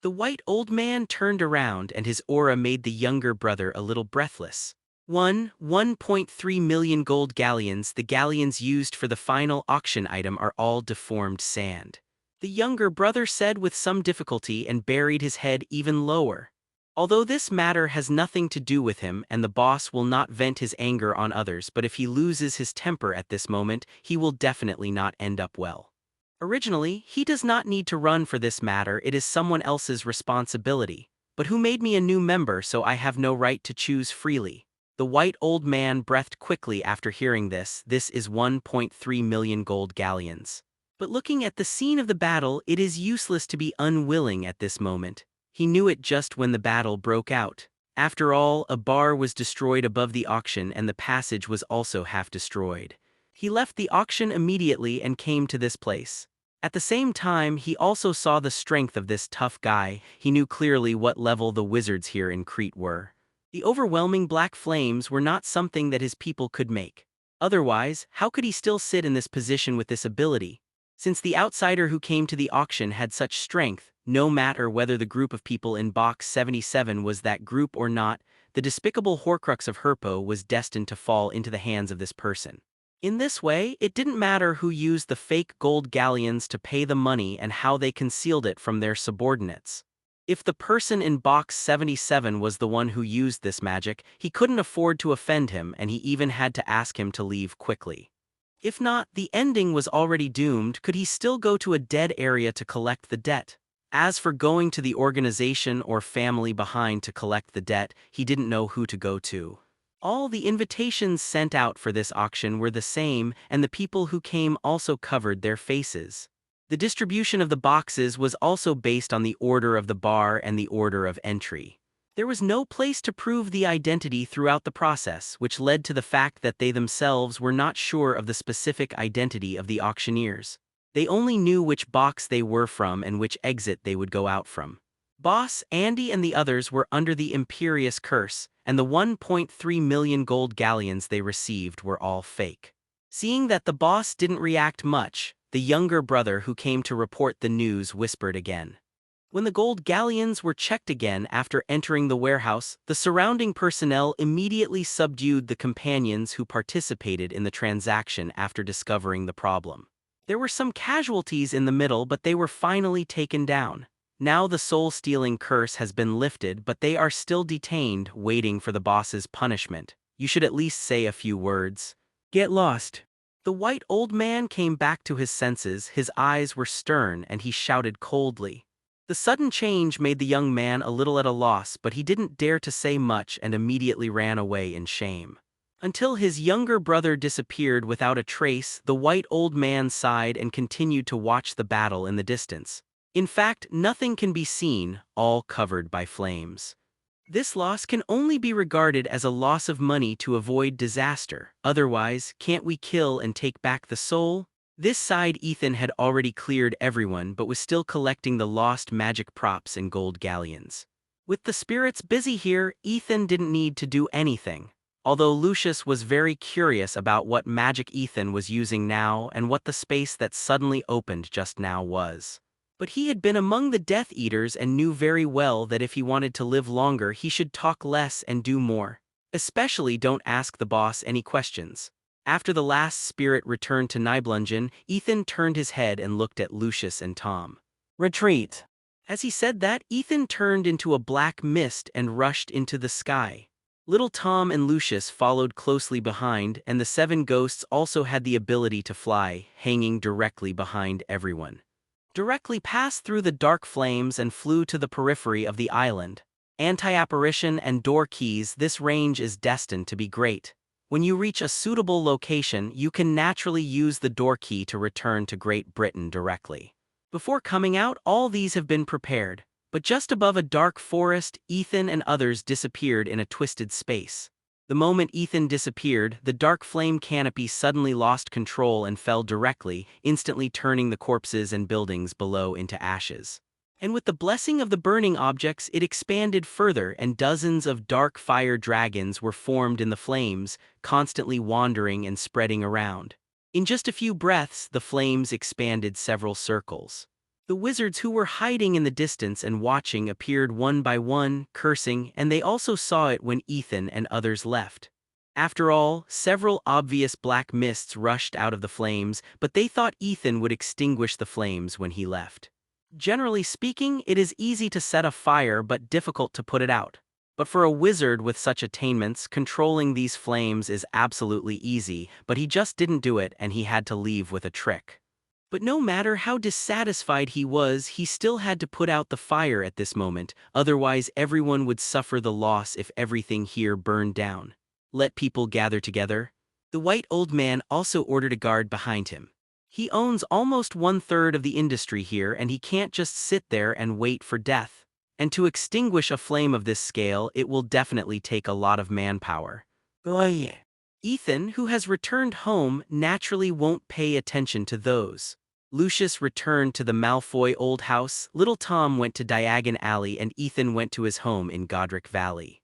The white old man turned around, and his aura made the younger brother a little breathless. 1.3 million gold galleons. The galleons used for the final auction item are all deformed sand. The younger brother said with some difficulty and buried his head even lower. Although this matter has nothing to do with him and the boss will not vent his anger on others, but if he loses his temper at this moment, he will definitely not end up well. Originally, he does not need to run for this matter, it is someone else's responsibility. But who made me a new member, so I have no right to choose freely? The white old man breathed quickly after hearing this. This is 1.3 million gold galleons. But looking at the scene of the battle, it is useless to be unwilling at this moment. He knew it just when the battle broke out. After all, a bar was destroyed above the auction and the passage was also half destroyed. He left the auction immediately and came to this place. At the same time, he also saw the strength of this tough guy. He knew clearly what level the wizards here in Crete were. The overwhelming black flames were not something that his people could make. Otherwise, how could he still sit in this position with this ability? Since the outsider who came to the auction had such strength, no matter whether the group of people in box 77 was that group or not, the despicable Horcrux of Herpo was destined to fall into the hands of this person. In this way, it didn't matter who used the fake gold galleons to pay the money and how they concealed it from their subordinates. If the person in box 77 was the one who used this magic, he couldn't afford to offend him, and he even had to ask him to leave quickly. If not, the ending was already doomed. Could he still go to a dead area to collect the debt? As for going to the organization or family behind to collect the debt, he didn't know who to go to. All the invitations sent out for this auction were the same, and the people who came also covered their faces. The distribution of the boxes was also based on the order of the bar and the order of entry. There was no place to prove the identity throughout the process, which led to the fact that they themselves were not sure of the specific identity of the auctioneers. They only knew which box they were from and which exit they would go out from. Boss, Andy and the others were under the imperious curse, and the 1.3 million gold galleons they received were all fake. Seeing that the boss didn't react much, the younger brother who came to report the news whispered again. When the gold galleons were checked again after entering the warehouse, the surrounding personnel immediately subdued the companions who participated in the transaction after discovering the problem. There were some casualties in the middle, but they were finally taken down. Now the soul-stealing curse has been lifted, but they are still detained, waiting for the boss's punishment. You should at least say a few words. Get lost. The white old man came back to his senses, his eyes were stern, and he shouted coldly. The sudden change made the young man a little at a loss, but he didn't dare to say much and immediately ran away in shame. Until his younger brother disappeared without a trace, the white old man sighed and continued to watch the battle in the distance. In fact, nothing can be seen, all covered by flames. This loss can only be regarded as a loss of money to avoid disaster. Otherwise, can't we kill and take back the soul? This side Ethan had already cleared everyone but was still collecting the lost magic props and gold galleons. With the spirits busy here, Ethan didn't need to do anything. Although Lucius was very curious about what magic Ethan was using now and what the space that suddenly opened just now was. But he had been among the Death Eaters and knew very well that if he wanted to live longer he should talk less and do more. Especially don't ask the boss any questions. After the last spirit returned to Nibelungen, Ethan turned his head and looked at Lucius and Tom. Retreat. As he said that, Ethan turned into a black mist and rushed into the sky. Little Tom and Lucius followed closely behind, and the 7 ghosts also had the ability to fly, hanging directly behind everyone. Directly passed through the dark flames and flew to the periphery of the island. anti-apparition, and door keys, this range is destined to be great. When you reach a suitable location, you can naturally use the door key to return to Great Britain directly. Before coming out, all these have been prepared, but just above a dark forest, Ethan and others disappeared in a twisted space. The moment Ethan disappeared, the dark flame canopy suddenly lost control and fell directly, instantly turning the corpses and buildings below into ashes. And with the blessing of the burning objects, it expanded further, and dozens of dark fire dragons were formed in the flames, constantly wandering and spreading around. In just a few breaths, the flames expanded several circles. The wizards who were hiding in the distance and watching appeared one by one, cursing, and they also saw it when Ethan and others left. After all, several obvious black mists rushed out of the flames, but they thought Ethan would extinguish the flames when he left. Generally speaking, it is easy to set a fire but difficult to put it out. But for a wizard with such attainments, controlling these flames is absolutely easy, but he just didn't do it and he had to leave with a trick. But no matter how dissatisfied he was, he still had to put out the fire at this moment, otherwise everyone would suffer the loss if everything here burned down. Let people gather together. The white old man also ordered a guard behind him. He owns almost 1/3 of the industry here, and he can't just sit there and wait for death. And to extinguish a flame of this scale, it will definitely take a lot of manpower. Ethan, who has returned home, naturally won't pay attention to those. Lucius returned to the Malfoy old house, little Tom went to Diagon Alley, and Ethan went to his home in Godric Valley.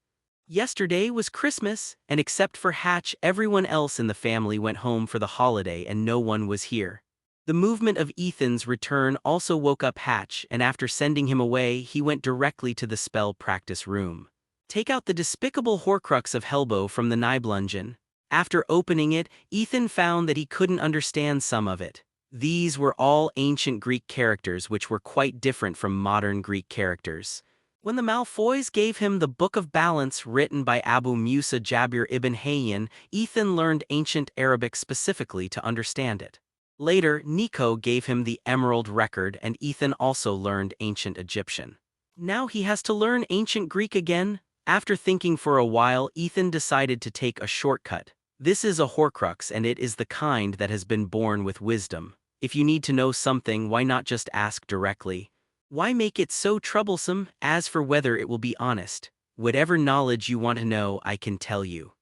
Yesterday was Christmas, and except for Hatch, everyone else in the family went home for the holiday and no one was here. The movement of Ethan's return also woke up Hatch, and after sending him away, he went directly to the spell practice room. Take out the despicable Horcrux of Helbo from the Nibelungen. After opening it, Ethan found that he couldn't understand some of it. These were all ancient Greek characters which were quite different from modern Greek characters. When the Malfoys gave him the Book of Balance written by Abu Musa Jabir ibn Hayyan, Ethan learned ancient Arabic specifically to understand it. Later, Nico gave him the Emerald Record, and Ethan also learned ancient Egyptian. Now he has to learn ancient Greek again. After thinking for a while, Ethan decided to take a shortcut. This is a Horcrux, and it is the kind that has been born with wisdom. If you need to know something, why not just ask directly? Why make it so troublesome? As for whether it will be honest, whatever knowledge you want to know, I can tell you.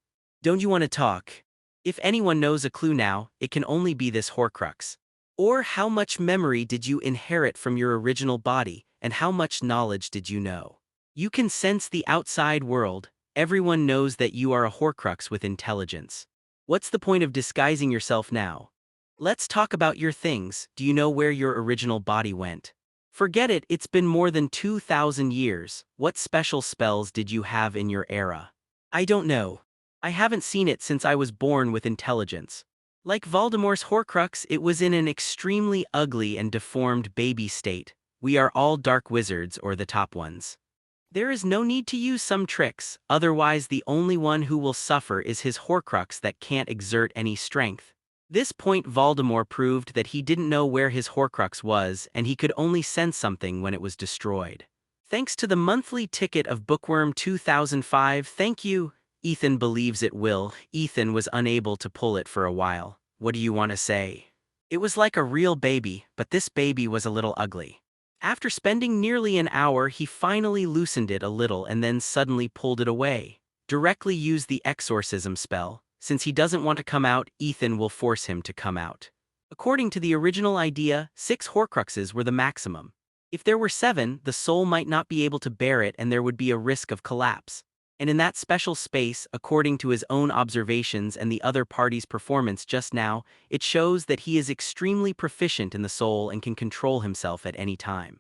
Don't you want to talk? If anyone knows a clue now, it can only be this Horcrux. Or how much memory did you inherit from your original body, and how much knowledge did you know? You can sense the outside world. Everyone knows that you are a Horcrux with intelligence. What's the point of disguising yourself now? Let's talk about your things. Do you know where your original body went? Forget it, it's been more than 2,000 years. What special spells did you have in your era? I don't know. I haven't seen it since I was born with intelligence. Like Voldemort's Horcrux, it was in an extremely ugly and deformed baby state. We are all dark wizards, or the top ones. There is no need to use some tricks, otherwise the only one who will suffer is his Horcrux that can't exert any strength. This point Voldemort proved that he didn't know where his Horcrux was, and he could only sense something when it was destroyed. Thanks to the monthly ticket of Bookworm 2005, thank you. Ethan believes it will. Ethan was unable to pull it for a while. What do you want to say? It was like a real baby, but this baby was a little ugly. After spending nearly an hour, he finally loosened it a little and then suddenly pulled it away. Directly use the exorcism spell. Since he doesn't want to come out, Ethan will force him to come out. According to the original idea, 6 Horcruxes were the maximum. If there were 7, the soul might not be able to bear it and there would be a risk of collapse. And in that special space, according to his own observations and the other party's performance just now, it shows that he is extremely proficient in the soul and can control himself at any time.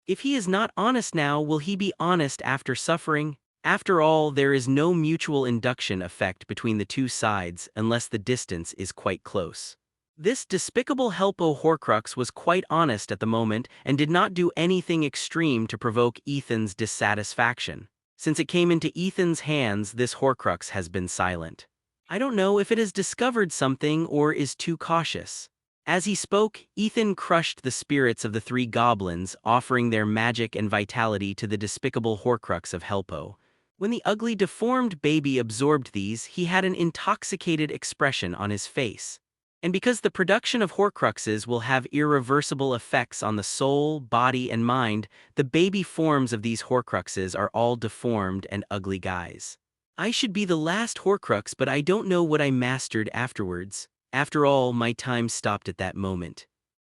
If he is not honest now, will he be honest after suffering? After all, there is no mutual induction effect between the two sides unless the distance is quite close. This despicable Helpo Horcrux was quite honest at the moment and did not do anything extreme to provoke Ethan's dissatisfaction. Since it came into Ethan's hands, this Horcrux has been silent. I don't know if it has discovered something or is too cautious. As he spoke, Ethan crushed the spirits of the three goblins, offering their magic and vitality to the despicable Horcrux of Helpo. When the ugly, deformed baby absorbed these, he had an intoxicated expression on his face. And because the production of Horcruxes will have irreversible effects on the soul, body, and mind, the baby forms of these Horcruxes are all deformed and ugly guys. I should be the last Horcrux, but I don't know what I mastered afterwards. After all, my time stopped at that moment.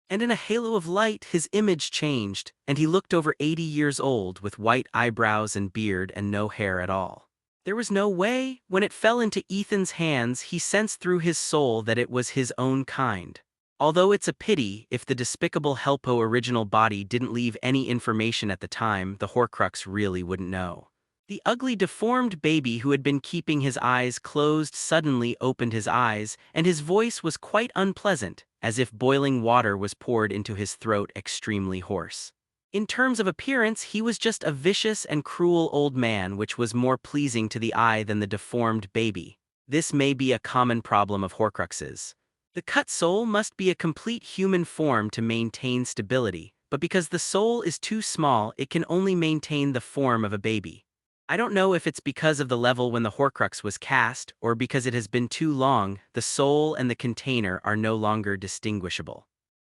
And in a halo of light, his image changed, and he looked over 80 years old with white eyebrows and beard and no hair at all. There was no way. When it fell into Ethan's hands, he sensed through his soul that it was his own kind. Although it's a pity, if the despicable Helpo original body didn't leave any information at the time, the Horcrux really wouldn't know. The ugly, deformed baby who had been keeping his eyes closed suddenly opened his eyes, and his voice was quite unpleasant, as if boiling water was poured into his throat, extremely hoarse. In terms of appearance, he was just a vicious and cruel old man, which was more pleasing to the eye than the deformed baby. This may be a common problem of Horcruxes. The cut soul must be a complete human form to maintain stability, but because the soul is too small, it can only maintain the form of a baby. I don't know if it's because of the level when the Horcrux was cast, or because it has been too long, the soul and the container are no longer distinguishable.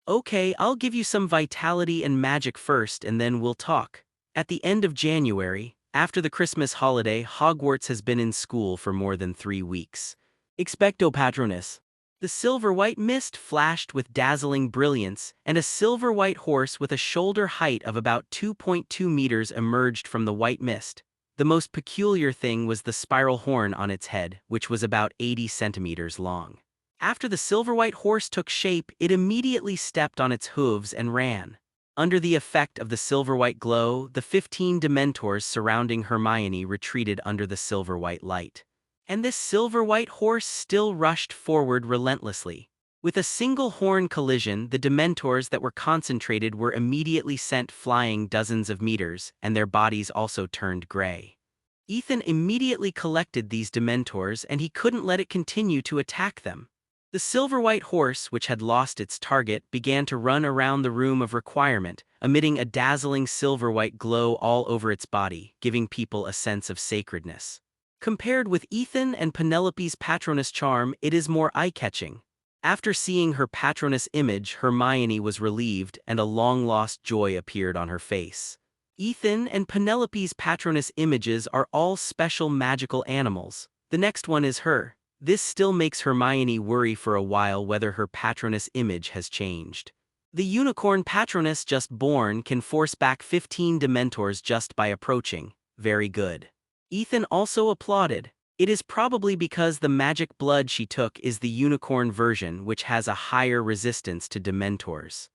Okay, I'll give you some vitality and magic first, and then we'll talk. At the end of January, after the Christmas holiday, Hogwarts has been in school for more than 3 weeks. Expecto Patronus. The silver-white mist flashed with dazzling brilliance, and a silver-white horse with a shoulder height of about 2.2 meters emerged from the white mist. The most peculiar thing was the spiral horn on its head, which was about 80 centimeters long. After the silver-white horse took shape, it immediately stepped on its hooves and ran. Under the effect of the silver-white glow, the 15 Dementors surrounding Hermione retreated under the silver-white light. And this silver-white horse still rushed forward relentlessly. With a single horn collision, the Dementors that were concentrated were immediately sent flying dozens of meters, and their bodies also turned gray. Ethan immediately collected these Dementors, and he couldn't let it continue to attack them. The silver-white horse, which had lost its target, began to run around the room of requirement, emitting a dazzling silver-white glow all over its body, giving people a sense of sacredness. Compared with Ethan and Penelope's Patronus charm, it is more eye-catching. After seeing her Patronus image, Hermione was relieved, and a long-lost joy appeared on her face. Ethan and Penelope's Patronus images are all special magical animals. The next one is her. This still makes Hermione worry for a while whether her Patronus image has changed. The unicorn Patronus just born can force back 15 Dementors just by approaching. Very good. Ethan also applauded. It is probably because the magic blood she took is the unicorn version, which has a higher resistance to Dementors.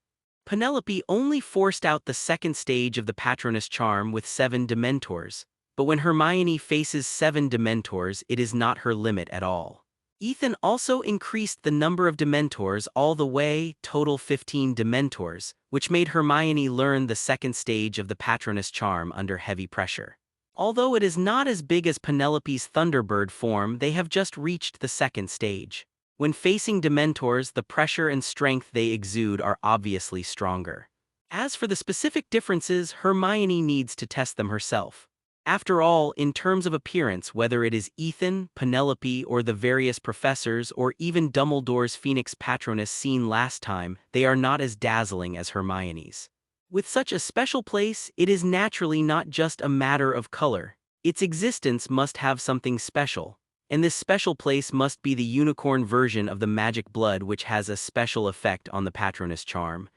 Penelope only forced out the second stage of the Patronus charm with 7 Dementors, but when Hermione faces 7 Dementors, it is not her limit at all. Ethan also increased the number of Dementors all the way, total 15 Dementors, which made Hermione learn the second stage of the Patronus charm under heavy pressure. Although it is not as big as Penelope's Thunderbird form, they have just reached the second stage. When facing Dementors, the pressure and strength they exude are obviously stronger. As for the specific differences, Hermione needs to test them herself. After all, in terms of appearance, whether it is Ethan, Penelope, or the various professors, or even Dumbledore's Phoenix Patronus seen last time, they are not as dazzling as Hermione's. With such a special place, it is naturally not just a matter of color. Its existence must have something special. And this special place must be the unicorn version of the magic blood, which has a special effect on the Patronus charm.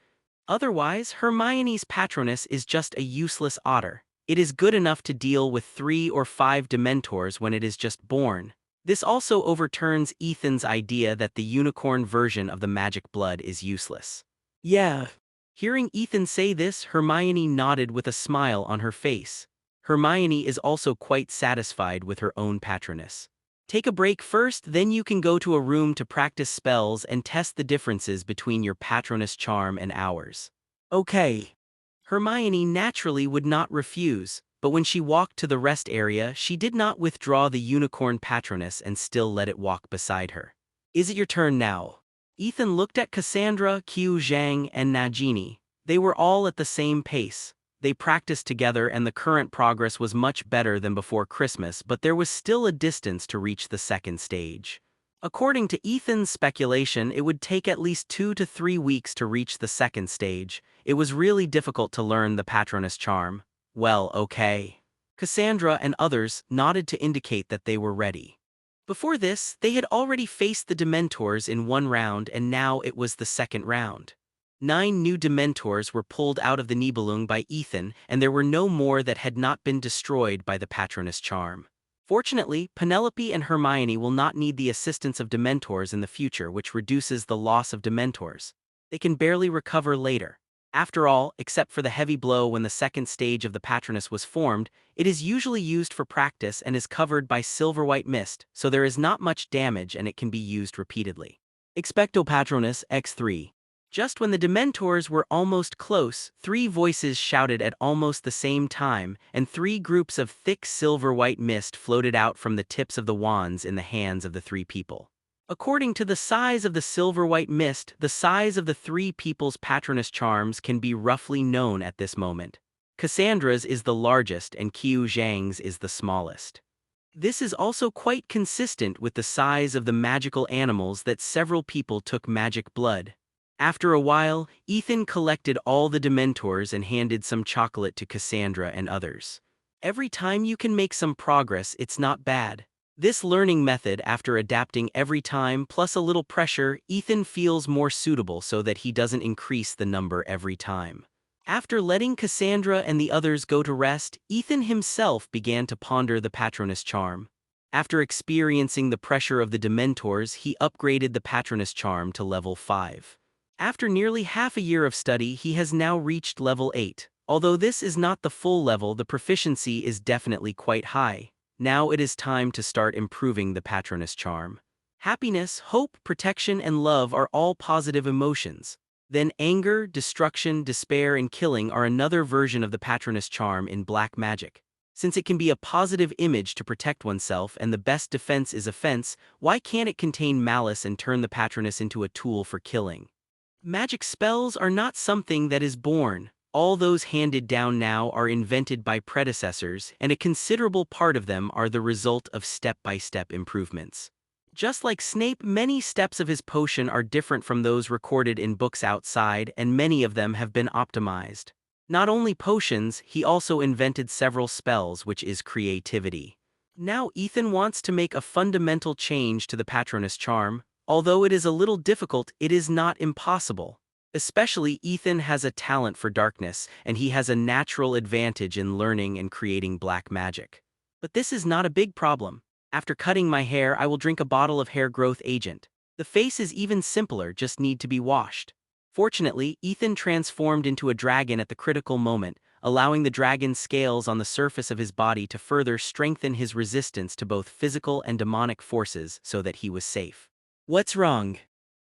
Otherwise, Hermione's Patronus is just a useless otter. It is good enough to deal with 3 or 5 Dementors when it is just born. This also overturns Ethan's idea that the unicorn version of the magic blood is useless. Yeah. Hearing Ethan say this, Hermione nodded with a smile on her face. Hermione is also quite satisfied with her own Patronus. Take a break first, then you can go to a room to practice spells and test the differences between your Patronus charm and ours. Okay. Hermione naturally would not refuse, but when she walked to the rest area, she did not withdraw the unicorn Patronus and still let it walk beside her. Is it your turn now? Ethan looked at Cassandra, Qiu Zhang, and Nagini. They were all at the same pace. They practiced together and the current progress was much better than before Christmas, but there was still a distance to reach the second stage. According to Ethan's speculation, it would take at least 2 to 3 weeks to reach the second stage. It was really difficult to learn the Patronus charm. Well, okay. Cassandra and others nodded to indicate that they were ready. Before this, they had already faced the Dementors in one round and now it was the second round. 9 new Dementors were pulled out of the Nibelung by Ethan and there were no more that had not been destroyed by the Patronus charm. Fortunately, Penelope and Hermione will not need the assistance of Dementors in the future, which reduces the loss of Dementors. They can barely recover later. After all, except for the heavy blow when the second stage of the Patronus was formed, it is usually used for practice and is covered by silver-white mist, so there is not much damage and it can be used repeatedly. Expecto Patronus X3. Just when the Dementors were almost close, 3 voices shouted at almost the same time, and 3 groups of thick silver-white mist floated out from the tips of the wands in the hands of the 3 people. According to the size of the silver-white mist, the size of the 3 people's Patronus charms can be roughly known at this moment. Cassandra's is the largest and Qiu Zhang's is the smallest. This is also quite consistent with the size of the magical animals that several people took magic blood. After a while, Ethan collected all the Dementors and handed some chocolate to Cassandra and others. Every time you can make some progress, it's not bad. This learning method, after adapting every time plus a little pressure, Ethan feels more suitable so that he doesn't increase the number every time. After letting Cassandra and the others go to rest, Ethan himself began to ponder the Patronus charm. After experiencing the pressure of the Dementors, he upgraded the Patronus charm to level 5. After nearly half a year of study, he has now reached level 8. Although this is not the full level, the proficiency is definitely quite high. Now it is time to start improving the Patronus charm. Happiness, hope, protection, and love are all positive emotions. Then anger, destruction, despair, and killing are another version of the Patronus charm in black magic. Since it can be a positive image to protect oneself and the best defense is offense, why can't it contain malice and turn the Patronus into a tool for killing? Magic spells are not something that is born. All those handed down now are invented by predecessors, and a considerable part of them are the result of step-by-step improvements. Just like Snape, many steps of his potion are different from those recorded in books outside, and many of them have been optimized. Not only potions, he also invented several spells, which is creativity. Now Ethan wants to make a fundamental change to the Patronus charm. Although it is a little difficult, it is not impossible. Especially Ethan has a talent for darkness, and he has a natural advantage in learning and creating black magic. But this is not a big problem. After cutting my hair, I will drink a bottle of hair growth agent. The face is even simpler, just need to be washed. Fortunately, Ethan transformed into a dragon at the critical moment, allowing the dragon's scales on the surface of his body to further strengthen his resistance to both physical and demonic forces so that he was safe. What's wrong?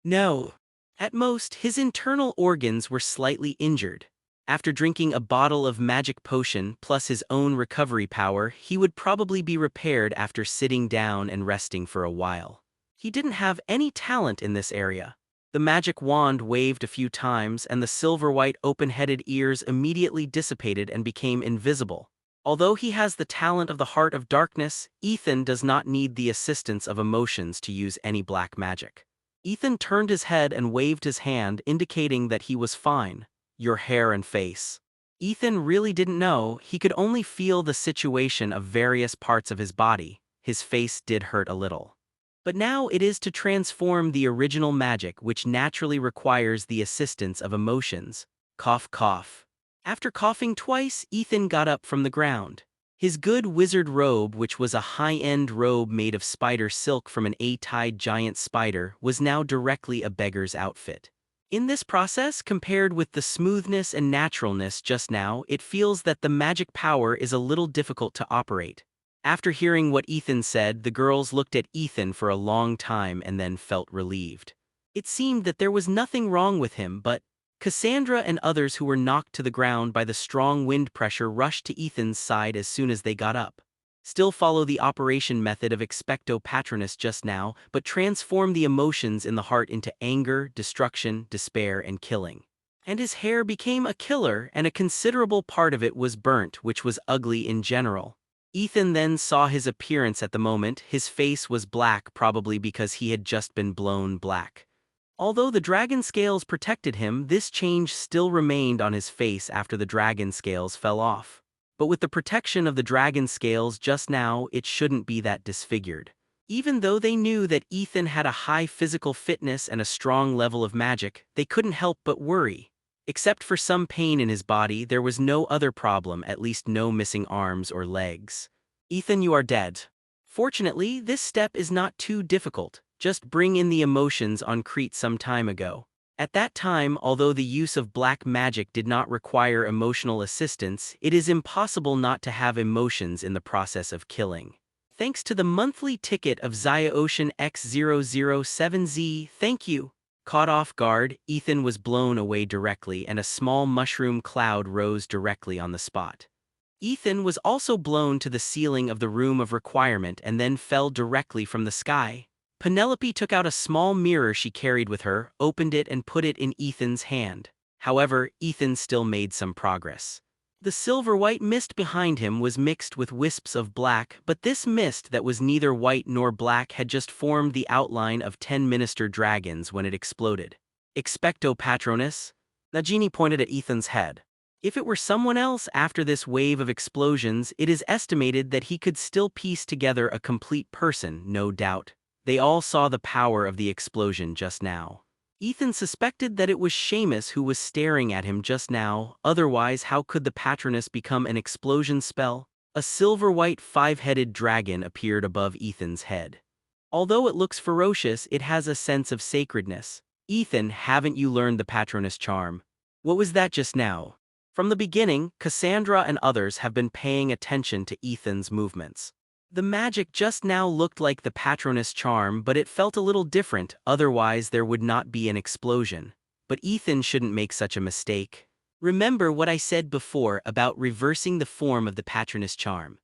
No. At most, his internal organs were slightly injured. After drinking a bottle of magic potion plus his own recovery power, he would probably be repaired after sitting down and resting for a while. He didn't have any talent in this area. The magic wand waved a few times and the silver-white open-headed ears immediately dissipated and became invisible. Although he has the talent of the Heart of Darkness, Ethan does not need the assistance of emotions to use any black magic. Ethan turned his head and waved his hand, indicating that he was fine. Your hair and face. Ethan really didn't know, he could only feel the situation of various parts of his body. His face did hurt a little. But now it is to transform the original magic, which naturally requires the assistance of emotions. Cough, cough. After coughing twice, Ethan got up from the ground. His good wizard robe, which was a high-end robe made of spider silk from an A-tied giant spider, was now directly a beggar's outfit. In this process, compared with the smoothness and naturalness just now, it feels that the magic power is a little difficult to operate. After hearing what Ethan said, the girls looked at Ethan for a long time and then felt relieved. It seemed that there was nothing wrong with him, but Cassandra and others who were knocked to the ground by the strong wind pressure rushed to Ethan's side as soon as they got up. Still follow the operation method of expecto patronus just now, but transform the emotions in the heart into anger, destruction, despair, and killing. And his hair became a killer, and a considerable part of it was burnt, which was ugly in general. Ethan then saw his appearance at the moment. His face was black, probably because he had just been blown black. Although the dragon scales protected him, this change still remained on his face after the dragon scales fell off. But with the protection of the dragon scales just now, it shouldn't be that disfigured. Even though they knew that Ethan had a high physical fitness and a strong level of magic, they couldn't help but worry. Except for some pain in his body, there was no other problem, at least no missing arms or legs. Ethan, you are dead. Fortunately, this step is not too difficult. Just bring in the emotions on Crete some time ago. At that time, although the use of black magic did not require emotional assistance, it is impossible not to have emotions in the process of killing. Thanks to the monthly ticket of Zaya Ocean X007Z, thank you. Caught off guard, Ethan was blown away directly and a small mushroom cloud rose directly on the spot. Ethan was also blown to the ceiling of the room of requirement and then fell directly from the sky. Penelope took out a small mirror she carried with her, opened it and put it in Ethan's hand. However, Ethan still made some progress. The silver-white mist behind him was mixed with wisps of black, but this mist that was neither white nor black had just formed the outline of 10 minister dragons when it exploded. Expecto patronus? Nagini pointed at Ethan's head. If it were someone else after this wave of explosions, it is estimated that he could still piece together a complete person, no doubt. They all saw the power of the explosion just now. Ethan suspected that it was Seamus who was staring at him just now, otherwise how could the Patronus become an explosion spell? A silver-white five-headed dragon appeared above Ethan's head. Although it looks ferocious, it has a sense of sacredness. Ethan, haven't you learned the Patronus charm? What was that just now? From the beginning, Cassandra and others have been paying attention to Ethan's movements. The magic just now looked like the Patronus charm, but it felt a little different, otherwise there would not be an explosion. But Ethan shouldn't make such a mistake. Remember what I said before about reversing the form of the Patronus charm.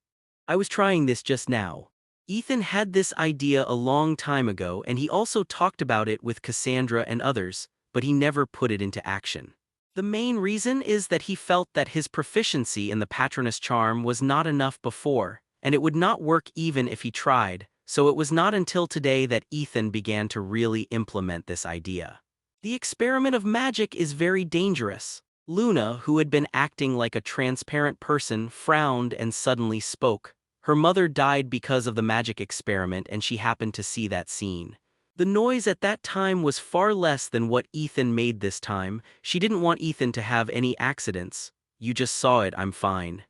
I was trying this just now. Ethan had this idea a long time ago and he also talked about it with Cassandra and others, but he never put it into action. The main reason is that he felt that his proficiency in the Patronus charm was not enough before, and it would not work even if he tried, so it was not until today that Ethan began to really implement this idea. The experiment of magic is very dangerous. Luna, who had been acting like a transparent person, frowned and suddenly spoke. Her mother died because of the magic experiment and she happened to see that scene. The noise at that time was far less than what Ethan made this time. She didn't want Ethan to have any accidents. You just saw it, I'm fine.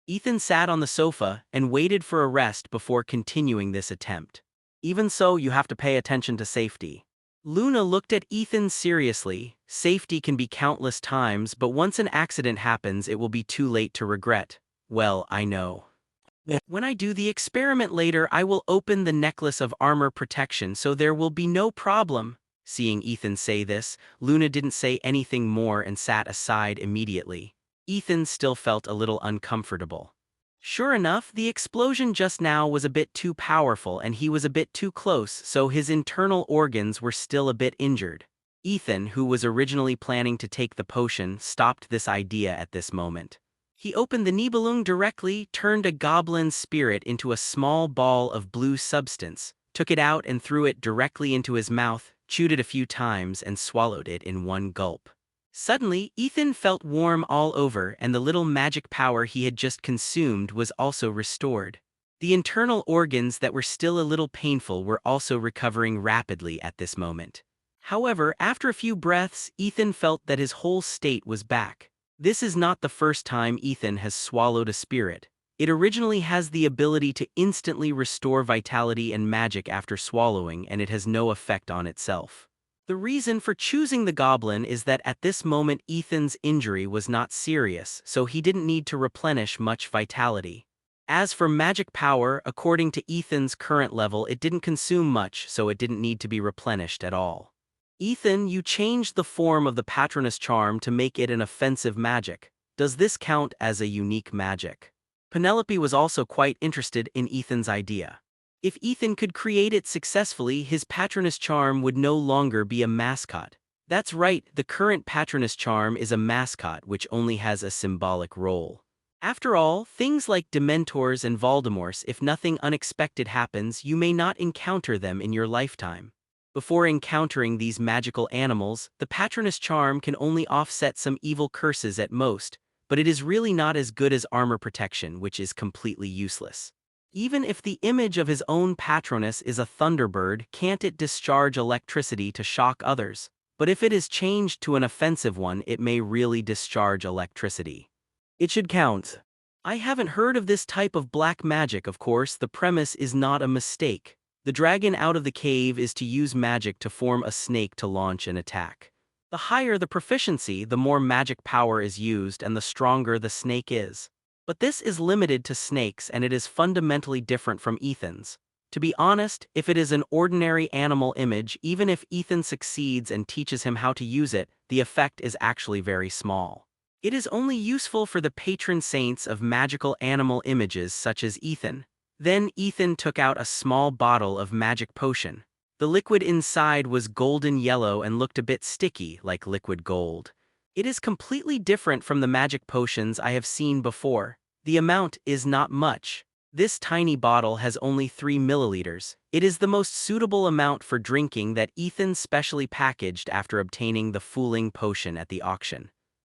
Ethan sat on the sofa and waited for a rest before continuing this attempt. Even so, you have to pay attention to safety. Luna looked at Ethan seriously. Safety can be countless times, but once an accident happens, it will be too late to regret. Well, I know. When I do the experiment later, I will open the necklace of armor protection so there will be no problem. Seeing Ethan say this, Luna didn't say anything more and sat aside immediately. Ethan still felt a little uncomfortable. Sure enough, the explosion just now was a bit too powerful and he was a bit too close, so his internal organs were still a bit injured. Ethan, who was originally planning to take the potion, stopped this idea at this moment. He opened the Nibelung directly, turned a goblin spirit into a small ball of blue substance, took it out and threw it directly into his mouth, chewed it a few times and swallowed it in one gulp. Suddenly, Ethan felt warm all over and the little magic power he had just consumed was also restored. The internal organs that were still a little painful were also recovering rapidly at this moment. However, after a few breaths, Ethan felt that his whole state was back. This is not the first time Ethan has swallowed a spirit. It originally has the ability to instantly restore vitality and magic after swallowing, and it has no effect on itself. The reason for choosing the goblin is that at this moment Ethan's injury was not serious, so he didn't need to replenish much vitality. As for magic power, according to Ethan's current level, it didn't consume much, so it didn't need to be replenished at all. Ethan, you changed the form of the Patronus charm to make it an offensive magic. Does this count as a unique magic? Penelope was also quite interested in Ethan's idea. If Ethan could create it successfully, his Patronus charm would no longer be a mascot. That's right, the current Patronus charm is a mascot which only has a symbolic role. After all, things like Dementors and Voldemorts, if nothing unexpected happens, you may not encounter them in your lifetime. Before encountering these magical animals, the Patronus charm can only offset some evil curses at most, but it is really not as good as armor protection, which is completely useless. Even if the image of his own Patronus is a thunderbird, can't it discharge electricity to shock others? But if it is changed to an offensive one, it may really discharge electricity. It should count. I haven't heard of this type of black magic. Of course, the premise is not a mistake. The dragon out of the cave is to use magic to form a snake to launch an attack. The higher the proficiency, the more magic power is used and the stronger the snake is. But this is limited to snakes and it is fundamentally different from Ethan's. To be honest, if it is an ordinary animal image, even if Ethan succeeds and teaches him how to use it, the effect is actually very small. It is only useful for the patron saints of magical animal images such as Ethan. Then Ethan took out a small bottle of magic potion. The liquid inside was golden yellow and looked a bit sticky, like liquid gold. It is completely different from the magic potions I have seen before. The amount is not much. This tiny bottle has only 3 milliliters. It is the most suitable amount for drinking that Ethan specially packaged after obtaining the fooling potion at the auction.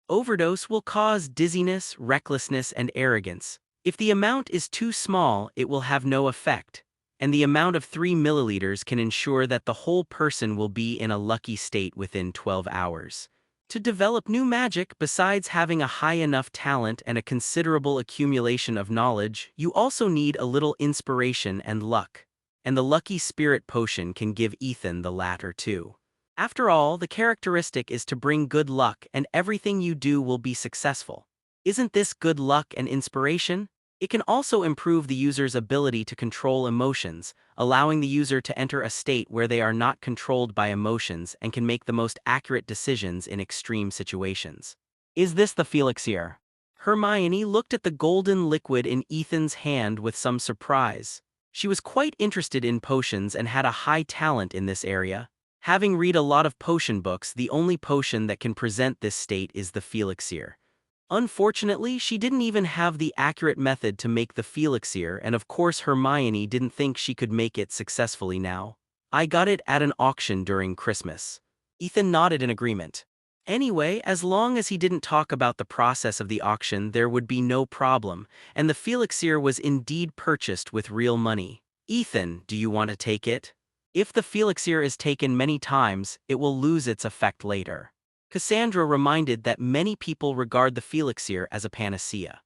Overdose will cause dizziness, recklessness, and arrogance. If the amount is too small, it will have no effect. And the amount of 3 milliliters can ensure that the whole person will be in a lucky state within 12 hours. To develop new magic, besides having a high enough talent and a considerable accumulation of knowledge, you also need a little inspiration and luck. And the Lucky Spirit Potion can give Ethan the latter too. After all, the characteristic is to bring good luck and everything you do will be successful. Isn't this good luck and inspiration? It can also improve the user's ability to control emotions, allowing the user to enter a state where they are not controlled by emotions and can make the most accurate decisions in extreme situations. Is this the Felixir? Hermione looked at the golden liquid in Ethan's hand with some surprise. She was quite interested in potions and had a high talent in this area. Having read a lot of potion books, the only potion that can present this state is the Felixir. Unfortunately, she didn't even have the accurate method to make the Felixir, and of course Hermione didn't think she could make it successfully now. I got it at an auction during Christmas. Ethan nodded in agreement. Anyway, as long as he didn't talk about the process of the auction, there would be no problem, and the Felixir was indeed purchased with real money. Ethan, do you want to take it? If the Felixir is taken many times, it will lose its effect later. Cassandra reminded that many people regard the Felixir as a panacea.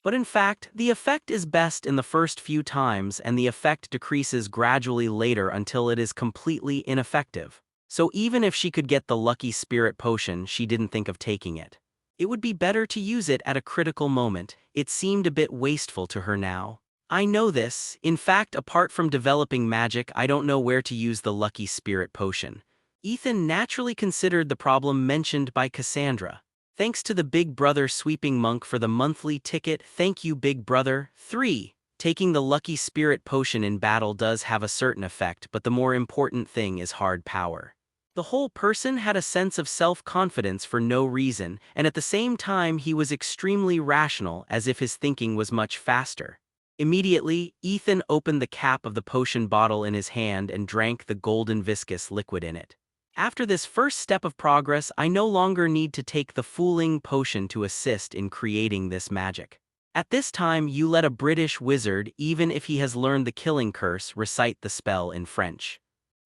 But in fact, the effect is best in the first few times and the effect decreases gradually later until it is completely ineffective. So even if she could get the Lucky Spirit Potion, she didn't think of taking it. It would be better to use it at a critical moment. It seemed a bit wasteful to her now. I know this. In fact, apart from developing magic, I don't know where to use the Lucky Spirit Potion. Ethan naturally considered the problem mentioned by Cassandra. Thanks to the Big Brother Sweeping Monk for the monthly ticket. Thank you, Big Brother. 3. Taking the Lucky Spirit Potion in battle does have a certain effect, but the more important thing is hard power. The whole person had a sense of self-confidence for no reason, and at the same time he was extremely rational, as if his thinking was much faster. Immediately, Ethan opened the cap of the potion bottle in his hand and drank the golden viscous liquid in it. After this first step of progress, I no longer need to take the fooling potion to assist in creating this magic. At this time, you let a British wizard, even if he has learned the killing curse, recite the spell in French.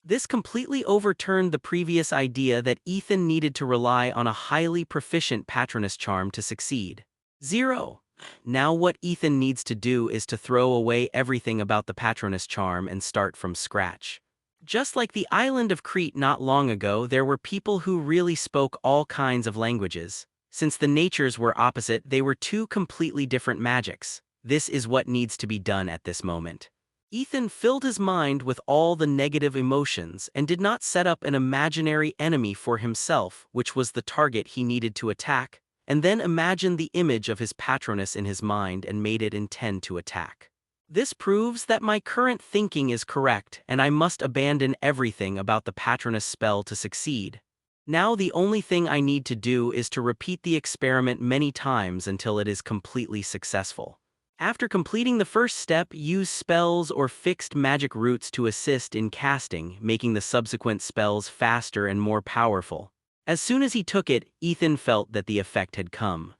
This completely overturned the previous idea that Ethan needed to rely on a highly proficient Patronus charm to succeed. 0. Now what Ethan needs to do is to throw away everything about the Patronus charm and start from scratch. Just like the island of Crete not long ago, there were people who really spoke all kinds of languages. Since the natures were opposite, they were two completely different magics. This is what needs to be done at this moment. Ethan filled his mind with all the negative emotions and did not set up an imaginary enemy for himself, which was the target he needed to attack, and then imagined the image of his patroness in his mind and made it intend to attack. This proves that my current thinking is correct and I must abandon everything about the patroness spell to succeed. Now the only thing I need to do is to repeat the experiment many times until it is completely successful. After completing the first step, use spells or fixed magic roots to assist in casting, making the subsequent spells faster and more powerful. As soon as he took it, Ethan felt that the effect had come.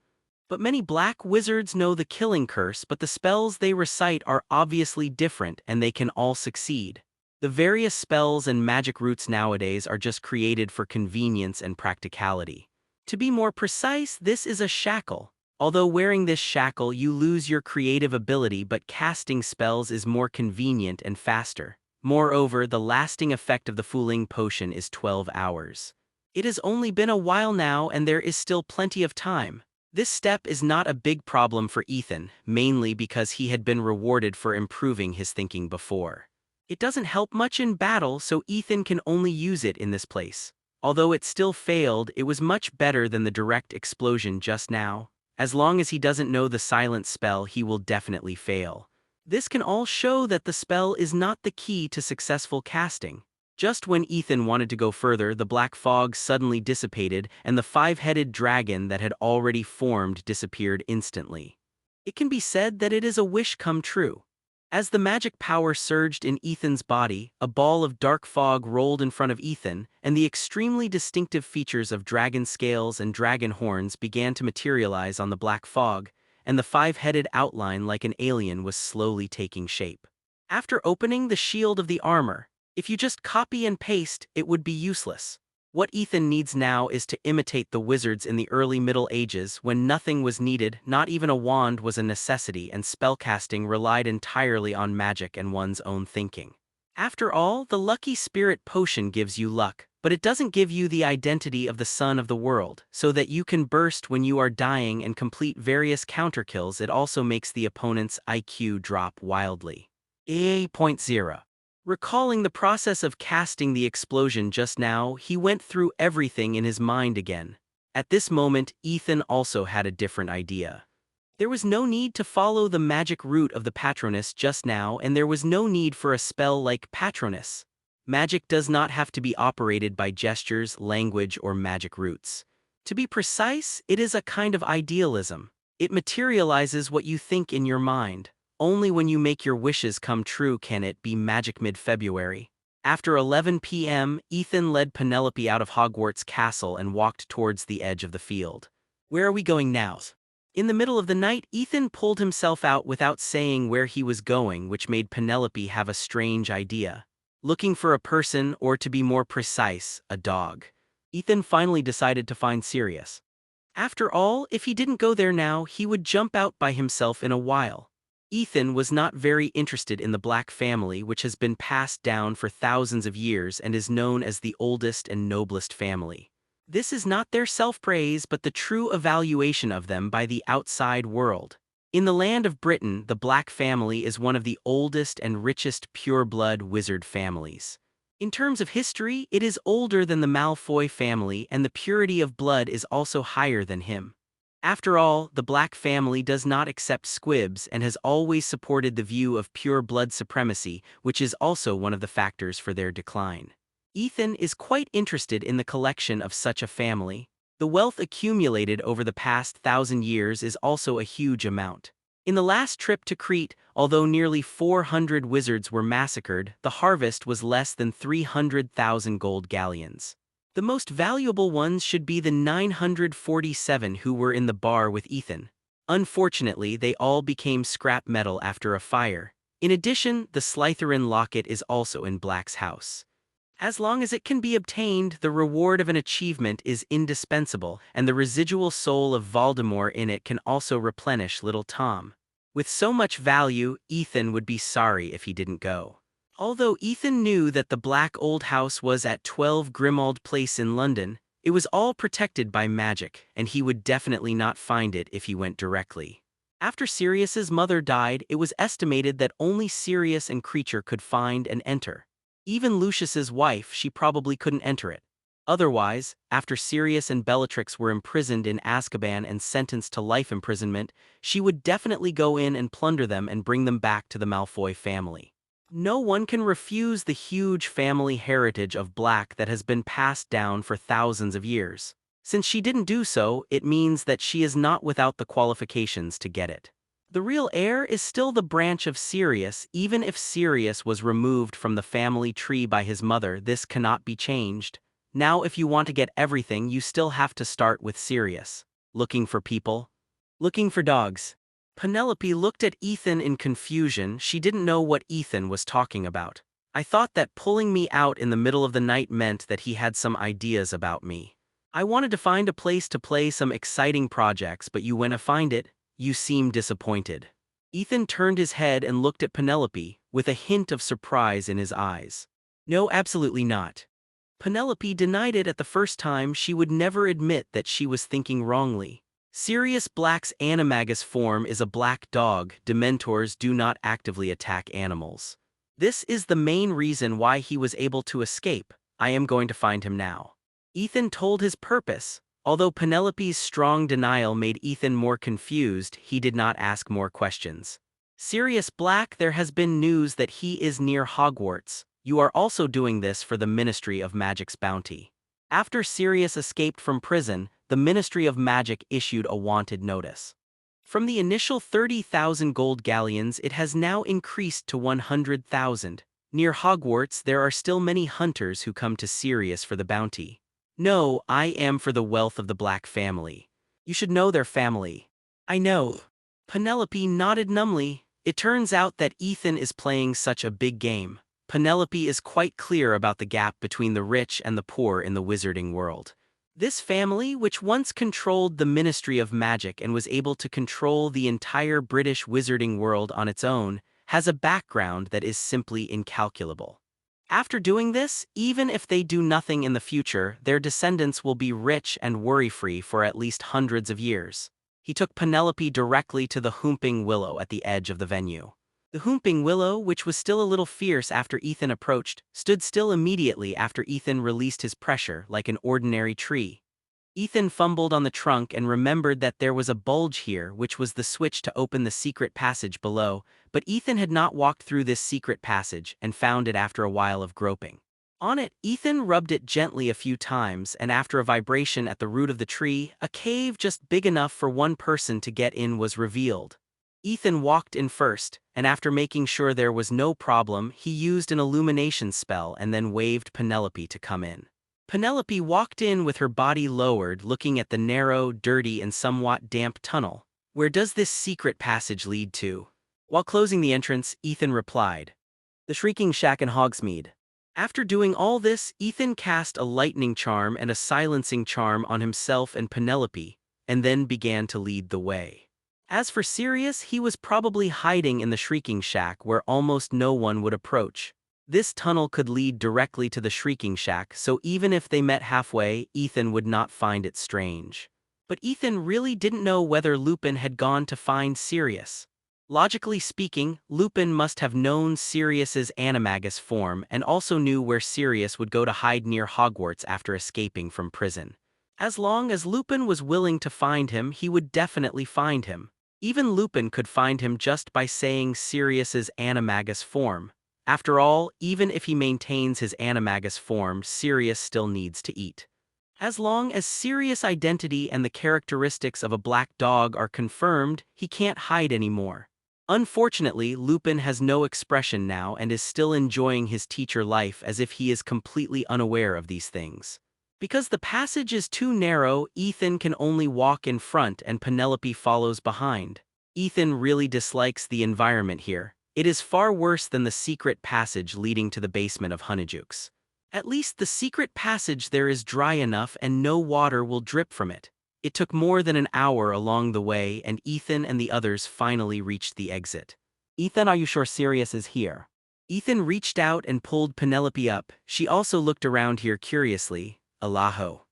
But many black wizards know the killing curse, but the spells they recite are obviously different and they can all succeed. The various spells and magic roots nowadays are just created for convenience and practicality. To be more precise, this is a shackle. Although wearing this shackle you lose your creative ability, but casting spells is more convenient and faster. Moreover, the lasting effect of the fooling potion is 12 hours. It has only been a while now and there is still plenty of time. This step is not a big problem for Ethan, mainly because he had been rewarded for improving his thinking before. It doesn't help much in battle, so Ethan can only use it in this place. Although it still failed, it was much better than the direct explosion just now. As long as he doesn't know the silent spell, he will definitely fail. This can all show that the spell is not the key to successful casting. Just when Ethan wanted to go further, the black fog suddenly dissipated and the five-headed dragon that had already formed disappeared instantly. It can be said that it is a wish come true. As the magic power surged in Ethan's body, a ball of dark fog rolled in front of Ethan, and the extremely distinctive features of dragon scales and dragon horns began to materialize on the black fog, and the five-headed outline like an alien was slowly taking shape. After opening the shield of the armor, if you just copy and paste, it would be useless. What Ethan needs now is to imitate the wizards in the early Middle Ages when nothing was needed, not even a wand was a necessity, and spellcasting relied entirely on magic and one's own thinking. After all, the Lucky Spirit Potion gives you luck, but it doesn't give you the identity of the son of the world, so that you can burst when you are dying and complete various counterkills. It also makes the opponent's IQ drop wildly. A.0. Recalling the process of casting the explosion just now, he went through everything in his mind again. At this moment, Ethan also had a different idea. There was no need to follow the magic root of the patroness just now, and there was no need for a spell like patroness. Magic does not have to be operated by gestures, language, or magic roots. To be precise, it is a kind of idealism. It materializes what you think in your mind. Only when you make your wishes come true can it be magic. Mid-February. After 11 p.m., Ethan led Penelope out of Hogwarts Castle and walked towards the edge of the field. Where are we going now? In the middle of the night, Ethan pulled himself out without saying where he was going, which made Penelope have a strange idea. Looking for a person, or to be more precise, a dog. Ethan finally decided to find Sirius. After all, if he didn't go there now, he would jump out by himself in a while. Ethan was not very interested in the Black family, which has been passed down for thousands of years and is known as the oldest and noblest family. This is not their self-praise but the true evaluation of them by the outside world. In the land of Britain, the Black family is one of the oldest and richest pure-blood wizard families. In terms of history, it is older than the Malfoy family, and the purity of blood is also higher than him. After all, the Black family does not accept squibs and has always supported the view of pure blood supremacy, which is also one of the factors for their decline. Ethan is quite interested in the collection of such a family. The wealth accumulated over the past 1,000 years is also a huge amount. In the last trip to Crete, although nearly 400 wizards were massacred, the harvest was less than 300,000 gold galleons. The most valuable ones should be the 947 who were in the bar with Ethan. Unfortunately, they all became scrap metal after a fire. In addition, the Slytherin locket is also in Black's house. As long as it can be obtained, the reward of an achievement is indispensable, and the residual soul of Voldemort in it can also replenish little Tom. With so much value, Ethan would be sorry if he didn't go. Although Ethan knew that the Black Old House was at 12 Grimmauld Place in London, it was all protected by magic, and he would definitely not find it if he went directly. After Sirius's mother died, it was estimated that only Sirius and Creature could find and enter. Even Lucius's wife, she probably couldn't enter it. Otherwise, after Sirius and Bellatrix were imprisoned in Azkaban and sentenced to life imprisonment, she would definitely go in and plunder them and bring them back to the Malfoy family. No one can refuse the huge family heritage of Black that has been passed down for thousands of years. Since she didn't do so, it means that she is not without the qualifications to get it. The real heir is still the branch of Sirius. Even if Sirius was removed from the family tree by his mother, this cannot be changed. Now if you want to get everything, you still have to start with Sirius. Looking for people? Looking for dogs. Penelope looked at Ethan in confusion. She didn't know what Ethan was talking about. I thought that pulling me out in the middle of the night meant that he had some ideas about me. I wanted to find a place to play some exciting projects, but you went to find it. You seem disappointed. Ethan turned his head and looked at Penelope, with a hint of surprise in his eyes. No, absolutely not. Penelope denied it at the first time. She would never admit that she was thinking wrongly. Sirius Black's animagus form is a black dog. Dementors do not actively attack animals. This is the main reason why he was able to escape. I am going to find him now. Ethan told his purpose. Although Penelope's strong denial made Ethan more confused, he did not ask more questions. Sirius Black, there has been news that he is near Hogwarts. You are also doing this for the Ministry of Magic's bounty. After Sirius escaped from prison, the Ministry of Magic issued a wanted notice. From the initial 30,000 gold galleons, it has now increased to 100,000. Near Hogwarts, there are still many hunters who come to Sirius for the bounty. No, I am for the wealth of the Black family. You should know their family. I know. Penelope nodded numbly. It turns out that Ethan is playing such a big game. Penelope is quite clear about the gap between the rich and the poor in the wizarding world. This family, which once controlled the Ministry of Magic and was able to control the entire British wizarding world on its own, has a background that is simply incalculable. After doing this, even if they do nothing in the future, their descendants will be rich and worry-free for at least hundreds of years. He took Penelope directly to the Whomping Willow at the edge of the venue. The Whomping Willow, which was still a little fierce after Ethan approached, stood still immediately after Ethan released his pressure like an ordinary tree. Ethan fumbled on the trunk and remembered that there was a bulge here, which was the switch to open the secret passage below, but Ethan had not walked through this secret passage and found it after a while of groping. On it, Ethan rubbed it gently a few times, and after a vibration at the root of the tree, a cave just big enough for one person to get in was revealed. Ethan walked in first, and after making sure there was no problem, he used an illumination spell and then waved Penelope to come in. Penelope walked in with her body lowered, looking at the narrow, dirty, and somewhat damp tunnel. Where does this secret passage lead to? While closing the entrance, Ethan replied, "The Shrieking Shack in Hogsmeade." After doing all this, Ethan cast a lightning charm and a silencing charm on himself and Penelope, and then began to lead the way. As for Sirius, he was probably hiding in the Shrieking Shack where almost no one would approach. This tunnel could lead directly to the Shrieking Shack, so even if they met halfway, Ethan would not find it strange. But Ethan really didn't know whether Lupin had gone to find Sirius. Logically speaking, Lupin must have known Sirius's animagus form and also knew where Sirius would go to hide near Hogwarts after escaping from prison. As long as Lupin was willing to find him, he would definitely find him. Even Lupin could find him just by saying Sirius's animagus form. After all, even if he maintains his animagus form, Sirius still needs to eat. As long as Sirius' identity and the characteristics of a black dog are confirmed, he can't hide anymore. Unfortunately, Lupin has no expression now and is still enjoying his teacher life as if he is completely unaware of these things. Because the passage is too narrow, Ethan can only walk in front and Penelope follows behind. Ethan really dislikes the environment here. It is far worse than the secret passage leading to the basement of Honeydukes. At least the secret passage there is dry enough and no water will drip from it. It took more than an hour along the way and Ethan and the others finally reached the exit. "Ethan, are you sure Sirius is here?" Ethan reached out and pulled Penelope up. She also looked around here curiously. Alaho.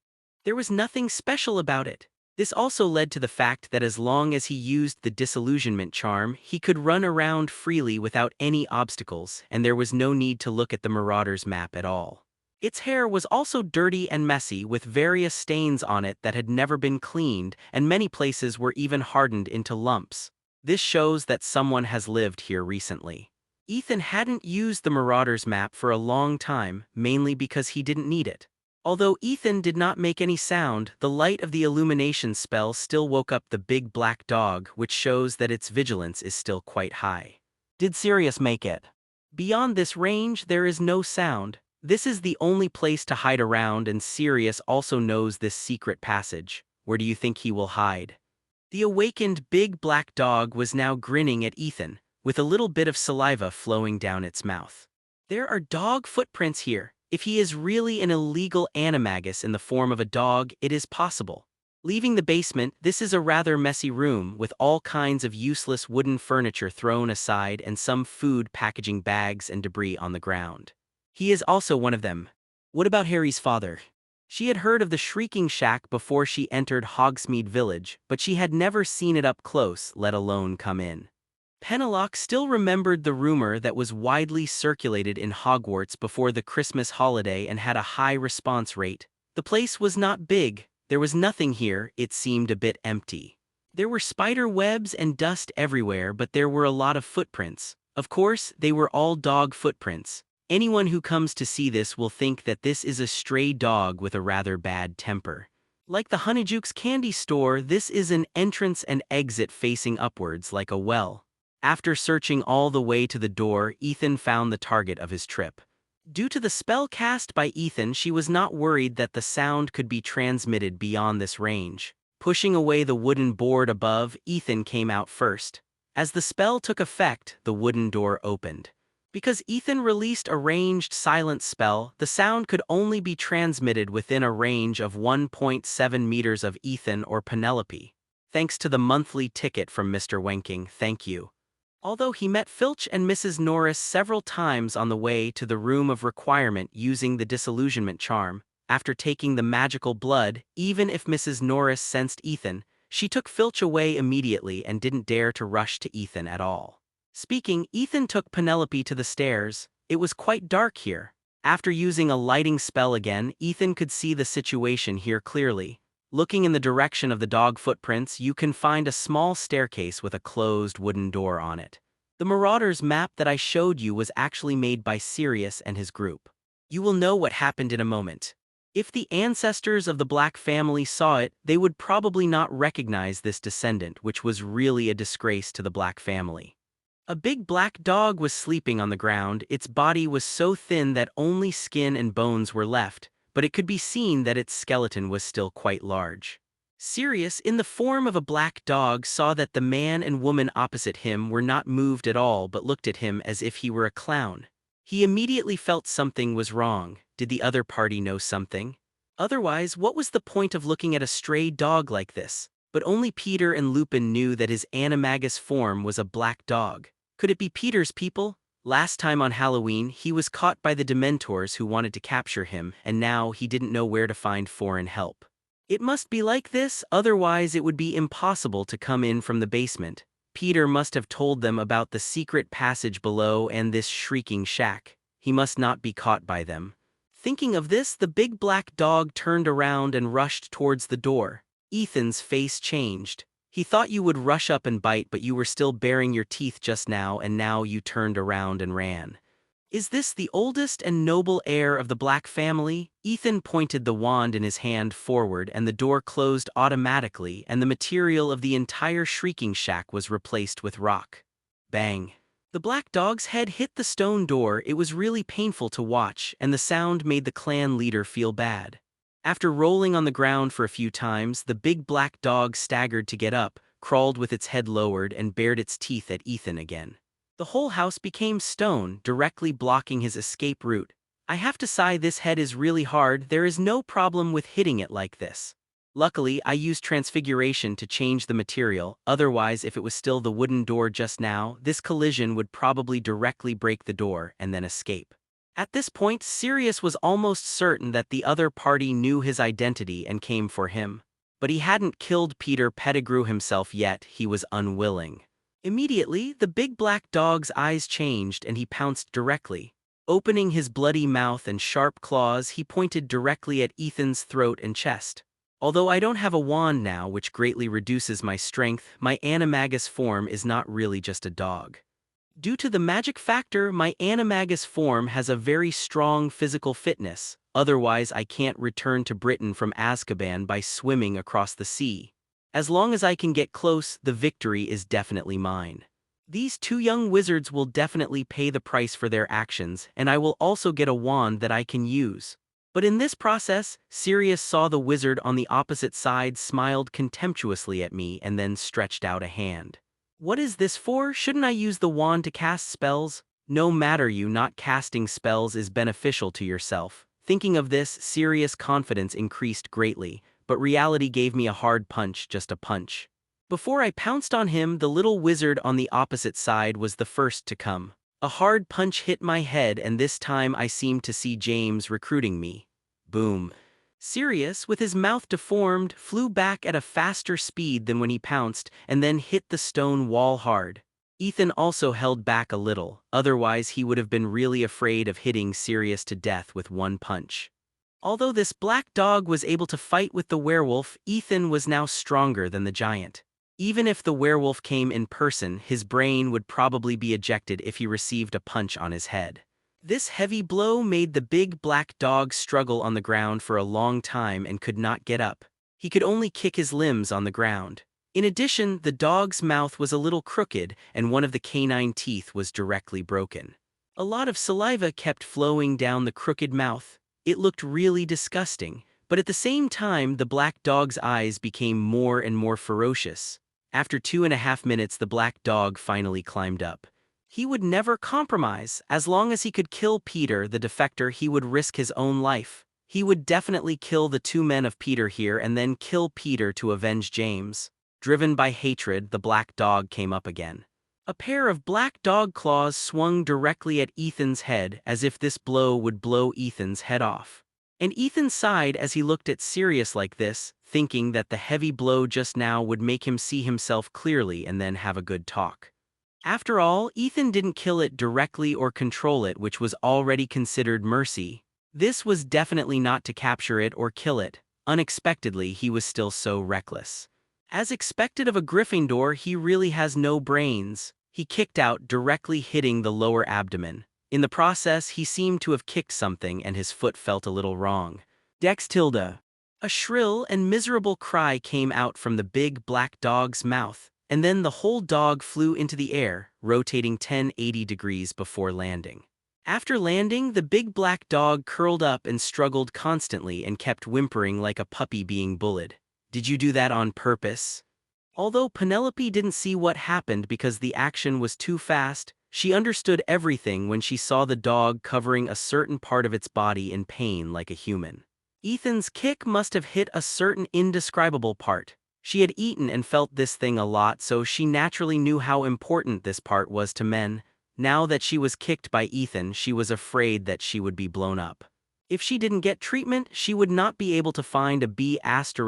There was nothing special about it. This also led to the fact that as long as he used the disillusionment charm, he could run around freely without any obstacles, and there was no need to look at the Marauder's map at all. Its hair was also dirty and messy, with various stains on it that had never been cleaned, and many places were even hardened into lumps. This shows that someone has lived here recently. Ethan hadn't used the Marauder's map for a long time, mainly because he didn't need it. Although Ethan did not make any sound, the light of the illumination spell still woke up the big black dog, which shows that its vigilance is still quite high. Did Sirius make it? Beyond this range, there is no sound. This is the only place to hide around, and Sirius also knows this secret passage. Where do you think he will hide? The awakened big black dog was now grinning at Ethan, with a little bit of saliva flowing down its mouth. There are dog footprints here. If he is really an illegal animagus in the form of a dog, it is possible. Leaving the basement, this is a rather messy room with all kinds of useless wooden furniture thrown aside and some food packaging bags and debris on the ground. He is also one of them. What about Harry's father? She had heard of the Shrieking Shack before she entered Hogsmeade Village, but she had never seen it up close, let alone come in. Penelloc still remembered the rumor that was widely circulated in Hogwarts before the Christmas holiday and had a high response rate. The place was not big, there was nothing here, it seemed a bit empty. There were spider webs and dust everywhere, but there were a lot of footprints. Of course, they were all dog footprints. Anyone who comes to see this will think that this is a stray dog with a rather bad temper. Like the Honeyjuke's candy store, this is an entrance and exit facing upwards like a well. After searching all the way to the door, Ethan found the target of his trip. Due to the spell cast by Ethan, she was not worried that the sound could be transmitted beyond this range. Pushing away the wooden board above, Ethan came out first. As the spell took effect, the wooden door opened. Because Ethan released a ranged silence spell, the sound could only be transmitted within a range of 1.7 meters of Ethan or Penelope. Thanks to the monthly ticket from Mr. Wenking, thank you. Although he met Filch and Mrs. Norris several times on the way to the room of requirement using the disillusionment charm, after taking the magical blood, even if Mrs. Norris sensed Ethan, she took Filch away immediately and didn't dare to rush to Ethan at all. Speaking, Ethan took Penelope to the stairs. It was quite dark here. After using a lighting spell again, Ethan could see the situation here clearly. Looking in the direction of the dog footprints, you can find a small staircase with a closed wooden door on it. The Marauder's map that I showed you was actually made by Sirius and his group. You will know what happened in a moment. If the ancestors of the Black family saw it, they would probably not recognize this descendant, which was really a disgrace to the Black family. A big black dog was sleeping on the ground. Its body was so thin that only skin and bones were left, but it could be seen that its skeleton was still quite large. Sirius, in the form of a black dog, saw that the man and woman opposite him were not moved at all but looked at him as if he were a clown. He immediately felt something was wrong. Did the other party know something? Otherwise, what was the point of looking at a stray dog like this? But only Peter and Lupin knew that his animagus form was a black dog. Could it be Peter's people? Last time on Halloween, he was caught by the Dementors who wanted to capture him, and now he didn't know where to find foreign help. It must be like this, otherwise it would be impossible to come in from the basement. Peter must have told them about the secret passage below and this shrieking shack. He must not be caught by them. Thinking of this, the big black dog turned around and rushed towards the door. Ethan's face changed. He thought you would rush up and bite, but you were still baring your teeth just now, and now you turned around and ran. Is this the oldest and noble heir of the Black family? Ethan pointed the wand in his hand forward, and the door closed automatically, and the material of the entire Shrieking Shack was replaced with rock. Bang! The black dog's head hit the stone door. It was really painful to watch, and the sound made the clan leader feel bad. After rolling on the ground for a few times, the big black dog staggered to get up, crawled with its head lowered, and bared its teeth at Ethan again. The whole house became stone, directly blocking his escape route. I have to sigh, this head is really hard. There is no problem with hitting it like this. Luckily, I used transfiguration to change the material, otherwise if it was still the wooden door just now, this collision would probably directly break the door and then escape. At this point, Sirius was almost certain that the other party knew his identity and came for him. But he hadn't killed Peter Pettigrew himself yet, he was unwilling. Immediately, the big black dog's eyes changed and he pounced directly. Opening his bloody mouth and sharp claws, he pointed directly at Ethan's throat and chest. Although I don't have a wand now, which greatly reduces my strength, my animagus form is not really just a dog. Due to the magic factor, my animagus form has a very strong physical fitness, otherwise I can't return to Britain from Azkaban by swimming across the sea. As long as I can get close, the victory is definitely mine. These two young wizards will definitely pay the price for their actions, and I will also get a wand that I can use. But in this process, Sirius saw the wizard on the opposite side, smiled contemptuously at me, and then stretched out a hand. What is this for? Shouldn't I use the wand to cast spells? No matter, you not casting spells is beneficial to yourself. Thinking of this, Sirius' confidence increased greatly, but reality gave me a hard punch, just a punch. Before I pounced on him, the little wizard on the opposite side was the first to come. A hard punch hit my head, and this time I seemed to see James recruiting me. Boom. Sirius, with his mouth deformed, flew back at a faster speed than when he pounced, and then hit the stone wall hard. Ethan also held back a little, otherwise he would have been really afraid of hitting Sirius to death with one punch. Although this black dog was able to fight with the werewolf, Ethan was now stronger than the giant. Even if the werewolf came in person, his brain would probably be ejected if he received a punch on his head. This heavy blow made the big black dog struggle on the ground for a long time and could not get up. He could only kick his limbs on the ground. In addition, the dog's mouth was a little crooked, and one of the canine teeth was directly broken. A lot of saliva kept flowing down the crooked mouth. It looked really disgusting, but at the same time, the black dog's eyes became more and more ferocious. After 2.5 minutes, the black dog finally climbed up. He would never compromise. As long as he could kill Peter, the defector, he would risk his own life. He would definitely kill the two men of Peter here and then kill Peter to avenge James. Driven by hatred, the black dog came up again. A pair of black dog claws swung directly at Ethan's head, as if this blow would blow Ethan's head off. And Ethan sighed as he looked at Sirius like this, thinking that the heavy blow just now would make him see himself clearly and then have a good talk. After all, Ethan didn't kill it directly or control it, which was already considered mercy. This was definitely not to capture it or kill it. Unexpectedly, he was still so reckless. As expected of a Gryffindor, he really has no brains. He kicked out, directly hitting the lower abdomen. In the process, he seemed to have kicked something and his foot felt a little wrong. Dex Tilda. A shrill and miserable cry came out from the big black dog's mouth, and then the whole dog flew into the air, rotating 1080 degrees before landing. After landing, the big black dog curled up and struggled constantly and kept whimpering like a puppy being bullied. Did you do that on purpose? Although Penelope didn't see what happened because the action was too fast, she understood everything when she saw the dog covering a certain part of its body in pain like a human. Ethan's kick must have hit a certain indescribable part. She had eaten and felt this thing a lot, so she naturally knew how important this part was to men. Now that she was kicked by Ethan, she was afraid that she would be blown up. If she didn't get treatment, she would not be able to find a B****ch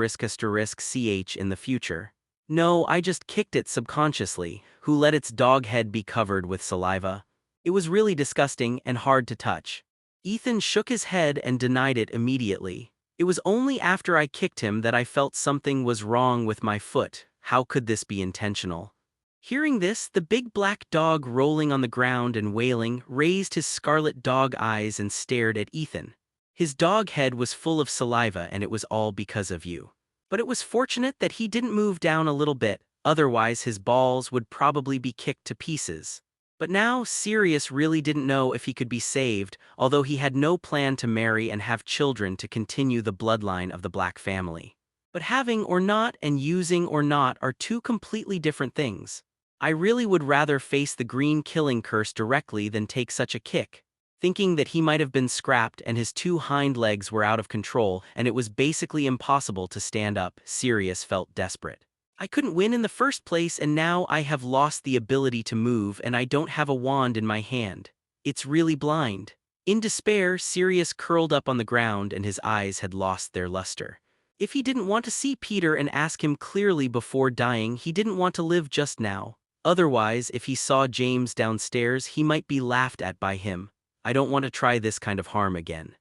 in the future. No, I just kicked it subconsciously. Who let its dog head be covered with saliva? It was really disgusting and hard to touch. Ethan shook his head and denied it immediately. It was only after I kicked him that I felt something was wrong with my foot. How could this be intentional? Hearing this, the big black dog, rolling on the ground and wailing, raised his scarlet dog eyes and stared at Ethan. His dog head was full of saliva, and it was all because of you. But it was fortunate that he didn't move down a little bit, otherwise his balls would probably be kicked to pieces. But now Sirius really didn't know if he could be saved, although he had no plan to marry and have children to continue the bloodline of the Black family. But having or not and using or not are two completely different things. I really would rather face the green killing curse directly than take such a kick. Thinking that he might have been scrapped and his two hind legs were out of control and it was basically impossible to stand up, Sirius felt desperate. I couldn't win in the first place, and now I have lost the ability to move and I don't have a wand in my hand. It's really blind. In despair, Sirius curled up on the ground and his eyes had lost their luster. If he didn't want to see Peter and ask him clearly before dying, he didn't want to live just now. Otherwise, if he saw James downstairs, he might be laughed at by him. I don't want to try this kind of harm again.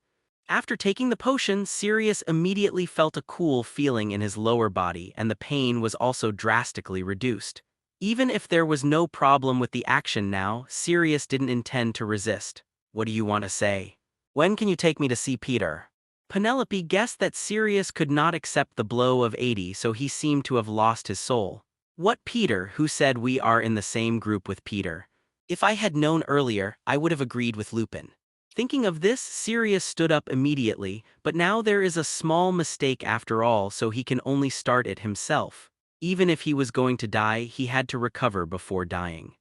After taking the potion, Sirius immediately felt a cool feeling in his lower body, and the pain was also drastically reduced. Even if there was no problem with the action now, Sirius didn't intend to resist. What do you want to say? When can you take me to see Peter? Penelope guessed that Sirius could not accept the blow of 80, so he seemed to have lost his soul. What Peter, who said we are in the same group with Peter? If I had known earlier, I would have agreed with Lupin. Thinking of this, Sirius stood up immediately, but now there is a small mistake after all, so he can only start it himself. Even if he was going to die, he had to recover before dying.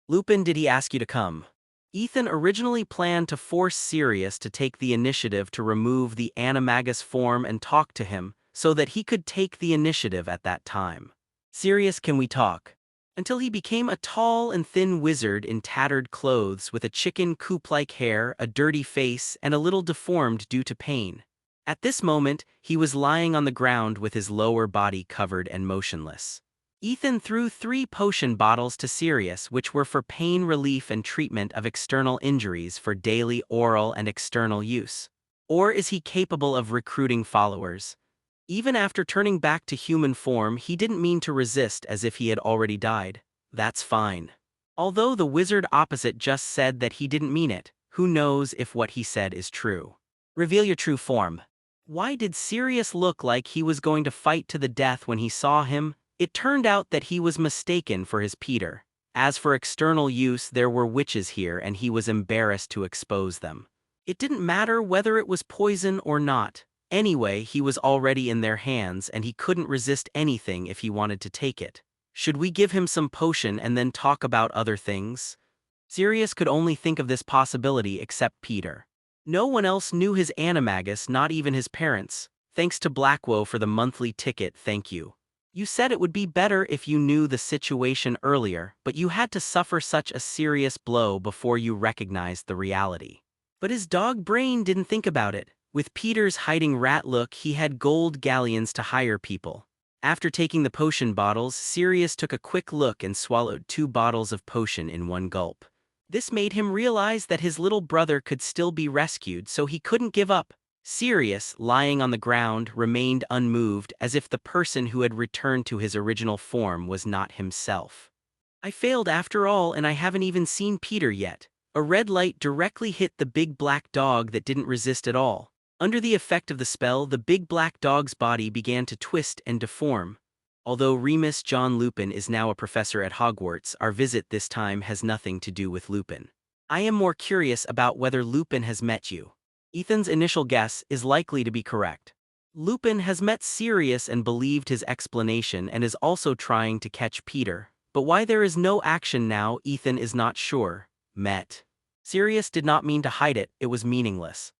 Lupin, did he ask you to come? Ethan originally planned to force Sirius to take the initiative to remove the animagus form and talk to him, so that he could take the initiative at that time. Sirius, can we talk? Until he became a tall and thin wizard in tattered clothes with a chicken coop-like hair, a dirty face, and a little deformed due to pain. At this moment, he was lying on the ground with his lower body covered and motionless. Ethan threw 3 potion bottles to Sirius, which were for pain relief and treatment of external injuries for daily oral and external use. Or is he capable of recruiting followers? Even after turning back to human form, he didn't mean to resist as if he had already died. That's fine. Although the wizard opposite just said that he didn't mean it, who knows if what he said is true. Reveal your true form. Why did Sirius look like he was going to fight to the death when he saw him? It turned out that he was mistaken for his Peter. As for external use, there were witches here and he was embarrassed to expose them. It didn't matter whether it was poison or not. Anyway, he was already in their hands and he couldn't resist anything if he wanted to take it. Should we give him some potion and then talk about other things? Sirius could only think of this possibility except Peter. No one else knew his animagus, not even his parents. Thanks to Blackwell for the monthly ticket, thank you. You said it would be better if you knew the situation earlier, but you had to suffer such a serious blow before you recognized the reality. But his dog brain didn't think about it. With Peter's hiding rat look, he had gold galleons to hire people. After taking the potion bottles, Sirius took a quick look and swallowed 2 bottles of potion in one gulp. This made him realize that his little brother could still be rescued, so he couldn't give up. Sirius, lying on the ground, remained unmoved, as if the person who had returned to his original form was not himself. I failed after all, and I haven't even seen Peter yet. A red light directly hit the big black dog that didn't resist at all. Under the effect of the spell, the big black dog's body began to twist and deform. Although Remus John Lupin is now a professor at Hogwarts, our visit this time has nothing to do with Lupin. I am more curious about whether Lupin has met you. Ethan's initial guess is likely to be correct. Lupin has met Sirius and believed his explanation and is also trying to catch Peter. But why there is no action now, Ethan is not sure. Met. Sirius did not mean to hide it, it was meaningless.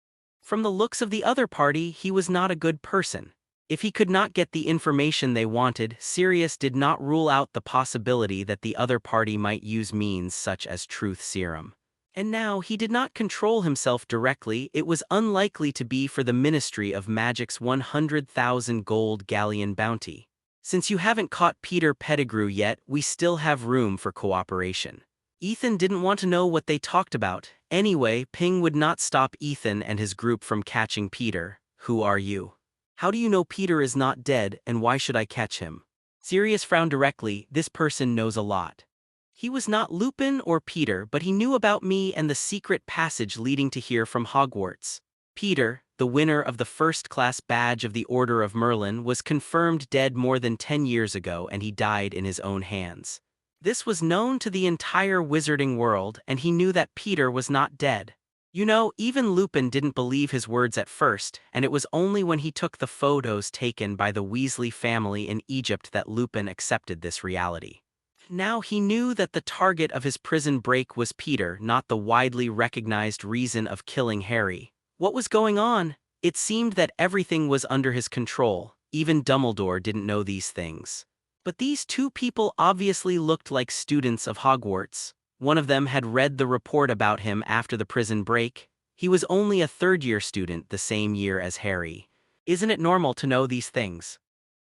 From the looks of the other party, he was not a good person. If he could not get the information they wanted, Sirius did not rule out the possibility that the other party might use means such as truth serum. And now he did not control himself directly. It was unlikely to be for the Ministry of Magic's 100,000 gold galleon bounty. Since you haven't caught Peter Pettigrew yet, we still have room for cooperation. Ethan didn't want to know what they talked about. Anyway, Ping would not stop Ethan and his group from catching Peter. Who are you? How do you know Peter is not dead, and why should I catch him? Sirius frowned directly. This person knows a lot. He was not Lupin or Peter, but he knew about me and the secret passage leading to here from Hogwarts. Peter, the winner of the first-class badge of the Order of Merlin, was confirmed dead more than 10 years ago, and he died in his own hands. This was known to the entire wizarding world, and he knew that Peter was not dead. You know, even Lupin didn't believe his words at first, and it was only when he took the photos taken by the Weasley family in Egypt that Lupin accepted this reality. Now he knew that the target of his prison break was Peter, not the widely recognized reason of killing Harry. What was going on? It seemed that everything was under his control. Even Dumbledore didn't know these things. But these 2 people obviously looked like students of Hogwarts. One of them had read the report about him after the prison break. He was only a 3rd-year student the same year as Harry. Isn't it normal to know these things?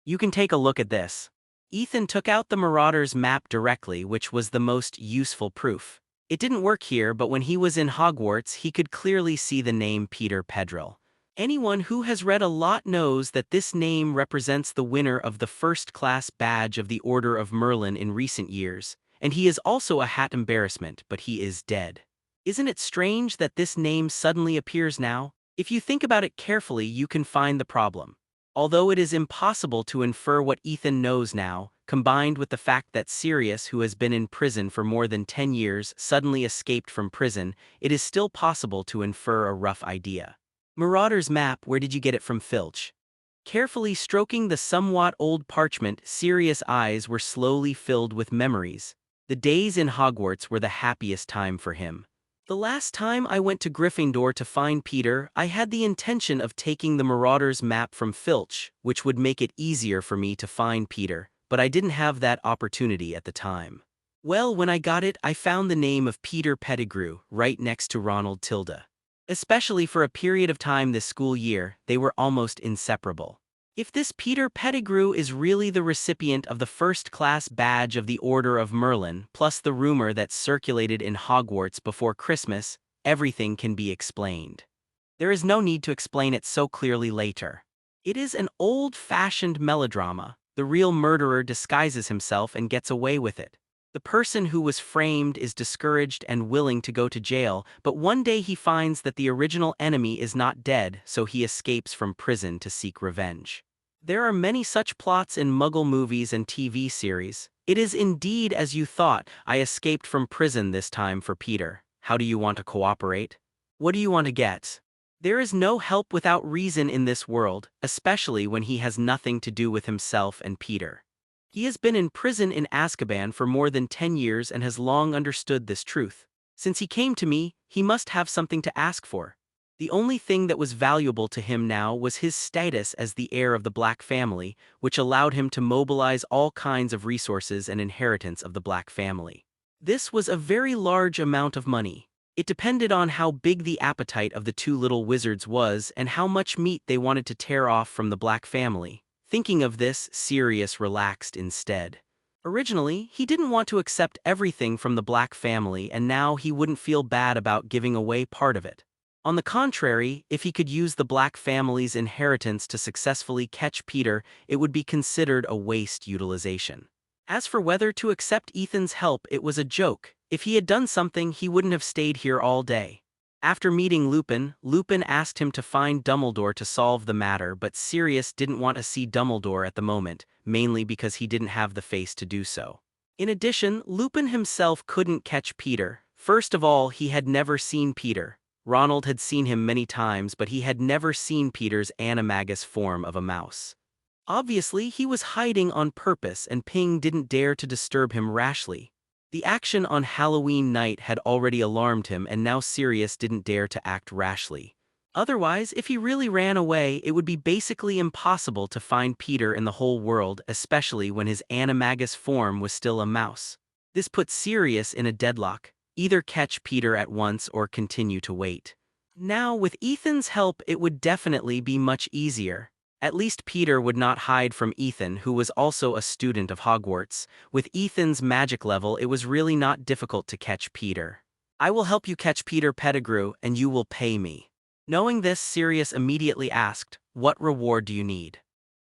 You can take a look at this. Ethan took out the Marauder's map directly, which was the most useful proof. It didn't work here, but when he was in Hogwarts, he could clearly see the name Peter Pedrell. Anyone who has read a lot knows that this name represents the winner of the first-class badge of the Order of Merlin in recent years, and he is also a hat embarrassment, but he is dead. Isn't it strange that this name suddenly appears now? If you think about it carefully, you can find the problem. Although it is impossible to infer what Ethan knows now, combined with the fact that Sirius, who has been in prison for more than 10 years, suddenly escaped from prison, it is still possible to infer a rough idea. Marauder's map, where did you get it from, Filch? Carefully stroking the somewhat old parchment, Sirius' eyes were slowly filled with memories. The days in Hogwarts were the happiest time for him. The last time I went to Gryffindor to find Peter, I had the intention of taking the Marauder's map from Filch, which would make it easier for me to find Peter, but I didn't have that opportunity at the time. Well, when I got it, I found the name of Peter Pettigrew right next to Ronald Tilda. Especially for a period of time this school year, they were almost inseparable. If this Peter Pettigrew is really the recipient of the first-class badge of the Order of Merlin, plus the rumor that circulated in Hogwarts before Christmas, everything can be explained. There is no need to explain it so clearly later. It is an old-fashioned melodrama. The real murderer disguises himself and gets away with it. The person who was framed is discouraged and willing to go to jail, but one day he finds that the original enemy is not dead, so he escapes from prison to seek revenge. There are many such plots in Muggle movies and TV series. It is indeed as you thought. I escaped from prison this time for Peter. How do you want to cooperate? What do you want to get? There is no help without reason in this world, especially when he has nothing to do with himself and Peter. He has been in prison in Azkaban for more than 10 years and has long understood this truth. Since he came to me, he must have something to ask for. The only thing that was valuable to him now was his status as the heir of the Black family, which allowed him to mobilize all kinds of resources and inheritance of the Black family. This was a very large amount of money. It depended on how big the appetite of the two little wizards was and how much meat they wanted to tear off from the Black family. Thinking of this, Sirius relaxed instead. Originally, he didn't want to accept everything from the Black family, and now he wouldn't feel bad about giving away part of it. On the contrary, if he could use the Black family's inheritance to successfully catch Peter, it would be considered a waste utilization. As for whether to accept Ethan's help, it was a joke. If he had done something, he wouldn't have stayed here all day. After meeting Lupin, Lupin asked him to find Dumbledore to solve the matter, but Sirius didn't want to see Dumbledore at the moment, mainly because he didn't have the face to do so. In addition, Lupin himself couldn't catch Peter. First of all, he had never seen Peter. Ronald had seen him many times, but he had never seen Peter's animagus form of a mouse. Obviously, he was hiding on purpose, and Ping didn't dare to disturb him rashly. The action on Halloween night had already alarmed him, and now Sirius didn't dare to act rashly. Otherwise, if he really ran away, it would be basically impossible to find Peter in the whole world, especially when his animagus form was still a mouse. This put Sirius in a deadlock. Either catch Peter at once or continue to wait. Now, with Ethan's help, it would definitely be much easier. At least Peter would not hide from Ethan, who was also a student of Hogwarts. With Ethan's magic level, it was really not difficult to catch Peter. I will help you catch Peter Pettigrew, and you will pay me. Knowing this, Sirius immediately asked, "What reward do you need?"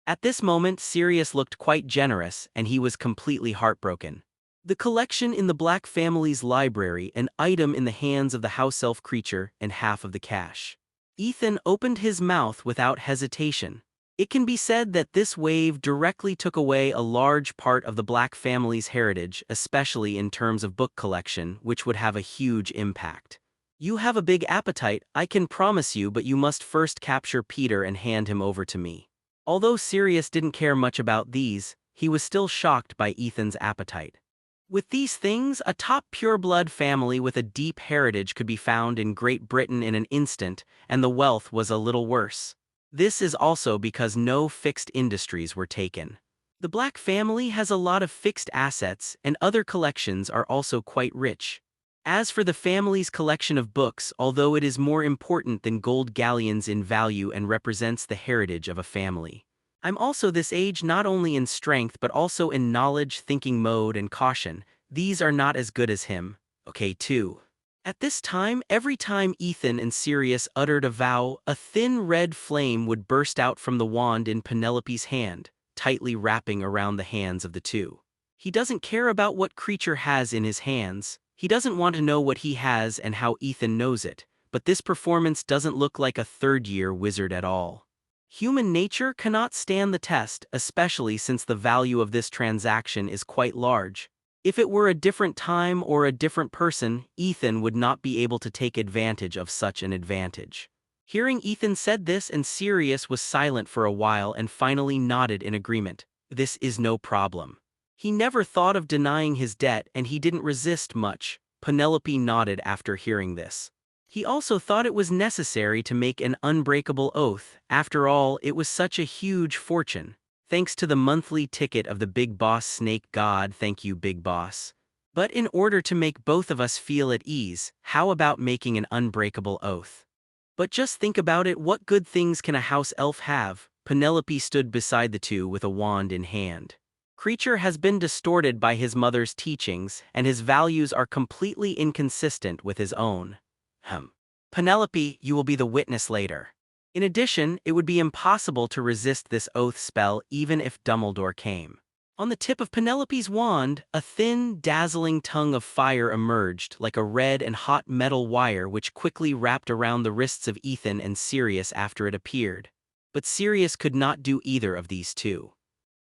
At this moment, Sirius looked quite generous, and he was completely heartbroken. The collection in the Black family's library, an item in the hands of the house elf creature, and half of the cash. Ethan opened his mouth without hesitation. It can be said that this wave directly took away a large part of the Black family's heritage, especially in terms of book collection, which would have a huge impact. You have a big appetite, I can promise you, but you must first capture Peter and hand him over to me. Although Sirius didn't care much about these, he was still shocked by Ethan's appetite. With these things, a top pureblood family with a deep heritage could be found in Great Britain in an instant, and the wealth was a little worse. This is also because no fixed industries were taken. The Black family has a lot of fixed assets, and other collections are also quite rich. As for the family's collection of books, although it is more important than gold galleons in value and represents the heritage of a family. I'm also this age not only in strength but also in knowledge, thinking mode, and caution. These are not as good as him. Okay, 2. At this time, every time Ethan and Sirius uttered a vow, a thin red flame would burst out from the wand in Penelope's hand, tightly wrapping around the hands of the two. He doesn't care about what creature has in his hands. He doesn't want to know what he has and how Ethan knows it, but this performance doesn't look like a third-year wizard at all. Human nature cannot stand the test, especially since the value of this transaction is quite large. If it were a different time or a different person, Ethan would not be able to take advantage of such an advantage. Hearing Ethan said this, and Sirius was silent for a while and finally nodded in agreement. This is no problem. He never thought of denying his debt and he didn't resist much. Penelope nodded after hearing this. He also thought it was necessary to make an unbreakable oath. After all, it was such a huge fortune. Thanks to the monthly ticket of the Big Boss Snake God, thank you, Big Boss. But in order to make both of us feel at ease, how about making an unbreakable oath? But just think about it, what good things can a house elf have? Penelope stood beside the two with a wand in hand. Creature has been distorted by his mother's teachings, and his values are completely inconsistent with his own. Penelope, you will be the witness later. In addition, it would be impossible to resist this oath spell even if Dumbledore came. On the tip of Penelope's wand, a thin, dazzling tongue of fire emerged like a red and hot metal wire which quickly wrapped around the wrists of Ethan and Sirius after it appeared. But Sirius could not do either of these two.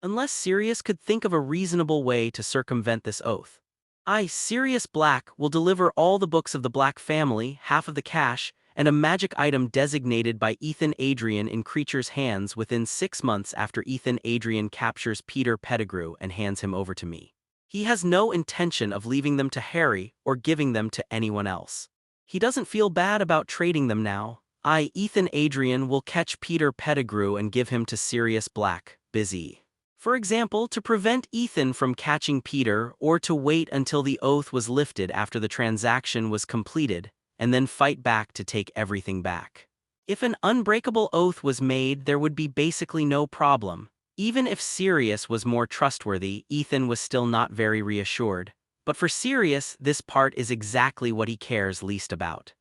Unless Sirius could think of a reasonable way to circumvent this oath. I, Sirius Black, will deliver all the books of the Black family, half of the cash, and a magic item designated by Ethan Adrian in Creature's hands within 6 months after Ethan Adrian captures Peter Pettigrew and hands him over to me. He has no intention of leaving them to Harry or giving them to anyone else. He doesn't feel bad about trading them now. I, Ethan Adrian, will catch Peter Pettigrew and give him to Sirius Black, busy. For example, to prevent Ethan from catching Peter or to wait until the oath was lifted after the transaction was completed, and then fight back to take everything back. If an unbreakable oath was made, there would be basically no problem. Even if Sirius was more trustworthy, Ethan was still not very reassured. But for Sirius, this part is exactly what he cares least about.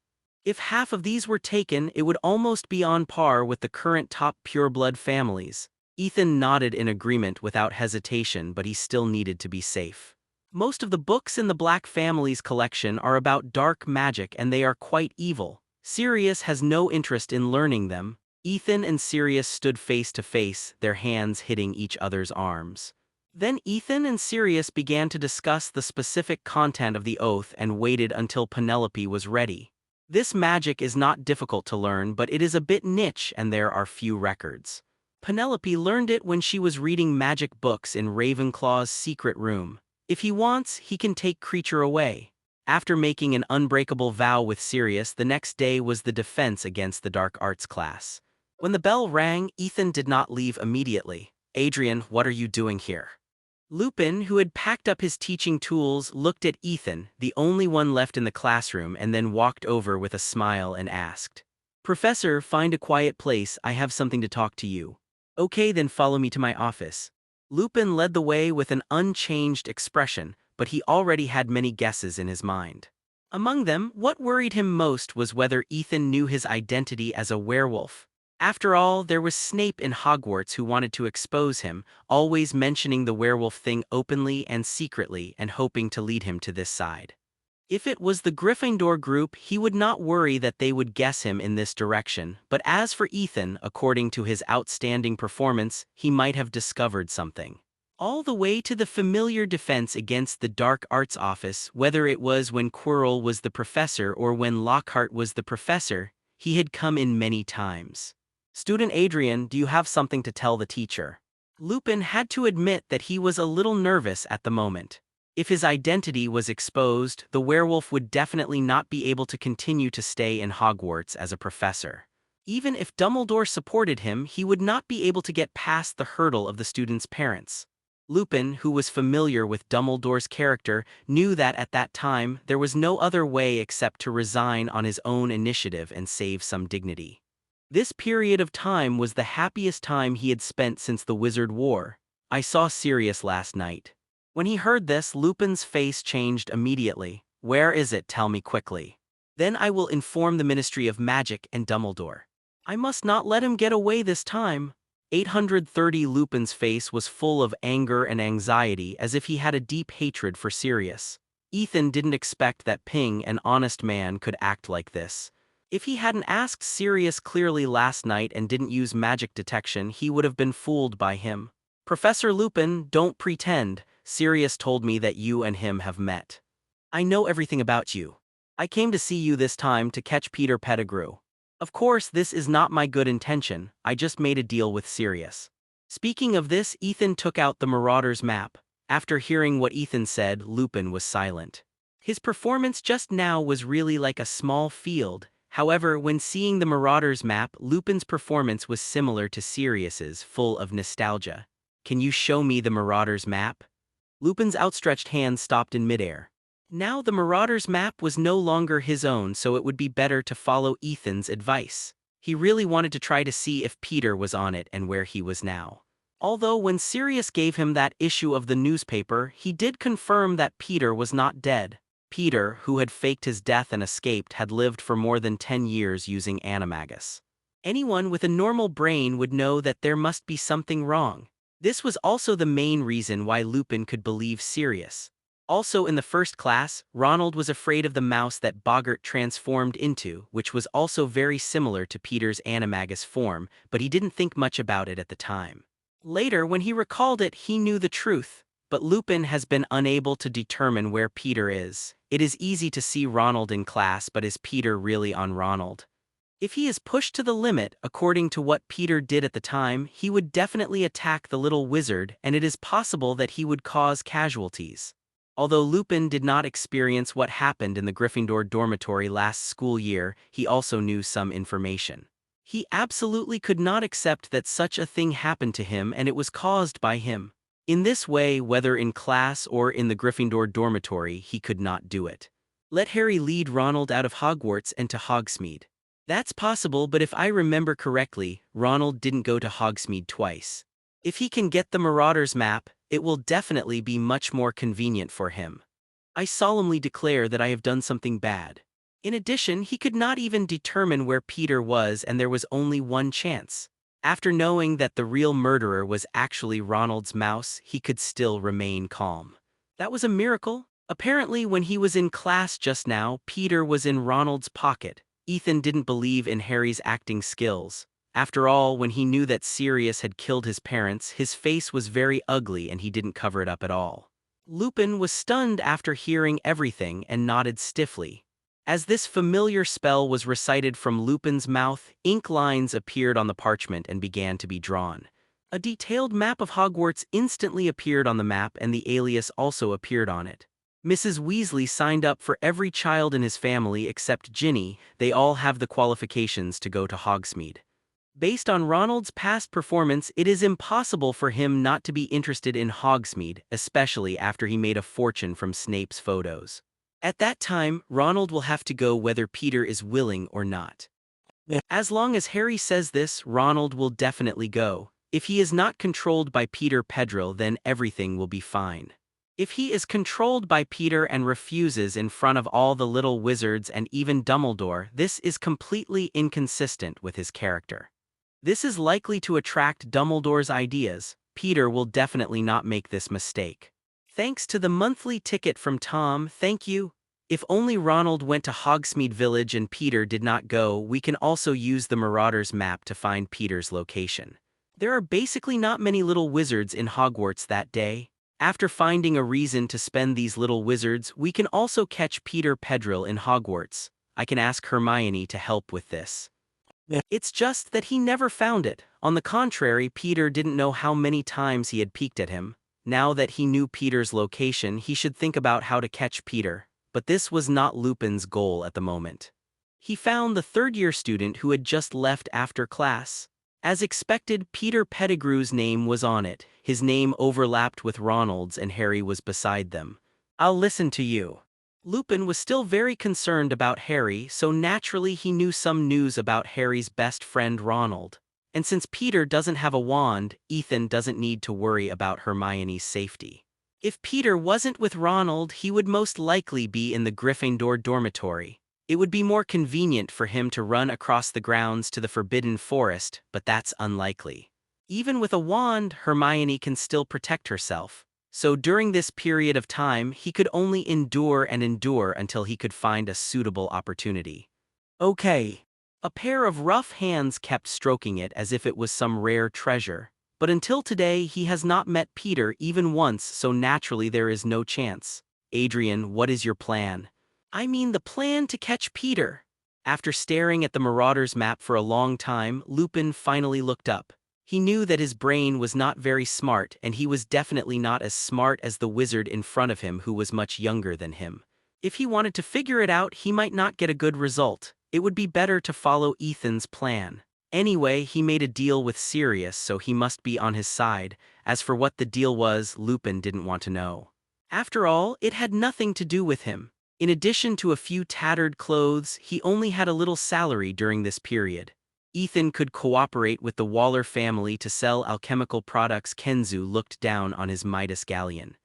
If half of these were taken, it would almost be on par with the current top pureblood families. Ethan nodded in agreement without hesitation, but he still needed to be safe. Most of the books in the Black family's collection are about dark magic and they are quite evil. Sirius has no interest in learning them. Ethan and Sirius stood face to face, their hands hitting each other's arms. Then Ethan and Sirius began to discuss the specific content of the oath and waited until Penelope was ready. This magic is not difficult to learn, but it is a bit niche and there are few records. Penelope learned it when she was reading magic books in Ravenclaw's secret room. If he wants, he can take Creature away. After making an unbreakable vow with Sirius, the next day was the defense against the dark arts class. When the bell rang, Ethan did not leave immediately. Adrian, what are you doing here? Lupin, who had packed up his teaching tools, looked at Ethan, the only one left in the classroom, and then walked over with a smile and asked, Professor, find a quiet place, I have something to talk to you. Okay, then follow me to my office. Lupin led the way with an unchanged expression, but he already had many guesses in his mind. Among them, what worried him most was whether Ethan knew his identity as a werewolf. After all, there was Snape in Hogwarts who wanted to expose him, always mentioning the werewolf thing openly and secretly and hoping to lead him to this side. If it was the Gryffindor group, he would not worry that they would guess him in this direction, but as for Ethan, according to his outstanding performance, he might have discovered something. All the way to the familiar defense against the dark arts office, whether it was when Quirrell was the professor or when Lockhart was the professor, he had come in many times. Student Adrian, do you have something to tell the teacher? Lupin had to admit that he was a little nervous at the moment. If his identity was exposed, the werewolf would definitely not be able to continue to stay in Hogwarts as a professor. Even if Dumbledore supported him, he would not be able to get past the hurdle of the student's parents. Lupin, who was familiar with Dumbledore's character, knew that at that time there was no other way except to resign on his own initiative and save some dignity. This period of time was the happiest time he had spent since the Wizard War. I saw Sirius last night. When he heard this, Lupin's face changed immediately. Where is it? Tell me quickly. Then I will inform the Ministry of Magic and Dumbledore. I must not let him get away this time. 830 Lupin's face was full of anger and anxiety, as if he had a deep hatred for Sirius. Ethan didn't expect that Ping, an honest man, could act like this. If he hadn't asked Sirius clearly last night and didn't use magic detection, he would have been fooled by him. Professor Lupin, don't pretend. Sirius told me that you and him have met. I know everything about you. I came to see you this time to catch Peter Pettigrew. Of course, this is not my good intention. I just made a deal with Sirius. Speaking of this, Ethan took out the Marauder's map. After hearing what Ethan said, Lupin was silent. His performance just now was really like a small field. However, when seeing the Marauder's map, Lupin's performance was similar to Sirius's, full of nostalgia. Can you show me the Marauder's map? Lupin's outstretched hand stopped in midair. Now the Marauder's map was no longer his own, so it would be better to follow Ethan's advice. He really wanted to try to see if Peter was on it and where he was now. Although when Sirius gave him that issue of the newspaper, he did confirm that Peter was not dead. Peter, who had faked his death and escaped, had lived for more than 10 years using animagus. Anyone with a normal brain would know that there must be something wrong. This was also the main reason why Lupin could believe Sirius. Also in the first class, Ronald was afraid of the mouse that Boggart transformed into, which was also very similar to Peter's animagus form, but he didn't think much about it at the time. Later, when he recalled it, he knew the truth. But Lupin has been unable to determine where Peter is. It is easy to see Ronald in class, but is Peter really on Ronald? If he is pushed to the limit, according to what Peter did at the time, he would definitely attack the little wizard, and it is possible that he would cause casualties. Although Lupin did not experience what happened in the Gryffindor dormitory last school year, he also knew some information. He absolutely could not accept that such a thing happened to him and it was caused by him. In this way, whether in class or in the Gryffindor dormitory, he could not do it. Let Harry lead Ronald out of Hogwarts and to Hogsmeade. That's possible, but if I remember correctly, Ronald didn't go to Hogsmeade twice. If he can get the Marauder's map, it will definitely be much more convenient for him. I solemnly declare that I have done something bad. In addition, he could not even determine where Peter was, and there was only one chance. After knowing that the real murderer was actually Ronald's mouse, he could still remain calm. That was a miracle. Apparently, when he was in class just now, Peter was in Ronald's pocket. Ethan didn't believe in Harry's acting skills. After all, when he knew that Sirius had killed his parents, his face was very ugly and he didn't cover it up at all. Lupin was stunned after hearing everything and nodded stiffly. As this familiar spell was recited from Lupin's mouth, ink lines appeared on the parchment and began to be drawn. A detailed map of Hogwarts instantly appeared on the map, and the alias also appeared on it. Mrs. Weasley signed up for every child in his family except Ginny. They all have the qualifications to go to Hogsmeade. Based on Ronald's past performance, it is impossible for him not to be interested in Hogsmeade, especially after he made a fortune from Snape's photos. At that time, Ronald will have to go whether Peter is willing or not. As long as Harry says this, Ronald will definitely go. If he is not controlled by Peter Pedrell, then everything will be fine. If he is controlled by Peter and refuses in front of all the little wizards and even Dumbledore, this is completely inconsistent with his character. This is likely to attract Dumbledore's ideas. Peter will definitely not make this mistake. Thanks to the monthly ticket from Tom, thank you. If only Ronald went to Hogsmeade Village and Peter did not go, we can also use the Marauder's map to find Peter's location. There are basically not many little wizards in Hogwarts that day. After finding a reason to spend these little wizards, we can also catch Peter Pedrell in Hogwarts. I can ask Hermione to help with this. It's just that he never found it. On the contrary, Peter didn't know how many times he had peeked at him. Now that he knew Peter's location, he should think about how to catch Peter. But this was not Lupin's goal at the moment. He found the third-year student who had just left after class. As expected, Peter Pettigrew's name was on it. His name overlapped with Ronald's and Harry was beside them. I'll listen to you. Lupin was still very concerned about Harry, so naturally he knew some news about Harry's best friend Ronald. And since Peter doesn't have a wand, Ethan doesn't need to worry about Hermione's safety. If Peter wasn't with Ronald, he would most likely be in the Gryffindor dormitory. It would be more convenient for him to run across the grounds to the Forbidden Forest, but that's unlikely. Even with a wand, Hermione can still protect herself. So during this period of time, he could only endure and endure until he could find a suitable opportunity. Okay. A pair of rough hands kept stroking it as if it was some rare treasure. But until today, he has not met Peter even once, so naturally there is no chance. Adrian, what is your plan? I mean the plan to catch Peter. After staring at the Marauders map for a long time, Lupin finally looked up. He knew that his brain was not very smart, and he was definitely not as smart as the wizard in front of him who was much younger than him. If he wanted to figure it out, he might not get a good result. It would be better to follow Ethan's plan. Anyway, he made a deal with Sirius, so he must be on his side. As for what the deal was, Lupin didn't want to know. After all, it had nothing to do with him. In addition to a few tattered clothes, he only had a little salary during this period. Ethan could cooperate with the Waller family to sell alchemical products. Kenzu looked down on his Midas galleon.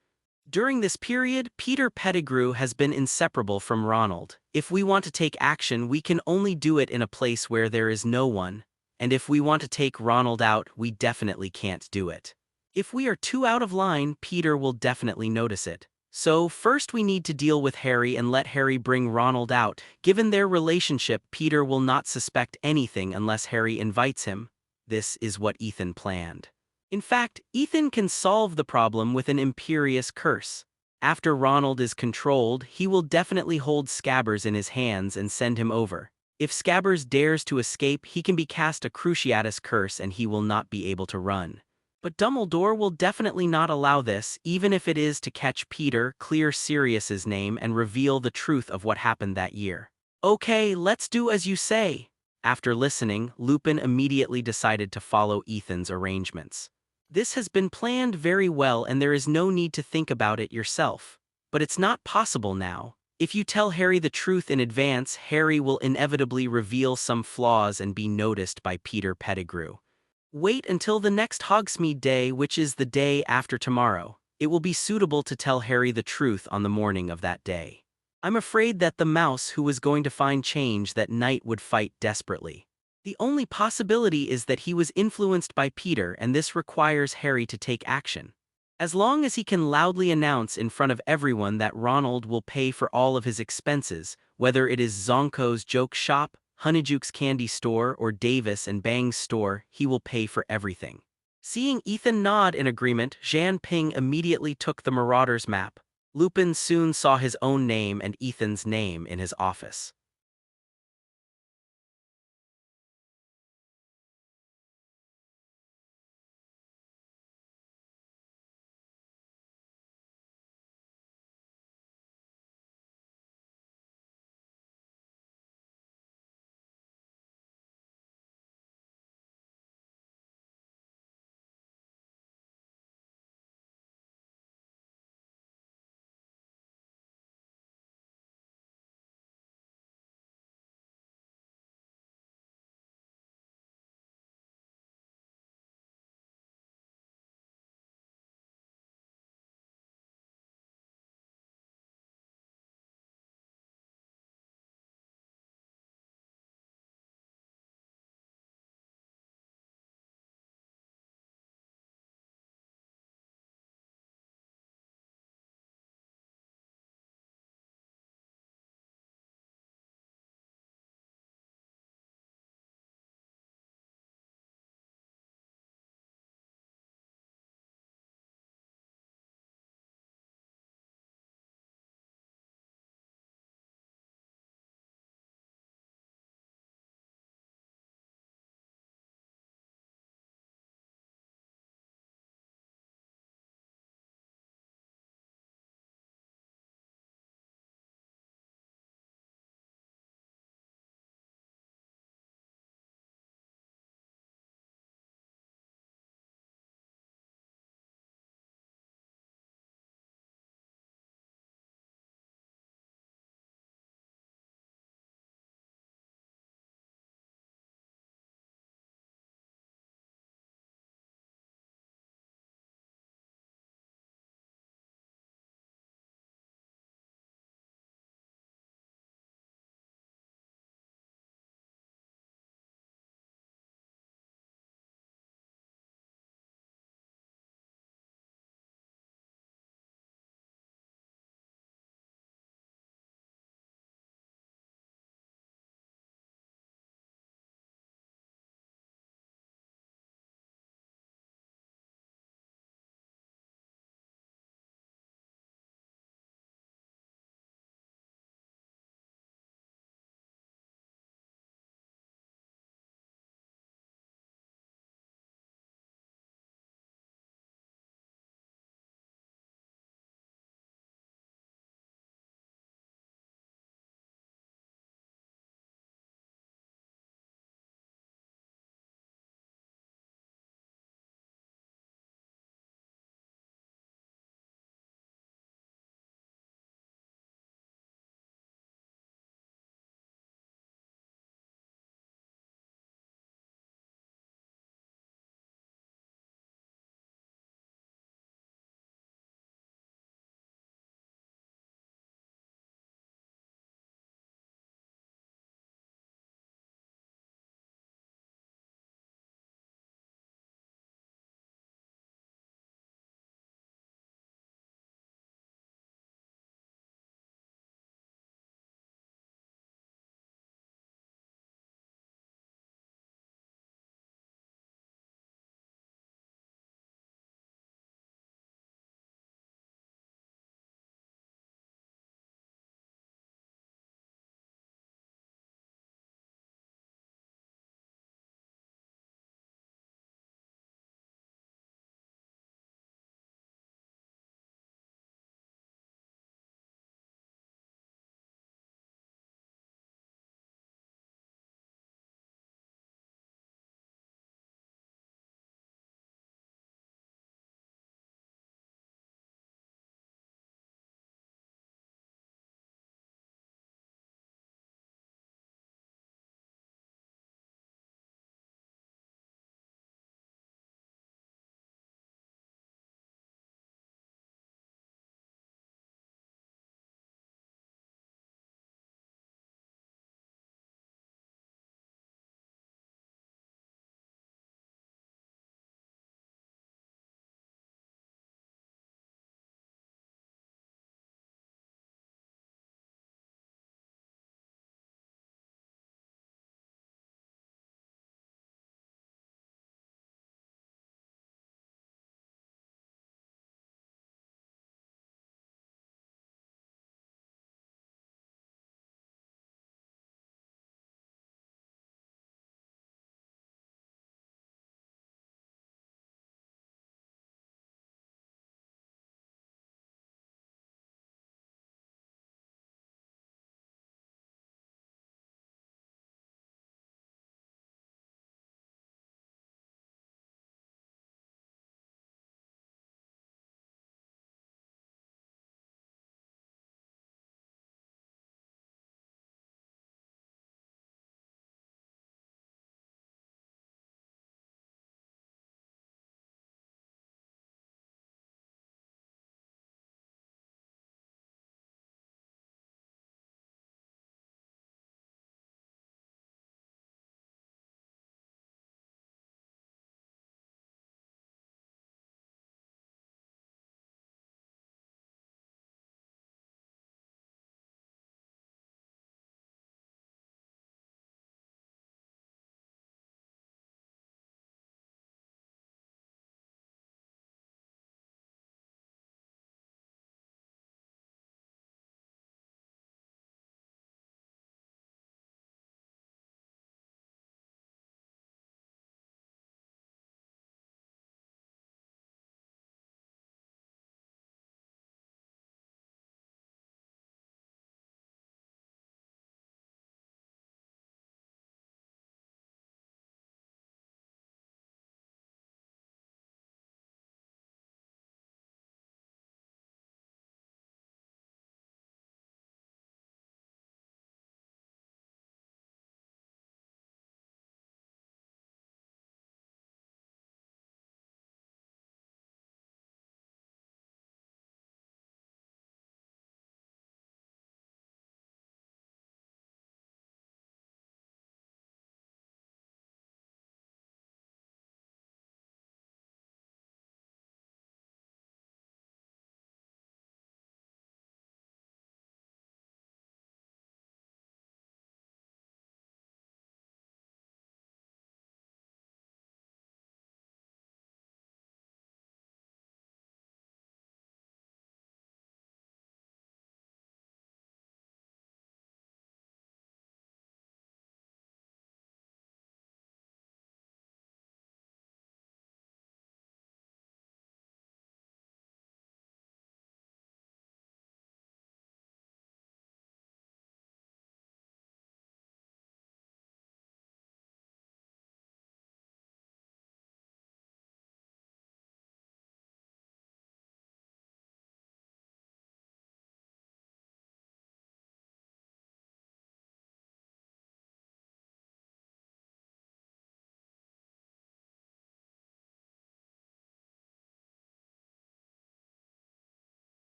During this period, Peter Pettigrew has been inseparable from Ronald. If we want to take action, we can only do it in a place where there is no one. And if we want to take Ronald out, we definitely can't do it. If we are too out of line, Peter will definitely notice it. So first we need to deal with Harry and let Harry bring Ronald out. Given their relationship, Peter will not suspect anything unless Harry invites him. This is what Ethan planned. In fact, Ethan can solve the problem with an imperious curse. After Ronald is controlled, he will definitely hold Scabbers in his hands and send him over. If Scabbers dares to escape, he can be cast a Cruciatus curse and he will not be able to run. But Dumbledore will definitely not allow this, even if it is to catch Peter, clear Sirius's name, and reveal the truth of what happened that year. Okay, let's do as you say. After listening, Lupin immediately decided to follow Ethan's arrangements. This has been planned very well and there is no need to think about it yourself. But it's not possible now. If you tell Harry the truth in advance, Harry will inevitably reveal some flaws and be noticed by Peter Pettigrew. Wait until the next Hogsmeade Day, which is the day after tomorrow. It will be suitable to tell Harry the truth on the morning of that day. I'm afraid that the mouse who was going to find change that night would fight desperately. The only possibility is that he was influenced by Peter and this requires Harry to take action. As long as he can loudly announce in front of everyone that Ronald will pay for all of his expenses, whether it is Zonko's joke shop, Honeyjuke's candy store, or Davis and Bang's store, he will pay for everything. Seeing Ethan nod in agreement, Zhan Ping immediately took the Marauders map. Lupin soon saw his own name and Ethan's name in his office.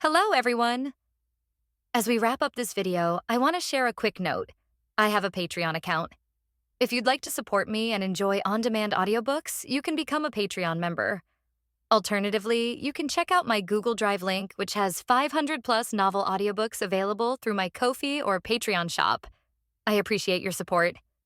Hello, everyone! As we wrap up this video, I want to share a quick note. I have a Patreon account. If you'd like to support me and enjoy on-demand audiobooks, you can become a Patreon member. Alternatively, you can check out my Google Drive link, which has 500-plus novel audiobooks available through my Ko-fi or Patreon shop. I appreciate your support.